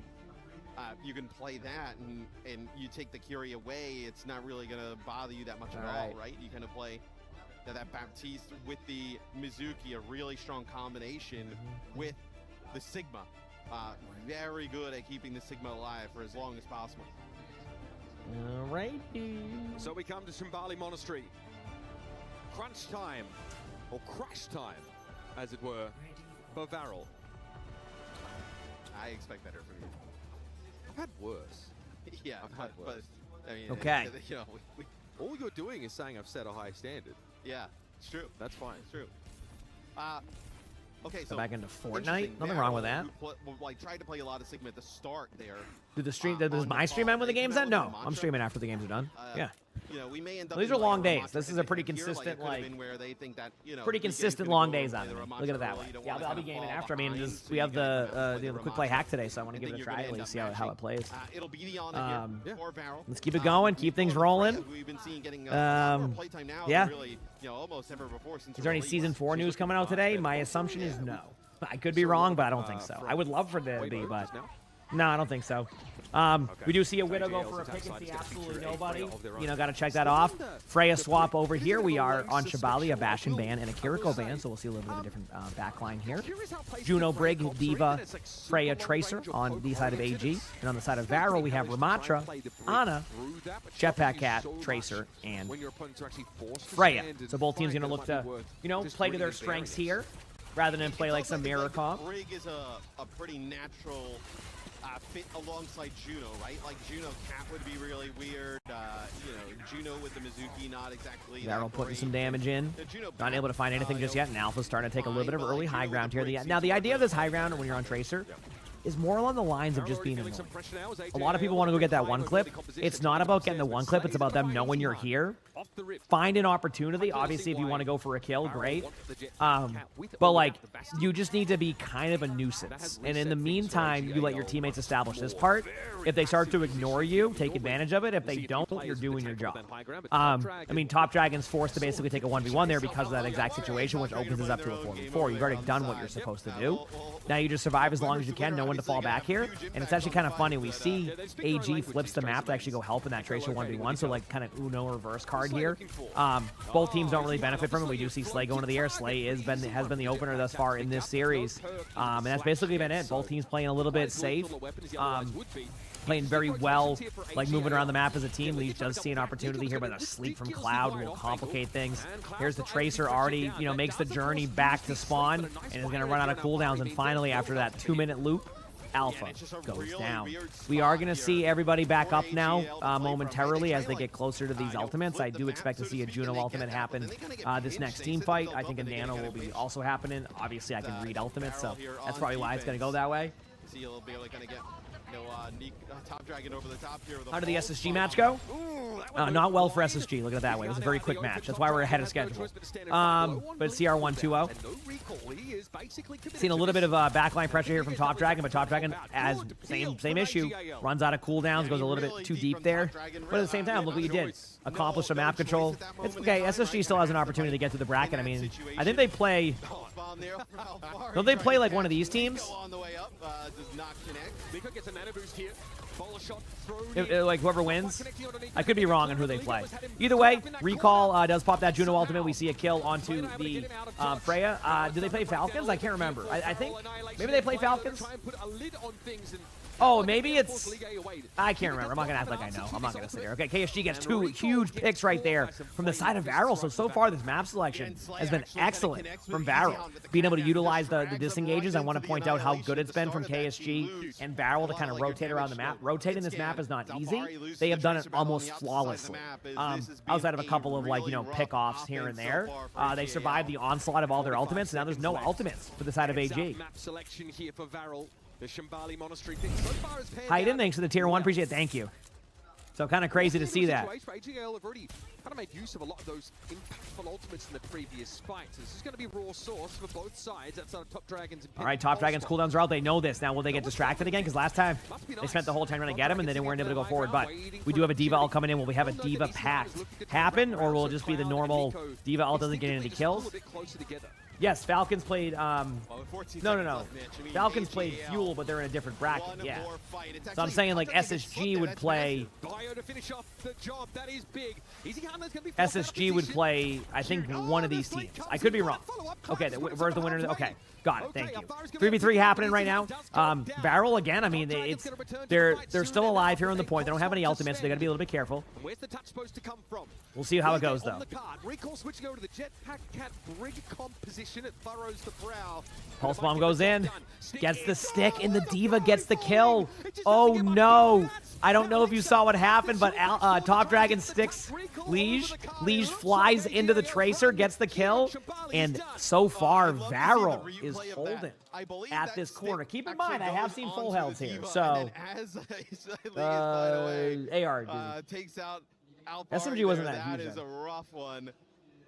You can play that, and you take the Curie away, it's not really going to bother you that much at all, right? You kind of play that Baptiste with the Mizuki, a really strong combination with the Sigma. Very good at keeping the Sigma alive for as long as possible. All right. So we come to Shambali Monastery. Crunch time, or crash time, as it were, for Varel. I expect better from you. I've had worse. Yeah, I've had worse. But I mean, okay. You know, all you're doing is saying I've set a high standard. Yeah, it's true. That's fine. It's true. Okay, so go back into Fortnite. Nothing wrong with that. Like tried to play a lot of Sigma at the start there. Does my stream end when the game's end? No, I'm streaming after the games are done. Yeah. You know, we may end up These are long days. This is a pretty consistent, like, pretty consistent long days on it. Look at it that way. Yeah, I'll be gaming after. I mean, just, we have the quick play hack today, so I want to give it a try at least, see how it plays. Let's keep it going, keep things rolling. Yeah. Is there any Season 4 news coming out today? My assumption is no. I could be wrong, but I don't think so. I would love for there to be, but no, I don't think so. We do see a Widow go for a pick and see absolutely nobody. You know, got to check that off. Freya swap over here. We are on Shambali, a Bastion ban and a Kiriko ban, so we'll see a little bit of a different backline here. Juno, Brig, Diva, Freya, Tracer on the side of AG. And on the side of Varel, we have Ramatra, Ana, Jetpack Cat, Tracer, and Freya. So both teams going to look to, you know, play to their strengths here rather than play like some mirror comp. Brig is a pretty natural fit alongside Juno, right? Like Juno Cat would be really weird. You know, Juno with the Mizuki, not exactly. Varel putting some damage in. Not able to find anything just yet. And Alpha's starting to take a little bit of early high ground here. Now, the idea of this high ground when you're on Tracer is more along the lines of just being annoying. A lot of people want to go get that one clip. It's not about getting the one clip. It's about them knowing you're here. Find an opportunity. Obviously, if you want to go for a kill, great. But, like, you just need to be kind of a nuisance. And in the meantime, you let your teammates establish this part. If they start to ignore you, take advantage of it. If they don't, you're doing your job. I mean, Top Dragon's forced to basically take a 1v1 there because of that exact situation, which opens us up to a 4v4. You've already done what you're supposed to do. Now you just survive as long as you can. No one to fall back here. And it's actually kind of funny. We see AG flips the map to actually go help in that Tracer 1v1. So, like, kind of Uno reverse card here. Both teams don't really benefit from it. We do see Slay going to the air. Slay has been the opener thus far in this series. And that's basically been it. Both teams playing a little bit safe. Playing very well, like moving around the map as a team. Leech does see an opportunity here, but a sleep from Cloud will complicate things. Here's the Tracer already, you know, makes the journey back to spawn and is going to run out of cooldowns. And finally, after that 2-minute loop, Alpha goes down. We are going to see everybody back up now momentarily as they get closer to these ultimates. I do expect to see a Juno ultimate happen this next team fight. I think a Nano will be also happening. Obviously, I can read ultimates, so that's probably why it's going to go that way. Top Dragon over the top here. How did the SSG match go? Not well for SSG. Look at it that way. It was a very quick match. That's why we're ahead of schedule. But CR1 2-0. Seen a little bit of backline pressure here from Top Dragon, but Top Dragon has same issue. Runs out of cooldowns, goes a little bit too deep there. But at the same time, look what you did. Accomplished some map control. It's okay. SSG still has an opportunity to get to the bracket. I mean, I think they play. Don't they play like one of these teams? Like whoever wins. I could be wrong on who they play. Either way, Recall does pop that Juno ultimate. We see a kill onto the Freya. Do they play Falcons? I can't remember. I think maybe they play Falcons. Oh, maybe it's... I can't remember. I'm not going to act like I know. I'm not going to sit here. Okay, KSG gets 2 huge picks right there from the side of Varel. So far, this map selection has been excellent from Varel. Being able to utilize the disengages, I want to point out how good it's been from KSG and Varel to kind of rotate around the map. Rotating this map is not easy. They have done it almost flawlessly. Outside of a couple of, like, you know, pickoffs here and there. They survived the onslaught of all their ultimates. Now there's no ultimates for the side of AG. Map selection here for Varel. The Shambali Monastery thing so far has panned Hayden, thanks for the tier 1. Appreciate it. Thank you. So kind of crazy to see that. AGL have already kind of made use of a lot of those impactful ultimates in the previous fights. This is going to be raw source for both sides. That's Top Dragons. All right, Top Dragons cooldowns are out. They know this. Now, will they get distracted again? Because last time they spent the whole time trying to get him, and then they weren't able to go forward. But we do have a Diva ult coming in. Will we have a Diva pact happen, or will it just be the normal Diva ult doesn't get any kills? Yes, Falcons played. No. Falcons played Fuel, but they're in a different bracket. Yeah. So I'm saying like SSG would play. SSG would play, I think, one of these teams. I could be wrong. Okay, where's the winner? Okay, got it. Thank you. 3v3 happening right now. Barrel again. I mean, they're still alive here on the point. They don't have any ultimates, so they got to be a little bit careful. Where's the touch supposed to come from? We'll see how it goes, though. Recall switching over to the Jetpack Cat brig composition. It furrows the brow. Pulse Bomb goes in. Gets the stick, and the Diva gets the kill. Oh, no. I don't know if you saw what happened, but Top Dragon sticks Liege. Liege flies into the Tracer, gets the kill, and so far, Varel is holding at this corner. Keep in mind, I have seen full health here, so AR takes out SMG wasn't that huge. That is a rough one.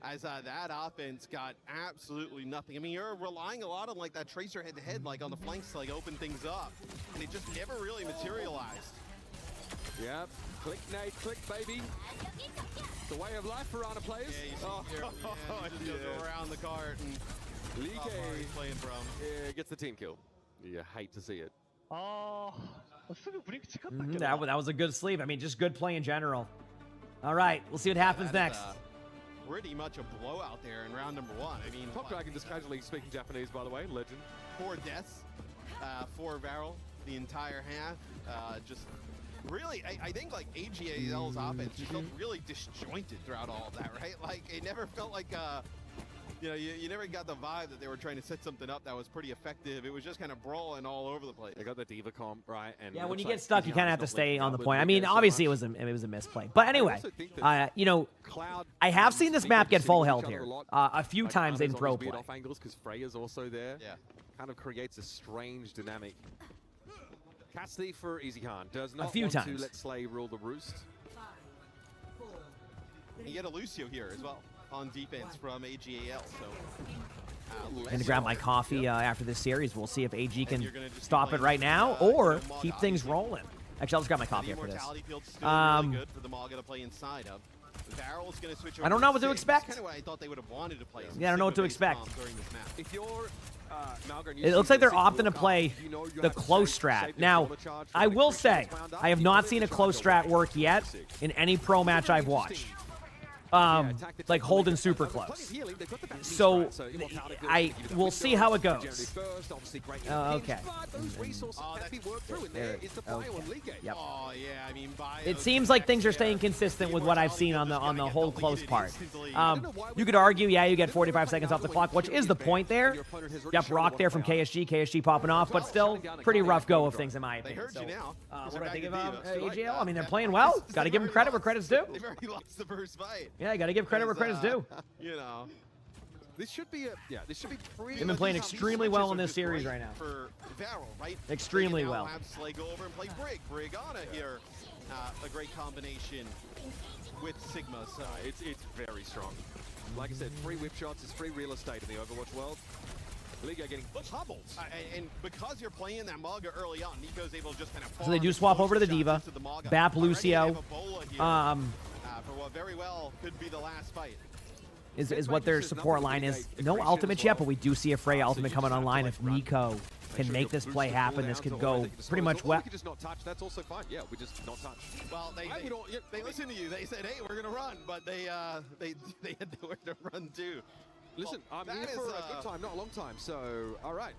As that offense got absolutely nothing. I mean, you're relying a lot on like that Tracer head-to-head, like on the flanks to like open things up, and it just never really materialized. Yep, click nade, click baby. The way of life for Rana players. Yeah, go around the cart and Lige playing from. Yeah, gets the team kill. You hate to see it. That was a good sleep. I mean, just good play in general. All right, we'll see what happens next. Pretty much a blowout there in round number 1. I mean, Top Dragon just casually speaking Japanese, by the way, legend. 4 deaths, 4 Varel the entire half. Just really, I think like AGL's offense just felt really disjointed throughout all of that, right? Like it never felt like you know, you never got the vibe that they were trying to set something up that was pretty effective. It was just kind of brawling all over the place. They got the Diva comp, right? And yeah, when you get stuck, you kind of have to stay on the point. I mean, obviously it was a misplay. But anyway, you know, I have seen this map get full held here a few times in pro play. Off angles because Freya's also there. Yeah. Kind of creates a strange dynamic. Cassidy for Easy Khan does not want to let Slay rule the roost. You get a Lucio here as well on defense from AGAL. So I'm gonna grab my coffee after this series. We'll see if AG can stop it right now or keep things rolling. Actually, I'll just grab my coffee after this. Really good for the Maga to play inside of. Varel's gonna switch over. I don't know what to expect. Kind of what I thought they would have wanted to play. Yeah, I don't know what to expect. If you're it looks like they're opting to play the close strat. Now, I will say, I have not seen a close strat work yet in any pro match I've watched. Like holding super close. So we'll see how it goes. Okay. Yep. It seems like things are staying consistent with what I've seen on the whole close part. You could argue, yeah, you get 45 seconds off the clock, which is the point there. Yep, rock there from KSG popping off, but still pretty rough go of things in my opinion. So, what do I think of AGL? I mean, they're playing well. Got to give them credit where credit's due. They've already lost the first fight. Yeah, you got to give credit where credit's due. You know, this should be this should be pretty. They've been playing extremely well in this series right now. For Varel, right? Extremely well. Have Slay go over and play Brigana here. A great combination with Sigma. So it's very strong. Like I said, free whip shots is free real estate in the Overwatch world. Liga getting pummeled. And because you're playing that Maga early on, Nico's able to just kind of. So they do swap over to the Diva. Bap Lucio. For what very well could be the last fight. Is what their support line is. No ultimate yet, but we do see a Freya ultimate coming online. If Nico can make this play happen, this could go pretty much well. We could just not touch. That's also fine. Yeah, we just not touch. Well, they listened to you. They said, "Hey, we're gonna run," but they had nowhere to run to. Listen, I'm here for a good time, not a long time. So, all right.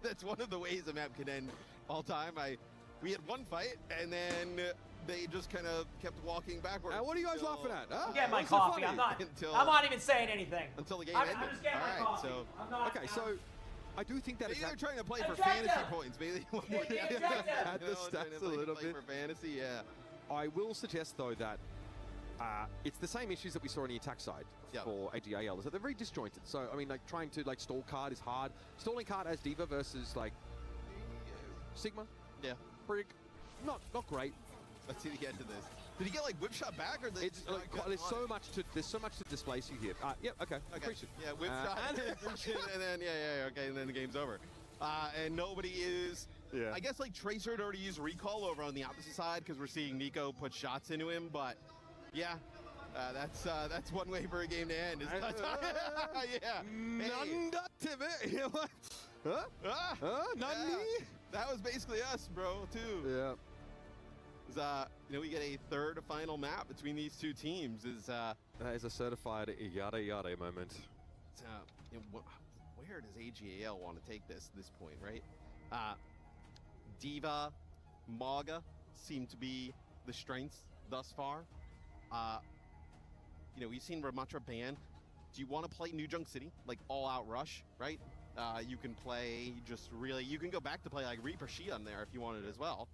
That's one of the ways a map can end all time. We had one fight, and then they just kind of kept walking backwards. What are you guys laughing at? Huh? Get my coffee. I'm not even saying anything. Until the game ended. I'm just getting my coffee. Okay, so I do think that maybe they're trying to play for fantasy points. Maybe they want more add the stats a little bit for fantasy. Yeah. I will suggest though that it's the same issues that we saw on the attack side for AGAL. So they're very disjointed. So I mean, like trying to like stall card is hard. Stalling card as Diva versus like Sigma. Yeah. Brig, not great. Let's see the end of this. Did he get like whip shot back, or there's so much to displace you here. Yeah, okay. Appreciate it. Yeah, whip shot, and then okay, and then the game's over. And nobody is. Yeah. I guess like Tracer had already used recall over on the opposite side because we're seeing Nico put shots into him, but yeah. That's one way for a game to end. Yeah. That was basically us, bro, too. Yeah. We get a third final map between these two teams. That is a certified yada yada moment. Where does AGAL want to take this point, right? Diva, Maga seem to be the strengths thus far. We've seen Ramatra ban. Do you want to play New Junk City, like all-out rush, right? You can play you can go back to play like Reaper Shion there if you wanted as well.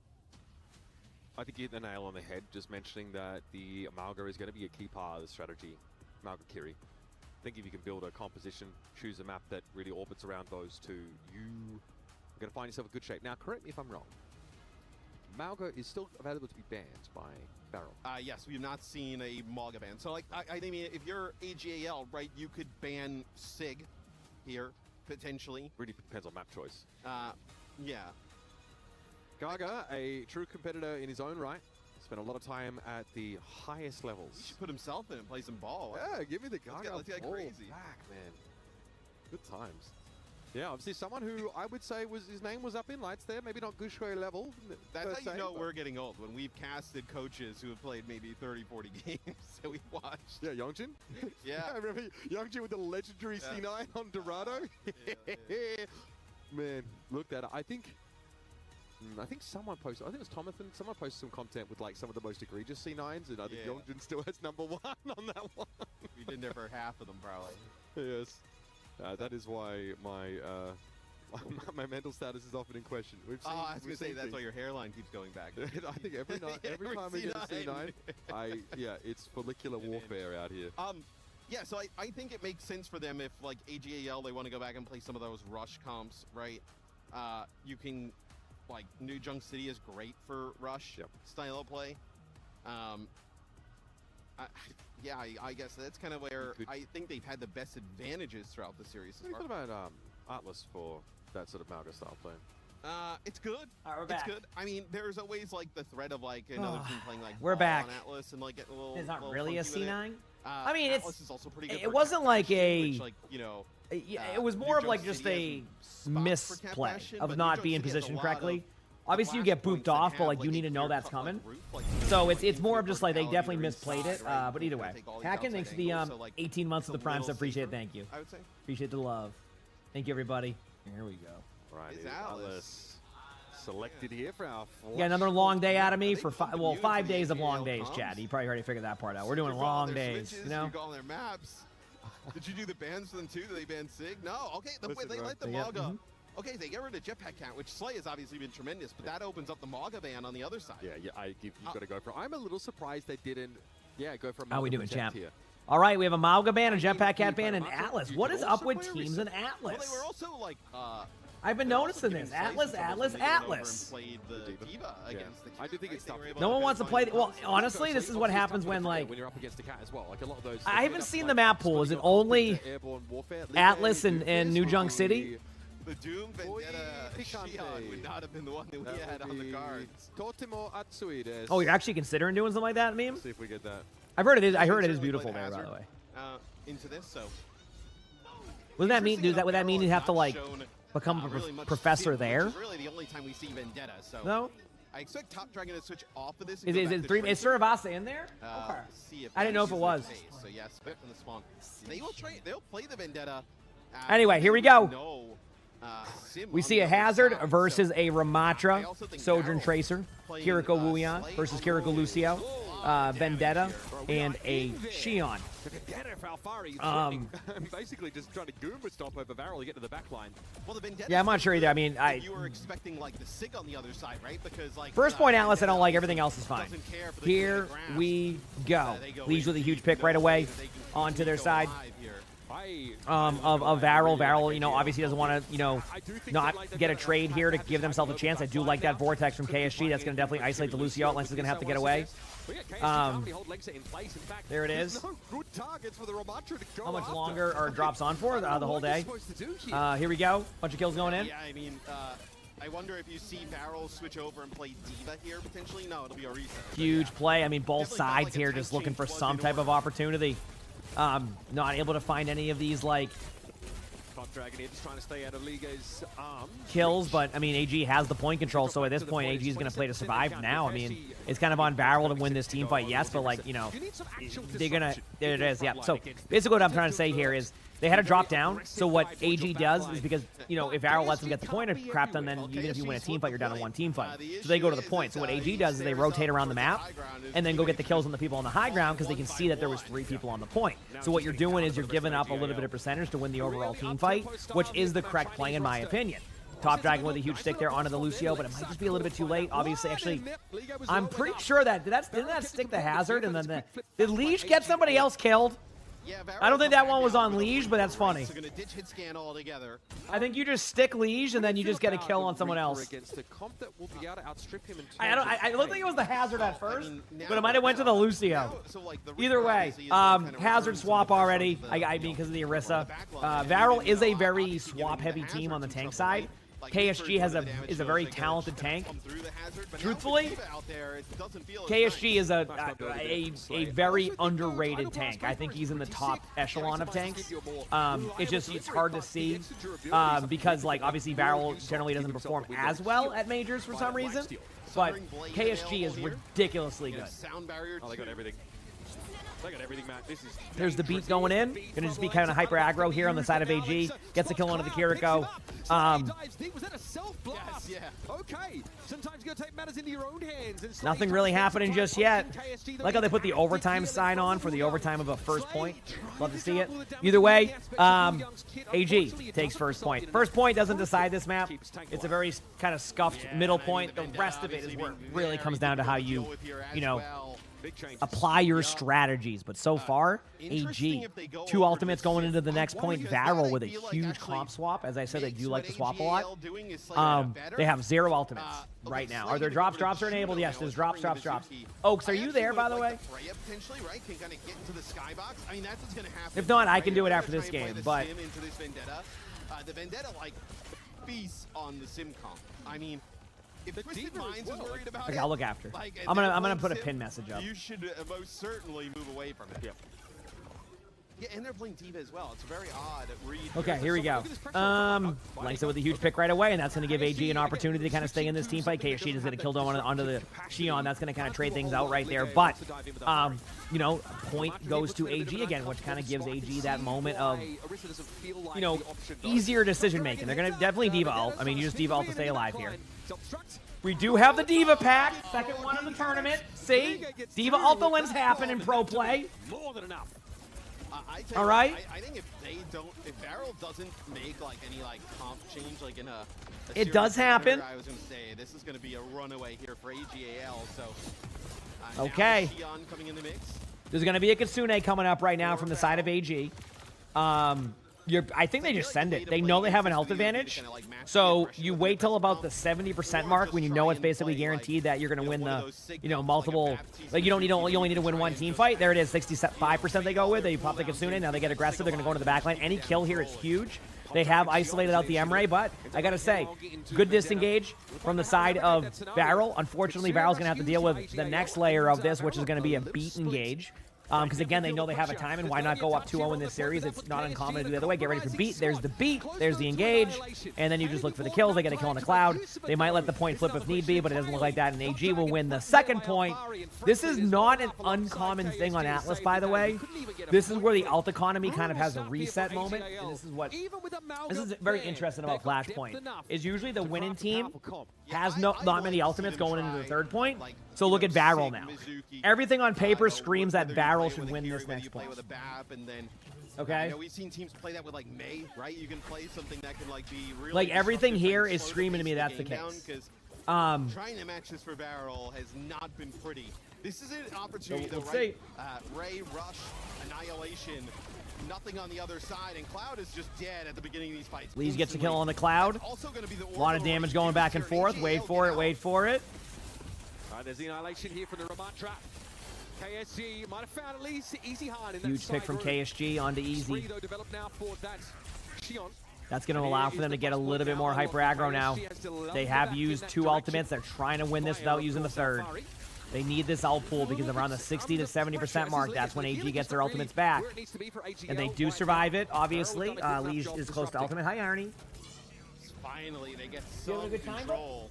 I think you hit the nail on the head just mentioning that the Amalga is going to be a key part of the strategy. Amalga Kiri. I think if you can build a composition, choose a map that really orbits around those two, you are going to find yourself in good shape. Now, correct me if I'm wrong. Malga is still available to be banned by Barrel. Yes, we have not seen a Malga ban. So, like, I mean, if you're AGAL, right, you could ban Sig here, potentially. Really depends on map choice. Yeah. Gaga, a true competitor in his own right, spent a lot of time at the highest levels. He should put himself in and play some ball. Yeah, give me the Gaga. Let's get crazy. Back, man. Good times. Yeah, obviously someone who I would say his name was up in lights there, maybe not Gushue level. That's how you know we're getting old, when we've casted coaches who have played maybe 30, 40 games that we've watched. Yeah, Yongjin? Yeah. I remember Yongjin with the legendary C9 on Dorado. Yeah. Man, look that up. I think someone posted, I think it was Tomathan, someone posted some content with like some of the most egregious C9s, and I think Yongjin still has #1 on that one. We've been there for half of them, probably. Yes. That is why my my mental status is often in question. We've seen, I was going to say that's why your hairline keeps going back. I think every time we get a C9, it's follicular warfare out here. Yeah, so I think it makes sense for them if, like, AGAL, they want to go back and play some of those rush comps, right? You can, like, New Junk City is great for rush style of play. I guess that's kind of where I think they've had the best advantages throughout the series. What about Atlas for that sort of Malga style play? It's good. All right, we're it's back. good. I mean, there's always like the threat of like another team playing like we're back. on Atlas and like get a little. It's not little really a funky with C9. it. I mean, Atlas is also pretty good. It wasn't like a. Which, like, you know, it was more of like just a misplay of not being positioned correctly. Obviously, you get booped off, but like you need to know that's coming. So it's more of just like they definitely misplayed it. But either way, Hacken, thanks for the 18 months of the Prime, so appreciate it. Thank you. I would say. Appreciate the love. Thank you, everybody. Here we go. Right, Is Atlas selected here for our. Yeah, another long day out of me for 5 days of long days, Chad. You probably already figured that part out. We're doing long days, you know. You're on their maps. Did you do the bans for them too? Did they ban Sig? No. Okay, they let the Yep. Malga. Okay, they get rid of Jetpack Count, which Slay has obviously been tremendous, but that opens up the Malga ban on the other side. Yeah, you've got to go for it. I'm a little surprised they didn't, go for a How we Malga doing, Protect champ? here. All right, we have a Malga ban, a Jetpack Cat ban, and Atlas. What is up with teams in Atlas? Well, they were also like. I've been noticing this. Atlas. Played the Diva against the Cat, I do think it's tough. No one wants to play. Well, honestly, this is what happens when like. When you're up against the Cat as well, like a lot of those. I haven't seen the map pool. Is it only Atlas and New Junk City? The Doom Vendetta Shion would not have been the one that we had on the cards. Oh, you're actually considering doing something like that, meme? See if we get that. I've heard it is. I heard it is beautiful there, by the way. Into this, so. What does that mean? Would that mean you have to like become a professor there? It's really the only time we see Vendetta. So. No. I expect Top Dragon to switch off of this. Is it three? Is Suravasa in there? Okay. I didn't know if it was. So yes, back from the spawn. They will try. They'll play the Vendetta. Anyway, here we go. No. We see a Hazard versus a Ramatra, Sojourn Tracer, Kiriko Wuyan versus Kiriko Lucio, Vendetta, and a Shion. Vendetta for Alfari. Basically just trying to Goomba stomp over Barrel to get to the back line. Well, the Vendetta. Yeah, I'm not sure either. I mean, you were expecting like the Sig on the other side, right? Because like. First point, Atlas. I don't like. Everything else is fine. Here we go. Leaves with a huge pick right away onto their side. of Varel. Varel, you know, obviously doesn't want to, you know, not get a trade here to give themselves a chance. I do like that Vortex from KSG. That's going to definitely isolate the Lucio. Lens is going to have to get away. There it is. How much longer are drops on for? The whole day. Here we go. Bunch of kills going in. Yeah, I mean, I wonder if you see Varel switch over and play Diva here potentially. No, it'll be a reset. Huge play. I mean, both sides here just looking for some type of opportunity. Not able to find any of these, like, Dragon just trying to stay out of Liga's arms. Kills, but I mean, AG has the point control, so at this point, AG is going to play to survive now. I mean, it's kind of on Varel to win this team fight, yes, but, like, you know, they're going to, there it is, yeah. So basically what I'm trying to say here is they had to drop down, so what AG does is because, you know, if Varel lets them get the point of crap done, then even if you win a team fight, you're down to one team fight. So they go to the point. So what AG does is they rotate around the map and then go get the kills on the people on the high ground because they can see that there was 3 people on the point. So what you're doing is you're giving up a little bit of percentage to win the overall team fight, which is the correct play in my opinion. Top Dragon with a huge stick there onto the Lucio, but it might just be a little bit too late. Obviously, actually, I'm pretty sure that didn't that stick the hazard and then did Liege get somebody else killed? I don't think that one was on Liege, but that's funny. I think you just stick Liege and then you just get a kill on someone else. I don't think it was the hazard at first, but it might have went to the Lucio. Either way, hazard swap already. I mean, because of the Orisa. Varel is a very swap-heavy team on the tank side. KSG is a very talented tank. Truthfully, KSG is a very underrated tank. I think he's in the top echelon of tanks. It's hard to see because, like, obviously Varel generally doesn't perform as well at majors for some reason, but KSG is ridiculously good. Oh, they got everything. They got everything, Matt. There's the beat going in. Gonna just be kind of hyper aggro here on the side of AG. Gets the kill onto the Kiriko. Nothing really happening just yet. Like how they put the overtime sign on for the overtime of a first point. Love to see it. Either way, AG takes first point. First point doesn't decide this map. It's a very kind of scuffed middle point. The rest of it is where it really comes down to how you know, apply your strategies. But so far, AG, 2 ultimates going into the next point. Varel with a huge comp swap. As I said, they do like to swap a lot. They have 0 ultimates right now. Are there drops? Drops are enabled. Yes, there's drops. Oaks, are you there, by the way? If not, I can do it after this game. But the Vendetta, like, feasts on the sim comp. I mean, if Twisted Minds is worried about okay, I'll look after. I'm gonna put a pin message up. You should most certainly move away from it. Yeah, and they're playing Diva as well. It's a very odd read. Okay, here we go. Blanks it with a huge pick right away, and that's going to give AG an opportunity to kind of stay in this team fight. KSG is going to kill onto the Xion. That's going to kind of trade things out right there. But, you know, point goes to AG again, which kind of gives AG that moment of, you know, easier decision making. They're going to definitely Diva ult. I mean, you just Diva ult to stay alive here. We do have the Diva pack, second one in the tournament. See? Diva ult the wins happen in pro play. More than enough. All right. I think if Varel doesn't make like any like comp change, like in a it does happen. I was gonna say this is gonna be a runaway here for AGAL. So okay. Xion coming in the mix. There's gonna be a Kitsune coming up right now from the side of AG. I think they just send it. They know they have an ult advantage, so you wait till about the 70% mark when you know it's basically guaranteed that you're going to win the, you know, multiple. Like you only need to win one team fight. There it is, 65% they go with. They pop the Kitsune. Now they get aggressive. They're going to go into the backline. Any kill here is huge. They have isolated out the Emre, but I gotta say, good disengage from the side of Varel. Unfortunately, Varel's gonna have to deal with the next layer of this, which is gonna be a beat engage. Because again, they know they have a time, and why not go up 2-0 in this series? It's not uncommon to do the other way. Get ready for beat. There's the beat. There's the engage. And then you just look for the kills. They get a kill on the cloud. They might let the point flip if need be, but it doesn't look like that. And AG will win the second point. This is not an uncommon thing on Atlas, by the way. This is where the ult economy kind of has a reset moment. And this is very interesting about Flashpoint. Is usually the winning team has not many ultimates going into the third point. So look at Varel now. Everything on paper screams that Varel should win this next point. Okay. We've seen teams play that with like May, right? You can play something that can like be really like everything here is screaming to me that's the case. Trying to match this for Varel has not been pretty. This is an opportunity, though, right? Ray, Rush, Annihilation. nothing on the other side, and Cloud is just dead at the beginning of these fights. Lees gets a kill on the Cloud. A lot of damage going back and forth. Wait for it, wait for it. All right, there's the annihilation here from the remote trap. KSG might have found at least easy hard in that Huge pick from KSG onto Easy. Developed now for that Xion. That's going to allow for them to get a little bit more hyper aggro now. They have used 2 ultimates. They're trying to win this without using the 3rd. They need this ult pool because around the 60 to 70% mark, that's when AG gets their ultimates back. And they do survive it, obviously. Liege is close to ultimate. Hi, Arnie. Finally, they get some control.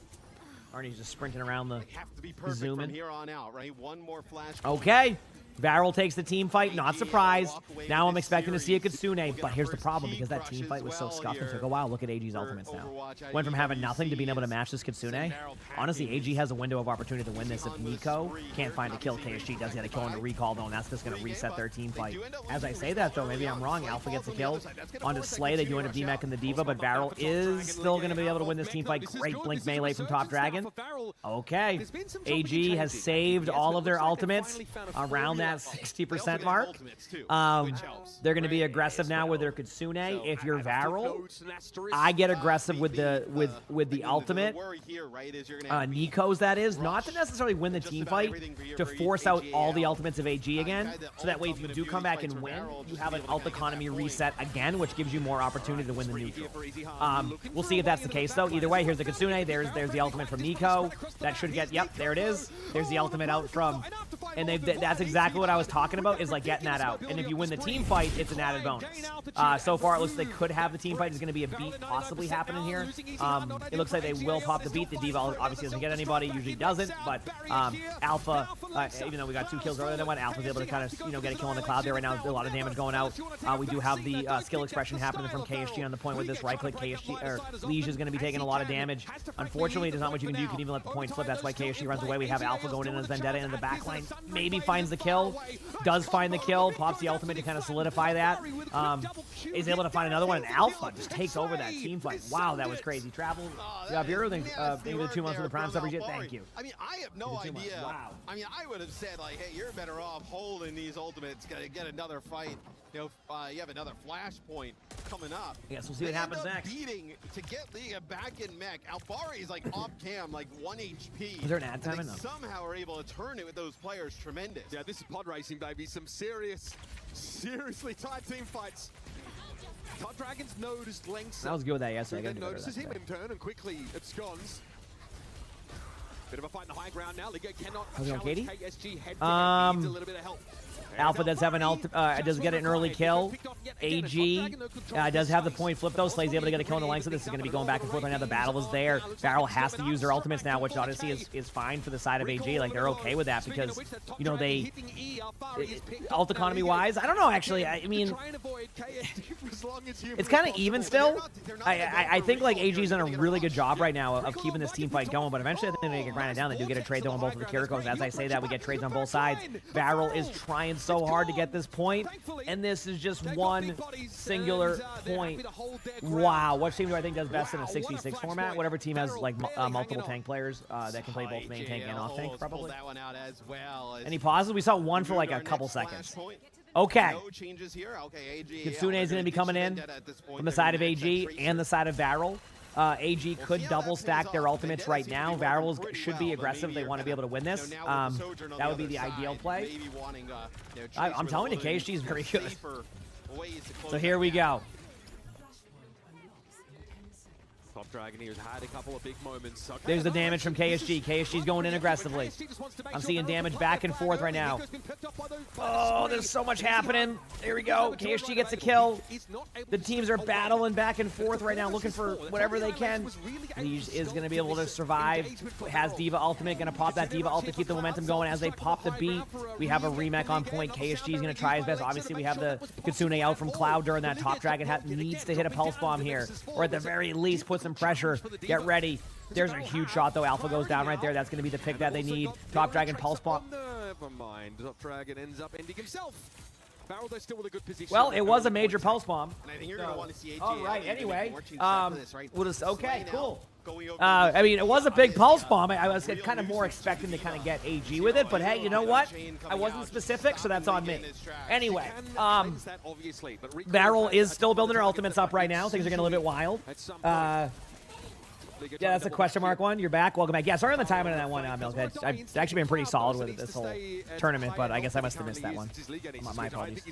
Arnie's just sprinting around the have to be perfect zooming. From here on out, right? One more flash. Okay. Varel takes the team fight, not surprised. Now I'm expecting to see a Kitsune, but here's the problem, because that team fight was so scuffed and took a while. Look at AG's ultimates now. Went from having nothing to being able to match this Kitsune. Honestly, AG has a window of opportunity to win this if Nico can't find a kill. KSG does get a kill on the recall, though, and that's just going to reset their team fight. As I say that, though, maybe I'm wrong. Alpha gets a kill onto Slay. They do end up DMAC-ing the Diva, but Varel is still going to be able to win this team fight. Great blink melee from Top Dragon. Okay. AG has saved all of their ultimates around that 60% mark. They're going to be aggressive now with their Kitsune. If you're Varel, I get aggressive with the ultimate. Nico's, that is, not to necessarily win the team fight, to force out all the ultimates of AG again, so that way if you do come back and win, you have an ult economy reset again, which gives you more opportunity to win the neutral. We'll see if that's the case, though. Either way, here's the Kitsune. There's the ultimate from Nico. That should get, yep, there it is. There's the ultimate out from, and that's exactly what I was talking about, is like getting that out. And if you win the team fight, it's an added bonus. So far, it looks like they could have the team fight. There's going to be a beat possibly happening here. It looks like they will pop the beat. The Diva obviously doesn't get anybody, usually doesn't, but Alpha, even though we got 2 kills earlier than one, Alpha's able to kind of, get a kill on the Cloud there right now. A lot of damage going out. We do have the skill expression happening from KSG on the point with this right-click. KSG, or Liege is going to be taking a lot of damage. Unfortunately, there's not much you can do. You can even let the point flip. That's why KSG runs away. We have Alpha going in as Vendetta in the backline. Maybe finds the kill. Does find the kill. Pops the ultimate to kind of solidify that. Is able to find another one. And Alpha just takes over that team fight. Wow, that was crazy. Travel. Bureau, maybe the 2 months of the Prime Sub. Thank you. I mean, I have no idea. Wow. I mean, I would have said, like, hey, you're better off holding these ultimates. Got to get another fight. You have another flashpoint coming up. Yes, we'll see what happens next. Beating to get Liga back in mech. Albari is like off cam, like 1 HP. Is there an ad time? And they somehow are able to turn it with those players. Tremendous. Yeah, this is pod racing, baby. Some seriously tight team fights. Top Dragon's noticed lengths. I was good with that yesterday. Then notices him in turn and quickly absconds. Bit of a fight in the high ground now. Liga cannot challenge KSG head to head. Needs a little bit of help. Alpha does have an does get an early kill. AG does have the point flip though. Slay's able to get a kill in the lane, so this is going to be going back and forth right now. The battle is there. Varel has to use their ultimates now, which honestly is fine for the side of AG. Like, they're okay with that because, they ult economy wise, I don't know actually. I mean, it's kind of even still. I think like AG's done a really good job right now of keeping this team fight going, but eventually I think they get grinded down. They do get a trade though on both of the Kirikos. As I say that, we get trades on both sides. Varel is trying so hard to get this point, and this is just one singular point. Wow, what team do I think does best in a 66 format? Whatever team has like multiple tank players that can play both main tank and off tank, probably. Any pauses? We saw one for like a couple seconds. Okay. Kitsune is going to be coming in from the side of AG and the side of Varel. AG could double stack their ultimates right now. Varel should be aggressive if they want to be able to win this. That would be the ideal play. I'm telling you, KSG is very good. So here we go. Top Dragon here has had a couple of big moments. Okay, there's the damage from KSG. KSG's going in aggressively. I'm seeing damage back and forth right now. Oh, there's so much happening. There we go. KSG gets a kill. The teams are battling back and forth right now, looking for whatever they can. Liege is going to be able to survive. Has Diva ultimate. Going to pop that Diva ult to keep the momentum going as they pop the beat. We have a remake on point. KSG is going to try his best. Obviously, we have the Kitsune out from Cloud during that. Top Dragon needs to hit a pulse bomb here, or at the very least put some pressure. Get ready. There's a huge shot though. Alpha goes down right there. That's going to be the pick that they need. Top Dragon pulse bomb. Never mind. Top Dragon ends up ending himself. Barrel, they're still with a good position. Well, it was a major pulse bomb. And I think you're going to want to see AJ. All right, even make anyway. more changes after this, right? Okay, Slay cool. now, going over I mean, it was a big pulse bomb. I was kind of more expecting to kind of get AG with it, but hey, you know what? I wasn't specific, so that's on me. Anyway, Varel is still building her ultimates up right now. Things are getting a little bit wild. Yeah, that's a question mark one. You're back. Welcome back. Yeah, sorry on the timing of that one, Milk. I've actually been pretty solid with it this whole tournament, but I guess I must have missed that one. My apologies.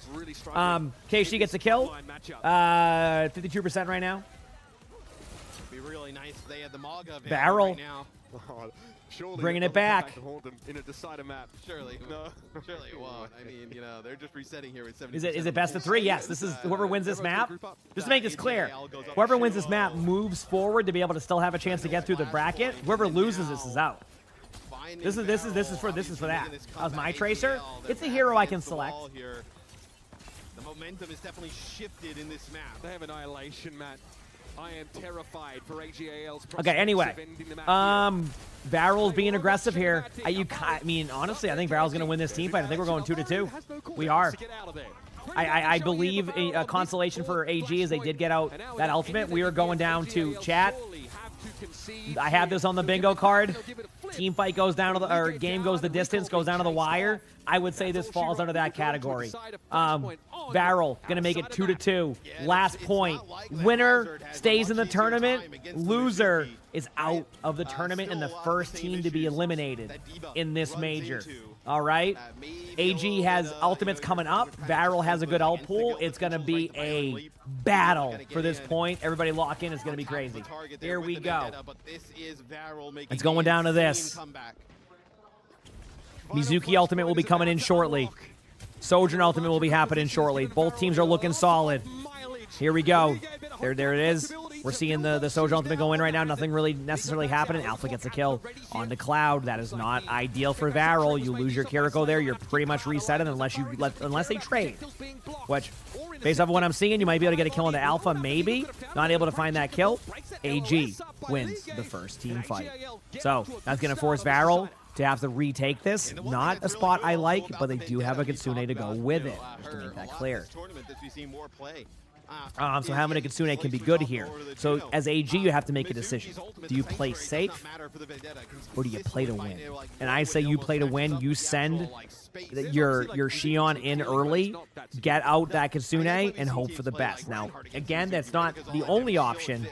KC gets a kill. 52% right now. Be really nice if they had the Mog of Barrel. right now. Bringing it back. In a decider map. Surely it won't. I mean, you know, they're just resetting here with 70%. Is it best of 3? Yes. This is whoever wins this map. Just to make this clear, whoever wins this map moves forward to be able to still have a chance to get through the bracket. Whoever loses this is out. This is for that. That was my tracer. It's a hero I can select. The momentum is definitely shifted in this map. They have Annihilation, Matt. I am terrified for AGAL's. Okay, anyway. Barrel's being aggressive here. I mean, honestly, I think Barrel's going to win this team fight. I think we're going 2-2. We are. I believe a consolation for AG is they did get out that ultimate. We are going down to chat. I have this on the bingo card. Team fight goes down to the, or game goes the distance, goes down to the wire. I would say this falls under that category. Barrel gonna make it 2-2. Last point. Winner stays in the tournament. Loser is out of the tournament and the first team to be eliminated in this major. All right. AG has ultimates coming up. Barrel has a good ult pool. It's gonna be a battle for this point. Everybody lock in. It's gonna be crazy. Here we go. It's going down to this. Mizuki ultimate will be coming in shortly. Sojourn ultimate will be happening shortly. Both teams are looking solid. Here we go. There it is. We're seeing the Sojourn ultimate go in right now. Nothing really necessarily happening. Alpha gets a kill on the Cloud. That is not ideal for Varel. You lose your Kiriko there. You're pretty much resetting unless they trade. Which, based off of what I'm seeing, you might be able to get a kill on the Alpha, maybe. Not able to find that kill. AG wins the first team fight. So that's going to force Varel to have to retake this. Not a spot I like, but they do have a Kitsune to go with it, just to make that clear. So having a Kitsune can be good here. So as AG, you have to make a decision. Do you play safe, or do you play to win? And I say you play to win. You send your Shion in early, get out that Kitsune, and hope for the best. Now, again, that's not the only option,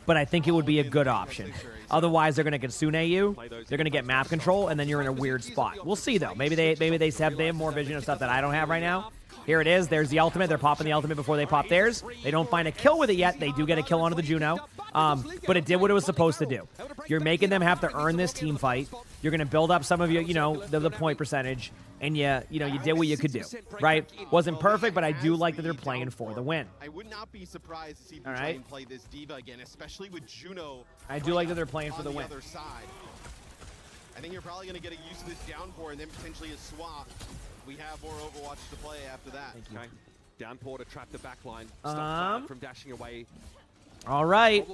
but I think it would be a good option. Otherwise, they're going to Kitsune you. They're going to get map control, and then you're in a weird spot. We'll see, though. Maybe they have more vision of stuff that I don't have right now. Here it is. There's the ultimate. They're popping the ultimate before they pop theirs. They don't find a kill with it yet. They do get a kill onto the Juno. But it did what it was supposed to do. You're making them have to earn this team fight. You're going to build up some of your, the point percentage. And you did what you could do, right? Wasn't perfect, but I do like that they're playing for the win. I would not be surprised to see them try and play this Diva again, especially with Juno. I do like that they're playing for the win. Other side. I think you're probably going to get used to this downpour and then potentially a swap. We have more Overwatch to play after that. Okay. Downpour to trap the backline. Stop from dashing away. All right.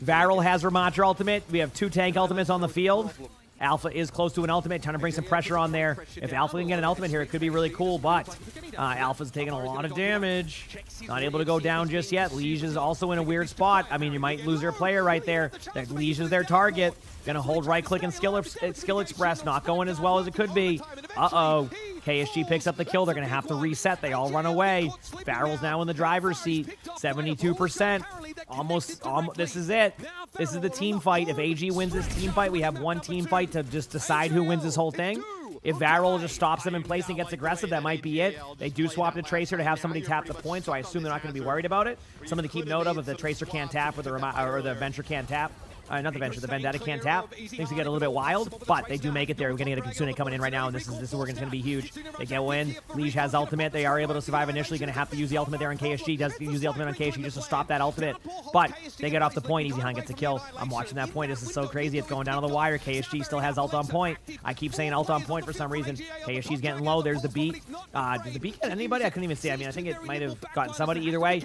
Varel has Ramatra ultimate. We have 2 tank ultimates on the field. Alpha is close to an ultimate, trying to bring some pressure on there. If Alpha can get an ultimate here, it could be really cool, but Alpha's taking a lot of damage. Not able to go down just yet. Liege is also in a weird spot. I mean, you might lose your player right there. Liege is their target. Gonna hold right-click and skill express. Not going as well as it could be. Uh-oh. KSG picks up the kill. They're going to have to reset. They all run away. Barrel's now in the driver's seat. 72%. Almost, this is it. This is the team fight. If AG wins this team fight, we have one team fight to just decide who wins this whole thing. If Varel just stops them in place and gets aggressive, that might be it. They do swap to Tracer to have somebody tap the point, so I assume they're not going to be worried about it. Something to keep note of if the Tracer can't tap or the Venture can't tap. Not the Venture, the Vendetta can't tap. Things will get a little bit wild, but they do make it there. We're going to get a Kitsune coming in right now, and this is where it's going to be huge. They get win. Liege has ultimate. They are able to survive initially. Going to have to use the ultimate there on KSG. Does use the ultimate on KSG just to stop that ultimate, but they get off the point. Easy Hunt gets a kill. I'm watching that point. This is so crazy. It's going down to the wire. KSG still has ult on point. I keep saying ult on point for some reason. KSG's getting low. There's the beat. Did the beat get anybody? I couldn't even see. I mean, I think it might have gotten somebody. Either way,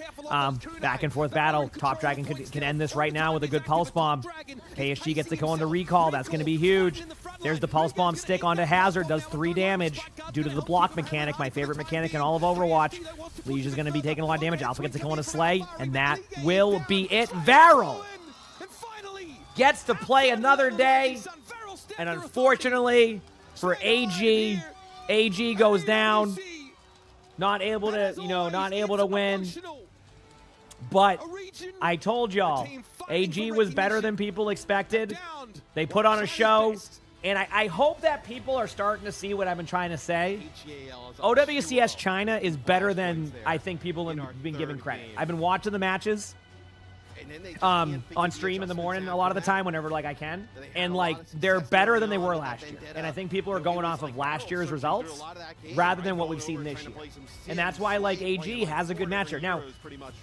back and forth battle. Top Dragon can end this right now with a good pulse bomb. KSG gets to go on the recall. That's going to be huge. There's the Pulse Bomb stick onto Hazard. Does 3 damage due to the block mechanic, my favorite mechanic in all of Overwatch. Liege is going to be taking a lot of damage. Alpha gets to go on a Slay, and that will be it. Varel gets to play another day, and unfortunately for AG, AG goes down. Not able to win. But I told y'all, AG was better than people expected. They put on a show, and I hope that people are starting to see what I've been trying to say. OWCS China is better than I think people have been giving credit. I've been watching the matches on stream in the morning a lot of the time whenever I can, and they're better than they were last year, and I think people are going off of last year's results rather than what we've seen this year, and that's why AG has a good matchup. Now,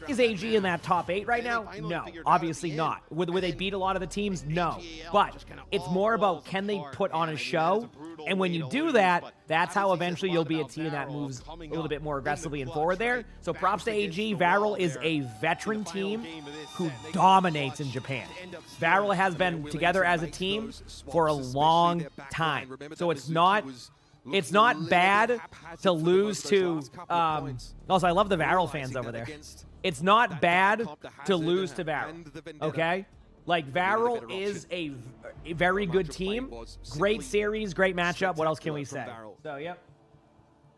is AG in that top 8 right now? No, obviously not. Would they beat a lot of the teams? No, but it's more about can they put on a show, and when you do that, that's how eventually you'll be a team that moves a little bit more aggressively and forward there. So props to AG. Varel is a veteran team who dominates in Japan. Varel has been together as a team for a long time. So it's not bad to lose to also, I love the Varel fans over there. It's not bad to lose to Varel. Okay? Varel is a very good team. Great series, great matchup. What else can we say? So, yep.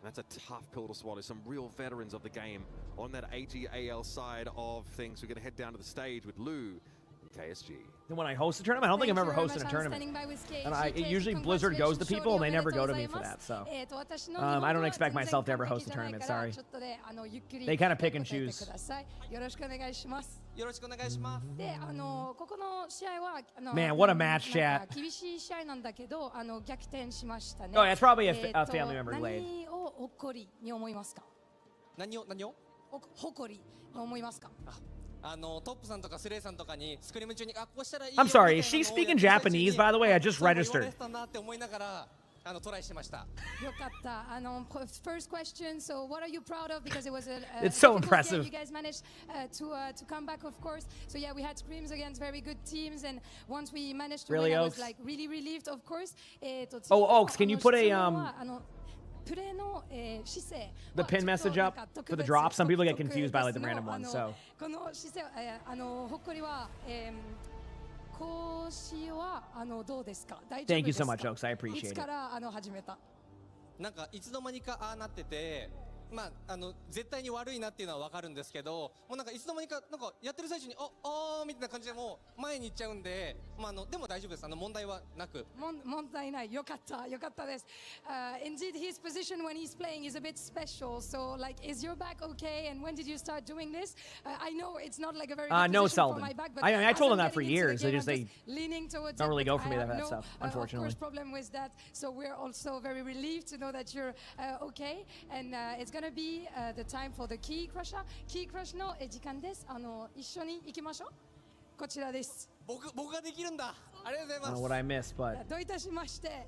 That's a tough pill to swallow. Some real veterans of the game on that AGAL side of things. We're going to head down to the stage with Lou and KSG. And when I host a tournament, I don't think I've ever hosted a tournament. And usually Blizzard goes to people, and they never go to me for that. So I don't expect myself to ever host a tournament. Sorry. They kind of pick and choose. Man, what a match, chat. Oh, that's probably a family member delayed. I'm sorry, is she speaking Japanese, by the way? I just registered. First question, so what are you proud of? Because it was it's so impressive. Game. You guys managed to come back, of course. So yeah, we had scrims against very good teams, and once we managed to win, I was really relieved, of course. Oh, Oaks, can you put a the pin message up for the drop? Some people get confused by the random ones. So. Thank you so much, Oaks. I appreciate it. まあ絶対に悪いなっていうのは分かるんですけど、もういつの間にかやってる最中にみたいな感じでもう前に行っちゃうんで、でも大丈夫です。問題はなく。問題ない。よかったです。Indeed, his position when he's playing is a bit special. So, is your back okay? And when did you start doing this? I know it's not a very good no, position for my back, but I told him that for years. They don't really go for me that stuff, unfortunately. Of course, problem with that. So we're also very relieved to know that you're okay, and it's gonna be the time for the Key Crusher. Key Crush の時間です。一緒に行きましょう。こちらです。僕ができるんだ。ありがとうございます。I don't know what I missed, but. どういたしまして。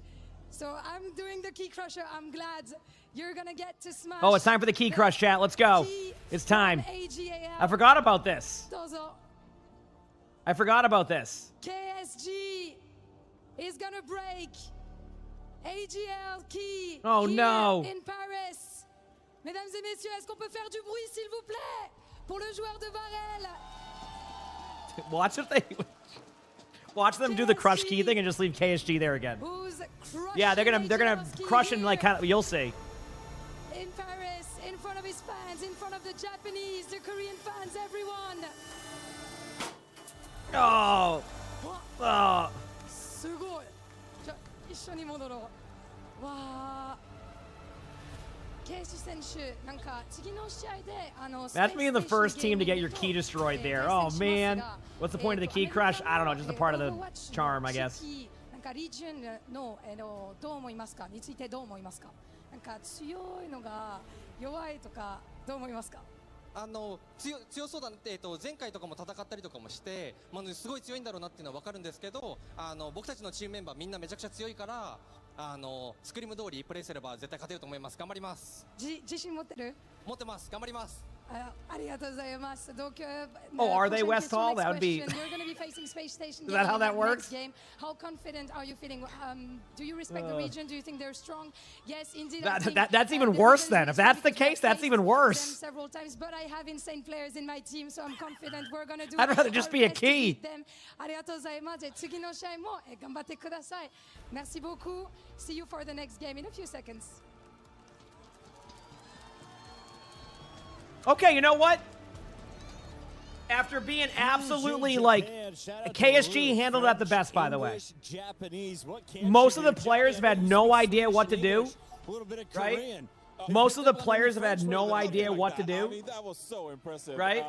So I'm doing the Key Crusher. I'm glad you're gonna get to smash. Oh, it's time for the Key Crush, chat. Let's go. It's time. I forgot about this. I forgot about this. KSG is gonna break AGL Key. Oh no. In Paris. Mesdames et messieurs, est-ce qu'on peut faire du bruit, s'il vous plaît, pour le joueur de Varel? Watch them do the crush key thing and just leave KSG there again. Yeah, they're gonna crush and you'll see. In Paris, in front of his fans, in front of the Japanese, the Korean fans, everyone. Oh. すごい。じゃあ一緒に戻ろう。わあ。That's being the first team to get your key destroyed there. Oh man, what's the point of the Key Crush? I don't know, just a part of the charm, I guess. リジンのどう思いますかについてどう思いますか？強いのが弱いとかどう思いますか？強そうだねって前回とかも戦ったりとかもして、すごい強いんだろうなっていうのは分かるんですけど、僕たちのチームメンバーみんなめちゃくちゃ強いから。スクリーム通りプレイすれば絶対勝てると思います。頑張ります。自信持ってる？持ってます。頑張ります。Arigatou gozaimasu. Donc, Oh, are they prochaine West question, Hall? next That would be. question. You're going to be facing Space Station. Is that how in that the works? next game. How confident are you feeling? Do you respect the region? Do you think they're strong? Yes, indeed. That's even worse then. If that's the case, that's even worse. Several times, but I have insane players in my team, so I'm confident we're going to do. I'd rather just our be a best to key. beat them. Arigatou gozaimasu. Tsugi no shai mo ganbatte kudasai. Merci beaucoup. See you for the next game in a few seconds. Okay, you know what? After being absolutely like KSG handled that the best, by the way. Most of the players have had no idea what to do, right? Most of the players have had no idea what to do, That was so impressive. right?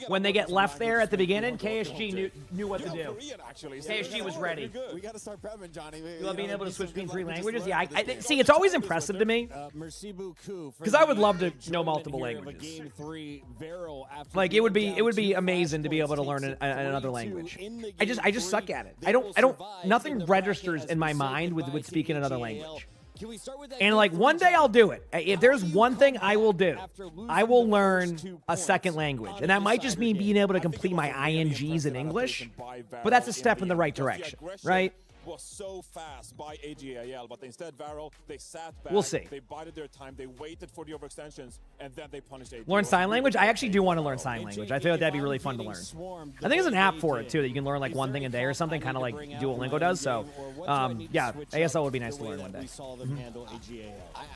When they get left there at the beginning, KSG knew what to do. KSG was ready. We got to start prepping, Johnny. You love being able to switch between 3 languages? Yeah, I see, it's always impressive to me. Because I would love to know multiple languages. Like, it would be amazing to be able to learn another language. I just suck at it. Nothing registers in my mind with speaking another language. And like one day I'll do it. If there's one thing I will do, I will learn a second language. And that might just mean being able to complete my INGs in English, but that's a step in the right direction, right? Was so fast by AGAL, but instead Varel, they sat back. We'll see. They bided their time. They waited for the overextensions, and then they punished AGAL. Learn sign language? I actually do want to learn sign language. I feel like that'd be really fun to learn. I think there's an app for it too that you can learn like one thing a day or something, kind of like Duolingo does. So, yeah, ASL would be nice to learn one day.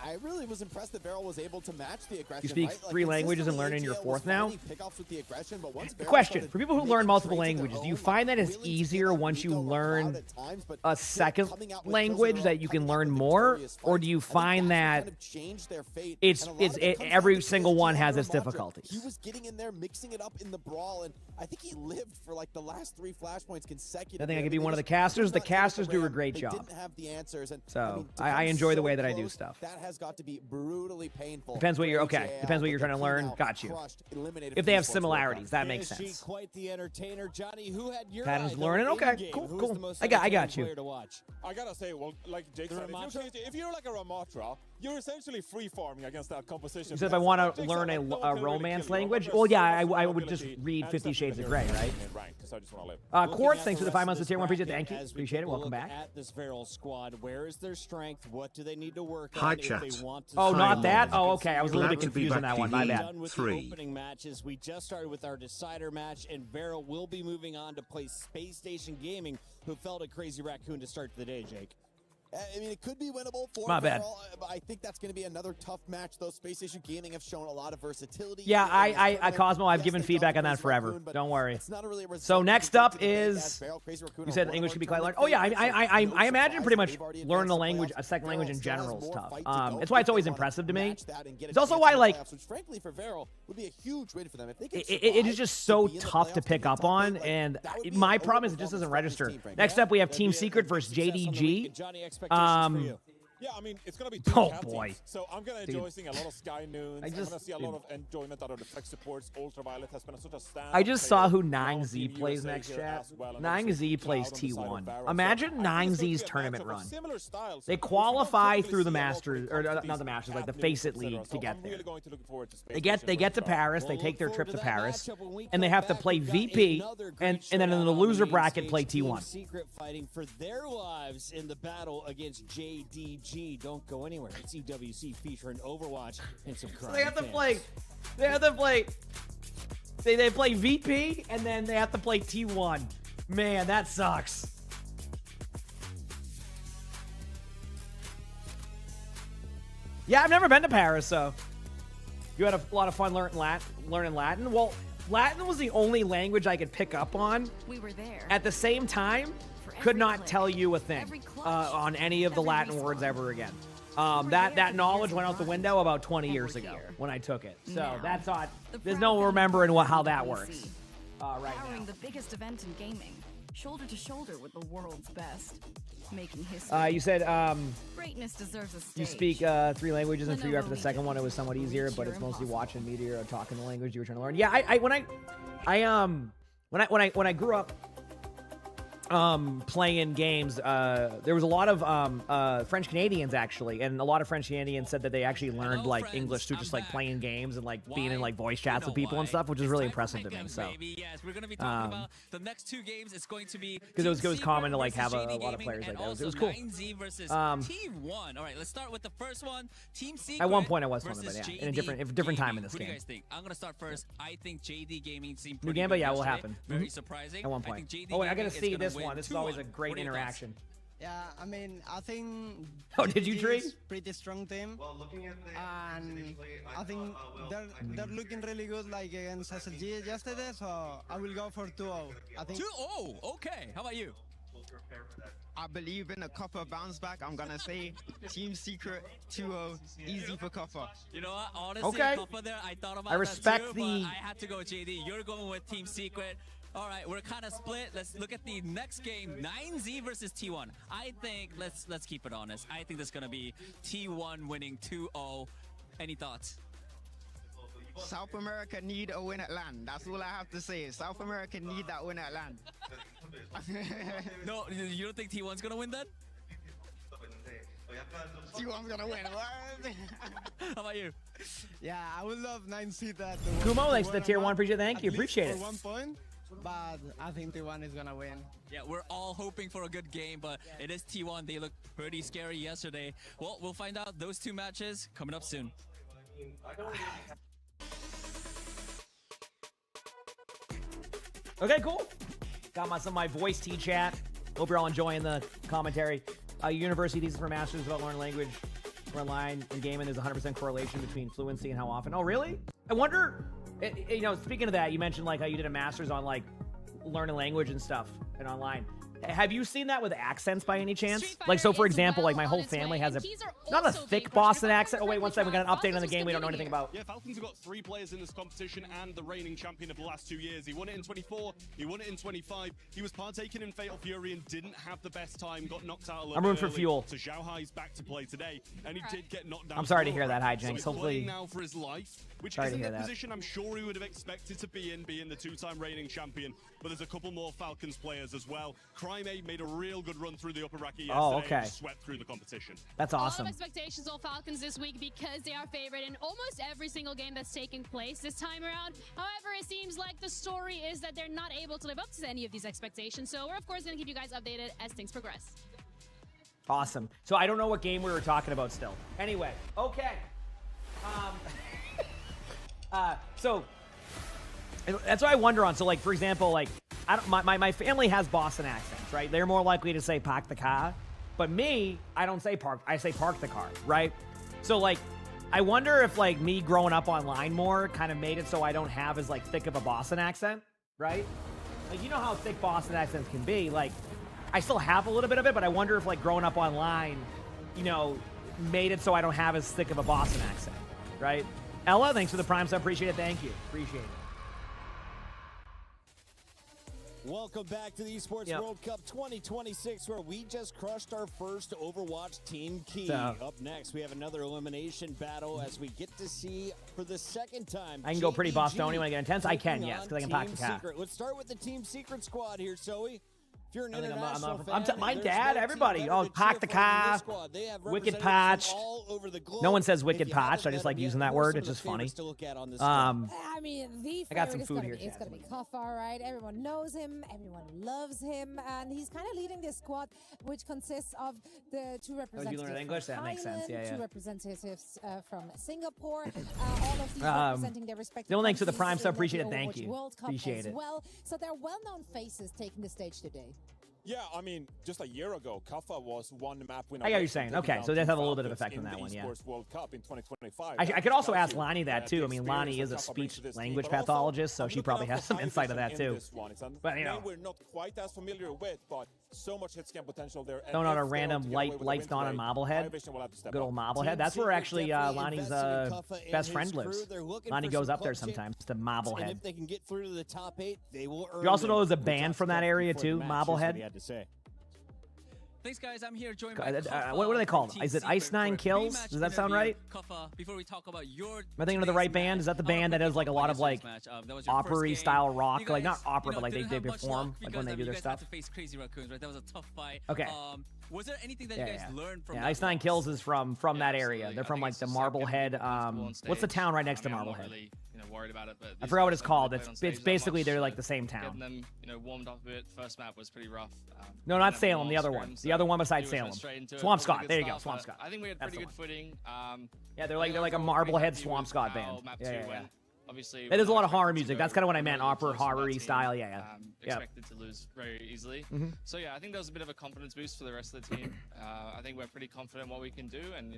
I really was impressed that Varel was able to match the aggression. You speak right? 3 languages and learning your 4th now? The Question, for people who learn multiple languages, do you find that it's easier once you learn a second language that you can learn more, or do you find that it's every single one has its difficulties? He was getting in there, mixing it up in the brawl, and I think he lived for like the last 3 flashpoints consecutively. I think I could be one of the casters. The casters do a great job. Didn't have the answers, and so I enjoy the way that I do stuff. That has got to be brutally painful. Depends what you're Depends what you're trying to learn. Got you. If they have similarities, that makes sense. Quite the entertainer, Johnny. Who had your Patterns learning. Okay, cool. I got you. I gotta say, well, like Jake said, if you're like a Ramatra, you're essentially free farming against that composition. You said if I want to learn a romance language, well, yeah, I would just read 50 Shades of Grey, right? Quartz, thanks for the 5 months of tier 1. Appreciate it. Thank you. Appreciate it. Welcome back. At this Varel squad, where is their strength? What do they need to work Hi, on chat. if they want to? Oh, not that? Oh, okay. I was a little Glad bit to be confused on back that one. to My you. bad. Done with 3. the opening matches. We just started with our decider match, and Varel will be moving on to play Space Station Gaming, who felled a Crazy Raccoon to start the day, Jake. I mean, it could be winnable for My bad. Varel, but I think that's going to be another tough match, though. Space Station Gaming have shown a lot of versatility. Yeah, I Cosmo, I've given feedback on that forever. Don't worry. So next up is, you said English could be quite learned. Oh yeah, I imagine pretty much learning a second language in general is tough. It's why it's always impressive to me. It's also why, like, frankly, for Varel would be a huge win for them if they could it is just so tough to pick up on, and my problem is it just doesn't register. Next up, we have Team Secret versus JDG. Yeah, I mean, it's going to be Oh, boy. So I'm going to enjoy seeing a lot of Sky Noons. I'm going to see a lot of enjoyment out of the tech supports. Ultraviolet has been such a stand. I just saw who 9Z plays next, chat. 9Z plays T1. Imagine 9Z's tournament run. They qualify through the Masters, or not the Masters, like the Face It League to get there. They get to Paris, they take their trip to Paris, and they have to play VP, and then in the loser bracket play T1. Secret fighting for their lives in the battle against JDG. Don't go anywhere. It's EWC featuring Overwatch and some crime. So they have to play. They play VP and then they have to play T1. Man, that sucks. Yeah, I've never been to Paris, so you had a lot of fun learning Latin. Well, Latin was the only language I could pick up on. We were there. At the same time, could not tell you a thing on any of the Latin words ever again. That knowledge went out the window about 20 years ago when I took it. So that's odd. There's no remembering how that works right now. The biggest event in gaming, shoulder to shoulder with the world's best, making history. You said greatness deserves a stage. you speak 3 languages, and for you after the second one it was somewhat easier, but it's mostly watching media or talking the language you were trying to learn. Yeah, when I grew up, playing games, there was a lot of French Canadians actually, and a lot of French Canadians said that they actually learned like English through just like playing games and like being in like voice chats with people and stuff, which is really impressive to me. So, yes, we're gonna be talking about the next 2 games. It's going to be because it was common to like have a lot of players like that. It was cool. 9Z versus T1. All right, let's start with the first one. Team Secret. At one point, I was one of them, yeah, in a different time in this Who game. do you guys think? I'm gonna start first. I think JD Gaming seemed New pretty Gamba, good yeah, will yesterday. happen. Very surprising. At one point. I think JD Oh wait, I gotta Gaming is see gonna this win one. This is always a 2-1. great What are your thoughts? interaction. Yeah, I mean, I think. Oh, did you, GT Tree? is pretty strong team. Well, looking at and I think they're looking really good, like against SSG yesterday. So I will go for 2-0. I think 2-0. Okay. How about you? I believe in a Copper bounce back. I'm gonna say Team Secret 2-0, easy for Copper. You know what? Honestly, Okay. Copper there, I thought about I respect that too, the- but I had to go with JD. You're going with Team Secret. All right, we're kind of split. Let's look at the next game, 9Z versus T1. I think let's keep it honest. I think that's gonna be T1 winning 2-0. Any thoughts? South America need a win at land. That's all I have to say. South America need that win at land. No, you don't think T1's gonna win then? T1's gonna win. What? How about you? yeah, I would love 9C that. Kumo, thanks for the tier 1. Appreciate it. Thank you. Appreciate it. For 1 point, but I think T1 is gonna win. Yeah, we're all hoping for a good game, but it is T1. They looked pretty scary yesterday. Well, we'll find out those 2 matches coming up soon. Okay, cool. Got some of my voice T chat. Hope you're all enjoying the commentary. University thesis for masters about learning language. We're online in gaming. There's 100% correlation between fluency and how often. Oh, really? I wonder. You know, speaking of that, you mentioned like how you did a master's on like learning language and stuff and online. Have you seen that with accents by any chance? Like, so for example, like my whole family has a not a thick Boston accent. Oh wait, one second, we got an update on the game we don't know anything about. Yeah, Falcons have got 3 players in this competition and the reigning champion of the last 2 years. He won it in 24, he won it in 25. He was partaking in Fatal Fury and didn't have the best time, got knocked out a little I'm rooting for early. Fuel. So Xiao Hai's back to play today, and he did get knocked down. I'm sorry to as hear well. that, So Hijinks. he's Hopefully- playing now for his life, which Sorry to isn't hear the that. position I'm sure he would have expected to be in, being the 2-time reigning champion. But there's a couple more Falcons players as well. Crime 8 made a real good run through the upper bracket yesterday. Oh, okay. And swept through the competition. That's awesome. A lot of expectations on Falcons this week because they are favored in almost every single game that's taking place this time around. However, it seems like the story is that they're not able to live up to any of these expectations. So we're, of course, going to keep you guys updated as things progress. Awesome. So I don't know what game we were talking about still. Anyway, okay. So that's what I wonder on. So like, for example, like my family has Boston accents, right? They're more likely to say park the car, but me, I don't say park. I say park the car, right? So like, I wonder if like me growing up online more kind of made it so I don't have as like thick of a Boston accent, right? Like, you know how thick Boston accents can be. Like, I still have a little bit of it, but I wonder if like growing up online, you know, made it so I don't have as thick of a Boston accent, right? Ella, thanks for the prime sub. Appreciate it. Thank you. Appreciate it. Welcome back to the Esports World Cup 2026, where we just crushed our first Overwatch Team Key. So- Up next, we have another elimination battle as we get to see, for the second time, I can go pretty JDG Bostonian when I get intense. I can, taking yes, on because I can pack Team the car. Secret. Let's start with the Team Secret squad here, Zoe. If you're an I think international I'm fan, my there's dad, no everybody. team Oh, better to pack cheer the for than car. this squad. They have Wicked representatives patch. from all over the globe. No one says If wicked you haven't patch. I met just like them yet, using that who are word. some It's of the just funny. favorites to look at on this I mean, the I got some favorite is food gonna here, be, it's chat. going to be Kafar, right? Everyone knows him, everyone loves him, and he's kind of leading this squad, which consists of the 2 representatives learn from English? That makes sense. Thailand, Yeah, yeah. 2 representatives from Singapore, all of these representing their respective Dylan, thanks for the countries prime sub. in Appreciate the it. Thank Overwatch you. World Cup Appreciate as it. well. So they're well-known faces taking the stage today. Yeah, I mean, just a year ago, Kafa was one map winner. I get what you're saying. Okay, so it does have a little bit of effect on that one, yeah. World Cup in 2025. I could also ask Lonnie that too. I mean, Lonnie is a speech language pathologist, so she probably has some insight of that too. But you know, we're not quite as familiar with, but so much hit scan potential there. don't know, a random lights gone on Marblehead. Good old Marblehead. That's where actually Lonnie's best friend lives. Lonnie goes up there sometimes to And Marblehead. if they can get through to the top 8, they will earn You also them. know there's a We band talked from that about area before the too, match. Here's what Marblehead. he had to say. Thanks, guys. I'm here joined by by what do they call them? Is it Ice 9 Kills? Does that sound right? Before we talk about your Am I thinking of the right band? Is that the band that does like a lot of like opera style rock? Like not opera, but like they perform like when they do their stuff. You guys had to face Crazy Raccoons, right? That was a tough fight. Okay. Was there anything that you guys learned from? Yeah, Ice 9 Kills is from that area. They're from like the Marblehead. What's the town right next to Marblehead? Worried about it, but I forgot what it's called. It's basically they're like the same getting town. them, warmed up a bit. First map was pretty rough. No, not Salem. The other one. The other one besides Salem. Swampscott. There you go. Swampscott. I think we had pretty good footing. Yeah, they're like a Marblehead Swampscott band. Yeah. Obviously, there's a lot of horror music. That's kind of what I meant. Opera, horror-y style. Yeah. Expected to lose very easily. So yeah, I think that was a bit of a confidence boost for the rest of the team. I think we're pretty confident in what we can do, and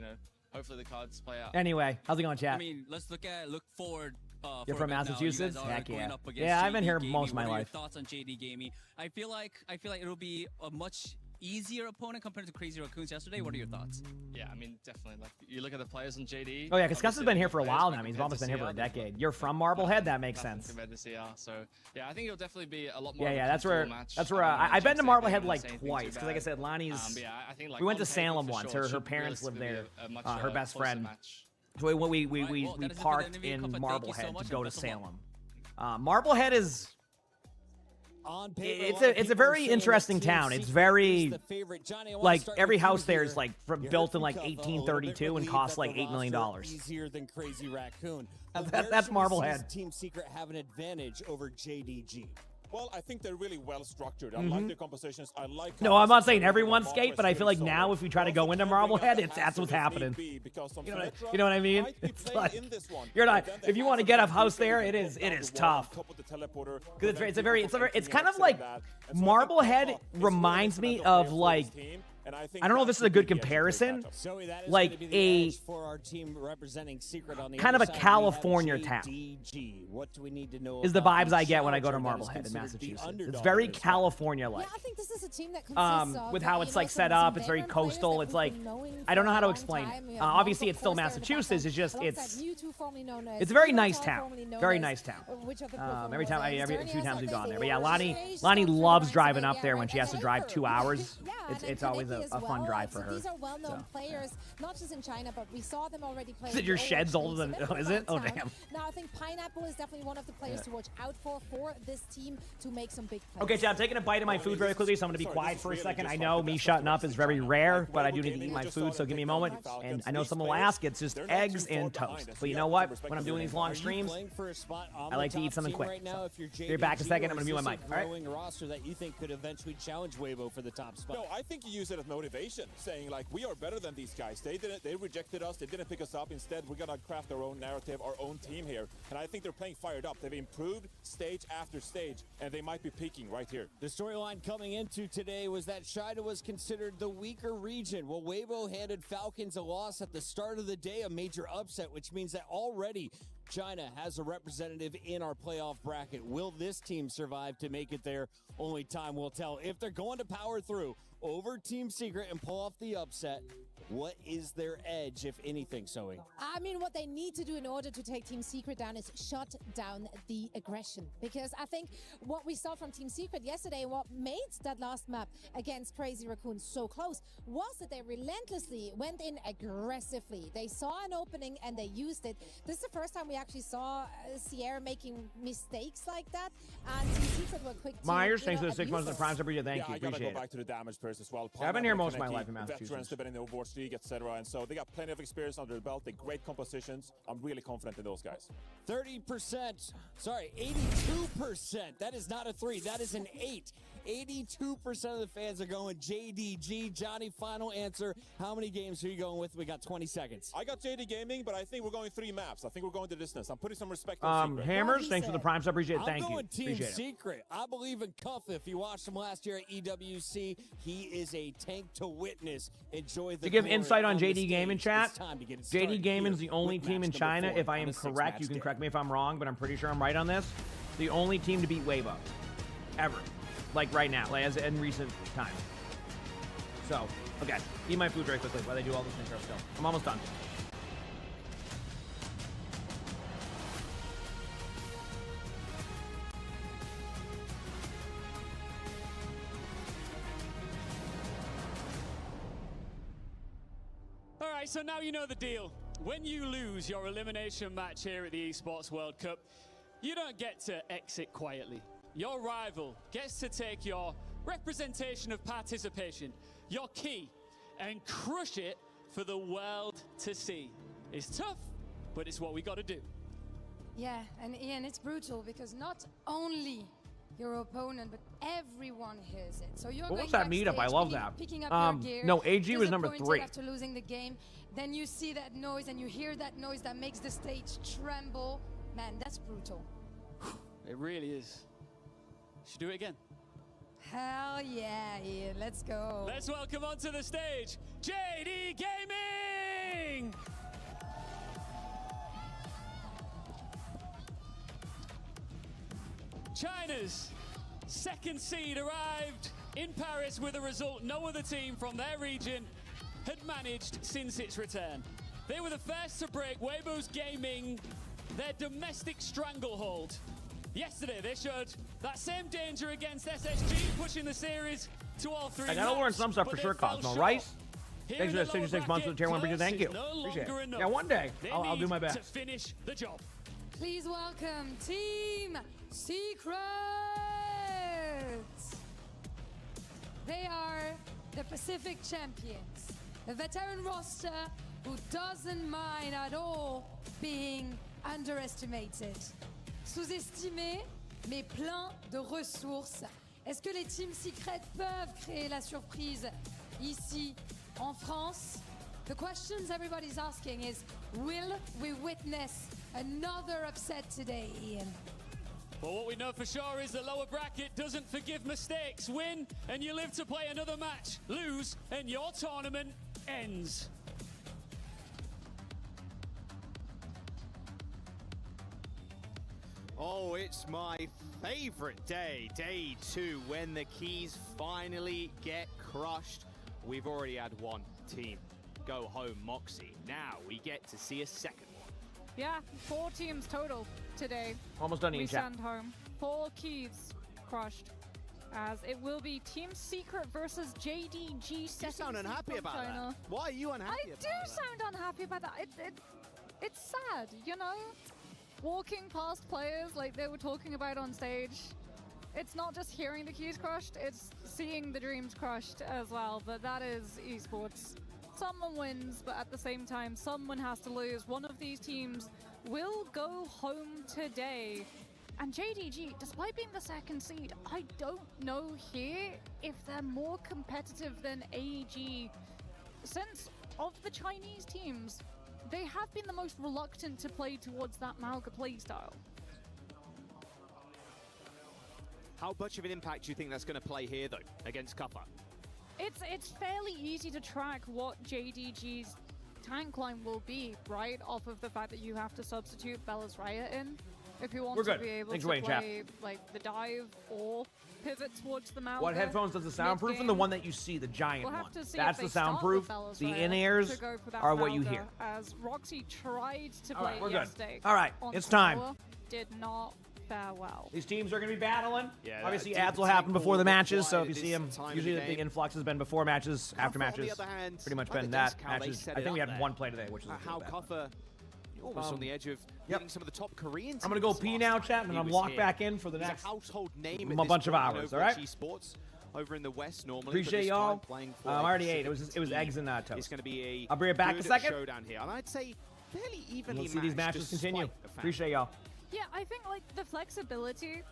hopefully the cards play out. Anyway, how's it going, chat? I mean, let's look forward. You're from Massachusetts? Heck yeah. Yeah, I've been here most of my life. Your thoughts on JD Gaming? I feel like it'll be a much easier opponent compared to Crazy Raccoons yesterday. What are your thoughts? Yeah, I mean, definitely. Like, you look at the players on JD. Oh yeah, because Gus has been here for a while now. He's almost been here for a decade. You're from Marblehead, that makes sense. Compared to CR, so yeah, I think it'll definitely be a lot more. Yeah, that's where I've been to Marblehead like twice because, like I said, Lonnie's. I think, like, we went to Salem once. Her parents lived there. Her best friend. So we parked in Marblehead to go to Salem. Marblehead is. It's a very interesting town. It's very like every house there is like built in like 1832 and costs like $8 million. Easier than Crazy Raccoon. That's Marblehead. Team Secret have an advantage over JDG. Well, I think they're really well structured. I like their compositions. I like. No, I'm not saying everyone skate, but I feel like now if we try to go into Marblehead, that's what's happening. You know what I mean? It's like you're not. If you want to get a house there, it is tough. Because it's kind of like Marblehead reminds me of like. I don't know if this is a good comparison. Like a for our team representing Secret on the kind of a California town. What do we need to know is the vibes I get when I go to Marblehead in Massachusetts. It's very California-like. Yeah, I think this is a team that consists of, with how it's like set up, it's very coastal. It's like I don't know how to explain it. Obviously, it's still Massachusetts. It's just it's a very nice town. Very nice town. Every few times we've gone there. But yeah, Lonnie loves driving up there when she has to drive 2 hours. It's always a fun drive for her. These are well-known players, not just in China, but we saw them already play. Is it your shed's older than? Oh, is it? Oh, damn. Now I think Pineapple is definitely one of the players to watch out for this team to make some big plays. Okay, chat, I'm taking a bite of my food very quickly, so I'm going to be quiet for a second. I know me shutting up is very rare, but I do need to eat my food, so give me a moment. And I know someone will ask, it's just eggs and toast. But you know what? When I'm doing these long streams, I like to eat something quick. So be back in a second. I'm going to mute my mic. All right? Roster that you think could eventually challenge Weibo for the top spot. No, I think you use it as motivation, saying like we are better than these guys. They rejected us. They didn't pick us up. Instead, we're gonna craft our own narrative, our own team here. And I think they're playing fired up. They've improved stage after stage, and they might be peaking right here. The storyline coming into today was that China was considered the weaker region. Well, Weibo handed Falcons a loss at the start of the day, a major upset, which means that already China has a representative in our playoff bracket. Will this team survive to make it there? Only time will tell. If they're going to power through over Team Secret and pull off the upset, what is their edge, if anything, Zoe? I mean, what they need to do in order to take Team Secret down is shut down the aggression. Because I think what we saw from Team Secret yesterday, what made that last map against Crazy Raccoon so close, was that they relentlessly went in aggressively. They saw an opening and they used it. This is the first time we actually saw Sierra making mistakes like that. And Team Secret were quick to, Myers, thanks for the 6 months of the Prime Super. Thank you. I gotta Appreciate it. go back to the damage players as well. Yeah, I've been here most of my life in Massachusetts. Veterans, they've been in the Overwatch League, etc. And so they got plenty of experience under the belt. They're great compositions. I'm really confident in those guys. 30%. Sorry, 82%. That is not a 3. That is an 8. 82% of the fans are going JDG. Johnny, final answer. How many games are you going with? We got 20 seconds. I got JD Gaming, but I think we're going 3 maps. I think we're going the distance. I'm putting some respect on Secret. Hammers, thanks for the Prime Sub. Appreciate it. Thank I'm you. going Team Secret. I believe in Cuff. If you watched him last year at EWC, he is a tank to witness. Enjoy the To give insight on JD Gaming chat, JD Gaming's the only team in China, if I am correct, you can correct me if I'm wrong, but I'm pretty sure I'm right on this, the only team to beat Weibo. Ever. Like right now, like as in recent times. So, okay. Eat my food very quickly while they do all this intro still. I'm almost done. right, so now you know the deal. When you lose your elimination match here at the Esports World Cup, you don't get to exit quietly. Your rival gets to take your representation of participation, your key, and crush it for the world to see. It's tough, but it's what we got to do. Yeah, and Ian, it's brutal because not only your opponent, but everyone hears it. So you're What going was that meetup? I backstage, love that. picking up your gear. No, AG was number disappointed 3. After losing the game, then you see that noise and you hear that noise that makes the stage tremble. Man, that's brutal. It really is. Should do it again. Hell yeah, Ian. Let's go. Let's welcome onto the stage, JD Gaming! China's second seed arrived in Paris with a result no other team from their region had managed since its return. They were the first to break Weibo's Gaming, their domestic stranglehold. Yesterday, they showed that same danger against SSG, pushing the series to all 3 I gotta learn some stuff for sure, Cosmo. Rice? Thanks for the 66 months with the tier 1 breacher. Thank you. Appreciate it. Yeah, one day. I'll do my best. To finish the job. Please welcome Team Secret. They are the Pacific champions, a veteran roster who doesn't mind at all being underestimated. Sous-estimé, mais plein de ressources. Est-ce que les Team Secret peuvent créer la surprise ici en France? The questions everybody's asking is, will we witness another upset today, Ian? Well, what we know for sure is the lower bracket doesn't forgive mistakes. Win, and you live to play another match. Lose, and your tournament ends. Oh, it's my favorite day, day 2, when the keys finally get crushed. We've already had one team go home, Moxie. Now we get to see a second one. Yeah, 4 teams total today. Almost done, We Ian chat. send home 4 keys crushed. As it will be Team Secret versus JDG. You sound unhappy about that. Why are you unhappy I about do that? sound unhappy about that. It's sad, you know? Walking past players like they were talking about on stage. It's not just hearing the keys crushed, it's seeing the dreams crushed as well. But that is esports. Someone wins, but at the same time, someone has to lose. One of these teams will go home today. And JDG, despite being the second seed, I don't know here if they're more competitive than AEG. Since of the Chinese teams, they have been the most reluctant to play towards that Malga playstyle. How much of an impact do you think that's going to play here, though, against Cuppa? It's fairly easy to track what JDG's tank line will be, right? Off of the fact that you have to substitute Bella's Raya in. If you want We're to good. be able Thanks to for waiting, play chat. like the dive or pivot towards the Malga. What headphones does the soundproof? And the one that you see, the giant We'll have one. to see That's if the they start with soundproof. Bella's The Raya in-ears to go for that are what you Malga, hear. As Roxy tried to All play right, we're good. yesterday. All right, on it's time. Tower, did not fare well. These teams are going to be battling. Yeah, Obviously, that ads deep will happen tank before the ball matches, so if you required see at them, this time of usually the the big game. influx has been before matches, after Cuffa, on the matches. other hand, Pretty much like been the that Discal, they matches. set I it think we up had there. one play today, which is a How little bad. Cuffa almost on the edge of getting some of the top Korean teams. I'm going to go pee now, chat, and He I'm was locked here. back in for the He's next a household name a at this bunch of point in hours, all Overwatch right? Esports over in the West normally. but Appreciate this y'all. time playing for I a already ate. Pacific It was team. eggs and toast. It's going to be a I'll bring it back a good second. showdown here, and I'd say fairly evenly We'll see these matched matches continue. despite the fact Appreciate y'all. Yeah, I think like the flexibility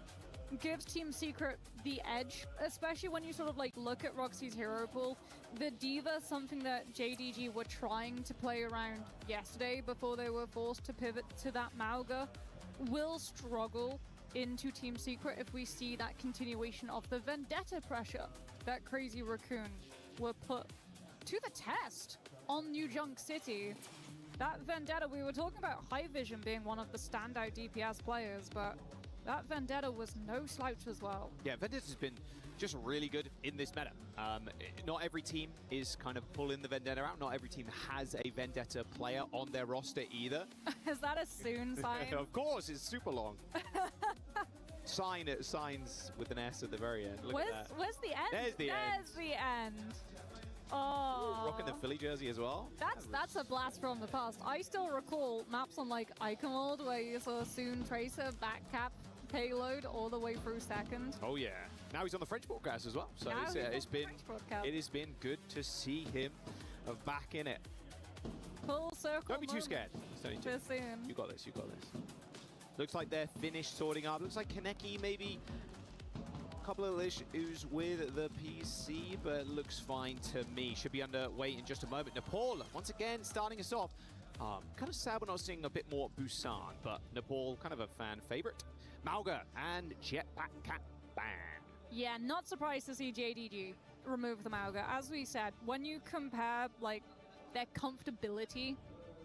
gives Team Secret the edge, especially when you sort of like look at Roxy's hero pool. The Diva, something that JDG were trying to play around yesterday before they were forced to pivot to that Malga, will struggle into Team Secret if we see that continuation of the Vendetta pressure that Crazy Raccoon were put to the test on New Junk City. That Vendetta, we were talking about High Vision being one of the standout DPS players, but that Vendetta was no slouch as well. Yeah, Vendetta's been just really good in this meta. Not every team is kind of pulling the Vendetta out. Not every team has a Vendetta player on their roster either. Is that a soon sign? Of course, it's super long. Signs with an S at the very end. Look at that. Where's the end? There's the end. There's the end. Oh. Rocking the Philly jersey as well. That's a blast from the past. I still recall maps on like Iconmold where you saw Soon Tracer back cap payload all the way through second. Oh yeah. Now he's on the French broadcast as well. So it has been good to see him back in it. Full circle. Don't be too scared. You got this. You got this. Looks like they're finished sorting out. Looks like Kaneki maybe a couple of issues with the PC, but looks fine to me. Should be underway in just a moment. Nepal once again starting us off. Kind of sad we're not seeing a bit more Busan, but Nepal kind of a fan favorite. Mauga and Jetpack Cat ban. Yeah, not surprised to see JDG remove the Mauga. As we said, when you compare like their comfortability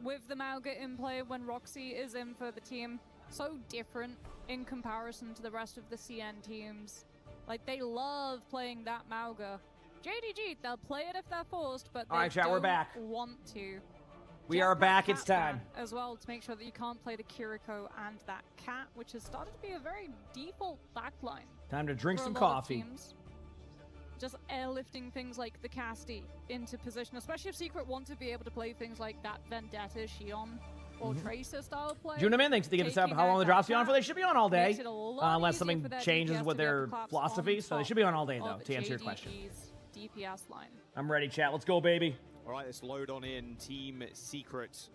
with the Mauga in play when Roxy is in for the team, so different in comparison to the rest of the CN teams. Like, they love playing that Mauga. JDG, they'll play it if they're forced, but they chat, we're back. want to. We are back, it's time. As well, to make sure that you can't play the Kiriko and that cat, which has started to be a very default backline. Time to drink for some a lot of coffee. teams. Just airlifting things like the Casty into position, especially if Secret want to be able to play things like that Vendetta, Shion, or Tracer style play. Junaman, thanks to give us up. How long the drops be on for? They should be on all day, Makes it a lot unless easier something for their changes DPS with to be able their to collapse philosophy. on So they top should be on all day, though, of to answer your question. JDG's DPS line. I'm ready, chat. Let's go, baby. All right, let's load on in Team Secret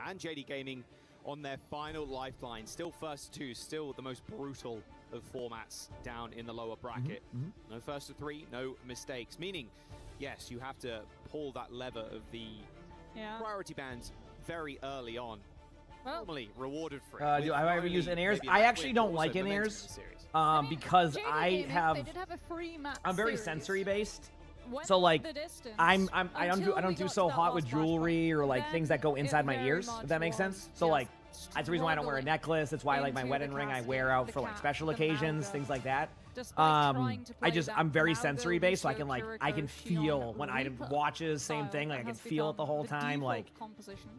and JD Gaming on their final lifeline. Still first to two, still the most brutal of formats down in the lower bracket. No first to three, no mistakes. Meaning, yes, you have to pull that lever of the priority bands very early on. Normally rewarded for it. Do I ever use in-airs? I actually don't like in-airs because I have. They did have a free match I'm very series. sensory based. Went So like the distance I don't until do we so got to hot that with last jewelry or like Then things that go inside my very ears, much if that makes was sense. So like that's the reason why I don't wear a struggling necklace. That's why like my into wedding the ring I casket, wear out the for like cat, special the occasions, Mauga. things like that. Despite trying to play that I'm very Mauga, sensory based, so I can like Lucio, I can Kiriko, feel when item Reaper watches same style thing, like I that can has feel it the become whole the time, default like. composition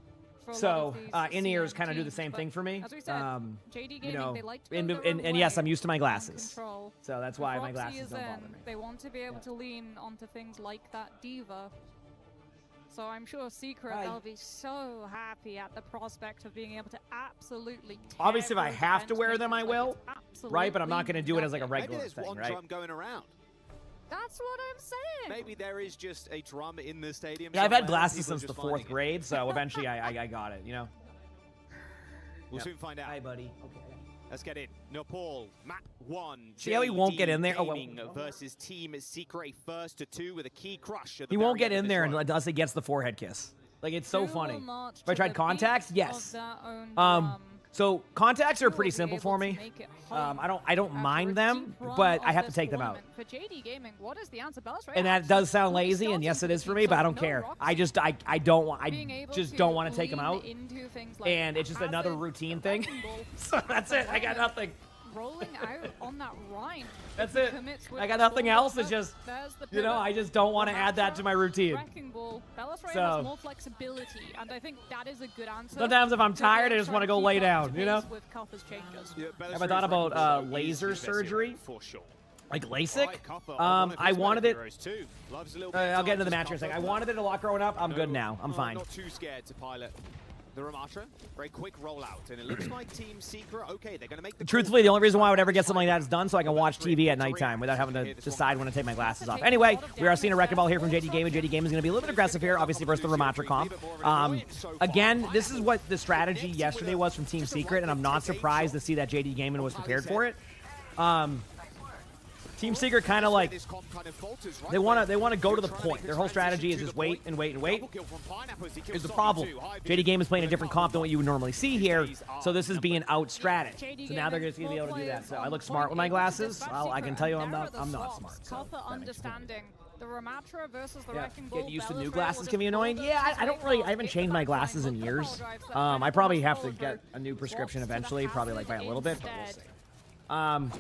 for a lot So of these in-ears CN kind of do the teams, same but thing for me. As we said, JD Gaming, You know, they like to go their own and yes, way I'm used to my and glasses, control. so that's If why my Roxy glasses is don't in, bother me. They want to be able to lean onto things like that Diva. So I'm sure Secret, they'll be so happy at the prospect of being able to absolutely Obviously, if I tear have to through wear defense them, I makers will, like right? But I'm not absolutely going to do it as like a nothing. regular Maybe there's thing, one right? drum going around. That's what I'm saying. Maybe there is just a drum in the stadium. Yeah, I've had somewhere, glasses people are since the just fourth finding it. grade, so eventually I got it, you know? We'll soon find out. Hi, buddy. Let's get in. Nepal, map 1. See how he won't get in there? Oh, well. Gaming versus Team Secret, first to two with a key crush. At the He won't very get end in of there this run. unless he gets the forehead kiss. Like, it's so Who funny. will march If I to tried the contacts, beat yes. of their own drum? So contacts are Who will pretty be simple able for to me. make it I don't mind them, but I have to take them out. For JD Gaming, what is the answer? Bella's And that does sound lazy, and yes, it is for me, but I don't care. I just I don't want to take them out, and it's just another routine thing. So that's it. I got nothing. Rolling out on that Rhine. That's it. I got nothing else. It's just, you know, I just don't want to add that to my routine. Wrecking Ball. Bella's So- has more flexibility, and I think that is a good answer. Sometimes if I'm tired, I just want to go lay down, you know? With Cuffer's changes. Have I thought about laser surgery? Like LASIK? I wanted it. I'll get into the match in a second. I wanted it a lot growing up. I'm good now. I'm fine. Not too scared to pilot the Ramatra. Very quick rollout, and it looks like Team Secret. Okay, they're going to make the. Truthfully, the only reason why I would ever get something like that is done so I can watch TV at nighttime without having to decide when to take my glasses off. Anyway, we are seeing a wrecking ball here from JD Gaming. JD Gaming is going to be a little bit aggressive here, obviously versus the Ramatra comp. Again, this is what the strategy yesterday was from Team Secret, and I'm not surprised to see that JD Gaming was prepared for it. Team Secret kind of like they want to go to the point. Their whole strategy is just wait and wait and wait. Here's the problem: JD Game is playing a different comp than what you would normally see here, so this is being out strategy. So now they're going to be able to do that. So I look smart with my glasses. Well, I can tell you I'm not smart. So Cuffer understanding the Ramatra versus the yeah, Wrecking Ball. getting used to Bella's new very glasses well can be annoying. Yeah, I haven't changed my glasses in years. I probably have to get a new prescription eventually, probably like by a little bit, but we'll see.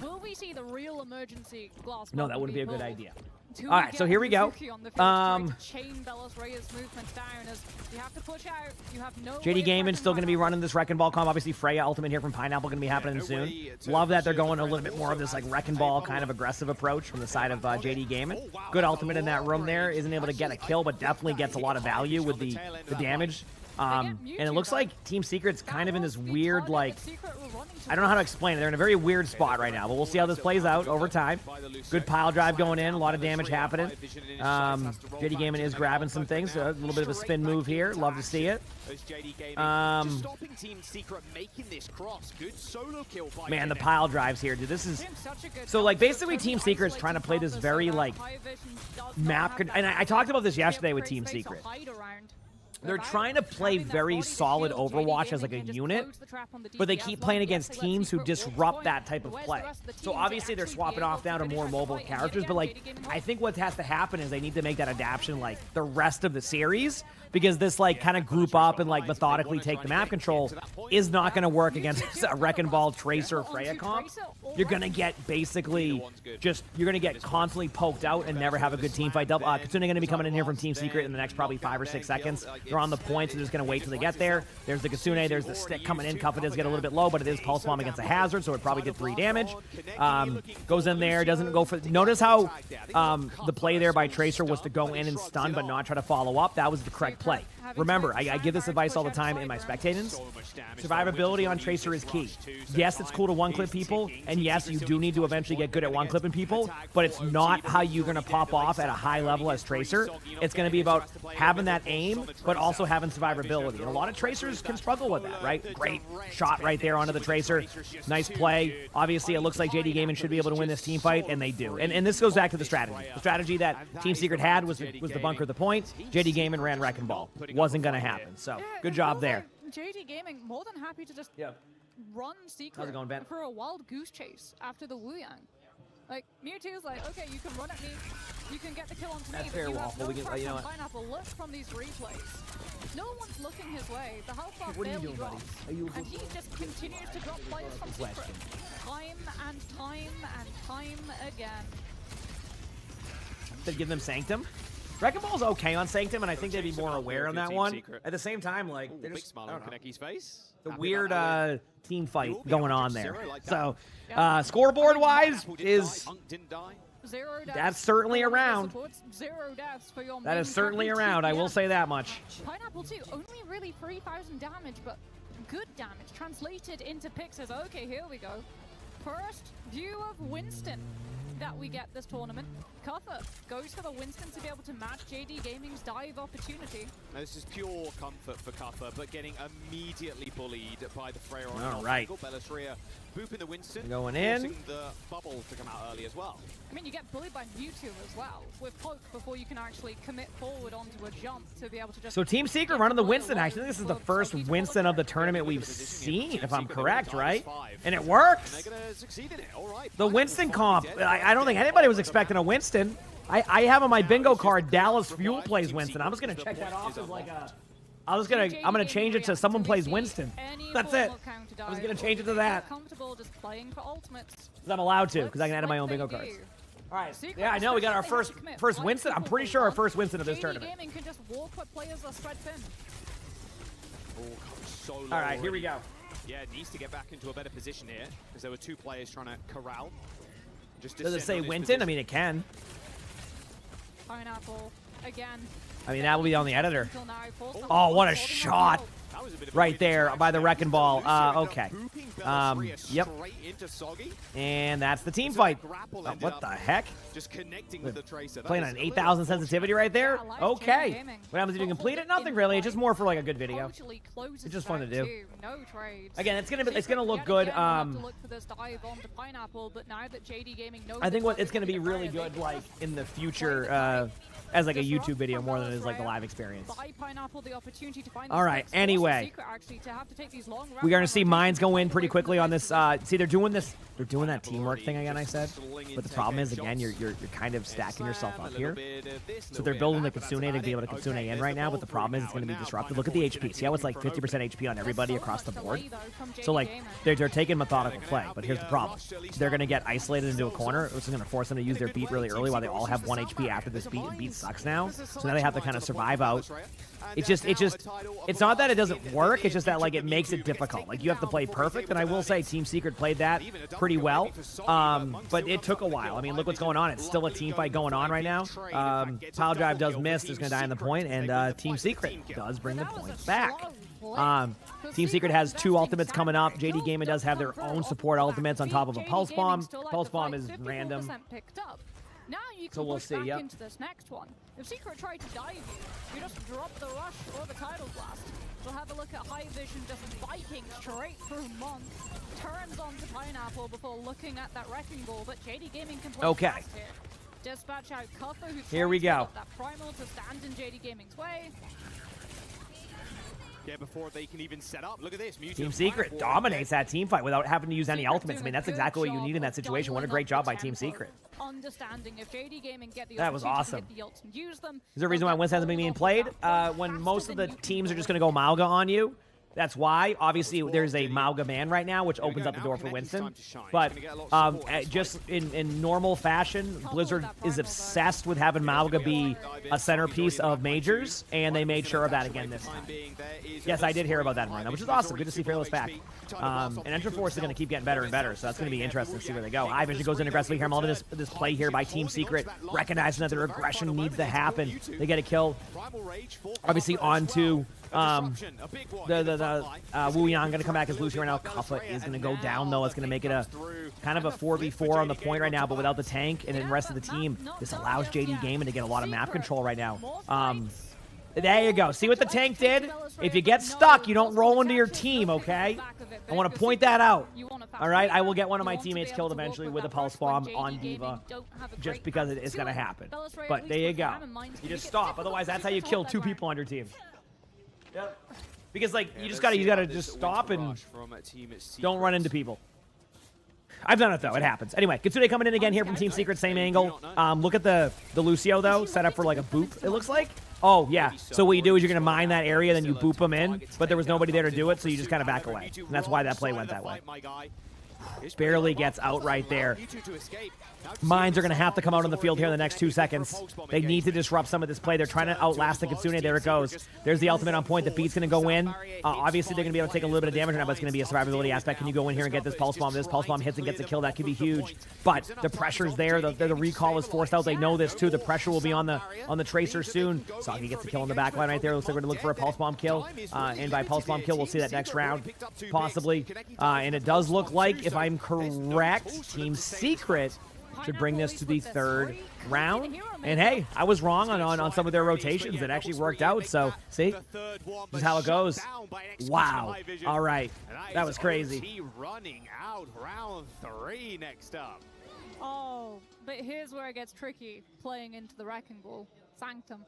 Will we see the real emergency glass? No, that wouldn't be a good idea. Do All right, get so here we go. Mizuki on the field to try to chain Belos Reyes' movements down as you have to push out. You have no way JD of Gamon's still going to be prepping running this Wrecking Ball comp. Obviously, Freya ultimate here from Pineapple going to be happening soon. Love that they're going a little bit more of this like Wrecking Ball kind of aggressive approach from the side of JD Gamon. Good ultimate in that room there. Isn't able to get a kill, but definitely gets a lot of value with the damage. And it looks like Team Secret's kind of in this weird, like, I don't know how to explain it. They're in a very weird spot right now, but we'll see how this plays out over time. Good pile drive going in, a lot of damage happening. JD Gamon is grabbing some things, a little bit of a spin move here. Love to see it. Man, the pile drives here, dude. This is so like basically Team Secret's trying to play this very like map, and I talked about this yesterday with Team Secret. They're trying to play very solid Overwatch as like a unit, but they keep playing against teams who disrupt that type of play. So obviously they're swapping off now to more mobile characters, but like I think what has to happen is they need to make that adaptation like the rest of the series, because this like kind of group up and like methodically take the map control is not going to work against a Wrecking Ball Tracer Freya comp. You're going to get basically just, you're going to get constantly poked out and never have a good team fight. Kitsune going to be coming in here from Team Secret in the next probably 5 or 6 seconds. They're on the point, so they're just going to wait till they get there. There's the Kitsune, there's the stick coming in. Cuff does get a little bit low, but it is Pulse Bomb against a Hazard, so it probably did 3 damage. Goes in there, doesn't go for... Notice how the play there by Tracer was to go in and stun, but not try to follow up. That was the correct play. Remember, I give this advice all the time in my spectators. Survivability on Tracer is key. Yes, it's cool to one-clip people, and yes, you do need to eventually get good at one-clipping people, but it's not how you're going to pop off at a high level as Tracer. It's going to be about having that aim, but also having survivability. And a lot of Tracers can struggle with that, right? Great shot right there onto the Tracer. Nice play. Obviously, it looks like JD Gaming should be able to win this team fight, and they do. And this goes back to the strategy. The strategy that Team Secret had was the bunker the point. JD Gaming ran Wrecking Ball. Wasn't going to happen. So, good job there. JD Gaming more than happy to just run Secret for a wild goose chase after the Wu Yang. Like, Mewtwo's like, okay, you can run at me, you can get the kill onto me, but you have no pressure on Pineapple. Look from these replays. No one's looking his way. The health bar barely drops. And he just continues to drop players from Secret. Time and time and time again. Did give them Sanctum? Wrecking Ball's okay on Sanctum, and I think they'd be more aware on that one. At the same time, like, there's the weird team fight going on there. So, scoreboard-wise, is that's certainly around. That is certainly around. I will say that much. Pineapple too, only really 3,000 damage, but good damage translated into picks. As okay, here we go. First view of Winston that we get this tournament. Cuffer goes for the Winston to be able to match JD Gaming's dive opportunity. Now, this is pure comfort for Cuffer, but getting immediately bullied by the Freya on all right. Belos Reyes booping the Winston, going in. Forcing the bubble to come out early as well. I mean, you get bullied by Mewtwo as well with Poke before you can actually commit forward onto a jump to be able to just... So Team Secret running the Winston. Actually, this is the first Winston of the tournament we've seen, if I'm correct, right? And it works. The Winston comp, I don't think anybody was expecting a Winston. I have on my bingo card Dallas Fuel plays Winston. I'm just gonna check that off as like a... I'm gonna change it to someone plays Winston. That's it. I'm just gonna change it to that. Comfortable just playing for ultimates. I'm allowed to, because I can add my own bingo cards. All right. Yeah, I know we got our first Winston. I'm pretty sure our first Winston of this tournament. JD Gaming can just walk what players are spread thin. All right, here we go. Yeah, it needs to get back into a better position here, because there were 2 players trying to corral. Does it say Winston? I mean, it can. Pineapple again. I mean, that will be on the editor. Oh, what a shot right there by the Wrecking Ball. Okay. Yep. And that's the team fight. What the heck? Just connecting with the Tracer. Playing on 8,000 sensitivity right there? Okay. What happens if you complete it? Nothing really. It's just more for like a good video. It's just fun to do. Again, it's gonna look good. I think what it's gonna be really good like in the future as like a YouTube video more than it is like the live experience. Buy Pineapple the opportunity to find All right, anyway. Secret, actually, to have to take these long We're going to see mines go in pretty quickly on this. See, they're doing that teamwork thing again, I said. But the problem is, again, you're kind of stacking yourself up here. So they're building the Kitsune to be able to Kitsune in right now, but the problem is it's going to be disrupted. Look at the HP. See how it's like 50% HP on everybody across the board? So, like, they're taking methodical play, but here's the problem. They're going to get isolated into a corner, which is going to force them to use their beat really early while they all have 1 HP after this beat, and beat sucks now. So now they have to kind of survive out. It's not that it doesn't work, it's just that, like, it makes it difficult. Like, you have to play perfect, and I will say Team Secret played that pretty well, but it took a while. I mean, look what's going on. It's still a team fight going on right now. Pile Drive does miss, is going to die on the point, and Team Secret does bring the points back. Team Secret has 2 ultimates coming up. JD Gaming does have their own support ultimates on top of a Pulse Bomb. Pulse Bomb is random. Now you can So we'll push see, back yep. into this next one. If Secret try to dive you just drop the rush or the tidal blast. We'll have a look at High Vision just biking straight through Monk. Turns onto Pineapple before looking at that Wrecking Ball, but JD Gaming can play Okay. fast here. Dispatch out Cuffer, who's Here we trying to go. get that Primal to stand in JD Gaming's way. Yeah, before they can even set up. Look at this. Team Secret dominates that team fight without having to use any ultimates. I mean, that's exactly what you need in that situation. What a great job by Team Secret. Understanding if JD Gaming get the That was awesome. to get the ults and use them. Is there a reason why Winston hasn't been being played? When most of the teams are just going to go Mauga on you, that's why. Obviously, there's a Mauga ban right now, which opens up the door for Winston. But just in normal fashion, Blizzard is obsessed with having Mauga be a centerpiece of majors, and they made sure of that again this time. Yes, I did hear about that in Rhino, which is awesome. Good to see Fearless back. And Enter Force is going to keep getting better and better, so that's going to be interesting to see where they go. High Vision goes in aggressively here. I'm loving this play here by Team Secret, recognizing that their aggression needs to happen. They get a kill, obviously, onto Wu Yang going to come back as Lucy right now. Kuffa is going to go down, though. It's going to make it a kind of a 4v4 on the point right now, but without the tank and then the rest of the team, this allows JD Gaming to get a lot of map control right now. There you go. See what the tank did? If you get stuck, you don't roll into your team, okay? I want to point that out. All right? I will get one of my teammates killed eventually with a Pulse Bomb on D.Va just because it's going to happen. But there you go. You just stop. Otherwise, that's how you kill 2 people on your team. Yep. Because, like, you gotta just stop and don't run into people. I've done it, though. It happens. Anyway, Kitsune coming in again here from Team Secret, same angle. Look at the Lucio, though, set up for, like, a boop, it looks like. Oh, yeah. So what you do is you're going to mine that area, then you boop them in, but there was nobody there to do it, so you just kind of back away. And that's why that play went that way. Barely gets out right there. Mines are going to have to come out on the field here in the next 2 seconds. They need to disrupt some of this play. They're trying to outlast the Kitsune. There it goes. There's the ultimate on point. The beat's going to go in. Obviously, they're going to be able to take a little bit of damage now, but it's going to be a survivability aspect. Can you go in here and get this Pulse Bomb? This Pulse Bomb hits and gets a kill. That could be huge. But the pressure's there. The recall is forced out. They know this, too. The pressure will be on the Tracer soon. Saki gets the kill on the back line right there. Looks like we're going to look for a Pulse Bomb kill. And by Pulse Bomb kill, we'll see that next round, possibly. And it does look like, if I'm correct, Team Secret should bring this to the 3rd round. And hey, I was wrong on some of their rotations. It actually worked out. So, see? This is how it goes. Wow. All right. That was crazy. Running out round 3 next up. Oh, but here's where it gets tricky, playing into the Wrecking Ball. Sanctum.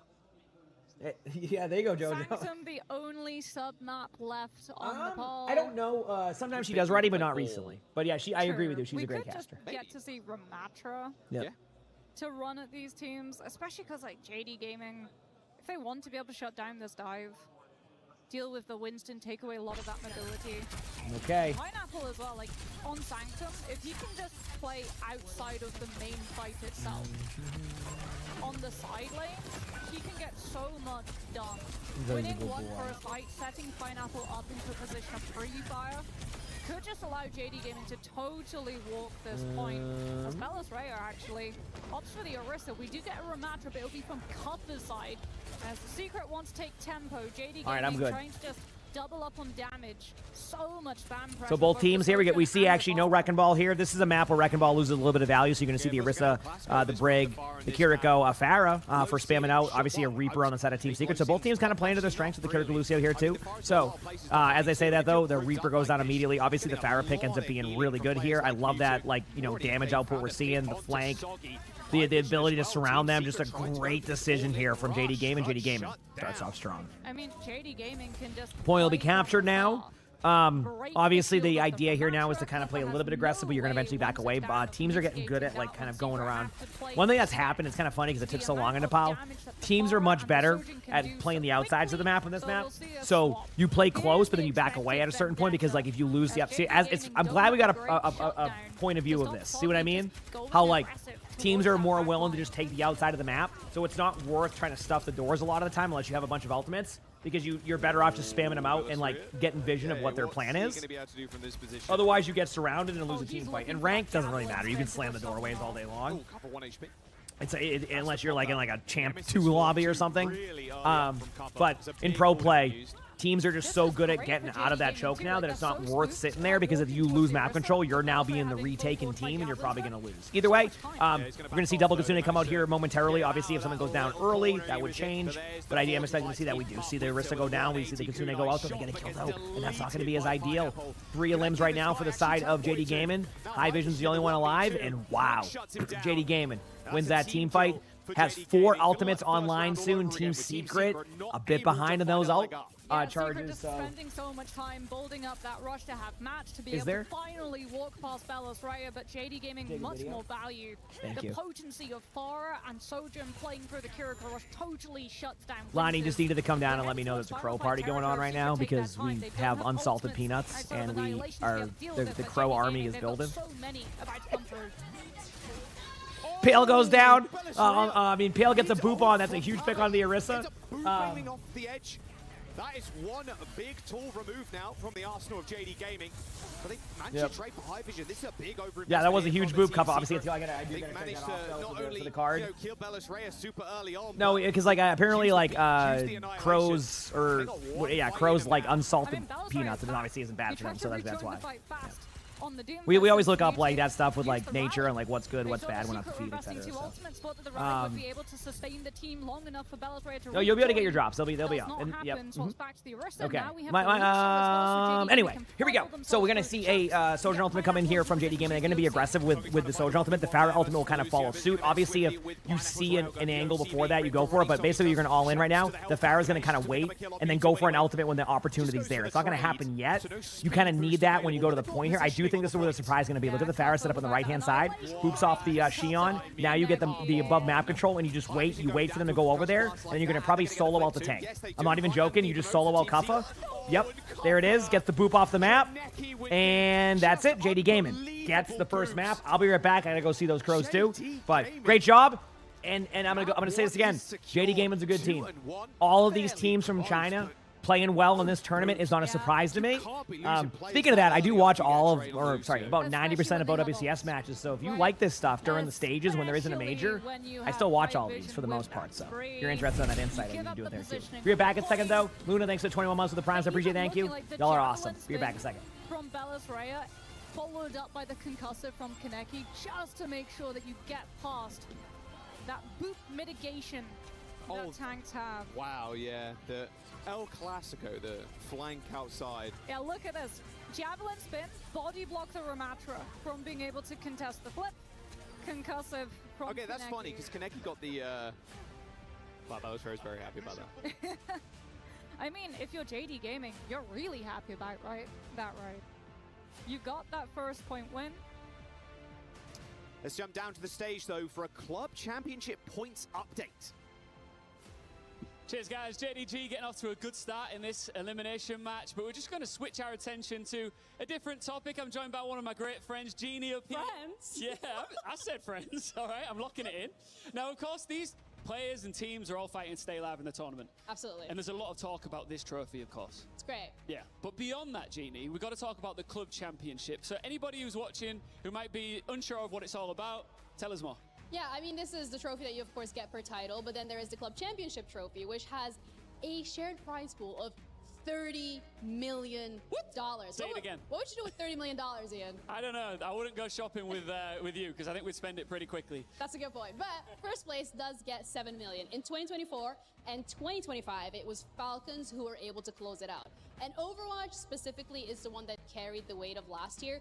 Yeah, there you go, Jojo. Sanctum, the only sub-map left on the poll. I don't know. Sometimes she does ready, but not recently. But yeah, I agree with you. She's a great caster. We could just get to see Ramatra to run at these teams, especially because, like, JD Gaming, if they want to be able to shut down this dive, deal with the Winston, take away a lot of that mobility. Okay. Pineapple as well, like, on Sanctum, if he can just play outside of the main fight itself, on the side lanes, he can get so much done. Winning one for a fight, setting Pineapple up into a position of pre-fire, could just allow JD Gaming to totally walk this point. As Bellis Raya actually opts for the Orisa. We do get a Ramatra, but it'll be from Cutter's side. As the Secret wants to take tempo, JD Gaming trying to just double up on damage. So much spam pressure. So both teams here, we see actually no Wrecking Ball here. This is a map where Wrecking Ball loses a little bit of value, so you're going to see the Orisa, the Brig, the Kiriko, Farah for spamming out. Obviously a Reaper on the side of Team Secret. So both teams kind of playing to their strengths with the Kiriko Lucio here too. So as I say that though, the Reaper goes down immediately. Obviously the Farah pick ends up being really good here. I love that, like, you know, damage output we're seeing, the flank. the ability to surround them. Just a great decision here from JD Gaming. JD Gaming starts off strong. I mean, JD Gaming can just... Point will be captured now. Obviously, the idea here now is to kind of play a little bit aggressive, but you're going to eventually back away. Teams are getting good at, like, kind of going around. One thing that's happened, it's kind of funny because it took so long in Nepal. Teams are much better at playing the outsides of the map on this map. So you play close, but then you back away at a certain point because, like, if you lose the up... See, I'm glad we got a point of view of this. See what I mean? How, like, teams are more willing to just take the outside of the map. So it's not worth trying to stuff the doors a lot of the time unless you have a bunch of ultimates. Because you're better off just spamming them out and, like, getting vision of what their plan is. Otherwise, you get surrounded and lose a team fight. And rank doesn't really matter. You can slam the doorways all day long. Unless you're, like, in, like, a Champ 2 lobby or something. But in pro play, teams are just so good at getting out of that choke now that it's not worth sitting there, because if you lose map control, you're now being the retaken team and you're probably going to lose. Either way, we're going to see Double Kitsune come out here momentarily. Obviously, if something goes down early, that would change. But I am expecting to see that. We do see the Orisa go down. We see the Kitsune go out, so they get a kill though. And that's not going to be as ideal. 3 limbs right now for the side of JD Gaming. High Vision's the only one alive. And wow, JD Gaming wins that team fight. Has 4 ultimates online soon. Team Secret a bit behind in those charges. Just spending so much time building up that rush to have match to be able to finally walk past Belos Raya, but JD Gaming much more value. The potency of Farah and Sojin playing through the Kiriko rush totally shuts down. Lonnie just needed to come down and let me know there's a Crow party going on right now, because we have unsalted peanuts and we are the Crow army is building. Pale goes down. I mean, Pale gets a boop on. That's a huge pick on the Orisa. Off the edge. That is one big tool removed now from the arsenal of JD Gaming. But they managed to trade for High Vision. This is a big over. Yeah, that was a huge boop. Cup. Obviously, it's I do gotta take that off for the card. Kill Belos Raya super early on. No, because like apparently like crows or crows like unsalted peanuts, and it obviously isn't bad for them. So that's why. Yeah. We always look up like that stuff with like nature and like what's good, what's bad, when not to feed, etc. So. No, you'll be able to get your drops. They'll be up. And, yep. Okay. Anyway, here we go. So we're gonna see a Sojin ultimate come in here from JD Gaming. They're gonna be aggressive with the Sojin ultimate. The Farah ultimate will kind of follow suit. Obviously, if you see an angle before that, you go for it. But basically, you're gonna all in right now. The Farah's gonna kind of wait and then go for an ultimate when the opportunity's there. It's not gonna happen yet. You kind of need that when you go to the point here. I do think this is where the surprise is going to be. Look at the Farah set up on the right-hand side. Hoops off the Xion. Now you get the above map control, and you just wait. You wait for them to go over there, and then you're going to probably solo out the tank. I'm not even joking. You just solo out Kuffa. Yep, there it is. Gets the boop off the map, and that's it. JD Gaming gets the first map. I'll be right back. I got to go see those crows too. But great job. And I'm gonna say this again. JD Gaming's a good team. All of these teams from China playing well in this tournament is not a surprise to me. Speaking of that, I do watch about 90% of OWCS matches. So if you like this stuff during the stages when there isn't a major, I still watch all these for the most part. So if you're interested in that insight, I can do it there too. We're back in a second though. Luna, thanks for 21 months with the primes. I appreciate it. Thank you. Y'all are awesome. We're back in a second. From Belos Raya, followed up by the concussive from Kaneki, just to make sure that you get past that boop mitigation that tanks have. Wow, yeah. The El Clasico, the flank outside. Yeah, look at this. Javelin spin, body block the Ramatra from being able to contest the flip. Concussive from Okay, that's Kaneki. funny, because Kaneki got the... Wow, Belos Raya is very happy about that. I mean, if you're JD Gaming, you're really happy about that, right? You got that first point win. Let's jump down to the stage, though, for a Club Championship points update. Cheers, guys. JDG getting off to a good start in this elimination match, but we're just going to switch our attention to a different topic. I'm joined by one of my great friends, Jeannie up here. Friends? Yeah, I said friends. All right, I'm locking it in. Now, of course, these players and teams are all fighting to stay alive in the tournament. Absolutely. And there's a lot of talk about this trophy, of course. It's great. Yeah, but beyond that, Jeannie, we've got to talk about the Club Championship. So anybody who's watching who might be unsure of what it's all about, tell us more. Yeah, I mean, this is the trophy that you, of course, get per title, but then there is the Club Championship trophy, which has a shared prize pool of $30 million. Say it again. What would you do with $30 million, Ian? I don't know. I wouldn't go shopping with you, because I think we'd spend it pretty quickly. That's a good point. But first place does get $7 million. In 2024 and 2025, it was Falcons who were able to close it out. And Overwatch specifically is the one that carried the weight of last year.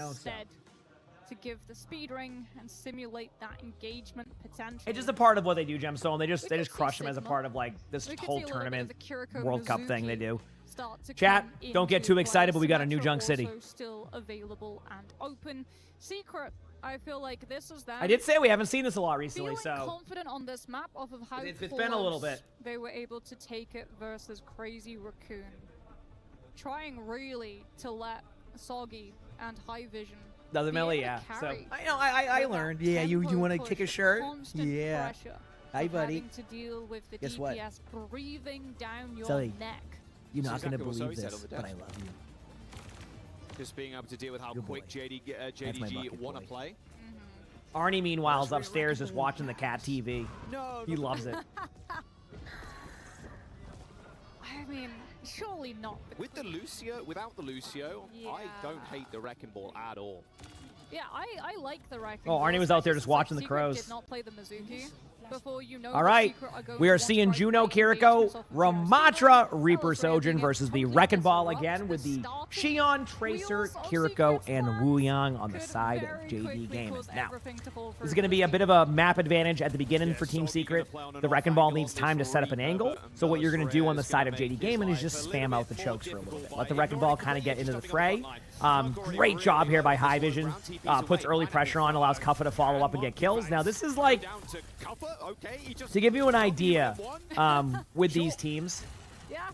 know. So. instead to give the speed ring and simulate that engagement potential. It's just a part of what they do, Gemstone. They just crush them as a part of like this whole tournament World Cup thing they do. start to Chat, come don't get into too play. excited, but we got a new Symmetra Junk City. also still available and open. Secret, I feel like this is them. I did say we haven't seen this a lot recently, Feeling so confident on this map off of how it's been a little close bit. they were able to take it versus Crazy Raccoon. Trying really to let Soggy and High Vision doesn't be able matter, to yeah. So carry I know I learned. Yeah, you want to kick a shirt? constant Yeah. pressure Hi, of buddy. having to deal with the Guess what? DPS breathing down your Sully, neck. you're not Exactly gonna what believe Zoe said this, on the but I desk. love you. Just being able to deal with how Good quick boy. That's my JDG bucket want to boy. play. Arnie, meanwhile, is upstairs just watching the cat TV. No, He loves it. I mean, surely not. With the Lucio, without the Lucio, I don't hate the Wrecking Ball at all. Yeah, I like the Wrecking Oh, Arnie Ball, was out there especially just since, watching like, the Secret crows. Did not play the Mizuki before you know All that right, Secret are going we to are one seeing strike Juno, away, engaging Kiriko, themselves with Zero Ramatra, Zero, Reaper also Sojin doing versus the totally Wrecking Ball disrupt again with the starting Xion, Tracer, wheels of Kiriko, Secret's and plans. Wuyang on the Could side very of JD quickly Gaming. cause Now, everything to fall this through is going to be a bit of a map advantage at the beginning for Team Secret. The Wrecking Ball needs time to set up an angle, so what you're going to do on the side of JD Gaming is just spam out the chokes for a little bit. Let the Wrecking Ball kind of get into the fray. Great job here by High Vision. Puts early pressure on, allows Kuffa to follow up and get kills. Now, this is like, to give you an idea with these teams, Yeah,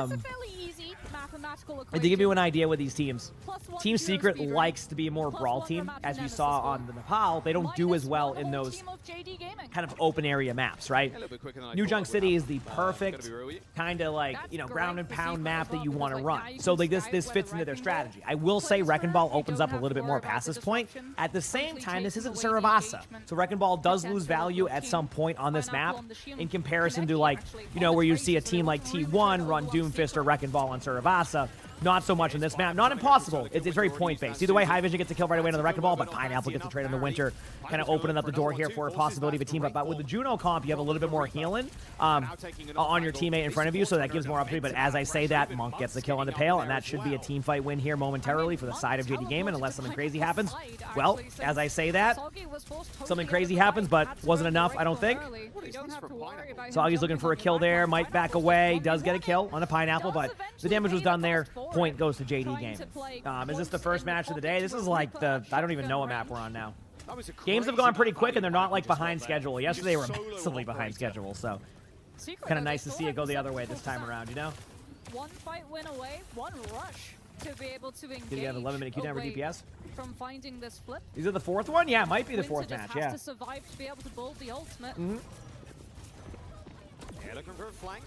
it's a fairly easy mathematical to equation. give you an idea with these teams, +1 Team hero Secret speeder, likes to be a more brawl +1 team, Ramatra as we Nemesis saw score. on the Nepal. They don't do as well in those Team of JD Gaming. kind of open area maps, right? New Junk City is the perfect kind of like, ground and pound map that you want to run. So like this fits into their strategy. I will say Wrecking Ball opens up a little bit more past this point. At the same time, this isn't Saravasa. So Wrecking Ball does lose value at some point on this map in comparison to like, where you see a team like T1 run Doomfist or Wrecking Ball on Saravasa. Not so much on this map. Not impossible. It's very point-based. Either way, High Vision gets a kill right away on the Wrecking Ball, but Pineapple gets a trade in the Winter, kind of opening up the door here for a possibility of a team up. But with the Juno comp, you have a little bit more healing on your teammate in front of you, so that gives more opportunity. But as I say that, Monk gets the kill on the Pale, and that should be a team fight win here momentarily for the side of JD Gaming, unless something crazy happens. Well, as I say that, something crazy happens, but wasn't enough, I don't think. Soggy's looking for a kill there, might back away, does get a kill on a Pineapple, but the damage was done there. Point goes to JD Gaming. Is this the first match of the day? This is like I don't even know what map we're on now. Games have gone pretty quick, and they're not like behind schedule. Yesterday were massively behind schedule, so kind of nice to see it go the other way this time around, One fight win away, one rush to be able to engage. Did he have 11-minute cooldown for away DPS? From finding this flip. Is it the fourth one? Yeah, it might be the Winter fourth just match, has yeah. to survive to be able to build the ultimate. Yeah, looking for a flank.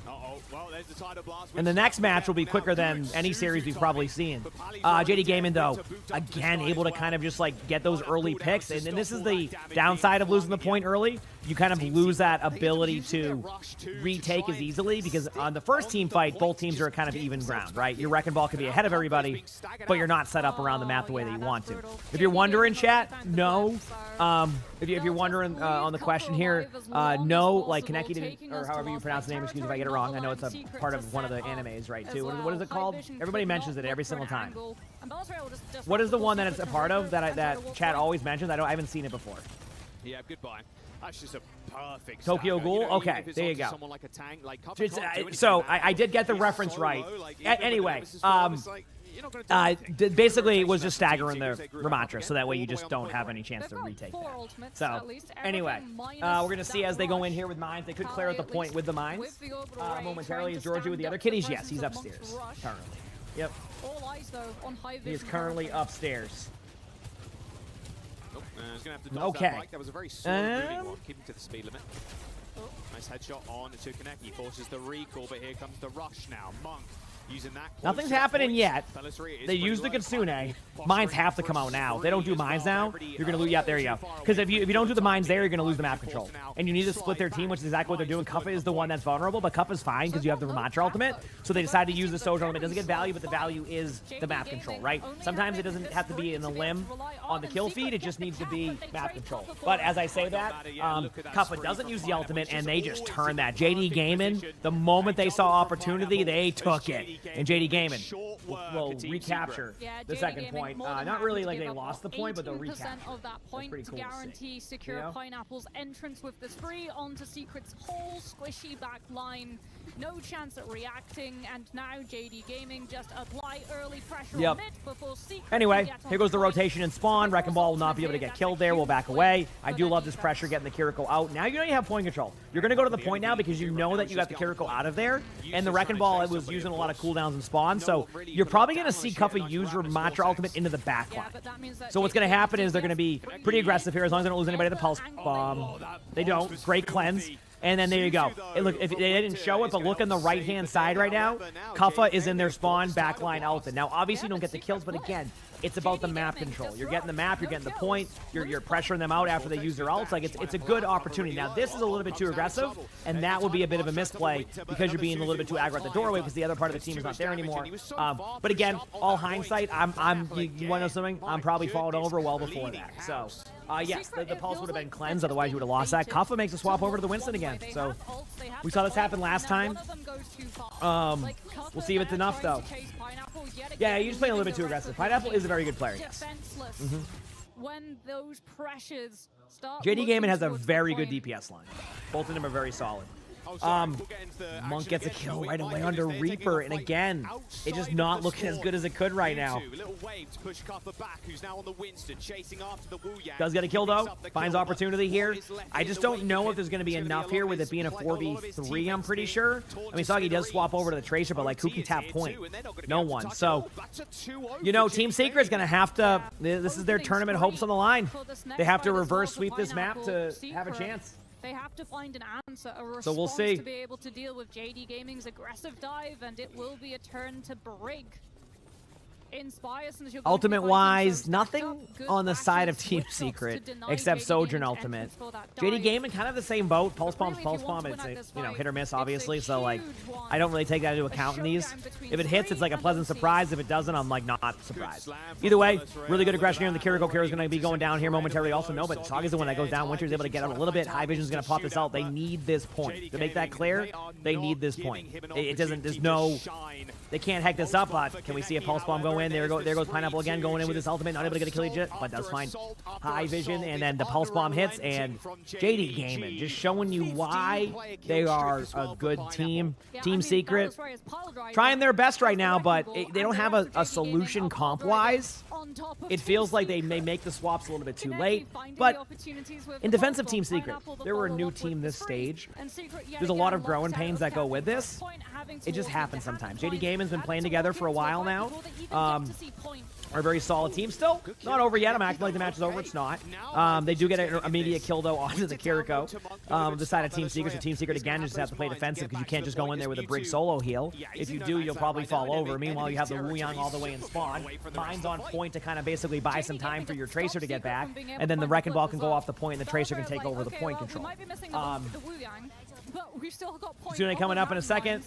Uh-oh. Well, there's the tidal blast. And the next match will be quicker than any series we've probably seen. JD Gaming, though, again, able to kind of just, like, get those early picks. And this is the downside of losing the point early. You kind of lose that ability to retake as easily because on the first team fight, both teams are at kind of even ground, right? Your Wrecking Ball can be ahead of everybody, but you're not set up around the map the way that you want to. If you're wondering, chat, no. If you're wondering on the question here, no, like Kaneki didn't, or however you pronounce the name, excuse me if I get it wrong. I know it's a part of one of the animes, right, too. What is it called? Everybody mentions it every single time. What is the one that it's a part of that chat always mentions? I haven't seen it before. Yeah, goodbye. That's just a perfect Tokyo stagger. Ghoul? Okay, there you go. Like a tank, like Kuffa can't do anything So with that. I did get the He's reference so right. low, like, even with Anyway, Nemesis Ball, it's like, you're not gonna do anything. basically it was just staggering the Ramatra, so that way you just don't have any chance to retake that. So anyway, we're going to see as they go in here with mines. They could clear out the point with the mines momentarily. Is Georgie with the other kitties? Yes, he's upstairs currently. Yep. All eyes, though, on High Vision. He is currently upstairs. He's going to have to dodge Okay. that bike. That was a very slow moving one, keeping to the speed limit. Nice headshot on to Kaneki. Forces the recall, but here comes the rush now. Monk using that. Nothing's happening yet. They used the Kitsune. Mines have to come out now. If they don't do mines now, you're going to lose. Yeah, there you go. Because if you don't do the mines there, you're going to lose the map control. And you need to split their team, which is exactly what they're doing. Kuffa is the one that's vulnerable, but Kuffa's fine because you have the Ramatra ultimate. So they decided to use the Sojourn ultimate. It doesn't get value, but the value is the map control, right? Sometimes it doesn't have to be in the limb on the kill feed. It just needs to be map control. But as I say that, Kuffa doesn't use the ultimate, and they just turn that. JD Gaming, the moment they saw opportunity, they took it. and JD Gaming will recapture the second point. Not really like they lost the point, but they'll recapture. Of that point pretty to cool to guarantee secure Pineapple's entrance with the spree onto Secret's whole squishy back line. No chance at reacting, and now JD Gaming just apply early pressure on it before Secret. Anyway, here goes the rotation and spawn. Wrecking Ball will not be able to get killed there. We'll back away. I do love this pressure getting the Kiriko out. Now you know you have point control. You're going to go to the point now because you know that you got the Kiriko out of there, and the Wrecking Ball was using a lot of cooldowns and spawn, so you're probably going to see Kuffa use Ramatra ultimate into the back line. So what's going to happen is they're going to be pretty aggressive here as long as they don't lose anybody to the Pulse Bomb. They don't. Great cleanse. And then there you go. Look, if they didn't show it, but look on the right-hand side right now. Kuffa is in their spawn backline ultimate. Now, obviously, you don't get the kills, but again, it's about the map control. You're getting the map, you're getting the point, you're pressuring them out after they use their ults. Like, it's a good opportunity. Now, this is a little bit too aggressive, and that would be a bit of a misplay because you're being a little bit too aggro at the doorway because the other part of the team is not there anymore. But again, all hindsight, you want to know something? I'm probably falling over well before that. So, yes, the Pulse would have been cleansed, otherwise you would have lost that. Kuffa makes a swap over to the Winston again. So, we saw this happen last time. We'll see if it's enough, though. Yeah, you're just playing a little bit too aggressive. Pineapple is a very good player, yes. When those pressures start. JD Gaming has a very good DPS line. Both of them are very solid. Monk gets a kill right away under Reaper, and again, it's just not looking as good as it could right now. Does get a kill though, finds opportunity here. I just don't know if there's going to be enough here with it being a 4v3, I'm pretty sure. I mean, Soggy does swap over to the Tracer, but like, who can tap point? No one. So, you know, Team Secret's going to have to, this is their tournament hopes on the line. They have to reverse sweep this map to have a chance. They have to find an answer, a response so we'll see. To be able to deal with JD Gaming's aggressive dive, and it will be a turn to Brig. Ultimate-wise, nothing on the side of Team Secret except Sojourn Ultimate. JD Gaming, kind of the same boat. Pulse Bomb, it's you know, hit or miss, obviously, so like, I don't really take that into account in these. If it hits, it's like a pleasant surprise. If it doesn't, I'm like not surprised. Either way, really good aggression here, and the Kiriko Kira is going to be going down here momentarily also. No, but Saga's the one that goes down. Winter's able to get out a little bit. High Vision's going to pop this out. They need this point. To make that clear, they need this point. It doesn't, there's no, they can't hack this up, but can we see a Pulse Bomb go in? There goes Pineapple again, going in with his ultimate, not able to get a kill yet, but does find High Vision, and then the Pulse Bomb hits, and JD Gaming just showing you why they are a good team. Team Secret trying their best right now, but they don't have a solution comp-wise. It feels like they may make the swaps a little bit too late, but in defense of Team Secret, they were a new team this stage. There's a lot of growing pains that go with this. It just happens sometimes. JD Gaming's been playing together for a while now. Are a very solid team still. Not over yet. I'm acting like the match is over. It's not. They do get an immediate kill, though, onto the Kiriko. The side of Team Secret. So Team Secret, again, just have to play defensive because you can't just go in there with a Brig solo heal. If you do, you'll probably fall over. Meanwhile, you have the Wuyang all the way in spawn. Mine's on point to kind of basically buy some time for your Tracer to get back. And then the Wrecking Ball can go off the point, and the Tracer can take over the point control. Tsune coming up in a second.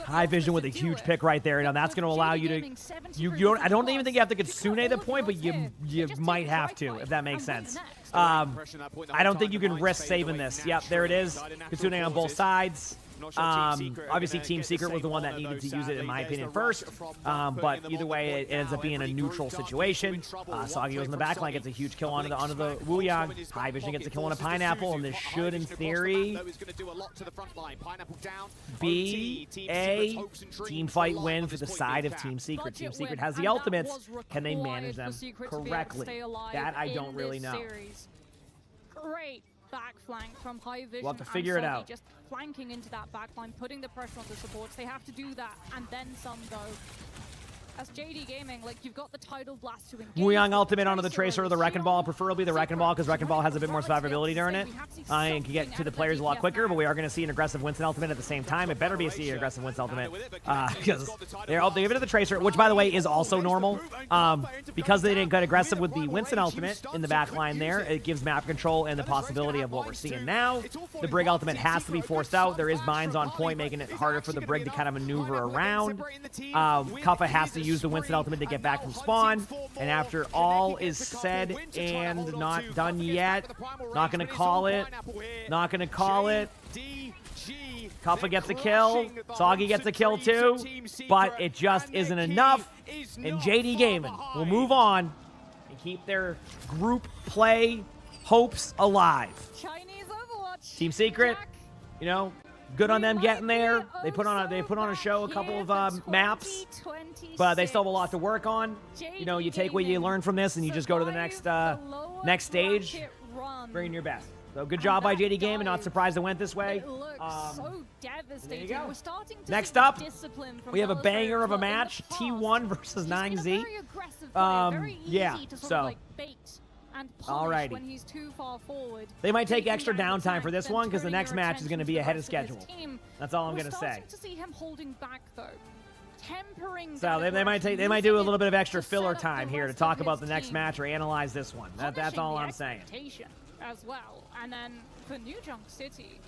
High Vision with a huge pick right there. Now that's going to allow you to. I don't even think you have to Kitsune the point, but you might have to, if that makes sense. I don't think you can risk saving this. Yep, there it is. Kitsune on both sides. Obviously, Team Secret was the one that needed to use it, in my opinion, first. But either way, it ends up being a neutral situation. Soggy goes in the back line, gets a huge kill onto the Wuyang. High Vision gets a kill on a Pineapple, and this should, in theory, be a team fight win for the side of Team Secret. Team Secret has the ultimates. Can they manage them correctly? That I don't really know. Great back flank from High Vision. We'll have to figure it out. Just flanking into that back line, putting the pressure on the supports. They have to do that, and then some, though. As JD Gaming, like, you've got the Tidal Blast to engage. Wuyang ultimate onto the Tracer or the Wrecking Ball, preferably the Wrecking Ball, because Wrecking Ball has a bit more survivability during it. And can get to the players a lot quicker, but we are going to see an aggressive Winston ultimate at the same time. It better be an aggressive Winston ultimate, because they give it to the Tracer, which, by the way, is also normal. Because they didn't get aggressive with the Winston ultimate in the back line there, it gives map control and the possibility of what we're seeing now. The Brig ultimate has to be forced out. There is mines on point, making it harder for the Brig to kind of maneuver around. Kuffa has to use the Winston ultimate to get back from spawn, and after all is said and not done yet, not gonna call it, Kuffa gets a kill. Soggy gets a kill too. But it just isn't enough. And JD Gaming will move on and keep their group play hopes alive. Chinese Overwatch. Team Secret, you know, good on them getting there. They put on a show, a couple of maps, but they still have a lot to work on. You know, you take what you learn from this and you just go to the next stage, bringing your best. So good job by JD Game, and not surprised it went this way. It looks so devastating. There you go. We're starting to Next see up, discipline from we have a Dallas banger Raider of a as well. In the match, past, T1 versus 9Z. very aggressive player, very easy Yeah, to sort so of like bait and punish alrighty. when he's too far forward. They might take Taking extra down the downtime for tank, this then one because the turning next your match is going to attention be the ahead of rest his schedule. team. That's all I'm We're going to say. starting to see him holding back though. Tempering So they might do a little bit of extra filler time here to talk about the next match or analyze this one. That's all I'm saying. As well. And then for New Junk City,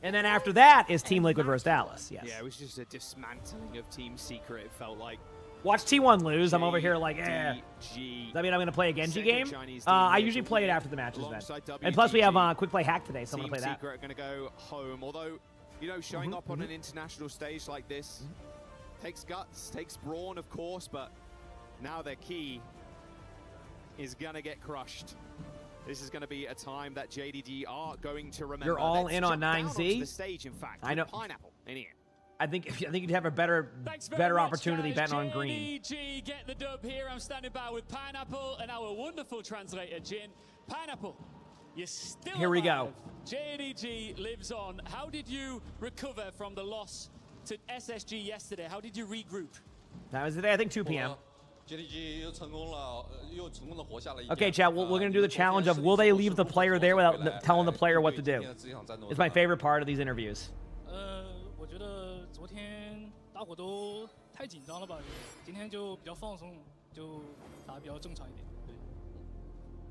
And then after that is Team Liquid versus Dallas. Yes. Yeah, it was just a dismantling of Team Secret, it felt like. Watch T1 lose. I'm over here like, eh. Does that mean I'm going to play a Genji game? I usually play it after the matches then. And plus we have Quick Play Hack today, so I'm going to play that. Team Secret are going to go home, although, you know, showing up on an international stage like this takes guts, takes brawn, of course, but now their key is going to get crushed. This is going to be a time that JDG are going to remember. You're all Let's in on jump down 9Z? onto the stage, in fact, I know. Pineapple in here. I think you'd have a better opportunity betting on green. JDG get the dub here. I'm standing by with Pineapple and our wonderful translator, Jin. Pineapple, you're still Here we go. alive. JDG lives on. How did you recover from the loss to SSG yesterday? How did you regroup? That was the day, I think 2 p.m. Okay, chat, we're going to do the challenge of will they leave the player there without telling the player what to do? It's my favorite part of these interviews. 我觉得昨天大伙都太紧张了吧，今天就比较放松，就打得比较正常一点。对。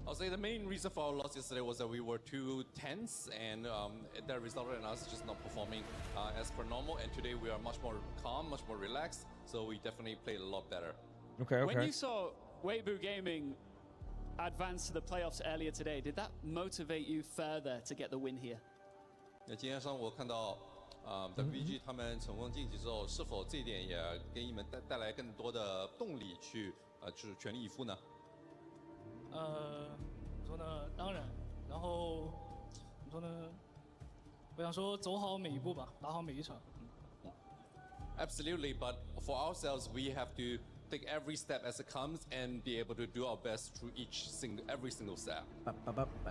I'll say the main reason for our loss yesterday was that we were too tense, and that resulted in us just not performing as per normal. And today we are much more calm, much more relaxed, so we definitely played a lot better. Okay. When you saw Weibo Gaming advance to the playoffs earlier today, did that motivate you further to get the win here? 那今天上午我看到WBG 他们成功晋级之后，是否这一点也给你们带来更多的动力去就是全力以赴呢？怎么说呢？当然，然后怎么说呢？我想说走好每一步吧，打好每一场。Absolutely, but for ourselves, we have to take every step as it comes and be able to do our best through every single step.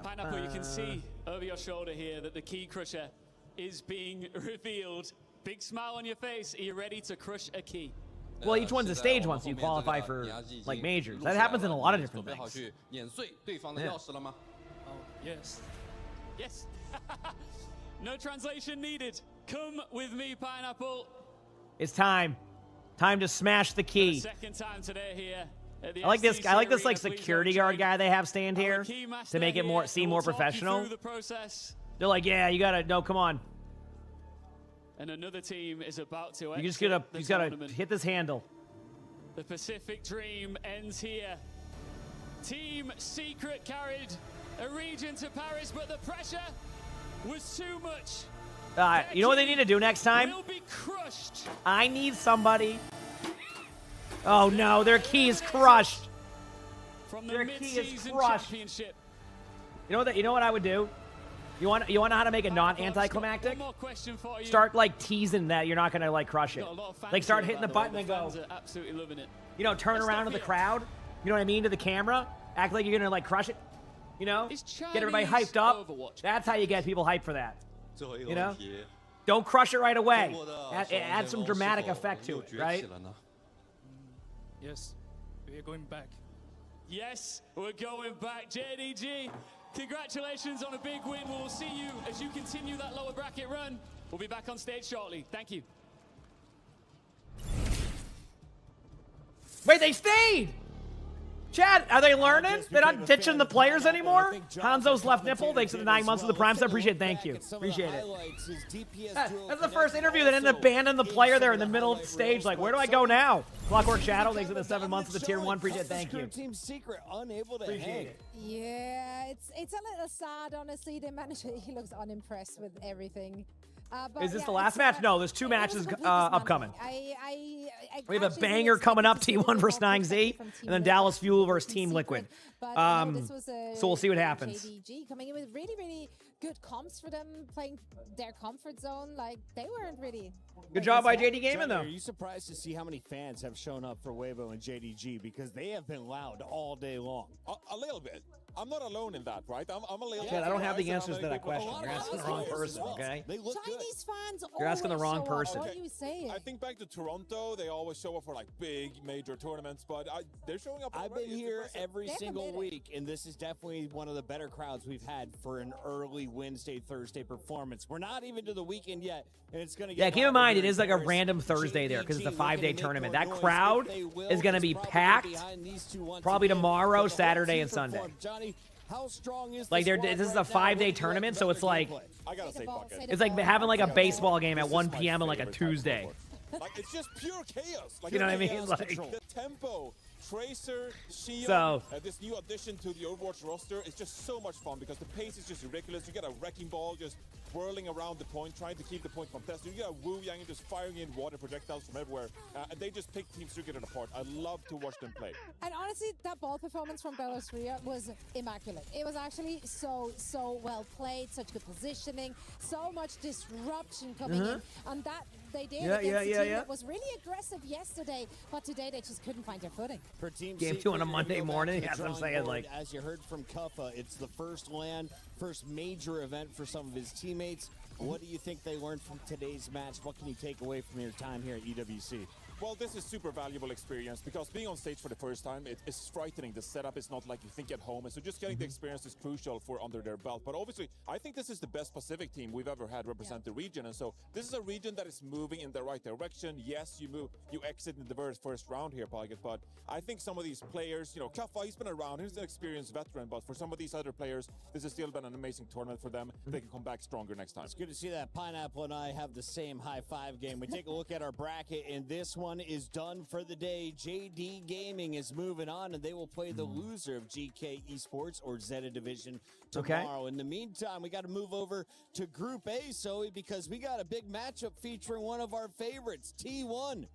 Pineapple, you can see over your shoulder here that the key crusher is being revealed. Big smile on your face. Are you ready to crush a key? Well, each one's a stage once you qualify for like majors. That happens in a lot of different things. Yeah. Oh, yes. Yes. No translation needed. Come with me, Pineapple. It's time. Time to smash the key. Second time today here. I like this like security guard guy they have stand here to make it seem more professional. They're like, yeah, you gotta come on. And another team is about to. You just gotta hit this handle. The Pacific Dream ends here. Team Secret carried a region to Paris, but the pressure was too much. You know what they need to do next time? Will be crushed. I need somebody. Oh no, their key is crushed. From the Their key is mid-season crushed. championship. You know what I would do? You want to know how to make it not anticlimactic? One more question for you. Start like teasing that you're not gonna like crush it. Got a lot of fans Like start here, hitting the by button way. and The go. fans are absolutely loving it. You know, turn around to the crowd. You know what I mean? To the camera. Act like you're gonna like crush it. You know? Get everybody Chinese hyped up. Overwatch. That's how you get people hyped for that. You know? Don't crush it right away. Add some dramatic effect to it, right? Yes, we're going back. Yes, we're going back. JDG, congratulations on a big win. We'll see you as you continue that lower bracket run. We'll be back on stage shortly. Thank you. Wait, they stayed! Chad, are they learning? They're not ditching the players anymore? Hanzo's left nipple. Thanks for the 9 months of the Prime sub. Appreciate it. Thank you. Appreciate it. That's the first interview that ended up banning the player there in the middle of the stage. Like, where do I go now? Clockwork Shadow. Thanks for the 7 months of the tier 1. Appreciate it. Thank you. Team Secret unable to Appreciate hang. it. Yeah, it's a little sad, honestly. He looks unimpressed with everything. Is this the last match? No, there's 2 matches upcoming. We have a banger coming up, T1 versus 9Z, and then Dallas Fuel versus Team Liquid. So we'll see what happens. JDG coming in with really, really good comps for them, playing their comfort zone. Like, they weren't really... Good job by JD Gaming, though. Are you surprised to see how many fans have shown up for Weibo and JDG? Because they have been loud all day long. A little bit. I'm not alone in that, right? I'm a little. Chad, I don't have the answers to that question. You're asking the wrong person, okay? They look Chinese fans You're asking the wrong person. What are you saying? I think back to Toronto, they always show up for like big major tournaments, but they're showing up. I've been here every single week, and this is definitely one of the better crowds we've had for an early Wednesday, Thursday performance. We're not even to the weekend yet, and it's going to get. Yeah, keep in mind, it is like a random Thursday there because it's a 5-day tournament. That crowd is going to be packed probably tomorrow, Saturday, and Sunday. Johnny, how strong is like this is a 5-day tournament, so it's like I gotta say, Puckett. It's like having like a baseball game at 1 p.m. on like a Tuesday. Like it's just pure chaos. Like, you know what I mean? Like the tempo, Tracer, Shion, So- this new addition to the Overwatch roster is just so much fun because the pace is just ridiculous. You get a wrecking ball just whirling around the point, trying to keep the point contested. You get a Wu Yang just firing in water projectiles from everywhere, and they just pick Team Secret apart. I love to watch them play. And honestly, that ball performance from Belarus was immaculate. It was actually so well played, such good positioning, so much disruption coming in, and that they did against a team that was really aggressive yesterday, but today they just couldn't find their footing. For Team Game Secret, 2 on a they're gonna Monday go back morning, to the yeah, that's what I'm drawing saying, board. like- As you heard from Kuffa, it's the first first major event for some of his teammates. What do you think they learned from today's match? What can you take away from your time here at EWC? Well, this is super valuable experience because being on stage for the first time, it's frightening. The setup is not like you think at home, and so just getting the experience is crucial for under their belt. But obviously, I think this is the best Pacific team we've ever had represent the region, and so this is a region that is moving in the right direction. Yes, you exit in the very first round here, Paget, but I think some of these players, you know, Kaffa, he's been around, he's an experienced veteran, but for some of these other players, this has still been an amazing tournament for them. They can come back stronger next time. It's good to see that Pineapple and I have the same high-five game. We take a look at our bracket, and this one is done for the day. JD Gaming is moving on, and they will play the loser of GK Esports or Zeta Division tomorrow. In the meantime, we got to move over to Group A, Zoe, because we got a big matchup featuring one of our favorites, T1,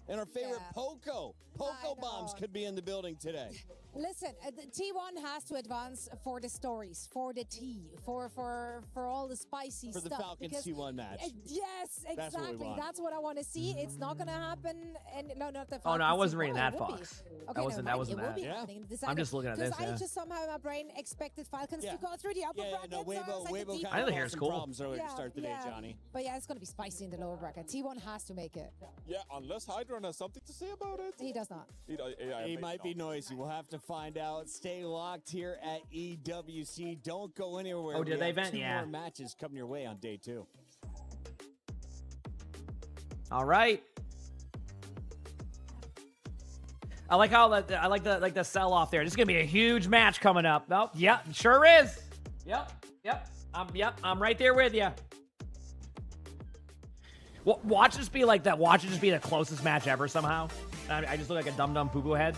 and our favorite Poco. Poco Bombs could be in the building today. Listen, the T1 has to advance for the stories, for the tea, for all the spicy For stuff. the Falcons T1 match. Yes, That's what we exactly. want. That's what I want to see. It's not going to happen. And no, not the Falcons. Oh no, I wasn't T1. reading that, It will be. Fox. Okay, That wasn't never mind. It will that. be happening in December. I'm just looking at this. Because I just somehow in my brain expected Falcons to go through the upper bracket. no, so I was like, the deep I think it's cool. Problems earlier to start the day, Johnny. But yeah, it's going to be spicy in the lower bracket. T1 has to make it. Yeah, unless Hydron has something to say about it. He does not. He might be noisy. We'll have to find out. Stay locked here at EWC. Don't go anywhere. Oh, did We they have vent? two Yeah. more matches coming your way on day 2. All right. I like how I like the sell off there. This is gonna be a huge match coming up. Oh, yeah, sure is. Yep. I'm right there with you. Watch this be like that. Watch it just be the closest match ever somehow. I just look like a dum poo poo head.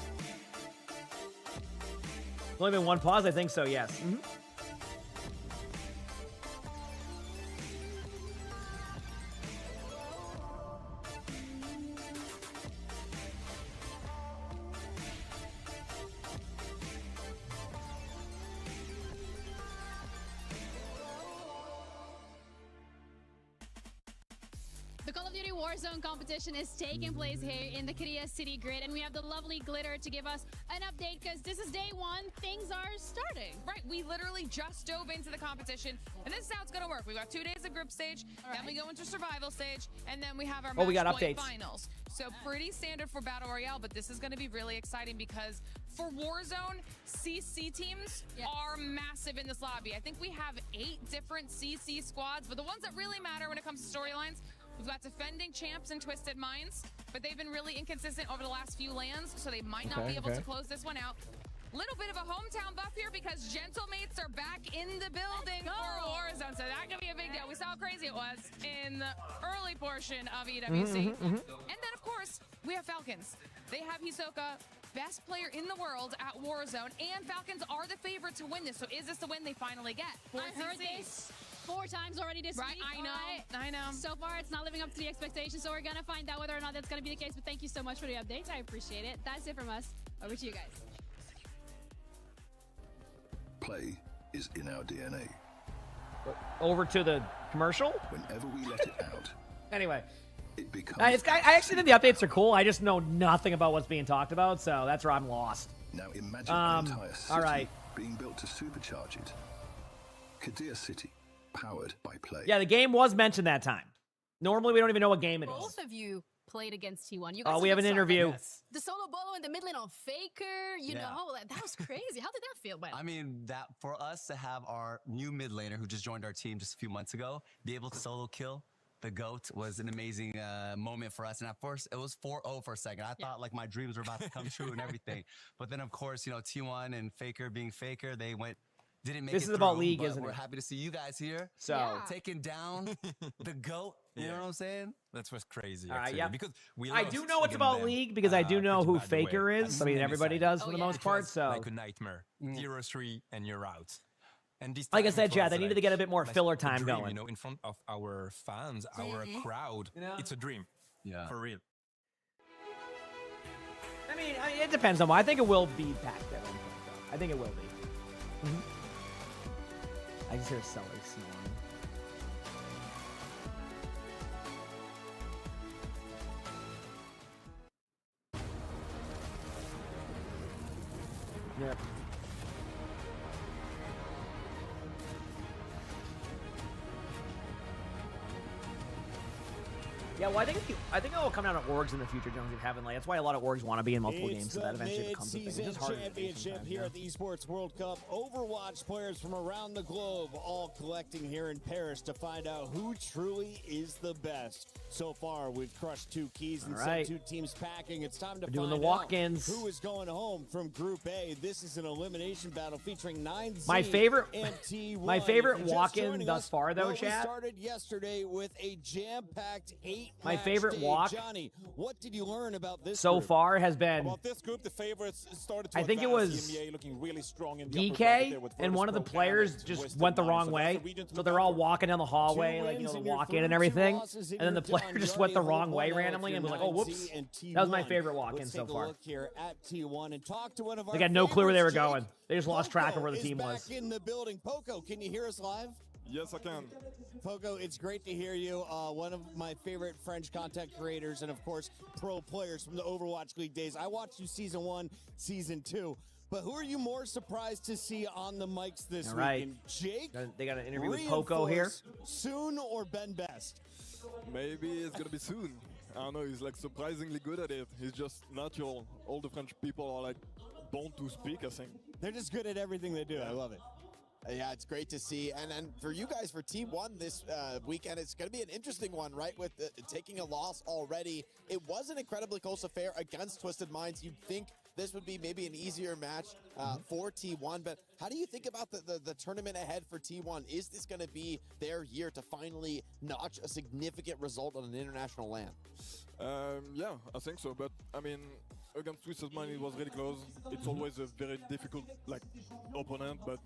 Only been one pause, I think so. Yes. The Call of Duty Warzone competition is taking place here in the Korea City Grid, and we have the lovely Glitter to give us an update because this is day 1. Things are starting. Right, we literally just dove into the competition, and this is how it's going to work. We've got 2 days of group stage, then we go into survival stage, and then we have our we got match point updates. finals. So pretty standard for Battle Royale, but this is going to be really exciting because for Warzone, CC teams are massive in this lobby. I think we have 8 different CC squads, but the ones that really matter when it comes to storylines, we've got defending champs and Twisted Minds, but they've been really inconsistent over the last few lands, so they might not be able to close this one out. Little bit of a hometown buff here because Gentlemates are back in the building for Warzone, so that could be a big deal. We saw how crazy it was in the early portion of EWC. And then, of course, we have Falcons. They have Hisoka, best player in the world at Warzone, and Falcons are the favorite to win this. So is this the win they finally get? I heard this 4 times already this week. I know. So far, it's not living up to the expectations, so we're going to find out whether or not that's going to be the case. But thank you so much for the updates. I appreciate it. That's it from us. Over to you guys. Play is in our DNA. Over to the commercial? Whenever we let it out. Anyway. It becomes... I actually think the updates are cool. I just know nothing about what's being talked about, so that's where I'm lost. Now imagine an entire city all right. being built to supercharge it. Kadir City, powered by Play. Yeah, the game was mentioned that time. Normally, we don't even know what game it is. Both of you played against T1. You guys Oh, we have an interview. Yes. The solo bolo in the mid lane on Faker, you know, that was crazy. How did that feel, man? I mean, that for us to have our new mid laner who just joined our team just a few months ago, be able to solo kill the GOAT was an amazing moment for us. And at first, it was 4-0 for a second. I thought like my dreams were about to come true and everything. But then, of course, you know, T1 and Faker being Faker, they didn't make it. This is about League, but isn't we're it? happy to see you guys here. So taking down the GOAT. You know what I'm saying? That's what's crazy. All right, Actually, yeah. Because I do know it's about League because I do know who Faker is. I mean, everybody does for the most part. So, like a nightmare. 0-3 and you're out. And this like I time said, for Chad, us, they needed to like, get a bit more like filler a time dream, going. You know, in front of our fans, our crowd, it's a dream. Yeah, for real. I mean, it depends on what. I think it will be back there. I think it will be. I just hear Sully snoring. Yep. Yeah, well, I think it will come down to orgs in the future, Jonesy, having like that's why a lot of orgs want to be in multiple games, so that eventually becomes a thing. It's just hard to do Championship here at the Esports World Cup. Overwatch players from around the globe all collecting here in Paris to find out who truly is the best. So far, we've crushed 2 keys and sent 2 teams packing. It's time to We're doing find the walk-ins. out who is going home from Group A. This is an elimination battle featuring 9Z My favorite and T1. my favorite If you're just walk-in joining thus us, far, though, well, chat. We started yesterday with a jam-packed 8 My favorite day. walk Johnny, what did you learn about this so group? far has been About this group, the favorites started to I think it advance. was EMEA looking really strong in the upper bracket DK, there with and one of the Virtus Pro players Canada, just Western went the Nine. wrong So way. that's the region to So look they're out all for. walking down the hallway, like, you know, the walk in and everything. And then the player just went the wrong way randomly and was like, oh, whoops. That was my favorite walk-in so far. Look here at T1 and talk to one of our They got no clue where they were favorites, going. They just lost track of where the Jake team is was. back in the building. Poco, can you hear us live? Yes, I can. Poco, it's great to hear you. One of my favorite French content creators and, of course, pro players from the Overwatch League days. I watched you Season 1, Season 2. But who are you more surprised to see on the mics this All week? right. And Jake? They got an interview with Poco here. Soon or Ben Best? Maybe it's gonna be soon. I don't know, he's like surprisingly good at it. He's just natural. All the French people are like born to speak, I think. They're just good at everything they do. I love it. Yeah, it's great to see. And for you guys, for Team 1 this weekend, it's going to be an interesting one, right? With taking a loss already. It was an incredibly close affair against Twisted Minds. You'd think this would be maybe an easier match for T1. But how do you think about the tournament ahead for T1? Is this going to be their year to finally notch a significant result on an international land? Yeah, I think so. But I mean, against Twisted Mind, it was really close. It's always a very difficult opponent. But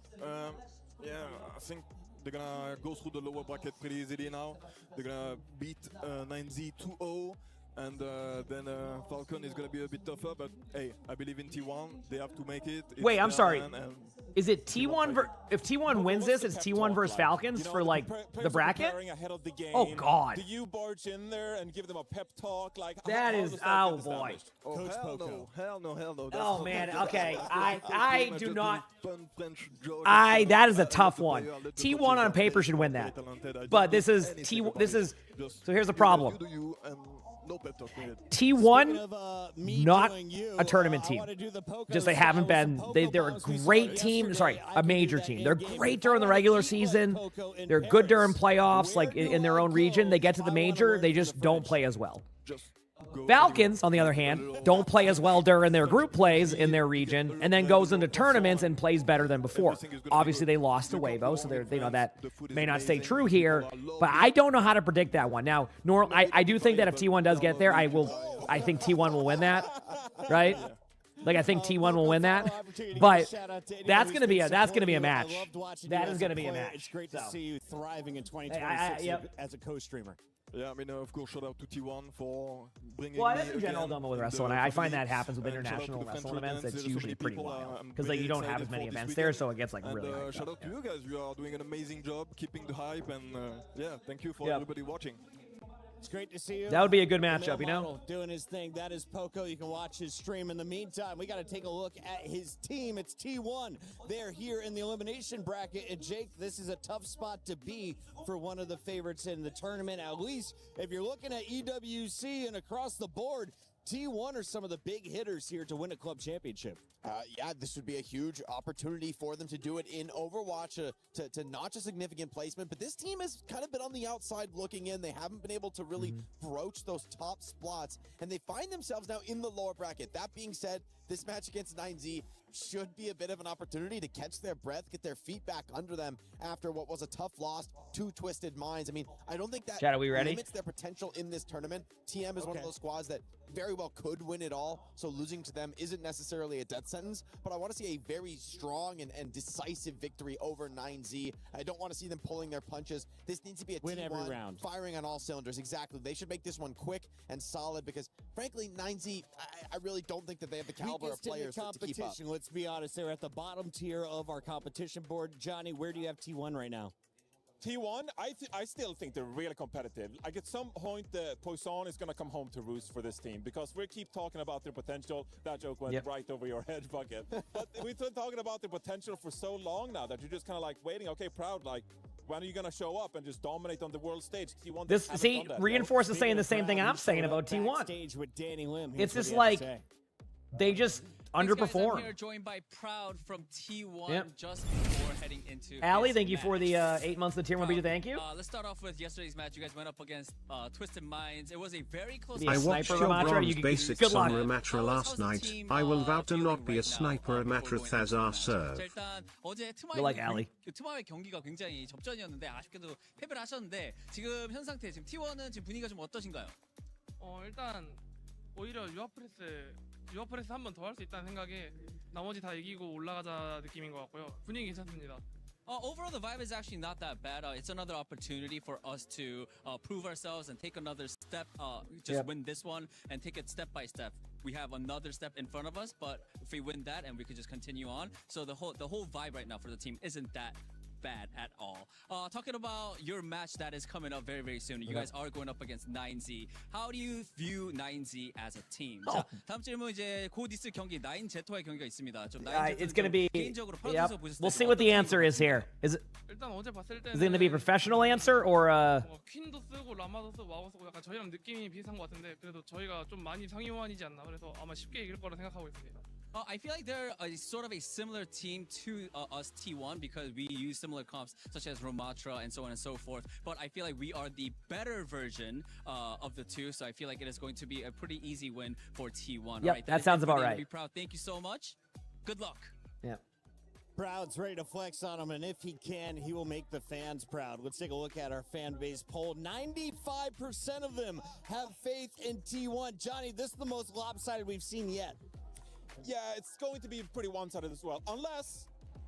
yeah, I think they're gonna go through the lower bracket pretty easily now. They're gonna beat 9Z 2-0. And then Falcon is going to be a bit tougher, but hey, I believe in T1. They have to make it. Wait, I'm sorry. Is it T1 if T1 wins this, it's T1 versus Falcons for like the bracket? Oh God. Do you barge in there and give them a pep talk? Like that is oh boy. Oh hell no. Oh man, okay. I do not. That is a tough one. T1 on paper should win that, but this is so here's the problem. T1, not a tournament team. Just they haven't been. They're a great team. Sorry, a major team. They're great during the regular season. They're good during playoffs, like in their own region. They get to the major, they just don't play as well. Falcons, on the other hand, don't play as well during their group plays in their region, and then goes into tournaments and plays better than before. Obviously, they lost to Weibo, so they know that may not stay true here. But I don't know how to predict that one. Now, I do think that if T1 does get there, I think T1 will win that, right? Like I think T1 will win that, but that's gonna be a match. That is gonna be a match. It's great to So. see you thriving in 2026 as a co-streamer. Yeah, I mean, of course, shout out to T1 for bringing Well, me that's in general done with wrestling. I find that happens with international wrestling events. It's usually pretty wild because like you don't have as many events there, so it gets like really. Shout out to you guys. You are doing an amazing job keeping the hype, and yeah, thank you for everybody watching. It's great to see you. That would be a good matchup, you know? Model doing his thing. That is Poco. You can watch his stream. In the meantime, we got to take a look at his team. It's T1. They're here in the elimination bracket. And Jake, this is a tough spot to be for one of the favorites in the tournament. At least if you're looking at EWC and across the board, T1 are some of the big hitters here to win a club championship. Yeah, this would be a huge opportunity for them to do it in Overwatch, to notch a significant placement. But this team has kind of been on the outside looking in. They haven't been able to really broach those top spots, and they find themselves now in the lower bracket. That being said, this match against 9Z should be a bit of an opportunity to catch their breath, get their feet back under them after what was a tough loss to Twisted Minds. I mean, I don't think that Chad, are we ready? limits their potential in this tournament. TM is one of those squads that very well could win it all, so losing to them isn't necessarily a death sentence, but I want to see a very strong and decisive victory over 9Z. I don't want to see them pulling their punches. This needs to be a win T1 every round, firing on all cylinders. Exactly. They should make this one quick and solid because, frankly, 9Z, I really don't think that they have the caliber of players to keep up. Let's be honest, they're at the bottom tier of our competition board. Johnny, where do you have T1 right now? T1, I still think they're really competitive. Like at some point, Poisson is going to come home to roost for this team because we keep talking about their potential. That joke went right over your head, Bucket. But we've been talking about their potential for so long now that you're just kind of like waiting. Okay, Proud, like, when are you going to show up and just dominate on the world stage? T1 This Reinforce is saying the same thing I'm saying about T1. With Danny Lim. It's just like they just underperform. I'm here joined by Proud from T1 just before heading into Ali, thank you for the 8 months of Tier 1 beta. Thank you. Let's start off with yesterday's match. You guys went up against Twisted Minds. It was a very close I watched your bronze basics on Ramatra last night. I will vow to not be a sniper at Matrath as our serve. You like Ali. 트마의 경기가 굉장히 접전이었는데 아쉽게도 패배를 하셨는데 지금 현 상태 지금 T1은 지금 분위기가 좀 어떠신가요? 일단 오히려 유아프레스 한 번 더 할 수 있다는 생각에 나머지 다 이기고 올라가자 느낌인 것 같고요. 분위기 괜찮습니다. Overall, the vibe is actually not that bad. It's another opportunity for us to prove ourselves and take another step. Win this one and take it step by step. We have another step in front of us, but if we win that and we could just continue on. So the whole vibe right now for the team isn't that bad at all. Talking about your match that is coming up very, very soon. You guys are going up against 9Z. How do you view 9Z as a team? 자, 다음 질문 이제 곧 있을 경기 9Z와의 경기가 있습니다. 좀 It's going to be. 개인적으로 We'll see what the answer is here. Is it going to be a professional answer or 퀸도 쓰고 라마도 쓰고 와우 쓰고 약간 저희랑 느낌이 비슷한 것 같은데 그래도 저희가 좀 많이 상위호환이지 않나 그래서 아마 쉽게 이길 거라 생각하고 있습니다. I feel like they're sort of a similar team to us T1 because we use similar comps such as Ramatra and so on and so forth. But I feel like we are the better version of the two. So I feel like it is going to be a pretty easy win for T1. Yep, right? that sounds about right. Be proud. Thank you so much. Good luck. Yeah. Proud's ready to flex on him, and if he can, he will make the fans proud. Let's take a look at our fan base poll. 95% of them have faith in T1. Johnny, this is the most lopsided we've seen yet. Yeah, it's going to be pretty one-sided as well, unless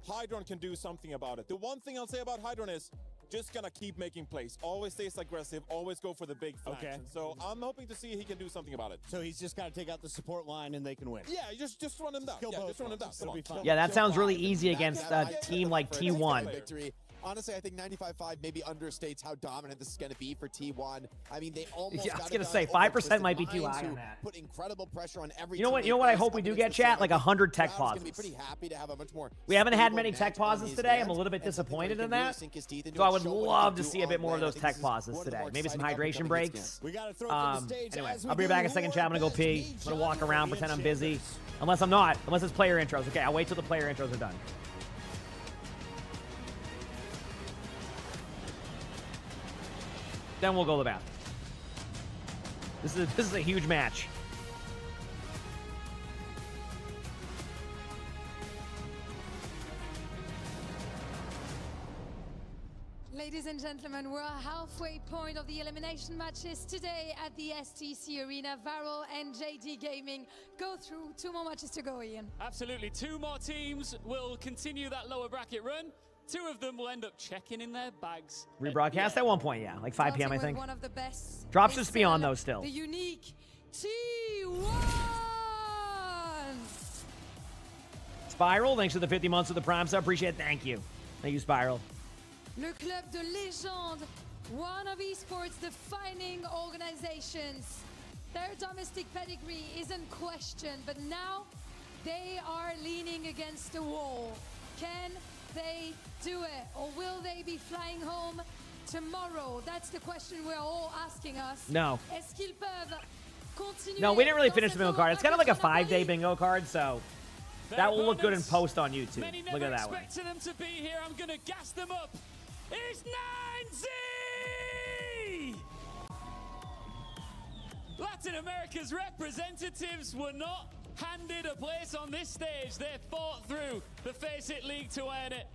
Hydron can do something about it. The one thing I'll say about Hydron is just gonna keep making plays. Always stays aggressive, always go for the big flash. Okay. So I'm hoping to see he can do something about it. So he's just got to take out the support line and they can win. Yeah, just run him down. Just run him down. It'll be fine. Yeah, that sounds really easy against a team like T1. Victory. Honestly, I think 95.5 maybe understates how dominant this is going to be for T1. I mean, they almost I was going to say 5% might be too high on that. Put incredible pressure on every. You know what I hope we do get, chat? Like 100 tech pauses. Pretty happy to have a much more. We haven't had many tech pauses today. I'm a little bit disappointed in that. So I would love to see a bit more of those tech pauses today. Maybe some hydration breaks. Anyway, I'll be back in a second, chat. I'm going to go pee. I'm going to walk around, pretend I'm busy. Unless I'm not. Unless it's player intros. Okay, I'll wait till the player intros are done. Then we'll go to the bathroom. This is a huge match. Ladies Ladies and gentlemen, we're at halfway point of the elimination matches today at the STC Arena. Varel and JD Gaming go through 2 more matches to go, Ian. Absolutely. 2 more teams will continue that lower bracket run. 2 of them will end up checking in their bags. Rebroadcast at one point, yeah, like 5 p.m. I think. One of the best. Drops just beyond those still. The unique T1. Spiral, thanks for the 50 months of the Prime sub. Appreciate it. Thank you. Thank you, Spiral. Le Club de Légende, one of esports defining organizations. Their domestic pedigree isn't questioned, but now they are leaning against the wall. Can they do it, or will they be flying home tomorrow? That's the question we're all asking us. No. Est-ce qu'ils peuvent continuer? No, we didn't really finish the bingo card. It's kind of like a 5-day bingo card, so that will look good in post on YouTube. Look at that way. Expecting them to be here. I'm going to gas them up. It's 9Z! Latin America's representatives were not handed a place on this stage. They fought through the Face It League to earn it.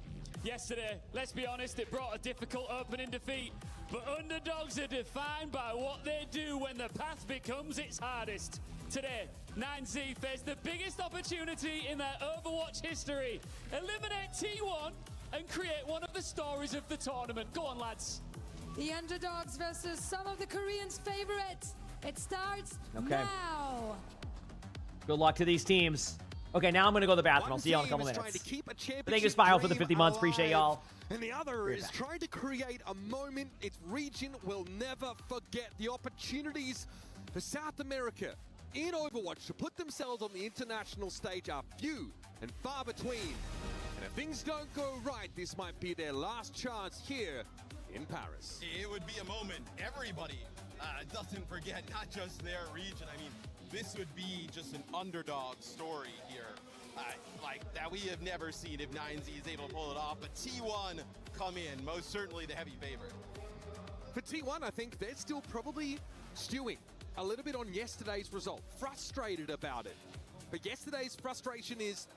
Yesterday, let's be honest, it brought a difficult opening defeat. But underdogs are defined by what they do when the path becomes its hardest. Today, 9Z faced the biggest opportunity in their Overwatch history. Eliminate T1 and create one of the stories of the tournament. Go on, lads. The underdogs versus some of the Koreans' favorites. It starts now. Good luck to these teams. Okay, now I'm going to go to the bathroom. I'll see y'all in a couple minutes. Thank you, Spiral, for the 50 months. Appreciate y'all. And the other is trying to create a moment its region will never forget. The opportunities for South America in Overwatch to put themselves on the international stage are few and far between. And if things don't go right, this might be their last chance here in Paris. It would be a moment everybody doesn't forget, not just their region. I mean, this would be just an underdog story here, like that we have never seen if 9Z is able to pull it off. But T1 come in, most certainly the heavy favorite. For T1, I think they're still probably stewing a little bit on yesterday's result, frustrated about it. But yesterday's frustration is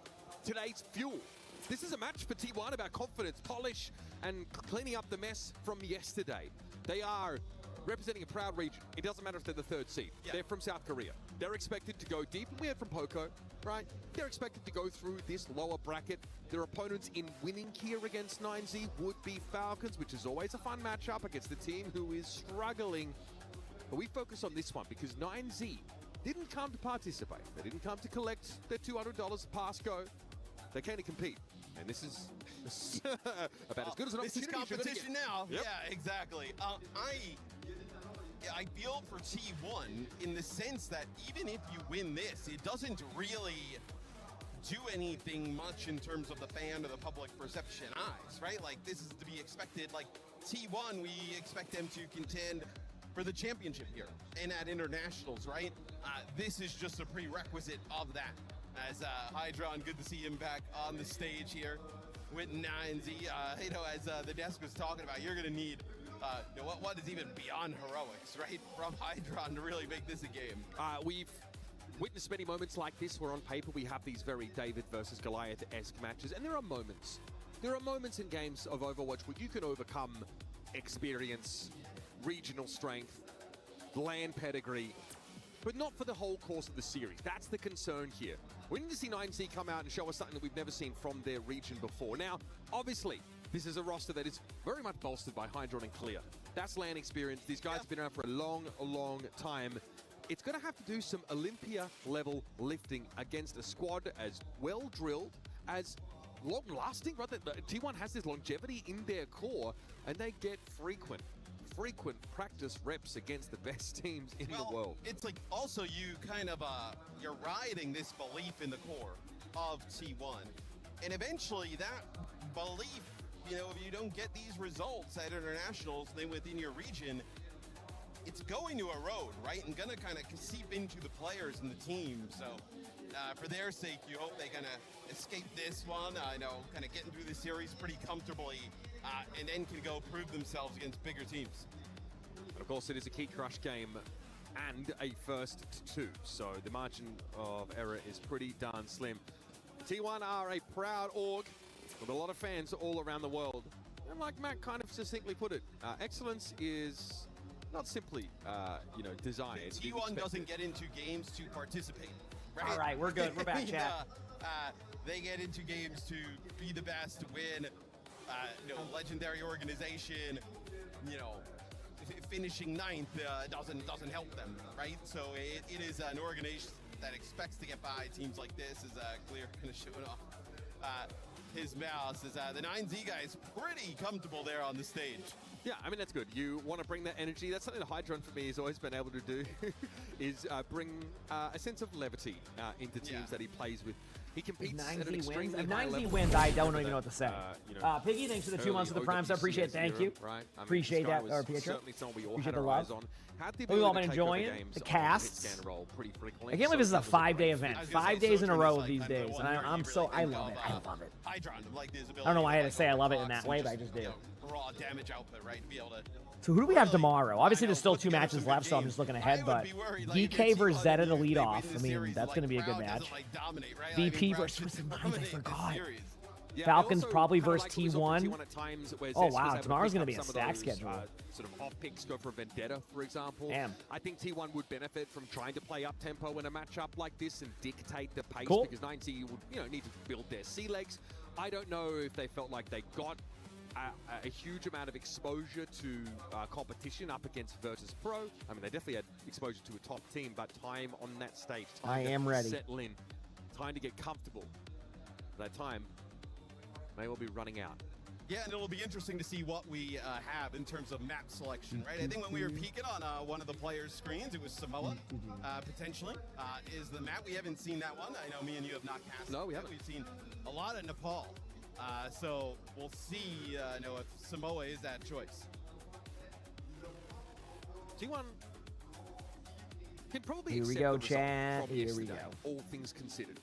today's fuel. This is a match for T1 about confidence, polish, and cleaning up the mess from yesterday. They are representing a proud region. It doesn't matter if they're the 3rd seed. Yeah. They're from South Korea. They're expected to go deep. We heard from Poco, right? They're expected to go through this lower bracket. Their opponents in winning here against 9Z would be Falcons, which is always a fun matchup against the team who is struggling. But we focus on this one because 9Z didn't come to participate. They didn't come to collect their $200 pass go. They came to compete. And this is about as good as an opportunity. This is competition now. Yep. Yeah, exactly. I feel for T1 in the sense that even if you win this, it doesn't really do anything much in terms of the fan or the public perception eyes, right? Like, this is to be expected. Like, T1, we expect them to contend for the championship here and at internationals, right? This is just a prerequisite of that. As Hydron, good to see him back on the stage here with 9Z. As the desk was talking about, you're going to need what is even beyond heroics, right? From Hydron to really make this a game. We've witnessed many moments like this where on paper we have these very David versus Goliath-esque matches, and there are moments in games of Overwatch where you can overcome experience, regional strength, land pedigree, but not for the whole course of the series. That's the concern here. We need to see 9Z come out and show us something that we've never seen from their region before. Now, obviously, this is a roster that is very much bolstered by Hydron and Clear. That's land experience. These guys have been around for a long time. It's going to have to do some Olympia-level lifting against a squad as well-drilled, as long-lasting. Right? T1 has this longevity in their core, and they get frequent practice reps against the best teams in the world. It's like also you kind of you're riding this belief in the core of T1, and eventually that belief, if you don't get these results at internationals, then within your region, it's going to erode, right? And gonna kind of seep into the players and the team. So for their sake, you hope they kind of escape this one. Kind of getting through the series pretty comfortably. And then can go prove themselves against bigger teams. And of course, it is a key crush game and a 1st to 2, so the margin of error is pretty darn slim. T1 are a proud org with a lot of fans all around the world. And like Matt kind of succinctly put it, excellence is not simply, desired. T1 doesn't get into games to participate, right? All right, we're good. We're back, chat. They get into games to be the best, to win. Legendary organization, finishing 9th doesn't help them, right? So it is an organization that expects to get by teams like this. Is Clear kind of showing off his mouse? Is the 9Z guy is pretty comfortable there on the stage. Yeah, I mean, that's good. You want to bring that energy. That's something that Hydron, for me, has always been able to do, is bring a sense of levity into teams that he plays with. He competes at an extremely high level. If 9Z wins, I don't even know what to say. Piggy, thanks for the 2 months of the Prime sub. Appreciate it. Thank you. Right? Appreciate that, or Pietro. Appreciate the love. We've all been enjoying the casts. I can't believe this is a 5-day event. 5 days in a row these days, and I love it. I love it. I don't know why I had to say I love it in that way, but I just do. Raw damage output, right? Be able to. So who do we have tomorrow? Obviously, there's still 2 matches left, so I'm just looking ahead. But DK versus Zeta to lead off. I mean, that's going to be a good match. VP versus Mines, I forgot. Falcons probably versus T1. Oh, wow. Tomorrow's going to be a stack schedule. Sort of off picks go for Vendetta, for example. Damn. I think T1 would benefit from trying to play up tempo in a matchup like this and dictate the pace because 9Z would need to build their sea legs. I don't know if they felt like they got a huge amount of exposure to competition up against Virtus Pro. I mean, they definitely had exposure to a top team, but time on that stage, time to settle in, time to get comfortable. That time may well be running out. Yeah, and it'll be interesting to see what we have in terms of map selection, right? I think when we were peeking on one of the players' screens, it was Samoa, potentially, is the map. We haven't seen that one. I know me and you have not cast. No, we haven't. We've seen a lot of Nepal. So we'll see if Samoa is that choice. T1 can probably Here we go, chat. Here we go. All things considered.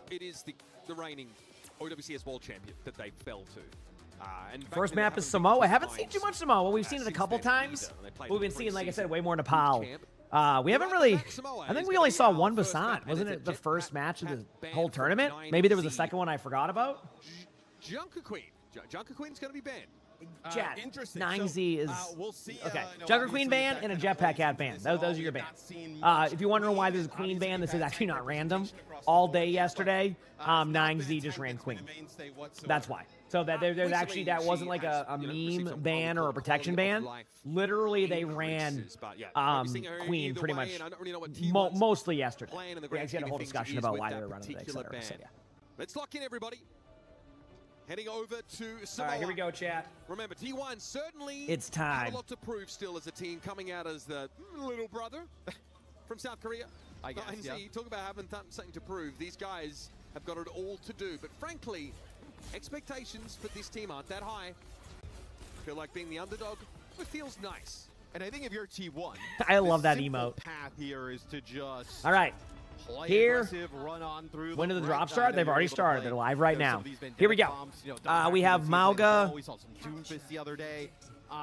It is the reigning OWCS World Champion that they fell to. And first map is Samoa. I haven't seen too much Samoa. We've seen it a couple times. We've been seeing, like I said, way more Nepal. We haven't really... I think we only saw one Basan. Wasn't it the first match of the whole tournament? Maybe there was a second one I forgot about. Junker Queen. Junker Queen's going to be banned. Chat. Interesting. 9Z is... we'll see, okay. Junker Queen ban and a Jetpack Cat ban. Those are your bans. If you're wondering why there's a Queen ban, this is actually not random. All day yesterday, 9Z just ran Queen. That's why. So that there's actually, that wasn't like a meme ban or a protection ban. Literally, they ran Queen pretty much mostly yesterday. We actually had a whole discussion about why they were running it, etc. So, yeah. Let's lock in, everybody. Heading over to Samoa. All right, here we go, chat. Remember, T1 certainly it's time. Have a lot to prove still as a team, coming out as the little brother from South Korea. I guess, yeah. Talk about having something to prove. These guys have got it all to do. But frankly, expectations for this team aren't that high. I feel like being the underdog, it feels nice. And I think if you're T1, I love that emote. Path here is to just all right. Here, run on through when did the drop start? They've already started. They're live right now. Here we go. We have Mauga. We saw some Doomfist the other day.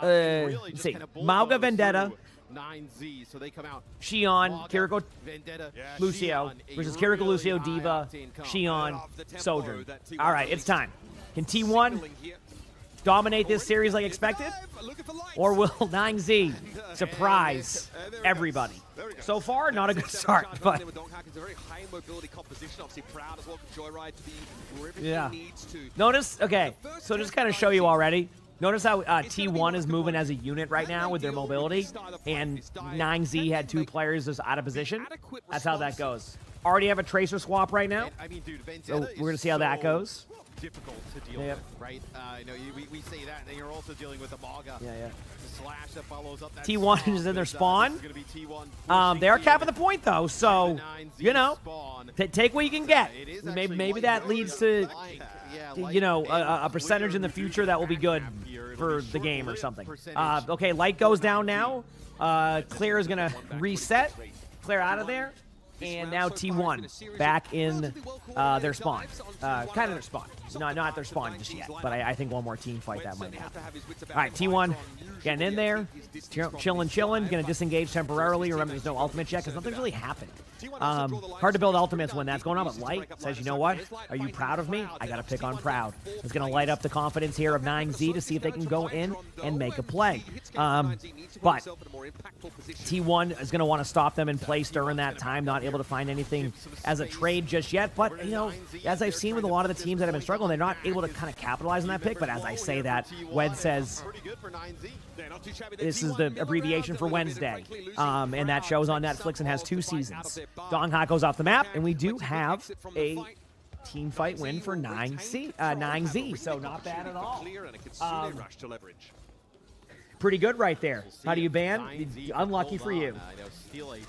Let's see. Mauga, Vendetta. 9Z, so they come out. Shion, Kiriko, Vendetta, Lucio versus Kiriko, Lucio, Diva, Shion, Sojourn. All right, it's time. Can T1 dominate this series like expected? Or will 9Z surprise everybody? So far, not a good start, but yeah. Notice, okay, so just kind of show you already. Notice how T1 is moving as a unit right now with their mobility, and 9Z had 2 players just out of position. That's how that goes. Already have a Tracer swap right now, so we're going to see how that goes. Difficult to deal with, right? We say that, and then you're also dealing with the Mauga. Yeah. The slash that follows up that T1 is in their spawn. They are capping the point, though, so, you know, take what you can get. Maybe that leads to, you know, a percentage in the future that will be good for the game or something. Okay, light goes down now. Clear is going to reset. Clear out of there. And now T1 back in their spawn. Kind of their spawn. Not their spawn just yet, but I think one more team fight that might happen. All right, T1 getting in there, chilling. Going to disengage temporarily. Remember, there's no ultimate yet because nothing's really happened. Hard to build ultimates when that's going on, but Light says, you know what? Are you proud of me? I got to pick on Proud. It's going to light up the confidence here of 9Z to see if they can go in and make a play. But T1 is going to want to stop them in place during that time, not able to find anything as a trade just yet. But, you know, as I've seen with a lot of the teams that have been struggling, they're not able to kind of capitalize on that pick. But as I say that, Wed says this is the abbreviation for Wednesday. And that shows on Netflix and has 2 seasons. Donghak goes off the map, and we do have a team fight win for 9Z, so not bad at all. Pretty good right there. How do you ban? Unlucky for you.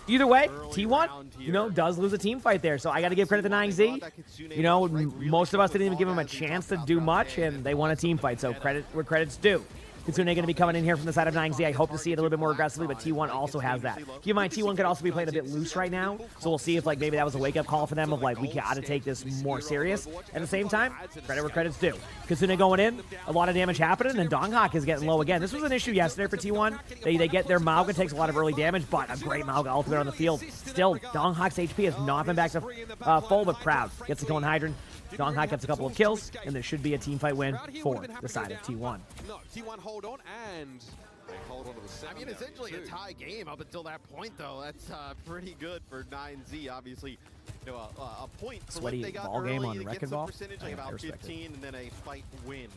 Either way, T1, you know, does lose a team fight there, so I got to give credit to 9Z. You know, most of us didn't even give him a chance to do much, and they won a team fight, so credit where credit's due. Kitsune going to be coming in here from the side of 9Z. I hope to see it a little bit more aggressively, but T1 also has that. Keep in mind, T1 could also be playing a bit loose right now, so we'll see if, like, maybe that was a wake-up call for them of, like, we got to take this more serious. At the same time, credit where credit's due. Kitsune going in, a lot of damage happening, and Donghak is getting low again. This was an issue yesterday for T1. They get their Mauga takes a lot of early damage, but a great Mauga ultimate on the field. Still, Donghak's HP has not been back to full, but Proud gets the kill on Hydrant. Donghak gets a couple of kills, and there should be a team fight win for the side of T1. No, T1 hold on, and they hold on to the 7. I mean, essentially a tie game up until that point, though. That's pretty good for 9Z. Obviously, you know, a point for what they got ball early game on to Wrecking get some Ball. percentage, like about 15, and then a fight win.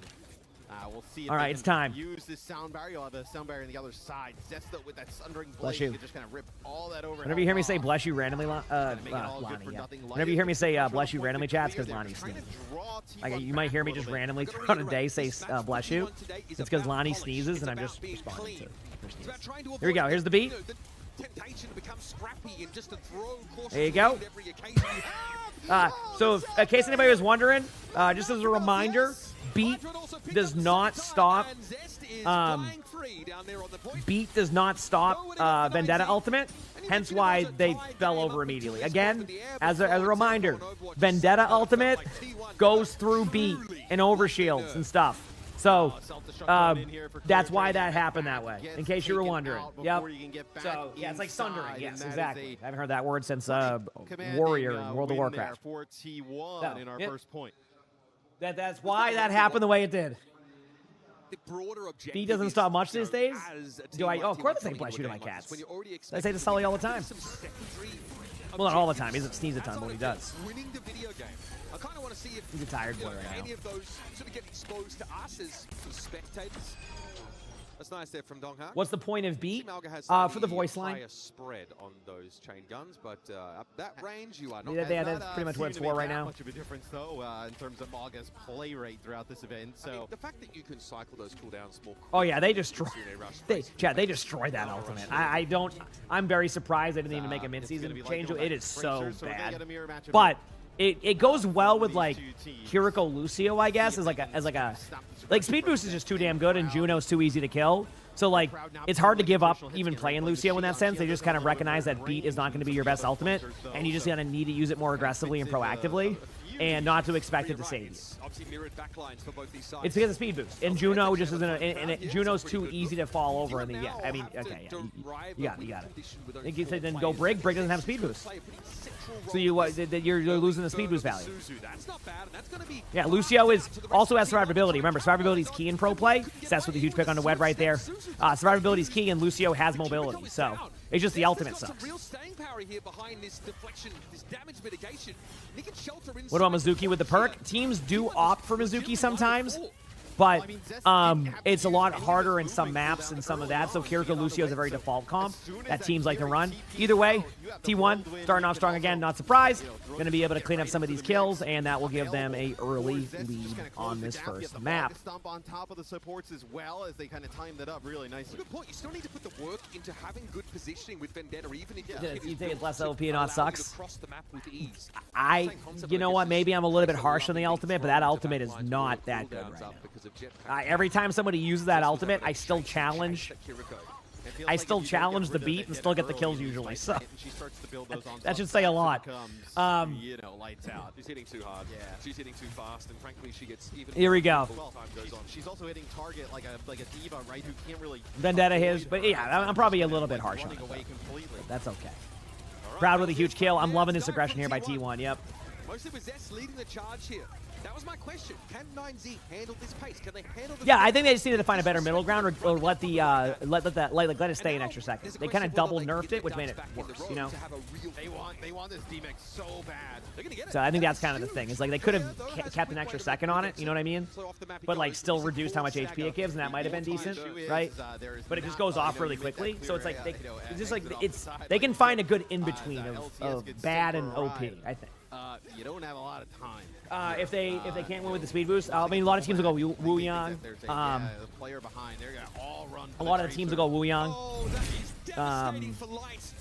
We'll see if all right, they it's can time. use this sound barrier. You'll have a sound barrier on the other side. Zesto with that sundering blade, Bless you. can just kind of rip all that over. Whenever you hear me say bless you randomly, Lonnie, yeah. Whenever you hear me say bless you randomly, chats, because Lonnie sneezes. Like, you might hear me just randomly throughout a day say bless you. It's because Lonnie sneezes, and I'm just responding to her sneeze. Here we go. Here's the beat. There you go. So in case anybody was wondering, just as a reminder, beat does not stop Vendetta ultimate, hence why they fell over immediately. Again, as a reminder, Vendetta ultimate goes through beat and overshields and stuff. So that's why that happened that way, in case you were wondering. Yep. So, yeah, it's like sundering. Yes, exactly. I haven't heard that word since Warrior in World of Warcraft. For T1 in our first point. That's why that happened the way it did. Beat doesn't stop much these days. Do I? Oh, of course I say bless you to my cats. I say to Sully all the time. Well, not all the time. He doesn't sneeze a ton, but he does. I kind of want to see if he's a tired boy right now. Any of those sort of get exposed to us as spectators. That's nice there from Donghak. What's the point of beat? For the voice line. Spread on those chain guns, but up that range, you are not. Yeah, that's pretty much what it's for right now. Much of a difference though, in terms of Mauga's play rate throughout this event. So I mean, the fact that you can cycle those cooldowns more. Oh yeah, they destroy. They destroy that ultimate. I'm very surprised they didn't even make a mid-season change. It is so bad, but. It goes well with like Kiriko Lucio, I guess, as Speed Boost is just too damn good and Juno's too easy to kill. So like it's hard to give up even playing Lucio in that sense. They just kind of recognize that beat is not going to be your best ultimate, and you just gonna need to use it more aggressively and proactively, and not to expect it to save you. It's because of Speed Boost, and Juno just isn't. And Juno's too easy to fall over. And yeah, I mean, okay, yeah, you got it. You said then go Brig. Brig doesn't have Speed Boost. So you're losing the speed boost value. Yeah, Lucio also has survivability. Remember, survivability is key in pro play. Seth's with a huge pick on the Wed right there. Survivability is key, and Lucio has mobility. So it's just the ultimate sucks. What about Mizuki with the perk? Teams do opt for Mizuki sometimes. But it's a lot harder in some maps and some of that. So Kiriko Lucio is a very default comp that teams like to run. Either way, T1 starting off strong again. Not surprised. Going to be able to clean up some of these kills, and that will give them a early lead on this first map. Stomp on top of the supports as well as they kind of timed it up really nicely. Good point. You still need to put the work into having good positioning with Vendetta, even if you think it's less OP and not sucks. The map with ease. You know what? Maybe I'm a little bit harsh on the ultimate, but that ultimate is not that good right now. Every time somebody uses that ultimate, I still challenge I still challenge the beat and still get the kills usually. So that should say a lot. You know, lights out. She's hitting too hard. Yeah. She's hitting too fast, and frankly, she gets even. Here we go. She's also hitting target like a diva, right? Who can't really. Vendetta his, but yeah, I'm probably a little bit harsh on it. That's okay. Proud with a huge kill. I'm loving this aggression here by T1. Yep. Mostly with Zest leading the charge here. That was my question. Can 9Z handle this pace? Can they handle the Yeah, I think they just needed to find a better middle ground, or let the let it stay an extra second. They kind of double nerfed it, which made it worse, you know. They want this DMX so bad. They're gonna get it. So I think that's kind of the thing. It's like they could have kept an extra second on it, you know what I mean? But like still reduced how much HP it gives, and that might have been decent, right? But it just goes off really quickly. So it's like it's just like they can find a good in between of bad and OP, I think. You don't have a lot of time. If they can't win with the speed boost, I mean a lot of teams will go Wu Yang. The player behind, they're gonna all run. A lot of the teams will go Wu Yang.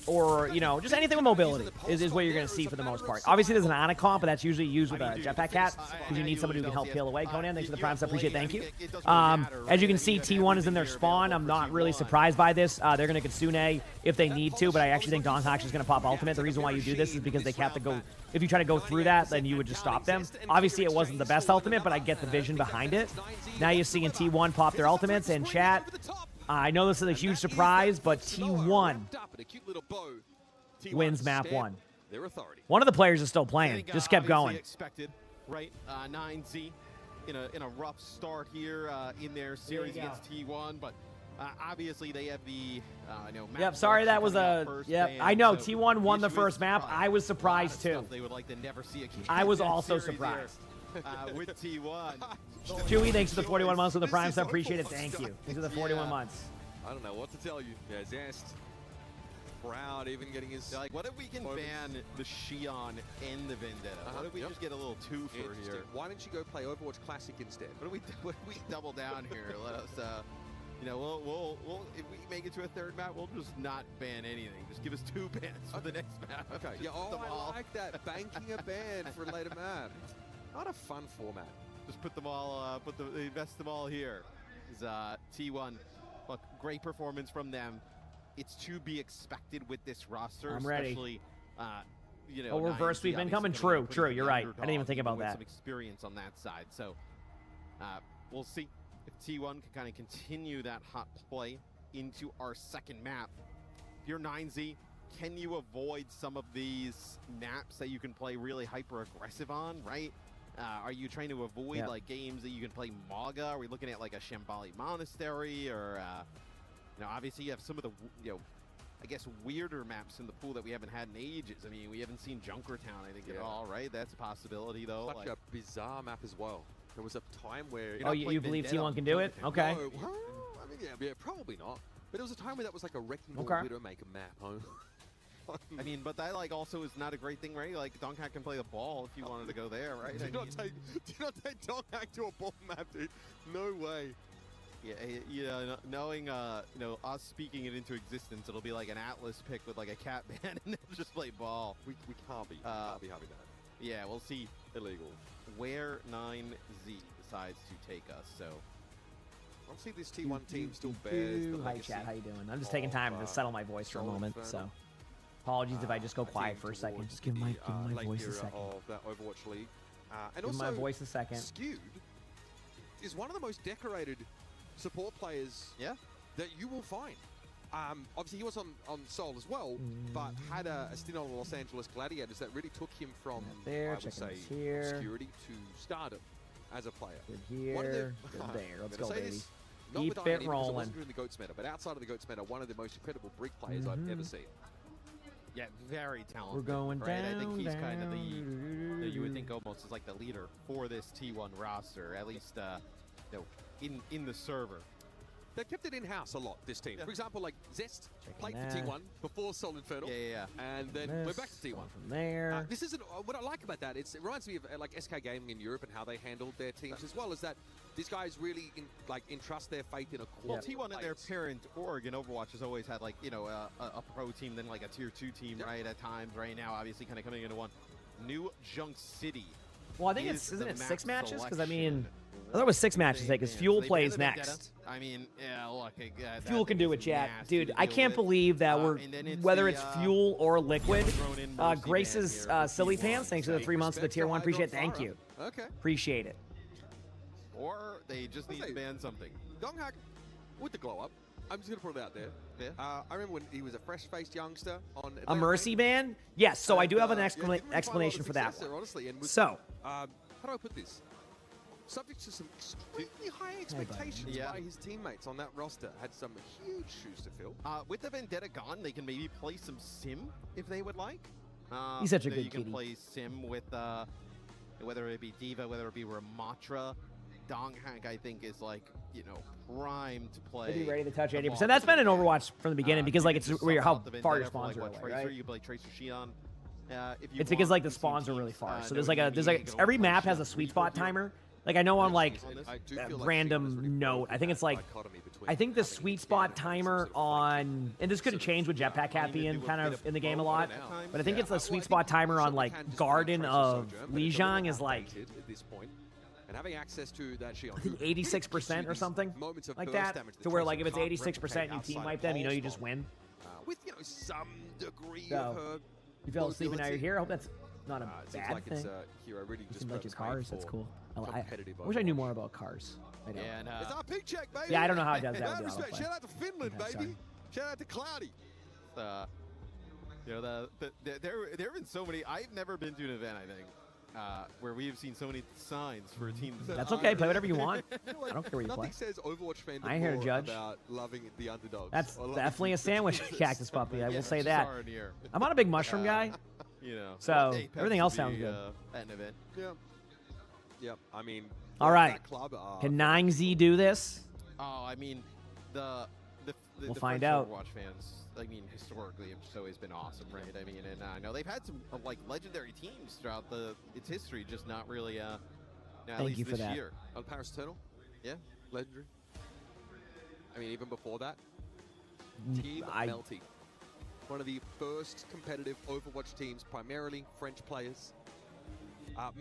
Or, you know, just anything with mobility is what you're going to see for the most part. Obviously, there's an Ana comp, but that's usually used with a jetpack cat because you need somebody who can help peel away. Conan, thanks for the prime sub. Appreciate it. Thank you. As you can see, T1 is in their spawn. I'm not really surprised by this. They're going to Kitsune if they need to, but I actually think Donghak is going to pop ultimate. The reason why you do this is because they have to go. If you try to go through that, then you would just stop them. Obviously, it wasn't the best ultimate, but I get the vision behind it. Now you're seeing T1 pop their ultimates in chat. I know this is a huge surprise, but T1 wins map 1. One of the players is still playing. Just kept going. Expected, right? 9Z in a rough start here in their series against T1, but obviously they have the map. Yep, sorry that was a I know T1 won the first map. I was surprised too. They would like to never see again. I was also surprised. With T1. Chewy, thanks for the 41 months with the prime sub. Appreciate it. Thank you. Thanks for the 41 months. I don't know what to tell you. Yeah, Zest. Proud, even getting his. Like, what if we can ban the Xion and the Vendetta? What if we just get a little twofer here? Why don't you go play Overwatch Classic instead? What if we double down here? Let us. You know, we'll if we make it to a third map, we'll just not ban anything. Just give us 2 bans for the next map. Okay. Yeah. Oh, I like that. Banking a ban for a later map. Not a fun format. Just put them all. Invest them all here. Is T1. Look, great performance from them. It's to be expected with this roster. I'm ready. Especially, you know, oh, reverse sweep incoming. True. You're right. I didn't even think about that. Some experience on that side. So we'll see if T1 can kind of continue that hot play into our second map. If you're 9Z, can you avoid some of these maps that you can play really hyper aggressive on? Right. Are you trying to avoid like games that you can play Maga? Are we looking at like a Shambali Monastery, or you know, obviously you have some of the I guess weirder maps in the pool that we haven't had in ages. I mean, we haven't seen Junkertown, I think, at all, right? That's a possibility though. Such a bizarre map as well. There was a time where you believe T1 can do it? Okay. No, well, I mean, yeah, probably not. But there was a time where that was like a Wrecking Ball Widowmaker map. I mean, but that like also is not a great thing, right? Like Donghak can play the ball if you wanted to go there, right? Do not take Donghak to a ball map, dude. No way. Yeah, knowing you know, us speaking it into existence, it'll be like an Atlas pick with like a cat band and they'll just play ball. We can't be happy with that. Yeah, we'll see. Illegal. Where 9Z decides to take us. So obviously this T1 team still bears the Hi legacy. chat, how you doing? I'm just taking time to settle my voice for a moment, so apologies if I just go quiet for a second. Just give my voice a second. Of that Overwatch League. And give also, my voice a second. Skewed is one of the most decorated support players that you will find. Obviously, he was on Seoul as well, but had a stint on the Los Angeles Gladiators that really took him from, I would say, obscurity to stardom as a player. Good here, good there. Let's go, baby. Keep it rolling. Wasn't during the Goats meta, but outside of the Goats meta, one of the most incredible Brig players I've ever seen. Yeah, very talented. We're going right? I think he's kind of the you would think almost is like the leader for this T1 roster, at least you know, in the server. They kept it in-house a lot, this team. For example, like Zest played for T1 before Soul Infernal. And then we're back to T1. From there. This isn't what I like about that. It reminds me of like SK Gaming in Europe and how they handled their teams as well, as that these guys really entrust their faith in a core. Well, T1 and their parent org in Overwatch has always had like, you know, a pro team, then like a tier 2 team, right, at times. Right now, obviously kind of coming into one. New Junk City. Well, I think isn't it 6 matches? Because I mean, thought it was 6 matches today because Fuel plays next. I mean, yeah, look. Fuel can do it, chat. Dude, I can't believe that we're, whether it's Fuel or Liquid, Grace's Silly Pants, thanks for the 3 months of the Tier 1. Appreciate it. Thank you. Okay. Appreciate it. Or they just need to ban something. Donghak with the glow up. I'm just going to put it out there. Yeah. I remember when he was a fresh-faced youngster on A Mercy ban? Yes, so I do have an explanation for that one. Honestly, and So. How do I put this? Subject to some extremely high expectations by his teammates on that roster. Had some huge shoes to fill. With the Vendetta gone, they can maybe play some Sim if they would like. He's such a good You kitty. can play Sim with, whether it be D.Va, whether it be Ramatra. Donghak, I think, is like, primed to play. To be ready to touch 80%. That's been in Overwatch from the beginning because, like, it's how far your spawns are away, right? You play Tracer Shion. It's because, like, the spawns are really far. So there's like every map has a sweet spot timer. Like, I know on, like, random note, I think it's like, I think the sweet spot timer on, and this could have changed with Jetpack Cat being kind of in the game a lot, but I think it's the sweet spot timer on, like, Garden of Lijiang is like, at this point. And having access to that Shion, I think 86% or something like that, to where, like, if it's 86% you team wipe them, you just win. With, some degree So, of her you fell asleep and now you're here? I hope that's not a seems bad like thing. it's hero really You just seem like your purpose-made cars, that's for cool. I competitive wish I knew Overwatch. more about cars. I don't. And, It's our pig check, baby. Yeah, I don't know how it does that Mad with the respect. autoplay. Shout out to Finland, Okay, baby. sorry. Shout out to Cloudy. There have been so many. I've never been to an event, I think, where we have seen so many signs for a team. That's okay. Play whatever you want. I don't care where you play. Nothing says Overwatch fan I ain't here to more judge. about loving the underdogs. That's or loving definitely a sandwich cactus puppy. I will say that. Sorry, near. I'm not a big mushroom guy. So Apex everything else would sounds be, good. At an event. Yeah. Yep. I mean. All right. that club, Can 9Z do this? Oh, I mean, the We'll the find French out. Overwatch fans, I mean, historically, have just always been awesome, right? I mean, and I know they've had some like legendary teams throughout its history, just not really. At Thank least you for this that. year. On Paris Eternal? Yeah. Legendary. I mean, even before that. Team I- Melty. One of the first competitive Overwatch teams, primarily French players.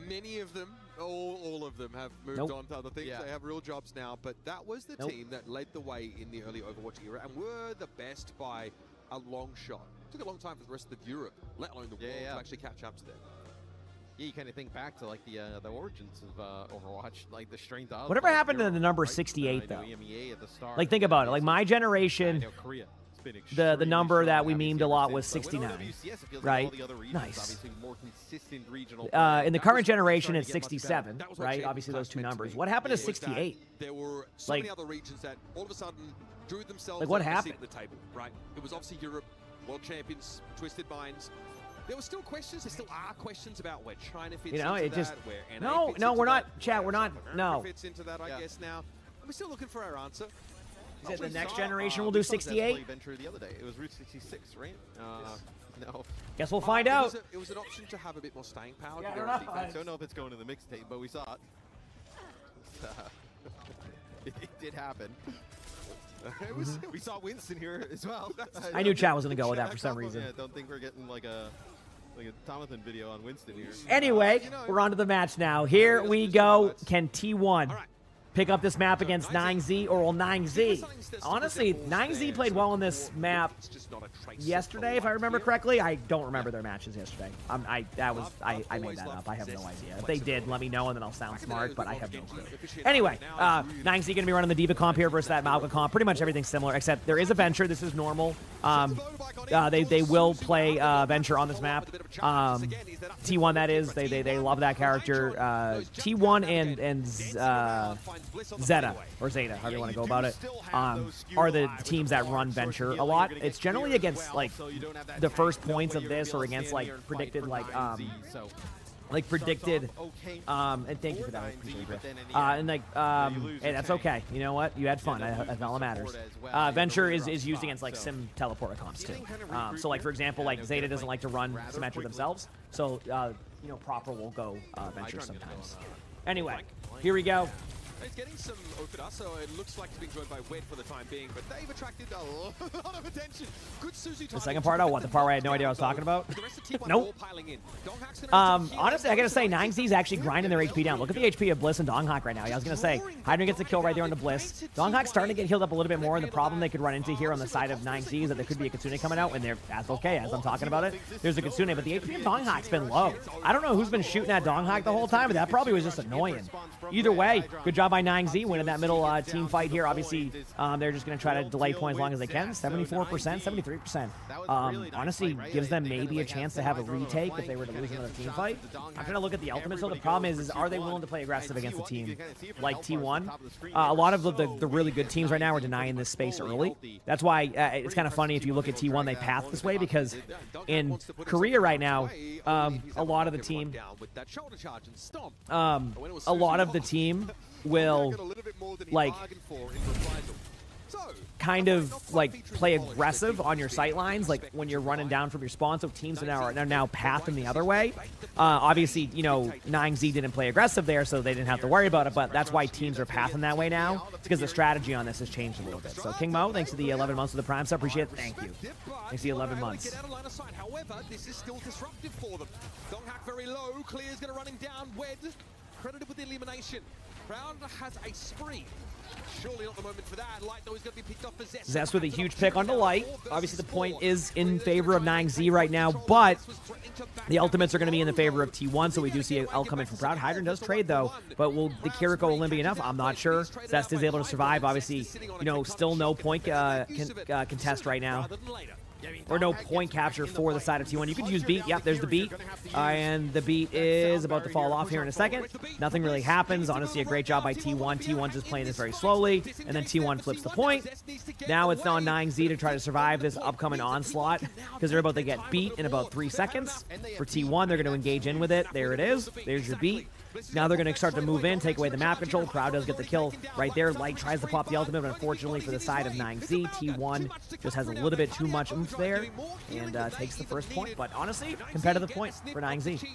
Many of them, all of them, have moved Nope. on to other things. Yeah. They have real jobs now, but that was the Nope. team that led the way in the early Overwatch era and were the best by a long shot. It took a long time for the rest of Europe, let alone the world, to actually catch up to them. Yeah, you kind of think back to like the origins of Overwatch, like the strength of. Whatever like, happened to Europe, the number right? 68 I though? know EMEA at the start. Like, think about it. Like, my generation, I know Korea. It's been the extremely number strong, that we obviously, memed a ever lot since, was but with 69, OWCS, it feels right? Like all the other regions, Nice. obviously more consistent regional. In the play. That current was generation, starting it's to get much better. 67, That was what right? Jake Obviously, those two meant to numbers. me. What happened to Was that 68? There were so Like- many other regions that all of a sudden drew themselves Like, what up a seat happened? at the table, right? It was obviously Europe, world champions, Twisted Minds. There were still questions. There still are questions about where China fits You know, into it just that, where NA no, fits no, into we're that, not, chat. where We're not. South America No. fits into that, I guess now. And we're still looking for our answer. Is it the We next saw, generation will do we saw Zeds play 68? Venture the other day. It was Route 66, right? No. Guess we'll find It out. was it was an option to have a bit more staying power. Yeah, to I go don't on know. defense. I don't know if it's going to the mixtape, but we saw it. It did happen. We saw Winston here as well. I knew chat was gonna go with that for some reason. Yeah, don't think we're getting like a Jonathan video on Winston here. Anyway, we're on to the match now. Here we go. Can T1 pick up this map against 9Z, or will 9Z? Honestly, 9Z played well in this map yesterday, if I remember correctly. I don't remember their matches yesterday. I made that up. I have no idea. If they did, let me know, and then I'll sound smart, but I have no clue. Anyway, 9Z going to be running the D.Va comp here versus that Malga comp. Pretty much everything similar, except there is a Venture. This is normal. They will play Venture on this map. T1, that is. They love that character. T1 and Zeta, or Zeta, however you want to go about it, are the teams that run Venture a lot. It's generally against, like, the first points of this, or against, like, predicted, and thank you for that. I appreciate it. Hey, that's okay. You know what? You had fun. That's all that matters. Venture is used against, like, sim teleporter comps too. So, like, for example, like, Zeta doesn't like to run Symmetra themselves, so Proper will go Venture sometimes. Anyway, here we go. He's getting some Okada, so it looks like he's being joined by Wed for the time being, but they've attracted a lot of attention. Good Suzu. The second part, the part where I had no idea what I was talking about? Nope. Honestly, I gotta say, 9Z is actually grinding their HP down. Look at the HP of Bliss and Donghak right now. I was gonna say, Hydra gets a kill right there on the Bliss. Donghak's starting to get healed up a little bit more, and the problem they could run into here on the side of 9Z is that there could be a Kitsune coming out, and that's okay, as I'm talking about it. There's a Kitsune, but the HP of Donghak's been low. I don't know who's been shooting at Donghak the whole time, but that probably was just annoying. Either way, good job by 9Z winning that middle team fight here. Obviously, they're just going to try to delay points as long as they can. 74%, 73%. Honestly, gives them maybe a chance to have a retake if they were to lose another team fight. I'm trying to look at the ultimate, so the problem is are they willing to play aggressive against a team like T1? A lot of the really good teams right now are denying this space early. That's why it's kind of funny if you look at T1, they path this way, because in Korea right now, a lot of the team will like kind of like play aggressive on your sight lines, like when you're running down from your spawn. So teams are now pathing the other way. Obviously, you know, 9Z didn't play aggressive there, so they didn't have to worry about it, but that's why teams are pathing that way now. It's because the strategy on this has changed a little bit. So King Mo, thanks to the 11 months of the Prime, so appreciate it. Thank you. Thanks to the 11 months. However, this is still disruptive for them. Donghak very low. Clear's going to run him down. Wed credited with the elimination. Brown has a spree. Surely not the moment for that. Light, though, is going to be picked off for Zest. Zest with a huge pick onto Light. Obviously, the point is in favor of 9Z right now, but the ultimates are going to be in the favor of T1, so we do see an L coming from Proud. Hydran does trade, though, but will the Kiriko will be enough? I'm not sure. Zest is able to survive. Obviously, you know, still no point contest right now. Or no point capture for the side of T1. You could use beat. Yep, there's the beat. And the beat is about to fall off here in a second. Nothing really happens. Honestly, a great job by T1. T1's just playing this very slowly, and then T1 flips the point. Now it's on 9Z to try to survive this upcoming onslaught, because they're about to get beat in about 3 seconds. For T1, they're going to engage in with it. There it is. There's your beat. Now they're going to start to move in, take away the map control. Crowd does get the kill right there. Light tries to pop the ultimate, but unfortunately for the side of 9Z, T1 just has a little bit too much oomph there and takes the first point. But honestly, competitive point for 9Z.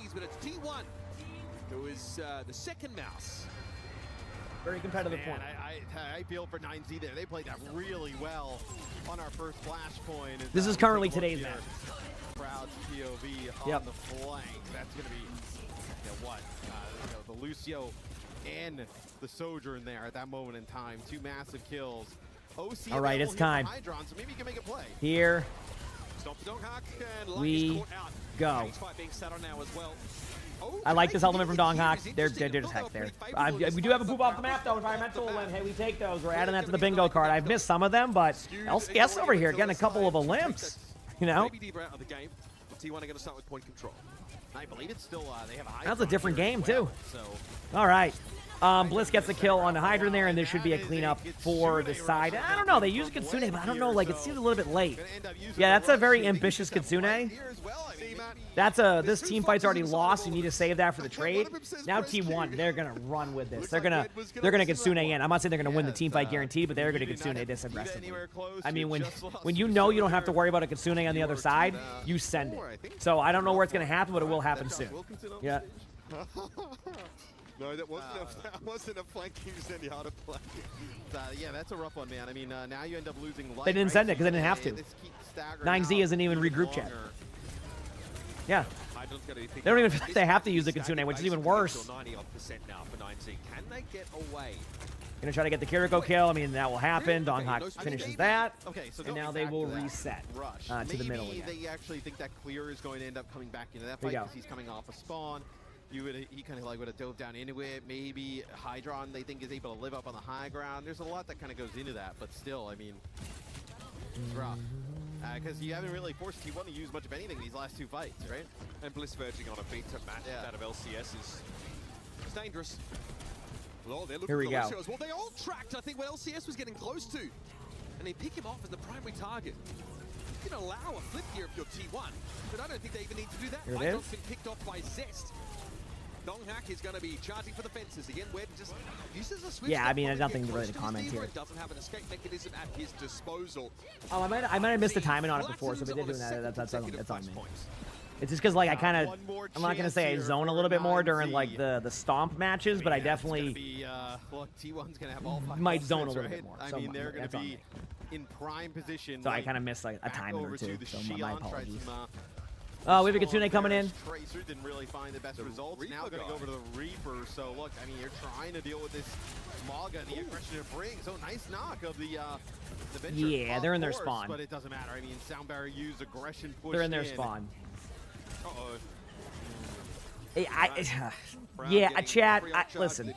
Who is the second mouse. Very competitive point. I feel for 9Z there. They played that really well on our first flashpoint. This is currently today's match. Proud's POV on the flank. That's going to be what? The Lucio and the Sojourn there at that moment in time. 2 massive kills. OC all right, it's time. Hydron, so maybe you can make a play. Here we go. I like this element from Donghak. They're just heck there. We do have a poop off the map, though. Environmental, and hey, we take those. We're adding that to the bingo card. I've missed some of them, but LCS over here getting a couple of Olymps. You know? T1 are going to start with point control. I believe it's still, they have a high. That's a different game, too. All right. Bliss gets a kill on the Hydran there, and there should be a cleanup for the side. I don't know. They use Kitsune, but I don't know. Like, it seems a little bit late. Yeah, that's a very ambitious Kitsune. This team fight's already lost. You need to save that for the trade. Now T1, they're gonna run with this. They're gonna Kitsune in. I'm not saying they're gonna win the team fight guaranteed, but they're gonna Kitsune this aggressively. I mean, when you know you don't have to worry about a Kitsune on the other side, you send it. So I don't know where it's gonna happen, but it will happen soon. Yeah. No, that wasn't a flanking Zenyatta play. Yeah, that's a rough one, man. I mean, now you end up losing life. They didn't send it because they didn't have to. 9Z isn't even regroup chat. Yeah. They don't even they have to use the Kitsune, which is even worse. Gonna try to get the Kiriko kill. I mean, that will happen. Donghak finishes that. Okay, so and now they will reset to the middle again. They actually think that Clear is going to end up coming back into that fight because he's coming off a spawn. He kind of like would have dove down into it. Maybe Hydron, they think, is able to live up on the high ground. There's a lot that kind of goes into that, but still, I mean, it's rough. Because you haven't really forced T1 to use much of anything these last 2 fights, right? And Bliss verging on a beat to match that of LCS is dangerous. Well, they're looking here we go. Well, they all tracked, I think, what LCS was getting close to. And they pick him off as the primary target. You can allow a flip here if you're T1, but I don't think they even need to do that. Hydron's been picked off by Zest. Donghak is going to be charging for the fences again. Webb just uses a switch. Yeah, I mean, there's nothing really to comment here. Doesn't have an escape mechanism at his disposal. Oh, I might have missed the timing on it before, so if they did do that, that's on me. It's just because like I kind of, I'm not gonna say I zone a little bit more during like the stomp matches, but I definitely look, T1's gonna have all 5 might zone a offsets, little right? bit more. I So mean, they're gonna that's on be me. in prime position. So I kind of missed like a timing or two. So my apologies. We have a Kitsune coming in. Tracer didn't really find the best results. Now gonna go over to the Reaper. So look, I mean, you're trying to deal with this Maga and the aggression it brings. So nice knock of the Venture. Yeah, they're in their spawn. But it doesn't matter. I mean, Sound Barrier used aggression push. They're in their spawn. Uh-oh. Yeah, chat. Listen,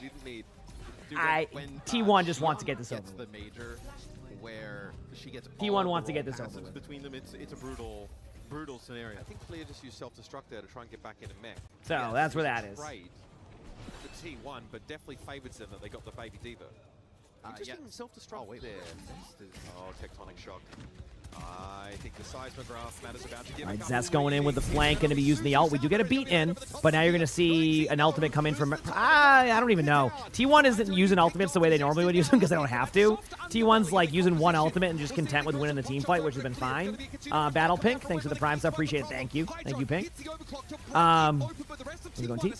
T1 just wants to get this over. The major where she gets T1 wants to get this over with. Between them, it's a brutal scenario. I think Clear just used self-destruct there to try and get back into mech. So that's where that is. Afraid for T1, but definitely favors them that they got the baby diva. Interesting self-destruct there. Oh, tectonic shock. I think the seismograph matters about to give. All right, Zest going in with the flank, going to be using the ult. We do get a beat in, but now you're going to see an ultimate come in from... I don't even know. T1 isn't using ultimates the way they normally would use them because they don't have to. T1's like using one ultimate and just content with winning the team fight, which has been fine. Battle Pink, thanks for the Prime stuff. Appreciate it. Thank you. Thank you, Pink. Who's going T?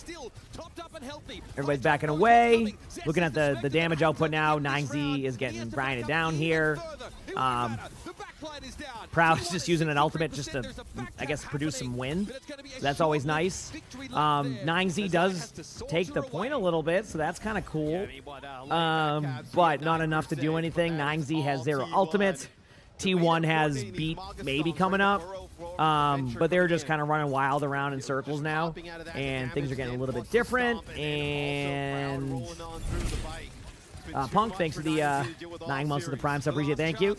Everybody's backing away. Looking at the damage output now. 9Z is getting grinded down here. Proud is just using an ultimate just to, I guess, produce some wind. So that's always nice. 9Z does take the point a little bit, so that's kind of cool. But not enough to do anything. 9Z has 0 ultimates. T1 has beat maybe coming up. But they're just kind of running wild around in circles now. And things are getting a little bit different. And... Punk, thanks for the 9 months of the Prime sub. Appreciate it. Thank you.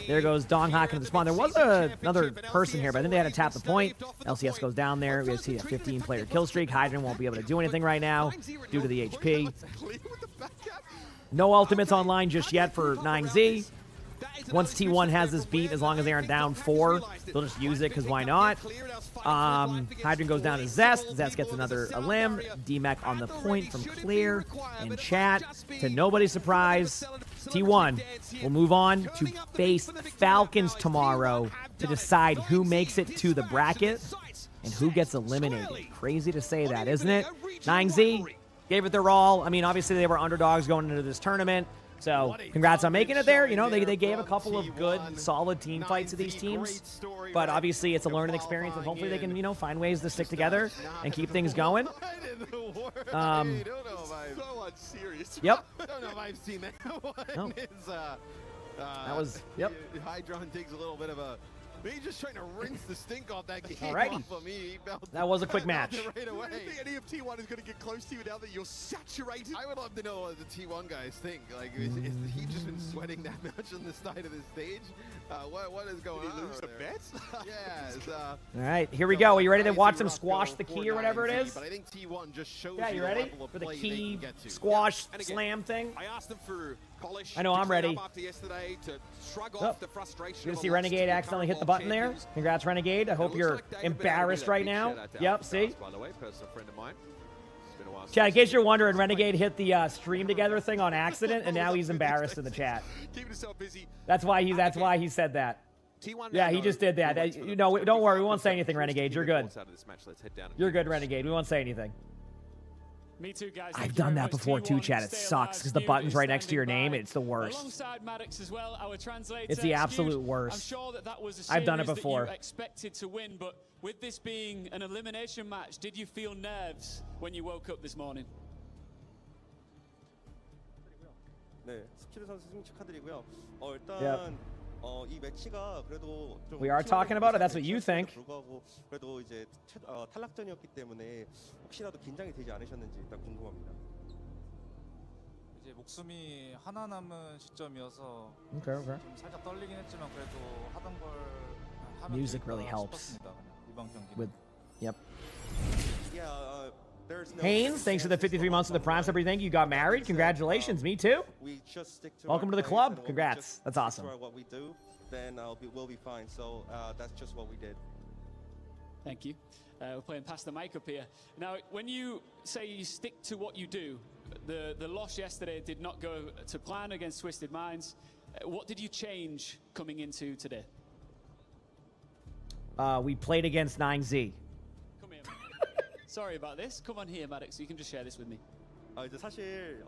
There goes Dong Hawk into the spawn. There was another person here, but I think they had to tap the point. LCS goes down there. We see a 15-player kill streak. Hydran won't be able to do anything right now due to the HP. No ultimates online just yet for 9Z. Once T1 has this beat, as long as they aren't down 4, they'll just use it because why not? Hydran goes down to Zest. Zest gets another limb. DMEC on the point from Clear and chat. To nobody's surprise, T1 will move on to face Falcons tomorrow to decide who makes it to the bracket and who gets eliminated. Crazy to say that, isn't it? 9Z gave it their all. I mean, obviously they were underdogs going into this tournament. So, congrats on making it there. You know, they gave a couple of good, solid team fights to these teams. But obviously, it's a learning experience, and hopefully they can, you know, find ways to stick together and keep things going. So unserious. Yep. I don't know if I've seen that one. No. That was, yep. Hydron takes a little bit of a... He's just trying to rinse the stink off that game. Alrighty. Off of me. That was a quick match. Right away. Do you think any of T1 is going to get close to you now that you're saturated? I would love to know what the T1 guys think. Like, is he just been sweating that much on the side of the stage? What is going on? Did he lose over a there? bet? Yeah. All right, here we go. Are you ready to watch them squash the key or whatever it is? But I think T1 just shows Yeah, you ready for the key squash slam thing? I asked them for polish. I know I'm ready. After yesterday to shrug Oh. off the frustration. You're gonna see Renegade accidentally hit the button there. Congrats, Renegade. I hope you're embarrassed right now. Yep, see? By the way, personal friend of mine. It's been a while. Chat, in case you're wondering, Renegade hit the stream together thing on accident, and now he's embarrassed in the chat. Keeping himself busy. That's why he said that. Yeah, he just did that. You know, don't worry, we won't say anything, Renegade. You're good. You're good, Renegade. We won't say anything. Me too, guys. I've done that before too, chat. It sucks because the button's right next to your name. It's the worst. Alongside Maddox as well, our translator. It's the absolute worst. I'm sure that was a I've done it series before. that you expected to win, but with this being an elimination match, did you feel nerves when you woke up this morning? 네, 스키르 선수 승리 축하드리고요. 일단 Yep. 이 매치가 그래도 좀 We are talking about it. That's what you think. 불구하고 그래도 이제 탈락전이었기 때문에 혹시라도 긴장이 되지 않으셨는지 일단 궁금합니다. 이제 목숨이 하나 남은 시점이어서 Okay. 좀 살짝 떨리긴 했지만 그래도 하던 걸 하면 Music 되겠다 really helps. 싶었습니다. 그냥 이번 경기. With, yep. Yeah, there's no Haynes, thanks for the 53 months of the Prime sub. Thank you. You got married. Congratulations. Me too. we just stick to Welcome our to the plays club. and we'll Congrats. just That's stick awesome. to what we do, then we'll be fine. So that's just what we did. Thank you. We're playing past the mic up here. Now, when you say you stick to what you do, the loss yesterday did not go to plan against Twisted Minds. What did you change coming into today? We played against 9Z. Sorry about this. Come on here, Maddox. You can just share this with me. 이제 사실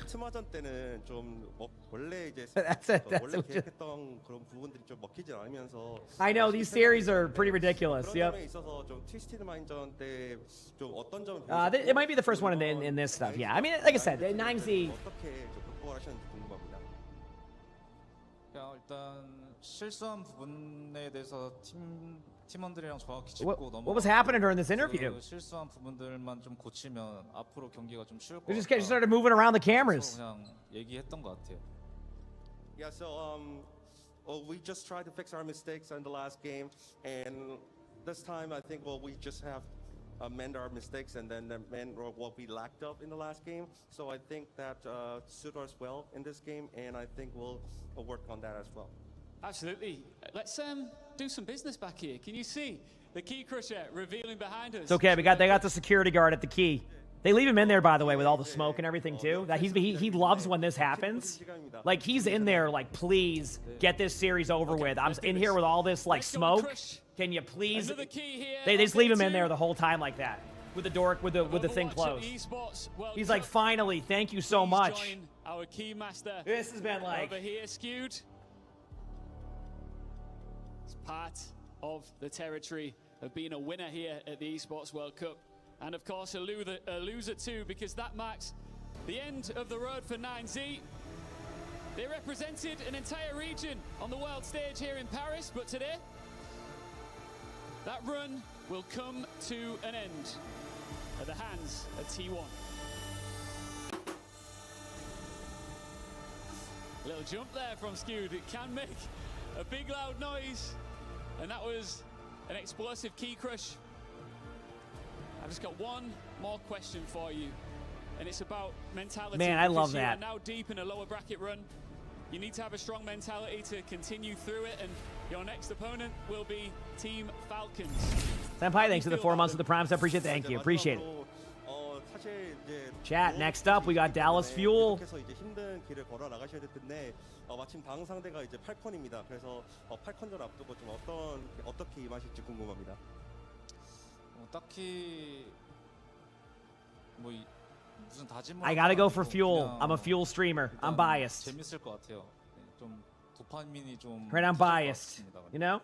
트마전 때는 좀 원래 이제 원래 계획했던 그런 부분들이 좀 먹히지 않으면서 I know these series are pretty ridiculous. 그런 Yep. 점에 있어서 좀 트위스티드 마인전 때 좀 어떤 점을 It might be the first one in this stuff. Yeah, I mean, like I said, 9Z. 어떻게 좀 극복을 하셨는지 궁금합니다. 그냥 일단 실수한 부분에 대해서 팀원들이랑 정확히 짚고 What was happening during this interview? 그 실수한 부분들만 좀 고치면 앞으로 경기가 좀 쉬울 것 They just 같아요. started moving around the cameras. 그냥 얘기했던 것 같아요. Yeah, so we just tried to fix our mistakes in the last game, and this time I think we just have mend our mistakes and then mend what we lacked up in the last game. So I think that suited us well in this game, and I think we'll work on that as well. Absolutely. Let's do some business back here. Can you see the key crusher revealing behind us? It's okay. They got the security guard at the key. They leave him in there, by the way, with all the smoke and everything too. That he loves when this happens. Like he's in there, like please get this series over with. I'm in here with all this like smoke. Can you please? They just leave him in there the whole time like that, with the door with the thing closed. He's like, finally, thank you so much. Our key master. This has been like over here skewed. It's part of the territory of being a winner here at the Esports World Cup. And of course a loser too, because that marks the end of the road for 9Z. They represented an entire region on the world stage here in Paris, but today that run will come to an end at the hands of T1. A little jump there from Skewed. It can make a big loud noise, and that was an explosive key crush. I've just got one more question for you, and it's about mentality. Man, I love because that. You are now deep in a lower bracket run. You need to have a strong mentality to continue through it, and your next opponent will be Team Falcons. Senpai, thanks for the 4 months of the primes. I appreciate it. Thank you. Appreciate it. Chat, next up, we got Dallas Fuel. 그래서 이제 힘든 길을 걸어 나가셔야 될 텐데 마침 방 상대가 이제 팔콘입니다. 그래서 팔콘전 앞두고 좀 어떻게 임하실지 궁금합니다. 딱히 뭐 무슨 다짐을 I gotta go for Fuel. I'm a Fuel streamer. I'm biased. 재밌을 것 같아요. 좀 도파민이 좀 Right, I'm biased. You know?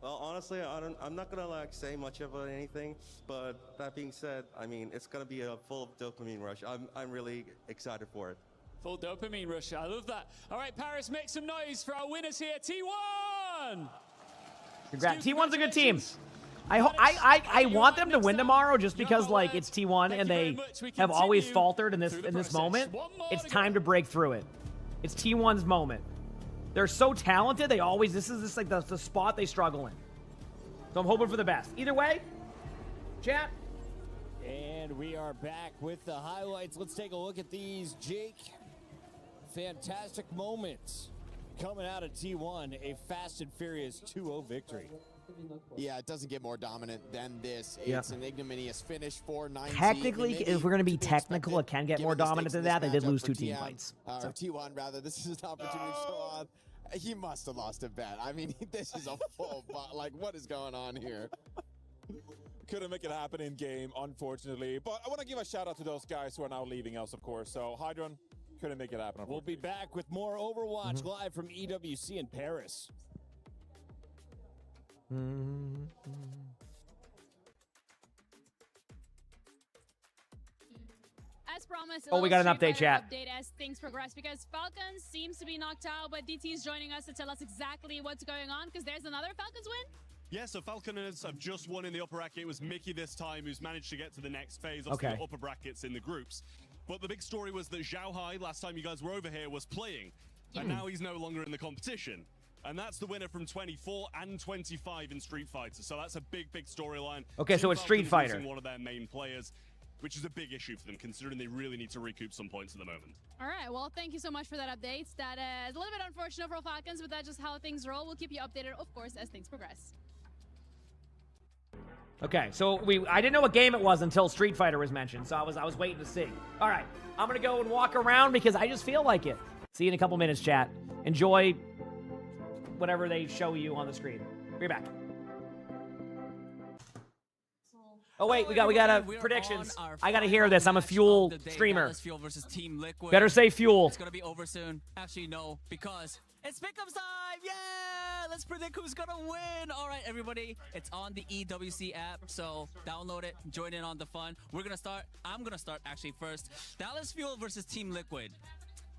Well, honestly, I'm not gonna like say much of anything, but that being said, I mean it's gonna be a full dopamine rush. I'm really excited for it. Full dopamine rush. I love that. All right, Paris, make some noise for our winners here, T1. Congrats. T1's a good team. I want them to win tomorrow just because like it's T1 and they have always faltered in this moment. It's time to break through it. It's T1's moment. They're so talented. This is like the spot they struggle in. So I'm hoping for the best. Either way, chat. And we are back with the highlights. Let's take a look at these, Jake. Fantastic moments coming out of T1. A fast and furious 2-0 victory. Yeah, it doesn't get more dominant than this. It's an ignominious finish for 9Z. Technically, if we're going to be technical, it can get more dominant than that. They did lose 2 team fights. Or T1, rather. This is an opportunity to show on. He must have lost a bet. I mean, this is a full like, what is going on here? Couldn't make it happen in game, unfortunately. But I want to give a shout out to those guys who are now leaving us, of course. So, Hydron couldn't make it happen. We'll be back with more Overwatch live from EWC in Paris. As promised, We got an update, chat. Update as things progress, because Falcons seems to be knocked out, but DT is joining us to tell us exactly what's going on, because there's another Falcons win. Yeah, so Falconers have just won in the upper bracket. It was Mickey this time who's managed to get to the next phase of the upper brackets in the groups. But the big story was that Zhao Hai, last time you guys were over here, was playing. And now he's no longer in the competition. And that's the winner from 24 and 25 in Street Fighter. So that's a big, big storyline. Okay, so it's Street Fighter. Losing one of their main players, which is a big issue for them, considering they really need to recoup some points at the moment. All right, well, thank you so much for that update. That is a little bit unfortunate for Falcons, but that's just how things roll. We'll keep you updated, of course, as things progress. Okay, so I didn't know what game it was until Street Fighter was mentioned, so I was waiting to see. All right, I'm gonna go and walk around because I just feel like it. See you in a couple minutes, chat. Enjoy whatever they show you on the screen. Be back. Oh wait, we got predictions. I gotta hear this. I'm a Fuel streamer. Fuel versus Team Liquid. Better say Fuel. It's gonna be over soon. Actually, no, because it's Pick'ems time. Yeah, let's predict who's gonna win. All right, everybody, it's on the EWC app, so download it, join in on the fun. We're gonna start. I'm gonna start actually first. Dallas Fuel versus Team Liquid.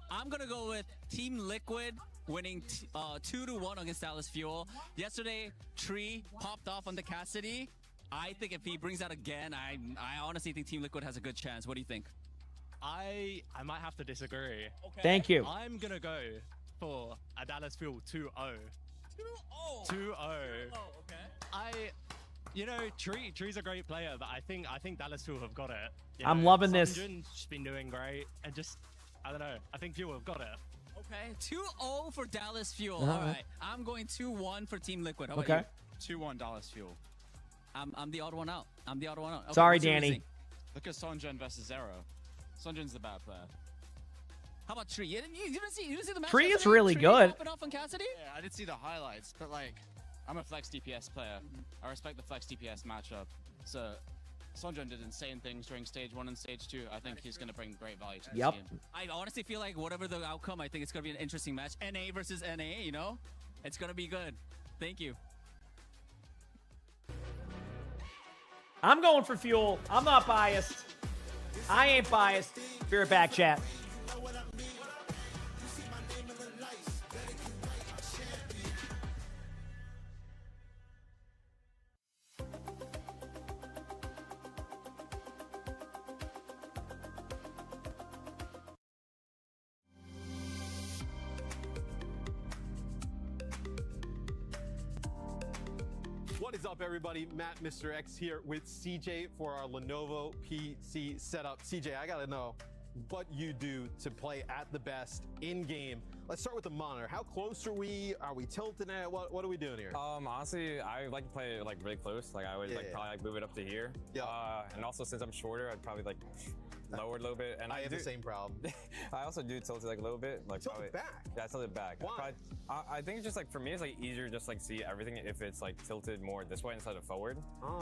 I'm gonna go with Team Liquid winning 2-1 against Dallas Fuel. Yesterday, Tree popped off on the Cassidy. I think if he brings that again, I honestly think Team Liquid has a good chance. What do you think? I might have to disagree. Okay. Thank you. I'm gonna go for a Dallas Fuel 2-0. 2-0. 2-0. Okay. Tree's a great player, but I think Dallas Fuel have got it. I'm loving this. She's been doing great, and I don't know. I think Fuel have got it. Okay, 2-0 for Dallas Fuel. All right, I'm going 2-1 for Team Liquid. How about Okay. you? 2-1 Dallas Fuel. I'm the odd one out. Okay, Sorry, what's your Danny. Look at Sonjun versus Zero. Sonjun's the bad player. How about Tree? You didn't see the match Tree is yesterday? really Tree good. popping off on Cassidy? Yeah, I did see the highlights, but like, I'm a flex DPS player. I respect the flex DPS matchup. So, Sonjun did insane things during stage 1 and stage 2. I think he's going to bring great value to this game. I honestly feel like whatever the outcome, I think it's going to be an interesting match. NA versus NA, you know? It's going to be good. Thank you. I'm going for Fuel. I'm not biased. I ain't biased. Be right back, chat. What is up, everybody? Matt, Mr. X here with CJ for our Lenovo PC setup. CJ, I gotta know what you do to play at the best in game. Let's start with the monitor. How close are we? Are we tilting it? What are we doing here? Honestly, I like to play like really close. Like I would probably like move it up to here. Yeah. And also since I'm shorter, I'd probably like lower it a little bit. And I have the same problem. I also do tilt it like a little bit. Like tilt it back. Yeah, tilt it back. Why? I think just like for me, it's like easier just like see everything if it's like tilted more this way instead of forward.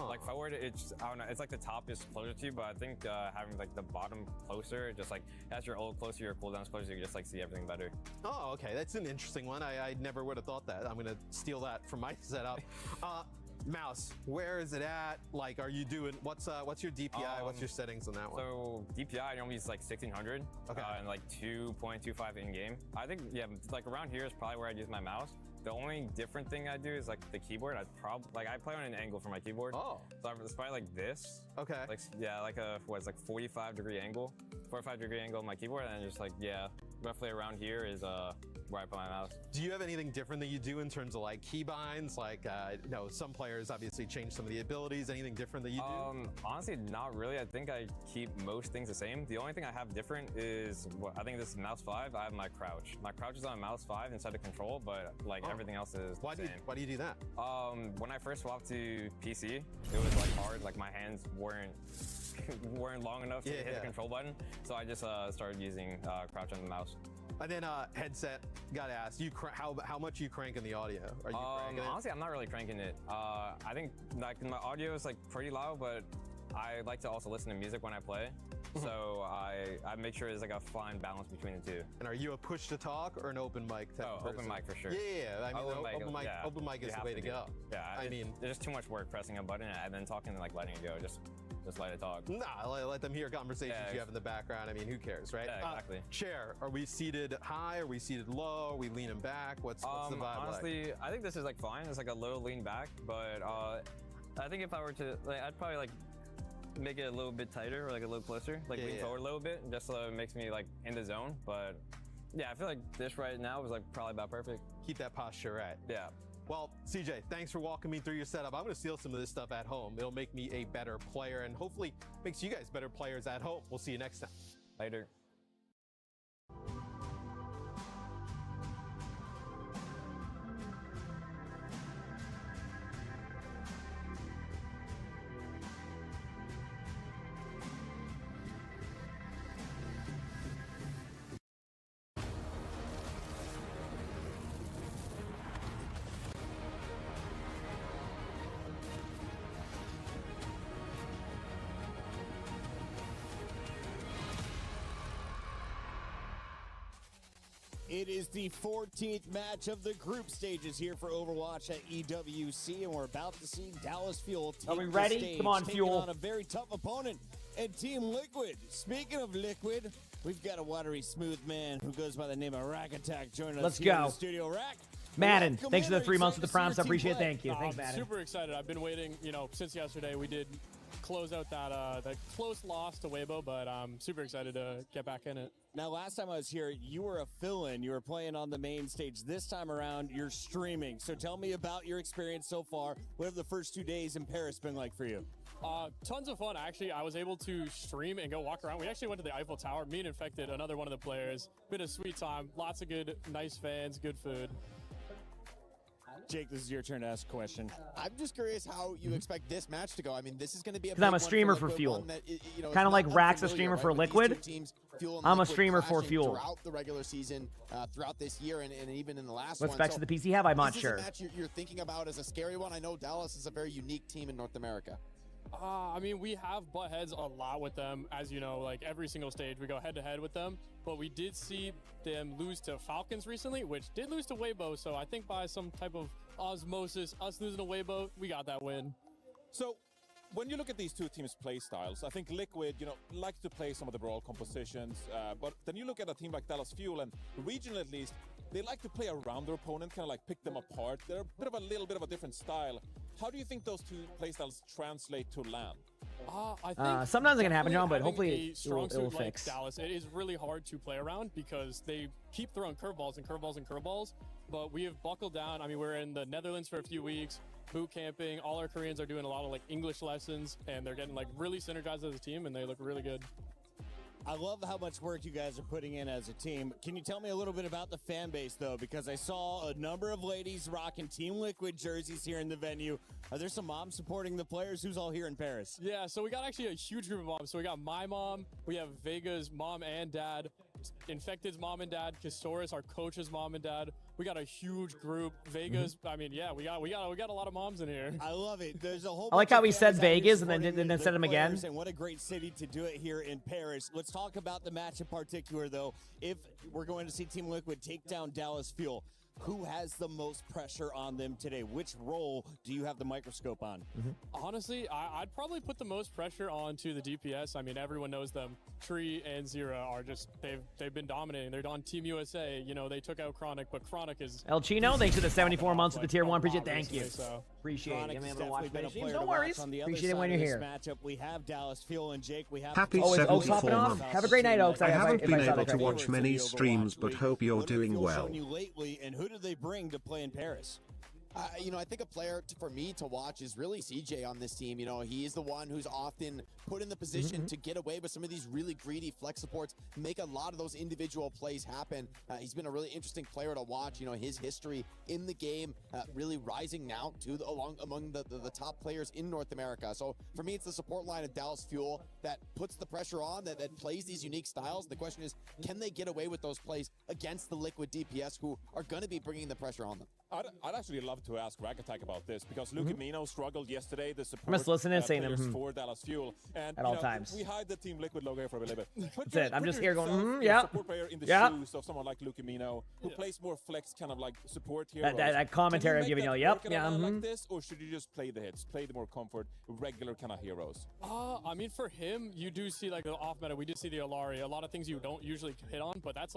Like forward, it's I don't know. It's like the top is closer to you, but I think having like the bottom closer, just like as your ult closer, your cooldown's closer, you can just like see everything better. Oh, okay. That's an interesting one. I never would have thought that. I'm gonna steal that from my setup. Mouse, where is it at? Like, are you doing, what's your DPI? What's your settings on that one? So DPI, I normally use like 1600 and like 2.25 in game. I think, yeah, like around here is probably where I'd use my mouse. The only different thing I do is like the keyboard. I play on an angle for my keyboard. So it's probably like this. Okay. Like, yeah, like a, what's like 45-degree angle on my keyboard. And just like, yeah, roughly around here is where I put my mouse. Do you have anything different that you do in terms of like keybinds? Like, you know, some players obviously change some of the abilities. Anything different that you do? Honestly, not really. I think I keep most things the same. The only thing I have different is, I think this is mouse 5. I have my crouch. My crouch is on mouse 5 instead of control, but like everything else is the same. Why do you do that? When I first swapped to PC, it was like hard. Like my hands weren't long enough to hit the control button. So I just started using crouch on the mouse. And then headset, gotta ask, how much you cranking the audio? Are you cranking it? Honestly, I'm not really cranking it. I think like my audio is like pretty loud, but I like to also listen to music when I play. So I make sure there's like a fine balance between the two. And are you a push to talk or an open mic type of person? Open mic for sure. Yeah, I mean, open mic is the way to go. Yeah, I mean, there's just too much work pressing a button and then talking and like letting it go. Just let it talk. Nah, let them hear conversations you have in the background. I mean, who cares, right? Yeah, exactly. Chair, are we seated high? Are we seated low? Are we leaning back? What's the vibe honestly, like? I think this is like fine. It's like a little lean back, but I think if I were to, like, I'd probably like make it a little bit tighter or like a little closer, like lean forward a little bit, just so it makes me like in the zone. But yeah, I feel like this right now is like probably about perfect. Keep that posture right. Yeah. Well, CJ, thanks for walking me through your setup. I'm going to steal some of this stuff at home. It'll make me a better player and hopefully makes you guys better players at home. We'll see you next time. Later. It is the 14th match of the group stages here for Overwatch at EWC, and we're about to see Dallas Fuel take Are we the ready? stage, Come on, taking Fuel. on a very tough opponent and Team Liquid. Speaking of Liquid, we've got a watery smooth man who goes by the name of Rack Attack joining us Let's here in go. the studio. Rack, Madden, welcome thanks in. for the Are 3 you months with the excited to prompts. see I your team appreciate it. play? Thank you. Thanks, I'm Madden. super excited. I've been waiting, since yesterday. We did close out that close loss to Weibo, but I'm super excited to get back in it. Now, last time I was here, you were a fill-in. You were playing on the main stage. This time around, you're streaming. So tell me about your experience so far. What have the first 2 days in Paris been like for you? Tons of fun. Actually, I was able to stream and go walk around. We actually went to the Eiffel Tower. Me and Infected, another one of the players. Been a sweet time. Lots of good, nice fans, good food. Jake, this is your turn to ask a question. I'm just curious how you expect this match to go. I mean, this is going to be a Because I'm a big one streamer for for Liquid, Fuel. one that, Kind of like Rack's a unfamiliar, streamer for right, with these Liquid. two teams, Fuel and I'm a Liquid streamer for clashing Fuel. throughout the regular season, throughout this year, and even in the last What one. specs So of the PC have? I'm not is this sure. a match you're thinking about as a scary one? I know Dallas is a very unique team in North America. I mean, we have butt heads a lot with them. As you know, like every single stage, we go head to head with them. But we did see them lose to Falcons recently, which did lose to Weibo. So I think by some type of osmosis, us losing to Weibo, we got that win. So when you look at these two teams' play styles, I think Liquid, likes to play some of the brawl compositions. But then you look at a team like Dallas Fuel, and regionally at least, they like to play around their opponent, kind of like pick them apart. They're a little bit of a different style. How do you think those two playstyles translate to LAN? I think sometimes it can happen, John, but having hopefully a strong it will suit like fix. Dallas, it is really hard to play around because they keep throwing curveballs and curveballs and curveballs. But we have buckled down. I mean, we're in the Netherlands for a few weeks, boot camping. All our Koreans are doing a lot of like English lessons, and they're getting like really synergized as a team, and they look really good. I love how much work you guys are putting in as a team. Can you tell me a little bit about the fan base, though? Because I saw a number of ladies rocking Team Liquid jerseys here in the venue. Are there some moms supporting the players? Who's all here in Paris? Yeah, so we got actually a huge group of moms. So we got my mom, we have Vega's mom and dad, Infected's mom and dad, Kisoris, our coach's mom and dad. We got a huge group. Vegas, I mean, yeah, we got a lot of moms in here. I love it. There's a whole I like bunch how of he said fans out here Vegas and then supporting said them again. players, and what a great city to do it here in Paris. Let's talk about the match in particular, though. If we're going to see Team Liquid take down Dallas Fuel, who has the most pressure on them today? Which role do you have the microscope on? Honestly, I'd probably put the most pressure onto the DPS. I mean, everyone knows them. Tree and Zira are just, they've been dominating. They're on Team USA. They took out Chronic, but Chronic is... El Chino, thanks for the 74 months with the tier 1. Appreciate it. Thank you. So. Appreciate it. Chronic You has haven't watched definitely been a many streams. player No to watch worries. on the other Appreciate it side when of you're this here. matchup. We have Dallas Fuel and Jake. We have Happy Oaks 74 hopping off. months. Have a great night, Oaks. I haven't if been saw able that to correctly. watch many streams, but hope you're doing Fuel well. shown you lately, and who do they bring to play in Paris? I think a player for me to watch is really CJ on this team. He is the one who's often put in the position to get away with some of these really greedy flex supports, make a lot of those individual plays happen. He's been a really interesting player to watch. His history in the game really rising now to among the top players in North America. So for me, it's the support line of Dallas Fuel that puts the pressure on, that plays these unique styles. The question is, can they get away with those plays against the Liquid DPS who are going to be bringing the pressure on them? I'd actually love to ask Rack Attack about this because Luke Amino struggled yesterday. The support I'm just listening and saying players them for Dallas Fuel, and at all times. We hide the Team Liquid logo here for a little bit. That's it. I'm just here going, yourself, yeah, support player in the yeah. shoes of someone like Luke Amino who plays more flex, kind of like support here. That commentary I'm giving you, yep, yeah, like this, or should you just play the hits, play the more comfort, regular kind of heroes? I mean, for him, you do see like the off meta. We did see the Alari, a lot of things you don't usually hit on, but that's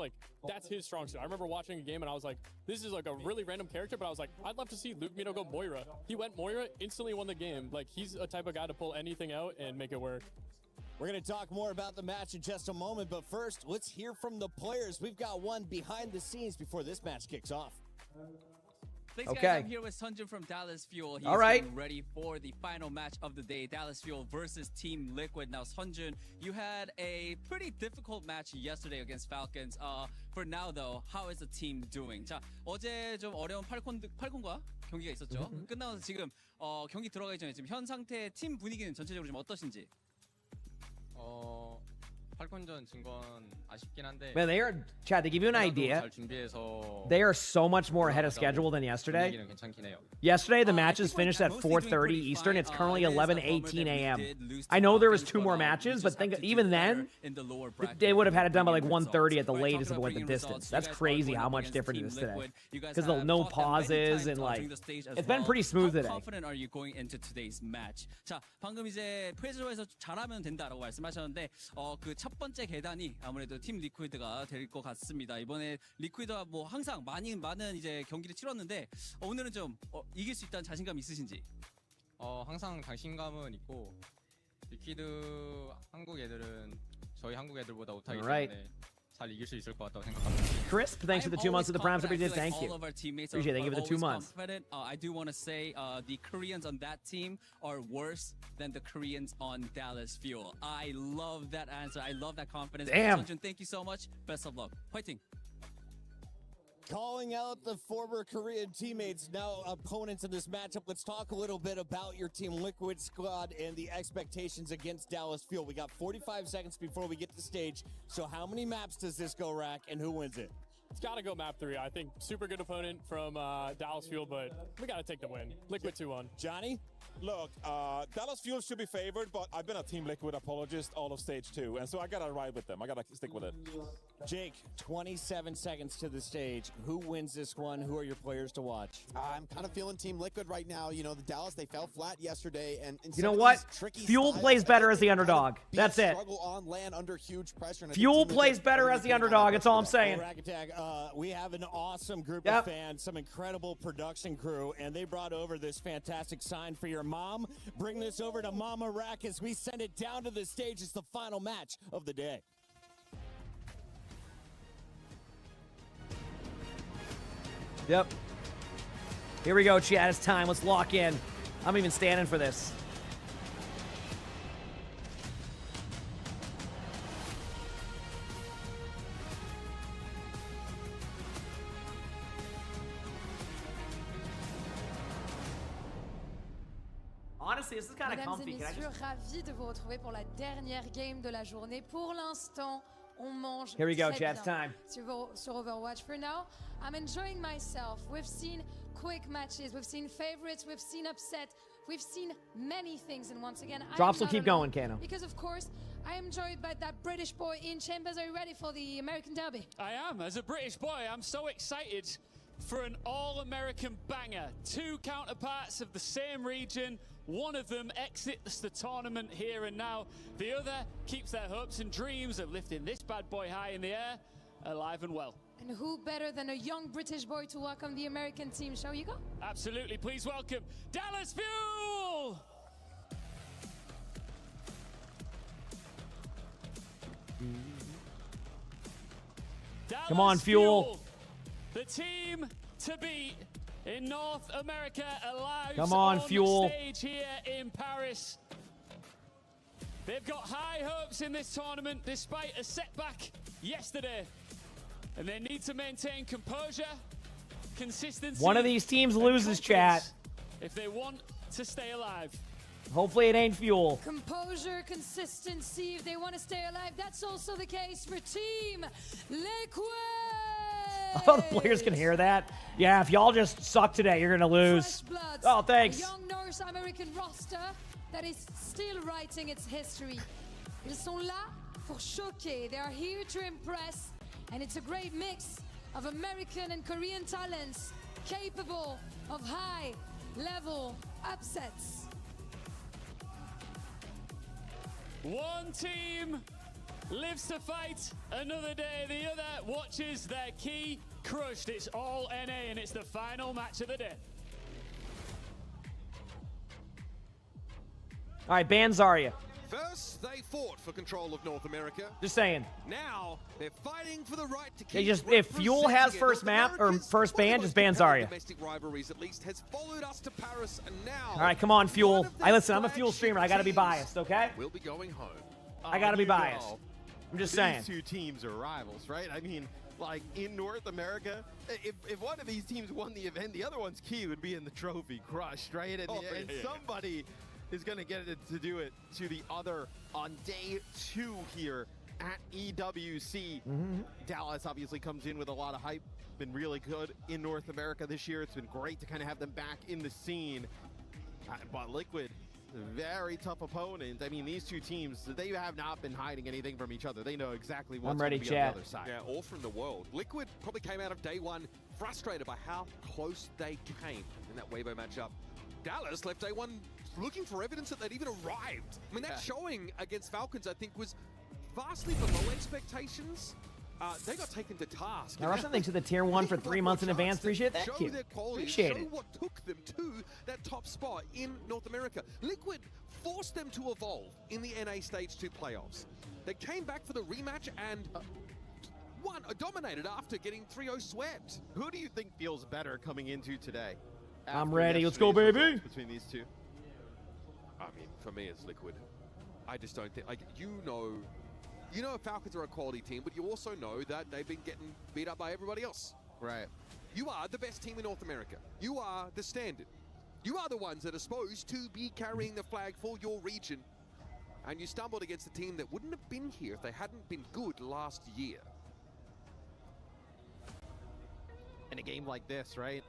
his strong suit. I remember watching a game and I was like, this is like a really random character, but I was like, I'd love to see Luke Mino go Moira. He went Moira, instantly won the game. Like, he's a type of guy to pull anything out and make it work. We're going to talk more about the match in just a moment, but first, let's hear from the players. We've got one behind the scenes before this match kicks off. Thanks, guys. I'm here with Sunjun from Dallas Fuel. He's getting ready for the final match of the day, Dallas Fuel versus Team Liquid. Now, Sunjun, you had a pretty difficult match yesterday against Falcons. For now, though, how is the team doing? 자, 어제 좀 어려운 팔콘과 경기가 있었죠. 끝나서 지금 경기 들어가기 전에 지금 현 상태 팀 분위기는 전체적으로 좀 어떠신지? Man, they are, Chad, to give you an idea, they are so much more ahead of schedule than yesterday. Yesterday, the matches finished at 4:30 Eastern. It's currently 11:18 a.m. I know there was 2 more matches, but think even then, they would have had it done by like 1:30 at the latest if it went the distance. That's crazy how much different it is today. Because of no pauses and like, it's been pretty smooth today. How confident are you going into today's match? 자, 방금 이제 프레저에서 잘하면 된다라고 말씀하셨는데 그 첫 번째 계단이 아무래도 팀 리퀴드가 될 것 같습니다. 이번에 리퀴드와 뭐 항상 많은 이제 경기를 치렀는데 오늘은 좀 이길 수 있다는 자신감 있으신지? 항상 자신감은 있고 리퀴드 한국 애들은 저희 한국 애들보다 못하기 때문에 잘 이길 수 있을 것 같다고 생각합니다. Crisp, thanks for the 2 months of the Prime Super Did. Thank you. Appreciate it. Thank you for the 2 months. I do want to say the Koreans on that team are worse than the Koreans on Dallas Fuel. I love that answer. I love that confidence. Damn. Sunjun, thank you so much. Best of luck. Fighting. Calling out the former Korean teammates, now opponents in this matchup. Let's talk a little bit about your Team Liquid squad and the expectations against Dallas Fuel. We got 45 seconds before we get to the stage. So how many maps does this go, Rack, and who wins it? It's got to go map 3. I think super good opponent from Dallas Fuel, but we got to take the win. Liquid 2-1. Johnny? Look, Dallas Fuel should be favored, but I've been a Team Liquid apologist all of stage 2, and so I gotta ride with them. I gotta stick with it. Jake, 27 seconds to the stage. Who wins this one? Who are your players to watch? I'm kind of feeling Team Liquid right now. You know, the Dallas, they fell flat yesterday, and you know what? Fuel plays better as the underdog. That's it. Struggle on land under huge pressure. Fuel plays better as the underdog. That's all I'm saying. Rack Attack, we have an awesome group of fans, some incredible production crew, and they brought over this fantastic sign for your mom. Bring this over to Mama Rack as we send it down to the stage. It's the final match of the day. Yep. Here we go, chat. It's time. Let's lock in. I'm even standing for this. Honestly, this is kind of comfy. Mesdames et messieurs, ravi de vous retrouver pour la dernière game de la journée. Pour l'instant, on mange. Here we go, chat. It's time. Sur Overwatch. For now, I'm enjoying myself. We've seen quick matches. We've seen favorites. We've seen upset. We've seen many things. And once again, Drops will keep going, Kano. Because, of course, I am joined by that British boy in Chambers. Are you ready for the American Derby? I am. As a British boy, I'm so excited for an all-American banger. 2 counterparts of the same region. One of them exits the tournament here and now. The other keeps their hopes and dreams of lifting this bad boy high in the air, alive and well. And who better than a young British boy to welcome the American team? Shall you go? Absolutely. Please welcome Dallas Fuel! Come on, Fuel. The team to beat in North America, alive. Come on, Fuel. Stage here in Paris. They've got high hopes in this tournament despite a setback yesterday. And they need to maintain composure, consistency. One of these teams loses, chat. If they want to stay alive. Hopefully it ain't Fuel. Composure, consistency, if they want to stay alive. That's also the case for Team Liquid. Oh, the players can hear that. Yeah, if y'all just suck today, you're going to lose. Oh, thanks. A young North American roster that is still writing its history. Ils sont là pour choquer. They are here to impress. And it's a great mix of American and Korean talents capable of high-level upsets. One team lives to fight another day. The other watches their key crushed. It's all NA, and it's the final match of the day. All right, ban Zarya. First, they fought for control of North America. Just saying. Now, they're fighting for the right to They keep just, if Fuel has first map or first ban, just ban Zarya. Domestic rivalries at least has followed us to Paris, and now. All right, come on, Fuel. Listen, I'm a Fuel streamer. I got to be biased, okay? We'll be going home. I got to be biased. I'm just saying. These 2 teams are rivals, right? I mean, like in North America, if one of these teams won the event, the other one's key would be in the trophy crushed, right? And somebody is going to get it to do it to the other on day 2 here at EWC. Dallas obviously comes in with a lot of hype. Been really good in North America this year. It's been great to kind of have them back in the scene. But Liquid, very tough opponent. I mean, these two teams, they have not been hiding anything from each other. They know exactly what's going to be on the other side. Yeah, all from the world. Liquid probably came out of day one frustrated by how close they came in that Weibo matchup. Dallas left day one looking for evidence that they'd even arrived. I mean, that showing against Falcons, I think, was vastly below expectations. They got taken to task. Now, Russell, thanks to the tier 1 for 3 months in advance. Appreciate that. Thank you. Appreciate it. What took them to that top spot in North America. Liquid forced them to evolve in the NA Stage 2 playoffs. They came back for the rematch and dominated after getting 3-0 swept. Who do you think feels better coming into today? I'm ready. Let's go, baby. Between these two. I mean, for me, it's Liquid. I just don't think, you know Falcons are a quality team, but you also know that they've been getting beat up by everybody else. Right. You are the best team in North America. You are the standard. You are the ones that are supposed to be carrying the flag for your region. And you stumbled against a team that wouldn't have been here if they hadn't been good last year. In a game like this, right,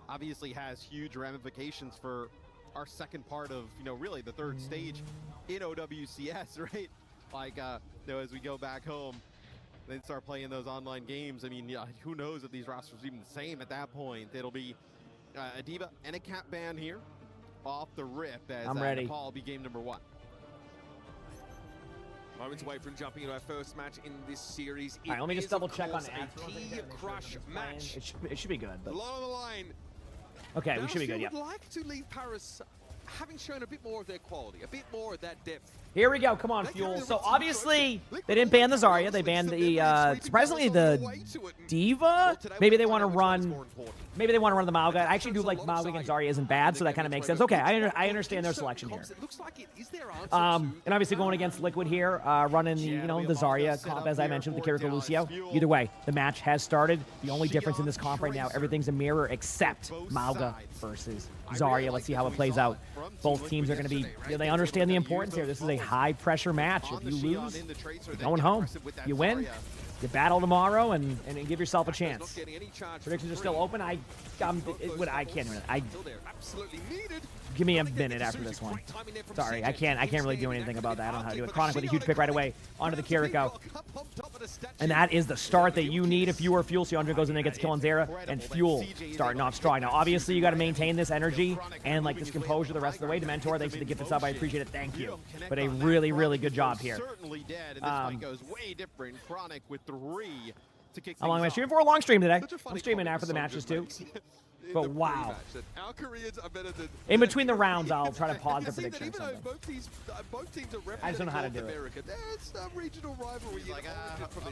obviously has huge ramifications for our second part of, really the third stage in OWCS, right? Like, as we go back home, then start playing those online games. I mean, who knows if these rosters are even the same at that point. It'll be a Diva and a Cap ban here off the rip as I'm ready. Nepal will be game number 1. Moments away from jumping into our first match in this series. All right, let me just double check on a key crush match. It should be good. But... A lot on the line. Okay, we should be good, yeah. would like to leave Paris having shown a bit more of their quality, a bit more of that depth. Here we go. Come on, Fuel. So obviously, they didn't ban the Zarya. They banned the, surprisingly, the Diva. Maybe they want to run the Mauga. I actually do like Mauga against Zarya isn't bad, so that kind of makes sense. Okay, I understand their selection here. And obviously going against Liquid here, running the, the Zarya comp, as I mentioned, with the Kiriko Lucio. Either way, the match has started. The only difference in this comp right now, everything's a mirror except Mauga versus Zarya. Let's see how it plays out. Both teams are going to be, they understand the importance here. This is a high-pressure match. If you lose, you're going home. You win, you battle tomorrow and give yourself a chance. Predictions are still open. I can't even. Give me a minute after this one. Sorry, I can't really do anything about that. I don't know how to do it. Chronic with a huge pick right away onto the Kiriko. And that is the start that you need if you are Fuel. So Andre goes in and gets kill on Zera, and Fuel starting off strong. Now, obviously, you got to maintain this energy and like this composure the rest of the way. Dementor, thanks for the gift sub. I appreciate it. Thank you. But a really, really good job here. Certainly dead, and this fight goes way different. Chronic with 3 to kick. How long am I streaming for? A long stream today. I'm streaming after the matches too. But wow. Our Koreans are better than in between the rounds, I'll try to pause the prediction. Both teams are I just don't know how to do it. It's a regional rivalry.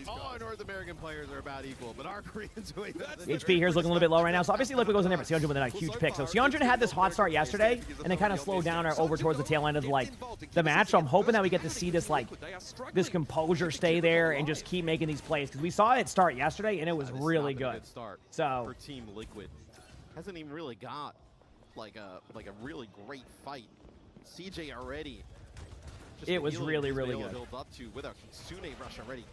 All our North American players are about equal, but our Koreans are way better. HP here is looking a little bit low right now, so obviously Liquid goes in there, but Seonjun with a huge pick. So Seonjun had this hot start yesterday, and then kind of slowed down over towards the tail end of the match. So I'm hoping that we get to see this this composure stay there and just keep making these plays, because we saw it start yesterday and it was really good. So for Team Liquid. Hasn't even really got like a really great fight. CJ already. It was really, really good. Build up to with a Kitsune rush already.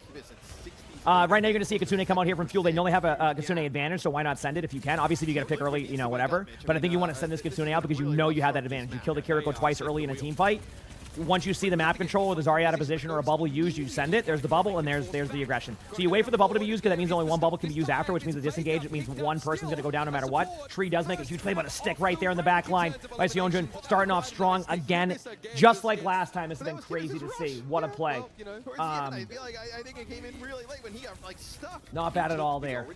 Right now you're going to see a Kitsune come out here from Fuel. They know they have a Kitsune advantage, so why not send it if you can? Obviously, if you get a pick early, whatever. But I think you want to send this Kitsune out because you know you have that advantage. You kill the Kiriko twice early in a team fight. Once you see the map control or the Zarya out of position or a bubble used, you send it. There's the bubble, and there's the aggression. So you wait for the bubble to be used, because that means only one bubble can be used after, which means the disengage. It means one person's going to go down no matter what. Tree does make a huge play, but a stick right there in the back line by Seonjun, starting off strong again, just like last time. This has been crazy to see. What a play. I think it came in really late when he got stuck. Not bad at all there.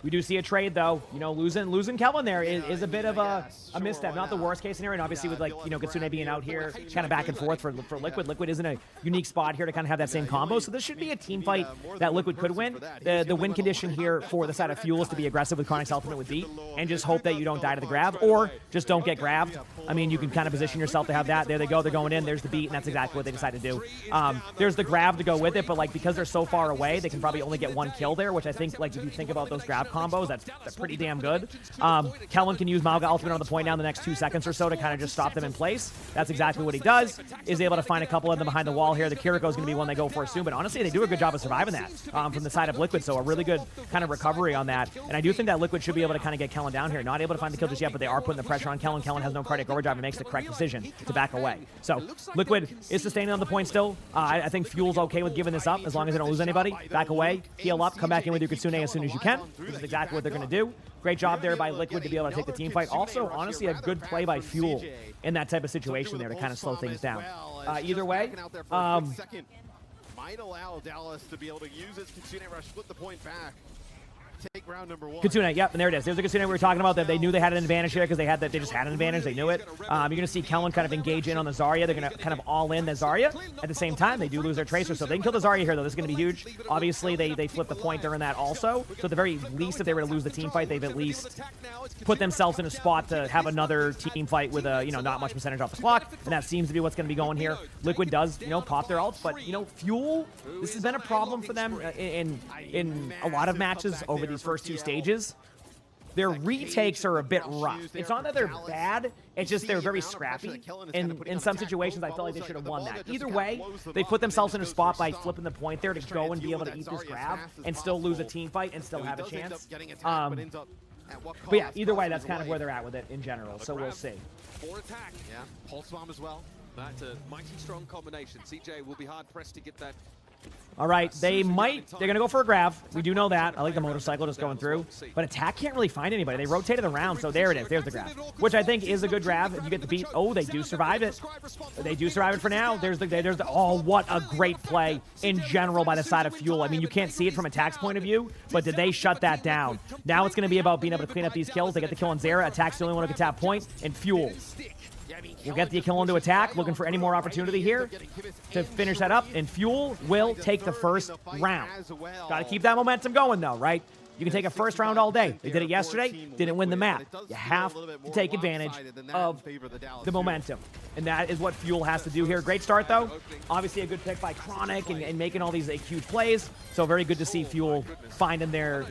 We do see a trade, though. Losing Kelvin there is a bit of a misstep. Not the worst case scenario, and obviously with Kitsune being out here, kind of back and forth for Liquid. Liquid is in a unique spot here to kind of have that same combo, so this should be a team fight that Liquid could win. The win condition here for the side of Fuel is to be aggressive with Chronic's ultimate with beat, and just hope that you don't die to the grab, or just don't get grabbed. I mean, you can kind of position yourself to have that. There they go, they're going in, there's the beat, and that's exactly what they decided to do. There's the grab to go with it, but because they're so far away, they can probably only get one kill there, which I think, if you think about those grab combos, that's pretty damn good. Kellen can use Mauga ultimate on the point down the next 2 seconds or so to kind of just stop them in place. That's exactly exactly what he does. Is able to find a couple of them behind the wall here. The Kiriko is going to be one they go for soon, but honestly, they do a good job of surviving that from the side of Liquid, so a really good kind of recovery on that. And I do think that Liquid should be able to kind of get Kellen down here. Not able to find the kill just yet, but they are putting the pressure on Kellen. Kellen has no cardiac overdrive and makes the correct decision to back away. So Liquid is sustaining on the point still. I think Fuel's okay with giving this up as long as they don't lose anybody. Back away, heal up, come back in with your Kitsune as soon as you can. This is exactly what they're going to do. Great job there by Liquid to be able to take the team fight. Also, honestly, a good play by Fuel in that type of situation there to kind of slow things down. Either way, might allow Dallas to be able to use his Kitsune rush, flip the point back. Take round number 1. Kitsune, yep, and there it is. There's the Kitsune we were talking about. That they knew they had an advantage here because they just had an advantage. They knew it. You're going to see Kellen kind of engage in on the Zarya. They're going to kind of all in the Zarya. At the same time, they do lose their Tracer, so if they can kill the Zarya here, though, this is going to be huge. Obviously, they flip the point during that also. So at the very least, if they were to lose the team fight, they've at least put themselves in a spot to have another team fight with a not much percentage off the clock, and that seems to be what's going to be going here. Liquid does pop their ults, but Fuel, this has been a problem for them in a lot of matches over these first 2 stages. Their retakes are a bit rough. It's not that they're bad, it's just they're very scrappy. In some situations, I feel like they should have won that. Either way, they put themselves in a spot by flipping the point there to go and be able to eat this grab and still lose a team fight and still have a chance. But yeah, either way, that's kind of where they're at with it in general, so we'll see. For attack. Yeah, Pulse Bomb as well. That's a mighty strong combination. CJ will be hard-pressed to get that. All right, they're going to go for a grab. We do know that. I like the motorcycle just going through. But attack can't really find anybody. They rotated around, so there it is. There's the grab, which I think is a good grab. If you get the beat, oh, they do survive it. They do survive it for now. Oh, what a great play in general by the side of Fuel. I mean, you can't see it from attack's point of view, but did they shut that down? Now it's going to be about being able to clean up these kills. They get the kill on Zera. Attack's the only one who can tap point, and Fuel will get the kill into attack, looking for any more opportunity here to finish that up, and Fuel will take the first round. Got to keep that momentum going, though, right? You can take a first round all day. They did it yesterday, didn't win the map. You have to take advantage of the momentum, and that is what Fuel has to do here. Great start, though. Obviously, a good pick by Chronic and making all these huge plays, so very good to see Fuel finding their,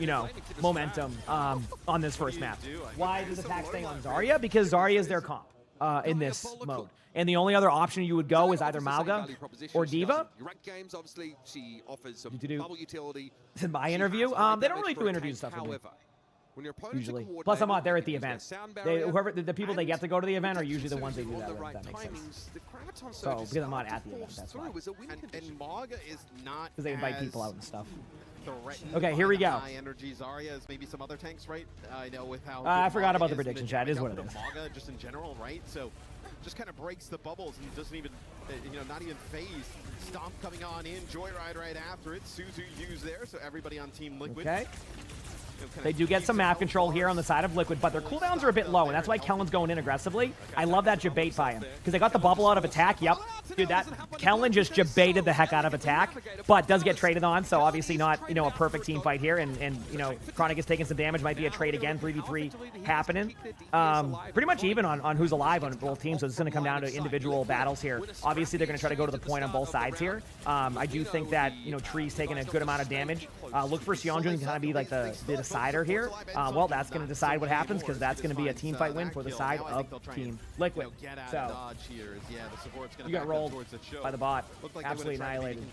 momentum on this first map. Why does attack stay on Zarya? Because Zarya is their comp. In this mode. And the only other option you would go is either Mauga or D.Va. In my interview, they don't really do interview stuff with me, usually. Plus, I'm not there at the event. The people they get to go to the event are usually the ones they do that with, if that makes sense. So, because I'm not at the event, that's why. And Mauga is not because they invite people out and stuff. Okay, here we go. High energy Zarya is maybe some other tanks, right? I know with how I forgot about the prediction chat. Is what it is. Mauga just in general, right? So just kind of breaks the bubbles and doesn't even, not even phase. Stomp coming on in, Joyride right after it. Suzu used there, so everybody on Team Liquid. Okay. They do get some map control here on the side of Liquid, but their cooldowns are a bit low, and that's why Kellen's going in aggressively. I love that jabate by him, because they got the bubble out of attack. Yep. Dude, Kellen just jabated the heck out of attack, but does get traded on, so obviously not, a perfect team fight here, and Chronic is taking some damage. Might be a trade again, 3v3 happening. Pretty much even on who's alive on both teams, so it's going to come down to individual battles here. Obviously, they're going to try to go to the point on both sides here. I do think that, Tree's taking a good amount of damage. Look for Sionjun to kind of be like the decider here. Well, that's going to decide what happens, because that's going to be a team fight win for the side of Team Liquid. So, you got rolled by the bot. Absolutely annihilated.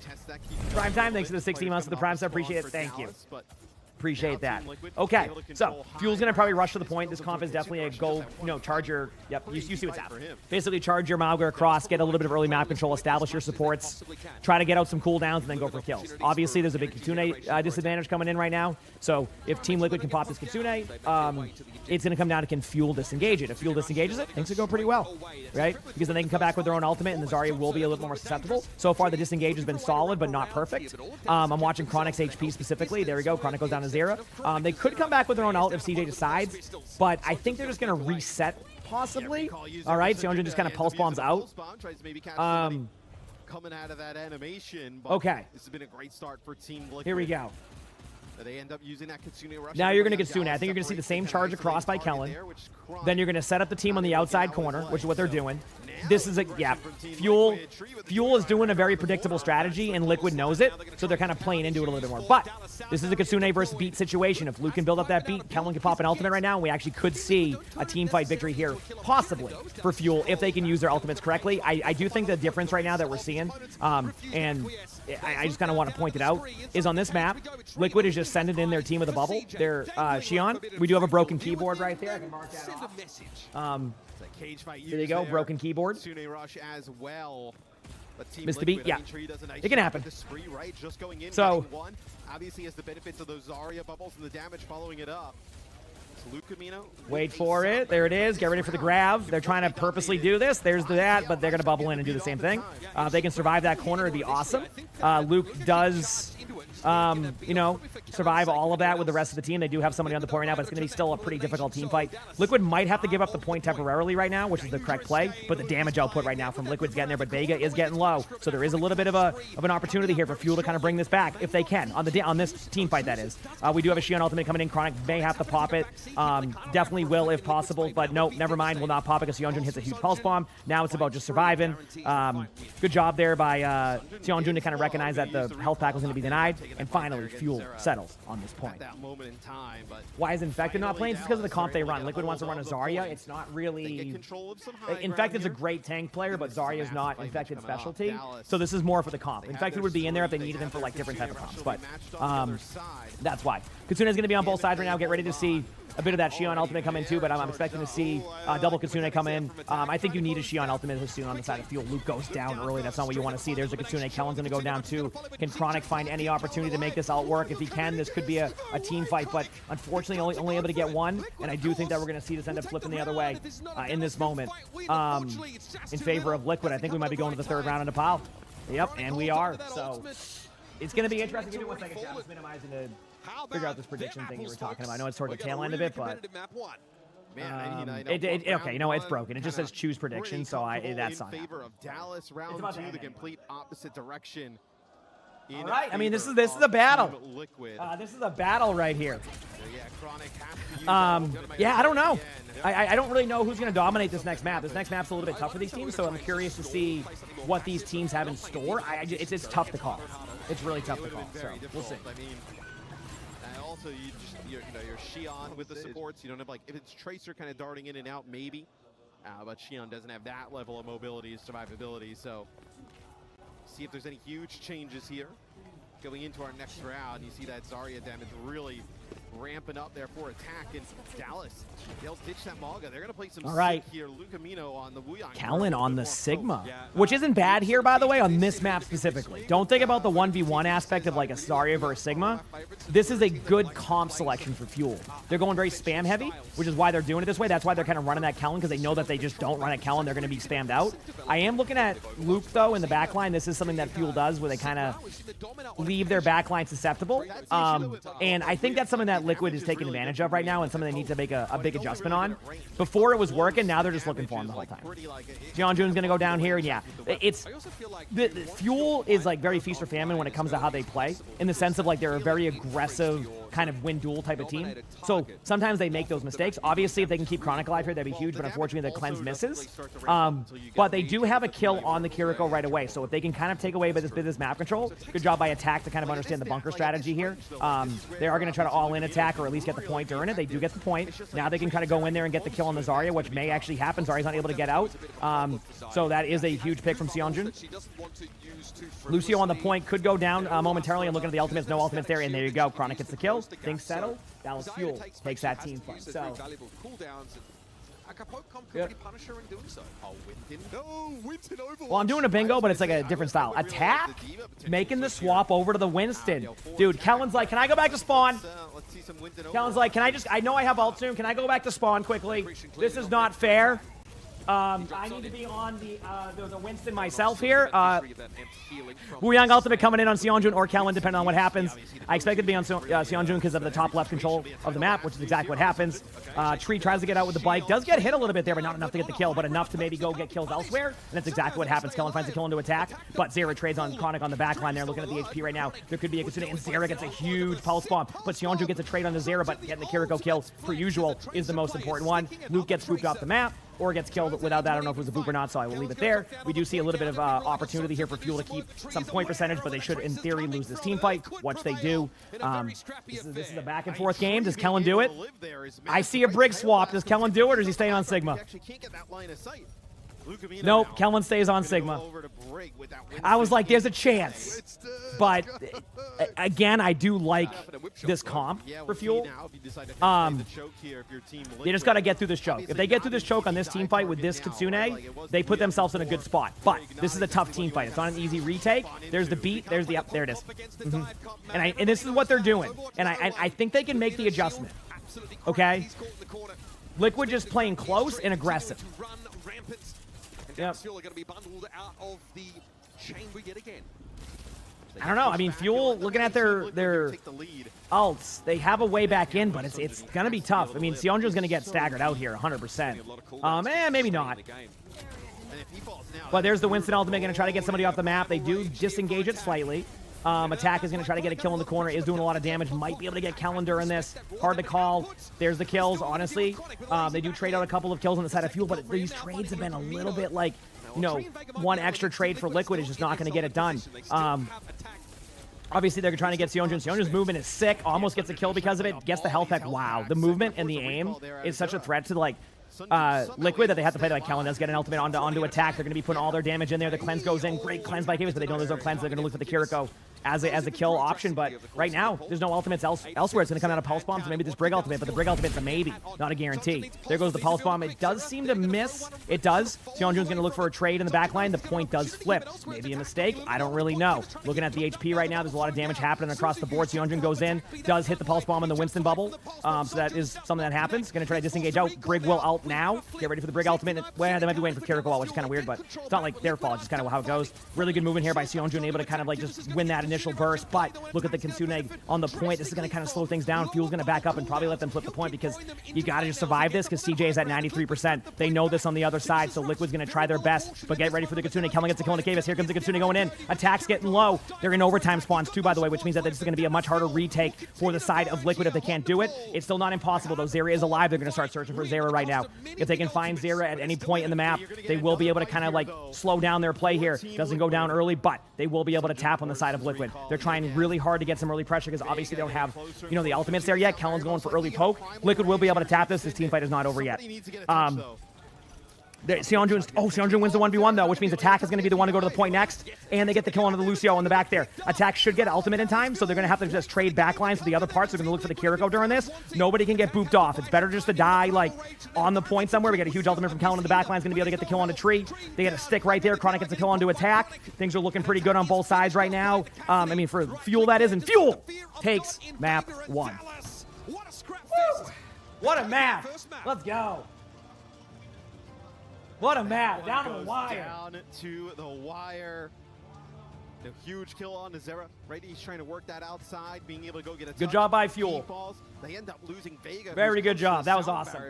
Prime Time, thanks for the 16 months of the Prime sub. Appreciate it. Thank you. Appreciate that. Okay, so Fuel's going to probably rush to the point. This comp is definitely a go, charge your, yep, you see what's happening. Basically, charge your Mauga across, get a little bit of early map control, establish your supports, try to get out some cooldowns, and then go for kills. Obviously, there's a big Kitsune disadvantage coming in right now, so if Team Liquid can pop this Kitsune, it's going to come down to can Fuel disengage it. If Fuel disengages it, things are going pretty well, right? Because then they can come back with their own ultimate, and the Zarya will be a little more susceptible. So far, the disengage has been solid, but not perfect. I'm watching Chronic's HP specifically. There we go. Chronic goes down to Zera. They could come back with their own ult if CJ decides, but I think they're just going to reset, possibly. All right, Sionjun just kind of pulse bombs out. Coming out of that animation, but okay. This has been a great start for Team Liquid. Here we go. They end up using that Kitsune rush. Now you're going to get Kitsune. I think you're going to see the same charge across by Kellen. Then you're going to set up the team on the outside corner, which is what they're doing. this is Fuel is doing a very predictable strategy, and Liquid knows it, so they're kind of playing into it a little bit more. But this is a Kitsune versus Beat situation. If Luke can build up that Beat, Kellen can pop an ultimate right now, and we actually could see a team fight victory here, possibly, for Fuel, if they can use their ultimates correctly. I do think the difference right now that we're seeing, and I just kind of want to point it out, is on this map, Liquid is just sending in their team with a bubble. Their Xion, we do have a broken keyboard right there. I can mark that off. There you go, broken keyboard. Rush as well. Mr. Beat, yeah, it can happen. So, obviously has the benefits of those Zarya bubbles and the damage following it up. Wait for it. There it is. Get ready for the grab. They're trying to purposely do this. There's that, but they're going to bubble in and do the same thing. If they can survive that corner, it'd be awesome. Luke does, survive all of that with the rest of the team. They do have somebody on the point right now, but it's going to be still a pretty difficult team fight. Liquid might have to give up the point temporarily right now, which is the correct play, but the damage output right now from Liquid's getting there, but Vega is getting low, so there is a little bit of an opportunity here for Fuel to kind of bring this back, if they can, on this team fight, that is. We do have a Xion ultimate coming in. Chronic may have to pop it. Definitely will if possible, but no, never mind. Will not pop it because Seonjun hits a huge pulse bomb. Now it's about just surviving. Good job there by Seonjun to kind of recognize that the health pack was going to be denied, and finally Fuel settles on this point. Why is Infected not playing? It's because of the comp they run. Liquid wants to run a Zarya. It's not really... Infected's a great tank player, but Zarya's not Infected's specialty, so this is more for the comp. Infected would be in there if they needed him for like different type of comps, but that's why. Kitsune is going to be on both sides right now. Get ready to see a bit of that Xion ultimate come in too, but I'm expecting to see double Kitsune come in. I think you need a Xion ultimate as soon on the side of Fuel. Luke goes down early. That's not what you want to see. There's a Kitsune. Kellen's going to go down too. Can Chronic find any opportunity to make this all work? If he can, this could be a team fight, but unfortunately only able to get one, and I do think that we're going to see this end up flipping the other way in this moment in favor of Liquid. I think we might be going to the third round in Nepal. Yep, and we are. So it's going to be interesting. Give me 1 second, chat. Just minimizing to figure out this prediction thing you were talking about. I know it's toward the tail end of it, but okay, you know, it's broken. It just says choose prediction, so that's not favor of Dallas. Round 2, the complete opposite direction. All right, I mean, this is a battle. This is a battle right here. Yeah, I don't know. I don't really know who's going to dominate this next map. This next map's a little bit tough for these teams, so I'm curious to see what these teams have in store. It's tough to call. It's really tough to call, so we'll see. Also, your Xion with the supports. You don't have, like, if it's Tracer kind of darting in and out, maybe. But Xion doesn't have that level of mobility, survivability. So, see if there's any huge changes here going into our next round. You see that Zarya damage really ramping up there for attack, and Dallas, they'll ditch that Malga. They're going to play some sick here. Lucamino on the Wuyang. Kellen on the Sigma, which isn't bad here, by the way, on this map specifically. Don't think about the 1v1 aspect of like a Zarya versus Sigma. This is a good comp selection for Fuel. They're going very spam heavy, which is why they're doing it this way. That's why they're kind of running that Kellen, because they know that they just don't run at Kellen, they're going to be spammed out. I am looking at Luke, though, in the backline. This is something that Fuel does, where they kind of leave their backline susceptible. And I think that's something that Liquid is taking advantage of right now, and something they need to make a big adjustment on. Before it was working, now they're just looking for him the whole time. Jeonjun's gonna go down here, and yeah, it's the Fuel is like very feast or famine when it comes to how they play, in the sense of like they're a very aggressive kind of win duel type of team. So sometimes they make those mistakes. Obviously, if they can keep Chronic alive here, that'd be huge, but unfortunately the cleanse misses. But they do have a kill on the Kiriko right away, so if they can kind of take away this bit of this map control, good job by Attack to kind of understand the bunker strategy here. They are going to try to all-in attack, or at least get the point during it. They do get the point. Now they can kind of go in there and get the kill on the Zarya, which may actually happen. Zarya's not able to get out. So that is a huge pick from Seonjun. Lucio on the point could go down momentarily. I'm looking at the ultimates. No ultimates there, and there you go. Chronic gets the kill. Things settle. Dallas Fuel takes that team fight. So. Yeah. Well, I'm doing a bingo, but it's like a different style. Attack, making the swap over to the Winston. Dude, Kellen's like, can I go back to spawn? Kellen's like, I know I have ult soon. Can I go back to spawn quickly? This is not fair. I need to be on the Winston myself here. Wuyang ultimate coming in on Seonjun or Kellen, depending on what happens. I expect it to be on Seonjun because of the top left control of the map, which is exactly what happens. Tree tries to get out with the bike. Does get hit a little bit there, but not enough to get the kill, but enough to maybe go get kills elsewhere. And that's exactly what happens. Kellen finds a kill into attack, but Zera trades on Chronic on the back line there. Looking at the HP right now, there could be a Kitsune, and Zera gets a huge pulse bomb. But Seonjun gets a trade on the Zera, but getting the Kiriko kill, per usual, is the most important one. Luke gets scooped off the map. or gets killed without that. I don't know if it was a boop or not, so I will leave it there. We do see a little bit of opportunity here for Fuel to keep some point percentage, but they should, in theory, lose this team fight, which they do. This is a back-and-forth game. Does Kellen do it? I see a Brig swap. Does Kellen do it, or is he staying on Sigma? Nope, Kellen stays on Sigma. I was like, there's a chance. But, again, I do like this comp for Fuel. They just got to get through this choke. If they get through this choke on this team fight with this Kitsune, they put themselves in a good spot. But this is a tough team fight. It's not an easy retake. There's the beat. There's the up. There it is. And this is what they're doing. And I think they can make the adjustment. Okay? Liquid just playing close and aggressive. Yep. I don't know. I mean, Fuel, looking at their ults, they have a way back in, but it's going to be tough. I mean, Sionju's going to get staggered out here 100%. Maybe not. But there's the Winston ultimate, going to try to get somebody off the map. They do disengage it slightly. Attack is going to try to get a kill in the corner, is doing a lot of damage, might be able to get Calendar in this. Hard to call. There's the kills, honestly. They do trade out a couple of kills on the side of Fuel, but these trades have been a little bit like, you know, one extra trade for Liquid is just not going to get it done. Obviously, they're trying to get Sionju. Sionju's movement is sick, almost gets a kill because of it, gets the health pack. Wow, the movement and the aim is such a threat to, like, Liquid that they have to play like Kellen does get an ultimate onto attack. They're going to be putting all their damage in there. The cleanse goes in. Great cleanse by Kavis, but they know there's no cleanse. They're going to look for the Kiriko as a kill option, but right now, there's no ultimates elsewhere. It's going to come out of Pulse Bomb, so maybe this Brig ultimate, but the Brig ultimate's a maybe, not a guarantee. There goes the Pulse Bomb. It does seem to miss. It does. Sionju's going to look for a trade in the back line. The point does flip. Maybe a mistake. I don't really know. Looking at the HP right now, there's a lot of damage happening across the board. Sionju goes in, does hit the Pulse Bomb in the Winston bubble, so that is something that happens. Going to try to disengage out. Brig will ult now. Get ready for the Brig ultimate. Well, they might be waiting for Kiriko, which is kind of weird, but it's not like their fault. It's just kind of how it goes. Really good movement here by Sionju, and able to kind of like just win that initial burst, but look at the Kitsune on the point. This is going to kind of slow things down. Fuel's going to back up and probably let them flip the point because you got to just survive this because CJ is at 93%. They know this on the other side, so Liquid's going to try their best, but get ready for the Kitsune. Kellen gets a kill on the Kavis. Here comes the Kitsune going in. Attack's getting low. They're in overtime spawns too, by the way, which means that this is going to be a much harder retake for the side of Liquid if they can't do it. It's still not impossible, though. Zera is alive. They're going to start searching for Zera right now. If they can find Zera at any point in the map, they will be able to kind of like slow down their play here. Doesn't go down early, but they will be able to tap on the side of Liquid. They're trying really hard to get some early pressure because obviously they don't have, you know, the ultimates there yet. Kellen's going for early poke. Liquid will be able to tap this. This team fight is not over yet. Sionju wins the 1v1 though, which means Attack is going to be the one to go to the point next, and they get the kill onto the Lucio in the back there. Attack should get ultimate in time, so they're going to have to just trade backlines for the other parts. They're going to look for the Kiriko during this. Nobody can get booped off. It's better just to die like on the point somewhere. We get a huge ultimate from Kellen in the backline. Is going to be able to get the kill on the tree. They get a stick right there. Chronic gets a kill onto Attack. Things are looking pretty good on both sides right now. I mean, for Fuel that is, and Fuel takes map 1. What a map! Let's go. What a map. Down to the wire. Down to the wire. The huge kill on Zera. Right, he's trying to work that outside, being able to go get a good job by Fuel. They end up losing Vega. Very good job. That was awesome.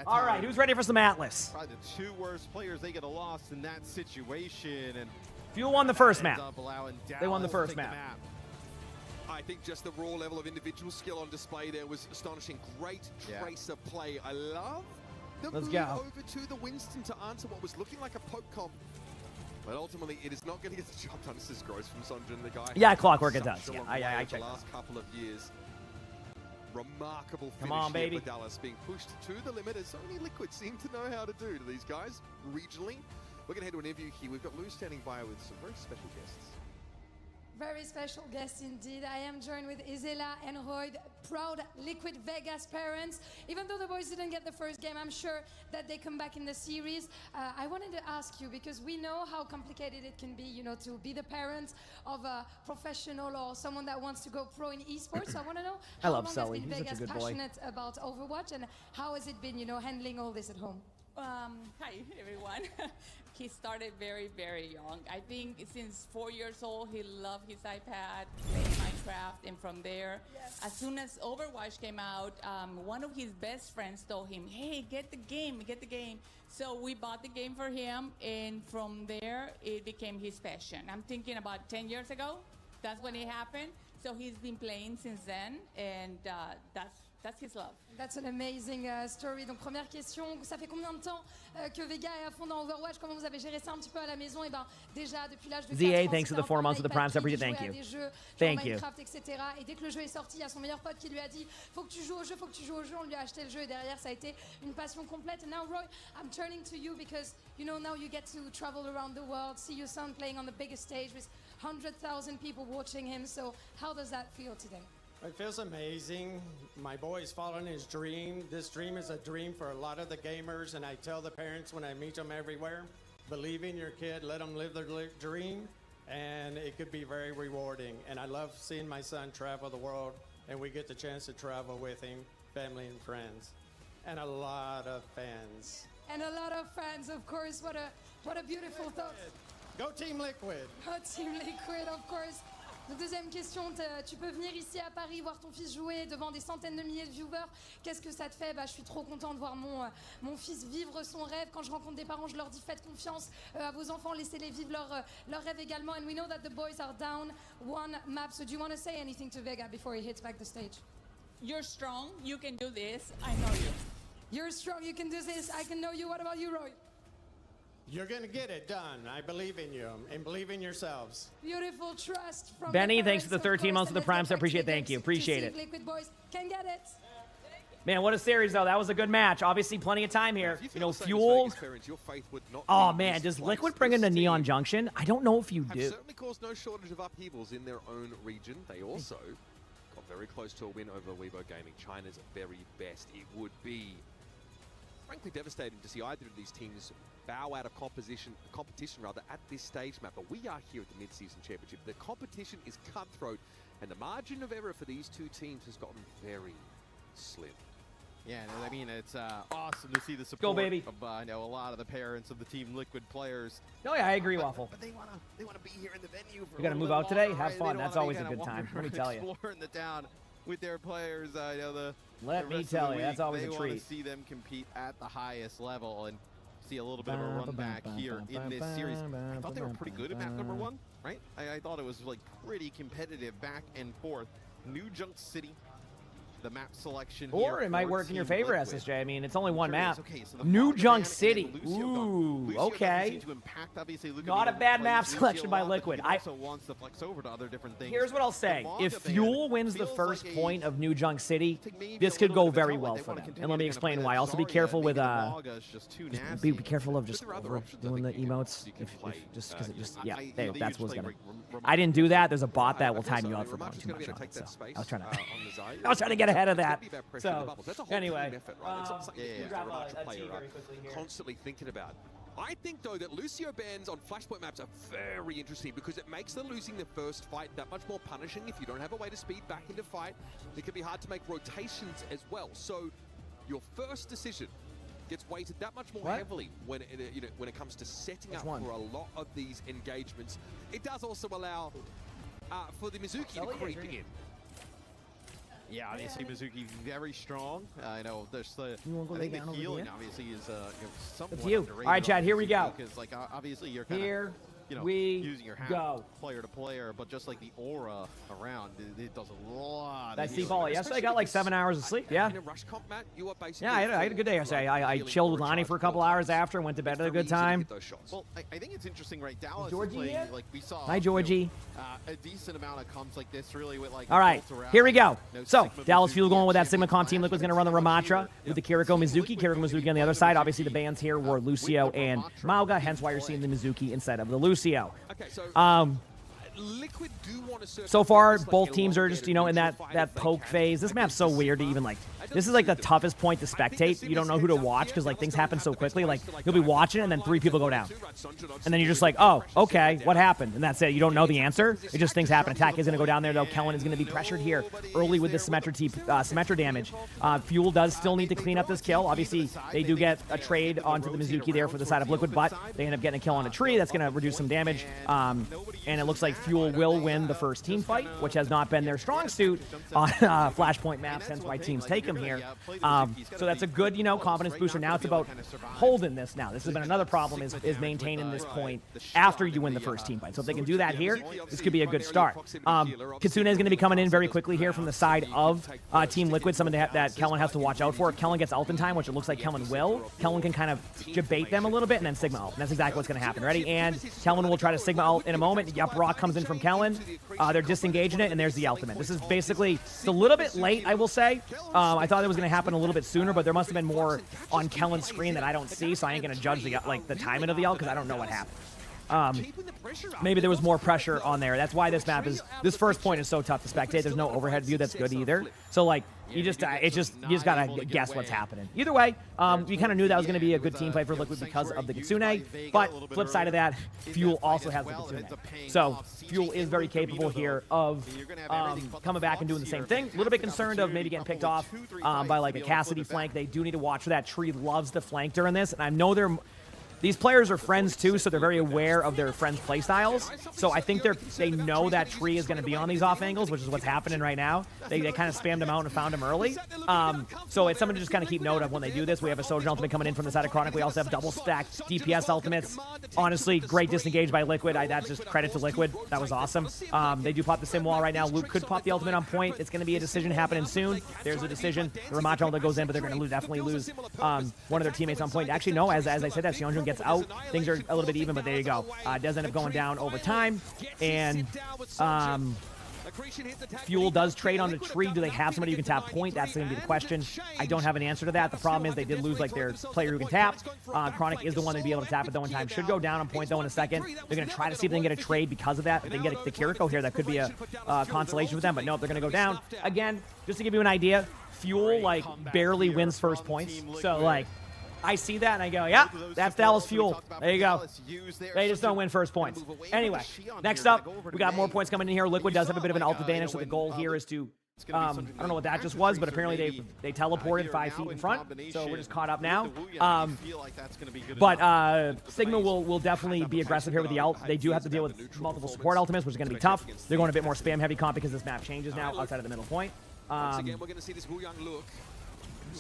All right, who's ready for some Atlas? Probably the two worst players they get a loss in that situation. And Fuel won the first map. They won the first map. I think just the raw level of individual skill on display there was astonishing. Great tracer play. I love the move over to the Winston to answer what was looking like a poke comp. But ultimately, it is not going to get the job done. This is gross from Sonjin, the guy. Yeah, Clockwork it does. Yeah, I checked. The last couple of years. Remarkable finish. Come on, baby. With Dallas being pushed to the limit, as only Liquid seem to know how to do to these guys regionally. We're going to head to an interview here. We've got Lou standing by with some very special guests. Very special guest indeed. I am joined with Isela and Royd, proud Liquid Vegas parents. Even though the boys didn't get the first game, I'm sure that they come back in the series. I wanted to ask you, because we know how complicated it can be, you know, to be the parent of a professional or someone that wants to go pro in esports. So I want to know how long has been Vegas passionate about Overwatch, and how has it been, you know, handling all this at home? Hi everyone. He started very, very young. I think since 4 years old, he loved his iPad, playing Minecraft, and from there, as soon as Overwatch came out, one of his best friends told him, hey, get the game, get the game. So we bought the game for him, and from there, it became his passion. I'm thinking about 10 years ago, that's when it happened. So he's been playing since then, and that's That's his love. That's an amazing story. Donc première question, ça fait combien de temps que Vega est à fond dans Overwatch? Comment vous avez géré ça un petit peu à la maison? Et ben déjà depuis l'âge de 4 ZA, ans, thanks for the 4 months of the Prime Sub. Thank you. Thank you. Minecraft, etc. Et dès que le jeu est sorti, il y a son meilleur pote qui lui a dit faut que tu joues au jeu, faut que tu joues au jeu. On lui a acheté le jeu et derrière ça a été une passion complète. And now Roy, I'm turning to you because you know now you get to travel around the world, see your son playing on the biggest stage with 100,000 people watching him. So how does that feel today? It feels amazing. My boy is following his dream. This dream is a dream for a lot of the gamers, and I tell the parents when I meet them everywhere, believe in your kid, let them live their dream, and it could be very rewarding. And I love seeing my son travel the world, and we get the chance to travel with him, family and friends, and a lot of fans. And a lot of fans, of course. What a beautiful thought. Go Team Liquid. Go Team Liquid, of course. Donc, deuxième question, tu peux venir ici à Paris voir ton fils jouer devant des centaines de milliers de viewers. Qu'est-ce que ça te fait? Je suis trop content de voir mon fils vivre son rêve. Quand je rencontre des parents, je leur dis faites confiance à vos enfants, laissez-les vivre leur rêve également. And we know that the boys are down one map. So do you want to say anything to Vega before he hits back the stage? You're strong. You can do this. I know you. You're strong. You can do this. I can know you. What about you, Roy? You're going to get it done. I believe in you and believe in yourselves. Beautiful trust from Benny, thanks for the 13 months of the Prime. I appreciate it. Thank you. Appreciate it. Liquid boys can get it. Man, what a series, though. That was a good match. Obviously, plenty of time here. You know, Fuel. Oh, man, does Liquid bring in the Neon Junction? I don't know if you do. Have certainly caused no shortage of upheavals in their own region. They also got very close to a win over Weibo Gaming, China's very best. It would be frankly devastating to see either of these teams bow out of competition at this stage map. But we are here at the mid-season championship. The competition is cutthroat, and the margin of error for these two teams has gotten very slim. Yeah, I mean, it's awesome to see the support. Go, baby. Of, I know a lot of the parents of the Team Liquid players. Oh yeah, I agree, Waffle. But they wanna be here in the venue. For you gotta move out today. Have fun. That's always a good time. Let me tell you. Exploring the town with their players. I know Let me tell you, that's always a treat. They want to see them compete at the highest level and see a little bit of a run back here in this series. I thought they were pretty good at map number 1, right? I thought it was like pretty competitive back and forth. New Junk City, the map selection here. Or it might work in your favor, SSJ. I mean, it's only one map. Okay, so New Junk City. Ooh, okay. Not a bad map selection by Liquid. Also wants to flex over to other different things. Here's what I'll say. If Fuel wins the first point of New Junk City, this could go very well for them. And let me explain why. Also be careful with be careful of just doing the emotes. Just because it just that's what's gonna. I didn't do that. There's a bot that will time you out for going too much. So I was trying to get ahead of that. So anyway, constantly thinking about. I think though that Lucio bans on flashpoint maps are very interesting because it makes the losing the first fight that much more punishing. If you don't have a way to speed back into fight, it can be hard to make rotations as well. So your first decision gets weighted that much more heavily when it comes to setting up for a lot of these engagements. It does also allow for the Mizuki to creep in. Yeah, obviously Mizuki very strong. I know there's the I think the healing obviously is somewhat underrated. All right, Chad, here we go. Because like obviously you're kind of using your hat player to player, but just like the aura around, it does a lot. I sleep all yesterday. I got like 7 hours of sleep. Yeah. Yeah, I had a good day yesterday. I chilled with Lonnie for a couple hours after and went to bed at a good time. Well, I think it's interesting, right? Dallas is playing, like we saw. Hi, Georgie. A decent amount of comps like this, really with like. All right, here we go. So Dallas Fuel going with that Sigma Con Team Liquid's going to run the Ramatra with the Kiriko Mizuki. Kiriko Mizuki on the other side. Obviously, the bans here were Lucio and Mauga, hence why you're seeing the Mizuki instead of the Lucio. Okay, Liquid do want to so far, both teams are just, in that poke phase. This map's so weird to even, this is, the toughest point to spectate. You don't know who to watch because, things happen so quickly. You'll be watching and then 3 people go down. And then you're just like, oh, okay, what happened? And that's it. You don't know the answer. It just things happen. Attack is going to go down there, though. Kellen is going to be pressured here early with the Symmetra damage. Fuel does still need to clean up this kill. Obviously, they do get a trade onto the Mizuki there for the side of Liquid, but they end up getting a kill on a tree. That's going to reduce some damage. And it looks like Fuel will win the first team fight, which has not been their strong suit on Flashpoint maps, hence why teams take them here. So that's a good, you know, confidence booster. Now it's about holding this now. This has been another problem is maintaining this point after you win the first team fight. So if they can do that here, this could be a good start. Kitsune is going to be coming in very quickly here from the side of Team Liquid, something that Kellen has to watch out for. If Kellen gets ult in time, which it looks like Kellen will, Kellen can kind of debate them a little bit and then Sigma ult. And that's exactly what's going to happen. Ready? And Kellen will try to Sigma ult in a moment. Yup, Rock comes in from Kellen. They're disengaging it, and there's the ultimate. This is basically, it's a little bit late, I will say. I thought it was going to happen a little bit sooner, but there must have been more on Kellen's screen that I don't see, so I ain't going to judge the timing of the ult because I don't know what happened. Maybe there was more pressure on there. That's why this first point is so tough to spectate. There's no overhead view that's good either. So like you just gotta guess what's happening. Either way, we kind of knew that was going to be a good team fight for Liquid because of the Kitsune. But flip side of that, Fuel also has the Kitsune. So Fuel is very capable here of coming back and doing the same thing. A little bit concerned of maybe getting picked off by like a Cassidy flank. They do need to watch for that. Tree loves to flank during this, and I know these players are friends too, so they're very aware of their friends' play styles. So I think they know that Tree is going to be on these off angles, which is what's happening right now. They kind of spammed him out and found him early. So it's something to just kind of keep note of when they do this. We have a Sojourn ultimate coming in from the side of Chronic. We also have double stacked DPS ultimates. Honestly, great disengage by Liquid. That's just credit to Liquid. That was awesome. They do pop the sim wall right now. Luke could pop the ultimate on point. It's going to be a decision happening soon. There's a decision. The Ramacho ultimate goes in, but they're going to definitely lose one of their teammates on point. Actually, no, as I said that, Sojourn gets out. Things are a little bit even, but there you go. Does end up going down over time. And Fuel does trade on the Tree. Do they have somebody who can tap point? That's going to be the question. I don't have an answer to that. The problem is they did lose like their player who can tap. Chronic is the one to be able to tap it though in time. Should go down on point though in a second. They're going to try to see if they can get a trade because of that. If they can get the Kiriko here, that could be a consolation for them. But no, they're going to go down. Again, just to give you an idea, Fuel like barely wins first points. So like, I see that and I go, yeah, that's Dallas Fuel. There you go. They just don't win first points. Anyway, next up, we got more points coming in here. Liquid does have a bit of an ult advantage, so the goal here is to, I don't know what that just was, but apparently they teleported 5 feet in front, so we're just caught up now. But Sigma will definitely be aggressive here with the ult. They do have to deal with multiple support ultimates, which is going to be tough. They're going a bit more spam heavy comp because this map changes now outside of the middle point. Again, we're going to see this Wu Yang look.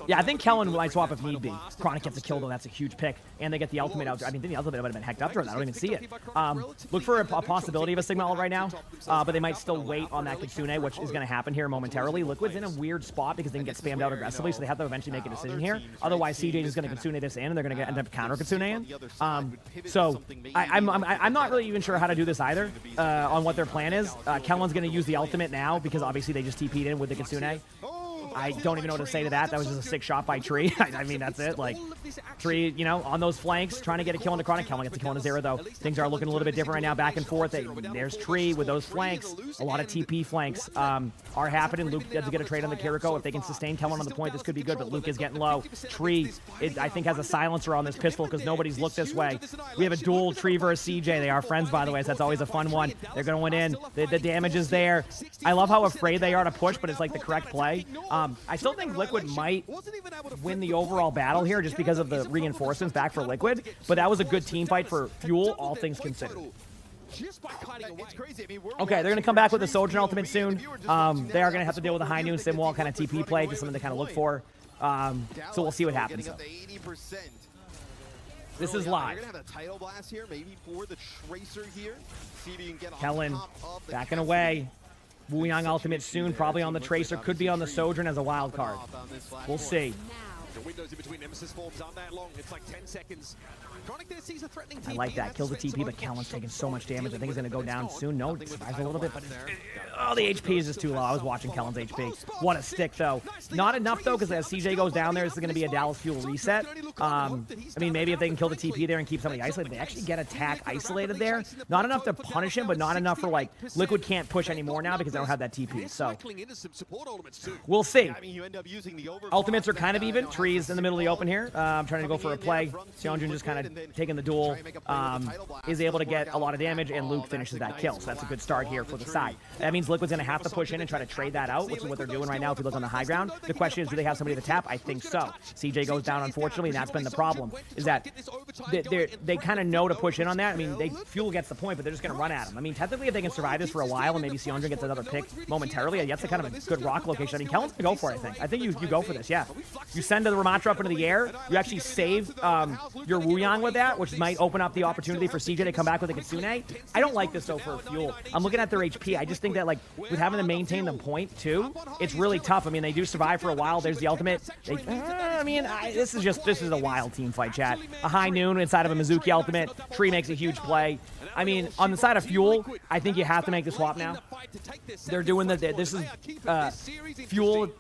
Yeah, I think Kellen might swap if need be. Chronic gets a kill, though. That's a huge pick. And they get the ultimate out. I mean, the ultimate might have been hecked up there. I don't even see it. Look for a possibility of a Sigma ult right now, but they might still wait on that Kitsune, which is going to happen here momentarily. Liquid's in a weird spot because they can get spammed out aggressively, so they have to eventually make a decision here. Otherwise, CJ is going to Kitsune this in, and they're going to end up counter Kitsune in. So I'm not really even sure how to do this either on what their plan is. Kellen's going to use the ultimate now because obviously they just TP'd in with the Kitsune. I don't even know what to say to that. That was just a sick shot by Tree. I mean, that's it. Like, Tree, you know, on those flanks, trying to get a kill into Chronic. Kellen gets a kill into Zero, though. Things are looking a little bit different right now, back and forth. There's Tree with those flanks. A lot of TP flanks are happening. Luke gets to get a trade on the Kiriko. If they can sustain Kellen on the point, this could be good, but Luke is getting low. Tree, I think, has a silencer on this pistol because nobody's looked this way. We have a duel Tree versus CJ. They are friends, by the way, so that's always a fun one. They're going in. The damage is there. I love how afraid they are to push, but it's like the correct play. I still think Liquid might win the overall battle here just because of the reinforcements back for Liquid, but that was a good team fight for Fuel, all things considered. Okay, they're going to come back with the Sojourn ultimate soon. They are going to have to deal with a high noon sim wall kind of TP play, just something to kind of look for. So we'll see what happens. This is live. Kellen backing away. Wu Yang ultimate soon, probably on the Tracer, could be on the Sojourn as a wild card. We'll see. The windows in between nemesis forms aren't that long. It's like 10 seconds. Chronic there sees a threatening TP. I like that. Kill the TP, but Kellen's taking so much damage. I think he's going to go down soon. No, it survives a little bit, but oh, the HP is just too low. I was watching Kellen's HP. What a stick, though. Not enough, though, because as CJ goes down there, this is going to be a Dallas Fuel reset. I mean, maybe if they can kill the TP there and keep somebody isolated, they actually get attack isolated there. Not enough to punish him, but not enough for, like, Liquid can't push anymore now because they don't have that TP. So we'll see. Ultimates are kind of even. trees in the middle of the open here. I'm trying to go for a play. Seonjun just kind of taking the duel. Is able to get a lot of damage, and Luke finishes that kill. So that's a good start here for the side. That means Liquid's going to have to push in and try to trade that out, which is what they're doing right now if you look on the high ground. The question is, do they have somebody to tap? I think so. CJ goes down, unfortunately, and that's been the problem, is that they kind of know to push in on that. I mean, Fuel gets the point, but they're just going to run at him. I mean, technically, if they can survive this for a while and maybe Seonjun gets another pick momentarily, that's a kind of a good rock location. I mean, Kellen's going to go for it, I think. I think you go for this, yeah. You send the Ramattra up into the air. You actually save your Wuyang with that, which might open up the opportunity for CJ to come back with a Kitsune. I don't like this, though, for Fuel. I'm looking at their HP. I just think that, like, with having to maintain the point, too, it's really tough. I mean, they do survive for a while. There's the ultimate. This is a wild team fight, chat. A high noon inside of a Mizuki ultimate. Tree makes a huge play. I mean, on the side of Fuel, I think you have to make the swap now. They're doing this is Fuel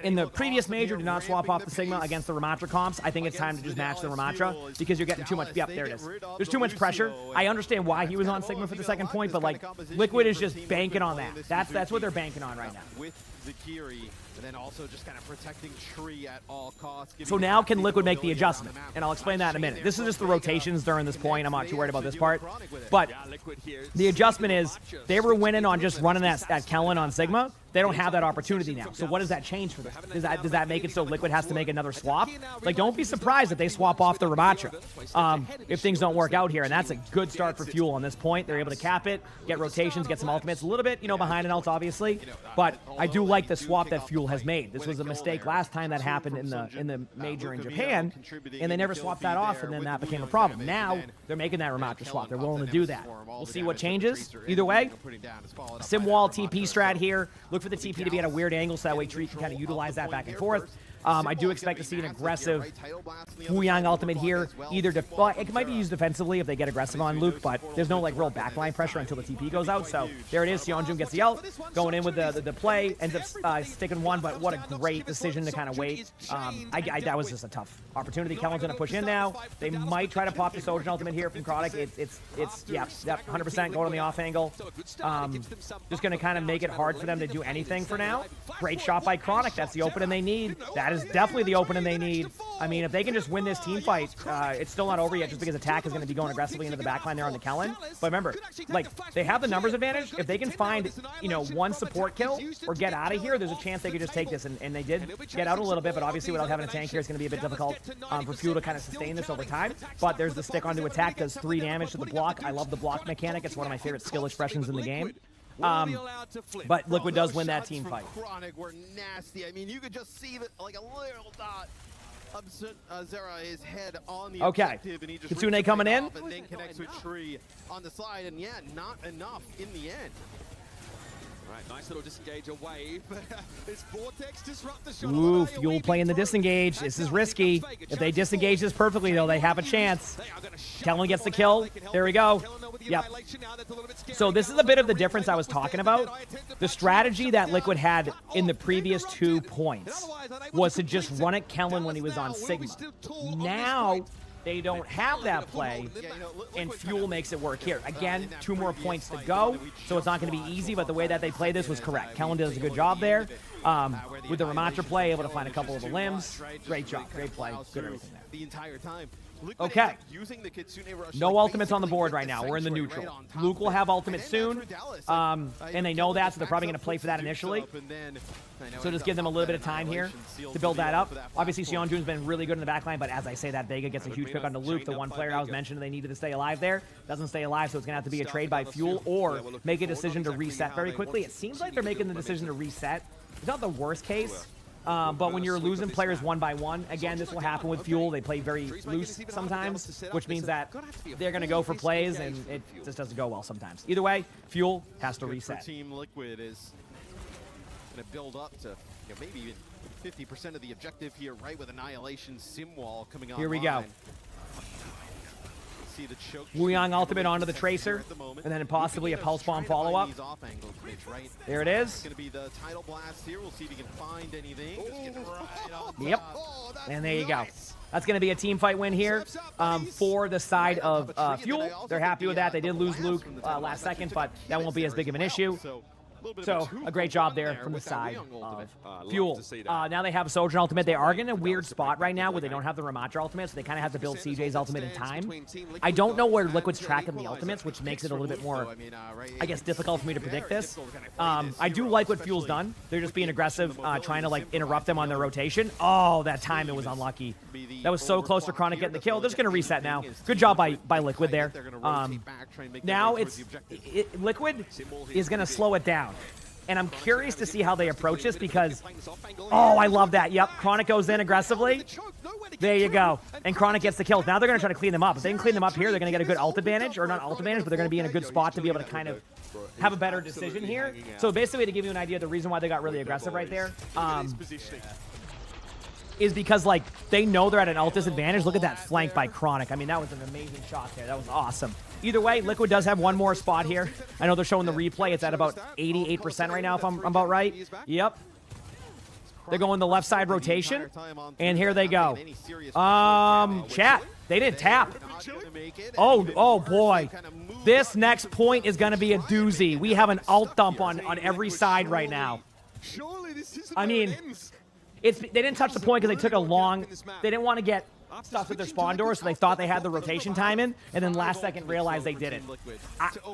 in the previous major did not swap off the Sigma against the Ramattra comps. I think it's time to just match the Ramattra because you're getting too much. Yep, there it is. There's too much pressure. I understand why he was on Sigma for the second point, but like Liquid is just banking on that. That's what they're banking on right now. With Zakiri, and then also just kind of protecting Tree at all costs. So now can Liquid make the adjustment? And I'll explain that in a minute. This is just the rotations during this point. I'm not too worried about this part. But the adjustment is they were winning on just running at Kellen on Sigma. They don't have that opportunity now. So what does that change for them? Does that make it so Liquid has to make another swap? Like, don't be surprised if they swap off the Ramattra if things don't work out here. And that's a good start for Fuel on this point. They're able to cap it, get rotations, get some ultimates. A little bit, behind an ult, obviously. But I do like the swap that Fuel has made. This was a mistake last time that happened in the major in Japan, and they never swapped that off, and then that became a problem. Now they're making that Ramattra swap. They're willing to do that. We'll see what changes. Either way, Simwall TP strat here. Look for the TP to be at a weird angle, so that way Tree can kind of utilize that back and forth. I do expect to see an aggressive Wuyang ultimate here. It might be used defensively if they get aggressive on Luke, but there's no like real backline pressure until the TP goes out. So there it is. Seonjun gets the ult, going in with the play, ends up sticking one, but what a great decision to kind of wait. That was just a tough opportunity. Kellen's going to push in now. They might try to pop the Sojourn ultimate here from Chronic. It's 100% going on the off angle. Just going to kind of make it hard for them to do anything for now. Great shot by Chronic. That's the opening they need. That is definitely the opening they need. I mean, if they can just win this team fight, it's still not over yet just because attack is going to be going aggressively into the backline there on the Kellen. But remember, like, they have the numbers advantage. If they can find, one support kill or get out of here, there's a chance they could just take this. And they did get out a little bit, but obviously without having a tank here, it's going to be a bit difficult for Fuel to kind of sustain this over time. But there's the stick onto attack, does 3 damage to the block. I love the block mechanic. It's one of my favorite skill expressions in the game. But Liquid does win that team fight. Chronic were nasty. I mean, you could just see that, like a little dot of Zera's head on the objective, and he just Kitsune coming in. And then connects with Tree on the side, and yeah, not enough in the end. Right, nice little disengage away. This Vortex disrupt the shot. Ooh, Fuel playing the disengage. This is risky. If they disengage this perfectly, though, they have a chance. Kellen gets the kill. There we go. Yep. So this is a bit of the difference I was talking about. The strategy that Liquid had in the previous 2 points was to just run at Kellen when he was on Sigma. Now they don't have that play, and Fuel makes it work here. Again, 2 more points to go, so it's not going to be easy, but the way that they play this was correct. Kellen does a good job there. With the Ramattra play, able to find a couple of the limbs. Great job, great play, good everything there. The entire time. Okay. No ultimates on the board right now. We're in the neutral. Luke will have ultimate soon, and they know that, so they're probably going to play for that initially. So just give them a little bit of time here to build that up. Obviously, Seonjun's been really good in the backline, but as I say that, Vega gets a huge pick onto Luke, the one player I was mentioning they needed to stay alive there. Doesn't stay alive, so it's going to have to be a trade by Fuel or make a decision to reset very quickly. It seems like they're making the decision to reset. It's not the worst case. But when you're losing players 1 by 1, again, this will happen with Fuel. They play very loose sometimes, which means that they're going to go for plays, and it just doesn't go well sometimes. Either way, Fuel has to reset. Team Liquid is going to build up to maybe even 50% of the objective here, right, with Annihilation Simwall coming on. Here we go. See the choke. Wuyang ultimate onto the Tracer, and then possibly a Pulse Bomb follow-up. There it is. It's going to be the Tidal Blast here. We'll see if he can find anything. Yep. And there you go. That's going to be a team fight win here for the side of Fuel. They're happy with that. They did lose Luke last second, but that won't be as big of an issue. So a great job there from the side of Fuel. Now they have a Sojourn ultimate. They are in a weird spot right now where they don't have the Ramatra ultimate, so they kind of have to build CJ's ultimate in time. I don't know where Liquid's tracking the ultimates, which makes it a little bit more, I guess, difficult for me to predict this. I do like what Fuel's done. They're just being aggressive, trying to like interrupt them on their rotation. Oh, that time it was unlucky. That was so close to Chronic getting the kill. They're just going to reset now. Good job by Liquid there. Now Liquid is going to slow it down. And I'm curious to see how they approach this because, oh, I love that. Yep, Chronic goes in aggressively. There you go. And Chronic gets the kills. Now they're going to try to clean them up. If they can clean them up here, they're going to get a good ult advantage, or not ult advantage, but they're going to be in a good spot to be able to kind of have a better decision here. So basically, to give you an idea, the reason why they got really aggressive right there is because, like, they know they're at an ult disadvantage. Look at that flank by Chronic. I mean, that was an amazing shot there. That was awesome. Either way, Liquid does have one more spot here. I know they're showing the replay. It's at about 88% right now, if I'm about right. Yep. They're going the left side rotation, and here they go. Chat, they didn't tap. Oh boy. This next point is going to be a doozy. We have an ult dump on every side right now. I mean, they didn't touch the point because they took a long, they didn't want to get stuff with their spawn door, so they thought they had the rotation time in, and then last second realized they didn't.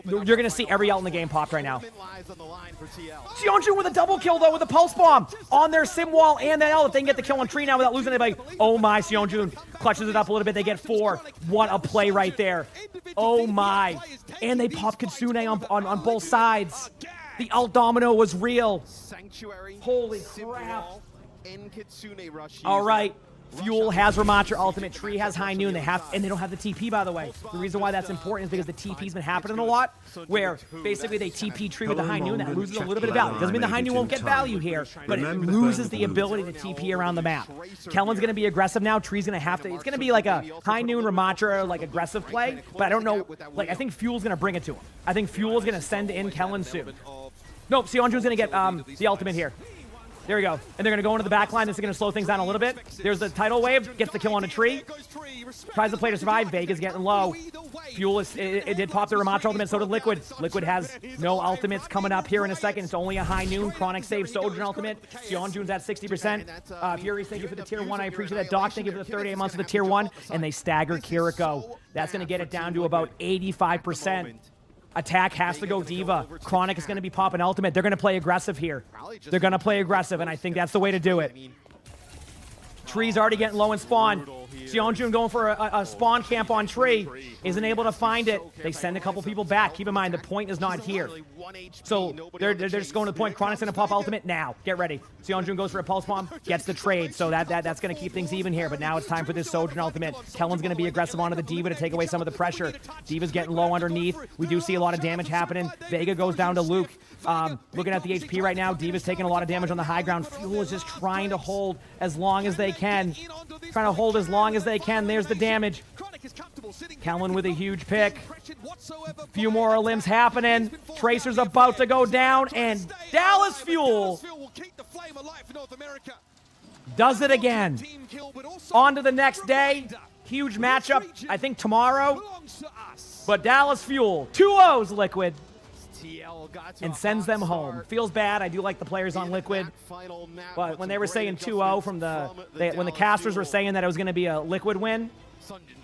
You're going to see every ult in the game popped right now. Sionju with a double kill, though, with a pulse bomb on their sim wall and that ult. If they can get the kill on Tree now without losing anybody, oh my, Sionju clutches it up a little bit. They get 4. What a play right there. Oh my. And they pop Kitsune on both sides. The ult domino was real. Holy crap. All right. Fuel has Ramatra ultimate, Tree has High Noon, and they don't have the TP, by the way. The reason why that's important is because the TP's been happening a lot, where basically they TP Tree with the High Noon, that loses a little bit of value. Doesn't mean the High Noon won't get value here, but it loses the ability to TP around the map. Kellen's going to be aggressive now, Tree's going to have to, it's going to be like a High Noon Ramatra, like aggressive play, but I don't know, like I think Fuel's going to bring it to him. I think Fuel's going to send in Kellen soon. Nope, Sionju's going to get the ultimate here. There we go. And they're going to go into the back line. This is going to slow things down a little bit. There's the tidal wave. Gets the kill on a Tree. Tries to play to survive. Vega's getting low. Fuel, it did pop the Ramatra ultimate. So did Liquid. Liquid has no ultimates coming up here in a second. It's only a High Noon. Chronic saves Sojourn ultimate. Sionju's at 60%. Furies, thank you for the tier 1. I appreciate that. Doc, thank you for the 38 months of the tier 1. And they stagger Kiriko. That's going to get it down to about 85%. Attack has to go D.Va. Chronic is going to be popping ultimate. They're going to play aggressive here. They're going to play aggressive, and I think that's the way to do it. Tree's already getting low in spawn. Sionjun going for a spawn camp on Tree. Isn't able to find it. They send a couple people back. Keep in mind, the point is not here. So they're just going to the point. Chronic's going to pop ultimate now. Get ready. Sionjun goes for a pulse bomb. Gets the trade. So that's going to keep things even here. But now it's time for this Sojourn ultimate. Kellen's going to be aggressive onto the D.Va to take away some of the pressure. D.Va's getting low underneath. We do see a lot of damage happening. Vega goes down to Luke. Looking at the HP right now, D.Va's taking a lot of damage on the high ground. Fuel is just trying to hold as long as they can. Trying to hold as long as they can. There's the damage. Kellen with a huge pick. Few more limbs happening. Tracer's about to go down, and Dallas Fuel does it again. On to the next day. Huge matchup, I think tomorrow. But Dallas Fuel, 2-0s Liquid, and sends them home. Feels bad. I do like the players on Liquid, but when they were saying 2-0 from when the casters were saying that it was going to be a Liquid win,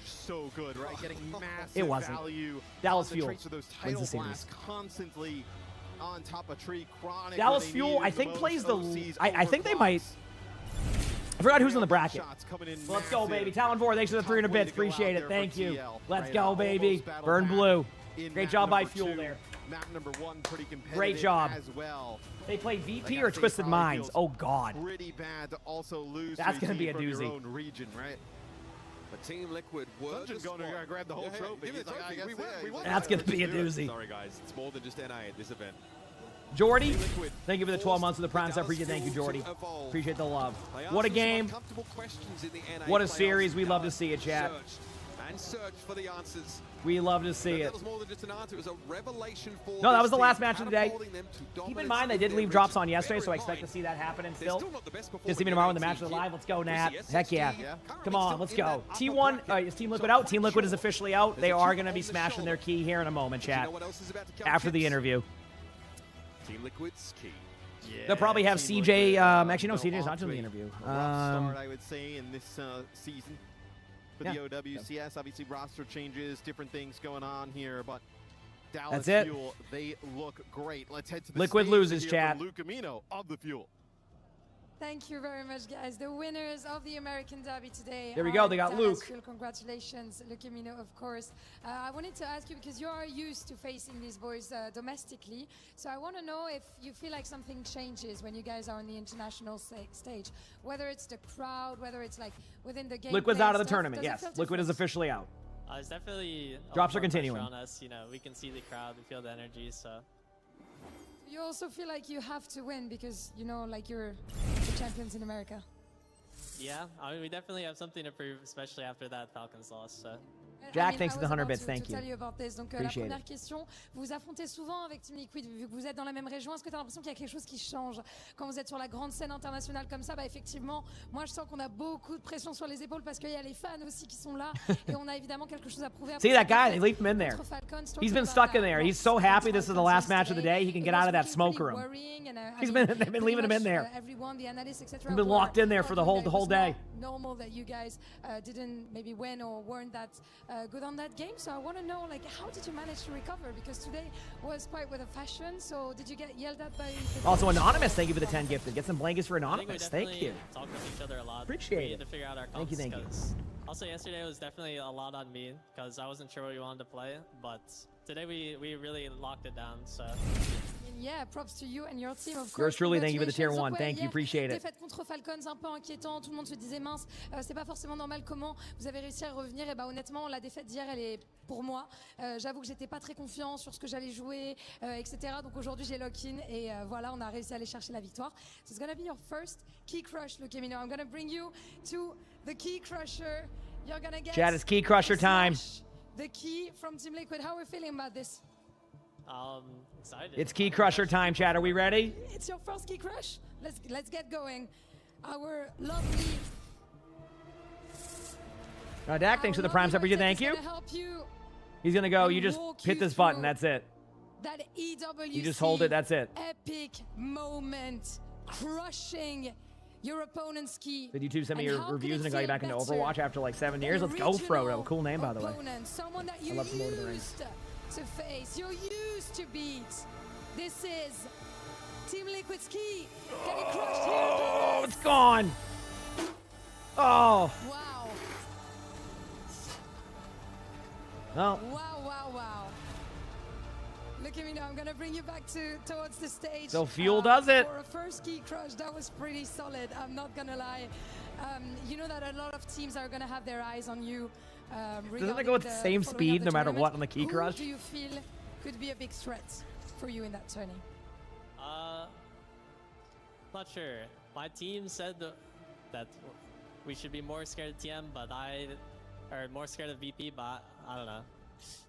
so good, right? Getting massive it wasn't. Value. Dallas Fuel wins the series. Constantly on top of Tree. Chronic, Dallas Fuel, I think, plays the. I think they might. I forgot who's in the bracket. Let's go, baby. Talon 4, thanks for the 300 bits. Appreciate it. Thank you. Let's go, baby. Burn blue. Great job by Fuel there. Map number 1, pretty competitive. Great job. As well. They play VP or Twisted Minds. Oh God. Pretty bad to also lose. That's gonna be a doozy. Your own region, right? But Team Liquid were just going to grab the whole trophy. That's gonna be a doozy. Sorry guys, it's more than just NA at this event. Jordy, thank you for the 12 months of the Prime Sub. Thank you, Jordy. Appreciate the love. What a game. What a series. We love to see it, chat. And search for the answers. We love to see it. That was more than just an answer. It was a revelation for no, that was the last match of the day. Keep in mind, they did leave drops on yesterday, so I expect to see that happening still. Just even tomorrow when the match is live. Let's go, Nat. Heck yeah. Come on, let's go. T1, is Team Liquid out? Team Liquid is officially out. They are going to be smashing their key here in a moment, chat. After the interview. Team Liquid's key. Yeah, They'll probably have Team CJ. Liquid, Actually, no, go CJ's off not doing the to interview. a rough start, I would say, in this season for Yeah. the OWCS. Obviously, roster changes, different things going on here, but Dallas That's it. Fuel, they look great. Let's head to the Liquid stage loses, to hear chat. from Luke Amino of the Fuel. Thank you very much, guys. The winners of the American Derby today. There we go. are They got Dallas Luke. Fuel. Congratulations, Luke Amino, of course. I wanted to ask you, because you are used to facing these boys domestically, so I want to know if you feel like something changes when you guys are on the international stage, whether it's the crowd, whether it's like within the game. Liquid's out of the tournament. Yes, Liquid is officially out. It's definitely a Drops lot are more pressure continuing. on us. You know, we can see the crowd, we feel the energy. So You also feel like you have to win because, you know, like you're the champions in America. yeah, I mean, we definitely have something to prove, especially after that Falcons loss. So. Jack, thanks for the 100 bits. To Thank you. tell you about this. Donc, la Appreciate première it. question, vous vous affrontez souvent avec Team Liquid, vu que vous êtes dans la même région. Est-ce que tu as l'impression qu'il y a quelque chose qui change quand vous êtes sur la grande scène internationale comme ça? Bah, effectivement, moi je sens qu'on a beaucoup de pression sur les épaules parce qu'il y a les fans aussi qui sont là et on a évidemment quelque chose à prouver. See that guy? They leave him in there. He's been stuck in there. He's so happy this is the last match of the day. He can get out of that smoke room. They've been leaving him in there. Everyone, the analysts, etc. He's been locked in there for the whole day. Normal that you guys didn't maybe win or weren't that good on that game. So I want to know, like, how did you manage to recover? Because today was quite with a fashion. So did you get yelled at by? Also, Anonymous, thank you for the 10 gifted. Get some blankets for I think we Anonymous. Thank definitely you. talk with each other a lot. Appreciate we it. need to figure out our Thank you, comps, thank you. 'cause also yesterday was definitely a lot on me because I wasn't sure what we wanted to play, but today we really locked it down. So. And yeah, props to you and your team, of course. Yours truly, thank you for the tier Congratulations. 1. Thank you, Hier, appreciate it. défaite contre Falcons, un peu inquiétant. Tout le monde se disait mince, c'est pas forcément normal. Comment vous avez réussi à revenir? Et bah honnêtement, la défaite d'hier, elle est pour moi. J'avoue que j'étais pas très confiant sur ce que j'allais jouer, etc. Donc aujourd'hui, j'ai lock-in et voilà, on a réussi à aller chercher la victoire. So it's gonna be your first key crush, Luke Amino. I'm gonna bring you to the key crusher. You're gonna get. Chat, it's Key Crusher time. The key from Team Liquid. How are we feeling about this? Excited. It's Key Crusher time, chat. Are we ready? It's your first key crush. Let's get going. Our lovely. Dak, thanks for the prime sub. Thank you. Help you. He's gonna go. You just walk hit you this button. through That's it. That EWC. You just hold it. That's it. Epic moment, crushing your opponent's key. Did YouTube send me And your how reviews could and it got you feel back into better Overwatch after like 7 than years? Let's go, Frodo. Cool name, by the way. Opponent, someone that you I love some Lord of the Rings. used to face, you're used to beat. This is Team Liquid's key. Getting crushed here. Oh, it's gone. Oh. Wow. Well. Wow. Look at me now. I'm gonna bring you back towards the stage. So Fuel does it. For a first key crush, that was pretty solid. I'm not gonna lie. You know that a lot of teams are gonna have their eyes on you. Doesn't it go at the same speed no matter what on the key crush? Who do you feel could be a big threat for you in that tourney? Not sure. My team said that we should be more scared of TM, but or more scared of VP, but I don't know.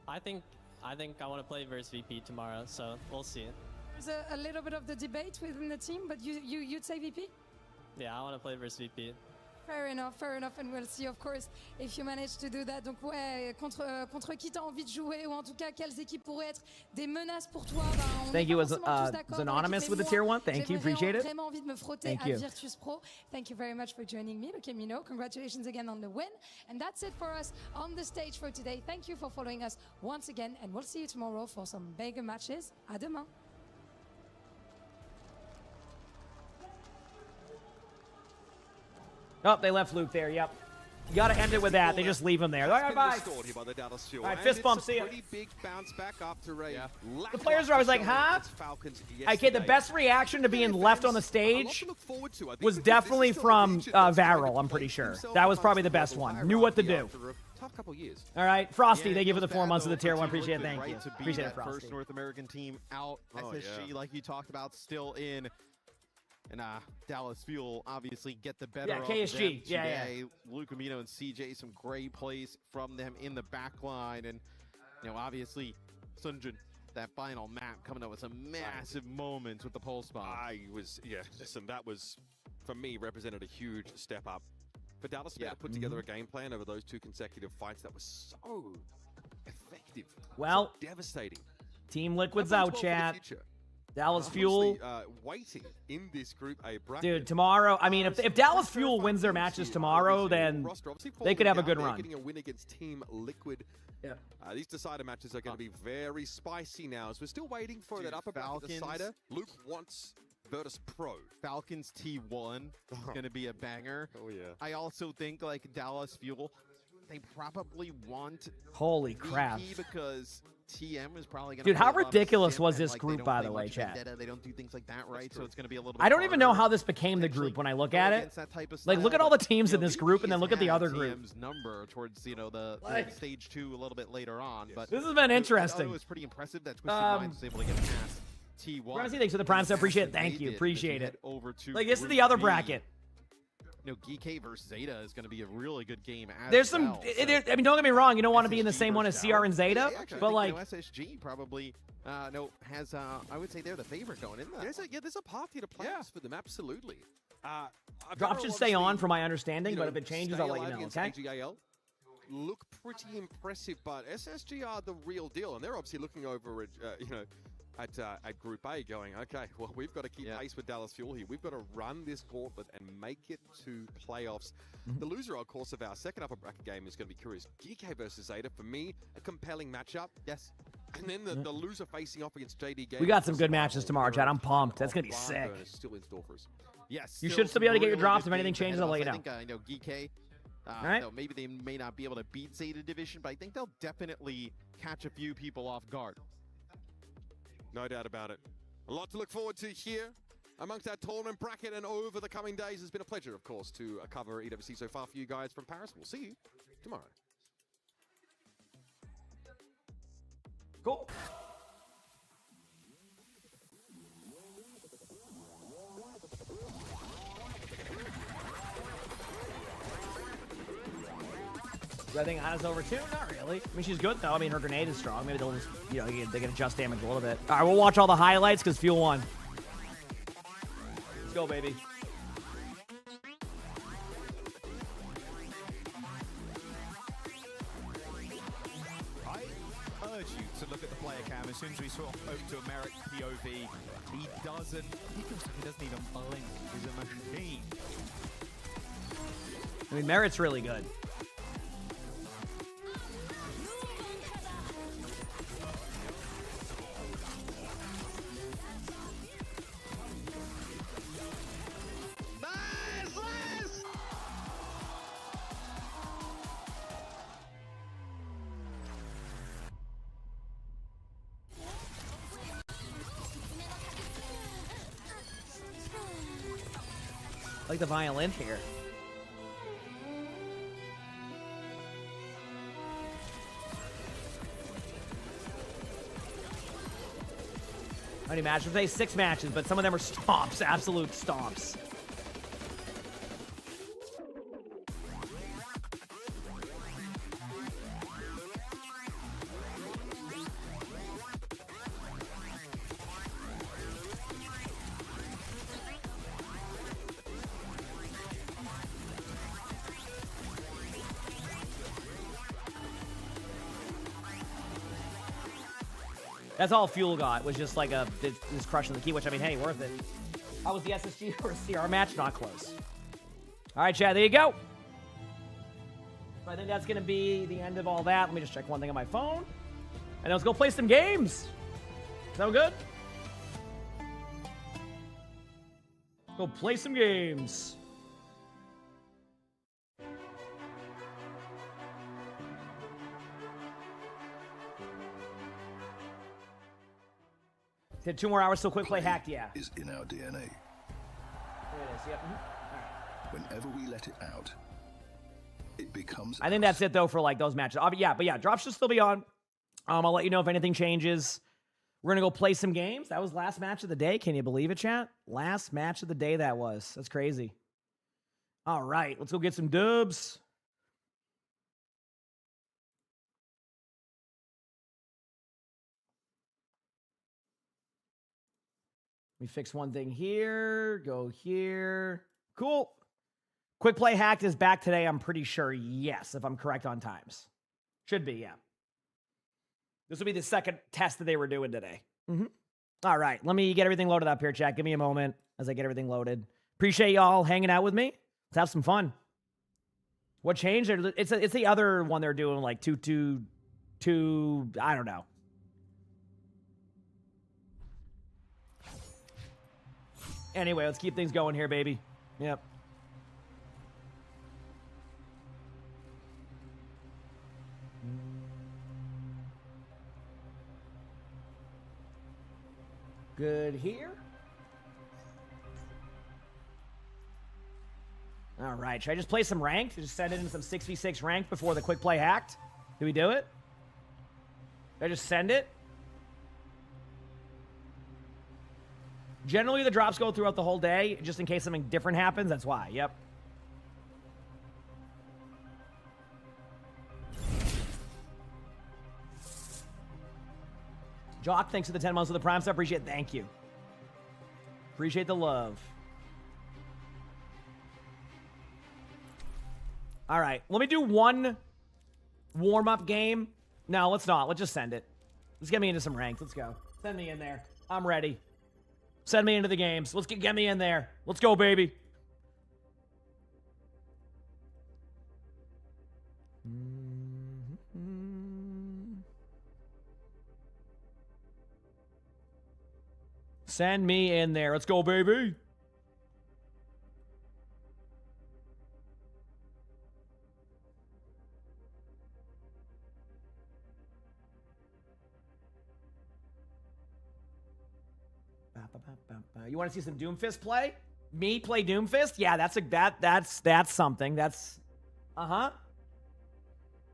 I think I want to play versus VP tomorrow, so we'll see. There's a little bit of the debate within the team, but you'd say VP? Yeah, I want to play versus VP. Fair enough, and we'll see, of course, if you manage to do that. Donc ouais, contre qui t'as envie de jouer, ou en tout cas, quelles équipes pourraient être des menaces pour toi? On Thank est you, pas forcément tous d'accord dans Anonymous l'équipe, with the mais tier moi, 1. Thank you, j'ai appreciate it. vraiment envie de me frotter Thank à you. Virtus Pro. Thank you very much for joining me, Luke Amino. Congratulations again on the win. And that's it for us on the stage for today. Thank you for following us once again, and we'll see you tomorrow for some bigger matches. À demain. Oh, they left Luke there. Yep. You got to end it with that. They just leave him there. All right, bye. All right, fist bump. See ya. Big bounce back after a The players are always like, huh? Okay, the best reaction to being left on the stage was definitely from Varel, I'm pretty sure. That was probably the best one. Knew what to do. Tough couple years. All right, Frosty, thank you for the 4 months of the tier 1. Appreciate it. Thank you. To be Appreciate it, that Frosty. first North American team out. SSG, like you talked about, still in. And Dallas Fuel obviously get the better of KSG. them today. Luke Amino and CJ, some great plays from them in the back line. And, you know, obviously, Sunjun, that final map coming up with some massive moments with the pulse bomb. Listen, that was, for me, represented a huge step up. For Dallas to put together a game plan over those 2 consecutive fights, that was so effective. Well, so devastating. Team Liquid's out, chat. Dallas Fuel. Waiting in this Group A bracket. Dude, tomorrow, I mean, if Dallas Fuel wins their matches tomorrow, then they could have a good run. Getting a win against Team Liquid. Yeah. These decider matches are going to be very spicy now, as we're still waiting for that upper bracket decider. Luke wants Virtus Pro. Falcons T1 is going to be a banger. Oh, yeah. I also think, like, Dallas Fuel, they probably want Holy crap. VP because TM is probably going to. Dude, how ridiculous was this group, by the way, chat? They don't do things like that, right? So it's going to be a little bit I don't even know harder. how this became the group when I look at it. That type of Like, look style, at all the but, teams you in know, this group, and then look at the had other group. TM's number towards the Like- stage 2 a little bit later on, but This has been interesting. I thought it was pretty impressive that Twisted Minds was able to get past T1. Honestly, thanks for the Prime stuff. Appreciate it. Thank you. They Appreciate head it. over to Like, this is Group the other B. bracket. You know, GK versus Zeta is going to be a really good game as There's some, well, I mean, don't get me wrong. You don't want to be in the same one as CR and Zeta, Yeah, actually, but I like, think, you know, SSG probably has, I would say they're the favorite going in there. There's a path here to playoffs for them, absolutely. Drop should stay on from my understanding, you but know, if it changes, stay I'll let you alive know, against okay? AGAL. Look pretty impressive, but SSG are the real deal, and they're obviously looking over at, at Group A going, okay, well, we've got to keep pace with Dallas Fuel here. We've got to run this gauntlet and make it to playoffs. The loser, of course, of our second upper bracket game is going to be curious. GK versus Zeta, for me, a compelling matchup. Yes. And then the loser facing off against JD Game. We got some good matches tomorrow, Chad. I'm pumped. That's going to be sick. Still in store for us. Yes. You should still be able to get your really drops. good If anything games changes, ahead I'll of let you us. know. I think, GK, right. no, maybe they may not be able to beat Zeta Division, but I think they'll definitely catch a few people off guard. No doubt about it. A lot to look forward to here amongst our tournament bracket, and over the coming days. It's been a pleasure, of course, to cover EWC so far for you guys from Paris. We'll see you tomorrow. Cool. Do I think Anna's over too? Not really. I mean, she's good though. I mean, her grenade is strong. Maybe they'll just, you know, they can adjust damage a little bit. All right, we'll watch all the highlights because Fuel won. Let's go, baby. I urge you to look at the player cam. As soon as we swap over to a Merrick POV, he doesn't even blink. He's a machine. I mean, Merritt's really good. I like the violin here. How many matches? They 6 matches, but some of them are stomps, absolute stomps. That's all Fuel got, was just like this crushing the key, which, I mean, hey, worth it. How was the SSG or CR match? Not close. All right, Chad, there you go. So I think that's going to be the end of all that. Let me just check one thing on my phone. And then let's go play some games. Sound good? Go play some games. Hit 2 more hours till quick play hacked, yeah. Is in our DNA. There it is, yep. Whenever we let it out, it becomes. I think that's it though for like those matches. But yeah, drops should still be on. I'll let you know if anything changes. We're gonna go play some games. That was last match of the day. Can you believe it, chat? Last match of the day that was. That's crazy. All right, let's go get some dubs. Let me fix one thing here. Go here. Cool. Quick play hacked is back today, I'm pretty sure. Yes, if I'm correct on times. Should be, yeah. This will be the second test that they were doing today. All right, let me get everything loaded up here, chat. Give me a moment as I get everything loaded. Appreciate y'all hanging out with me. Let's have some fun. What changed? It's the other one they're doing, like 2-2-2. I don't know. Anyway, let's keep things going here, baby. Yep. Good here. All right, should I just play some ranked? Just send it in some 6v6 ranked before the quick play hacked? Do we do it? Should I just send it? Generally, the drops go throughout the whole day, just in case something different happens. That's why. Yep. Jock, thanks for the 10 months of the Prime sub. Appreciate it. Thank you. Appreciate the love. All right. Let me do one warm-up game. No, let's not. Let's just send it. Let's get me into some ranks. Let's go. Send me in there. I'm ready. Send me into the games. Let's get me in there. Let's go, baby. Send me in there. Let's go, baby. You want to see some Doomfist play? Me play Doomfist? Yeah, that's something. That's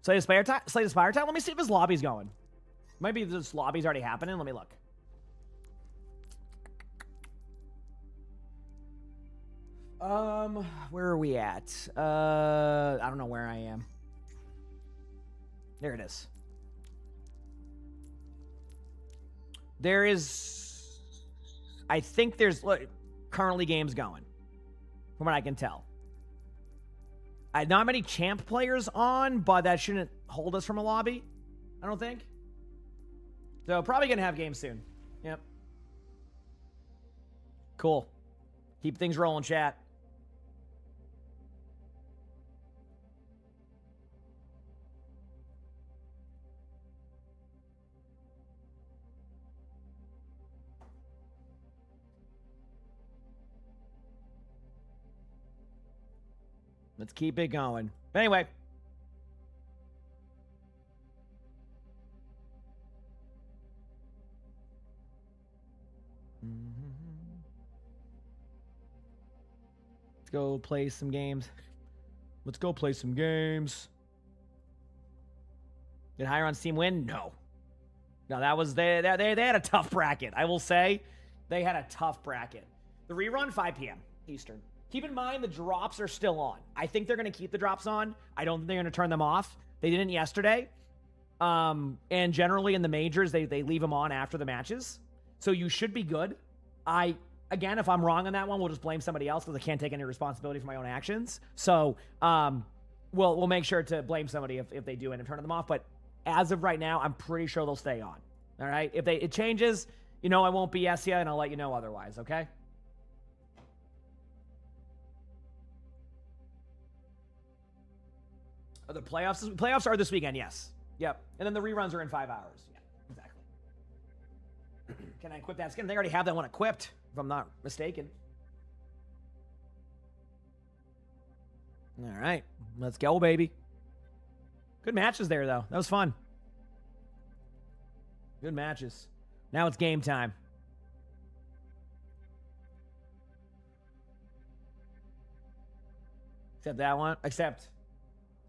Slate Aspire time. Slate Aspire time. Let me see if his lobby's going. Maybe this lobby's already happening. Let me look. Where are we at? I don't know where I am. There it is. There is, I think there's currently games going, from what I can tell. Not many champ players on, but that shouldn't hold us from a lobby, I don't think. So probably gonna have games soon. Yep. Cool. Keep things rolling, chat. Let's keep it going. Anyway. Let's go play some games. Let's go play some games. Did higher on Steam win? No. No, that was they had a tough bracket. I will say they had a tough bracket. The rerun 5 p.m. Eastern. Keep in mind, the drops are still on. I think they're going to keep the drops on. I don't think they're going to turn them off. They didn't yesterday. And generally in the majors, they leave them on after the matches. So you should be good. Again, if I'm wrong on that one, we'll just blame somebody else because I can't take any responsibility for my own actions. So we'll make sure to blame somebody if they do end up turning them off. But as of right now, I'm pretty sure they'll stay on. All right? If it changes, I won't BS you, and I'll let you know otherwise, okay? The playoffs are this weekend, yes. Yep. And then the reruns are in 5 hours. Yeah, exactly. Can I equip that skin? They already have that one equipped, if I'm not mistaken. All right. Let's go, baby. Good matches there, though. That was fun. Good matches. Now it's game time. Except that one. Except...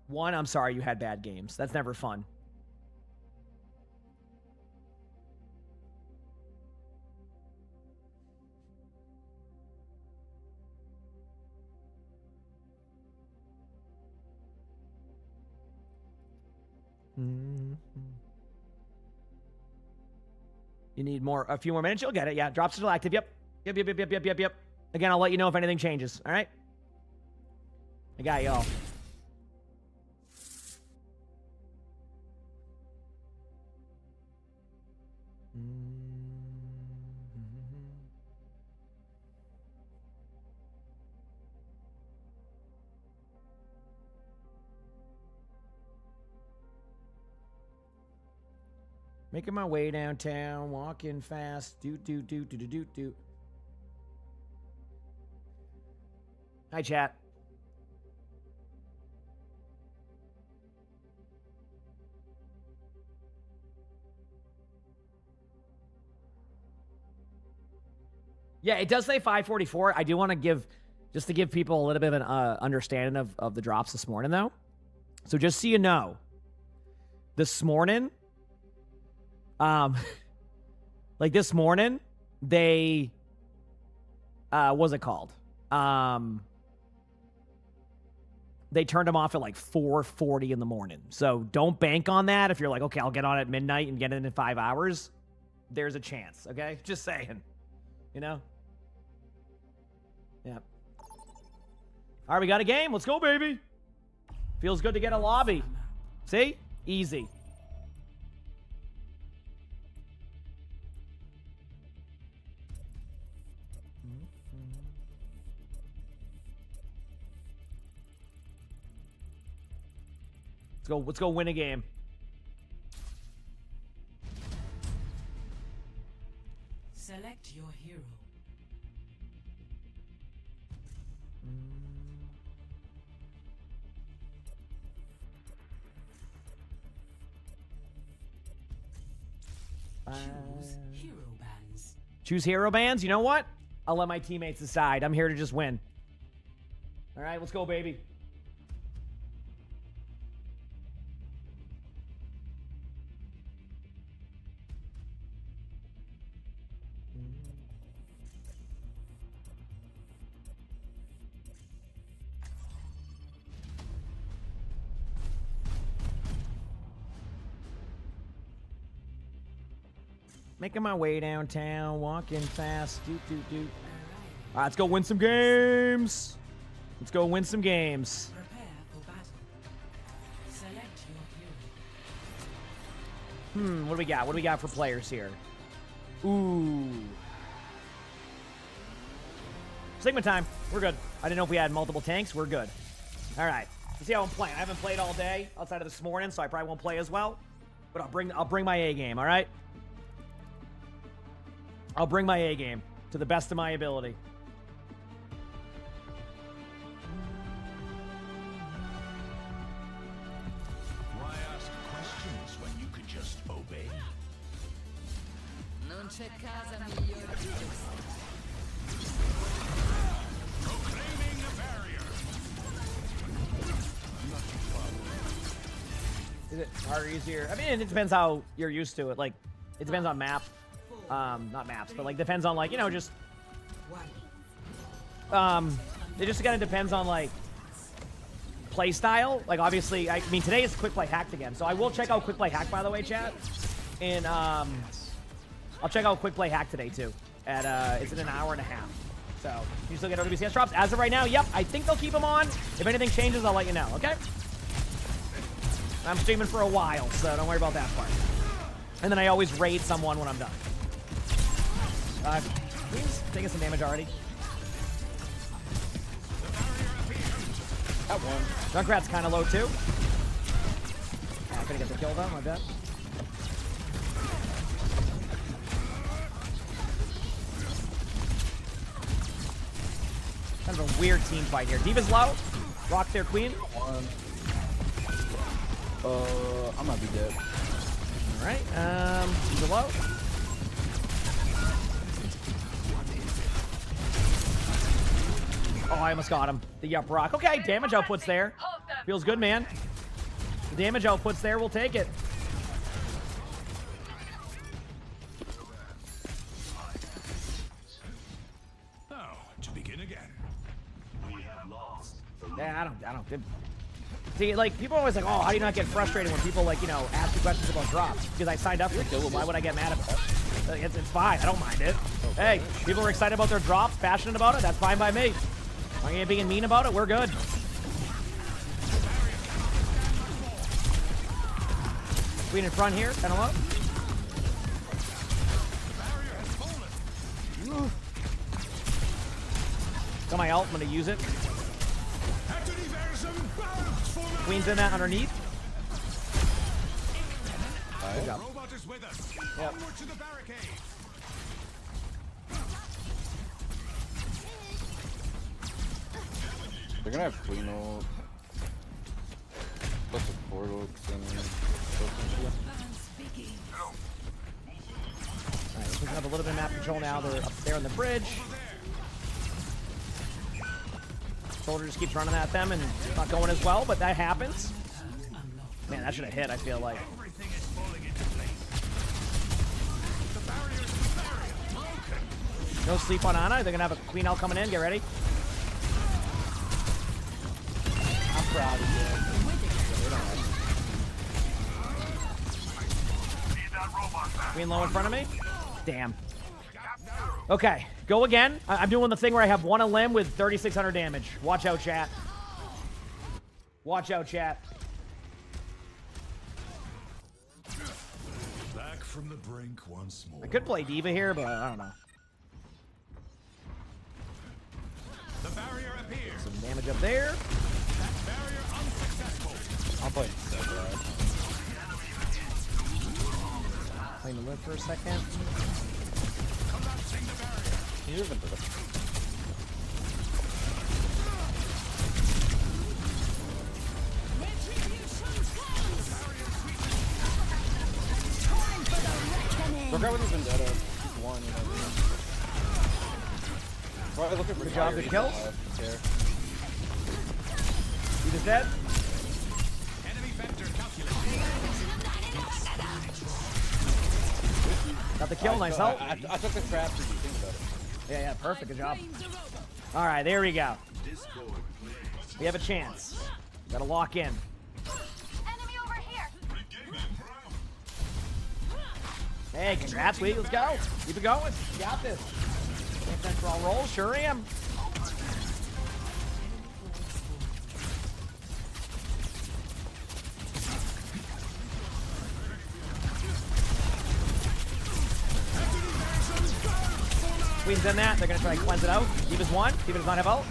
one, I'm sorry you had bad games. That's never fun. You need a few more minutes. You'll get it. Yeah, drops are still active. Yep. Yep. Again, I'll let you know if anything changes. All right? I got y'all. Making my way downtown, walking fast. Do. Hi, chat. Yeah, it does say 544. I do want to give, just to give people a little bit of an understanding of the drops this morning, though. So just so you know, this morning, like this morning, they, what's it called? They turned them off at like 4:40 in the morning. So don't bank on that. If you're like, okay, I'll get on at midnight and get it in 5 hours, there's a chance, okay? Just saying, you know? Yeah. All right, we got a game. Let's go, baby. Feels good to get a lobby. See? Easy. Let's go win a game. Select your hero. Choose hero bands. Choose hero bands? You know what? I'll let my teammates decide. I'm here to just win. All right, let's go, baby. Making my way downtown, walking fast. All right, let's go win some games. Let's go win some games. Prepare for battle. Select your hero. What do we got? What do we got for players here? Ooh. Sigma time. We're good. I didn't know if we had multiple tanks. We're good. All right. Let's see how I'm playing. I haven't played all day outside of this morning, so I probably won't play as well. But I'll bring my A game, all right? I'll bring my A game to the best of my ability. Why ask questions when you could just obey? Non c'è casa migliore di questa. Proclaiming the barrier. Is it harder, easier? I mean, it depends how you're used to it. Like, it depends on map. Not maps, but like depends on like, you know, just it just kind of depends on like play style. Like obviously, I mean today is quick play hacked again, so I will check out quick play hack, by the way, chat. And I'll check out quick play hack today too. At it's in an hour and a half. So you still get OWCS drops as of right now. Yep, I think they'll keep them on. If anything changes, I'll let you know. Okay. I'm streaming for a while, so don't worry about that part. And then I always raid someone when I'm done. Queen's taking some damage already. Got one. Junkrat's kind of low too. I couldn't get the kill though, my bad. Kind of a weird team fight here. D.Va's low. Rock their queen. I might be dead. All right. D.Va low. Oh, I almost got him. The yup rock. Okay, damage output's there. Feels good, man. The damage output's there. We'll take it. Now, to begin again. We have lost. Yeah, I don't. See, like, people are always like, oh, how do you not get frustrated when people, like, you know, ask you questions about drops? Because I signed up for it. Why would I get mad about it? It's fine. I don't mind it. Hey, people are excited about their drops, passionate about it. That's fine by me. Are you being mean about it? We're good. Queen in front here, kind of low. Got my ult. I'm going to use it. Queen's in that underneath. Good job. Robot is with us. Yep. Onward to the barricade. They're gonna have Queen ult. Plus a portal extending. Alright, we're picking up a little bit of map control now. They're up there on the bridge. Soldier just keeps running at them and it's not going as well, but that happens. Man, that should have hit, I feel like. Everything is falling into place. The barrier is broken. No sleep on Ana. They're going to have a Queen L coming in. Get ready. I'm proud of you. Queen low in front of me. Damn. Okay, go again. I'm doing the thing where I have one a limb with 3,600 damage. Watch out, chat. Watch out, chat. Back from the brink once more. I could play Diva here, but I don't know. The barrier appears. Some damage up there. That barrier unsuccessful. I'm playing Separate. Playing the limb for a second. Collapsing the barrier. He's even to the Look out with his vendetta. He's one, you know. Probably looking for Good job, good kill. He just dead. Enemy vector calculated. Got the kill, nice help. I took the trap for you, think about it. Yeah, yeah, perfect, good job. All right, there we go. We have a chance. Gotta lock in. Hey, congrats, Wheat. Let's go. Keep it going. You got this. Thanks for all rolls. Sure am. Queen's in that. They're going to try and cleanse it out. Diva's one. Diva does not have ult.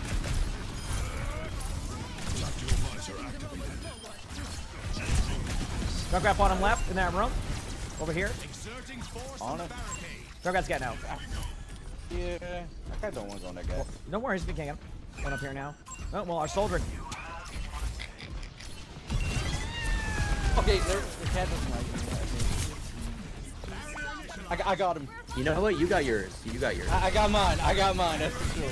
Junkrat bottom left in that room. Over here. On it. Junkrat's getting out. Yeah, I kinda don't want to go on that guy. Well, no worries, we can get him. Going up here now. Oh, well, our soldier. Okay, the cat doesn't like me. I got him. You know what? You got yours. You got yours. I got mine. I got mine. That's for sure.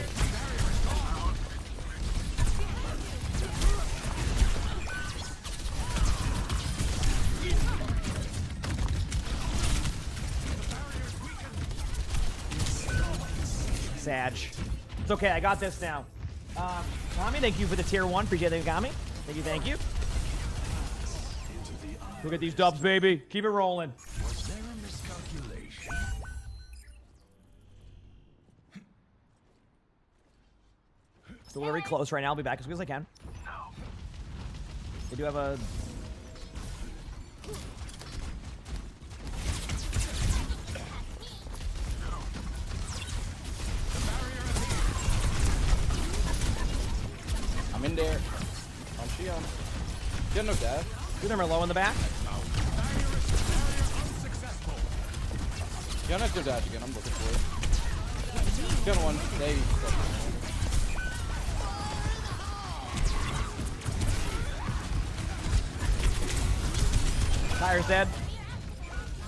Sag. It's okay, I got this now. Kami, thank you for the tier 1. Appreciate it, Kami. Thank you, thank you. Look at these dubs, baby. Keep it rolling. Was there a miscalculation? Still very close right now. I'll be back as quick as I can. They do have a... I'm in there. I'm Shion. Get no dash. Two of them are low in the back. Shion has no dash again. I'm looking for it. Shion one. They. Tire's dead.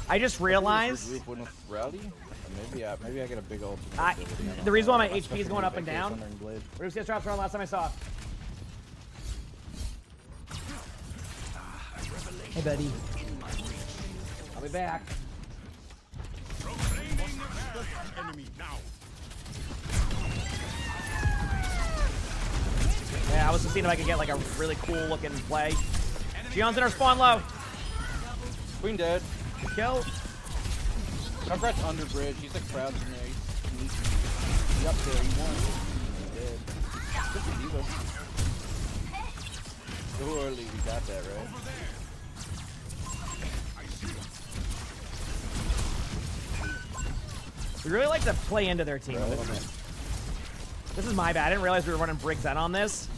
I just realized... Rally? Maybe I get a big ult. The reason why my HP is going up and down... Where's the drops around last time I saw it? Hey, buddy. I'll be back. Yeah, I was just seeing if I could get like a really cool looking play. Gion's in our spawn low. Queen dead. Kill. Junkrat's under bridge. He's like crouching there. He's up there. He won. He's dead. Good for Diva. So early we got that, right? We really like to play into their team a little bit. This is my bad. I didn't realize we were running Briggs out on this.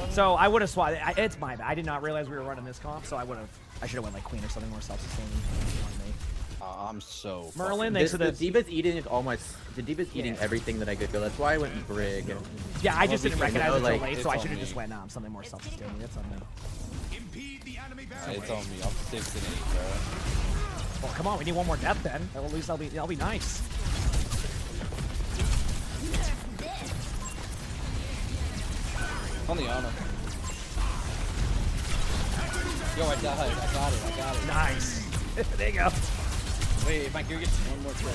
So I would have swapped. It's my bad. I did not realize we were running this comp, so I should have went like Queen or something more self-sustaining on me. I'm so Merlin, thanks for the this. D.Va's eating all my. The D.Va's eating everything that I could go. That's why I went Brig. Yeah, I just didn't recognize it like, until late, so I should have just went something more self-sustaining. That's on me. It's on me. I'm 6 and 8, bro. Well, come on, we need one more death then. At least that'll be nice. On the honor. Yo, I died. I got it. Nice. There you go. Wait, if I can get one more kill.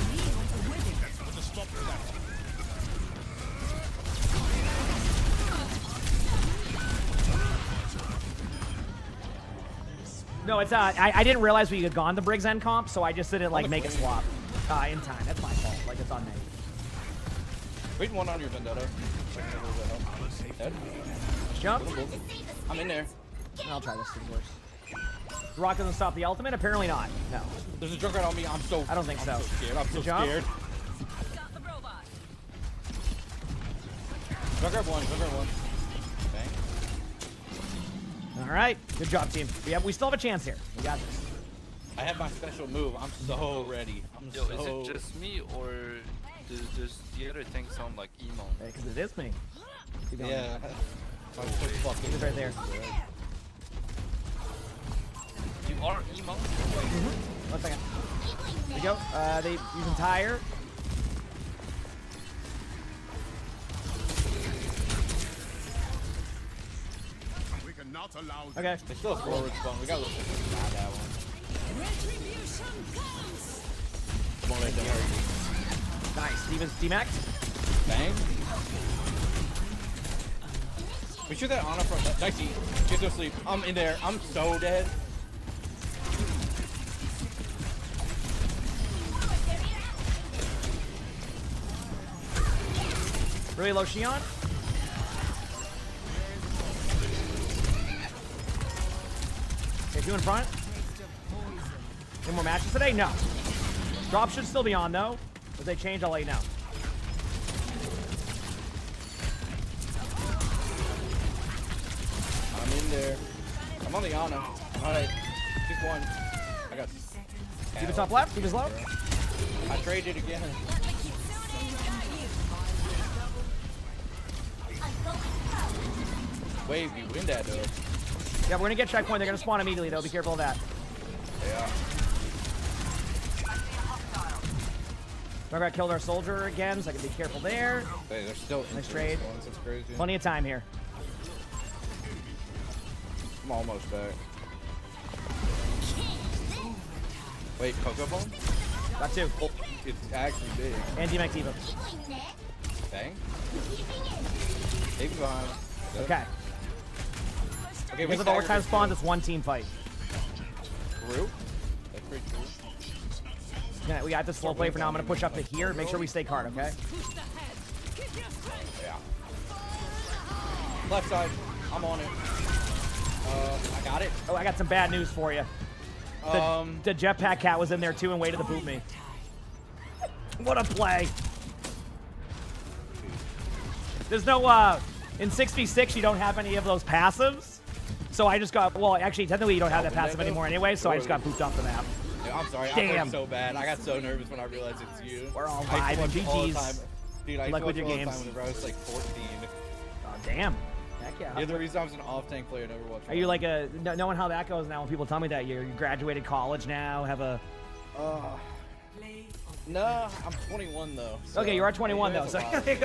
No, it's I didn't realize we had gone the Briggs end comp, so I just didn't like make a swap in time. That's my fault. Like it's on me. Wait, one on your Vendetta. Dead. Jump. I'm in there. I'll try this. It's worse. Rock doesn't stop the ultimate? Apparently not. No. There's a Junkrat on me. I don't think so. I'm so scared. I'm so jump? scared. Junkrat one. Bang. All right. Good job, team. We still have a chance here. We got this. I have my special move. I'm so ready. Yo, is it just me or does the other thing sound like emongg? Because it is me. Keep going. Yeah. It's right there. You are emongg? 1 second. There we go. They using tire. We cannot allow Okay. They still have forward spawn. We got a little bit of that one. Come on, right there. Nice. Steven's D-Max. Bang. We shoot that Ana from Dicey. Get to sleep. I'm in there. I'm so dead. Really low Xion. Okay, 2 in front. Any more matches today? No. Drop should still be on though. If they change, I'll let you know. I'm in there. I'm on the Ana. Alright. Just one. I got. Keep it top left. Keep it low. I traded again. Wave, you win that though. Yeah, we're gonna get checkpoint. They're gonna spawn immediately though. Be careful of that. Yeah. Junkrat killed our soldier again, so I can be careful there. Hey, they're still nice trade. That's crazy. Plenty of time here. I'm almost back. Wait, Coco Bone? Got 2. Oh, it's actually big. And D-Max Eva. Bang. Take me behind. Okay. Okay, because of overtime spawns, it's 1 team fight. True. That's pretty true. Yeah, we got this slow play for now. I'm gonna push up to here. Make sure we stay card, okay? Yeah. Left side. I'm on it. I got it. Oh, I got some bad news for you. The jetpack cat was in there too and waited to boot me. What a play. There's no, in 6v6, you don't have any of those passives. So I just got, well, actually, technically you don't have that passive anymore anyway, so I just got booped off the map. Yeah, I'm sorry. Damn. I played so bad. I got so nervous when I realized it's you. We're all I used to vibing. watch all the GG's. time. Dude, I used Luck to with watch your all the games. time whenever I was like 14. Oh, damn. Heck yeah. You're the reason I was an off-tank player. Never watched. Are you like a, knowing how that goes now when people tell me that you graduated college now, have a... No, I'm 21 though. So Okay, you are 21 though, so yeah. Heck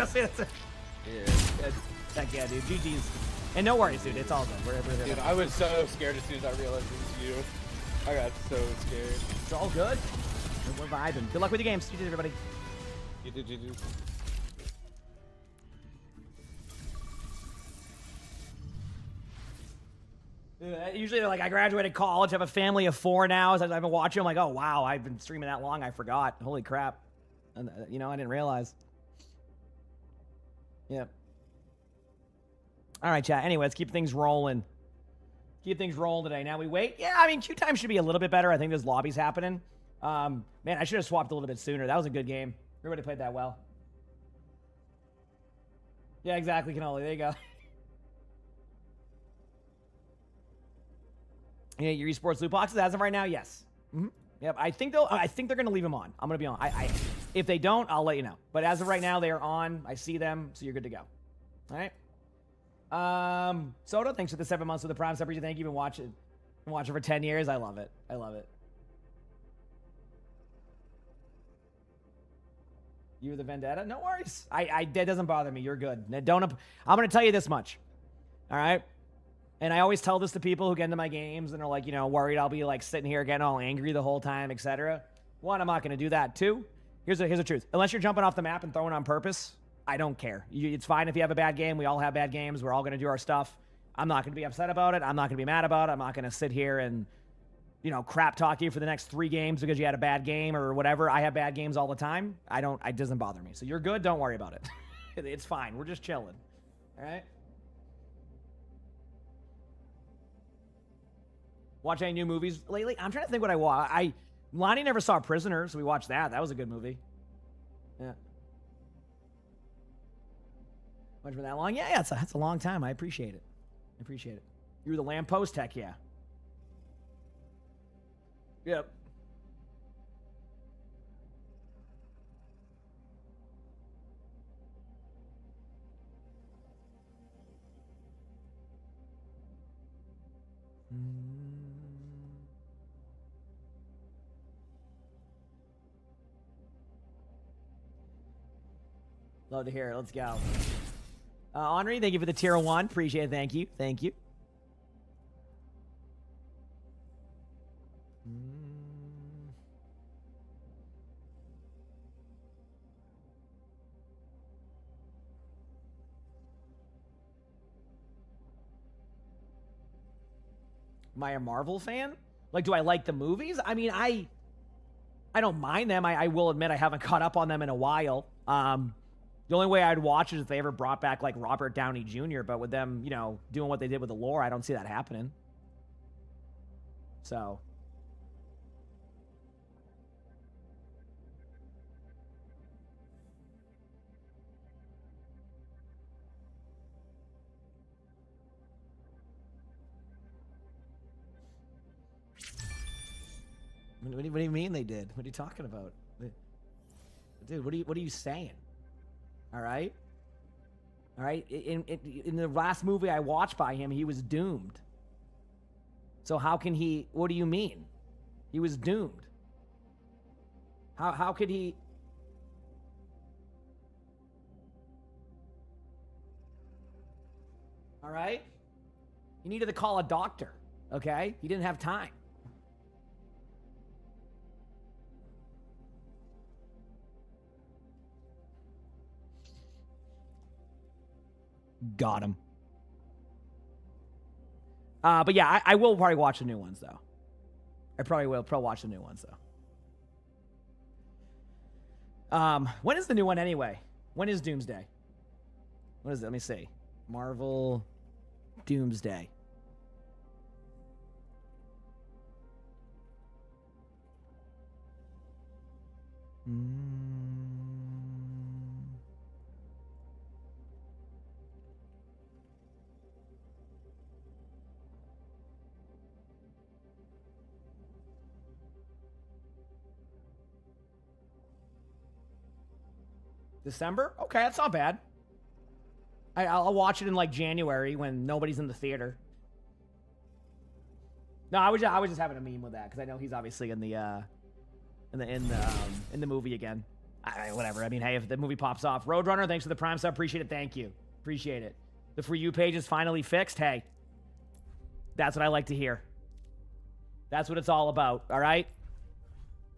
yeah, dude. GG's. And no worries, dude. It's all good. We're there. Dude, I was so scared as soon as I realized it was you. I got so scared. It's all good. We're vibing. Good luck with your games. GG's, everybody. You did. Usually they're like, I graduated college, I have a family of 4 now. As I've been watching, I'm like, oh, wow, I've been streaming that long. I forgot. Holy crap. And, I didn't realize. Yeah. All right, chat. Anyway, let's keep things rolling. Keep things rolling today. Now we wait. Yeah, I mean, queue time should be a little bit better. I think there's lobbies happening. Man, I should have swapped a little bit sooner. That was a good game. Everybody played that well. Yeah, exactly, Cannoli. There you go. Yeah, your esports loot boxes as of right now, yes. Yep, I think they're gonna leave them on. I'm gonna be on. If they don't, I'll let you know. But as of right now, they are on. I see them, so you're good to go. All right. Soda, thanks for the 7 months of the Prime sub. Thank you. Been watching for 10 years. I love it. I love it. You the vendetta? No worries. That doesn't bother me. You're good. I'm gonna tell you this much. All right. And I always tell this to people who get into my games and are like, worried I'll be like sitting here getting all angry the whole time, etc. One, I'm not going to do that. Two, here's the truth. Unless you're jumping off the map and throwing on purpose, I don't care. It's fine if you have a bad game. We all have bad games. We're all going to do our stuff. I'm not going to be upset about it. I'm not going to be mad about it. I'm not going to sit here and, crap talk you for the next 3 games because you had a bad game or whatever. I have bad games all the time. It doesn't bother me. So you're good. Don't worry about it. It's fine. We're just chilling. All right. Watch any new movies lately? I'm trying to think what I watched. Lonnie never saw Prisoner, so we watched that. That was a good movie. Yeah. Watched for that long? Yeah, that's a long time. I appreciate it. You were the lamppost? Heck yeah. Yep. Love to hear it. Let's go. Henri, thank you for the tier 1. Appreciate it. Thank you. Thank you. Am I a Marvel fan? Like, do I like the movies? I mean, I don't mind them. I will admit I haven't caught up on them in a while. The only way I'd watch is if they ever brought back, like, Robert Downey Jr., but with them, doing what they did with the lore, I don't see that happening. So. What do you mean they did? What are you talking about? Dude, what are you saying? All right? In the last movie I watched by him, he was doomed. So how can he... What do you mean? He was doomed. How could he... All right? He needed to call a doctor, okay? He didn't have time. Got him. But yeah, I will probably watch the new ones, though. I probably will watch the new ones, though. When is the new one, anyway? When is Doomsday? What is it? Let me see. Marvel Doomsday. December? Okay, that's not bad. I'll watch it in like January when nobody's in the theater. No, I was just having a meme with that because I know he's obviously in the movie again. Whatever. I mean, hey, if the movie pops off, Roadrunner, thanks for the Prime sub. Appreciate it. Thank you. Appreciate it. The For You page is finally fixed. Hey, that's what I like to hear. That's what it's all about. All right.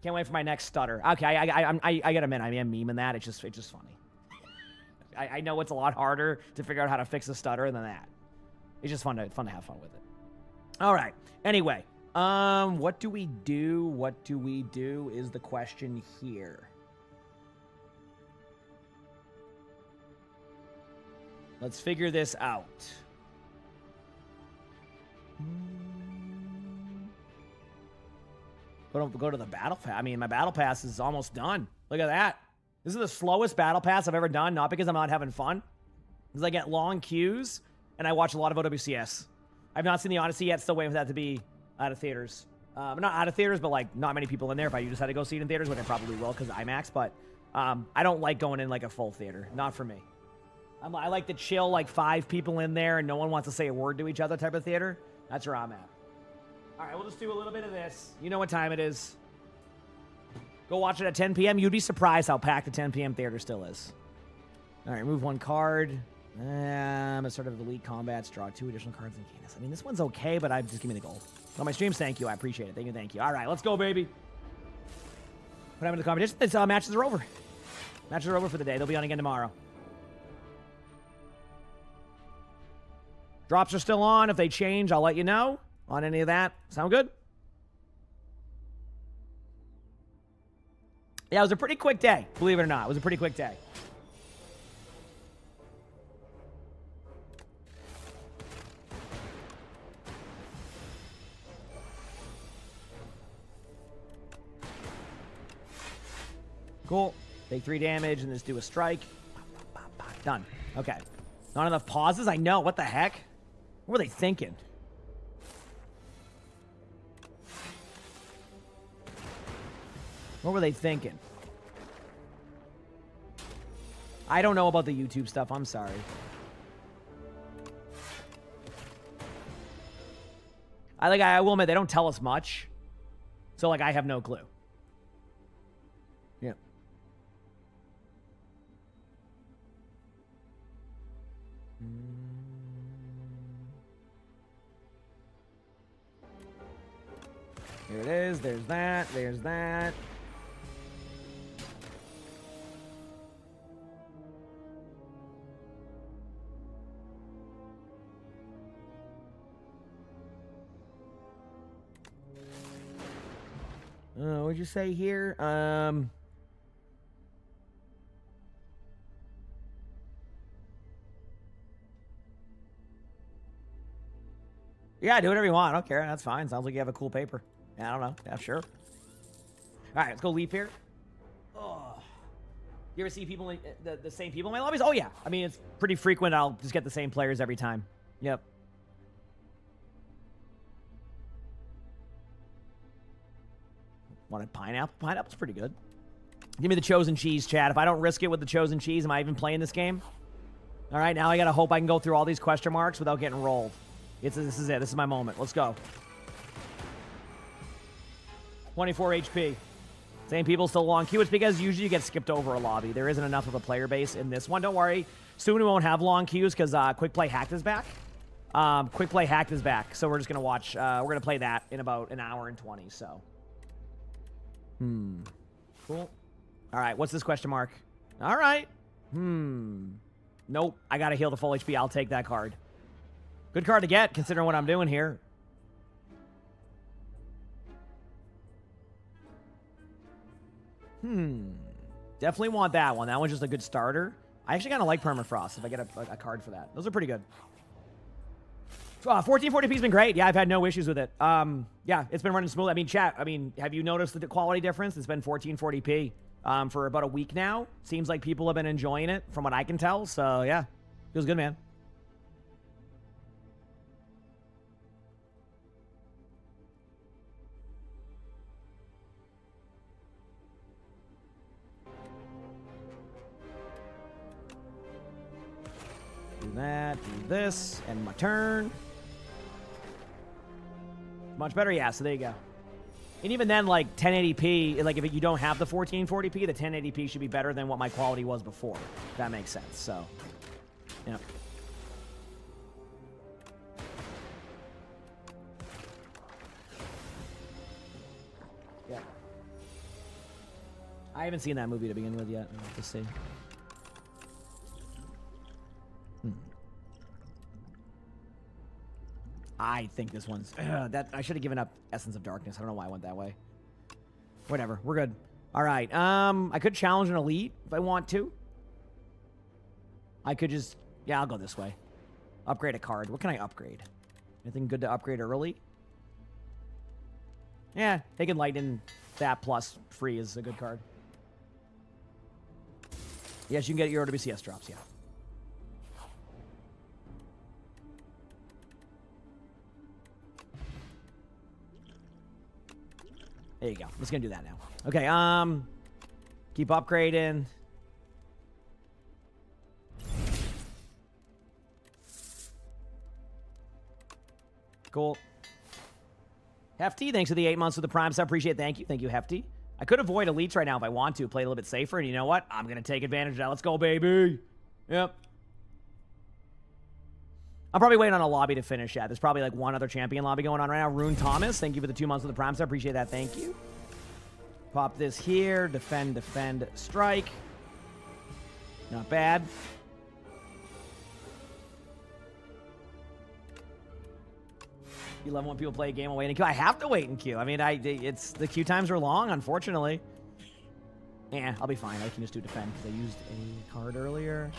Can't wait for my next stutter. Okay, I gotta admit, I am memeing that. It's just funny. I know it's a lot harder to figure out how to fix a stutter than that. It's just fun to have fun with it. All right. Anyway, what do we do? What do we do is the question here. Let's figure this out. Go to the battle pass. I mean, my battle pass is almost done. Look at that. This is the slowest battle pass I've ever done, not because I'm not having fun. Because I get long queues, and I watch a lot of OWCS. I've not seen the Odyssey yet, still waiting for that to be out of theaters. Not out of theaters, but like not many people in there. If I just had to go see it in theaters, which I probably will because IMAX. But I don't like going in like a full theater. Not for me. I like to chill, like 5 people in there, and no one wants to say a word to each other type of theater. That's where I'm at. All right, we'll just do a little bit of this. You know what time it is. Go watch it at 10 p.m. You'd be surprised how packed the 10 p.m. theater still is. All right, move 1 card. I'm a sort of elite combats. Draw 2 additional cards in Canis. I mean, this one's okay, but just give me the gold. On my streams, thank you. I appreciate it. Thank you. All right, let's go, baby. What happened to the competition? It's, matches are over. Matches are over for the day. They'll be on again tomorrow. Drops are still on. If they change, I'll let you know on any of that. Sound good? Yeah, it was a pretty quick day, believe it or not. It was a pretty quick day. Cool. Take 3 damage and just do a strike. Done. Okay. Not enough pauses? I know. What the heck? What were they thinking? What were they thinking? I don't know about the YouTube stuff. I'm sorry. I will admit, they don't tell us much. So, like, I have no clue. Yeah. Here it is. There's that. There's that. What'd you say here? Yeah, do whatever you want. I don't care. That's fine. Sounds like you have a cool paper. I don't know. Yeah, sure. All right, let's go leap here. Oh. You ever see people, the same people in my lobbies? Oh, yeah. I mean, it's pretty frequent. I'll just get the same players every time. Yep. Want a pineapple? Pineapple's pretty good. Give me the chosen cheese, chat. If I don't risk it with the chosen cheese, am I even playing this game? All right, now I got to hope I can go through all these question marks without getting rolled. This is it. This is my moment. Let's go. 24 HP. Same people still long queue. It's because usually you get skipped over a lobby. There isn't enough of a player base in this one. Don't worry. Soon we won't have long queues because Quick Play Hacked is back. Quick Play Hacked is back. So we're just going to watch. We're going to play that in about an hour and 20. So. Cool. All right. What's this question mark? All right. Nope. I got to heal the full HP. I'll take that card. Good card to get considering what I'm doing here. Definitely want that one. That one's just a good starter. I actually kind of like Permafrost if I get a card for that. Those are pretty good. 1440p's been great. Yeah, I've had no issues with it. Yeah, it's been running smooth. I mean, chat, have you noticed the quality difference? It's been 1440p for about a week now. Seems like people have been enjoying it from what I can tell. So, yeah, feels good, man. Do that, do this, and my turn. Much better, yeah, so there you go. And even then, like, 1080p, like, if you don't have the 1440p, the 1080p should be better than what my quality was before. If that makes sense, so, yeah. Yeah. I haven't seen that movie to begin with yet. I'll have to see. I think this one's... that I should have given up Essence of Darkness. I don't know why I went that way. Whatever. We're good. All right. I could challenge an elite if I want to. I could just... Yeah, I'll go this way. Upgrade a card. What can I upgrade? Anything good to upgrade early? Yeah, taking Lightning that plus free is a good card. Yes, you can get your WCS drops, yeah. There you go. I'm just gonna do that now. Okay, keep upgrading. Cool. Hefty, thanks for the 8 months of the Prime sub. Appreciate it. Thank you. Thank you, Hefty. I could avoid elites right now if I want to. Play a little bit safer. And you know what? I'm going to take advantage of that. Let's go, baby. Yep. I'm probably waiting on a lobby to finish that. There's probably like one other champion lobby going on right now. Rune Thomas, thank you for the 2 months of the Prime sub. Appreciate that. Thank you. Pop this here. Defend, defend, strike. Not bad. You love when people play a game and wait in queue. I have to wait in queue. I mean, it's the queue times are long, unfortunately. Yeah, I'll be fine. I can just do defend because I used a card earlier.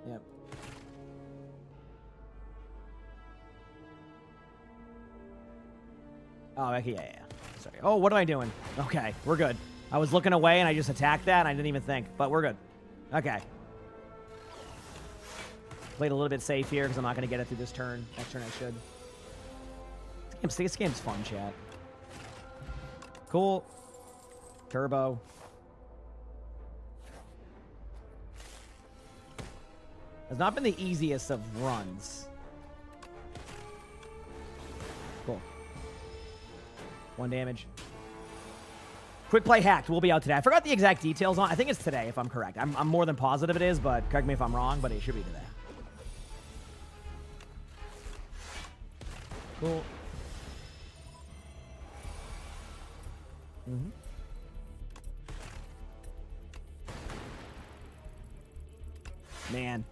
Yep. Oh, okay, yeah. Sorry. Oh, what am I doing? Okay, we're good. I was looking away and I just attacked that and I didn't even think, but we're good. Okay. Played a little bit safe here because I'm not going to get it through this turn. Next turn I should. This game's fun, chat. Cool. Turbo. Has not been the easiest of runs. Cool. 1 damage. Quick play hacked will be out today. I forgot the exact details on. I think it's today, if I'm correct. I'm more than positive it is, but correct me if I'm wrong. But it should be today. Cool. Man,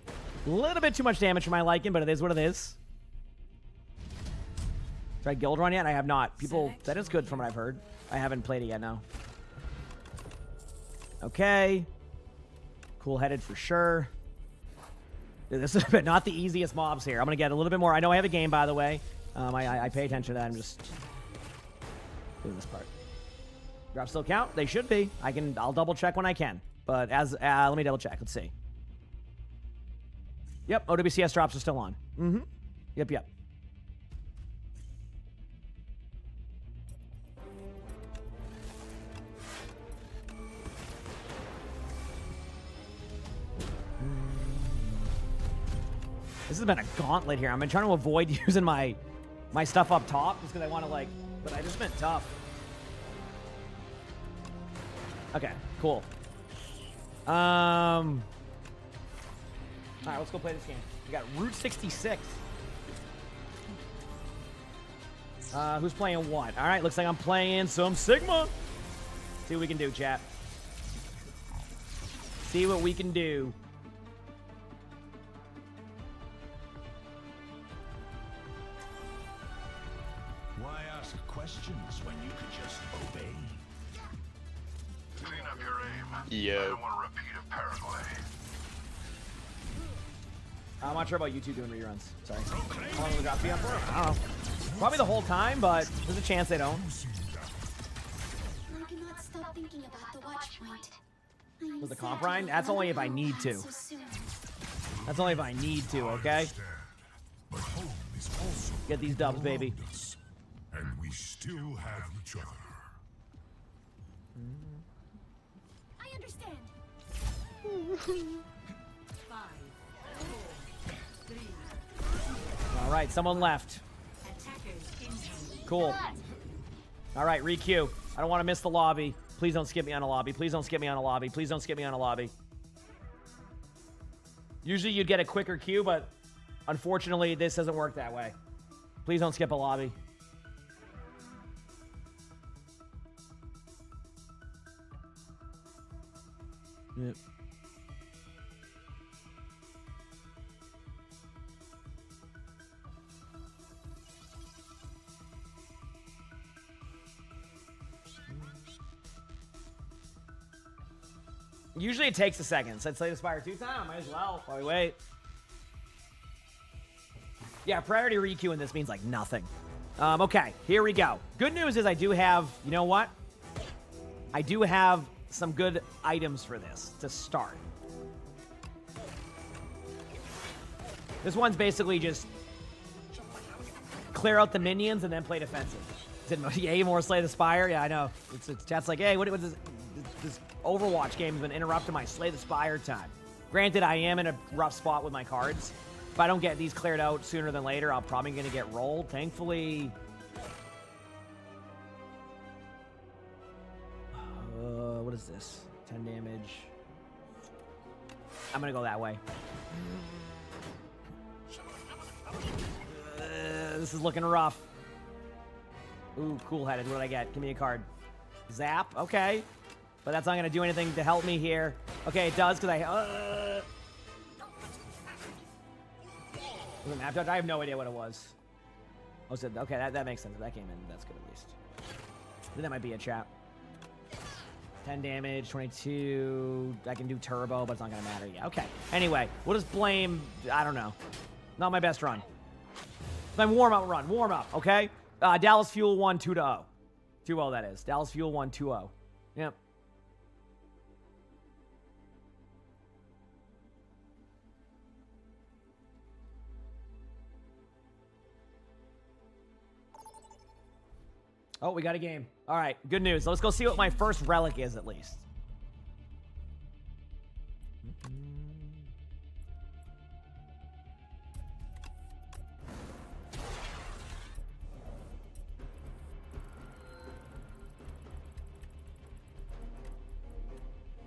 a little bit too much damage for my liking, but it is what it is. Tried Guild Run yet? I have not. People, that is good from what I've heard. I haven't played it yet, no. Okay. Cool-headed for sure. This is not the easiest mobs here. I'm going to get a little bit more. I know I have a game, by the way. I pay attention to that. I'm just doing this part. Drops still count? They should be. I'll double check when I can. But let me double check. Let's see. Yep, OWCS drops are still on. Yep. This has been a gauntlet here. I've been trying to avoid using my stuff up top just because I want to but I just been tough. Okay, cool. All right, let's go play this game. We got Route 66. Who's playing what? All right, looks like I'm playing some Sigma. See what we can do, chat. See what we can do. Why ask questions when you could just obey? Clean up your aim. Yo. I don't want a repeat of Paraguay. I'm not sure about YouTube doing reruns. Sorry. How long will the drop be on for? I don't know. Probably the whole time, but there's a chance they don't. I cannot stop thinking about the watch point. With the comp grind? That's only if I need to. That's only if I need to, okay? But home is also Get these dubs, baby. us, and we still have each other. I understand. 5, 4, 3. All right, someone left. Cool. All right, re-queue. I don't want to miss the lobby. Please don't skip me on a lobby. Please don't skip me on a lobby. Please don't skip me on a lobby. Usually you'd get a quicker queue, but unfortunately this doesn't work that way. Please don't skip a lobby. Yep. Usually it takes a second. So I'd Slay the Spire 2 time. Might as well while we wait. Yeah, priority re-queuing this means like nothing. Okay, here we go. Good news is I do have, you know what? I do have some good items for this to start. This one's basically just clear out the minions and then play defensive. Yay, more Slay the Spire? Yeah, I know. It's chat's like, hey, what is this Overwatch game has been interrupting my Slay the Spire time. Granted, I am in a rough spot with my cards. If I don't get these cleared out sooner than later, I'm probably going to get rolled. Thankfully... what is this? 10 damage. I'm going to go that way. This is looking rough. Ooh, cool-headed. What did I get? Give me a card. Zap. Okay. But that's not going to do anything to help me here. Okay, it does, because I... Was it map dodge? I have no idea what it was. Oh, so, okay, that makes sense. That came in. That's good, at least. I think that might be a trap. 10 damage, 22. I can do turbo, but it's not going to matter. Yeah, okay. Anyway, we'll just blame... I don't know. Not my best run. Then warm-up run. Warm-up, okay? Dallas Fuel 1, 2-0. 2-0, that is. Dallas Fuel 1, 2-0. Yep. Oh, we got a game. All right, good news. Let's go see what my first relic is, at least.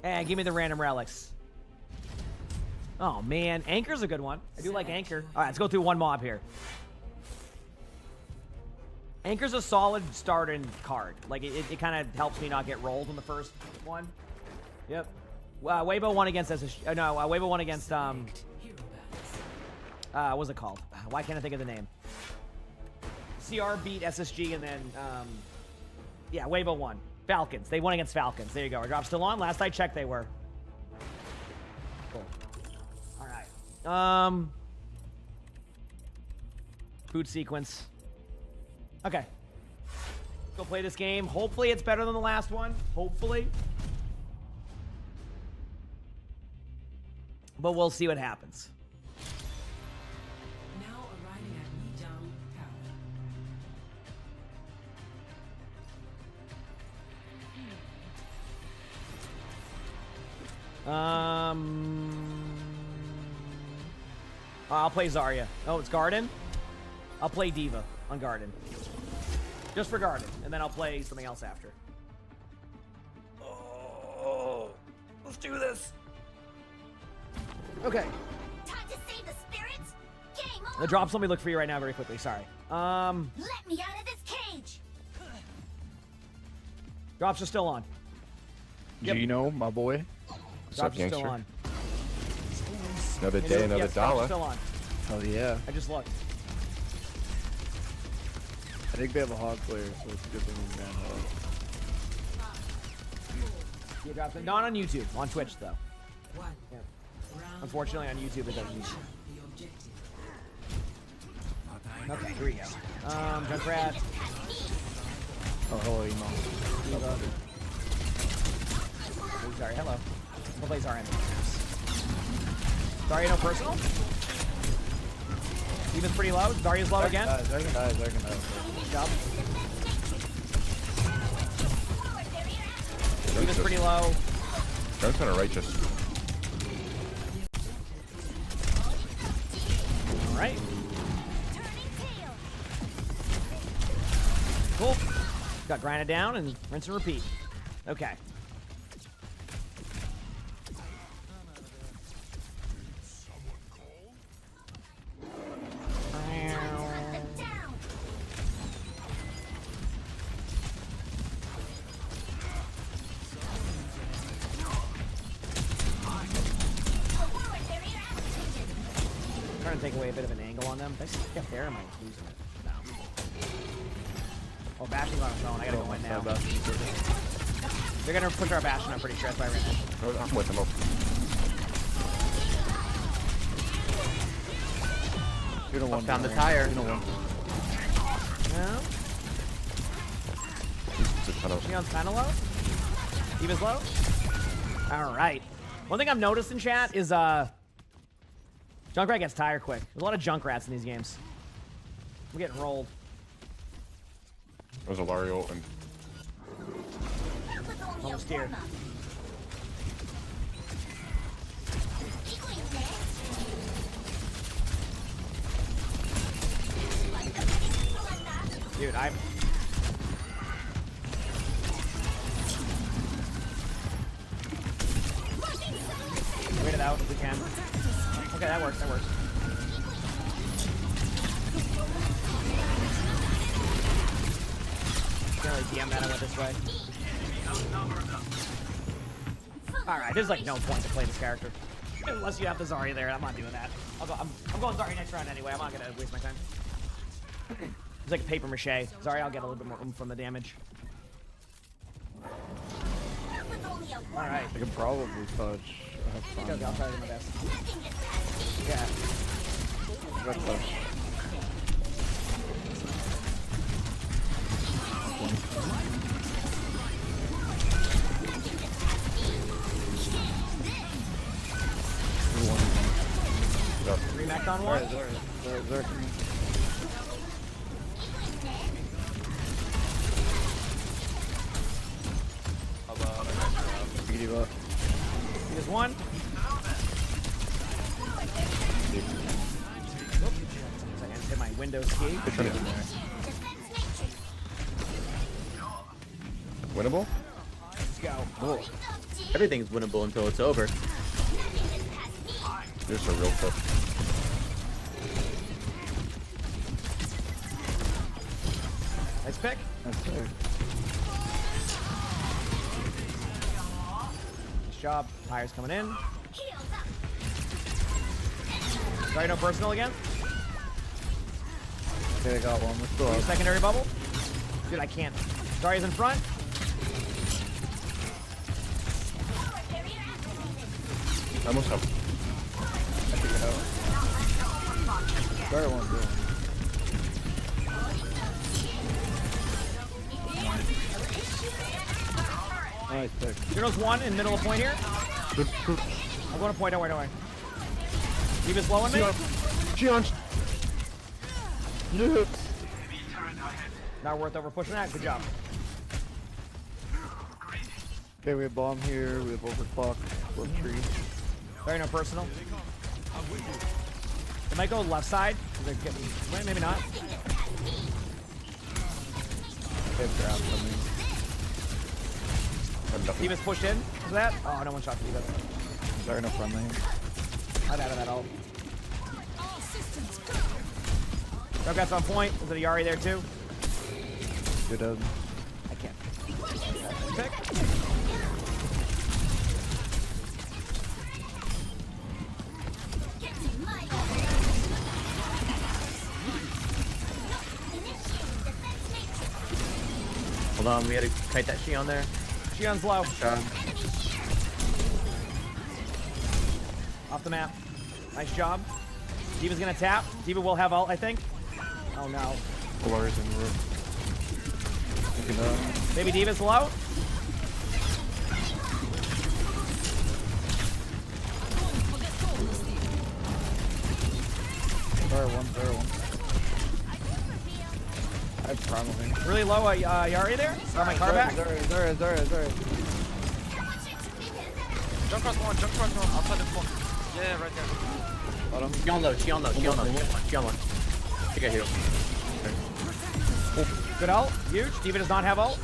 Hey, give me the random relics. Oh, man. Anchor's a good one. I do like Anchor. All right, let's go through one mob here. Anchor's a solid starting card. Like, it kind of helps me not get rolled in the first one. Yep. Weibo won against SSG. No, Weibo won against, what's it called? Why can't I think of the name? CR beat SSG and then, yeah, Weibo won. Falcons. They won against Falcons. There you go. Our drop's still on. Last I checked, they were. Cool. All right. Food sequence. Okay. Go play this game. Hopefully it's better than the last one. Hopefully. But we'll see what happens. Now arriving at Nidang Tower. I'll play Zarya. Oh, it's Garden? I'll play Diva on Garden. Just for Garden. And then I'll play something else after. Oh, let's do this. Okay. Time to save the spirits. Game on. The drops, let me look for you right now very quickly. Sorry. Let me out of this cage. Drops are still on. Yep. Gino, my boy. What's Drops up, are still gangster? on. Another day, another yes, dollar. Still on. Hell yeah. I just looked. I think they have a hog player, so it's a good thing we ran hog. Yeah, drops. Not on YouTube. On Twitch, though. Yeah. Unfortunately, on YouTube, it doesn't. Okay, here we go. Junkrat. Oh, hello, Emongg. Sorry, hello. We'll play Zarya. Zarya, no personal? Even's pretty low. Zarya's low again. Zarya dies. Good job. Even's pretty low. Junk's kind of righteous. Alright. Cool. Got grinded down and rinse and repeat. Okay. Trying to take away a bit of an angle on them. Did I stick up there? Am I losing it? No. Oh, Bastion's on his own. I gotta go in now. They're gonna push our Bastion, I'm pretty sure. That's why I ran in. I'm with him. You don't want down the tire. You don't want. No. Neon's kind of low. Eva's low. All right. One thing I've noticed in chat is Junkrat gets tired quick. There's a lot of Junkrats in these games. I'm getting rolled. There's a Lari ult and Almost here. Dude, I'm... Wait it out if we can. Okay, that works, that works. Can't really DM that, I went this way. Alright, there's like no point to play this character. Unless you have the Zarya there, I'm not doing that. I'm going Zarya next round anyway, I'm not gonna waste my time. It's like a paper mache. Zarya, I'll get a little bit more oomph from the damage. Alright. I can probably touch. Okay, I'll try to do my best. Yeah. Red touch. Remacked on one? Zarya. Beat him up. Here's one. Oops. Hit my Windows key. winnable. Let's go. Oh. Everything's winnable until it's over. There's a real clip. Nice pick. That's it. Nice job. Tire's coming in. Sorry, no personal again. Okay, I got one. Let's go. Secondary bubble. Dude, I can't. Zarya's in front. I almost have. I figured it out. Zarya won't do it. Nice pick. Zero's one in middle of point here. I'm going to point. Don't worry. Keep it slow on me. Gion. Yes. Not worth over pushing that. Good job. Okay, we have bomb here. We have overclock. Flip tree. Very no personal. They might go left side. Wait, maybe not. They have grab coming. Diva's pushed in. Is that? Oh, no one shot for Diva. Sorry, no front lane. I'd out of that ult. Rugrat's on point. Is it a Yari there too? Good dub. I can't. Pick. Hold on, we had to kite that Xion there. Xion's low. Off the map. Nice job. Diva's gonna tap. Diva will have ult, I think. Oh no. Polar's in room. Maybe Diva's low. Zarya one. I have problem. Really low Yari there. Got my car back. Zarya. Jump cross one, outside the spawn. Yeah, right there. Bottom. Xion low. Xion one. I think I heal. Good ult. Huge. Diva does not have ult.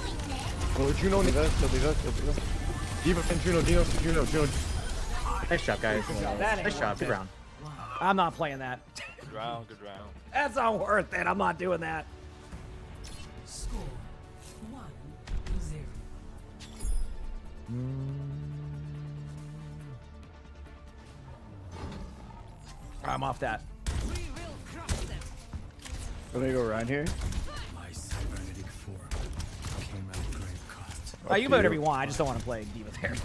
Oh, Juno. Diva and Juno. Nice job, guys. Nice job. Good round. I'm not playing that. Good round. That's not worth it. I'm not doing that. Score 1-0. I'm off that. Let me go around here. My cybernetic form came at great cost. Oh, you can play whatever you want. I just don't want to play Diva there.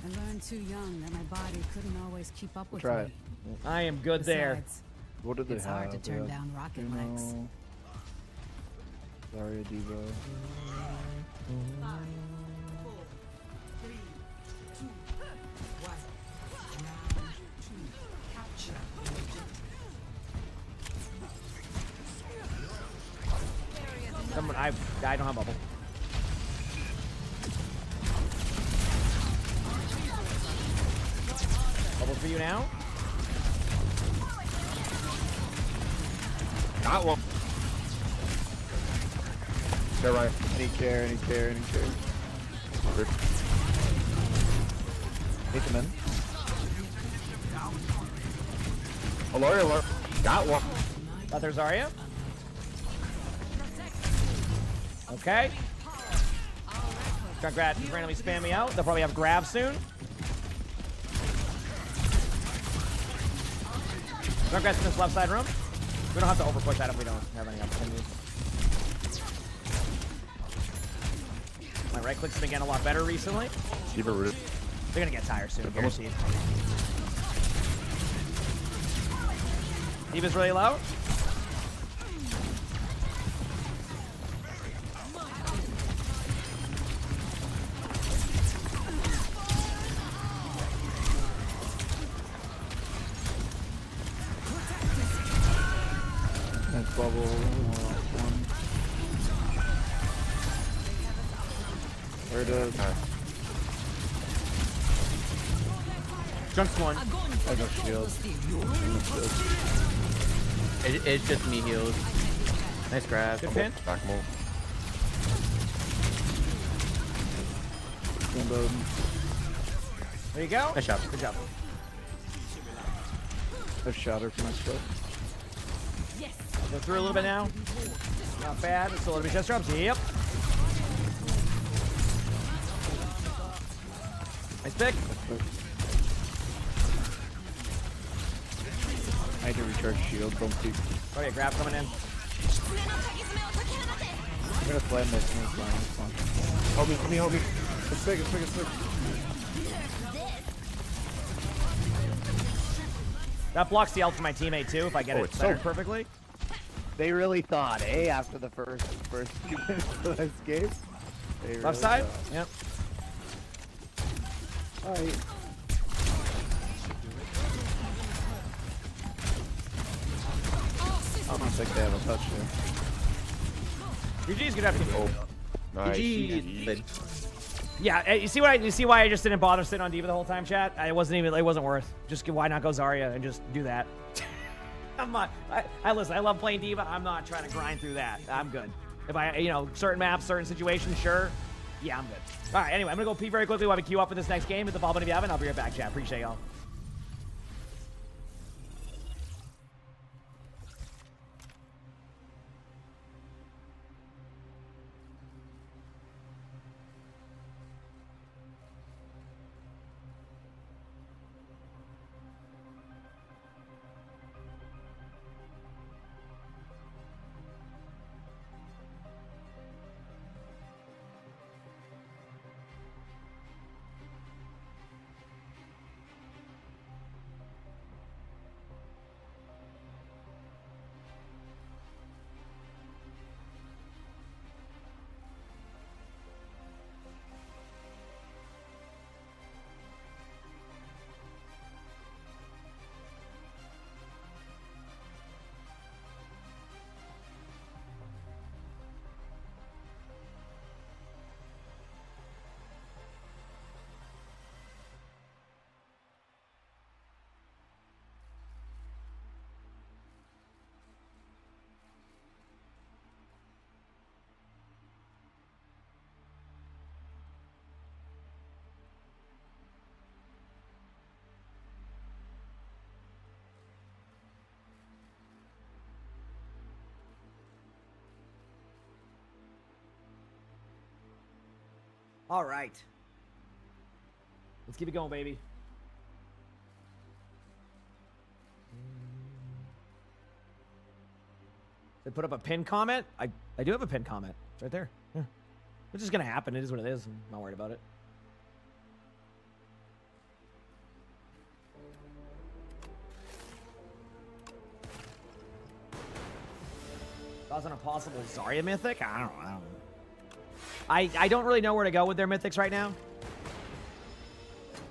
I learned too young that my body couldn't always keep up with Try me. it. I am good there. Besides, What did they it's have? hard to They turn had down rocket Juno, legs. Zarya, Diva. 5, 4, 3, 2, 1. Round 2. Capture the objective. I don't have bubble. Bubble for you now. Got one. They're right. Any care, any care, any care. Hit them in. Alert. Got one. Got their Zarya. Okay. Junkrat just randomly spam me out. They'll probably have grab soon. Junkrat's in this left side room. We don't have to overpush that if we don't have any opportunities. My right click's been getting a lot better recently. Keep it rooted. They're gonna get tired soon, guaranteed. D.Va's really low. Next bubble. One. Where does? Junk's one. I got shield. It's just me heals. Nice grab. Good pin. Back move. There you go. Nice job. Good job. I've shot her for my stuff. Go through a little bit now. Not bad. It's a little bit chest drops. Yep. Nice pick. I need to recharge shield. Don't keep. Oh yeah, grab coming in. I'm gonna slam this. It's fine. Help me. It's big. That blocks the ult for my teammate too, if I get it it's centered so perfectly. They really thought, after the first few minutes of this game. They Left really side? thought. Yep. Alright. I don't think they have a touch here. GG's gonna have to Oh, nice. GG. Yeah, you see why I just didn't bother sitting on D.Va the whole time, chat? It wasn't worth. Just why not go Zarya and just do that? I'm not. Listen. I love playing D.Va. I'm not trying to grind through that. I'm good. If certain maps, certain situations, sure. Yeah, I'm good. All right. Anyway, I'm gonna go pee very quickly while we queue up for this next game. Hit the ball button if you haven't. I'll be right back, chat. Appreciate y'all. All right. Let's keep it going, baby. They put up a pin comment. I do have a pin comment. It's right there. Yeah. It's just gonna happen. It is what it is. I'm not worried about it. Thoughts on a possible Zarya mythic? I don't know. I don't really know where to go with their mythics right now.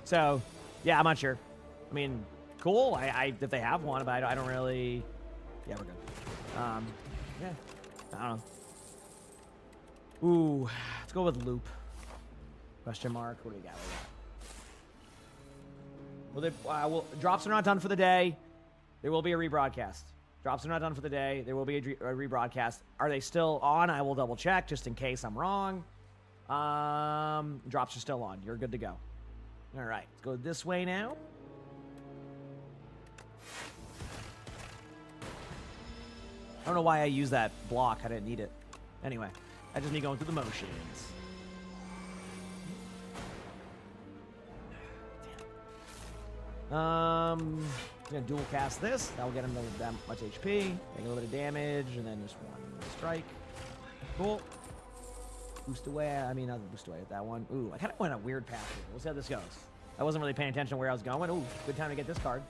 So, yeah, I'm not sure. I mean, cool. If they have one, but I don't really. Yeah, we're good. Yeah, I don't know. Ooh, let's go with loop. Question mark. What do we got? Well, drops are not done for the day. There will be a rebroadcast. Drops are not done for the day. There will be a rebroadcast. Are they still on? I will double check just in case I'm wrong. Drops are still on. You're good to go. All right, let's go this way now. I don't know why I used that block. I didn't need it. Anyway, I just need going through the motions. Gonna dual cast this. That will get him that much HP. Take a little bit of damage, and then just one strike. Cool. Boost away. I mean, not boost away with that one. Ooh, I kind of went a weird path here. We'll see how this goes. I wasn't really paying attention to where I was going. Ooh, good time to get this card.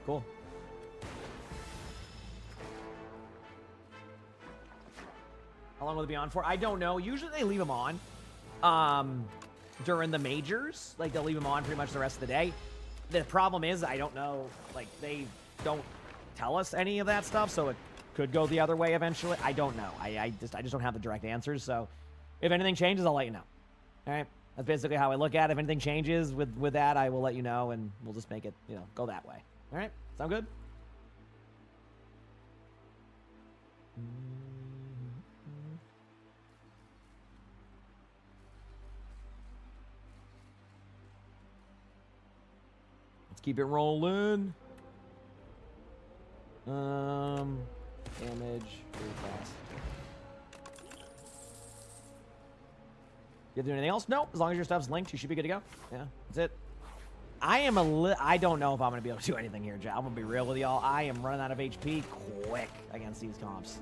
Cool. How long will it be on for? I don't know. Usually they leave them on. During the majors, like they'll leave them on pretty much the rest of the day. The problem is I don't know, like they don't tell us any of that stuff, so it could go the other way eventually. I don't know. I just don't have the direct answers. So if anything changes, I'll let you know. All right, that's basically how I look at it. If anything changes with that, I will let you know, and we'll just make it go that way. All right, sound good? Keep it rolling. Damage. Very fast. You have to do anything else? No. As long as your stuff's linked, you should be good to go. Yeah, that's it. I don't know if I'm going to be able to do anything here, Jack. I'm going to be real with y'all. I am running out of HP quick against these comps.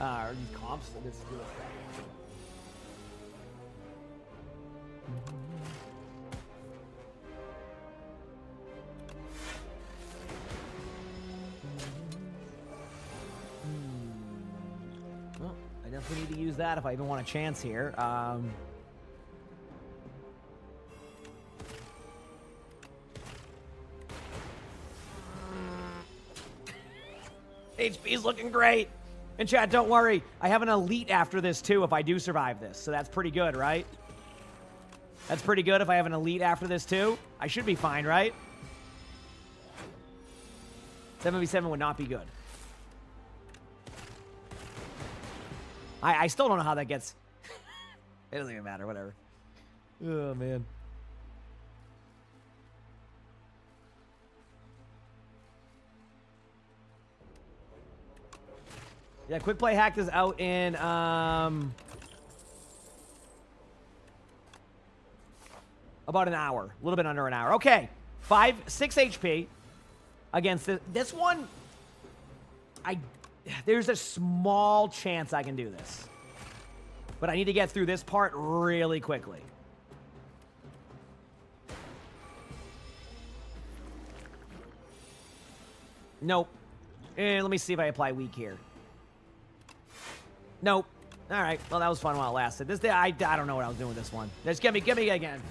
Or these comps. This is good. Well, I definitely need to use that if I even want a chance here. HP's looking great. And chat, don't worry. I have an elite after this too if I do survive this. So that's pretty good, right? That's pretty good if I have an elite after this too. I should be fine, right? 7v7 would not be good. I still don't know how that gets. It doesn't even matter, whatever. Oh, man. Yeah, Quick Play Hacked is out in, about an hour. A little bit under an hour. Okay. 6 HP against this one. There's a small chance I can do this. But I need to get through this part really quickly. Nope. Let me see if I apply weak here. Nope. All right. Well, that was fun while it lasted. This day, I don't know what I was doing with this one. Just give me again.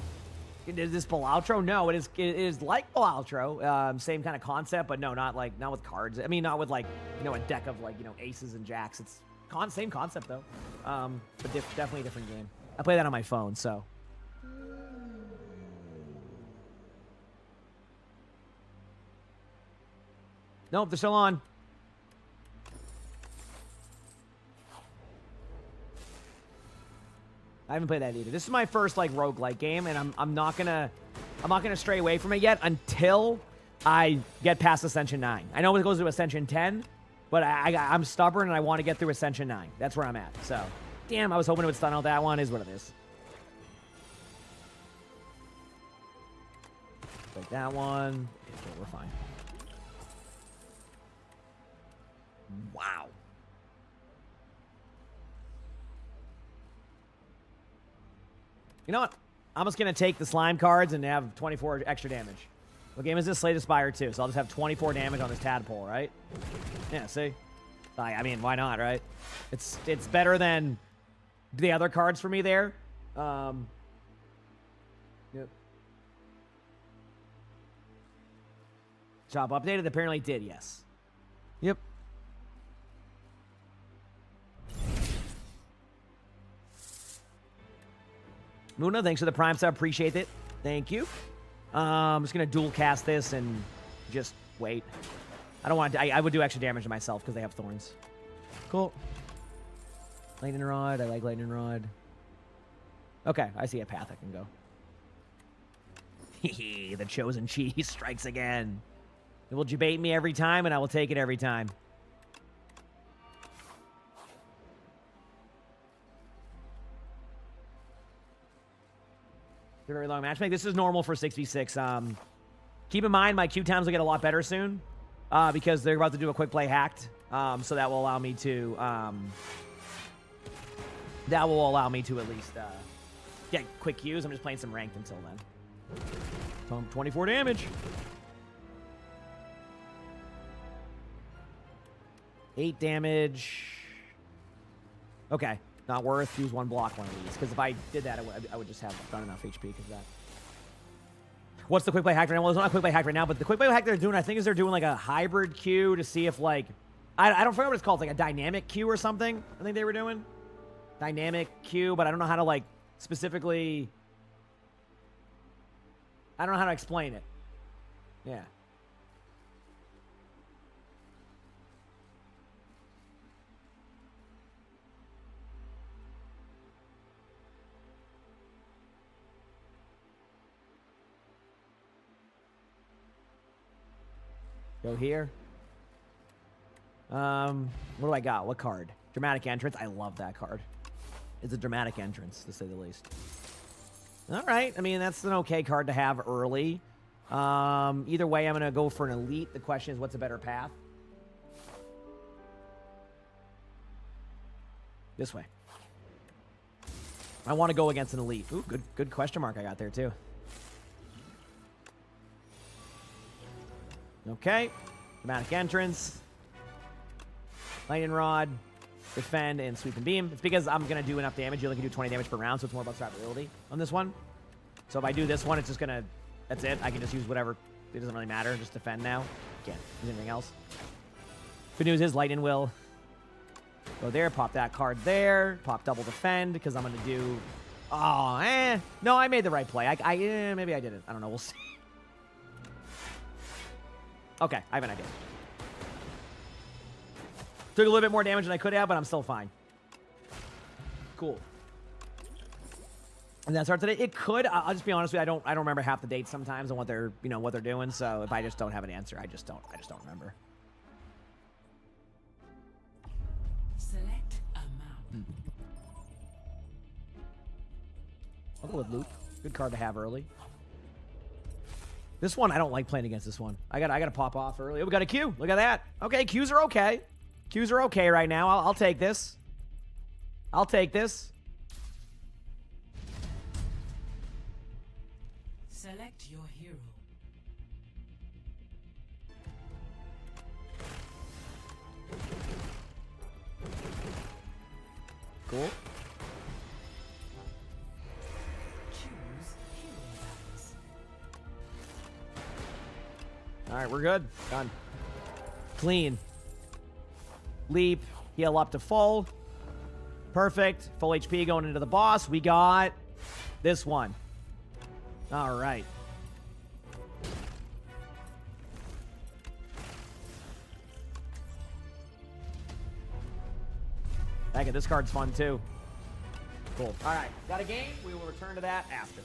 Is this Balaltro? No, it is like Balaltro. Same kind of concept, but no, not with cards. I mean, not with a deck of aces and jacks. It's same concept though, but definitely a different game. I play that on my phone, so. Nope, they're still on. I haven't played that either. This is my first roguelike game, and I'm not gonna stray away from it yet until I get past Ascension 9. I know it goes to Ascension 10, but I'm stubborn and I want to get through Ascension 9. That's where I'm at. So, damn, I was hoping it would stun out that one. Is what it is. Like that one. Okay, we're fine. Wow. You know what? I'm just going to take the slime cards and have 24 extra damage. What game is this? Slay the Spire 2. So I'll just have 24 damage on this tadpole, right? Yeah, see? I mean, why not, right? It's better than the other cards for me there. Yep. Shop updated? Apparently it did, yes. Yep. Muna, thanks for the Prime sub. Appreciate it. Thank you. I'm just going to dual cast this and just wait. I don't want to... I would do extra damage to myself because they have thorns. Cool. Lightning Rod. I like Lightning Rod. Okay, I see a path I can go. Hehe, the chosen cheese strikes again. It will debate me every time, and I will take it every time. Very long matchmaking. This is normal for 6v6. Keep in mind, my Q times will get a lot better soon because they're about to do a quick play hacked. So that will allow me to at least get quick Qs. I'm just playing some ranked until then. Pump 24 damage. 8 damage. Okay. Not worth. Use one block one of these. Because if I did that, I would just have not enough HP because of that. What's the quick play hack right now? Well, it's not a quick play hack right now, but the quick play hack they're doing, I think, is they're doing like a hybrid queue to see if like... I don't forget what it's called. It's like a dynamic queue or something. I think they were doing. Dynamic queue, but I don't know how to like specifically... I don't know how to explain it. Yeah. Go here. What do I got? What card? Dramatic Entrance. I love that card. It's a dramatic entrance, to say the least. All right. I mean, that's an okay card to have early. Either way, I'm going to go for an elite. The question is, what's a better path? This way. I want to go against an elite. Ooh, good question mark I got there, too. Okay. Dramatic Entrance. Lightning Rod. Defend and Sweep and Beam. It's because I'm going to do enough damage. You only can do 20 damage per round, so it's more about survivability on this one. So if I do this one, it's just going to... That's it. I can just use whatever. It doesn't really matter. Just defend now. Can't use anything else. Good news is Lightning will go there. Pop that card there. Pop double defend because I'm going to do... Oh, No, I made the right play. Maybe I didn't. I don't know. We'll see. Okay, I have an idea. Took a little bit more damage than I could have, but I'm still fine. Cool. And that's our today. It could. I'll just be honest with you. I don't remember half the dates sometimes and what they're doing. So if I just don't have an answer, I just don't remember. Select a map. I'll go with Luke. Good card to have early. This one, I don't like playing against this one. I gotta pop off early. Oh, we got a Q. Look at that. Okay, Qs are okay. Qs are okay right now. I'll take this. I'll take this. Select your hero. Cool. All right, we're good. Done. Clean. Leap. Heal up to full. Perfect. Full HP going into the boss. We got this one. All right. Heck, this card's fun too. Cool. All right. Got a game. We will return to that after.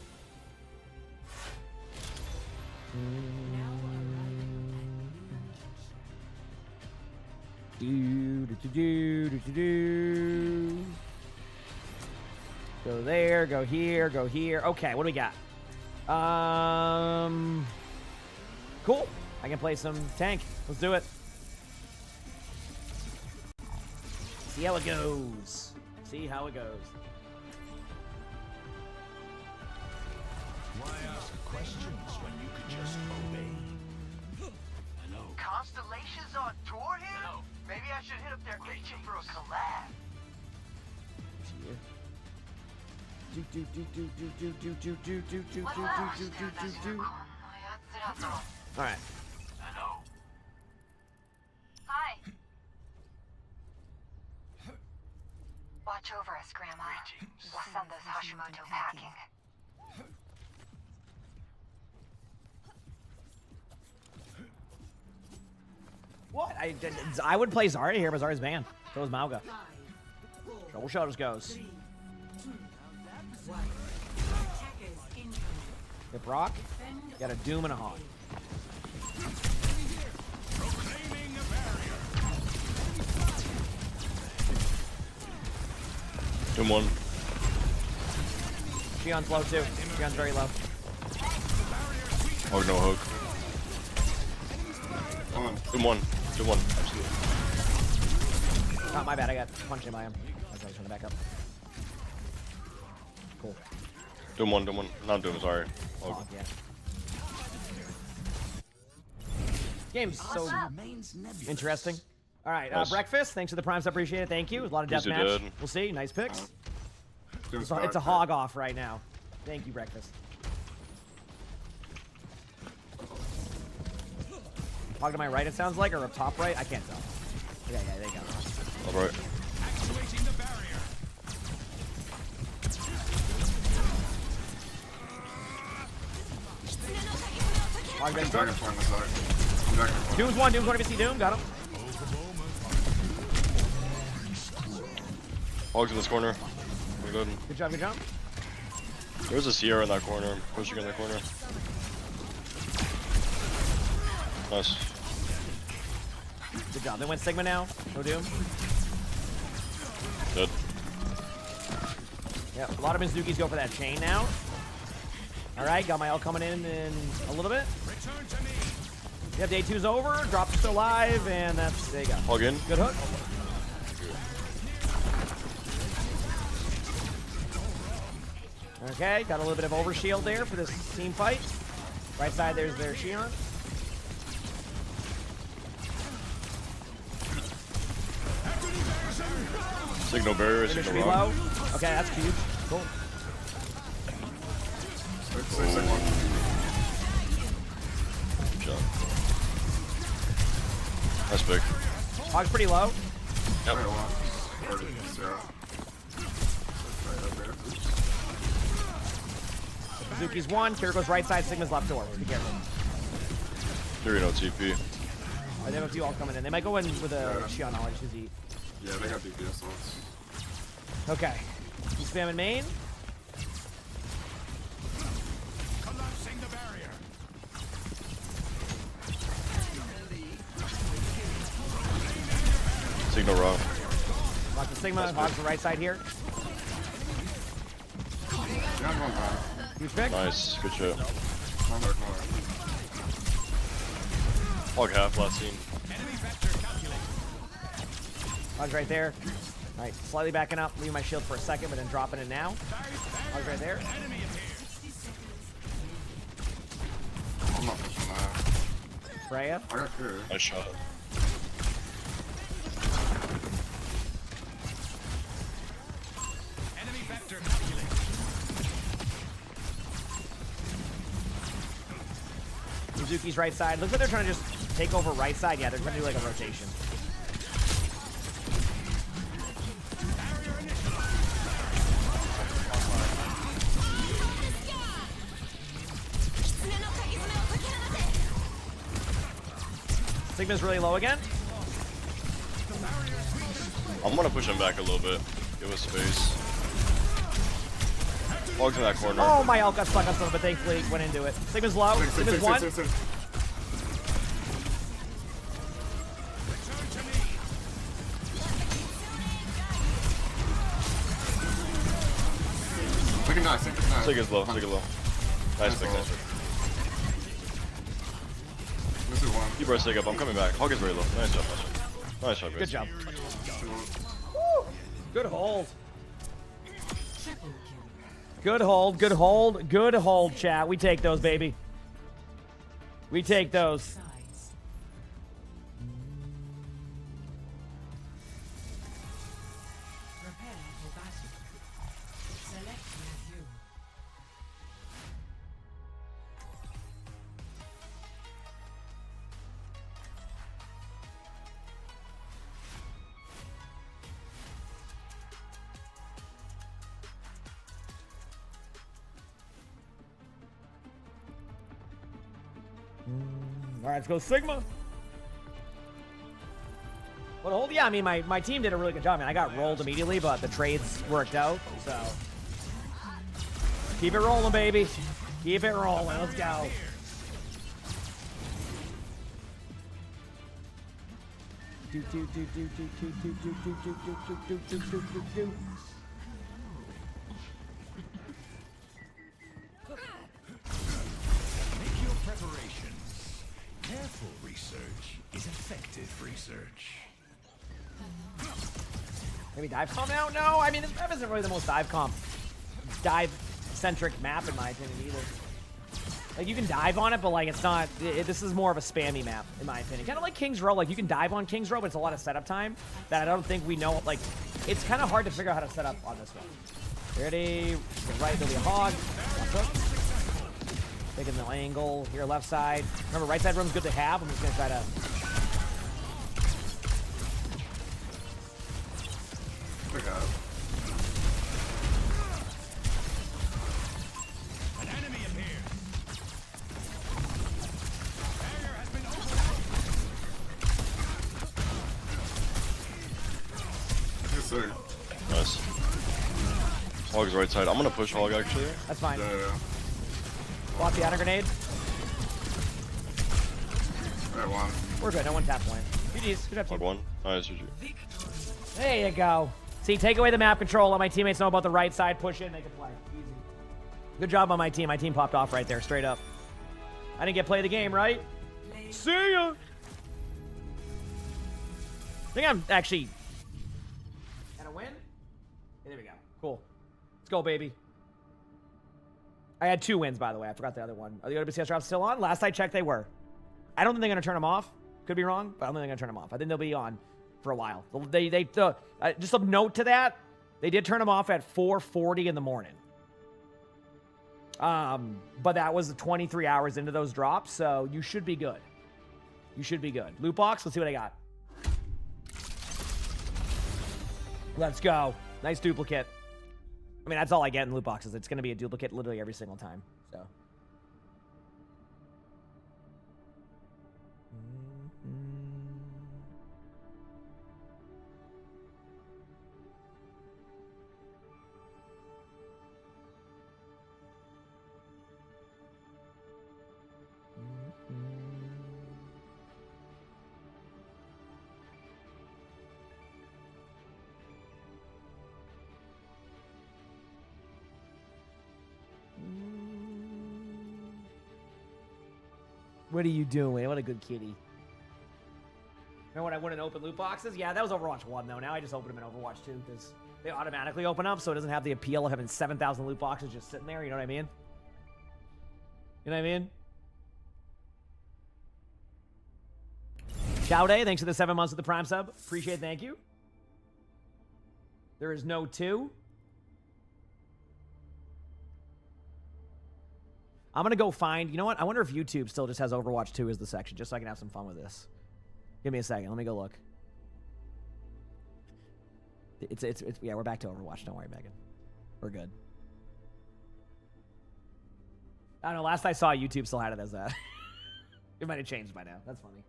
Go there, go here, go here. Okay, what do we got? Cool. I can play some tank. Let's do it. See how it goes. See how it goes. Why ask questions when you could just obey? Hello? Constellations on tour here? No. Maybe I should hit up their agent for a collab. All right. Hello. Hi. Watch over us, Grandma. We'll send those Hashimoto packing. I would play Zarya here, but Zarya's banned. So is Mauga. Trouble Shutters goes. Hit Brock. Got a Doom and a Hawk. Doom 1. Shion's low too. Shion's very low. Oh, no hook. Doom 1. Doom 1. Absolutely. Oh, my bad. I got punched in by him. I was trying to back up. Cool. Doom 1. Doom 1. Not Doom, sorry. Oh, yeah. Game's so interesting. All right, Nice. Breakfast, thanks for the primes. I appreciate it. Thank you. A lot of Easy deathmatch. did. We'll see. Nice picks. Doom's It's a back. hog off right now. Thank you, Breakfast. Hog to my right, it sounds like, or up top right? I can't tell. Yeah, there you go. All right. Activating the barrier. Hog ready, Dragon Form is like. Dragon Form. Doom's one. Doom's one. If you see Doom, got him. Hog's in this corner. We're good. Good job, good job. There's a Sierra in that corner. Pushing in that corner. Nice. Good job. They went Sigma now. No Doom. Dead. Yeah, a lot of Mizukis go for that chain now. All right, got my L coming in a little bit. Yep, day 2's over. Drops still alive, and that's, there you go. Hog in. Good hook. Okay, got a little bit of overshield there for this team fight. Right side, there's their Shion. Signal barrier, Finish signal me low. rock. Okay, that's huge. Cool. Good job. Nice pick. Hog's pretty low. Yep. Suzuki's one. Kiriko's right side. Sigma's left door. Be careful. There you no TP. Alright, they have a few all coming in. They might go in with a Shion knowledge to eat. Yeah, they got big assaults. Okay. He's spamming main. Collapsing the barrier. Signal rock. Lock the Sigma. Hog's the right side here. Huge pick. Nice. Good shot. Hog half last scene. Hog's right there. All right, slightly backing up, leaving my shield for a second, but then dropping it now. Hog's right there. I'm not pushing that. Freya. I got two. Nice shot. Enemy vector calculated. Suzuki's right side. Looks like they're trying to just take over right side. Yeah, they're trying to do like a rotation. Sigma's really low again. I'm gonna push him back a little bit. Give us space. Hog's in that corner. Oh, my ult got stuck on something, but thankfully went into it. Sigma's low. Sigma's one. Look at nice. Sig is low. Sig is low. Nice pick. Nice pick. Keep our Sig up. I'm coming back. Hog is very low. Nice job. Nice job, guys. Good job. Woo. Good hold. Good hold. Good hold. Good hold, chat. We take those, baby. We take those. Prepare for battle. Select your hero. All right, let's go Sigma. But hold, yeah, I mean, my team did a really good job, man. I got rolled immediately, but the trades worked out, so. Keep it rolling, baby. Keep it rolling. Let's go. Make your preparations. Careful research is effective research. Maybe dive comp now? No, I mean, this map isn't really the most dive-centric map in my opinion either. Like, you can dive on it, but like, it's not, this is more of a spammy map in my opinion. Kind of like King's Row, like you can dive on King's Row, but it's a lot of setup time that I don't think we know, like, it's kind of hard to figure out how to set up on this one. Ready, to the right, there'll be a hog. Left hook. Taking the angle here, left side. Remember, right side room's good to have. I'm just gonna try to. An enemy appears. Barrier has been Yes, sir. Nice. Hog's right side. I'm gonna push Hog actually. That's fine. Yeah. Block the outer grenade. Right one. We're good. No one tapped point. GG's. Good job, Hog team. one. Nice, GG. There you go. See, take away the map control. Let my teammates know about the right side. Push in. They can play. Easy. Good job on my team. My team popped off right there, straight up. I didn't get play of the game, right? See ya. I think I'm actually gonna win. There we go. Cool. Let's go, baby. I had 2 wins, by the way. I forgot the other one. Are the OWCS drops still on? Last I checked, they were. I don't think they're going to turn them off. Could be wrong, but I don't think they're going to turn them off. I think they'll be on for a while. Just a note to that, they did turn them off at 4:40 in the morning. But that was 23 hours into those drops, so you should be good. You should be good. Loot box, let's see what I got. Let's go. Nice duplicate. I mean, that's all I get in loot boxes. It's going to be a duplicate literally every single time. So. What are you doing? What a good kitty. Remember when I wouldn't open loot boxes? Yeah, that was Overwatch 1, though. Now I just open them in Overwatch 2 because they automatically open up, so it doesn't have the appeal of having 7,000 loot boxes just sitting there. You know what I mean? You know what I mean? Chowday, thanks for the 7 months of the Prime sub. Appreciate it. Thank you. There is no 2. I'm going to go find... You know what? I wonder if YouTube still just has Overwatch 2 as the section, just so I can have some fun with this. Give me a second. Let me go look. Yeah, we're back to Overwatch. Don't worry, Megan. We're good. I don't know. Last I saw, YouTube still had it as that. It might have changed by now. That's funny.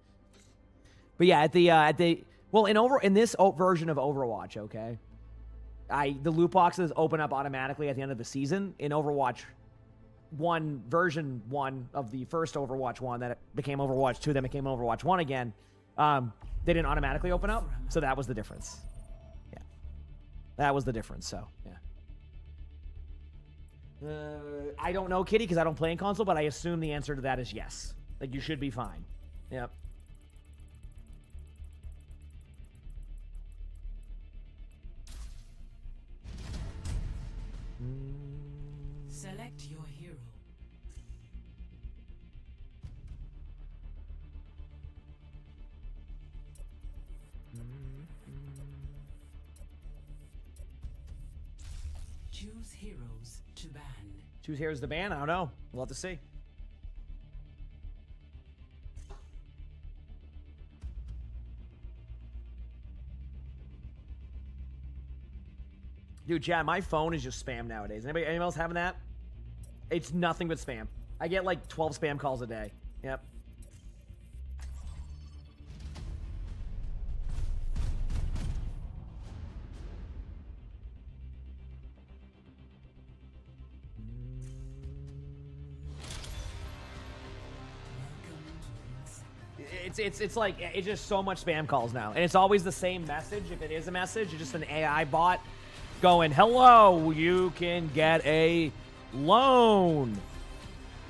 But yeah, in this version of Overwatch, okay, the loot boxes open up automatically at the end of the season. In Overwatch 1, version 1 of the first Overwatch 1 that became Overwatch 2, then became Overwatch 1 again, they didn't automatically open up, so that was the difference. Yeah. That was the difference, so, yeah. I don't know, Kitty, because I don't play in console, but I assume the answer to that is yes. Like, you should be fine. Yep. Select your hero. Choose heroes to ban. Choose heroes to ban? I don't know. We'll have to see. Dude, chat, my phone is just spam nowadays. Anybody else having that? It's nothing but spam. I get like 12 spam calls a day. Yep. It's like it's just so much spam calls now, and it's always the same message. If it is a message, it's just an AI bot going, "Hello, you can get a loan,"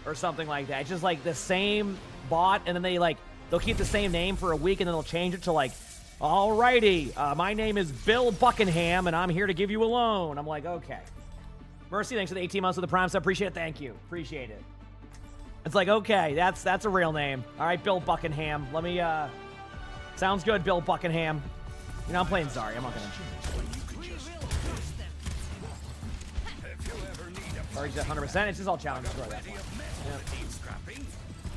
or something like that. It's just like the same bot, and then they'll keep the same name for a week, and then they'll change it to like, "Alrighty, my name is Bill Buckingham, and I'm here to give you a loan." I'm like, okay. Mercy, thanks for the 18 months of the Prime sub. Appreciate it. Thank you. Appreciate it. It's like, okay, that's a real name. All right, Bill Buckingham. Let me, sounds good, Bill Buckingham. You know, I'm playing Zarya. I'm not gonna... Zarya's at 100%. It's just all challenges for that one. Yeah.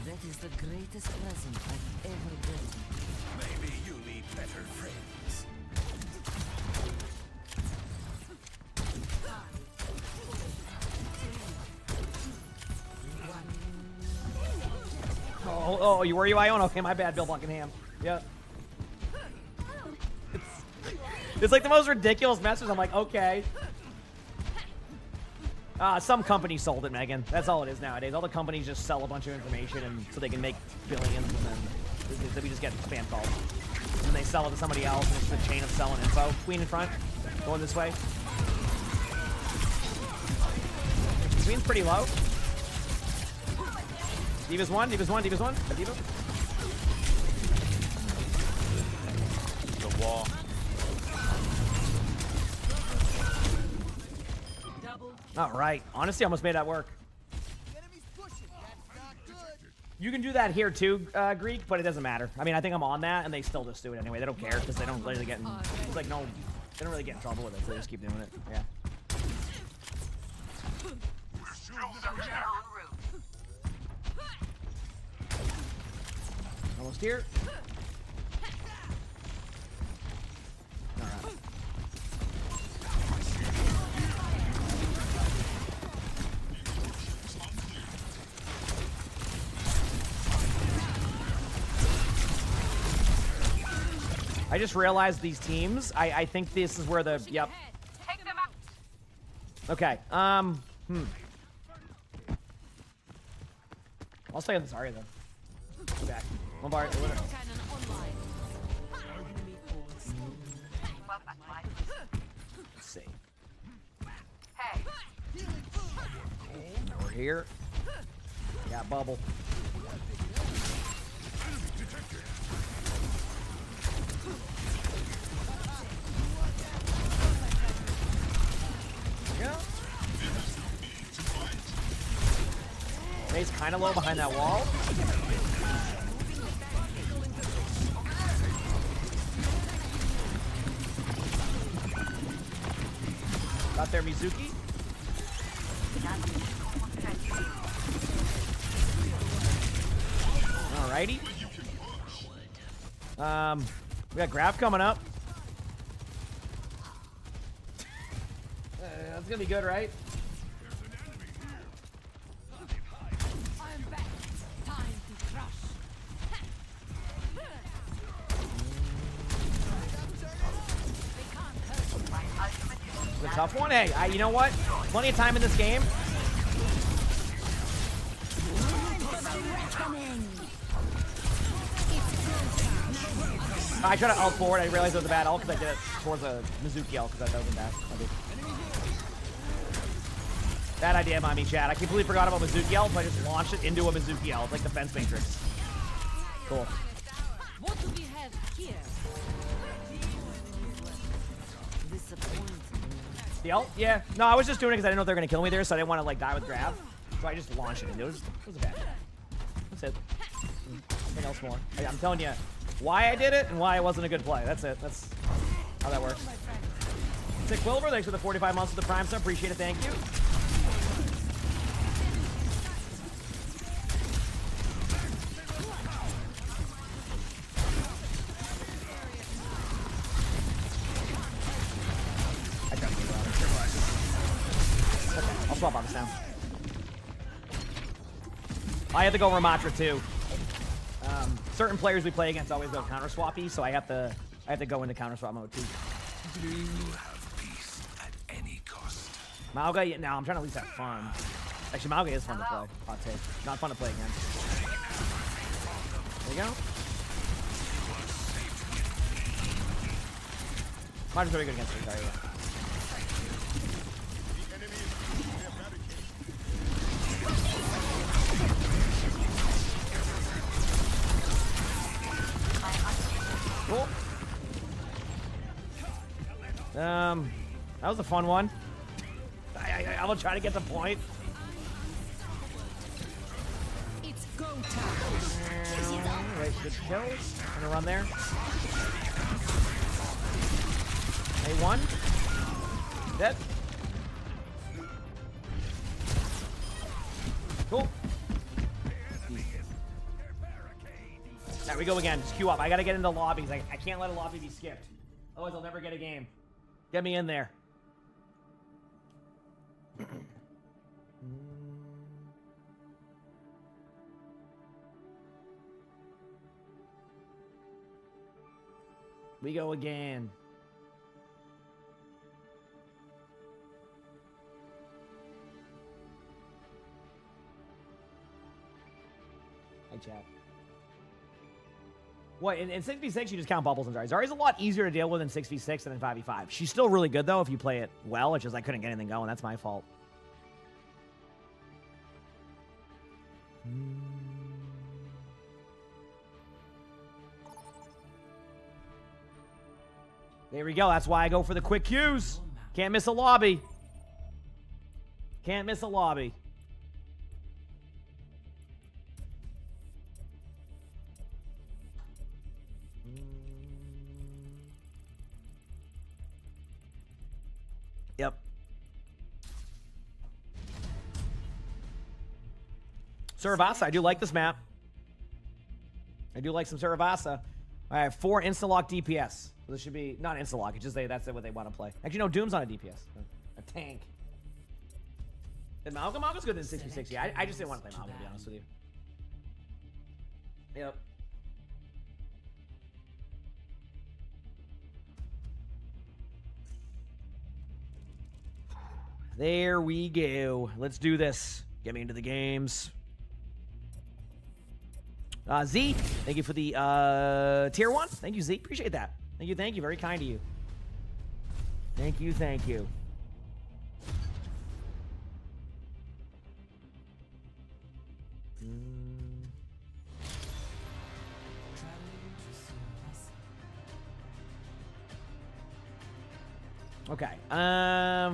That is the greatest present I've ever gotten. Maybe you need better friends. Oh, were you Ione? Okay, my bad, Bill Buckingham. Yep. It's like the most ridiculous message. I'm like, okay. Some company sold it, Megan. That's all it is nowadays. All the companies just sell a bunch of information and so they can make billions, and then we just get spam calls. And they sell it to somebody else, and it's the chain of selling info. Queen in front. Going this way. Queen's pretty low. D.Va's one. A D.Va. The wall. All right. Honestly, I almost made that work. You can do that here too, Greek, but it doesn't matter. I mean, I think I'm on that, and they still just do it anyway. They don't care because they don't really get in. It's like no, they don't really get in trouble with it. So they just keep doing it. Yeah. Almost here. All right. I just realized these teams. I think this is where the yep. Take them out. Okay. I'll stay on this Zarya though. Go back. One bar. Let's see. Hey. Now we're here. Got bubble. Yeah. May's kind of low behind that wall. Got there, Mizuki. Alrighty. We got Grab coming up. That's gonna be good, right? I'm back. Time to crush. It's a tough one. Hey, you know what? Plenty of time in this game. I tried to ult forward. I realized it was a bad ult because I did it towards a Mizuki ult because that was bad. Bad idea by me, Chad. I completely forgot about Mizuki ult, so I just launched it into a Mizuki ult, like Defense Matrix. Cool. What do we have here? The ult? Yeah. No, I was just doing it because I didn't know if they were going to kill me there, so I didn't want to like die with grab. So I just launched it into it. It was bad. That's it. Nothing else more. I'm telling you why I did it and why it wasn't a good play. That's it. That's how that works. Sick Wilbur, thanks for the 45 months of the Prime sub. Appreciate it. Thank you. Okay, I'll swap on this now. I have to go Ramatra too. Certain players we play against always go counter swappy, so I have to go into counter swap mode too. You have peace at any cost. Mauga, yeah, no, I'm trying to at least have fun. Actually, Mauga is fun to play. Hot take. Not fun to play against. There you go. Martin's very good against her. Sorry, yeah. Cool. That was a fun one. I will try to get the point. It's go time. Right, good kill. Gonna run there. A1. Dead. Cool. There we go again. Just queue up. I gotta get into lobbies. I can't let a lobby be skipped. Otherwise, I'll never get a game. Get me in there. We go again. Hi, chat. What, in 6v6, you just count bubbles and Zari. Zari's a lot easier to deal with in 6v6 than in 5v5. She's still really good, though, if you play it well. It's just I couldn't get anything going. That's my fault. There we go. That's why I go for the quick Qs. Can't miss a lobby. Can't miss a lobby. Yep. Saravasa, I do like this map. I do like some Saravasa. I have 4 insta-lock DPS. So this should be, not insta-lock, it's just that's what they want to play. Actually, no, Doom's on a DPS. A tank. And Malcolm's good in 6v6. Yeah, I just didn't want to play Malcolm, to be honest with you. Yep. There we go. Let's do this. Get me into the games. Z, thank you for the tier 1. Thank you, Z. Appreciate that. Thank you, thank you. Very kind of you. Thank you, thank you. Okay. I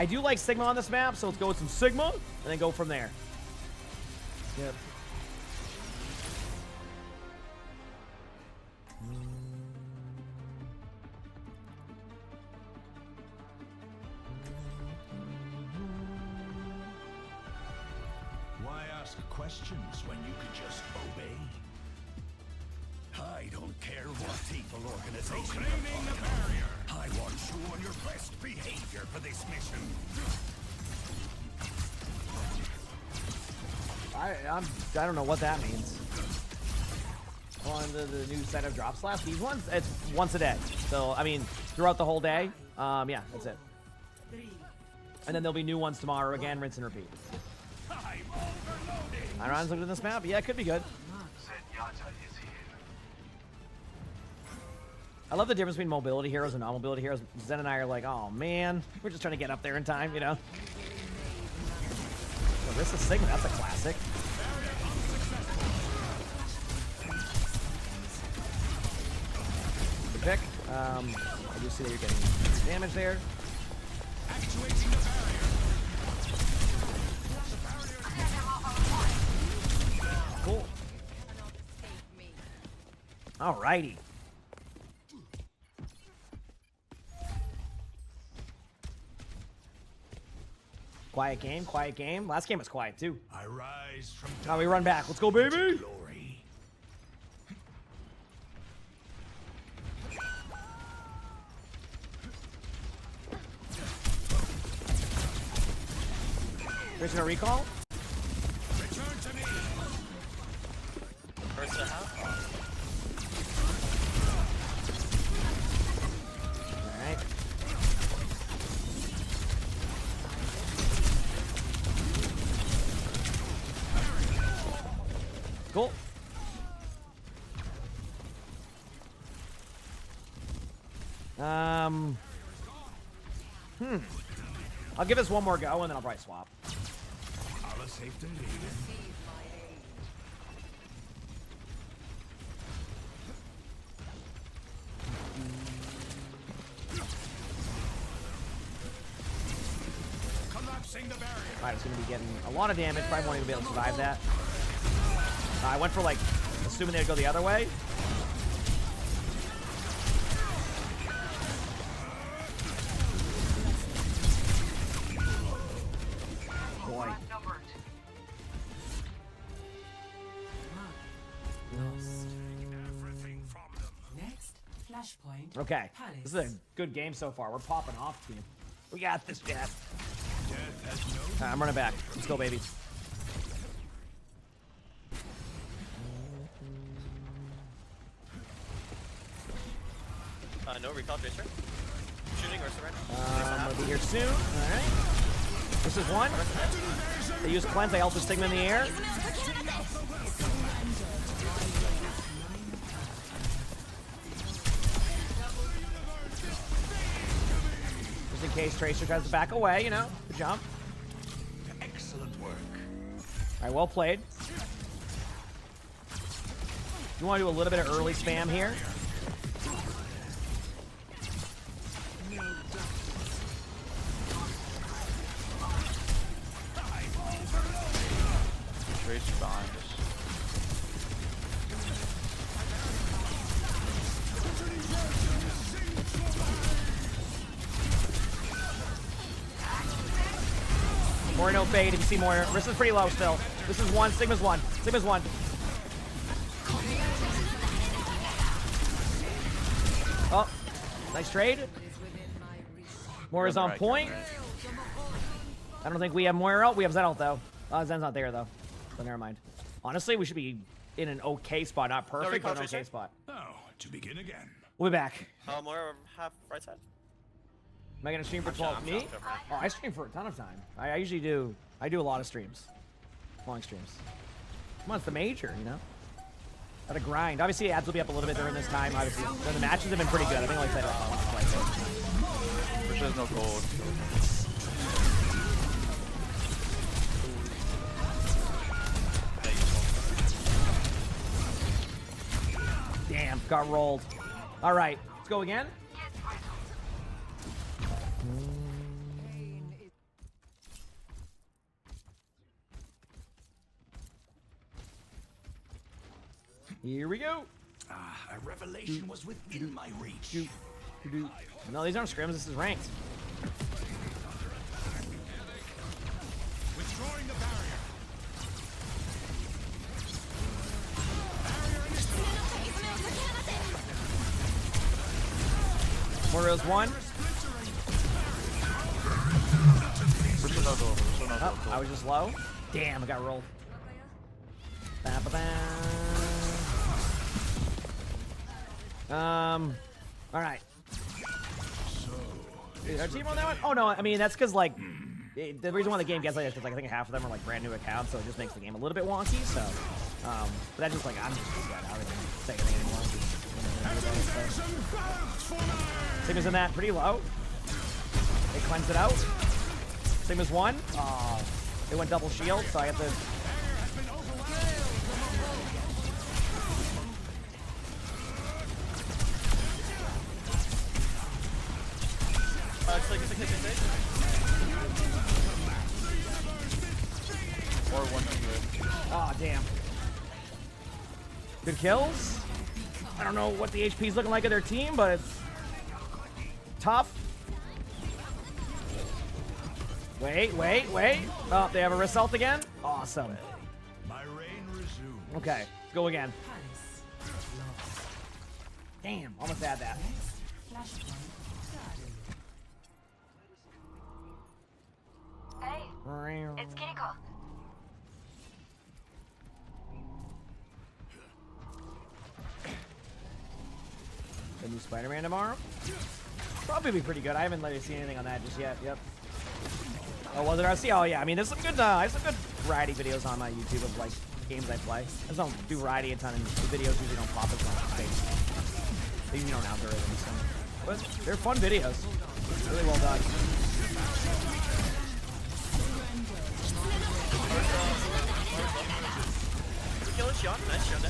do like Sigma on this map, so let's go with some Sigma and then go from there. Yep. Why ask questions when you could just obey? I don't care what evil organization you're part of. I want you on your best behavior for this mission. I don't know what that means. On the new set of drop slash, these ones, it's once a day. So, I mean, throughout the whole day, yeah, that's it. And then there'll be new ones tomorrow again, rinse and repeat. Iron's looking at this map. Yeah, it could be good. I love the difference between mobility heroes and non-mobility heroes. Zen and I are like, oh man, we're just trying to get up there in time, you know? Larissa Sigma, that's a classic. Good pick. I do see that you're getting damage there. Actuating the barrier. Cool. Alrighty. Quiet game, quiet game. Last game was quiet too. I rise from now we run back. Let's go, baby. Glory. There's no recall. Return to me. First a half. All right. Cool. I'll give this one more go, and then I'll probably swap. Alright, it's going to be getting a lot of damage. Probably won't even be able to survive that. I went for, like, assuming they'd go the other way. Boy. Next, flashpoint. Okay, this is a good game so far. We're popping off, team. We got this, Jeff. I'm running back. Let's go, baby. No recall, Tracer. Shooting or surrender. I'm gonna be here soon. All right. This is one. They use cleanse. I also Stigma in the air. Just in case Tracer tries to back away, you know, the jump. Excellent work. All right, well played. You want to do a little bit of early spam here. Tracer behind us. Moira no fade if you see Moira. Risk is pretty low still. This is one. Sigma's one. Sigma's one. Oh, nice trade. Moira's on point. I don't think we have Moira. We have Zen ult though. Zen's not there though. So never mind. Honestly, we should be in an okay spot. Not perfect, but an okay spot. Now, to begin again. We'll be back. More half right side. Am I gonna stream for 12? Me? Oh, I stream for a ton of time. I usually do. I do a lot of streams. Long streams. Come on, it's the major, you know? Gotta grind. Obviously, ads will be up a little bit during this time. Obviously, the matches have been pretty good. I think like I said, once or twice. Which has no gold. Damn, got rolled. All right, let's go again. Here we go. A revelation was within my reach. No, these aren't scrims. This is ranked. Withdrawing the barrier. Moira's one. Oh, I was just low. Damn, I got rolled. All right. Is our team on that one? Oh no, I mean that's because like the reason why the game gets like this is like I think half of them are like brand new accounts, so it just makes the game a little bit wonky. So, but that's just like I'm just I don't even say anything anymore. Sigma's in that pretty low. They cleanse it out. Sigma's one. They went double shield, so I have to. Or 100. Oh, damn. Good kills. I don't know what the HP is looking like of their team, but it's tough. Wait. Oh, they have a result again? Awesome. My reign resumes. Okay, let's go again. Damn, almost had that. Hey, it's Kitty Call. The new Spider-Man tomorrow? Probably be pretty good. I haven't let you see anything on that just yet. Yep. Oh, was it RC? Oh yeah. I mean, there's some good. I have some good variety videos on my YouTube of like games I play. I just don't do variety a ton, and the videos usually don't pop as much. They usually don't algorithm. So But they're fun videos. Really well done. Kill Sean. Nice Sean.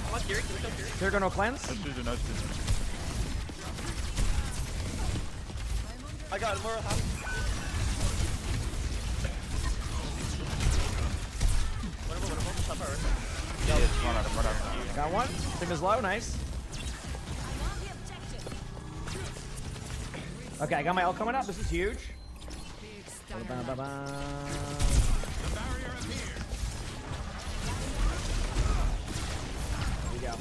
Come on, Kiri. Kill Kiri. They're gonna cleanse. I got more. Got one. Tim is low. Nice. Okay, I got my ult coming up. This is huge. Ba-ba-ba-ba. Here we go.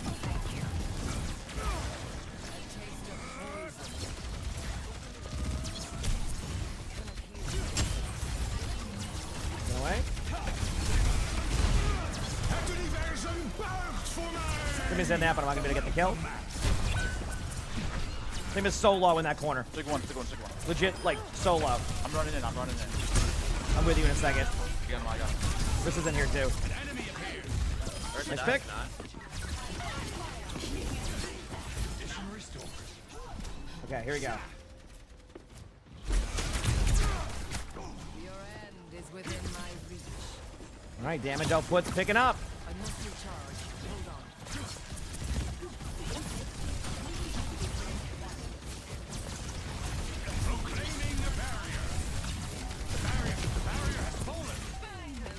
Get away. Timmy's in that, but I'm not gonna be able to get the kill. Tim is so low in that corner. Take one. Legit, like, so low. I'm running in. I'm with you in a second. I got him. This is in here too. Nice pick. Okay, here we go. Your end is within my reach. All right, damage output's picking up. I must recharge. Hold on.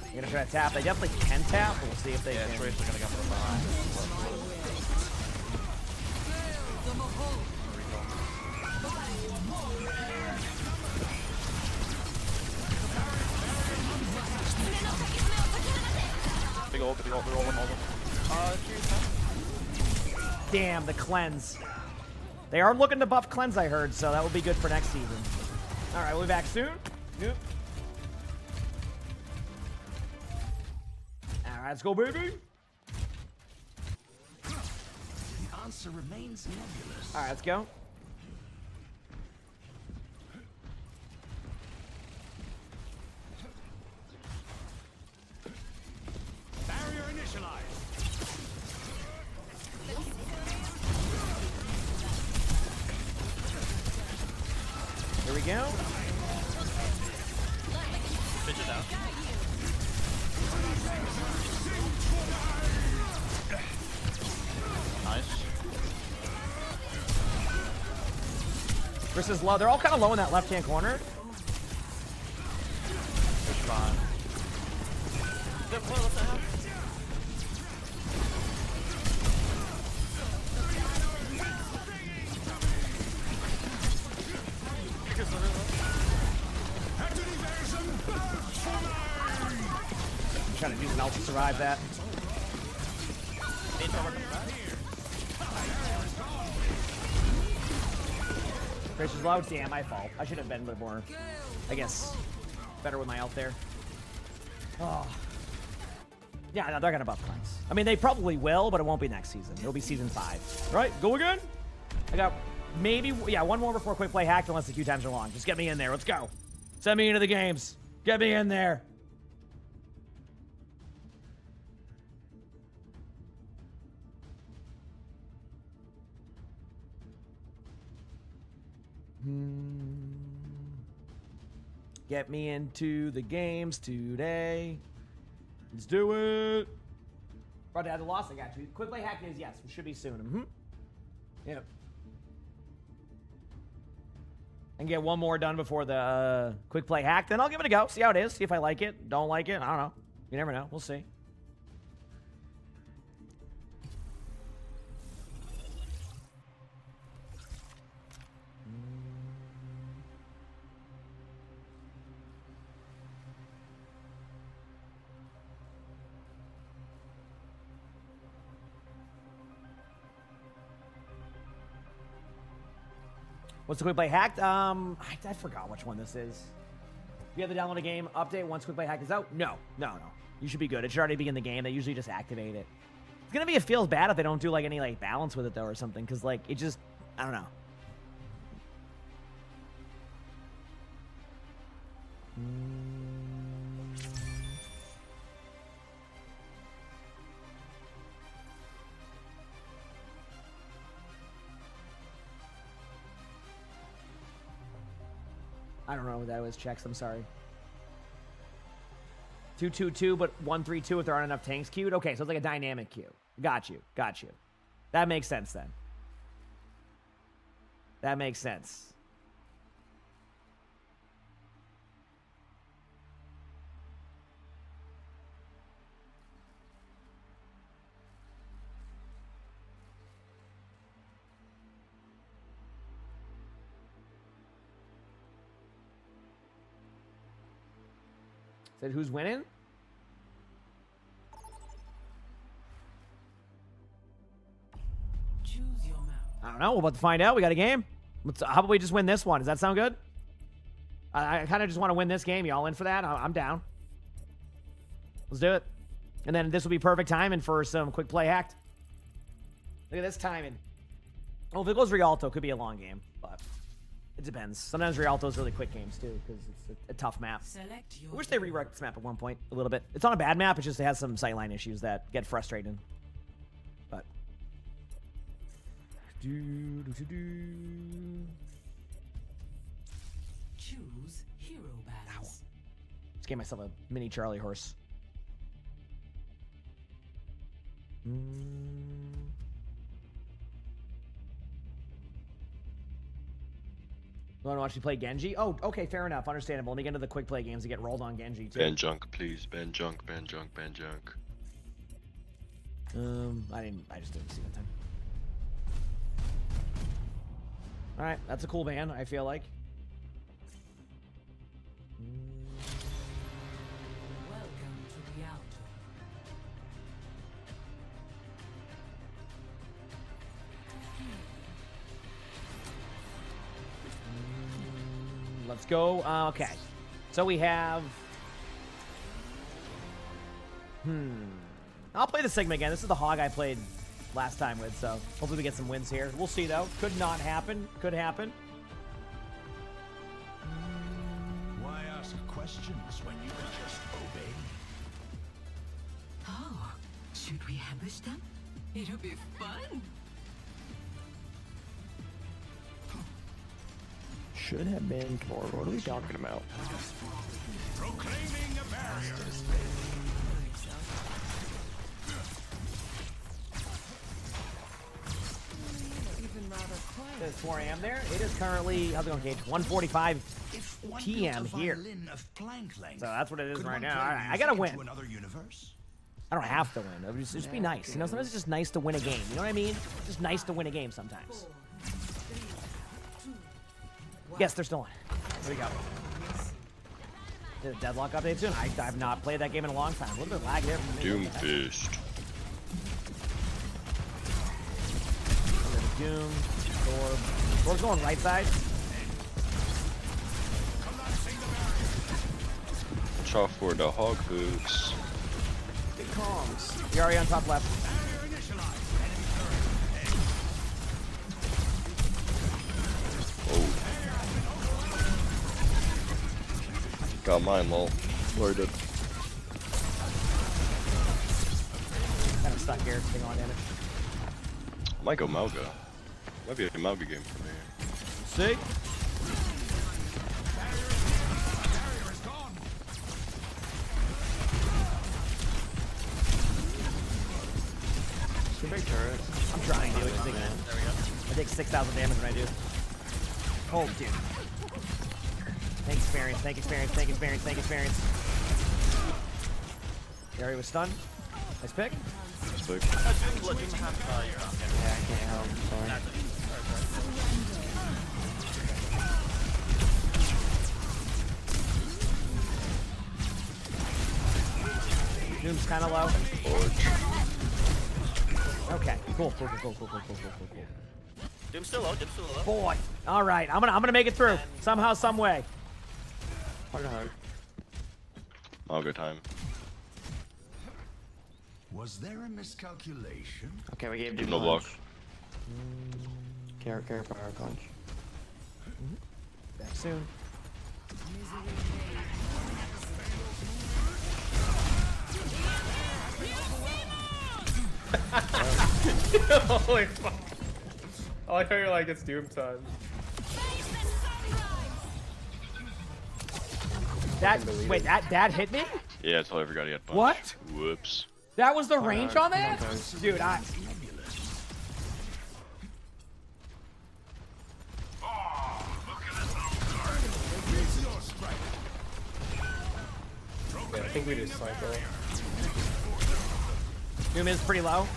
I'm gonna try to tap. They definitely can tap, but we'll see if they can. Trace are gonna come from behind. Big ult, they're all one. Damn, the cleanse. They are looking to buff cleanse, I heard, so that will be good for next season. All right, we'll be back soon. Yep. All right, let's go, baby. The answer remains nebulous. All right, let's go. Barrier initialized. Here we go. Bitch it out. Nice. Chris is low. They're all kind of low in that left-hand corner. It's fine. I'm trying to use an ult to survive that. Chris is low. Damn, my fault. I should have been a bit more, I guess, better with my ult there. Oh. Yeah, no, they're gonna buff cleanse. I mean, they probably will, but it won't be next season. It'll be season 5. All right, go again. I got maybe, yeah, one more before quick play hacked unless the queue times are long. Just get me in there. Let's go. Send me into the games. Get me in there. Get me into the games today. Let's do it. Bro, I lost. I got you. Quick play hack is yes. It should be soon. Yep. And get one more done before the quick play hack. Then I'll give it a go. See how it is. See if I like it. Don't like it. I don't know. You never know. We'll see. What's the quick play hacked? I forgot which one this is. You have to download a game update once quick play hack is out? No. You should be good. It should already be in the game. They usually just activate it. It's gonna be, it feels bad if they don't do like any like balance with it though or something, because like it just, I don't know. I don't know what that was. Checks. I'm sorry. 2-2-2, but 1-3-2 if there aren't enough tanks queued. Okay, so it's like a dynamic queue. Got you. Got you. That makes sense then. That makes sense. Said who's winning? Choose your map. I don't know. We're about to find out. We got a game. How about we just win this one? Does that sound good? I kind of just want to win this game. Y'all in for that? I'm down. Let's do it. And then this will be perfect timing for some quick play hacked. Look at this timing. Oh, if it goes Rialto, it could be a long game, but it depends. Sometimes Rialto's really quick games too, because it's a tough map. I wish they reworked this map at one point a little bit. It's not a bad map. It's just it has some sightline issues that get frustrating. But Choose hero balance. just gave myself a mini Charlie horse. You want to watch me play Genji? Oh, okay, fair enough. Understandable. Let me get into the quick play games to get rolled on Genji, too. Ban junk, please. Ban junk, ban junk, ban junk. I just didn't see the time. Alright, that's a cool ban, I feel like. Welcome to Rialto. Let's go. Okay. So we have... I'll play the Sigma again. This is the Hog I played last time with, so hopefully we get some wins here. We'll see, though. Could not happen. Could happen. Why ask questions when you can just obey? Oh, should we ambush them? It'll be fun. Should have been tomorrow. What are we talking about? Proclaiming a barrier. Even rather quiet. It's 4 a.m. there. It is currently, how's it going, Cage? 1:45 p.m. here. So that's what it is right now. All right, I gotta win. I don't have to win. It would just be nice. You know, sometimes it's just nice to win a game. You know what I mean? It's just nice to win a game sometimes. Yes, they're still on. There we go. Did a deadlock update soon? I have not played that game in a long time. A little bit of lag there from me. Doomfist. Doom. Thor. Thor's going right side. Watch out for the hog boots. Big Kongs. You're already on top left. Got mine, lol. Loaded. Kind of stuck here, taking on damage. I might go Malga. Might be a Malga game for me. See? It's a big turret. I'm trying to do it. There we go. I take 6,000 damage when I do. Oh, dude. Tank experience, tank experience, tank experience, tank experience. Gary was stunned. Nice pick. Nice pick. You're off. Yeah, I can't help. Sorry. Doom's kind of low. Okay, cool. Doom's still low, Doom's still low. Boy. All right, I'm gonna make it through somehow, some way. Hard. Malga time. Was there a miscalculation? Okay, we gave Doom No block. Care power punch. Back soon. Holy fuck. I like how you're like, it's Doom time. That wait, that hit me? Yeah, I totally forgot he had punch. What? Whoops. That was the range on that? Dude, Yeah, I think we just cycle. Doom is pretty low.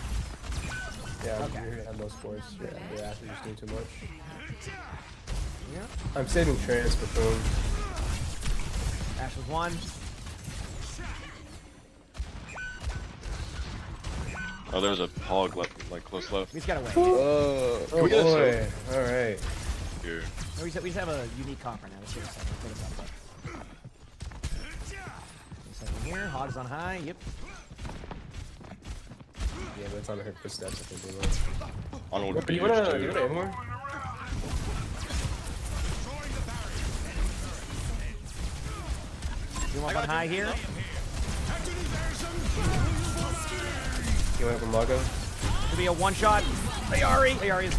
Yeah, okay. We have no scores. Yeah, the Ash is just doing too much. Yeah. I'm saving trans for boom. Ash was 1. Oh, there's a hog like close left. We just gotta wait. Oh boy! All right. Here. We just have a unique comp right now. Let's take a second. Take us up. Second here. Hog's on high. Yep. Yeah, but it's on her footsteps. I think. On what you wanna do? More? You want on high here? You want to Mago? Could be a one-shot. Ayari is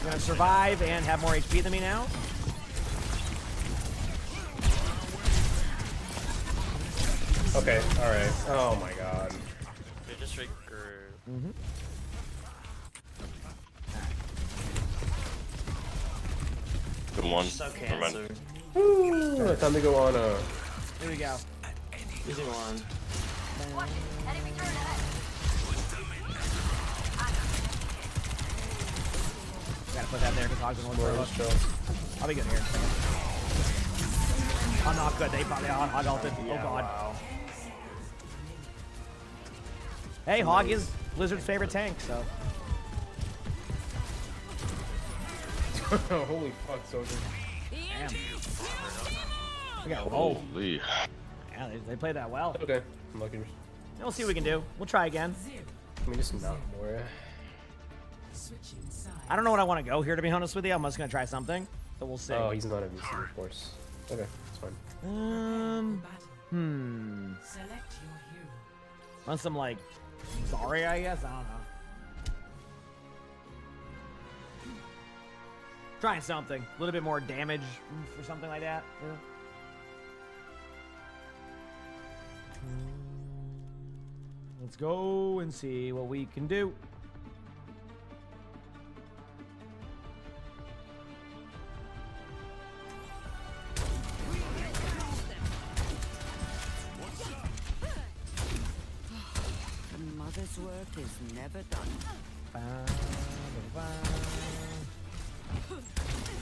gonna survive and have more HP than me now. Okay, alright. Oh my god. They just trigger. Good one. So Never mind. cancer. Woo! Time to go on Here we go. Easy one. Gotta put that there because Hog's gonna look for us. I'll be good here. I'm not good. They probably on Hog ulted. Oh god. Wow. Hey, Hog is Blizzard's favorite tank, so. Holy fuck, soldier. Damn. We got rolled. Holy. Yeah, they played that well. Okay, I'm lucky. We'll see what we can do. We'll try again. Can we just not more? I don't know what I want to go here, to be honest with you. I'm just gonna try something, so we'll see. Oh, he's not a VC, of course. Okay, it's fine. Want some like Zarya, I guess. I don't know. Trying something, a little bit more damage or something like that. Yeah. Let's go and see what we can do. The mother's work is never done.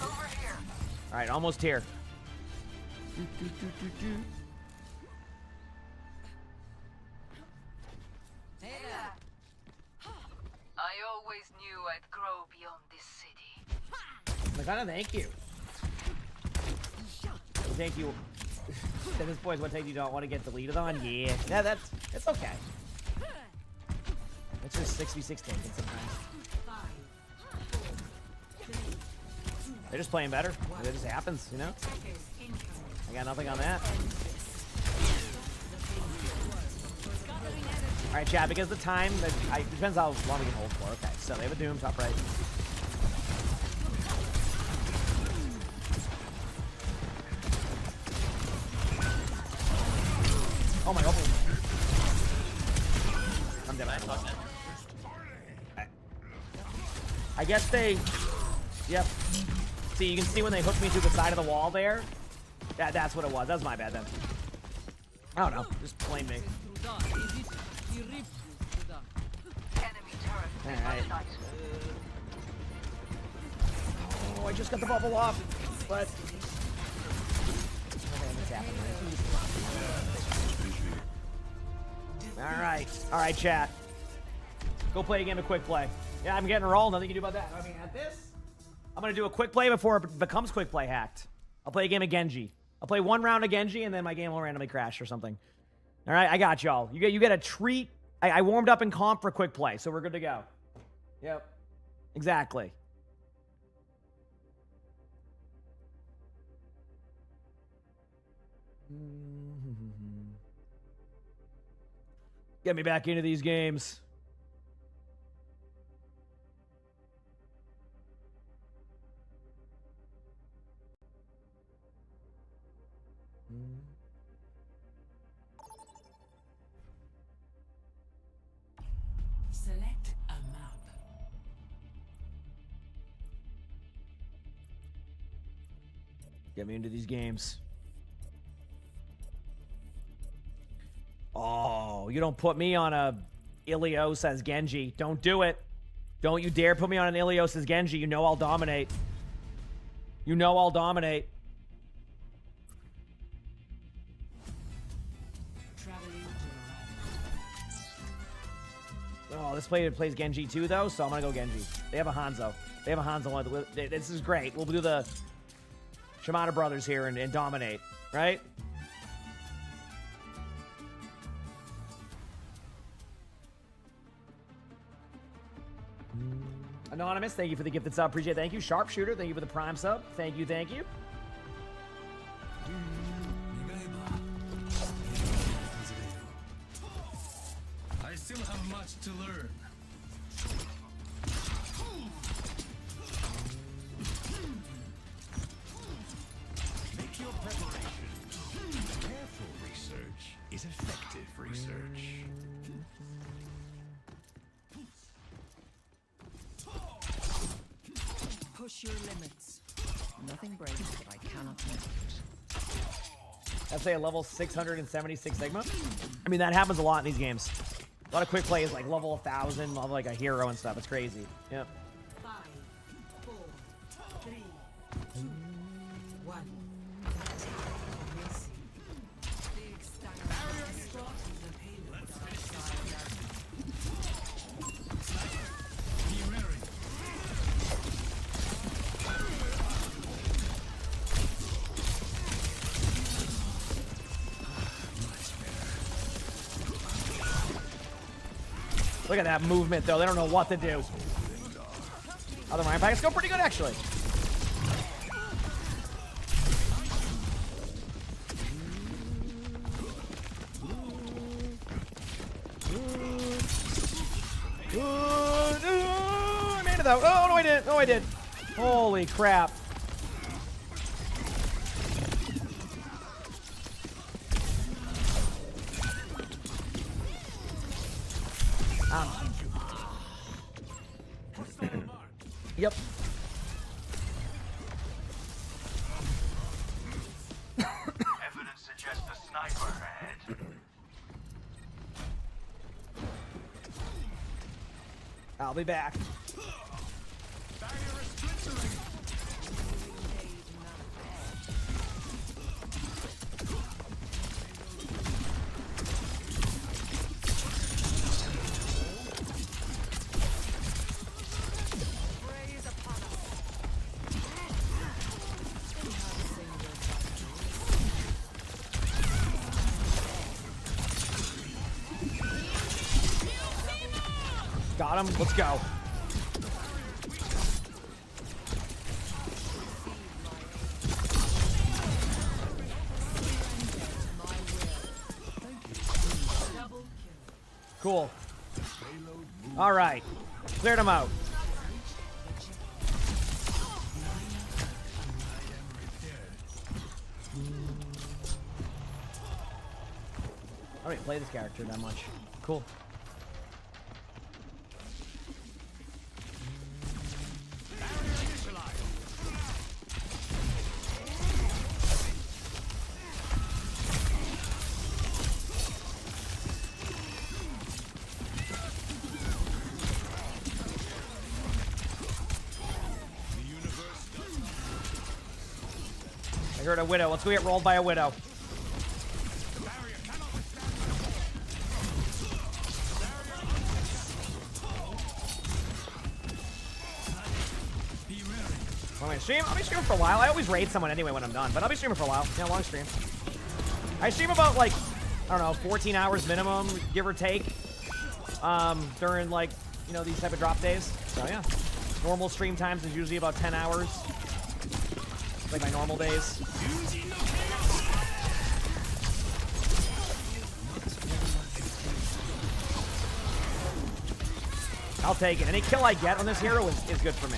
Over here. All right, almost here. I always knew I'd grow beyond this city. Like, I don't thank you. Thank you. At this point, what take you don't want to get deleted on? Yeah. Yeah, that's okay. It's just 6v6 tanking sometimes. They're just playing better. It just happens, you know? I got nothing on that. Alright, chat, because the time, it depends how long we can hold for. Okay, so they have a Doom, top right. Oh my god. I'm dead. I guess they... Yep. See, you can see when they hooked me through the side of the wall there. That's what it was. That's my bad then. I don't know. Just blame me. Alright. Oh, I just got the bubble off, but... Alright, chat. Go play a game of quick play. Yeah, I'm getting a roll. Nothing you can do about that. I mean, at this, I'm going to do a quick play before it becomes quick play hacked. I'll play a game of Genji. I'll play one round of Genji, and then my game will randomly crash or something. All right, I got y'all. You get a treat. I warmed up in comp for quick play, so we're good to go. Yep. Exactly. Get me back into these games. Select a map. Get me into these games. Oh, you don't put me on a Ilios as Genji. Don't do it. Don't you dare put me on an Ilios as Genji. You know I'll dominate. You know I'll dominate. Oh, this plays Genji too, though, so I'm going to go Genji. They have a Hanzo. They have a Hanzo. This is great. We'll do the Shimada brothers here and dominate, right? Anonymous, thank you for the gifted sub. Appreciate it. Thank you. Sharpshooter, thank you for the prime sub. Thank you, thank you. I still have much to learn. Make your preparation. Careful research is effective research. Push your limits. Nothing breaks what I cannot mend. That's a level 676 Sigma. I mean, that happens a lot in these games. A lot of quick plays, like level 1,000, level like a hero and stuff. It's crazy. Yep. 5, 4, 3, 2, 1. Look at that movement, though. They don't know what to do. Other Ryan packets go pretty good, actually. I made it, though. Oh, no, I didn't. No, I did. Holy crap. Yep. Evidence suggests a sniper ahead. I'll be back. Got him. Let's go. Cool. All right. Cleared him out. I don't play this character that much. Cool. I heard a widow. Let's go get rolled by a widow. I'm gonna stream. I'll be streaming for a while. I always raid someone anyway when I'm done, but I'll be streaming for a while. Yeah, long stream. I stream about like, I don't know, 14 hours minimum, give or take, during like, you know, these type of drop days. So yeah, normal stream times is usually about 10 hours. Like my normal days. I'll take it. Any kill I get on this hero is good for me.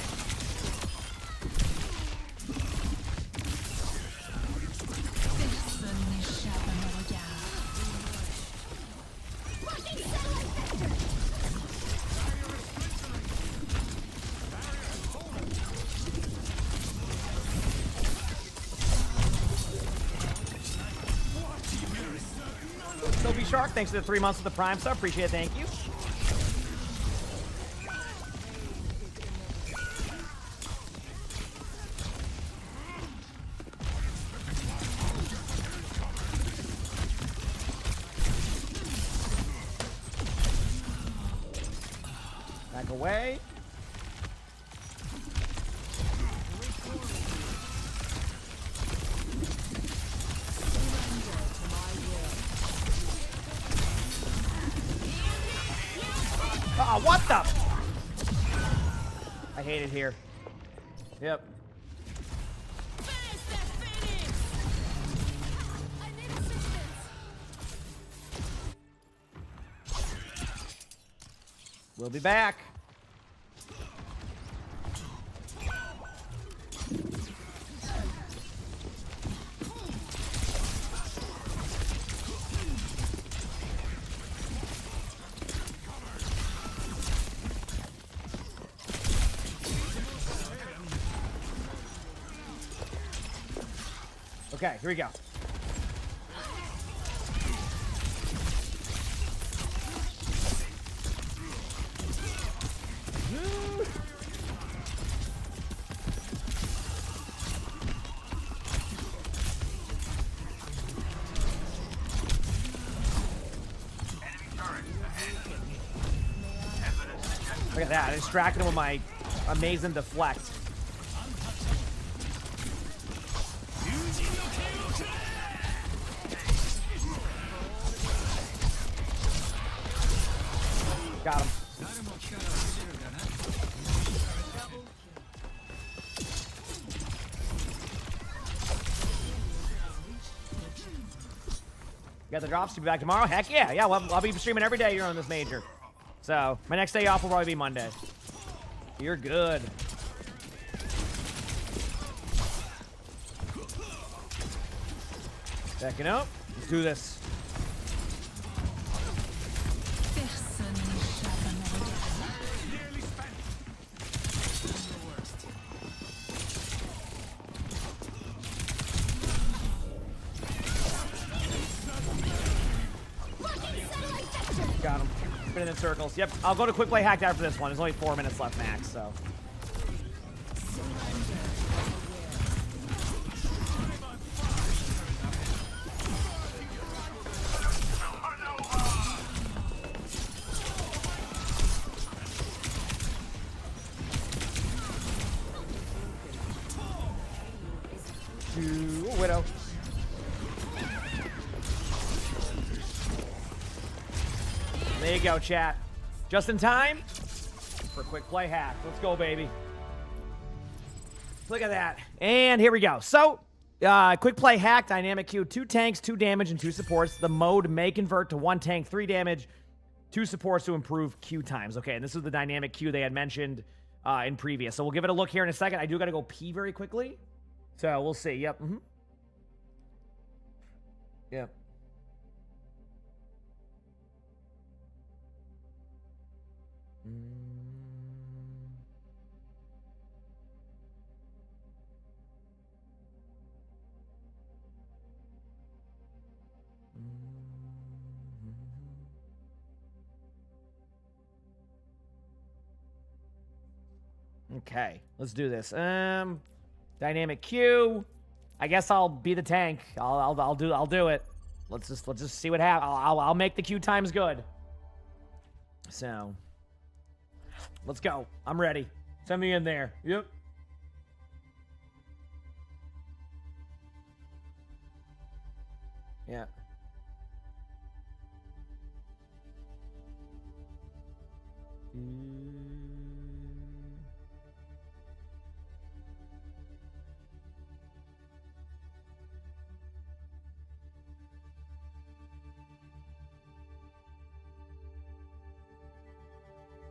Sophie Shark, thanks for the 3 months of the Prime sub. Appreciate it. Thank you. Back away. Oh, what the? I hate it here. Yep. We'll be back. Okay, here we go. Look at that. I distracted him with my amazing deflect. Got him. You got the drops to be back tomorrow? Heck yeah. Yeah, well, I'll be streaming every day here on this major. So, my next day off will probably be Monday. You're good. Backing up. Let's do this. Got him. Spinning in circles. Yep, I'll go to quick play hacked after this one. There's only 4 minutes left max, so. Ooh, Widow. There you go, chat. Just in time for quick play hack. Let's go, baby. Look at that. And here we go. So, quick play hack, dynamic Q, 2 tanks, 2 damage, and 2 supports. The mode may convert to 1 tank, 3 damage, 2 supports to improve Q times. Okay, and this is the dynamic Q they had mentioned in previous. So we'll give it a look here in a second. I do got to go pee very quickly. So we'll see. Yep. Yep. Okay, let's do this. Dynamic Q. I guess I'll be the tank. I'll do it. Let's just see what happens. I'll make the Q times good. So, let's go. I'm ready. Send me in there. Yep. Yeah.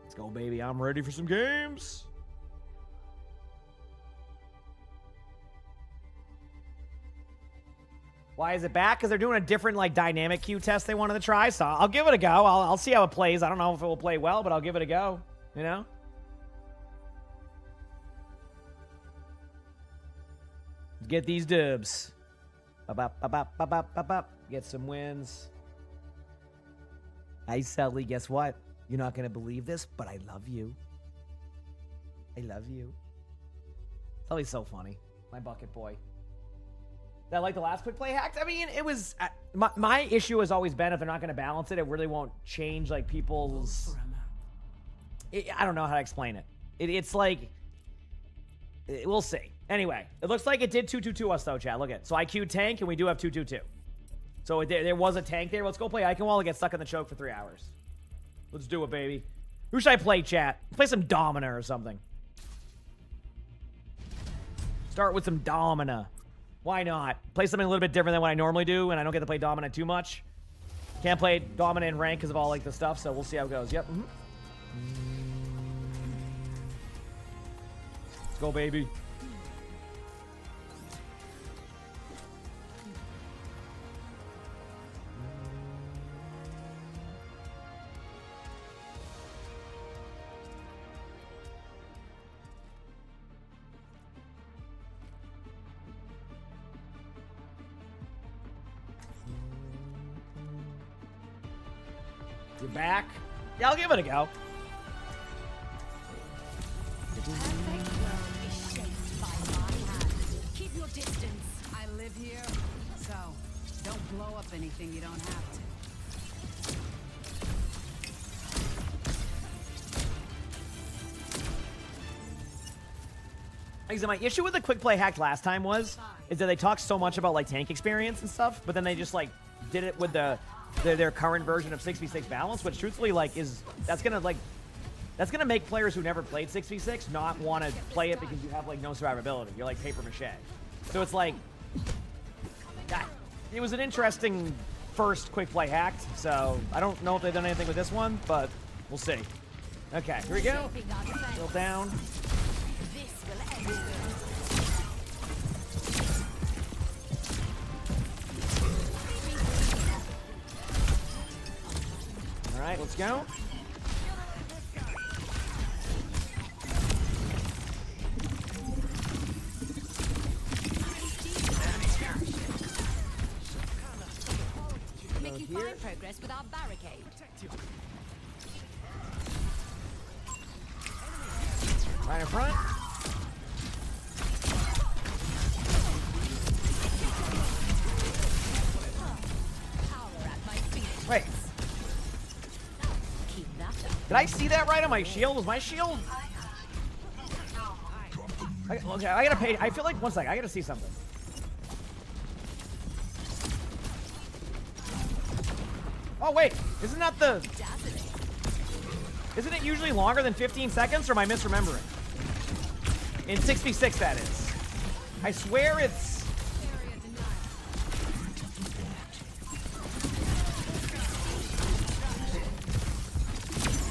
Let's go, baby. I'm ready for some games. Why is it back? Because they're doing a different, like, dynamic Q test they wanted to try, so I'll give it a go. I'll see how it plays. I don't know if it will play well, but I'll give it a go, you know? Get these dubs. Get some wins. Hi, Sally. Guess what? You're not gonna believe this, but I love you. I love you. Sully's so funny. My bucket boy. Did I like the last quick play hacked? I mean, it was... my issue has always been if they're not going to balance it, it really won't change, like, people's... I don't know how to explain it. It's like... we'll see. Anyway, it looks like it did 2-2-2 us, though, chat. Look at it. So IQ tank, and we do have 2-2-2. So there was a tank there. Let's go play Icon while I get stuck in the choke for 3 hours. Let's do it, baby. Who should I play, chat? Play some Domina or something. Start with some Domina. Why not? Play something a little bit different than what I normally do, and I don't get to play Domina too much. Can't play Domina in rank because of all like the stuff, so we'll see how it goes. Yep. Let's go, baby. You're back? Yeah, I'll give it a go. Keep your distance. I live here, so don't blow up anything you don't have to. My issue with the quick play hack last time is that they talked so much about like tank experience and stuff, but then they just like did it with their current version of 6v6 balance, which truthfully that's gonna make players who never played 6v6 not want to play it because you have like no survivability. You're like paper mache. So it's like it was an interesting first quick play hacked. So I don't know if they've done anything with this one, but we'll see. Okay, here we go. Still down. All right, let's go. Making fine progress with our barricade. Right in front. Wait. Did I see that right on my shield? Was my shield? Okay, I gotta pay. I feel like, one second, I gotta see something. Oh, wait. Isn't that the... Isn't it usually longer than 15 seconds, or am I misremembering? In 6v6, that is. I swear it's...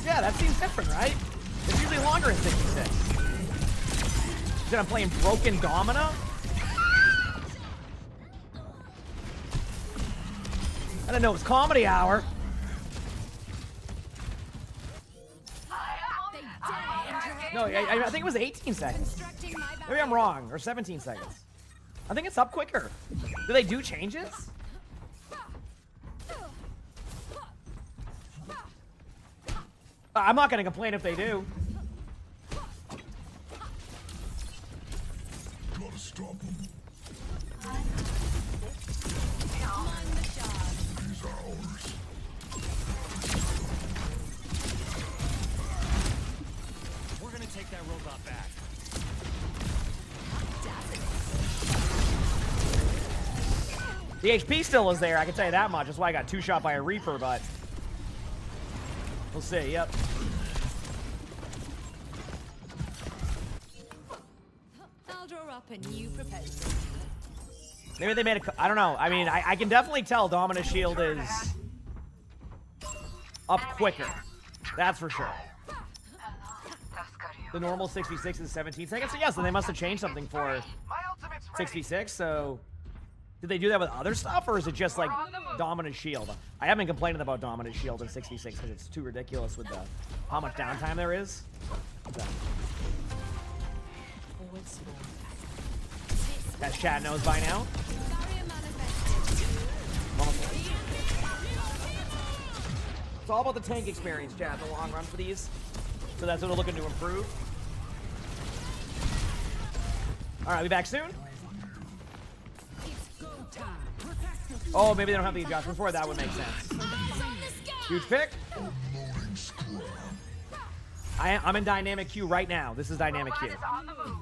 Yeah, that seems different, right? It's usually longer in 66. Then I'm playing Broken Domina? I didn't know it was comedy hour. No, I think it was 18 seconds. Maybe I'm wrong, or 17 seconds. I think it's up quicker. Do they do changes? I'm not going to complain if they do. Gotta stop them. These are ours. We're gonna take that robot back. The HP still is there, I can tell you that much. That's why I got 2-shot by a Reaper, but... We'll see, yep. I'll draw up a new proposal. Maybe they made a... I don't know. I mean, I can definitely tell Domina's shield is... up quicker. That's for sure. The normal 6v6 is 17 seconds. So yes, then they must have changed something for 6v6, so... Did they do that with other stuff, or is it just like Domina's shield? I haven't been complaining about Domina's shield in 6v6 because it's too ridiculous with the how much downtime there is. So. As chat knows by now. It's all about the tank experience, chat, in the long run for these. So that's what we're looking to improve. All right, we back soon? Oh, maybe they don't have the adjustments for it. That would make sense. Huge pick. I'm in dynamic queue right now. This is dynamic queue.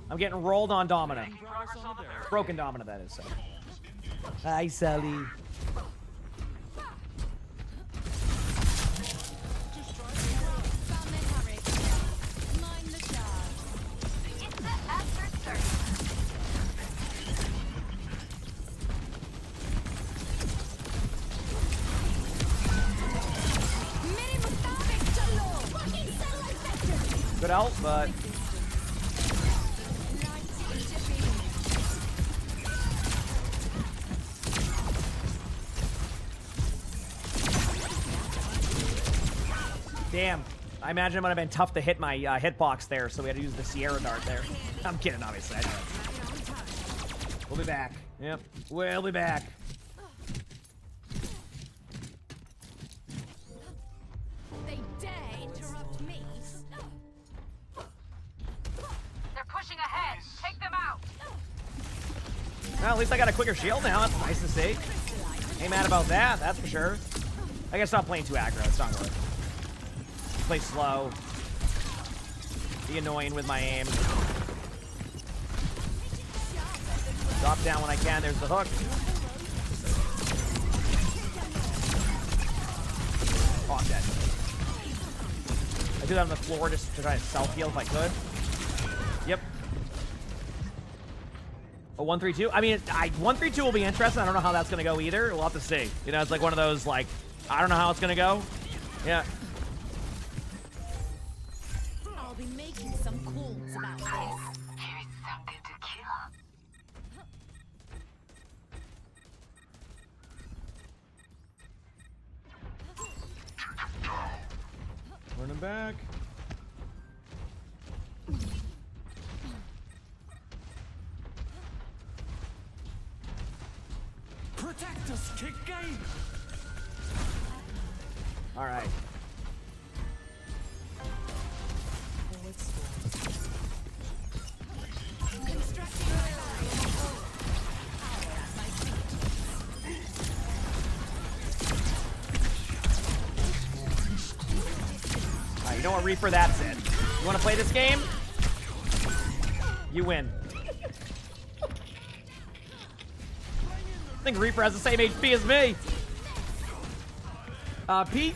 I'm getting rolled on Domina. Broken Domina, that is. So. Hi, Sally. Good ult, but damn. I imagine it might have been tough to hit my hitbox there, so we had to use the Sierra dart there. I'm kidding, obviously. I know. We'll be back. Yep, we'll be back. They dare interrupt me. They're pushing ahead. Take them out. Well, at least I got a quicker shield now. That's nice to see. Ain't mad about that, that's for sure. I guess stop playing too aggro. It's not worth it. Play slow. Be annoying with my aim. Drop down when I can. There's the hook. Oh, I'm dead. I do that on the floor just to try to self-heal if I could. Yep. A 1-3-2? I mean, 1-3-2 will be interesting. I don't know how that's going to go either. We'll have to see. You know, it's like one of those, like, I don't know how it's going to go. Yeah. I'll be making some calls about this. Here's something to kill. Running back. Protect us, kick game. All right. Alright, you know what, Reaper? That's it. You want to play this game? You win. I think Reaper has the same HP as me. Pete,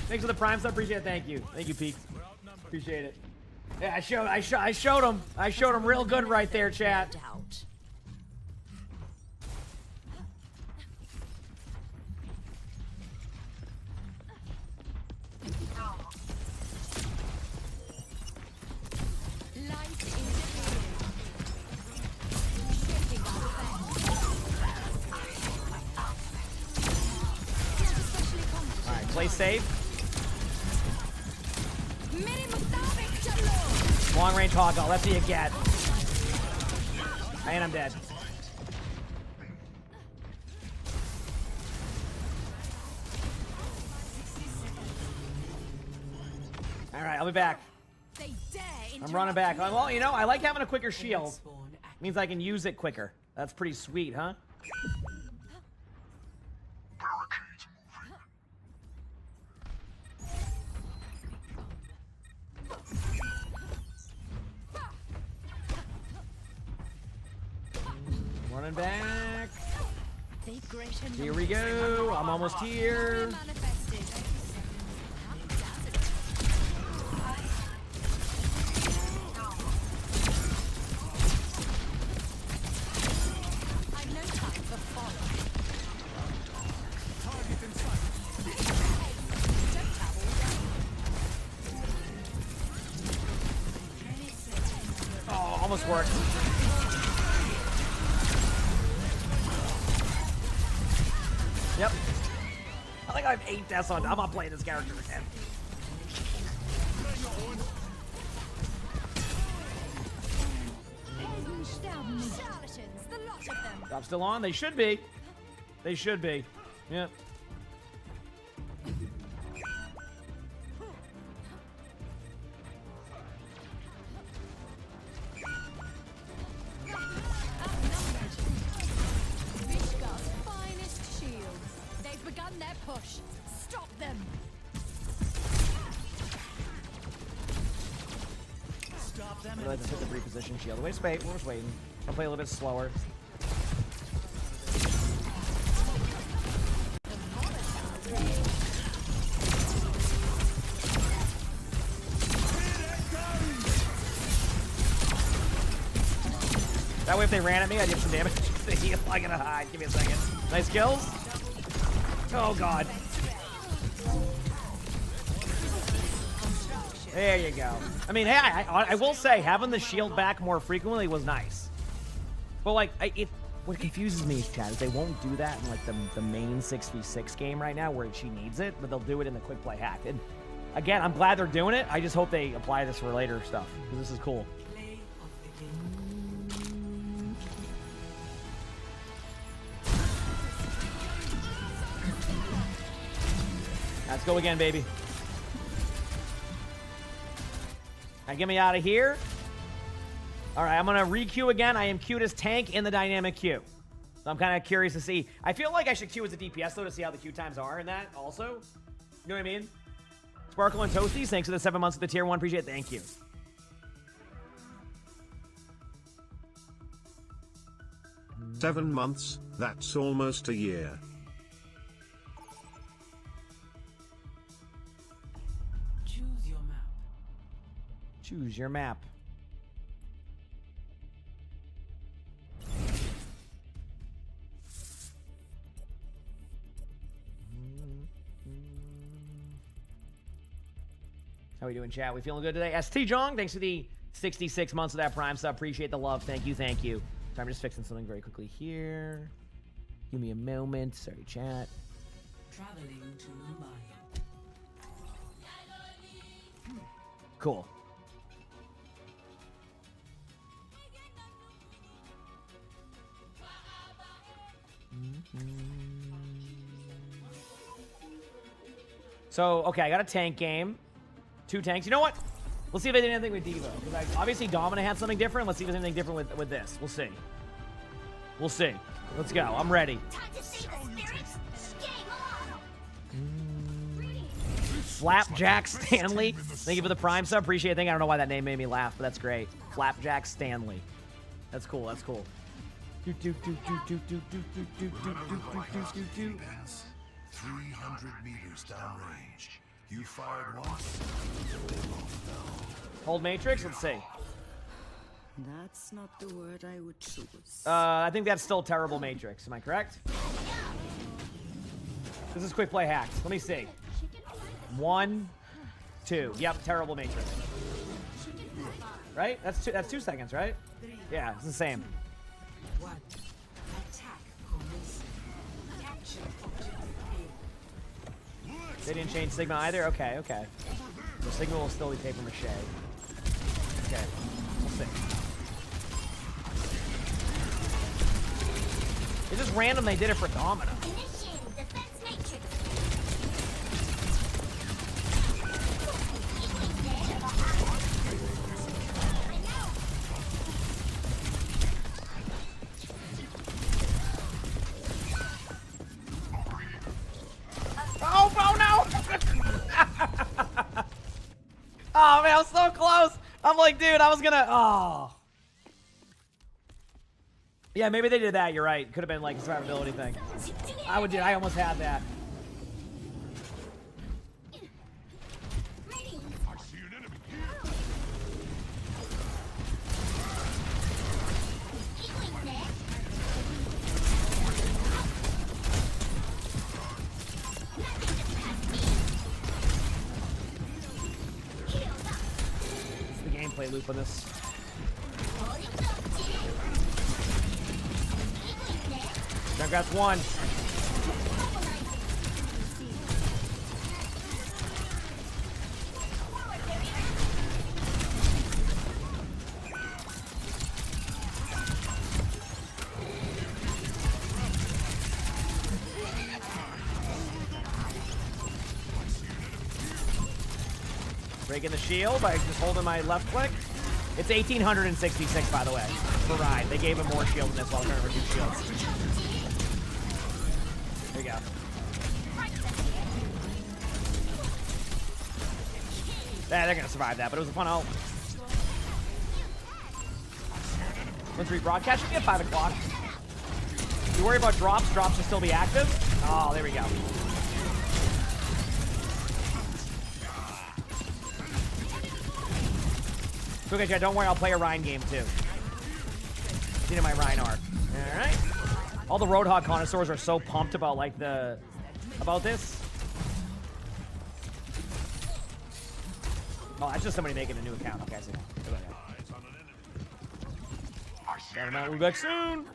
thanks for the prime sub. Appreciate it. Thank you. Thank you, Pete. Appreciate it. Yeah, I showed him. I showed him real good right there, chat. Alright, play safe. Long range hoggle, let's see you get. And I'm dead. Alright, I'll be back. I'm running back. Well, you know, I like having a quicker shield. Means I can use it quicker. That's pretty sweet, huh? Running back. Here we go. I'm almost here. Oh, almost worked. Yep. I think I have 8 deaths on. I'm not playing this character again. I'm still on. They should be. They should be. Yep. on their push. Stop them. Stop them. Let's hit the reposition shield. We're just waiting. I'll play a little bit slower. That way, if they ran at me, I'd get some damage. I'm gonna hide. Give me a second. Nice kills. Oh god. There you go. I mean, hey, I will say having the shield back more frequently was nice. But like, what confuses me, Chad, is they won't do that in like the main 6v6 game right now where she needs it, but they'll do it in the quick play hack. And again, I'm glad they're doing it. I just hope they apply this for later stuff because this is cool. Let's go again, baby. Now get me out of here. All right, I'm going to re-queue again. I am queued as tank in the dynamic queue. So I'm kind of curious to see. I feel like I should queue as a DPS, though, to see how the queue times are in that also. You know what I mean? Sparkle and Toasties, thanks for the 7 months with the tier 1. Appreciate it. Thank you. "7 months, that's almost a year." Choose your map. Choose your map. How we doing, chat? We feeling good today? ST Jong, thanks for the 66 months of that Prime sub. Appreciate the love. Thank you, thank you. So I'm just fixing something very quickly here. Give me a moment. Sorry, chat. Traveling to Mumbai. Cool. So, okay, I got a tank game. 2 tanks. You know what? Let's see if they did anything with Devo. Because obviously Domina had something different. Let's see if there's anything different with this. We'll see. We'll see. Let's go. I'm ready. Flapjack Stanley. Thank you for the Prime sub. Appreciate it. I don't know why that name made me laugh, but that's great. Flapjack Stanley. That's cool. That's cool. 300 meters downrange. You fired once. Hold Matrix. Let's see. That's not the word I would choose. I think that's still terrible Matrix. Am I correct? This is quick play hacked. Let me see. 1, 2. Yep, terrible Matrix. Right? That's 2 seconds, right? Yeah, it's the same. They didn't change Sigma either? Okay, okay. So Sigma will still be paper mache. Okay, we'll see. It's just random they did it for Domina. Oh no! Oh man, I was so close. I'm like, dude, I was gonna. Oh. Yeah, maybe they did that. You're right. Could have been like a survivability thing. I almost had that. Play loop on this. Junkrat's 1. Breaking the shield by just holding my left click. It's 1,866, by the way, for Ride. They gave him more shield than this while trying to reduce shields. There you go. Yeah, they're gonna survive that, but it was a fun ult. Let's rebroadcast. Should be at 5 o'clock. You worry about drops? Drops will still be active? Oh, there we go. Okay, chat, don't worry, I'll play a Rhine game too. Into my Rhine arc. Alright. All the Roadhog connoisseurs are so pumped about like about this. Oh, that's just somebody making a new account. Okay, I see. We'll be back soon.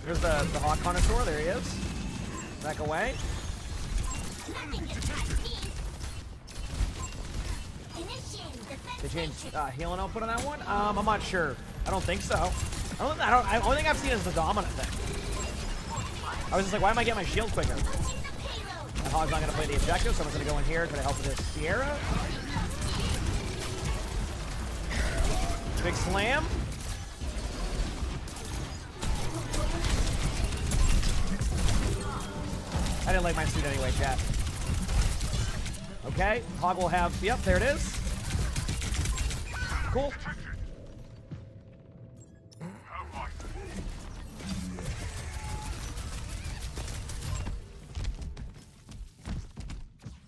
There's the Hawk Connoisseur. There he is. Back away. They changed healing output on that one? I'm not sure. I don't think so. The only thing I've seen is the dominant thing. I was just like, why am I getting my shield quicker? That Hog's not going to play the objective, so I'm going to go in here, try to help with this Sierra. Big slam. I didn't like my suit anyway, chat. Okay, Hog will have, yep, there it is. Cool.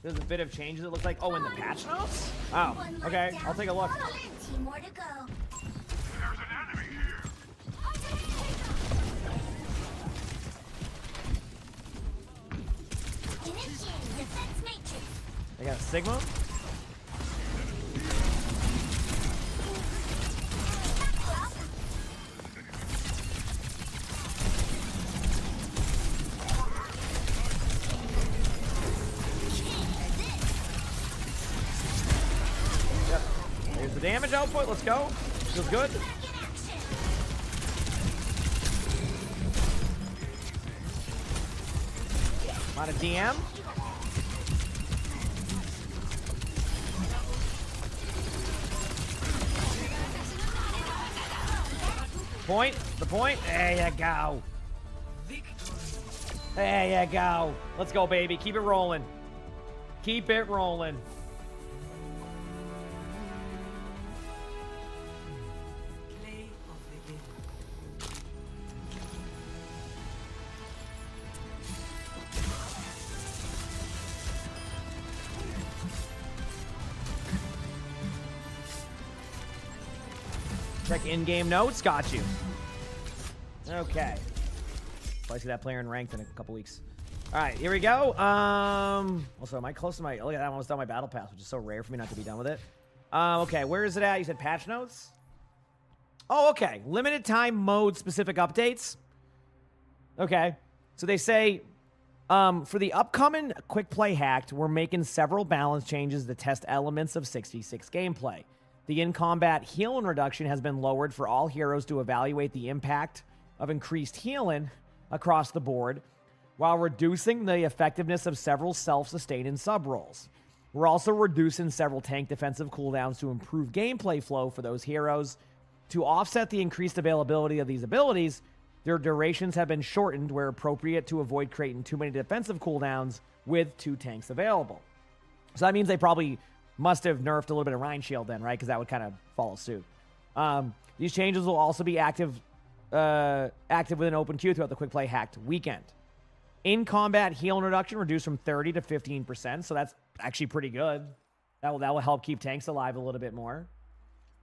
There's a bit of changes, it looks like. Oh, in the patch notes? Oh, okay, I'll take a look. More to go. I got a Sigma. Yep. Here's the damage output. Let's go. Feels good. I'm on a DM. Point, the point. There you go. There you go. Let's go, baby. Keep it rolling. Keep it rolling. Check in-game notes. Got you. Okay. Probably see that player in ranked in a couple weeks. All right, here we go. Also, am I close to my... Look at that. I'm almost done my battle pass, which is so rare for me not to be done with it. Okay, where is it at? You said patch notes? Oh, okay. Limited time mode specific updates. Okay. So they say, for the upcoming quick play hacked, we're making several balance changes to test elements of 6v6 gameplay. The in-combat healing reduction has been lowered for all heroes to evaluate the impact of increased healing across the board, while reducing the effectiveness of several self-sustaining sub-roles. We're also reducing several tank defensive cooldowns to improve gameplay flow for those heroes. To offset the increased availability of these abilities, their durations have been shortened where appropriate to avoid creating too many defensive cooldowns with 2 tanks available. So that means they probably must have nerfed a little bit of Rhine Shield then, right? Because that would kind of follow suit. These changes will also be active with an open queue throughout the quick play hacked weekend. In-combat healing reduction reduced from 30 to 15%, so that's actually pretty good. That will help keep tanks alive a little bit more.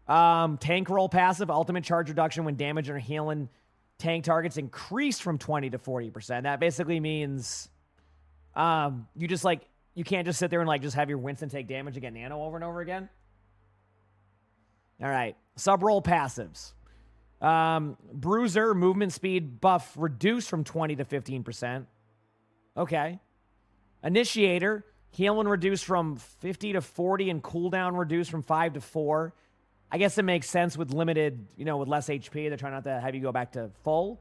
Tank roll passive, ultimate charge reduction when damage or healing tank targets increased from 20 to 40%. That basically means you just like... You can't just sit there and like just have your Winston take damage and get nano over and over again. All right. Sub-roll passives. Bruiser movement speed buff reduced from 20 to 15%. Okay. Initiator Healing reduced from 50 to 40 and cooldown reduced from 5 to 4. I guess it makes sense with limited, you know, with less HP. They're trying not to have you go back to full.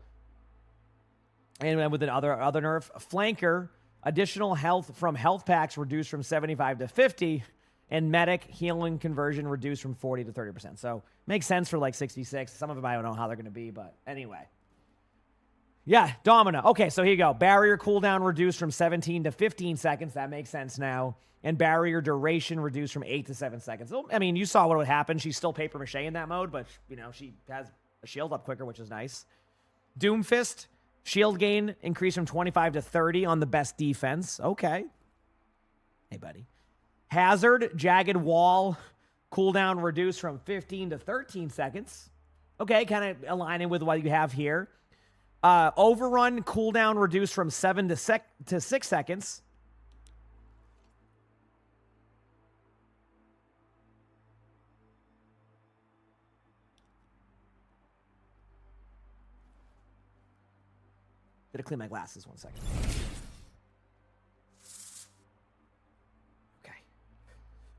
And then with another nerf, flanker, additional health from health packs reduced from 75 to 50, and medic healing conversion reduced from 40 to 30%. So makes sense for like 66. Some of them I don't know how they're going to be, but anyway. Yeah, Domina. Okay, so here you go. Barrier cooldown reduced from 17 to 15 seconds. That makes sense now. And barrier duration reduced from 8 to 7 seconds. So, I mean, you saw what would happen. She's still paper mache in that mode, but, you know, she has a shield up quicker, which is nice. Doomfist, shield gain increased from 25 to 30 on the best defense. Okay. Hey, buddy. Hazard, jagged wall, cooldown reduced from 15 to 13 seconds. Okay, kind of aligning with what you have here. Overrun, cooldown reduced from 7 to 6 seconds. Gotta clean my glasses 1 second. Okay.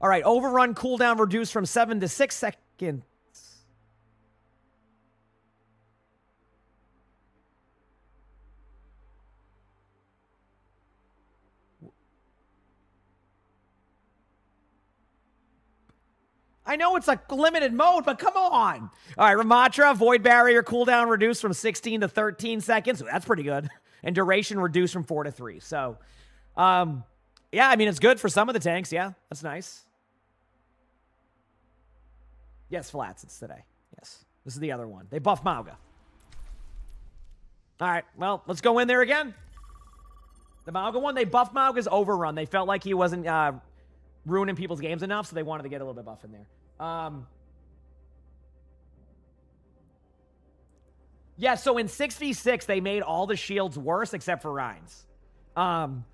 All right, overrun cooldown reduced from 7 to 6 seconds. I know it's a limited mode, but come on. All right, Ramatra, Void Barrier cooldown reduced from 16 to 13 seconds. That's pretty good. And duration reduced from 4 to 3. So, yeah, I mean, it's good for some of the tanks. Yeah, that's nice. Yes, flats, it's today. Yes, this is the other one. They buffed Mauga. All right, well, let's go in there again. The Mauga one, they buffed Mauga's overrun. They felt like he wasn't ruining people's games enough, so they wanted to get a little bit buff in there. Yeah, so in 6v6, they made all the shields worse except for Ryan's. And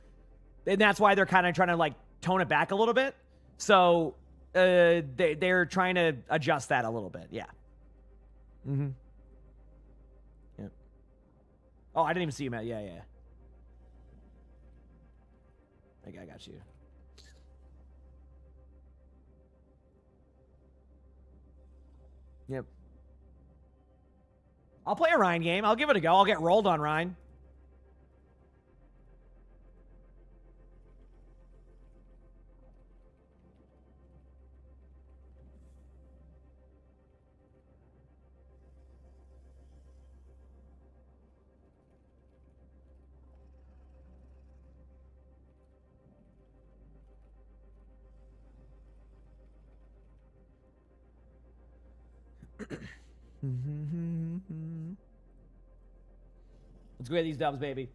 that's why they're kind of trying to, like, tone it back a little bit. So they're trying to adjust that a little bit, yeah. Mm-hmm. Yeah. Oh, I didn't even see you, Matt. Yeah. I got you. Yep. I'll play a Ryan game. I'll give it a go. I'll get rolled on Ryan. Let's go get these dubs, baby.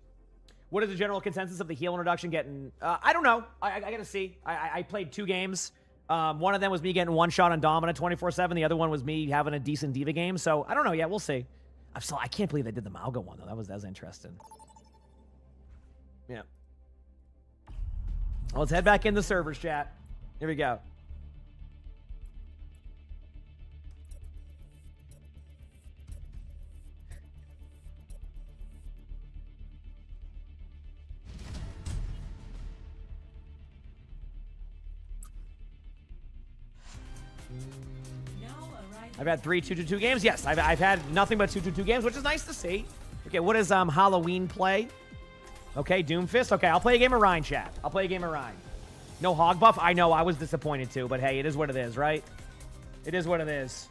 What is the general consensus of the heal introduction getting? I don't know. I gotta see. I played 2 games. One of them was me getting one shot on Domina 24/7. The other one was me having a decent Diva game. So I don't know. Yeah, we'll see. I can't believe they did the Mauga one though. That was interesting. Yeah. Well, let's head back in the servers, chat. Here we go. I've had 3 2-2-2 games. Yes, I've had nothing but 2-2-2 games, which is nice to see. Okay, what is Halloween play? Okay, Doomfist. Okay, I'll play a game of Ryan, chat. I'll play a game of Ryan. No hog buff. I know, I was disappointed too, but hey, it is what it is, right? It is what it is.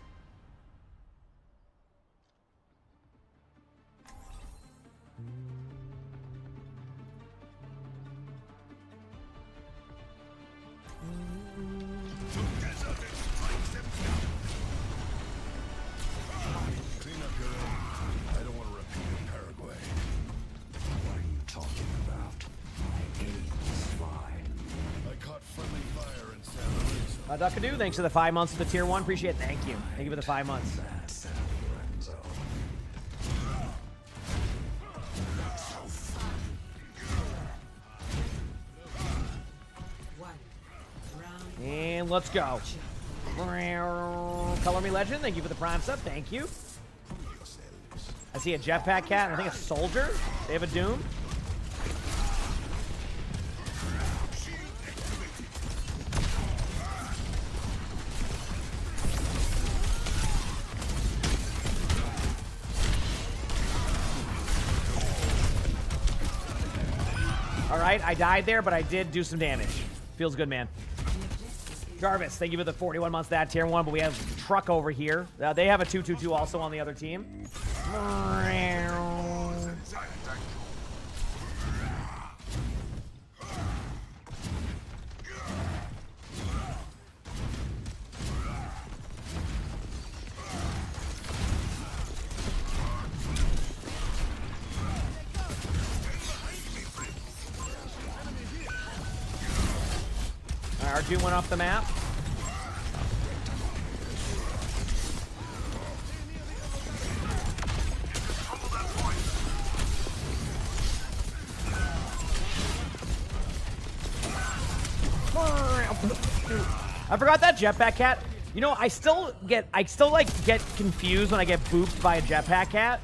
Duckadoo, thanks for the 5 months for the tier 1. Appreciate it. Thank you. Thank you for the 5 months. And let's go. Color Me Legend, thank you for the prime sub. Thank you. I see a jetpack cat. I think it's Soldier. They have a Doom. All right, I died there, but I did do some damage. Feels good, man. Jarvis, thank you for the 41 months that tier 1, but we have Truck over here. They have a 2-2-2 also on the other team. R2 went off the map. I forgot that jetpack cat. You know, I still like get confused when I get booped by a jetpack cat.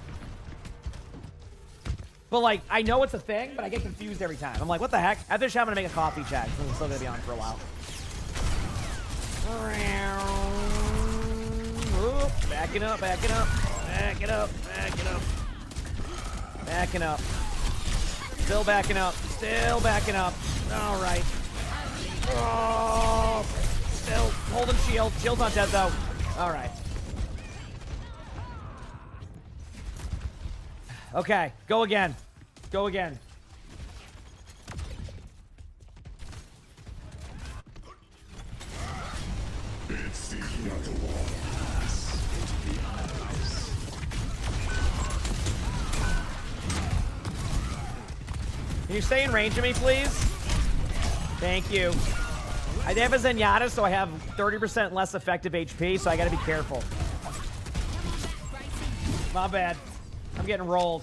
But like, I know it's a thing, but I get confused every time. I'm like, what the heck? After this, I'm gonna make a coffee chat, so I'm still gonna be on for a while. Backing up, backing up, backing up, backing up, backing up. Still backing up, still backing up. All right. Oh, still holding shield. Shield's not dead though. All right. Okay, go again. Go again. Can you stay in range of me, please? Thank you. I have a Zenyatta, so I have 30% less effective HP, so I gotta be careful. My bad. I'm getting rolled.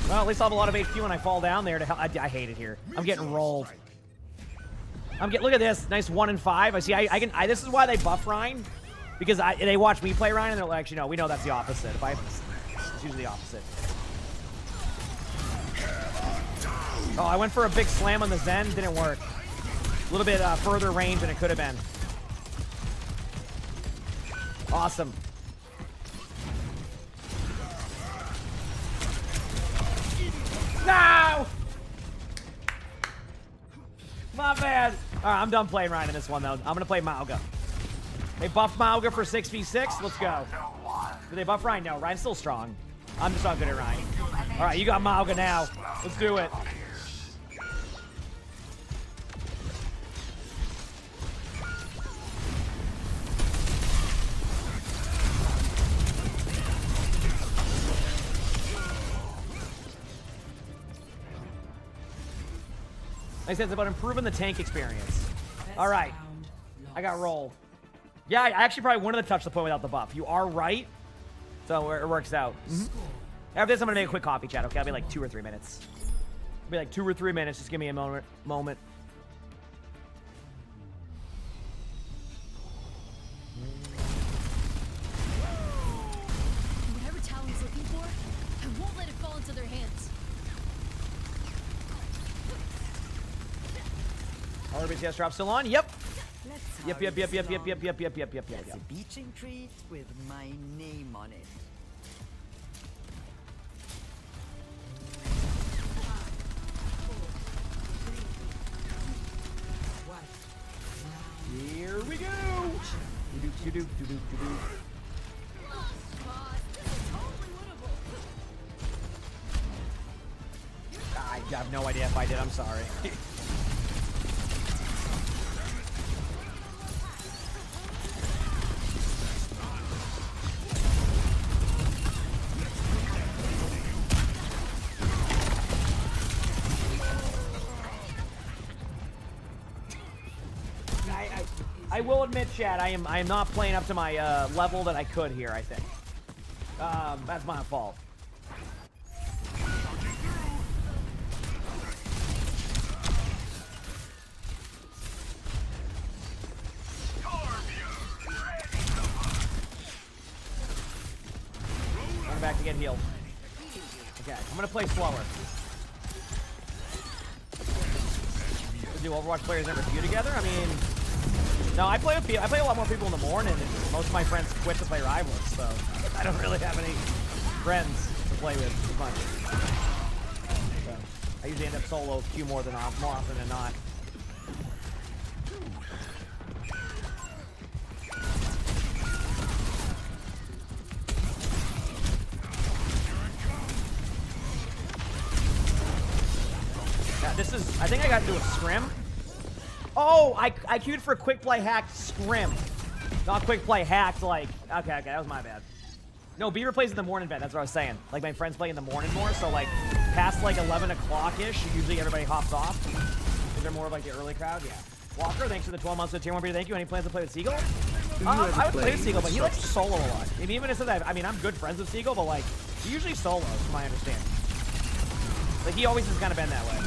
Well, at least I'll have a lot of HP when I fall down there. I hate it here. I'm getting rolled. Look at this. Nice 1 and 5. I see. This is why they buff Ryan, because they watch me play Ryan and they're like, actually, no, we know that's the opposite. It's usually the opposite. Oh, I went for a big slam on the Zen. Didn't work. A little bit further range than it could have been. Awesome. No! My bad. All right, I'm done playing Ryan in this one, though. I'm going to play Mauga. They buffed Mauga for 6v6. Let's go. Did they buff Ryan? No, Ryan's still strong. I'm just not good at Ryan. All right, you got Mauga now. Let's do it. Like I said, it's about improving the tank experience. All right. I got rolled. Yeah, I actually probably wanted to touch the point without the buff. You are right. So it works out. After this, I'm going to make a quick coffee chat, okay? I'll be like 2 or 3 minutes. It'll be like 2 or 3 minutes. Just give me a moment. Whatever Talon's looking for, I won't let it fall into their hands. All the BTS drop still on? Yep. Yep. It's a beaching tree with my name on it. Here we go. I have no idea if I did. I'm sorry. I will admit, Chad, I am not playing up to my level that I could here, I think. That's my fault. Going back to get healed. Okay, I'm gonna play slower. do Overwatch players ever queue together? I mean, no, I play a lot more people in the morning, and most of my friends quit to play Rivals, so I don't really have any friends to play with as much. So I usually end up solo queue more often than not. Yeah, this is, I think I got to do a scrim. Oh, I queued for quick play hacked scrim. Not quick play hacked, like, okay, that was my bad. No, Beaver plays in the morning bed, that's what I was saying. Like, my friends play in the morning more, so like, past like 11 o'clock-ish, usually everybody hops off. Because they're more of like the early crowd, yeah. Walker, thanks for the 12 months of Tier 1 Beaver, thank you. Any plans to play with Seagull? I would play with Seagull, but he likes to solo a lot. And even if that, I mean, I'm good friends with Seagull, but like, he usually solos, from my understanding. Like, he always has kind of been that way.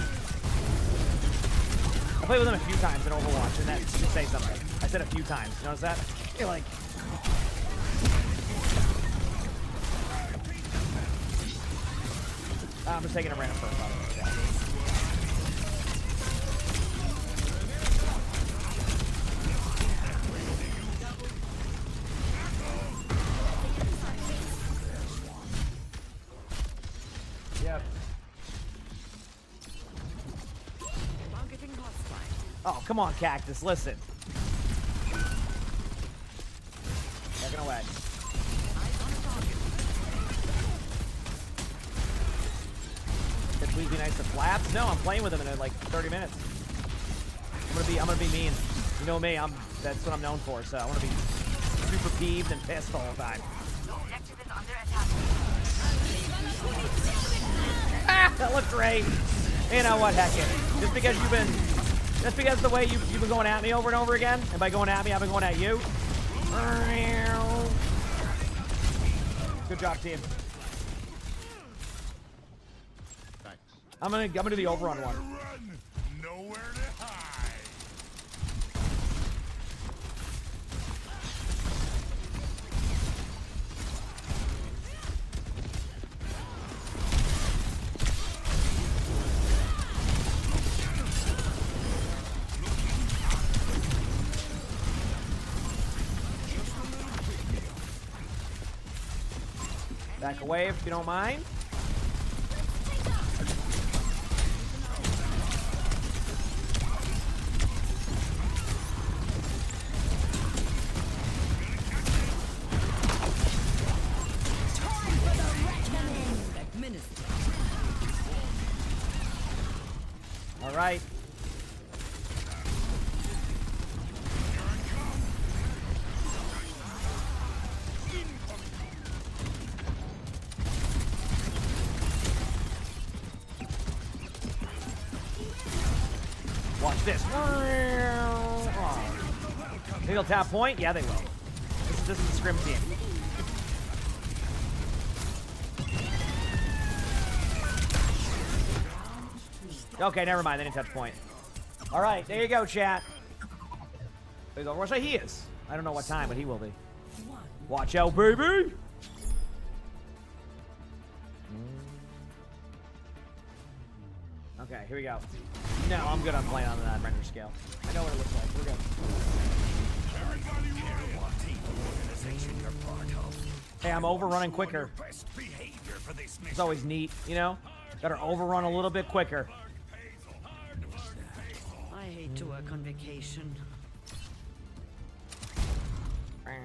I played with him a few times in Overwatch, and that should say something. I said a few times. You notice that? You're like... I'm just taking a random first. Yep. Oh, come on, Cactus, listen. Taking away. Could please be nice to Flaps? No, I'm playing with him in like 30 minutes. I'm gonna be mean. You know me, that's what I'm known for, so I wanna be super peeved and pissed all the time. Ah, that looked great. You know what, heck it. Just because the way you've been going at me over and over again, and by going at me, I've been going at you. Good job, team. I'm gonna do the overrun one. Nowhere to hide. Back away if you don't mind. All right. Watch this. Oh. Think they'll tap point? Yeah, they will. This is the scrim team. Okay, never mind. They didn't touch point. All right, there you go, chat. There's Overwatch. He is. I don't know what time, but he will be. Watch out, baby. Okay, here we go. No, I'm good on playing on that render scale. I know what it looks like. We're good. Hey, I'm overrunning quicker. It's always neat, you know? Gotta overrun a little bit quicker. I hate to work on vacation. 5,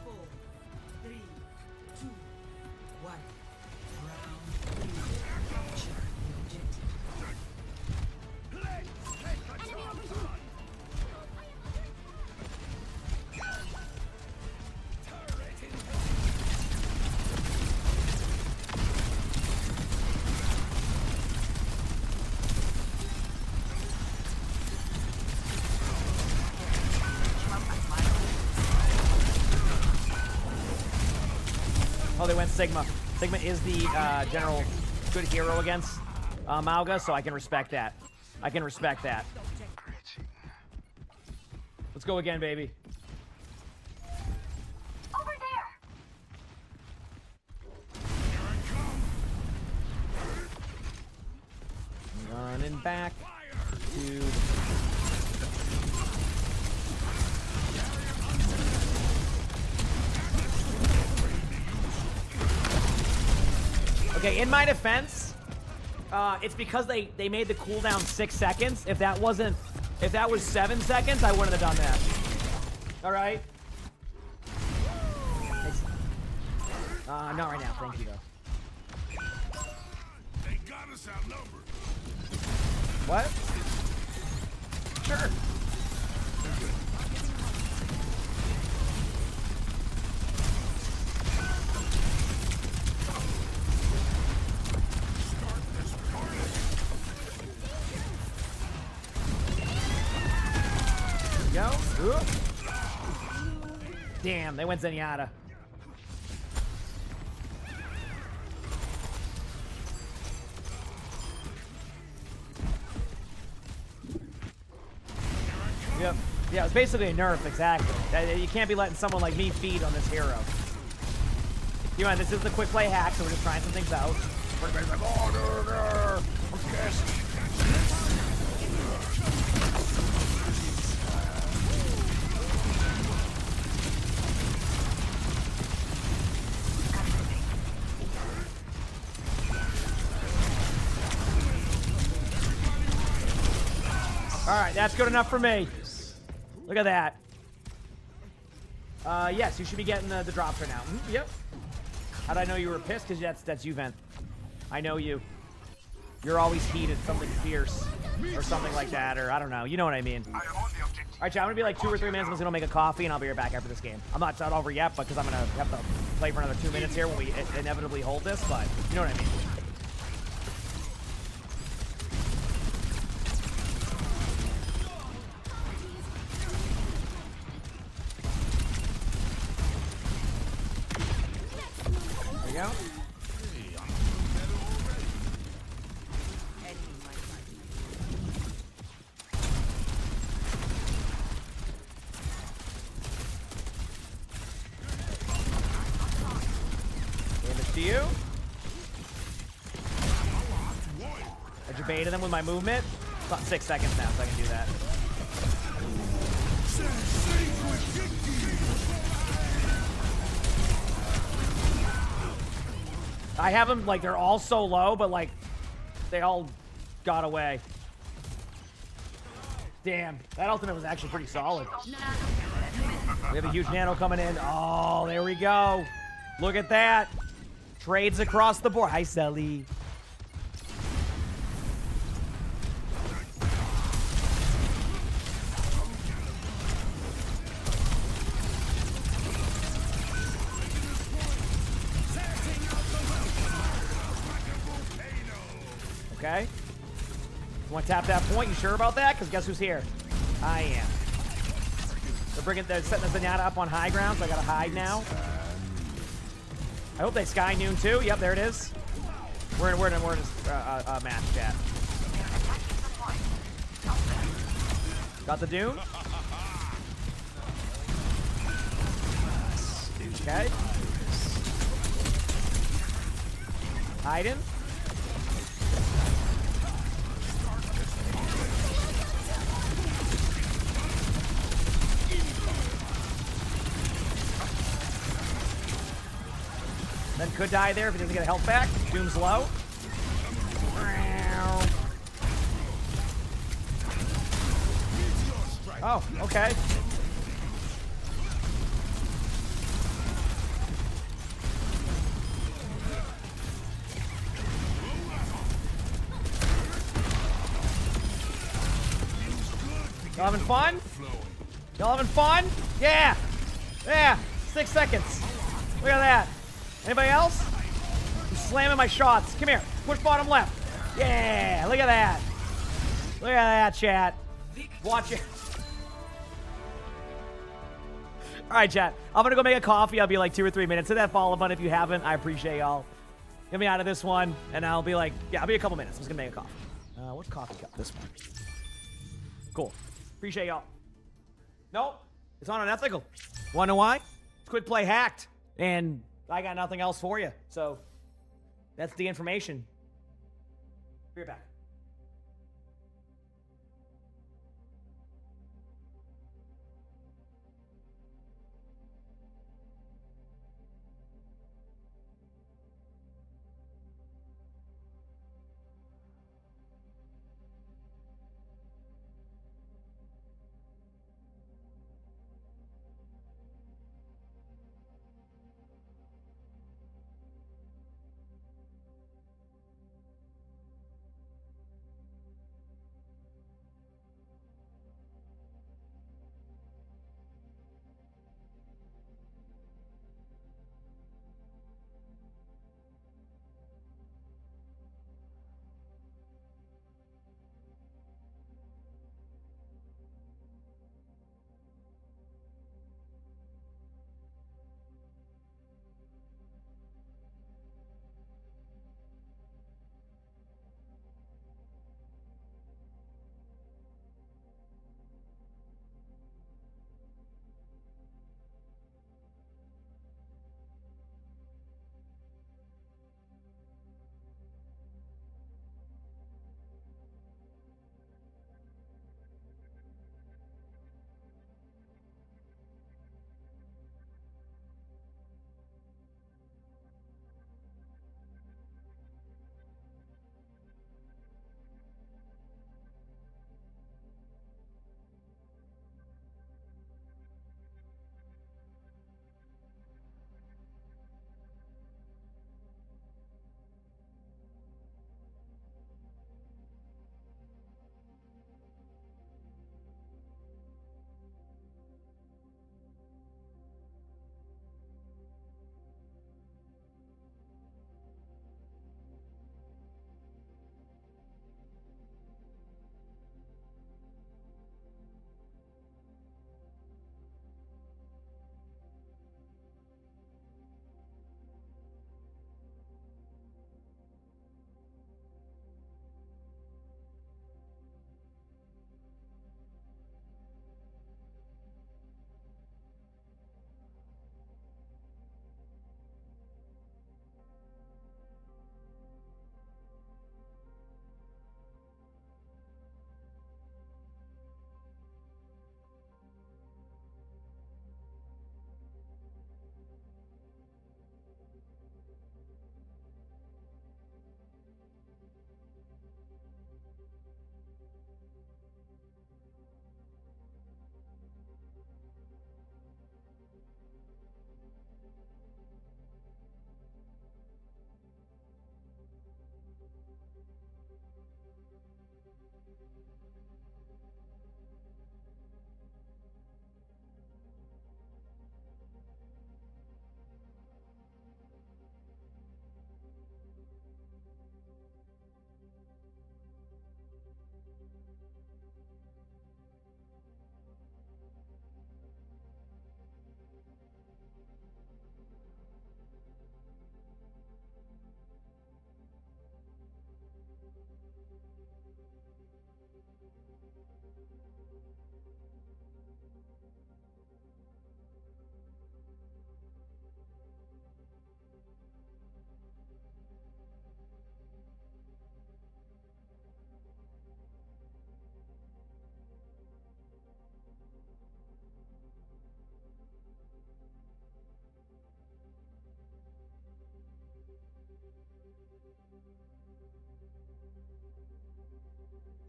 4, 3, 2, 1. Oh, they went Sigma. Sigma is the general good hero against Mauga, so I can respect that. I can respect that. Let's go again, baby. Over there. Running back to... Okay, in my defense, it's because they made the cooldown 6 seconds. If that was 7 seconds, I wouldn't have done that. All right. Not right now. Thank you, though. They got us outnumbered. What? Sure. Go. Ooh. Damn, they went Zenyatta. Yep. Yeah, it's basically a nerf, exactly. You can't be letting someone like me feed on this hero. You know, this is the quick play hack, so we're just trying some things out. Everybody's like, oh, I'm pissed. All right, that's good enough for me. Look at that. Yes, you should be getting the drops right now. Yep. How'd I know you were pissed? Because that's you, Vent. I know you. You're always heated, something fierce, or something like that, or I don't know. You know what I mean. All right, chat, I'm gonna be like 2 or 3 minutes. I'm just gonna make a coffee, and I'll be right back after this game. I'm not over yet, because I'm gonna have to play for another 2 minutes here when we inevitably hold this, but you know what I mean. There you go. Damage to you. I just baited them with my movement. It's about 6 seconds now, so I can do that. I have them, like, they're all so low, but, like, they all got away. Damn, that ultimate was actually pretty solid. We have a huge nano coming in. Oh, there we go. Look at that. Trades across the board. Hi, Sally. Okay. You want to tap that point? You sure about that? Because guess who's here? I am. They're setting the Zenyatta up on high ground, so I gotta hide now. I hope they Sky Noon too. Yep, there it is. We're in a match, chat. Got the Dune. Okay. Hiding. Then could die there if he doesn't get a health back. Doom's low. Oh, okay. Y'all having fun? Y'all having fun? Yeah! Yeah! 6 seconds. Look at that. Anybody else? I'm slamming my shots. Come here. Push bottom left. Yeah! Look at that. Look at that, chat. Watch it. All right, chat. I'm going to go make a coffee. I'll be like 2 or 3 minutes. Hit that follow button if you haven't. I appreciate y'all. Get me out of this one, and I'll be like, yeah, I'll be a couple minutes. I'm just going to make a coffee. What coffee cup? This one. Cool. Appreciate y'all. Nope. It's on unethical. Want to know why? Quick play hacked. And I got nothing else for you. So that's the information. Be right back.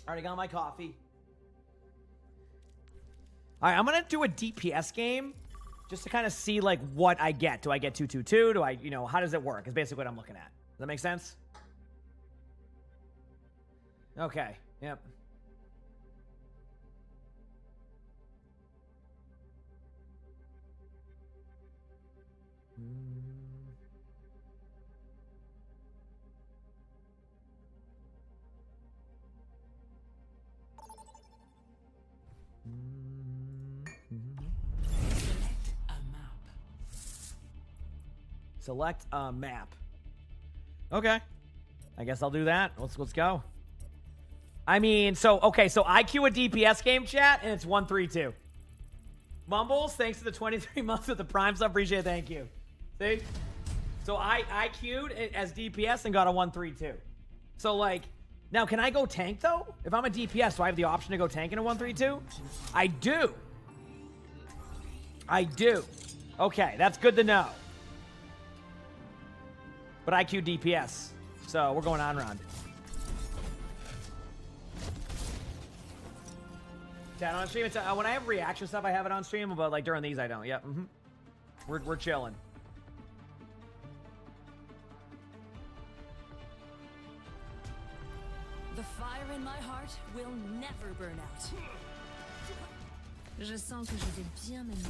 Already got my coffee. All right, I'm gonna do a DPS game just to kind of see like what I get. Do I get 2-2-2? Do I, you know, how does it work? Is basically what I'm looking at. Does that make sense? Okay. Yep. Select a map. Okay. I guess I'll do that. Let's go. I mean, so IQ a DPS game, chat, and it's 1-3-2. Mumbles, thanks to the 23 months with the Prime sub. Appreciate it. Thank you. See? So I IQ'd it as DPS and got a 1-3-2. So, like, now can I go tank, though? If I'm a DPS, do I have the option to go tank in a 1-3-2? I do. I do. Okay, that's good to know. But IQ DPS. So we're going on round. Chat on stream. It's, when I have reaction stuff, I have it on stream, but like during these, I don't. Yep. We're chilling. The fire in my heart will never burn out. Je sens que je vais bien m'amuser.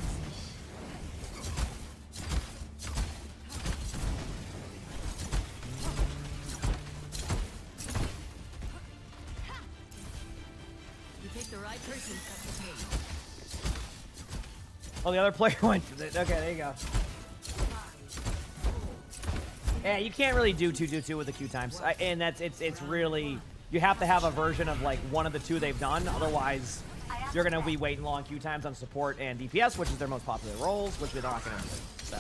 The right person cut the pace. Oh, the other player went. Okay, there you go. Yeah, you can't really do 2-2-2 with the Q times, and it's really, you have to have a version of like one of the two they've done. Otherwise, you're gonna be waiting long Q times on support and DPS, which is their most popular roles, which they're not gonna do. So.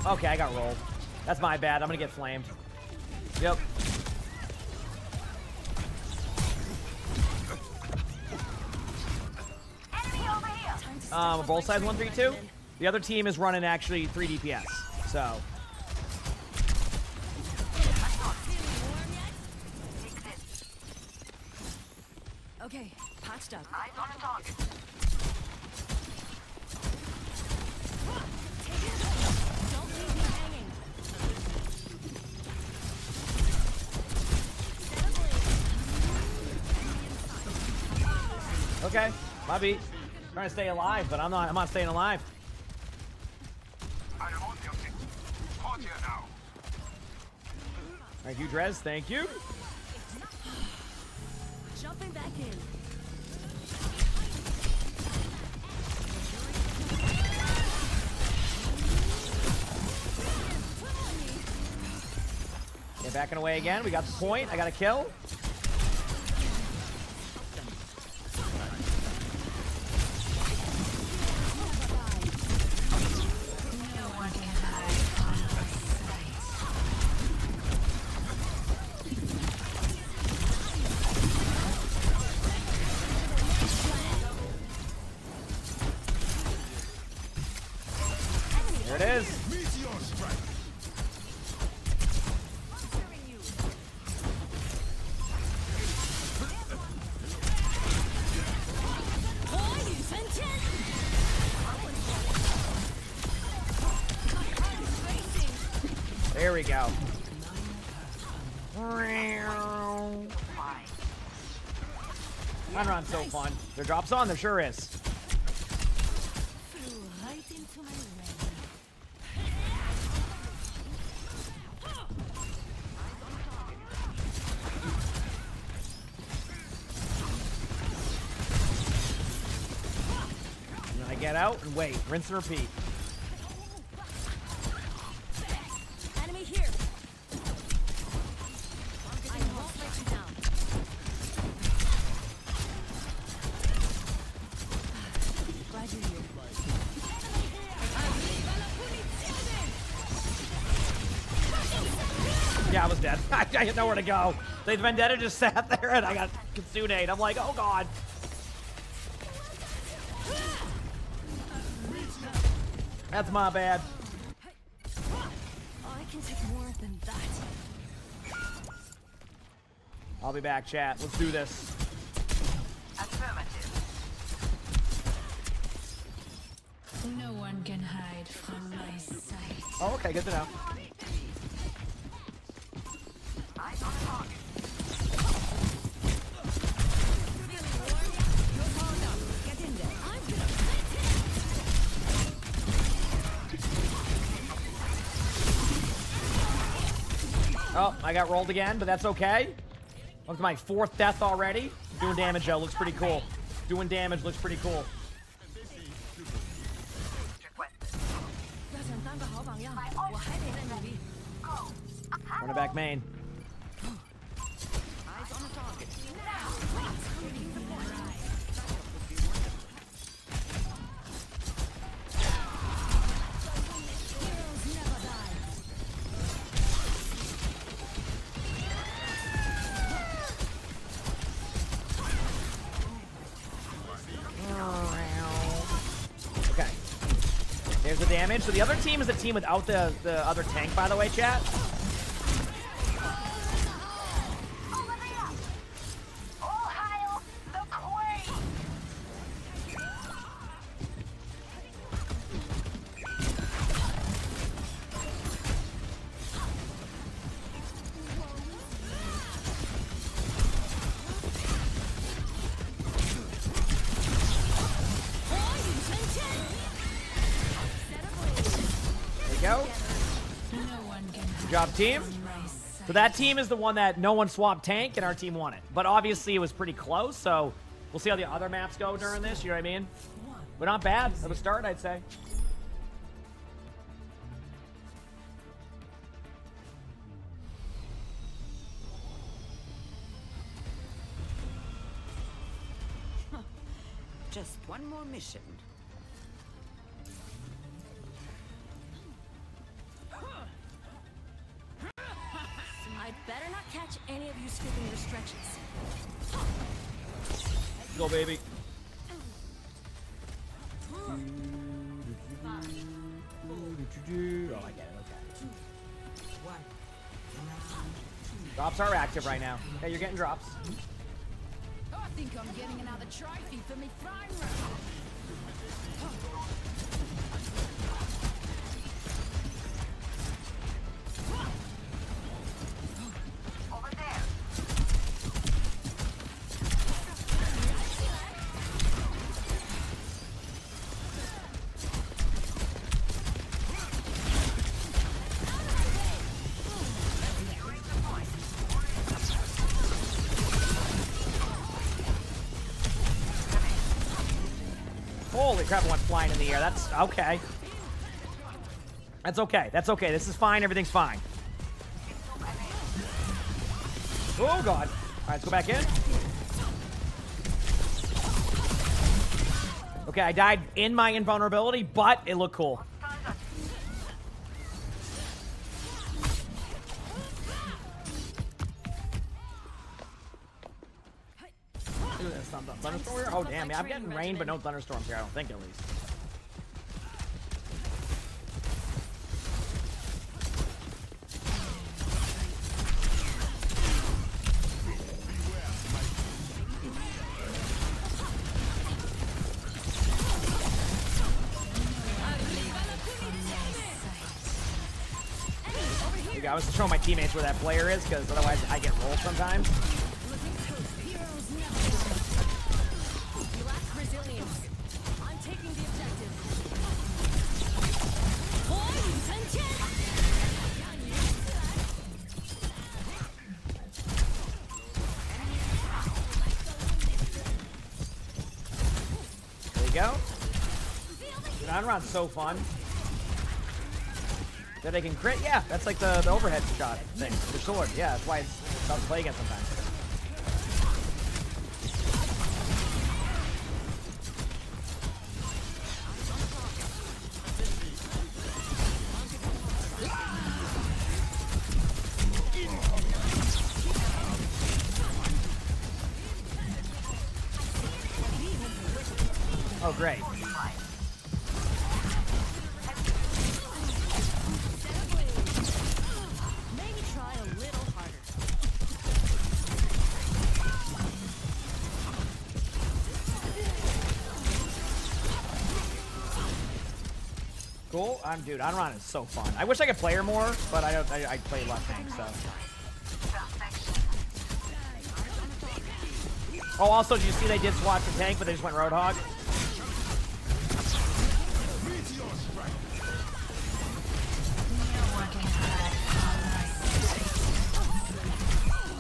Okay, I got rolled. That's my bad. I'm gonna get flamed. Yep. Both sides 1-3-2. The other team is running actually 3 DPS. So. Okay, patched up. Eyes on a target. Don't leave me hanging. Okay, my beat. Trying to stay alive, but I'm not staying alive. Thank you, Drez. Thank you. Jumping back in. Get backing away again. We got the point. I got a kill. There it is. There we go. Run around so fun. There drops on, there sure is. Right into my And then I get out and wait. Rinse and repeat. enemy here. I won't let you down. Glad you're here. Yeah, I was dead. I had nowhere to go. The Vendetta just sat there and I got Kitsune. I'm like, oh god. That's my bad. I can take more than that. I'll be back, chat. Let's do this. No one can hide from my sight. Oh, okay, good to know. Oh, I got rolled again, but that's okay. Up to my 4th death already. Doing damage, though. Looks pretty cool. Doing damage looks pretty cool. Running back main. Okay. There's the damage. So the other team is a team without the other tank, by the way, chat. Go. Good job, team. So that team is the one that no one swapped tank, and our team won it. But obviously, it was pretty close, so we'll see how the other maps go during this, you know what I mean? But not bad of a start, I'd say. Just one more mission. I'd better not catch any of you skipping your stretches. Go, baby. Oh, I get it. Okay. Drops are active right now. Yeah, you're getting drops. Oh, I think I'm getting another trophy for me throwing round. Holy crap, I went flying in the air. That's okay. That's okay. That's okay. This is fine. Everything's fine. Oh, God. All right, let's go back in. Okay, I died in my invulnerability, but it looked cool. Thunderstorm here? Oh, damn. Yeah, I'm getting rain, but no thunderstorms here, I don't think, at least. I was showing my teammates where that player is, because otherwise I get rolled sometimes. There you go. Round's so fun. That they can crit? Yeah, that's like the overhead shot thing. The sword, yeah, that's why it's tough to play against sometimes. Oh, great. cool. Dude, Anran is so fun. I wish I could play her more, but I play left tank, so. Oh, also, did you see they did swap the tank, but they just went Roadhog?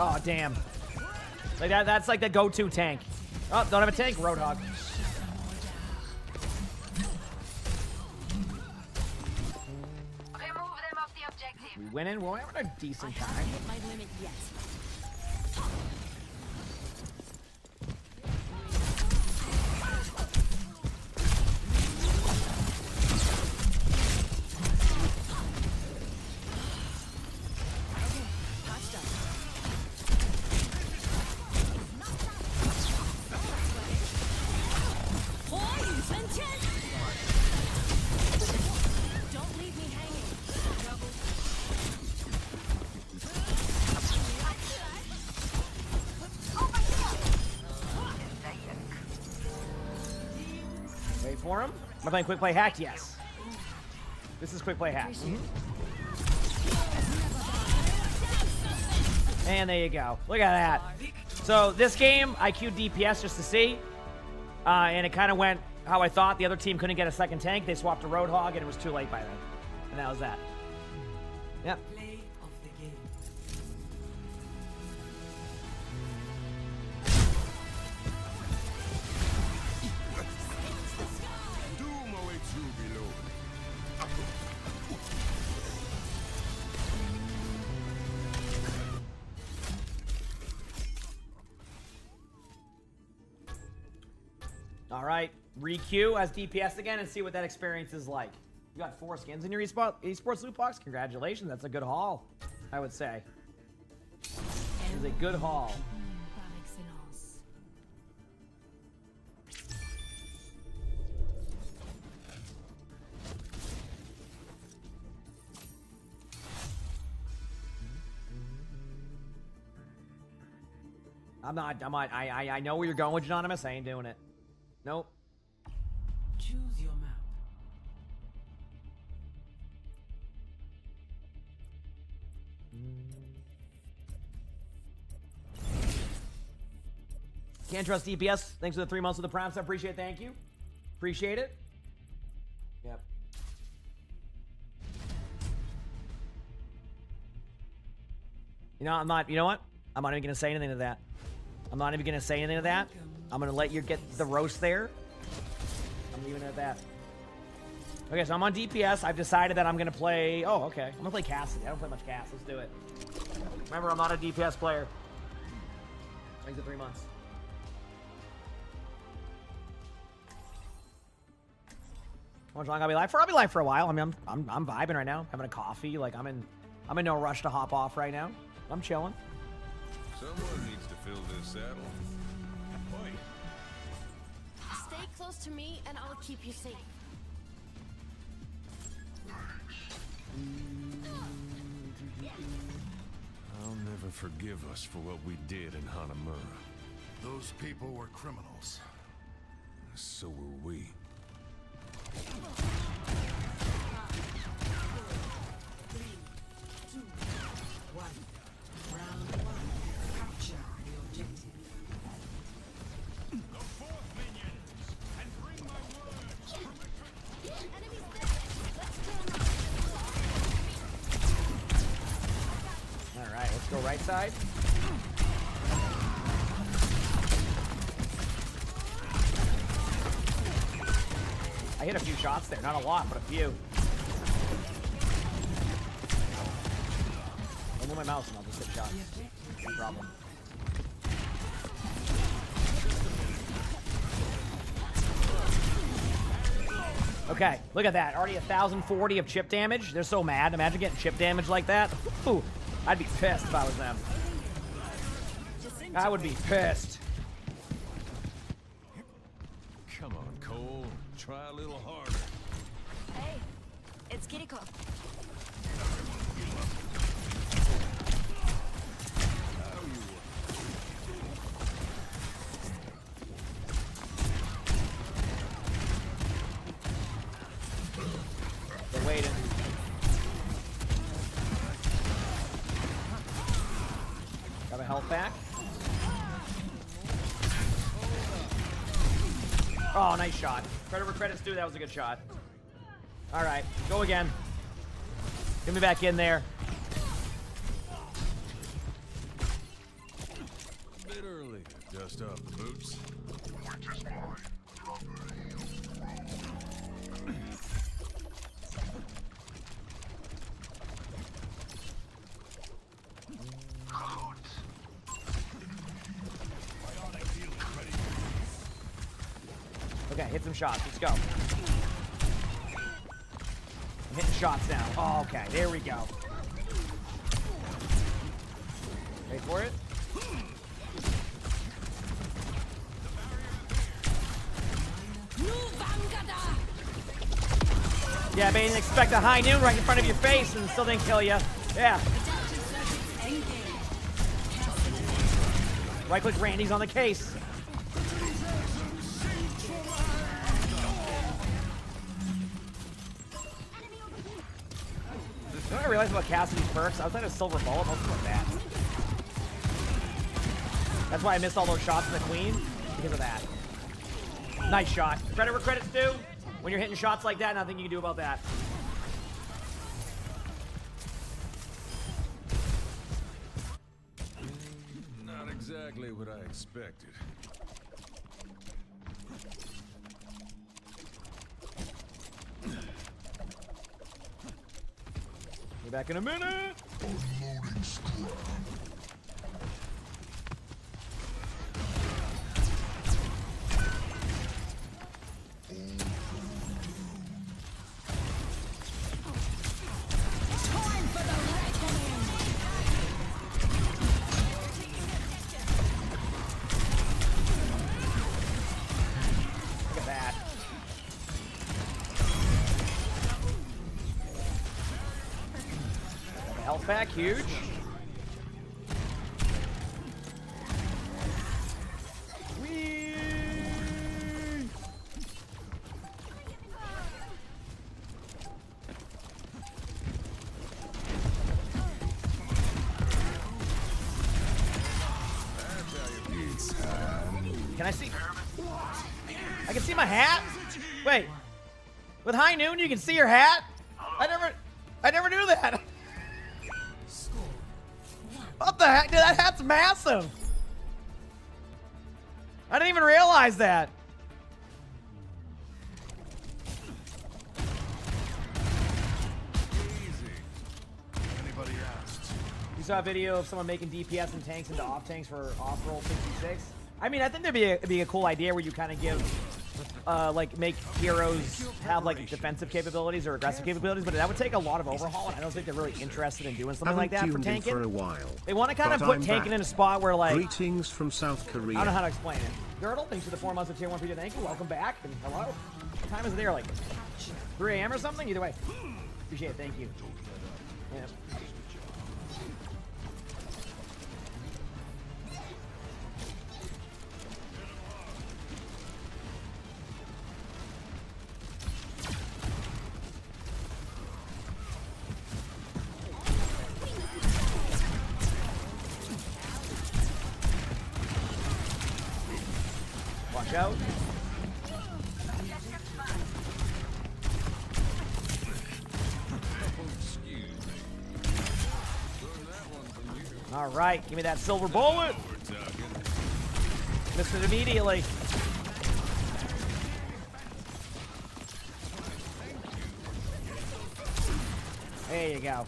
Oh, damn. Like that's like the go-to tank. Oh, don't have a tank? Roadhog. We winning? We're having a decent time. Hit my limit yet. Don't leave me hanging. Wait for him. Am I playing quick play hacked? Yes. This is quick play hacked. And there you go. Look at that. So this game, I queued DPS just to see. And it kind of went how I thought. The other team couldn't get a second tank. They swapped to Roadhog, and it was too late by then. And that was that. Yep. Doom awaits you below. All right. Re-queue as DPS again and see what that experience is like. You got 4 skins in your esports loot box? Congratulations. That's a good haul, I would say. It is a good haul. I know where you're going with Anonymous. I ain't doing it. Nope. Choose your map. Can't trust DPS. Thanks for the 3 months of the Prime sub. Appreciate it. Thank you. Appreciate it. Yep. You know, you know what? I'm not even going to say anything to that. I'm not even going to say anything to that. I'm going to let you get the roast there. I'm leaving it at that. Okay, so I'm on DPS. I've decided that I'm going to play... Oh, okay. I'm going to play Cassidy. I don't play much Cass. Let's do it. Remember, I'm not a DPS player. Thanks for 3 months. How much longer I'll be live for? I'll be live for a while. I mean, I'm vibing right now. Having a coffee. Like, I'm in no rush to hop off right now. I'm chilling. Someone needs to fill this saddle. Stay close to me and I'll keep you safe. I'll never forgive us for what we did in Hanamura. Those people were criminals. So were we. Alright, let's go right side. I hit a few shots there. Not a lot, but a few. I'll move my mouse and I'll just hit shots. No problem. Okay, look at that. Already 1,040 of chip damage. They're so mad. Imagine getting chip damage like that. Ooh, I'd be pissed if I was them. I would be pissed. Come on, Cole. Try a little harder. Hey, it's Kiriko. health back. Oh, nice shot. Credit where credit's due. That was a good shot. All right, go again. Get me back in there. A bit early to dust off the boots. Okay, hit some shots. Let's go. I'm hitting shots now. Oh, okay, there we go. Wait for it. Yeah, but you didn't expect a high noon right in front of your face and still didn't kill you. Yeah. Right click Randy's on the case. You know what I realized about Cassidy's perks? Outside of Silver Bullet, most of them are bad. That's why I missed all those shots from the Queen, because of that. Nice shot. Credit where credit's due. When you're hitting shots like that, nothing you can do about that. Not exactly what I expected. Be back in a minute. Look at that. Health back, huge. Whee! Can I see? I can see my hat? Wait. With high noon you can see your hat? I never knew that. What the heck? Dude, that hat's massive. I didn't even realize that. Anybody asked? You saw a video of someone making DPS and tanks into off tanks for off-roll 66. I mean, I think that'd be a cool idea where you kind of give, like, make heroes have like defensive capabilities or aggressive capabilities, but that would take a lot of overhaul, and I don't think they're really interested in doing something like that for tanking. For a while, they want to kind of put tanking in a spot where, like, greetings from South Korea. I don't know how to explain it. Girdle, thanks for the 4 months of tier 1 video. Thank you. Welcome back. And hello. What time is it there? Like 3 a.m. or something? Either way. Appreciate it. Thank you. Yeah. Watch out. All right, give me that silver bullet. Missed it immediately. There you go.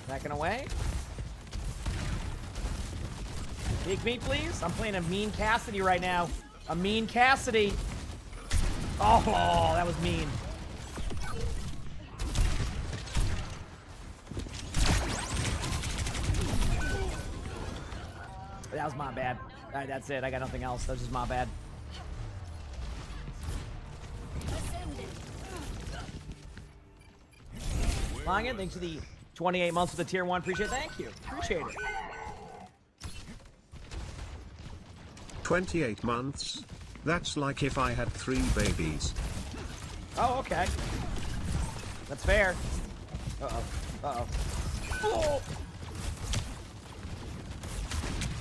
Backing away. Take me, please. I'm playing a mean Cassidy right now. A mean Cassidy. Oh, that was mean. That was my bad. All right, that's it. I got nothing else. That's just my bad. Longin, thanks for the 28 months with the tier 1. Appreciate it. Thank you. Appreciate it. 28 months? That's like if I had 3 babies. Oh, okay. That's fair. Uh-oh. Uh-oh. Oh!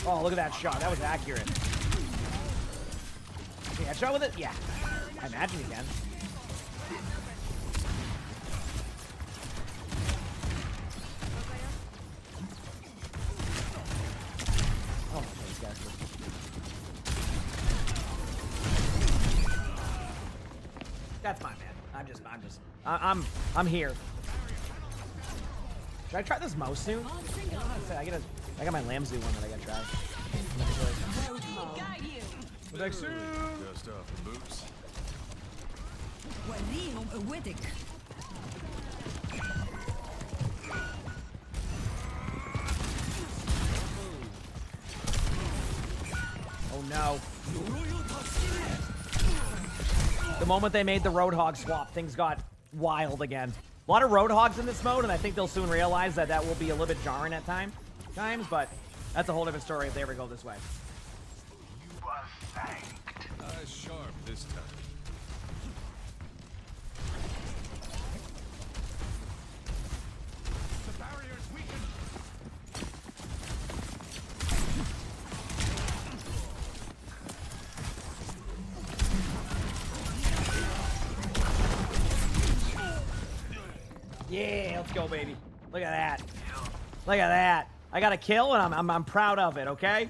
Oh, look at that shot. That was accurate. Can you headshot with it? Yeah. I imagine you can. Oh, these guys are... That's fine, man. I'm here. Should I try this Mo soon? I don't know how to say. I got my Lamzu one that I gotta try. Back soon. Dust off the boots. Oh no. The moment they made the Roadhog swap, things got wild again. A lot of Roadhogs in this mode, and I think they'll soon realize that that will be a little bit jarring at times, but that's a whole different story if they ever go this way. You are thanked. Eyes sharp this time. The barrier's weakened. Yeah, let's go, baby. Look at that. Look at that. I got a kill, and I'm proud of it, okay?